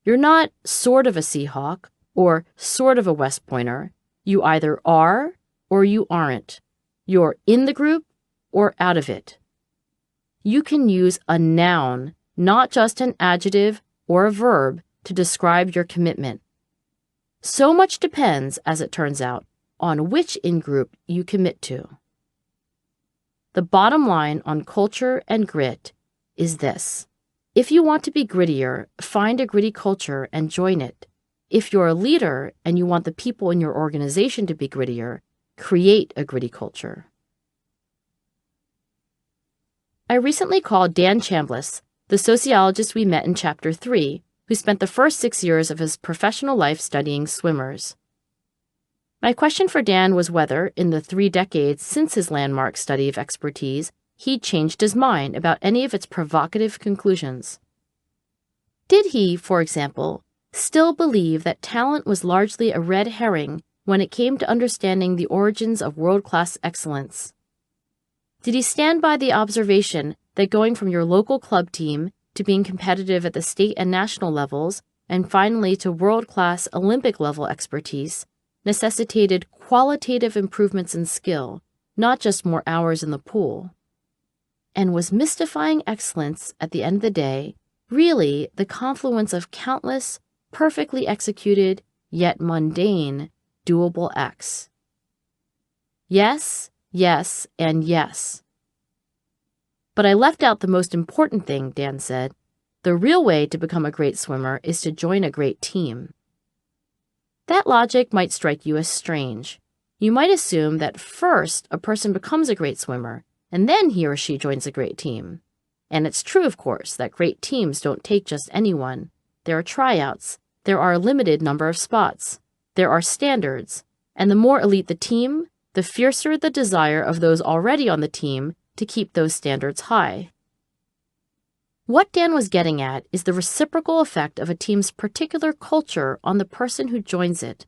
You're not sort of a Seahawk or sort of a West Pointer. You either are or you aren't. You're in the group or out of it. You can use a noun, not just an adjective or a verb to describe your commitment. So much depends, as it turns out, on which in-group you commit to. The bottom line on culture and grit is this. If you want to be grittier, find a gritty culture and join it. If you're a leader and you want the people in your organization to be grittier, create a gritty culture. I recently called Dan Chambliss, the sociologist we met in Chapter 3, who spent the first 6 years of his professional life studying swimmers. My question for Dan was whether, in the 3 decades since his landmark study of expertise, he'd changed his mind about any of its provocative conclusions. Did he, for example, still believe that talent was largely a red herring when it came to understanding the origins of world-class excellence? Did he stand by the observation that going from your local club team to being competitive at the state and national levels, and finally to world-class Olympic-level expertise, necessitated qualitative improvements in skill, not just more hours in the pool? And was mystifying excellence, at the end of the day, really the confluence of countless, perfectly executed, yet mundane, doable acts? Yes, yes, and yes. But I left out the most important thing, Dan said. The real way to become a great swimmer is to join a great team. That logic might strike you as strange. You might assume that first a person becomes a great swimmer, and then he or she joins a great team. And it's true, of course, that great teams don't take just anyone. There are tryouts. There are a limited number of spots. There are standards. And the more elite the team, the fiercer the desire of those already on the team to keep those standards high. What Dan was getting at is the reciprocal effect of a team's particular culture on the person who joins it.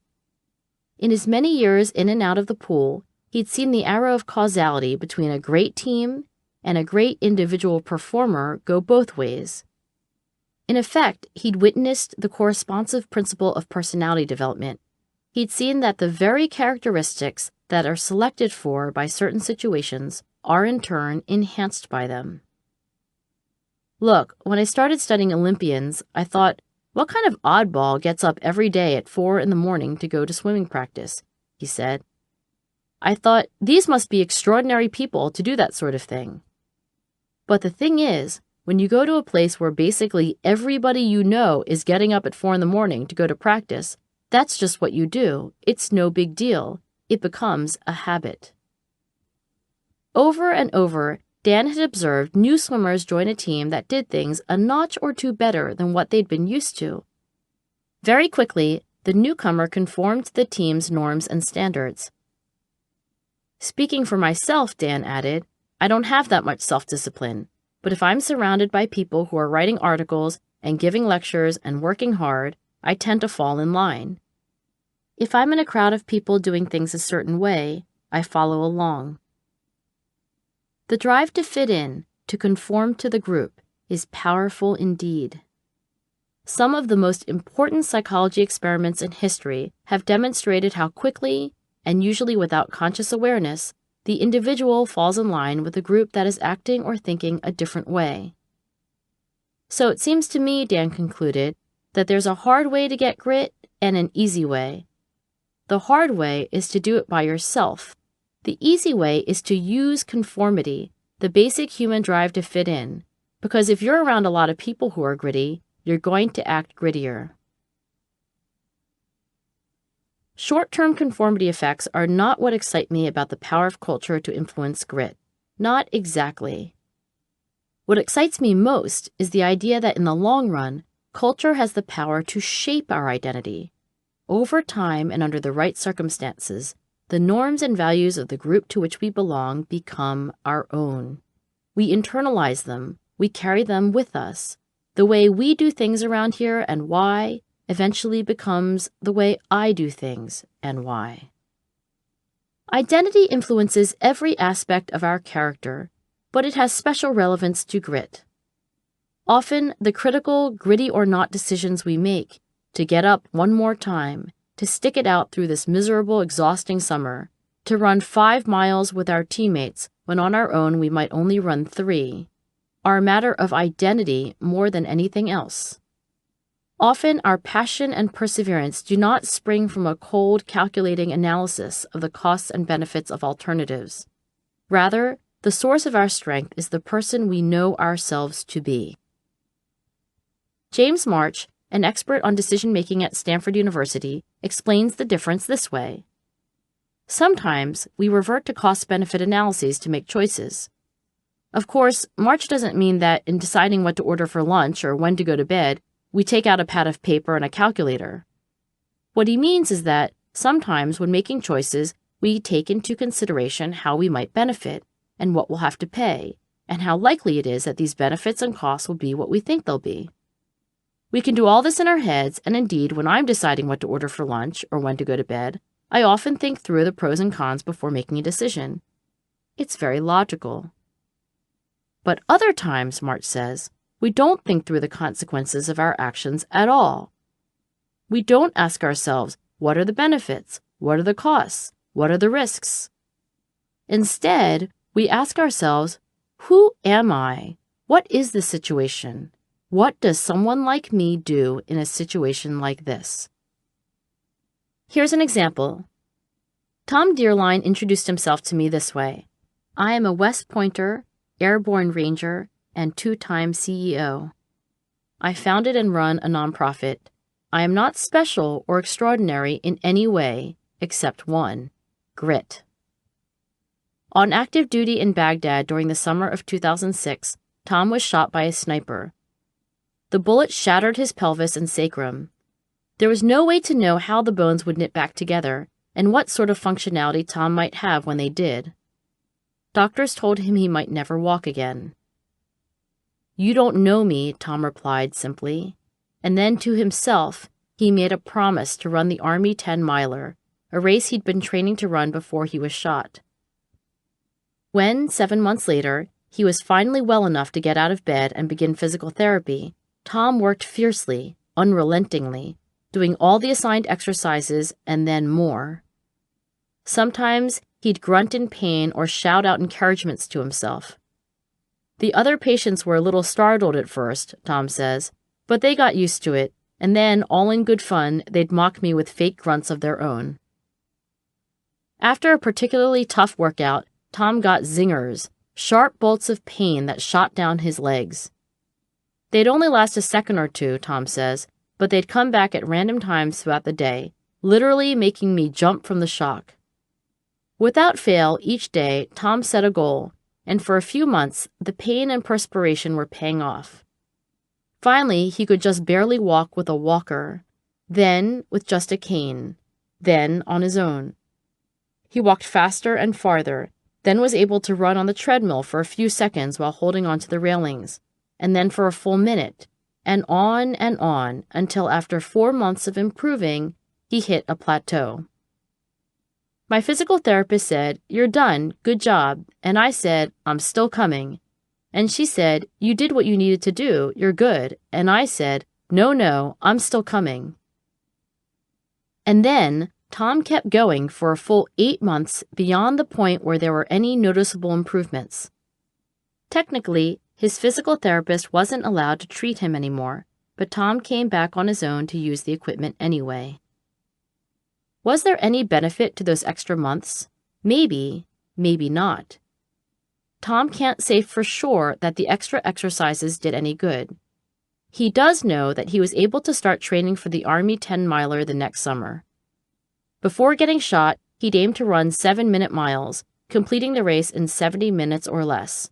In his many years in and out of the pool, he'd seen the arrow of causality between a great team and a great individual performer go both ways. In effect, he'd witnessed the corresponsive principle of personality development. He'd seen that the very characteristics that are selected for by certain situations are in turn enhanced by them. Look, when I started studying Olympians, I thought, what kind of oddball gets up every day at 4 a.m. to go to swimming practice? He said. I thought, these must be extraordinary people to do that sort of thing. But the thing is, when you go to a place where basically everybody you know is getting up at 4 a.m. to go to practice, that's just what you do. It's no big deal. It becomes a habit. Over and over, Dan had observed new swimmers join a team that did things a notch or two better than what they'd been used to. Very quickly, the newcomer conformed to the team's norms and standards. Speaking for myself, Dan added, I don't have that much self-discipline, but if I'm surrounded by people who are writing articles and giving lectures and working hard, I tend to fall in line. If I'm in a crowd of people doing things a certain way, I follow along. The drive to fit in, to conform to the group, is powerful indeed. Some of the most important psychology experiments in history have demonstrated how quickly, and usually without conscious awareness, the individual falls in line with a group that is acting or thinking a different way. So it seems to me, Dan concluded, that there's a hard way to get grit and an easy way. The hard way is to do it by yourself. The easy way is to use conformity, the basic human drive to fit in, because if you're around a lot of people who are gritty, you're going to act grittier. Short-term conformity effects are not what excite me about the power of culture to influence grit. Not exactly. What excites me most is the idea that in the long run, culture has the power to shape our identity. Over time and under the right circumstances, the norms and values of the group to which we belong become our own. We internalize them. We carry them with us. The way we do things around here and why eventually becomes the way I do things and why. Identity influences every aspect of our character, but it has special relevance to grit. Often, the critical, gritty or not decisions we make, to get up one more time, to stick it out through this miserable, exhausting summer, to run 5 miles with our teammates when on our own we might only run 3. are a matter of identity more than anything else. Often, our passion and perseverance do not spring from a cold, calculating analysis of the costs and benefits of alternatives. Rather, the source of our strength is the person we know ourselves to be. James March, an expert on decision-making at Stanford University, explains the difference this way. Sometimes, we revert to cost-benefit analyses to make choices. Of course, March doesn't mean that in deciding what to order for lunch or when to go to bed, we take out a pad of paper and a calculator. What he means is that sometimes when making choices, we take into consideration how we might benefit and what we'll have to pay, and how likely it is that these benefits and costs will be what we think they'll be. We can do all this in our heads, and indeed, when I'm deciding what to order for lunch or when to go to bed, I often think through the pros and cons before making a decision. It's very logical. But other times, March says, we don't think through the consequences of our actions at all. We don't ask ourselves, what are the benefits? What are the costs? What are the risks? Instead, we ask ourselves, who am I? What is the situation? What does someone like me do in a situation like this? Here's an example. Tom Dearline introduced himself to me this way. I am a West Pointer, airborne ranger, and 2-time CEO. I founded and run a nonprofit. I am not special or extraordinary in any way, except one, grit. On active duty in Baghdad during the summer of 2006, Tom was shot by a sniper. The bullet shattered his pelvis and sacrum. There was no way to know how the bones would knit back together and what sort of functionality Tom might have when they did. Doctors told him he might never walk again. "You don't know me," Tom replied simply. And then to himself, he made a promise to run the Army 10-miler, a race he'd been training to run before he was shot. When, 7 months later, he was finally well enough to get out of bed and begin physical therapy, Tom worked fiercely, unrelentingly, doing all the assigned exercises and then more. Sometimes he'd grunt in pain or shout out encouragements to himself. The other patients were a little startled at first, Tom says, but they got used to it, and then, all in good fun, they'd mock me with fake grunts of their own. After a particularly tough workout, Tom got zingers, sharp bolts of pain that shot down his legs. They'd only last a second or two, Tom says, but they'd come back at random times throughout the day, literally making me jump from the shock. Without fail, each day, Tom set a goal, and for a few months, the pain and perspiration were paying off. Finally, he could just barely walk with a walker, then with just a cane, then on his own. He walked faster and farther, then was able to run on the treadmill for a few seconds while holding onto the railings, and then for a full minute, and on until after 4 months of improving, he hit a plateau. My physical therapist said, "You're done, good job," and I said, "I'm still coming." And she said, "You did what you needed to do, you're good," and I said, No, I'm still coming." And then, Tom kept going for a full 8 months beyond the point where there were any noticeable improvements. Technically, his physical therapist wasn't allowed to treat him anymore, but Tom came back on his own to use the equipment anyway. Was there any benefit to those extra months? Maybe, maybe not. Tom can't say for sure that the extra exercises did any good. He does know that he was able to start training for the Army 10-miler the next summer. Before getting shot, he'd aimed to run 7-minute miles, completing the race in 70 minutes or less.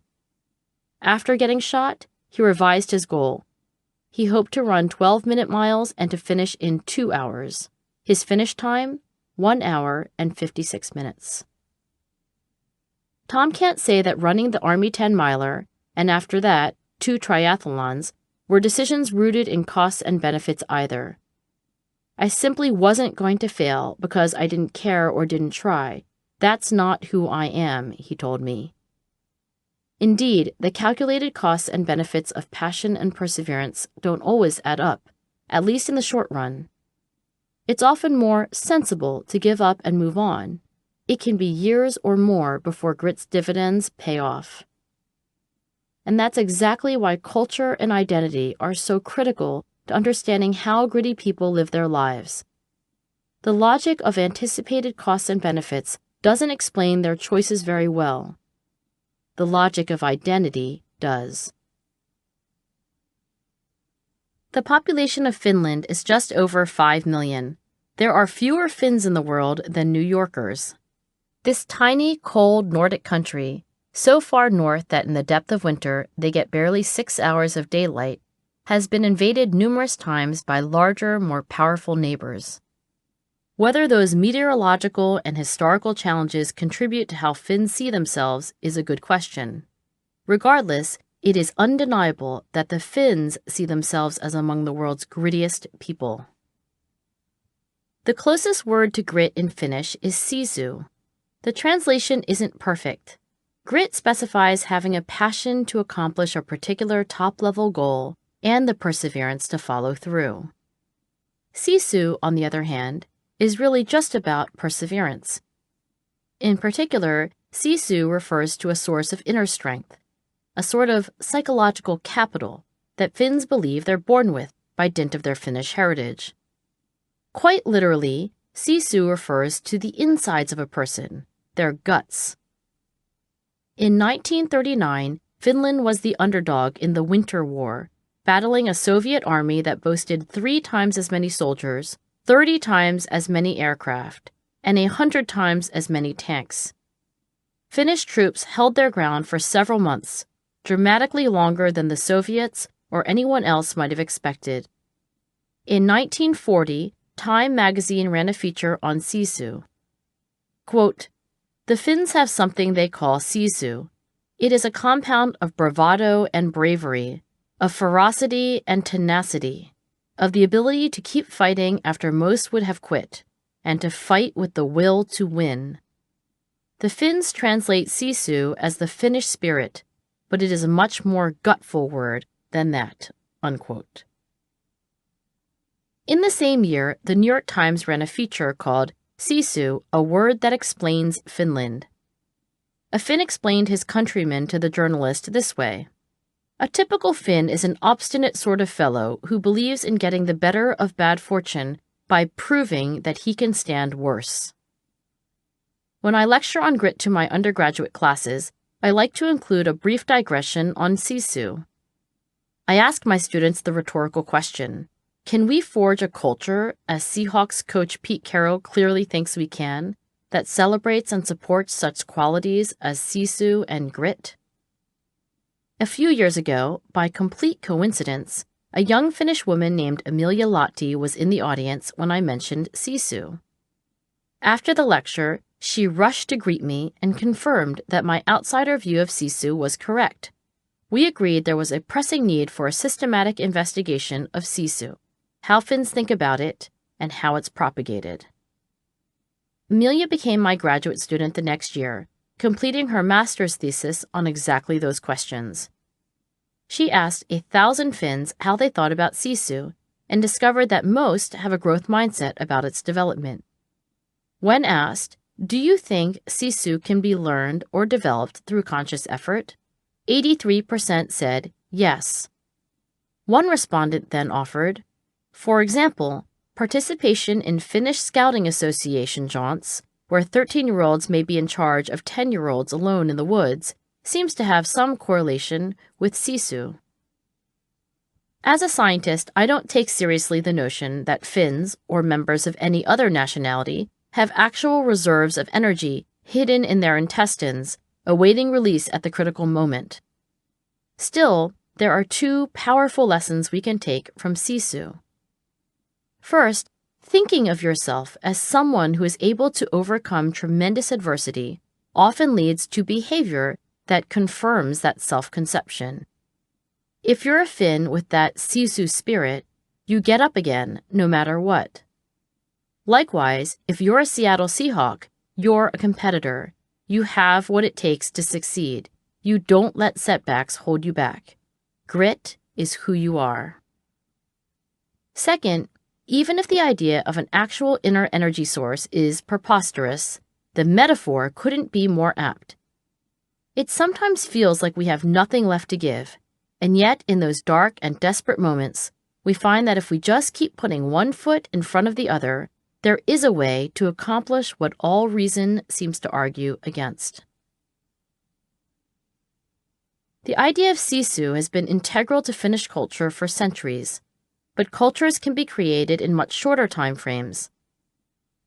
After getting shot, he revised his goal. He hoped to run 12-minute miles and to finish in 2 hours. His finish time, 1 hour and 56 minutes. Tom can't say that running the Army 10-miler, and after that, 2 triathlons, were decisions rooted in costs and benefits either. I simply wasn't going to fail because I didn't care or didn't try. That's not who I am, he told me. Indeed, the calculated costs and benefits of passion and perseverance don't always add up, at least in the short run. It's often more sensible to give up and move on. It can be years or more before grit's dividends pay off. and that's exactly why culture and identity are so critical to understanding how gritty people live their lives. The logic of anticipated costs and benefits doesn't explain their choices very well. The logic of identity does. The population of Finland is just over 5 million. There are fewer Finns in the world than New Yorkers. This tiny, cold Nordic country, so far north that in the depth of winter they get barely 6 hours of daylight, has been invaded numerous times by larger, more powerful neighbors. Whether those meteorological and historical challenges contribute to how Finns see themselves is a good question. Regardless, it is undeniable that the Finns see themselves as among the world's grittiest people. The closest word to grit in Finnish is sisu. The translation isn't perfect. Grit specifies having a passion to accomplish a particular top-level goal and the perseverance to follow through. Sisu, on the other hand, is really just about perseverance. In particular, sisu refers to a source of inner strength, a sort of psychological capital that Finns believe they're born with by dint of their Finnish heritage. Quite literally, sisu refers to the insides of a person, their guts. In 1939, Finland was the underdog in the Winter War, battling a Soviet army that boasted 3 times as many soldiers, 30 times as many aircraft, and 100 times as many tanks. Finnish troops held their ground for several months, dramatically longer than the Soviets or anyone else might have expected. In 1940, Time magazine ran a feature on sisu. Quote, "The Finns have something they call sisu. It is a compound of bravado and bravery, of ferocity and tenacity, of the ability to keep fighting after most would have quit, and to fight with the will to win. The Finns translate sisu as the Finnish spirit, but it is a much more gutful word than that." Unquote. In the same year, the New York Times ran a feature called Sisu, a Word That Explains Finland. A Finn explained his countrymen to the journalist this way. "A typical Finn is an obstinate sort of fellow who believes in getting the better of bad fortune by proving that he can stand worse." When I lecture on grit to my undergraduate classes, I like to include a brief digression on sisu. I ask my students the rhetorical question, can we forge a culture, as Seahawks coach Pete Carroll clearly thinks we can, that celebrates and supports such qualities as sisu and grit? A few years ago, by complete coincidence, a young Finnish woman named Emilia Lahti was in the audience when I mentioned sisu. After the lecture, she rushed to greet me and confirmed that my outsider view of sisu was correct. We agreed there was a pressing need for a systematic investigation of sisu, how Finns think about it, and how it's propagated. Emilia became my graduate student the next year, completing her master's thesis on exactly those questions. She asked 1,000 Finns how they thought about sisu and discovered that most have a growth mindset about its development. When asked, "Do you think sisu can be learned or developed through conscious effort?" 83% said yes. One respondent then offered, "For example, participation in Finnish Scouting Association jaunts, where 13-year-olds may be in charge of 10-year-olds alone in the woods, seems to have some correlation with sisu." As a scientist, I don't take seriously the notion that Finns, or members of any other nationality, have actual reserves of energy hidden in their intestines, awaiting release at the critical moment. Still, there are 2 powerful lessons we can take from sisu. First, thinking of yourself as someone who is able to overcome tremendous adversity often leads to behavior that confirms that self-conception. If you're a Finn with that sisu spirit, you get up again no matter what. Likewise, if you're a Seattle Seahawk, you're a competitor. You have what it takes to succeed. You don't let setbacks hold you back. Grit is who you are. Second, even if the idea of an actual inner energy source is preposterous, the metaphor couldn't be more apt. It sometimes feels like we have nothing left to give, and yet in those dark and desperate moments, we find that if we just keep putting one foot in front of the other, there is a way to accomplish what all reason seems to argue against. The idea of sisu has been integral to Finnish culture for centuries, but cultures can be created in much shorter time frames.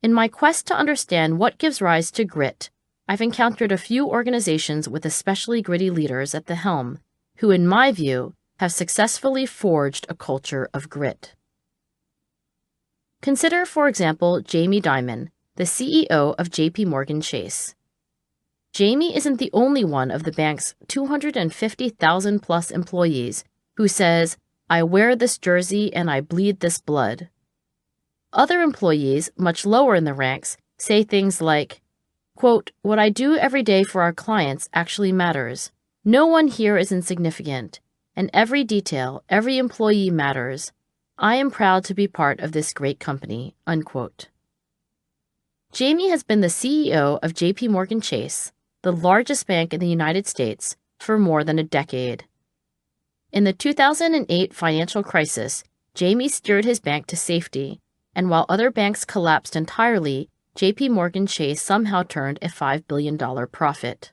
In my quest to understand what gives rise to grit, I've encountered a few organizations with especially gritty leaders at the helm, who, in my view, have successfully forged a culture of grit. Consider, for example, Jamie Dimon, the CEO of JP Morgan Chase. Jamie isn't the only one of the bank's 250,000 plus employees who says, "I wear this jersey and I bleed this blood." Other employees, much lower in the ranks, say things like, quote, "What I do every day for our clients actually matters. No one here is insignificant, and every detail, every employee matters. I am proud to be part of this great company," unquote. Jamie has been the CEO of JP Morgan Chase, the largest bank in the United States, for more than a decade. In the 2008 financial crisis, Jamie steered his bank to safety, and while other banks collapsed entirely, JP Morgan Chase somehow turned a $5 billion profit.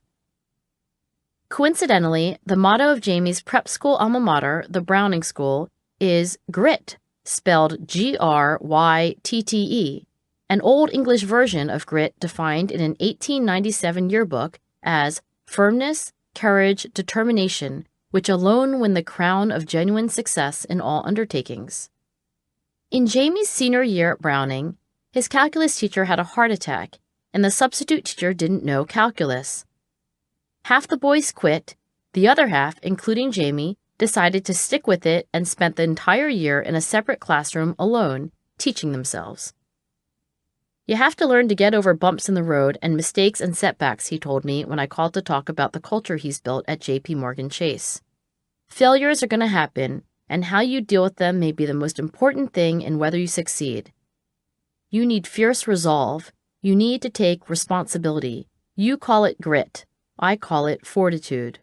Coincidentally, the motto of Jamie's prep school alma mater, the Browning School, is grit, spelled G-R-Y-T-T-E, an Old English version of grit defined in an 1897 yearbook as firmness, courage, determination, which alone win the crown of genuine success in all undertakings. In Jamie's senior year at Browning, his calculus teacher had a heart attack, and the substitute teacher didn't know calculus. Half the boys quit, the other half, including Jamie, decided to stick with it and spent the entire year in a separate classroom alone, teaching themselves. "You have to learn to get over bumps in the road and mistakes and setbacks," he told me when I called to talk about the culture he's built at JP Morgan Chase. "Failures are going to happen, and how you deal with them may be the most important thing in whether you succeed. You need fierce resolve. You need to take responsibility. You call it grit. I call it fortitude."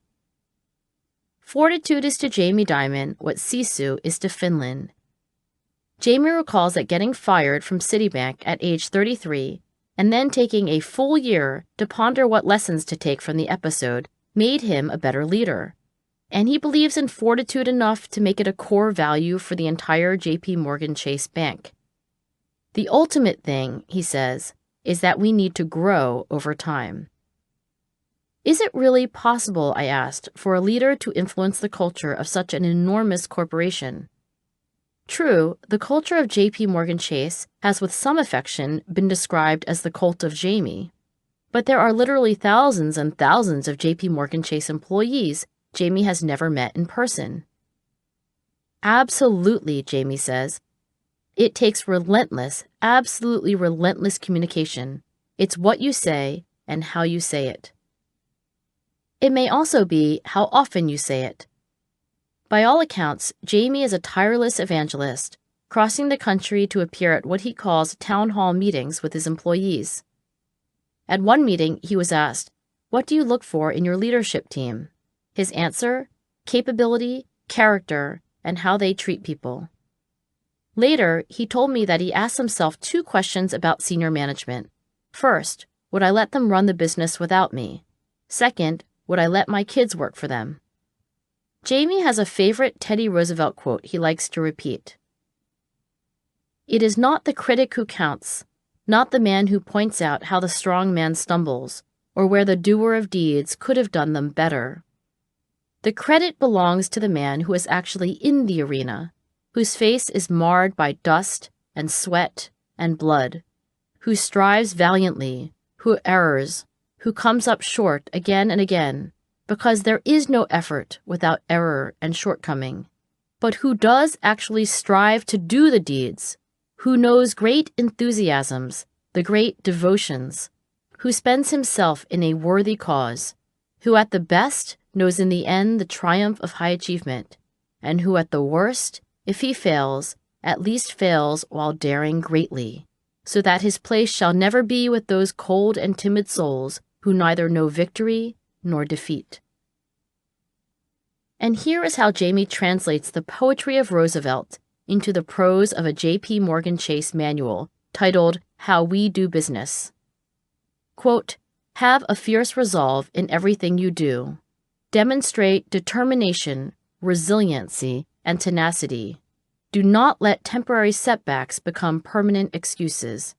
Fortitude is to Jamie Dimon what sisu is to Finland. Jamie recalls that getting fired from Citibank at age 33 and then taking a full year to ponder what lessons to take from the episode made him a better leader. And he believes in fortitude enough to make it a core value for the entire JP Morgan Chase Bank. The ultimate thing, he says, is that we need to grow over time. Is it really possible, I asked, for a leader to influence the culture of such an enormous corporation? True, the culture of JP Morgan Chase has with some affection been described as the cult of Jamie. But there are literally thousands and thousands of JP Morgan Chase employees Jamie has never met in person. Absolutely, Jamie says. It takes relentless, absolutely relentless communication. It's what you say and how you say it. It may also be how often you say it. By all accounts, Jamie is a tireless evangelist, crossing the country to appear at what he calls town hall meetings with his employees. At one meeting, he was asked, "What do you look for in your leadership team?" His answer, capability, character, and how they treat people. Later, he told me that he asked himself two questions about senior management. First, would I let them run the business without me? Second, would I let my kids work for them? Jamie has a favorite Teddy Roosevelt quote he likes to repeat. "It is not the critic who counts, not the man who points out how the strong man stumbles, or where the doer of deeds could have done them better. The credit belongs to the man who is actually in the arena, whose face is marred by dust and sweat and blood, who strives valiantly, who errs, who comes up short again and again, because there is no effort without error and shortcoming, but who does actually strive to do the deeds, who knows great enthusiasms, the great devotions, who spends himself in a worthy cause, who at the best knows in the end the triumph of high achievement, and who at the worst, if he fails, at least fails while daring greatly, so that his place shall never be with those cold and timid souls who neither know victory nor defeat. And here is how Jamie translates the poetry of Roosevelt into the prose of a J.P. Morgan Chase manual titled How We Do Business. Quote, "Have a fierce resolve in everything you do. Demonstrate determination, resiliency, and tenacity. Do not let temporary setbacks become permanent excuses.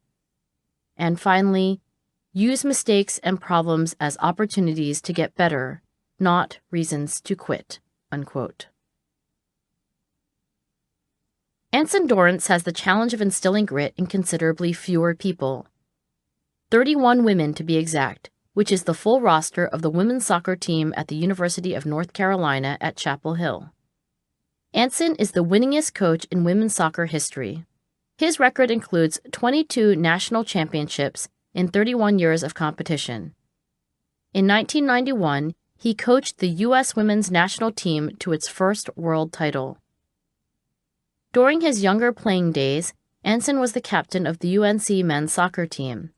And finally, use mistakes and problems as opportunities to get better, not reasons to quit." Unquote. Anson Dorrance has the challenge of instilling grit in considerably fewer people. 31 women to be exact, which is the full roster of the women's soccer team at the University of North Carolina at Chapel Hill. Anson is the winningest coach in women's soccer history. His record includes 22 national championships in 31 years of competition. In 1991, he coached the U.S. women's national team to its first world title. During his younger playing days, Anson was the captain of the UNC men's soccer team.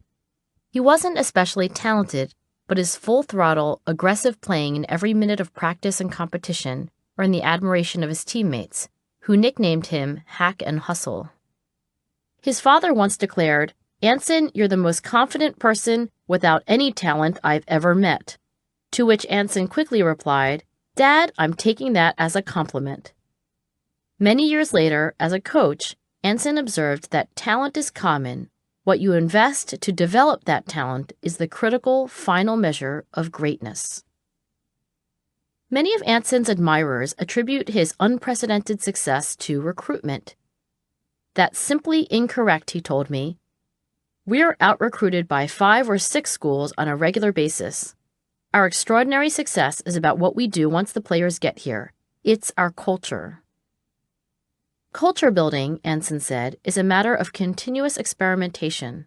He wasn't especially talented, but his full-throttle, aggressive playing in every minute of practice and competition earned the admiration of his teammates, who nicknamed him Hack and Hustle. His father once declared, "Anson, you're the most confident person without any talent I've ever met." To which Anson quickly replied, "Dad, I'm taking that as a compliment." Many years later, as a coach, Anson observed that talent is common. What you invest to develop that talent is the critical final measure of greatness. Many of Anson's admirers attribute his unprecedented success to recruitment. "That's simply incorrect," he told me. "We're out-recruited by 5 or 6 schools on a regular basis. Our extraordinary success is about what we do once the players get here. It's our culture." Culture building, Anson said, is a matter of continuous experimentation.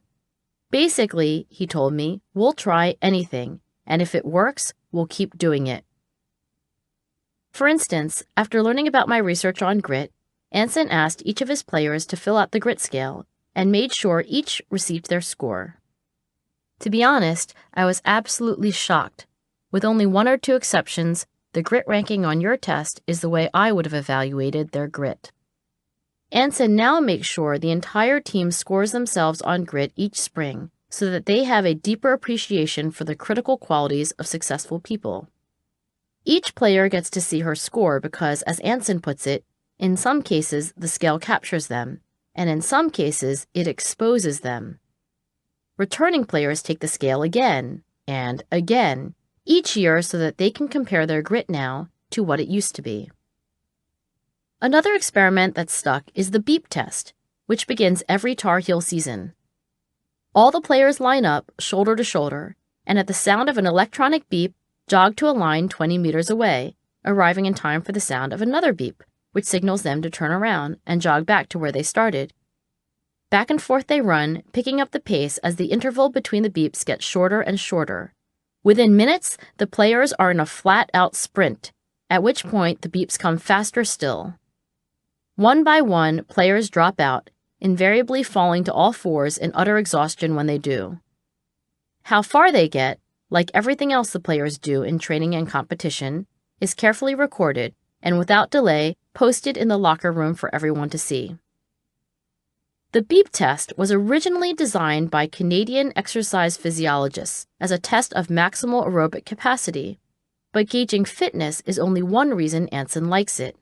Basically, he told me, we'll try anything, and if it works, we'll keep doing it. For instance, after learning about my research on grit, Anson asked each of his players to fill out the grit scale and made sure each received their score. To be honest, I was absolutely shocked. With only 1 or 2 exceptions, the grit ranking on your test is the way I would have evaluated their grit. Anson now makes sure the entire team scores themselves on grit each spring so that they have a deeper appreciation for the critical qualities of successful people. Each player gets to see her score because, as Anson puts it, in some cases the scale captures them, and in some cases it exposes them. Returning players take the scale again and again each year so that they can compare their grit now to what it used to be. Another experiment that's stuck is the beep test, which begins every Tar Heel season. All the players line up, shoulder to shoulder, and at the sound of an electronic beep, jog to a line 20 meters away, arriving in time for the sound of another beep, which signals them to turn around and jog back to where they started. Back and forth they run, picking up the pace as the interval between the beeps gets shorter and shorter. Within minutes, the players are in a flat-out sprint, at which point the beeps come faster still. One by one, players drop out, invariably falling to all fours in utter exhaustion when they do. How far they get, like everything else the players do in training and competition, is carefully recorded and without delay posted in the locker room for everyone to see. The beep test was originally designed by Canadian exercise physiologists as a test of maximal aerobic capacity, but gauging fitness is only one reason Anson likes it.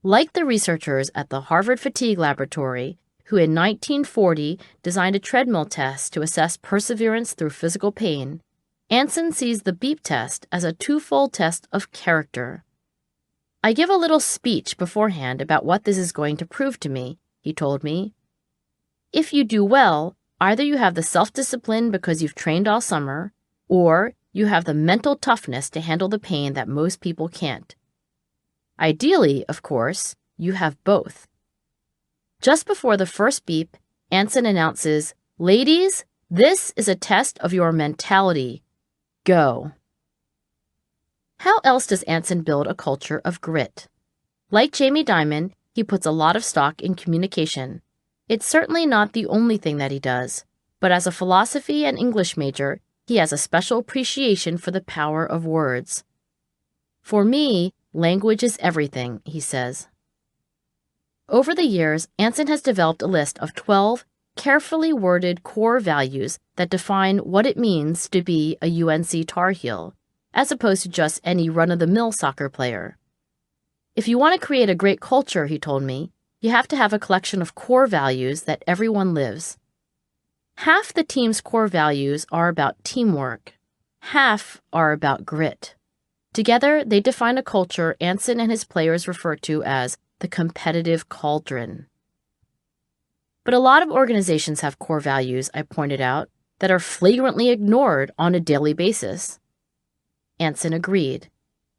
Like the researchers at the Harvard Fatigue Laboratory, who in 1940 designed a treadmill test to assess perseverance through physical pain, Anson sees the beep test as a twofold test of character. "I give a little speech beforehand about what this is going to prove to me," he told me. "If you do well, either you have the self-discipline because you've trained all summer, or you have the mental toughness to handle the pain that most people can't. Ideally, of course, you have both." Just before the first beep, Anson announces, "Ladies, this is a test of your mentality. Go." How else does Anson build a culture of grit? Like Jamie Dimon, he puts a lot of stock in communication. It's certainly not the only thing that he does, but as a philosophy and English major, He has a special appreciation for the power of words. For me, language is everything, he says. Over the years, Anson has developed a list of 12 carefully worded core values that define what it means to be a UNC Tar Heel, as opposed to just any run-of-the-mill soccer player. If you want to create a great culture, he told me, you have to have a collection of core values that everyone lives. Half the team's core values are about teamwork. Half are about grit. Together, they define a culture Anson and his players refer to as the competitive cauldron. But a lot of organizations have core values, I pointed out, that are flagrantly ignored on a daily basis. Anson agreed.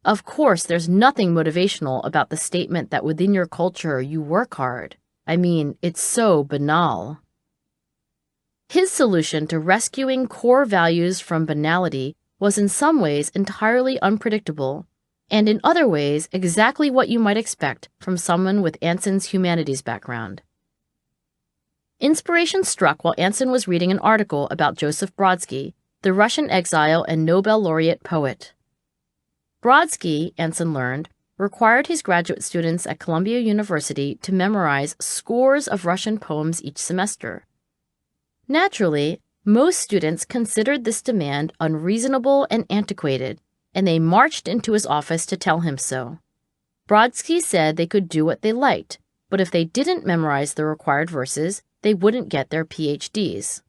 Of course, there's nothing motivational about the statement that within your culture you work hard. I mean, it's so banal. His solution to rescuing core values from banality was in some ways entirely unpredictable, and in other ways exactly what you might expect from someone with Anson's humanities background. Inspiration struck while Anson was reading an article about Joseph Brodsky, the Russian exile and Nobel laureate poet. Brodsky, Anson learned, required his graduate students at Columbia University to memorize scores of Russian poems each semester. Naturally, most students considered this demand unreasonable and antiquated, and they marched into his office to tell him so. Brodsky said they could do what they liked, but if they didn't memorize the required verses, they wouldn't get their PhDs.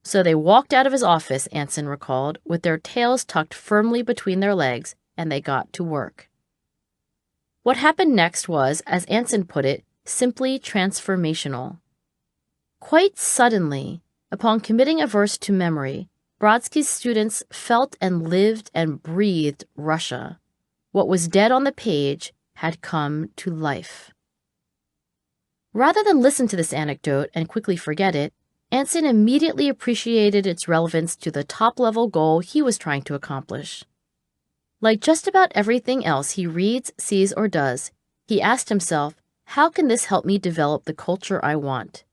So they walked out of his office, Anson recalled, with their tails tucked firmly between their legs, and they got to work. What happened next was, as Anson put it, simply transformational. Quite suddenly, upon committing a verse to memory, Brodsky's students felt and lived and breathed Russia. What was dead on the page had come to life. Rather than listen to this anecdote and quickly forget it, Anson immediately appreciated its relevance to the top-level goal he was trying to accomplish. Like just about everything else he reads, sees, or does, he asked himself, how can this help me develop the culture I want?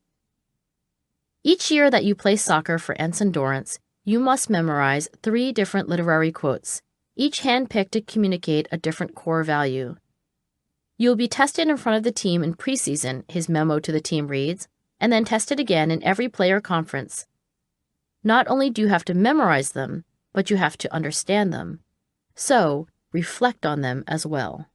Each year that you play soccer for Anson Dorrance, you must memorize 3 different literary quotes, each handpicked to communicate a different core value. You will be tested in front of the team in preseason, his memo to the team reads, and then tested again in every player conference. Not only do you have to memorize them, but you have to understand them. So, reflect on them as well.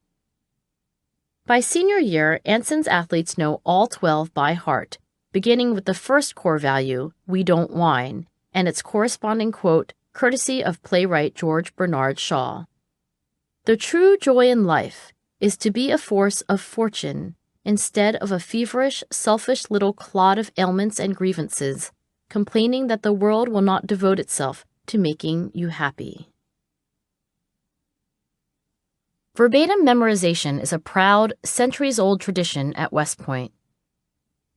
By senior year, Anson's athletes know all 12 by heart, beginning with the first core value, we don't whine, and its corresponding quote, courtesy of playwright George Bernard Shaw. The true joy in life is to be a force of fortune instead of a feverish, selfish little clod of ailments and grievances, complaining that the world will not devote itself to making you happy. Verbatim memorization is a proud, centuries-old tradition at West Point.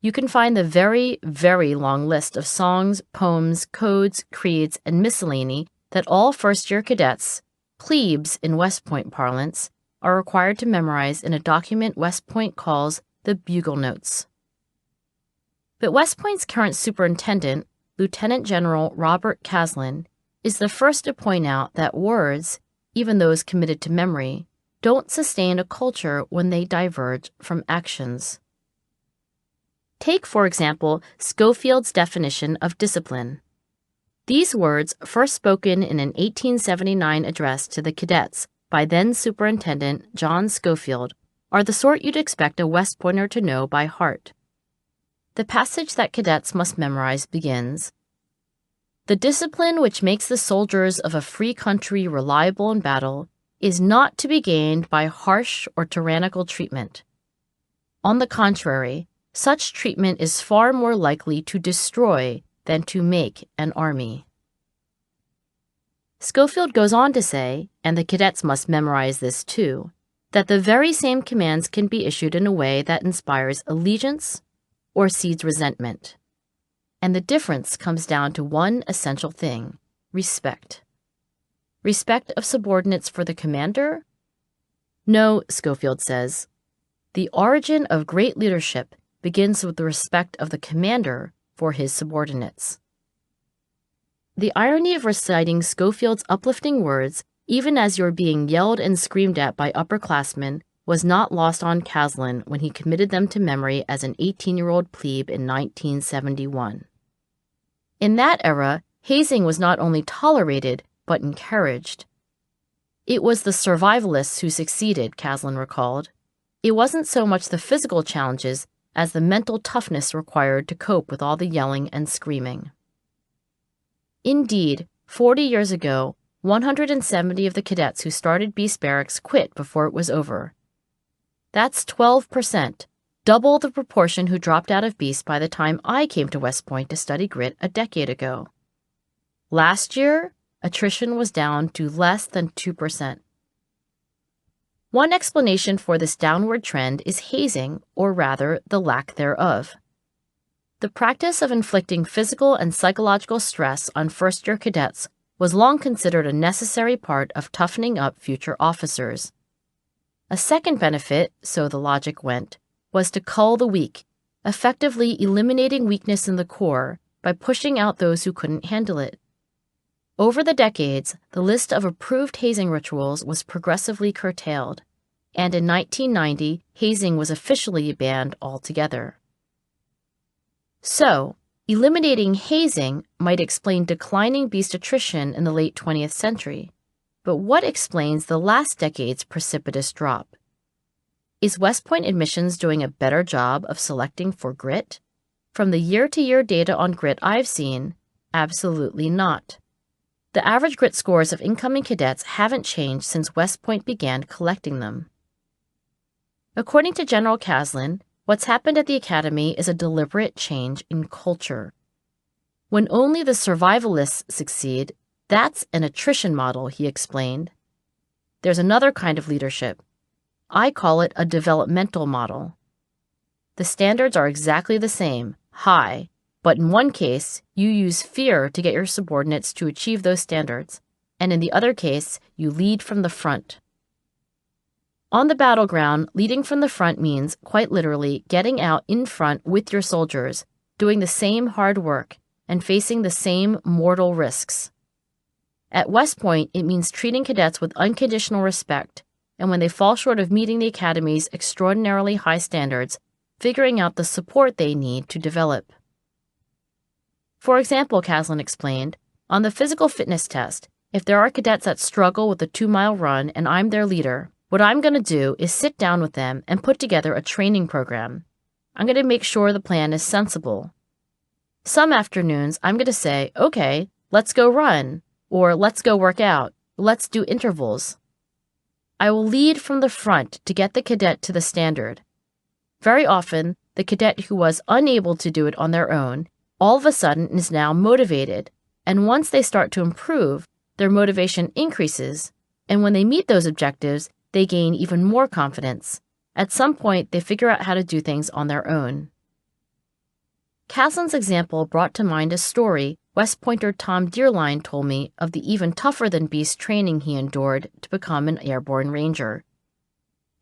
You can find the very, very long list of songs, poems, codes, creeds, and miscellany that all first-year cadets, plebes in West Point parlance, are required to memorize in a document West Point calls the Bugle Notes. But West Point's current superintendent, Lieutenant General Robert Caslin, is the first to point out that words, even those committed to memory, don't sustain a culture when they diverge from actions. Take, for example, Schofield's definition of discipline. These words, first spoken in an 1879 address to the cadets by then-Superintendent John Schofield, are the sort you'd expect a West Pointer to know by heart. The passage that cadets must memorize begins, "The discipline which makes the soldiers of a free country reliable in battle is not to be gained by harsh or tyrannical treatment. On the contrary, such treatment is far more likely to destroy than to make an army." Schofield goes on to say, and the cadets must memorize this too, that the very same commands can be issued in a way that inspires allegiance or seeds resentment. And the difference comes down to one essential thing: respect. Respect of subordinates for the commander? No, Schofield says. The origin of great leadership begins with the respect of the commander for his subordinates. The irony of reciting Schofield's uplifting words, even as you're being yelled and screamed at by upperclassmen, was not lost on Caslin when he committed them to memory as an 18-year-old plebe in 1971. In that era, hazing was not only tolerated, but encouraged. It was the survivalists who succeeded, Caslin recalled. It wasn't so much the physical challenges as the mental toughness required to cope with all the yelling and screaming. Indeed, 40 years ago, 170 of the cadets who started Beast Barracks quit before it was over. That's 12%, double the proportion who dropped out of Beast by the time I came to West Point to study grit a decade ago. Last year, attrition was down to less than 2%. One explanation for this downward trend is hazing, or rather, the lack thereof. The practice of inflicting physical and psychological stress on first-year cadets was long considered a necessary part of toughening up future officers. A second benefit, so the logic went, was to cull the weak, effectively eliminating weakness in the Corps by pushing out those who couldn't handle it. Over the decades, the list of approved hazing rituals was progressively curtailed, and in 1990, hazing was officially banned altogether. So, eliminating hazing might explain declining beast attrition in the late 20th century. But what explains the last decade's precipitous drop? Is West Point admissions doing a better job of selecting for grit? From the year-to-year data on grit I've seen, absolutely not. The average grit scores of incoming cadets haven't changed since West Point began collecting them. According to General Caslin, what's happened at the Academy is a deliberate change in culture. When only the survivalists succeed, that's an attrition model, he explained. There's another kind of leadership. I call it a developmental model. The standards are exactly the same, high, but in one case, you use fear to get your subordinates to achieve those standards, and in the other case, you lead from the front. On the battleground, leading from the front means, quite literally, getting out in front with your soldiers, doing the same hard work, and facing the same mortal risks. At West Point, it means treating cadets with unconditional respect, and when they fall short of meeting the Academy's extraordinarily high standards, figuring out the support they need to develop. For example, Caslin explained, on the physical fitness test, if there are cadets that struggle with a 2-mile run and I'm their leader, what I'm going to do is sit down with them and put together a training program. I'm going to make sure the plan is sensible. Some afternoons, I'm going to say, okay, let's go run, or let's go work out, let's do intervals. I will lead from the front to get the cadet to the standard. Very often, the cadet who was unable to do it on their own all of a sudden is now motivated, and once they start to improve, their motivation increases, and when they meet those objectives, they gain even more confidence. At some point, they figure out how to do things on their own. Caslin's example brought to mind a story West Pointer Tom Dearline told me of the even tougher-than-beast training he endured to become an airborne ranger.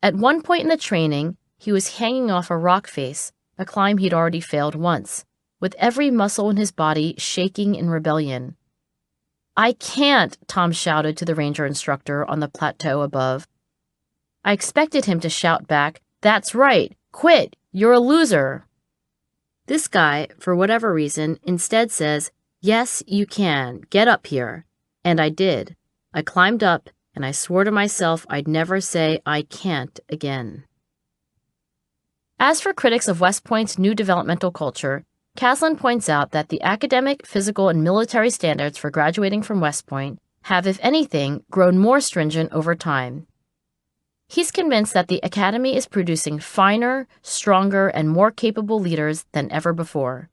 At one point in the training, he was hanging off a rock face, a climb he'd already failed once, with every muscle in his body shaking in rebellion. "I can't," Tom shouted to the ranger instructor on the plateau above. I expected him to shout back, "That's right, quit, you're a loser." This guy, for whatever reason, instead says, "Yes, you can, get up here." And I did. I climbed up, and I swore to myself I'd never say "I can't" again. As for critics of West Point's new developmental culture, Caslin points out that the academic, physical, and military standards for graduating from West Point have, if anything, grown more stringent over time. He's convinced that the Academy is producing finer, stronger, and more capable leaders than ever before.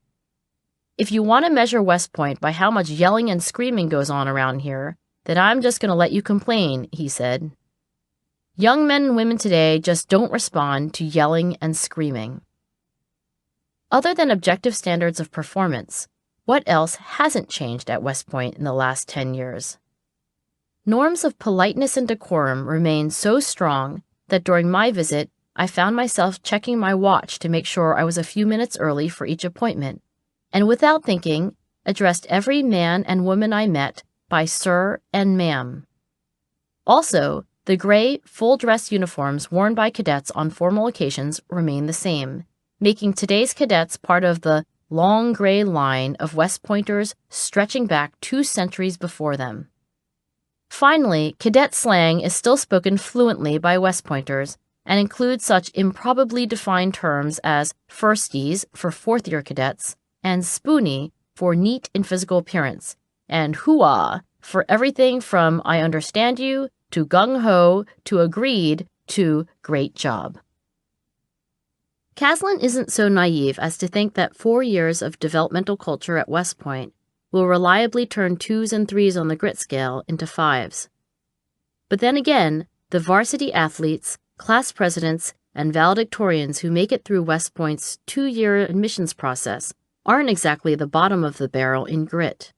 If you want to measure West Point by how much yelling and screaming goes on around here, then I'm just going to let you complain, he said. Young men and women today just don't respond to yelling and screaming. Other than objective standards of performance, what else hasn't changed at West Point in the last 10 years? Norms of politeness and decorum remain so strong that during my visit, I found myself checking my watch to make sure I was a few minutes early for each appointment, and without thinking, addressed every man and woman I met by sir and ma'am. Also, the gray, full-dress uniforms worn by cadets on formal occasions remain the same, making today's cadets part of the long gray line of West Pointers stretching back 2 centuries before them. Finally, cadet slang is still spoken fluently by West Pointers and includes such improbably defined terms as firsties for fourth-year cadets and spoony for neat in physical appearance, and hooah for everything from I understand you to gung-ho to agreed to great job. Caslin isn't so naive as to think that 4 years of developmental culture at West Point will reliably turn 2s and 3s on the grit scale into 5s. But then again, the varsity athletes, class presidents, and valedictorians who make it through West Point's 2-year admissions process aren't exactly the bottom of the barrel in grit.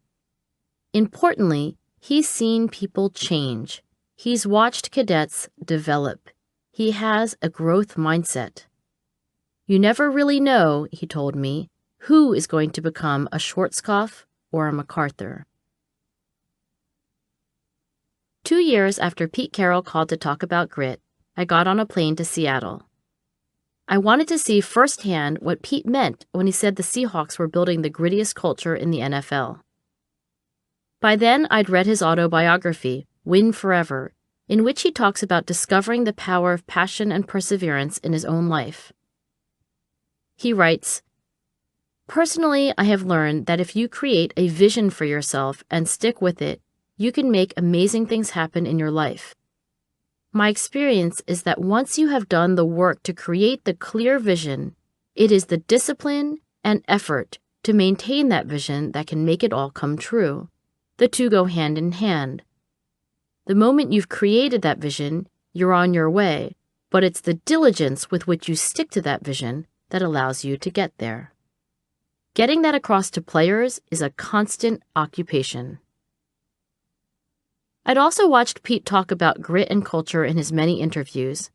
Importantly, he's seen people change. He's watched cadets develop. He has a growth mindset. You never really know, he told me, who is going to become a Schwarzkopf or a MacArthur. 2 years after Pete Carroll called to talk about grit, I got on a plane to Seattle. I wanted to see firsthand what Pete meant when he said the Seahawks were building the grittiest culture in the NFL. By then, I'd read his autobiography, Win Forever, in which he talks about discovering the power of passion and perseverance in his own life. He writes, "Personally, I have learned that if you create a vision for yourself and stick with it, you can make amazing things happen in your life. My experience is that once you have done the work to create the clear vision, it is the discipline and effort to maintain that vision that can make it all come true. The two go hand in hand. The moment you've created that vision, you're on your way, but it's the diligence with which you stick to that vision that allows you to get there. Getting that across to players is a constant occupation." I'd also watched Pete talk about grit and culture in his many interviews.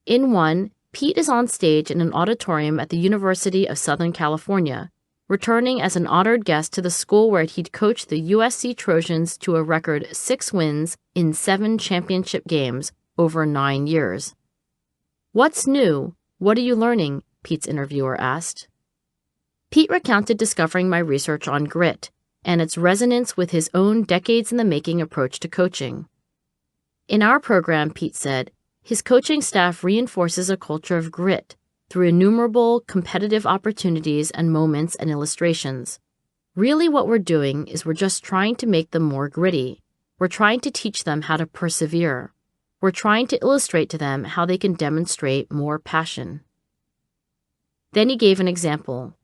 In one, Pete is on stage in an auditorium at the University of Southern California, returning as an honored guest to the school where he'd coached the USC Trojans to a record 6 wins in 7 championship games over 9 years. "What's new? What are you learning?" Pete's interviewer asked. Pete recounted discovering my research on grit and its resonance with his own decades-in-the-making approach to coaching. In our program, Pete said, his coaching staff reinforces a culture of grit through innumerable competitive opportunities and moments and illustrations. Really what we're doing is we're just trying to make them more gritty. We're trying to teach them how to persevere. We're trying to illustrate to them how they can demonstrate more passion. Then he gave an example.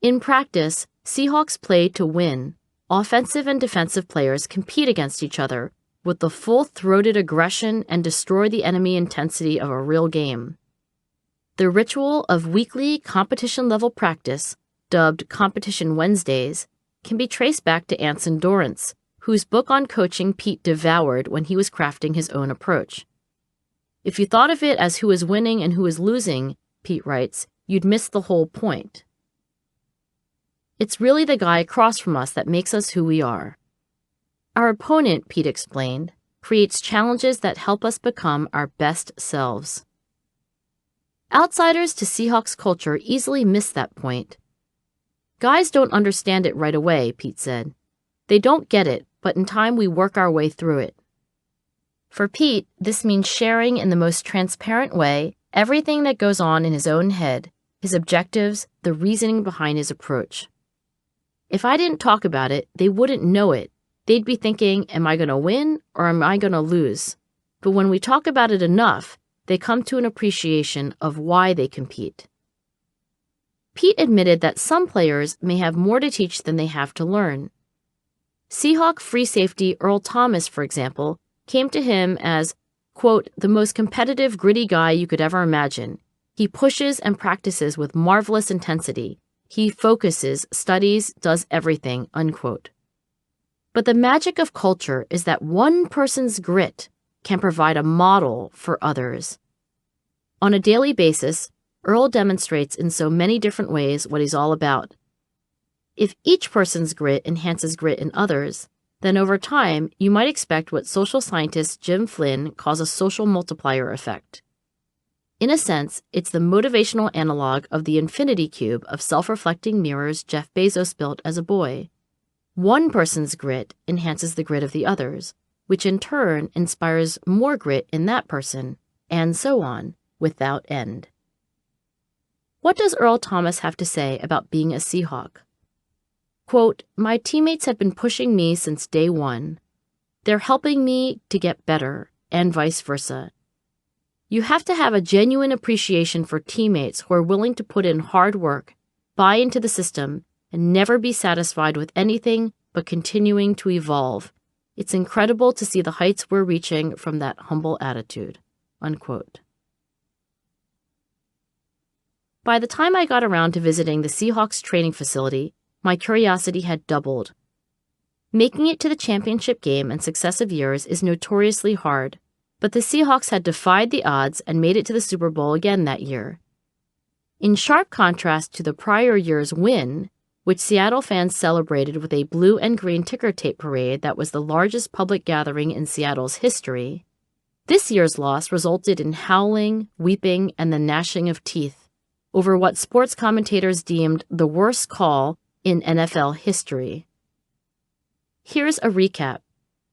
In practice, Seahawks play to win. Offensive and defensive players compete against each other with the full-throated aggression and destroy the enemy intensity of a real game. The ritual of weekly competition-level practice, dubbed Competition Wednesdays, can be traced back to Anson Dorrance, whose book on coaching Pete devoured when he was crafting his own approach. If you thought of it as who is winning and who is losing, Pete writes, you'd miss the whole point. It's really the guy across from us that makes us who we are. Our opponent, Pete explained, creates challenges that help us become our best selves. Outsiders to Seahawks culture easily miss that point. Guys don't understand it right away, Pete said. They don't get it, but in time we work our way through it. For Pete, this means sharing in the most transparent way everything that goes on in his own head, his objectives, the reasoning behind his approach. If I didn't talk about it, they wouldn't know it. They'd be thinking, am I going to win or am I going to lose? But when we talk about it enough, they come to an appreciation of why they compete. Pete admitted that some players may have more to teach than they have to learn. Seahawk free safety Earl Thomas, for example, came to him as, quote, the most competitive, gritty guy you could ever imagine. He pushes and practices with marvelous intensity. He focuses, studies, does everything, unquote. But the magic of culture is that one person's grit can provide a model for others. On a daily basis, Earl demonstrates in so many different ways what he's all about. If each person's grit enhances grit in others, then over time, you might expect what social scientist Jim Flynn calls a social multiplier effect. In a sense, it's the motivational analog of the infinity cube of self-reflecting mirrors Jeff Bezos built as a boy. One person's grit enhances the grit of the others, which in turn inspires more grit in that person, and so on, without end. What does Earl Thomas have to say about being a Seahawk? Quote, "My teammates have been pushing me since day one. They're helping me to get better, and vice versa. You have to have a genuine appreciation for teammates who are willing to put in hard work, buy into the system, and never be satisfied with anything but continuing to evolve. It's incredible to see the heights we're reaching from that humble attitude." Unquote. By the time I got around to visiting the Seahawks training facility, my curiosity had doubled. Making it to the championship game in successive years is notoriously hard, but the Seahawks had defied the odds and made it to the Super Bowl again that year. In sharp contrast to the prior year's win, which Seattle fans celebrated with a blue and green ticker tape parade that was the largest public gathering in Seattle's history, this year's loss resulted in howling, weeping, and the gnashing of teeth over what sports commentators deemed the worst call in NFL history. Here's a recap.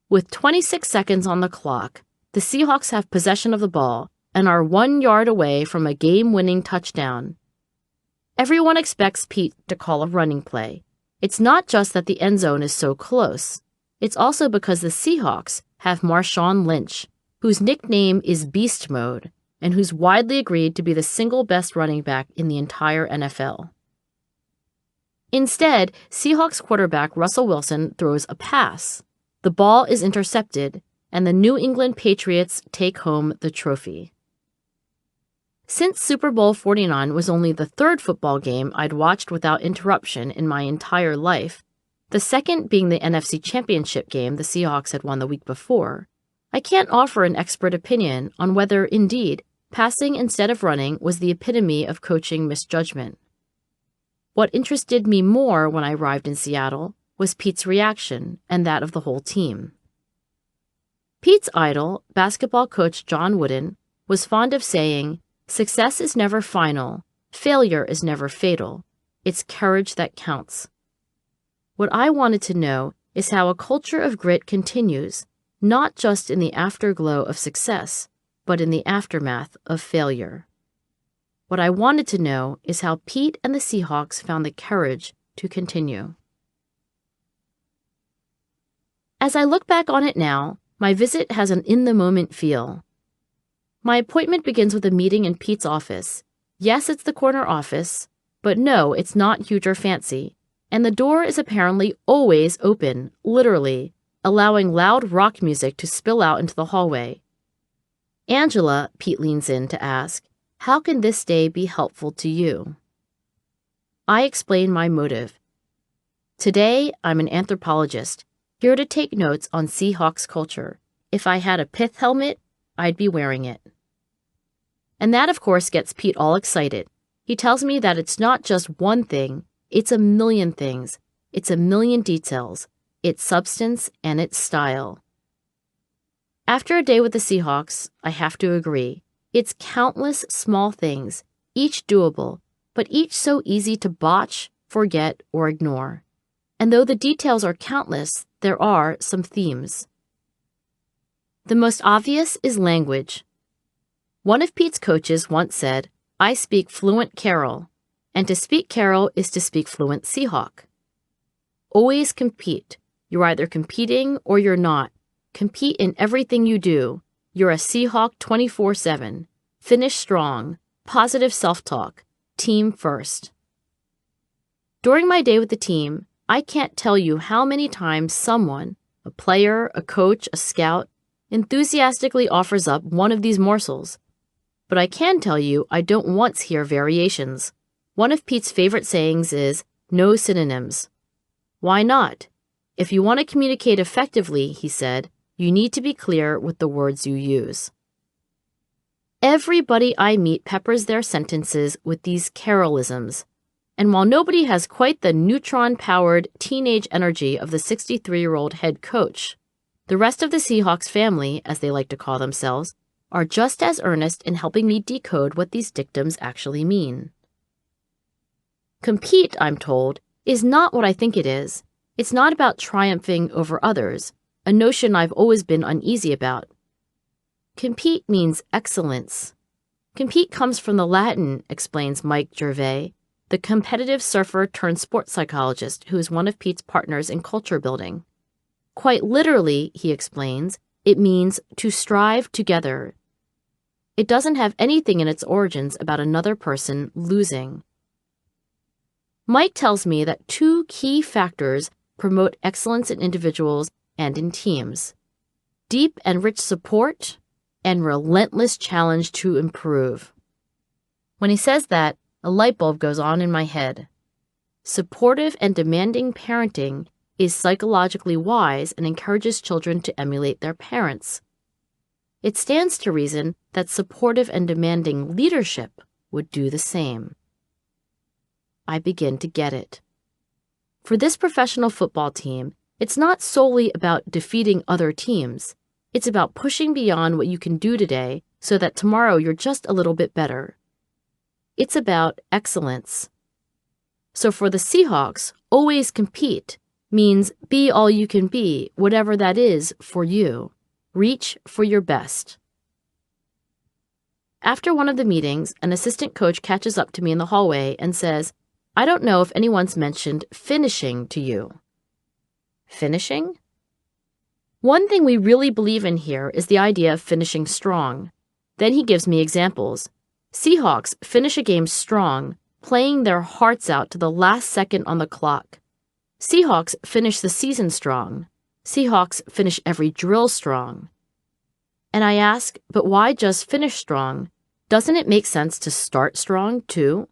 With 26 seconds on the clock, the Seahawks have possession of the ball and are 1 yard away from a game-winning touchdown. Everyone expects Pete to call a running play. It's not just that the end zone is so close. It's also because the Seahawks have Marshawn Lynch, whose nickname is Beast Mode, and who's widely agreed to be the single best running back in the entire NFL. Instead, Seahawks quarterback Russell Wilson throws a pass. The ball is intercepted, and the New England Patriots take home the trophy. Since Super Bowl 49 was only the third football game I'd watched without interruption in my entire life, the second being the NFC Championship game the Seahawks had won the week before, I can't offer an expert opinion on whether, indeed, passing instead of running was the epitome of coaching misjudgment. What interested me more when I arrived in Seattle was Pete's reaction and that of the whole team. Pete's idol, basketball coach John Wooden, was fond of saying, "Success is never final, failure is never fatal. It's courage that counts." What I wanted to know is how a culture of grit continues, not just in the afterglow of success, but in the aftermath of failure. What I wanted to know is how Pete and the Seahawks found the courage to continue. As I look back on it now, my visit has an in-the-moment feel. My appointment begins with a meeting in Pete's office. Yes, it's the corner office, but no, it's not huge or fancy, and the door is apparently always open, literally, allowing loud rock music to spill out into the hallway. "Angela," Pete leans in to ask, "how can this day be helpful to you?" I explain my motive. Today, I'm an anthropologist, here to take notes on Seahawks culture. If I had a pith helmet, I'd be wearing it. And that, of course, gets Pete all excited. He tells me that it's not just one thing, it's a million things. It's a million details. It's substance and it's style. After a day with the Seahawks, I have to agree. It's countless small things, each doable, but each so easy to botch, forget, or ignore. And though the details are countless, there are some themes. The most obvious is language. One of Pete's coaches once said, "I speak fluent Carol, and to speak Carol is to speak fluent Seahawk." Always compete. You're either competing or you're not. Compete in everything you do. You're a Seahawk 24/7. Finish strong. Positive self-talk. Team first. During my day with the team, I can't tell you how many times someone, a player, a coach, a scout, enthusiastically offers up one of these morsels. But I can tell you I don't once hear variations. One of Pete's favorite sayings is, "No synonyms." Why not? If you want to communicate effectively, he said, you need to be clear with the words you use. Everybody I meet peppers their sentences with these Carolisms. And while nobody has quite the neutron-powered teenage energy of the 63-year-old head coach, the rest of the Seahawks family, as they like to call themselves, are just as earnest in helping me decode what these dictums actually mean. Compete, I'm told, is not what I think it is. It's not about triumphing over others, a notion I've always been uneasy about. Compete means excellence. Compete comes from the Latin, explains Mike Gervais, the competitive surfer turned sports psychologist who is one of Pete's partners in culture building. Quite literally, he explains, it means to strive together. It doesn't have anything in its origins about another person losing. Mike tells me that two key factors promote excellence in individuals and in teams: deep and rich support and relentless challenge to improve. When he says that, a light bulb goes on in my head. Supportive and demanding parenting is psychologically wise and encourages children to emulate their parents. It stands to reason that supportive and demanding leadership would do the same. I begin to get it. For this professional football team, it's not solely about defeating other teams. It's about pushing beyond what you can do today so that tomorrow you're just a little bit better. It's about excellence. So for the Seahawks, always compete means be all you can be, whatever that is for you. Reach for your best. After one of the meetings, an assistant coach catches up to me in the hallway and says, "I don't know if anyone's mentioned finishing to you." Finishing? One thing we really believe in here is the idea of finishing strong. Then he gives me examples. Seahawks finish a game strong, playing their hearts out to the last second on the clock. Seahawks finish the season strong. Seahawks finish every drill strong. And I ask, but why just finish strong? Doesn't it make sense to start strong, too?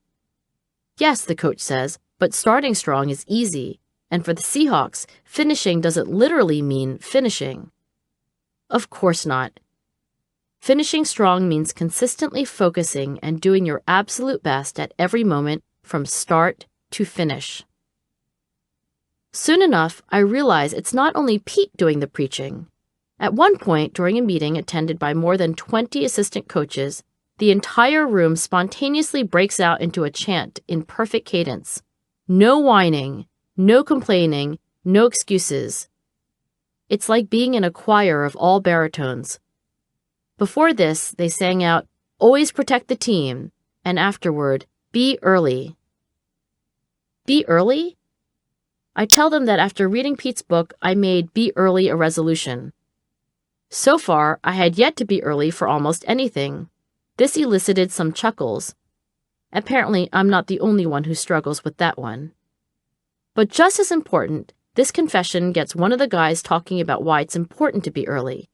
Yes, the coach says, but starting strong is easy. And for the Seahawks, finishing doesn't literally mean finishing. Of course not. Finishing strong means consistently focusing and doing your absolute best at every moment from start to finish. Soon enough, I realize it's not only Pete doing the preaching. At one point, during a meeting attended by more than 20 assistant coaches, the entire room spontaneously breaks out into a chant in perfect cadence. No whining, no complaining, no excuses. It's like being in a choir of all baritones. Before this, they sang out, "Always protect the team," and afterward, "Be early." Be early? I tell them that after reading Pete's book, I made be early a resolution. So far, I had yet to be early for almost anything. This elicited some chuckles. Apparently, I'm not the only one who struggles with that one. But just as important, this confession gets one of the guys talking about why it's important to be early.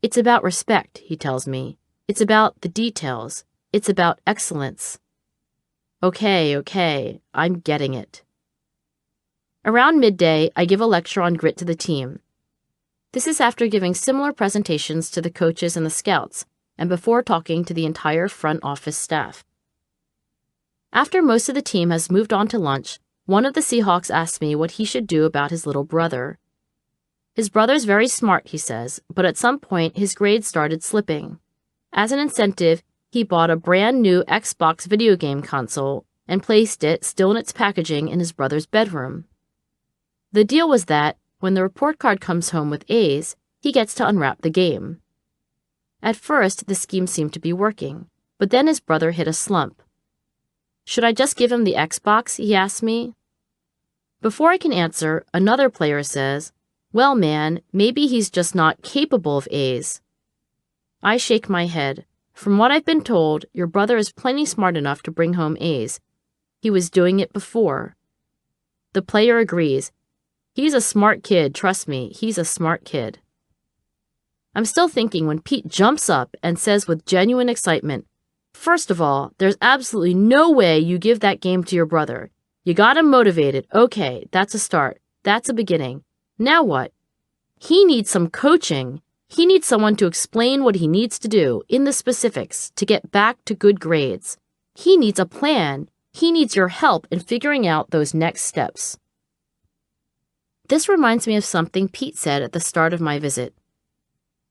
It's about respect, he tells me. It's about the details. It's about excellence. Okay, I'm getting it. Around midday, I give a lecture on grit to the team. This is after giving similar presentations to the coaches and the scouts, and before talking to the entire front office staff. After most of the team has moved on to lunch, one of the Seahawks asks me what he should do about his little brother. His brother's very smart, he says, but at some point his grades started slipping. As an incentive, he bought a brand new Xbox video game console and placed it, still in its packaging, in his brother's bedroom. The deal was that, when the report card comes home with A's, he gets to unwrap the game. At first, the scheme seemed to be working, but then his brother hit a slump. Should I just give him the Xbox, he asks me. Before I can answer, another player says, "Well, man, maybe he's just not capable of A's." I shake my head. From what I've been told, your brother is plenty smart enough to bring home A's. He was doing it before. The player agrees. He's a smart kid, trust me, he's a smart kid. I'm still thinking when Pete jumps up and says with genuine excitement, "First of all, there's absolutely no way you give that game to your brother. You got him motivated. Okay, that's a start. That's a beginning. Now what? He needs some coaching. He needs someone to explain what he needs to do in the specifics to get back to good grades. He needs a plan. He needs your help in figuring out those next steps. This reminds me of something Pete said at the start of my visit.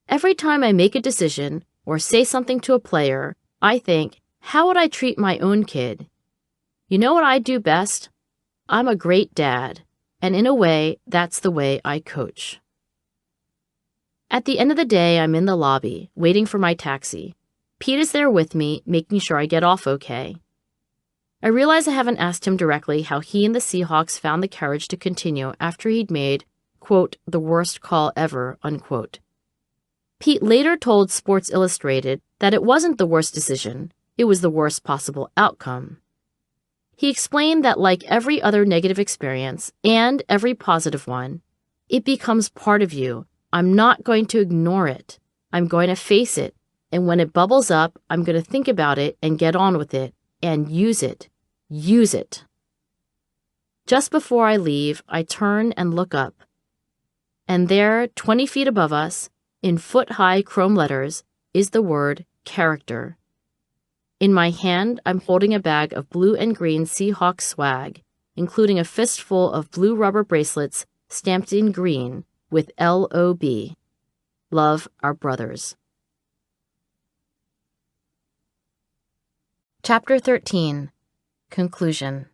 Every time I make a decision or say something to a player, I think, how would I treat my own kid? You know what I do best? I'm a great dad, and in a way, that's the way I coach. At the end of the day, I'm in the lobby, waiting for my taxi. Pete is there with me, making sure I get off okay. I realize I haven't asked him directly how he and the Seahawks found the courage to continue after he'd made, quote, the worst call ever, unquote. Pete later told Sports Illustrated that it wasn't the worst decision, it was the worst possible outcome. He explained that like every other negative experience, and every positive one, it becomes part of you. I'm not going to ignore it. I'm going to face it, and when it bubbles up, I'm going to think about it and get on with it, and use it. Use it. Just before I leave, I turn and look up. And there, 20 feet above us, in foot-high chrome letters, is the word character. In my hand, I'm holding a bag of blue and green Seahawks swag, including a fistful of blue rubber bracelets stamped in green with L.O.B. Love our brothers. Chapter 13. Conclusion.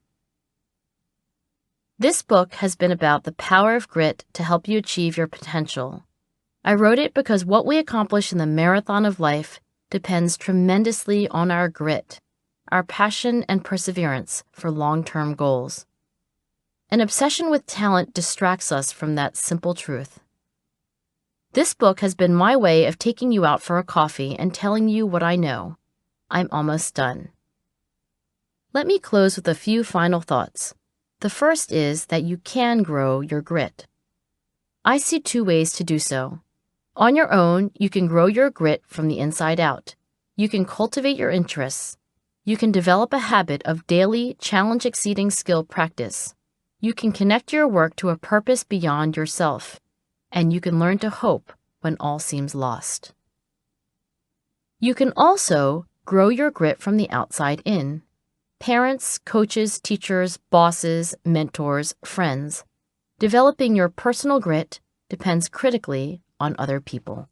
This book has been about the power of grit to help you achieve your potential. I wrote it because what we accomplish in the marathon of life depends tremendously on our grit, our passion and perseverance for long-term goals. An obsession with talent distracts us from that simple truth. This book has been my way of taking you out for a coffee and telling you what I know. I'm almost done. Let me close with a few final thoughts. The first is that you can grow your grit. I see two ways to do so. On your own, you can grow your grit from the inside out. You can cultivate your interests. You can develop a habit of daily, challenge-exceeding skill practice. You can connect your work to a purpose beyond yourself. And you can learn to hope when all seems lost. You can also grow your grit from the outside in. Parents, coaches, teachers, bosses, mentors, friends. Developing your personal grit depends critically on other people.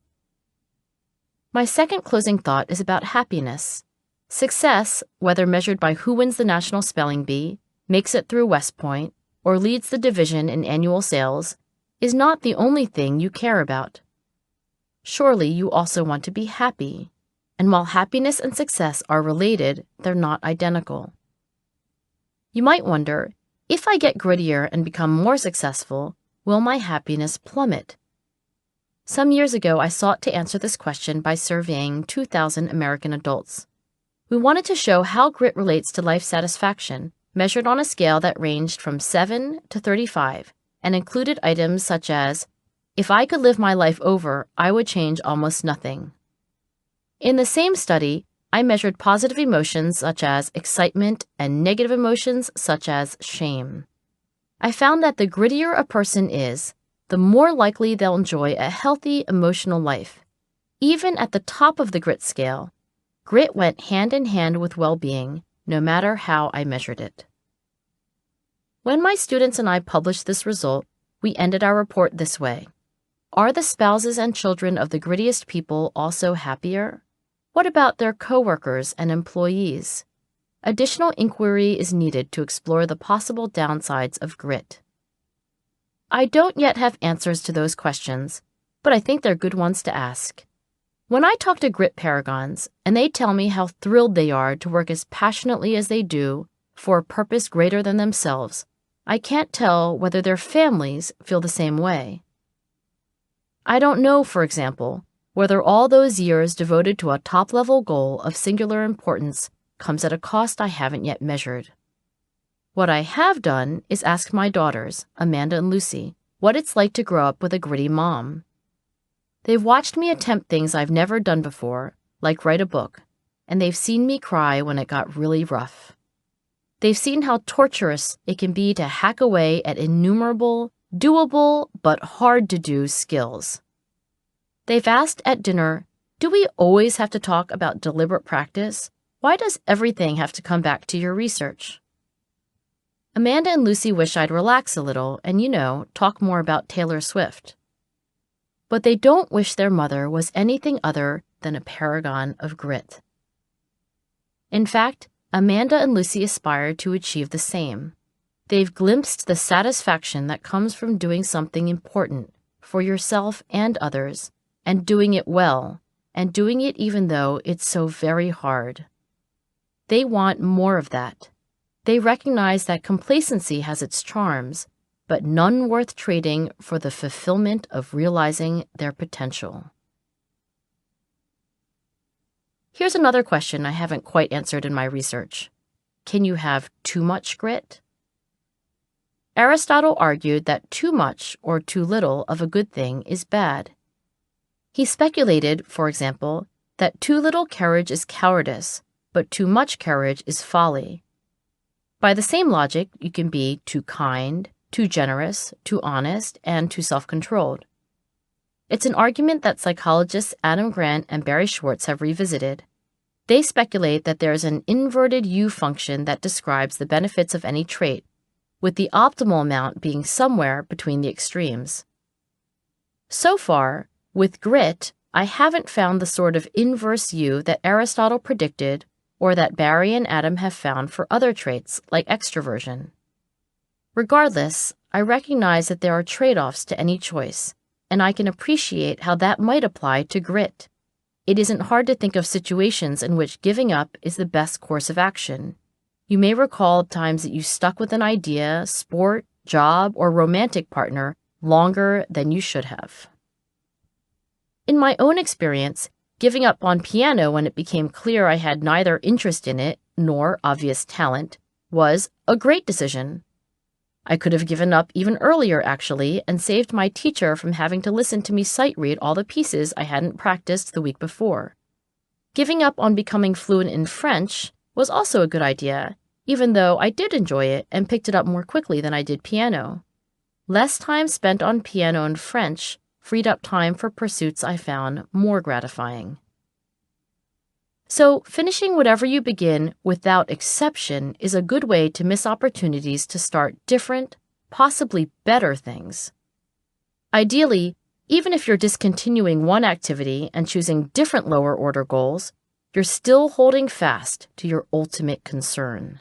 My second closing thought is about happiness. Success, whether measured by who wins the National Spelling Bee, makes it through West Point, or leads the division in annual sales, is not the only thing you care about. Surely you also want to be happy, and while happiness and success are related, they're not identical. You might wonder, if I get grittier and become more successful, will my happiness plummet? Some years ago, I sought to answer this question by surveying 2,000 American adults. We wanted to show how grit relates to life satisfaction, measured on a scale that ranged from 7 to 35, and included items such as, if I could live my life over, I would change almost nothing. In the same study, I measured positive emotions such as excitement and negative emotions such as shame. I found that the grittier a person is, the more likely they'll enjoy a healthy emotional life. Even at the top of the grit scale, grit went hand in hand with well-being, no matter how I measured it. When my students and I published this result, we ended our report this way. Are the spouses and children of the grittiest people also happier? What about their coworkers and employees? Additional inquiry is needed to explore the possible downsides of grit. I don't yet have answers to those questions, but I think they're good ones to ask. When I talk to grit paragons, and they tell me how thrilled they are to work as passionately as they do for a purpose greater than themselves, I can't tell whether their families feel the same way. I don't know, for example, whether all those years devoted to a top-level goal of singular importance comes at a cost I haven't yet measured. What I have done is ask my daughters, Amanda and Lucy, what it's like to grow up with a gritty mom. They've watched me attempt things I've never done before, like write a book, and they've seen me cry when it got really rough. They've seen how torturous it can be to hack away at innumerable, doable, but hard-to-do skills. They've asked at dinner, do we always have to talk about deliberate practice? Why does everything have to come back to your research? Amanda and Lucy wish I'd relax a little and, talk more about Taylor Swift. But they don't wish their mother was anything other than a paragon of grit. In fact, Amanda and Lucy aspire to achieve the same. They've glimpsed the satisfaction that comes from doing something important for yourself and others, and doing it well, and doing it even though it's so very hard. They want more of that. They recognize that complacency has its charms, but none worth trading for the fulfillment of realizing their potential. Here's another question I haven't quite answered in my research. Can you have too much grit? Aristotle argued that too much or too little of a good thing is bad. He speculated, for example, that too little courage is cowardice, but too much courage is folly. By the same logic, you can be too kind, too generous, too honest, and too self-controlled. It's an argument that psychologists Adam Grant and Barry Schwartz have revisited. They speculate that there's an inverted U function that describes the benefits of any trait, with the optimal amount being somewhere between the extremes. So far, with grit, I haven't found the sort of inverse U that Aristotle predicted or that Barry and Adam have found for other traits like extroversion. Regardless, I recognize that there are trade-offs to any choice, and I can appreciate how that might apply to grit. It isn't hard to think of situations in which giving up is the best course of action. You may recall times that you stuck with an idea, sport, job, or romantic partner longer than you should have. In my own experience, giving up on piano when it became clear I had neither interest in it nor obvious talent was a great decision. I could have given up even earlier, actually, and saved my teacher from having to listen to me sight read all the pieces I hadn't practiced the week before. Giving up on becoming fluent in French was also a good idea, even though I did enjoy it and picked it up more quickly than I did piano. Less time spent on piano and French freed up time for pursuits I found more gratifying. So, finishing whatever you begin without exception is a good way to miss opportunities to start different, possibly better things. Ideally, even if you're discontinuing one activity and choosing different lower-order goals, you're still holding fast to your ultimate concern.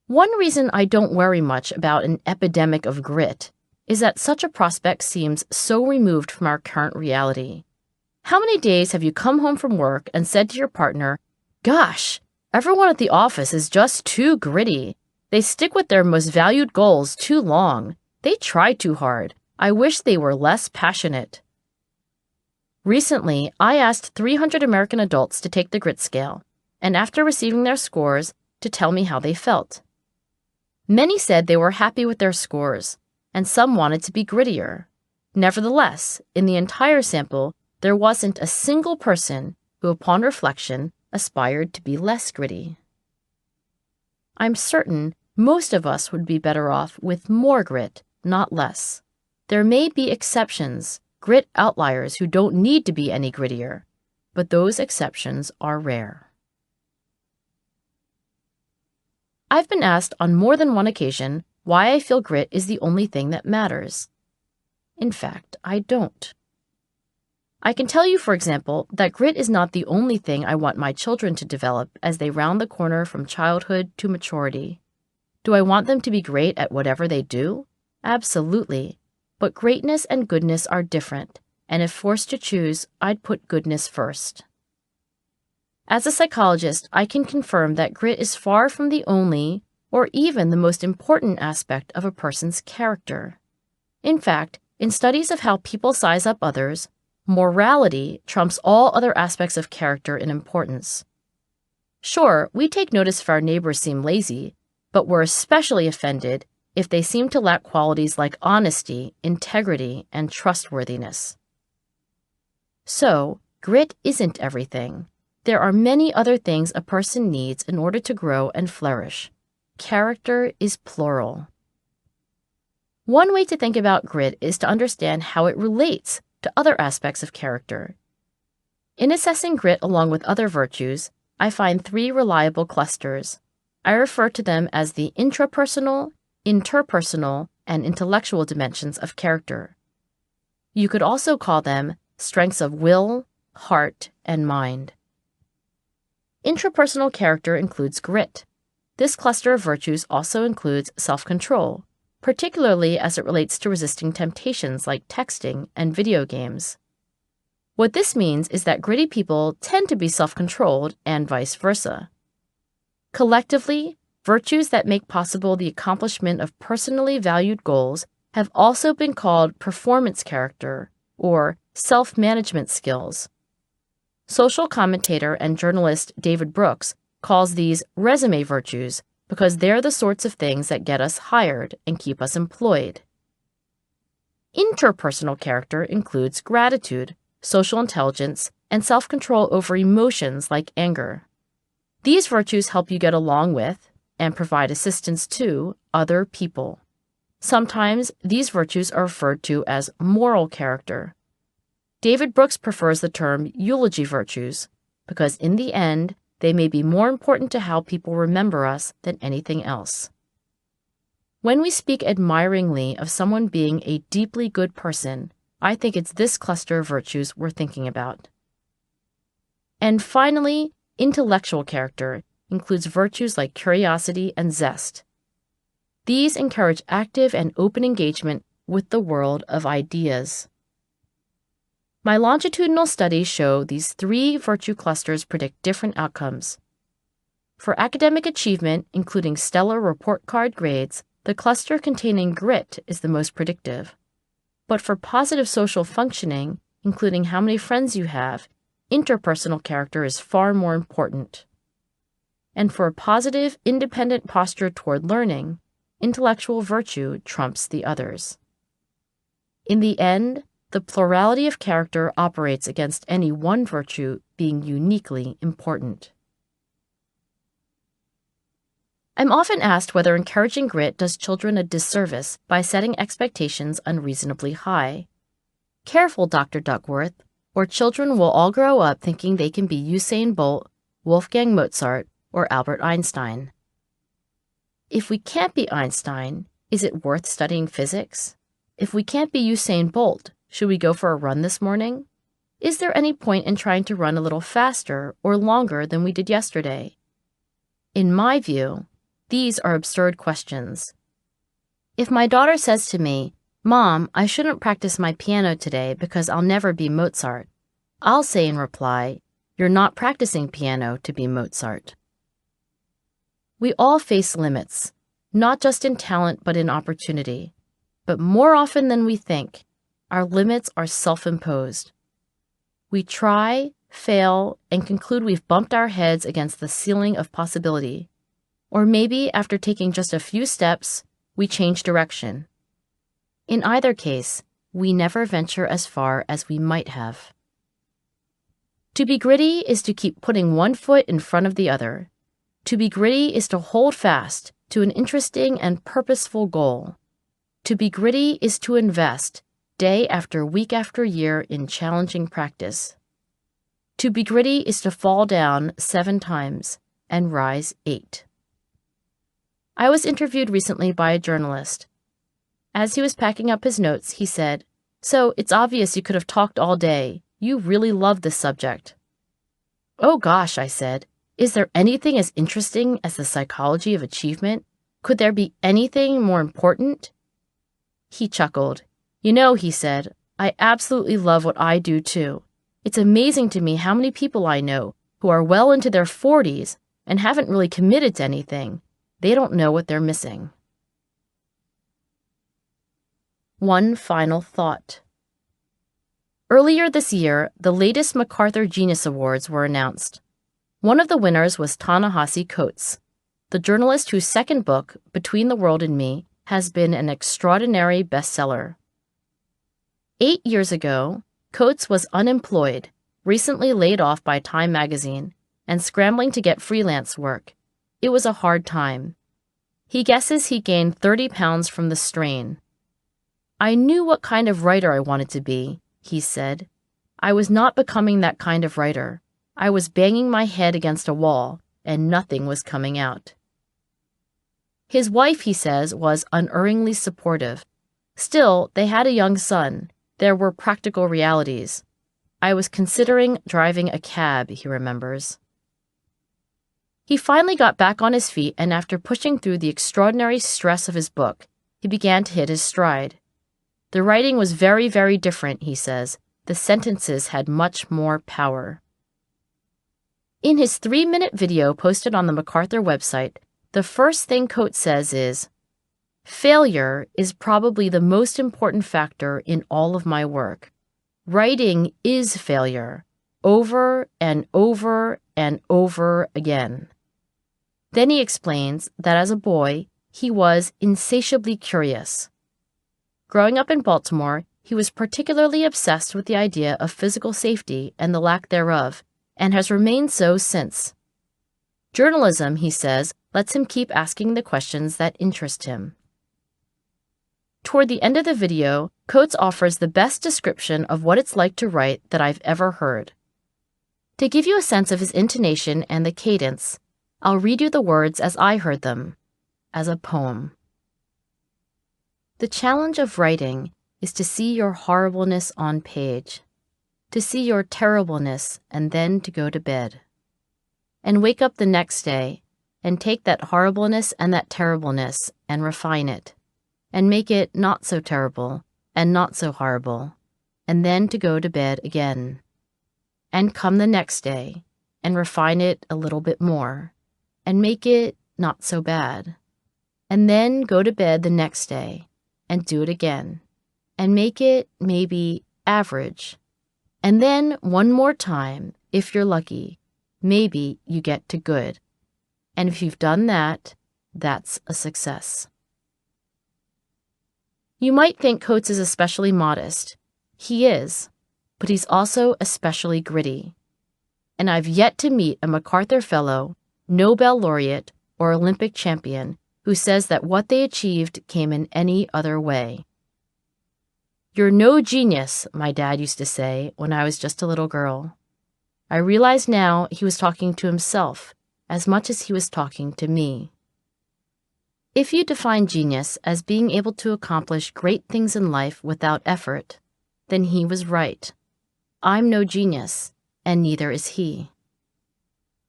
One reason I don't worry much about an epidemic of grit is that such a prospect seems so removed from our current reality. How many days have you come home from work and said to your partner, "Gosh, everyone at the office is just too gritty. They stick with their most valued goals too long. They try too hard. I wish they were less passionate." Recently, I asked 300 American adults to take the grit scale, and after receiving their scores, to tell me how they felt. Many said they were happy with their scores, and some wanted to be grittier. Nevertheless, in the entire sample, there wasn't a single person who, upon reflection, aspired to be less gritty. I'm certain most of us would be better off with more grit, not less. There may be exceptions, grit outliers who don't need to be any grittier, but those exceptions are rare. I've been asked on more than one occasion why I feel grit is the only thing that matters. In fact, I don't. I can tell you, for example, that grit is not the only thing I want my children to develop as they round the corner from childhood to maturity. Do I want them to be great at whatever they do? Absolutely. But greatness and goodness are different, and if forced to choose, I'd put goodness first. As a psychologist, I can confirm that grit is far from the only, or even the most important aspect of a person's character. In fact, in studies of how people size up others, morality trumps all other aspects of character in importance. Sure, we take notice if our neighbors seem lazy, but we're especially offended if they seem to lack qualities like honesty, integrity, and trustworthiness. So, grit isn't everything. There are many other things a person needs in order to grow and flourish. Character is plural. One way to think about grit is to understand how it relates to other aspects of character. In assessing grit along with other virtues, I find 3 reliable clusters: I refer to them as the intrapersonal, interpersonal, and intellectual dimensions of character. You could also call them strengths of will, heart, and mind. Intrapersonal character includes grit. This cluster of virtues also includes self-control, particularly as it relates to resisting temptations like texting and video games. What this means is that gritty people tend to be self-controlled and vice versa. Collectively, virtues that make possible the accomplishment of personally valued goals have also been called performance character or self-management skills. Social commentator and journalist David Brooks calls these resume virtues because they're the sorts of things that get us hired and keep us employed. Interpersonal character includes gratitude, social intelligence, and self-control over emotions like anger. These virtues help you get along with and provide assistance to other people. Sometimes these virtues are referred to as moral character. David Brooks prefers the term eulogy virtues because in the end, they may be more important to how people remember us than anything else. When we speak admiringly of someone being a deeply good person, I think it's this cluster of virtues we're thinking about. And finally, intellectual character includes virtues like curiosity and zest. These encourage active and open engagement with the world of ideas. My longitudinal studies show these three virtue clusters predict different outcomes. For academic achievement, including stellar report card grades, the cluster containing grit is the most predictive. But for positive social functioning, including how many friends you have, interpersonal character is far more important. And for a positive, independent posture toward learning, intellectual virtue trumps the others. In the end, the plurality of character operates against any one virtue being uniquely important. I'm often asked whether encouraging grit does children a disservice by setting expectations unreasonably high. Careful, Dr. Duckworth, or children will all grow up thinking they can be Usain Bolt, Wolfgang Mozart, or Albert Einstein. If we can't be Einstein, is it worth studying physics? If we can't be Usain Bolt, should we go for a run this morning? Is there any point in trying to run a little faster or longer than we did yesterday? In my view, these are absurd questions. If my daughter says to me, "Mom, I shouldn't practice my piano today because I'll never be Mozart," I'll say in reply, "You're not practicing piano to be Mozart." We all face limits, not just in talent but in opportunity. But more often than we think, our limits are self-imposed. We try, fail, and conclude we've bumped our heads against the ceiling of possibility. Or maybe after taking just a few steps, we change direction. In either case, we never venture as far as we might have. To be gritty is to keep putting one foot in front of the other. To be gritty is to hold fast to an interesting and purposeful goal. To be gritty is to invest day after week after year in challenging practice. To be gritty is to fall down 7 times and rise 8. I was interviewed recently by a journalist. As he was packing up his notes, he said, "So it's obvious you could have talked all day. You really love this subject." "Oh gosh," I said, "is there anything as interesting as the psychology of achievement? Could there be anything more important?" He chuckled. "You know," he said, "I absolutely love what I do too. It's amazing to me how many people I know who are well into their 40s and haven't really committed to anything. They don't know what they're missing." One final thought. Earlier this year, the latest MacArthur Genius Awards were announced. One of the winners was Ta-Nehisi Coates, the journalist whose second book, Between the World and Me, has been an extraordinary bestseller. 8 years ago, Coates was unemployed, recently laid off by Time magazine, and scrambling to get freelance work. It was a hard time. He guesses he gained 30 pounds from the strain. "I knew what kind of writer I wanted to be," he said. "I was not becoming that kind of writer. I was banging my head against a wall, and nothing was coming out." His wife, he says, was unerringly supportive. Still, they had a young son. There were practical realities. I was considering driving a cab, he remembers. He finally got back on his feet, and after pushing through the extraordinary stress of his book, he began to hit his stride. The writing was very, very different, he says. The sentences had much more power. In his 3-minute video posted on the MacArthur website, the first thing Coates says is, "Failure is probably the most important factor in all of my work. Writing is failure, over and over and over again." Then he explains that as a boy, he was insatiably curious. Growing up in Baltimore, he was particularly obsessed with the idea of physical safety and the lack thereof, and has remained so since. Journalism, he says, lets him keep asking the questions that interest him. Toward the end of the video, Coates offers the best description of what it's like to write that I've ever heard. To give you a sense of his intonation and the cadence, I'll read you the words as I heard them, as a poem. The challenge of writing is to see your horribleness on page, to see your terribleness and then to go to bed, and wake up the next day and take that horribleness and that terribleness and refine it, and make it not so terrible and not so horrible, and then to go to bed again, and come the next day and refine it a little bit more, and make it not so bad, and then go to bed the next day and do it again, and make it maybe average, and then one more time, if you're lucky, maybe you get to good. And if you've done that, that's a success. You might think Coates is especially modest. He is, but he's also especially gritty. And I've yet to meet a MacArthur Fellow, Nobel laureate, or Olympic champion who says that what they achieved came in any other way. "You're no genius," my dad used to say when I was just a little girl. I realize now he was talking to himself as much as he was talking to me. If you define genius as being able to accomplish great things in life without effort, then he was right. I'm no genius, and neither is he.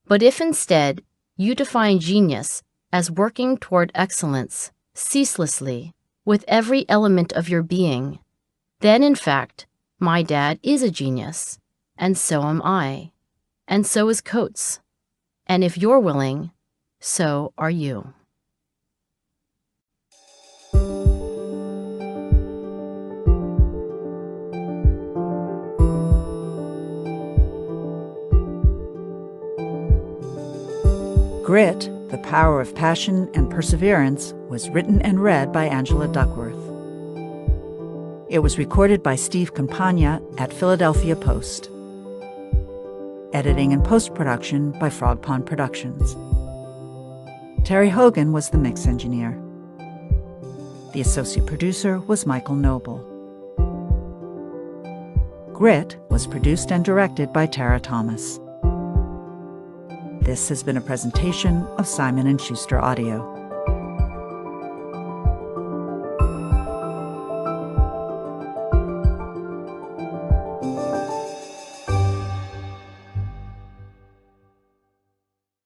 But if instead you define genius as working toward excellence ceaselessly with every element of your being, then in fact, my dad is a genius, and so am I, and so is Coates. And if you're willing, so are you. Grit, The Power of Passion and Perseverance was written and read by Angela Duckworth. It was recorded by Steve Campagna at Philadelphia Post. Editing and post-production by Frog Pond Productions. Terry Hogan was the mix engineer. The associate producer was Michael Noble. Grit was produced and directed by Tara Thomas. This has been a presentation of Simon & Schuster Audio.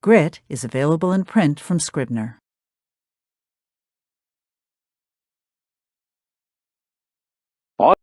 Grit is available in print from Scribner.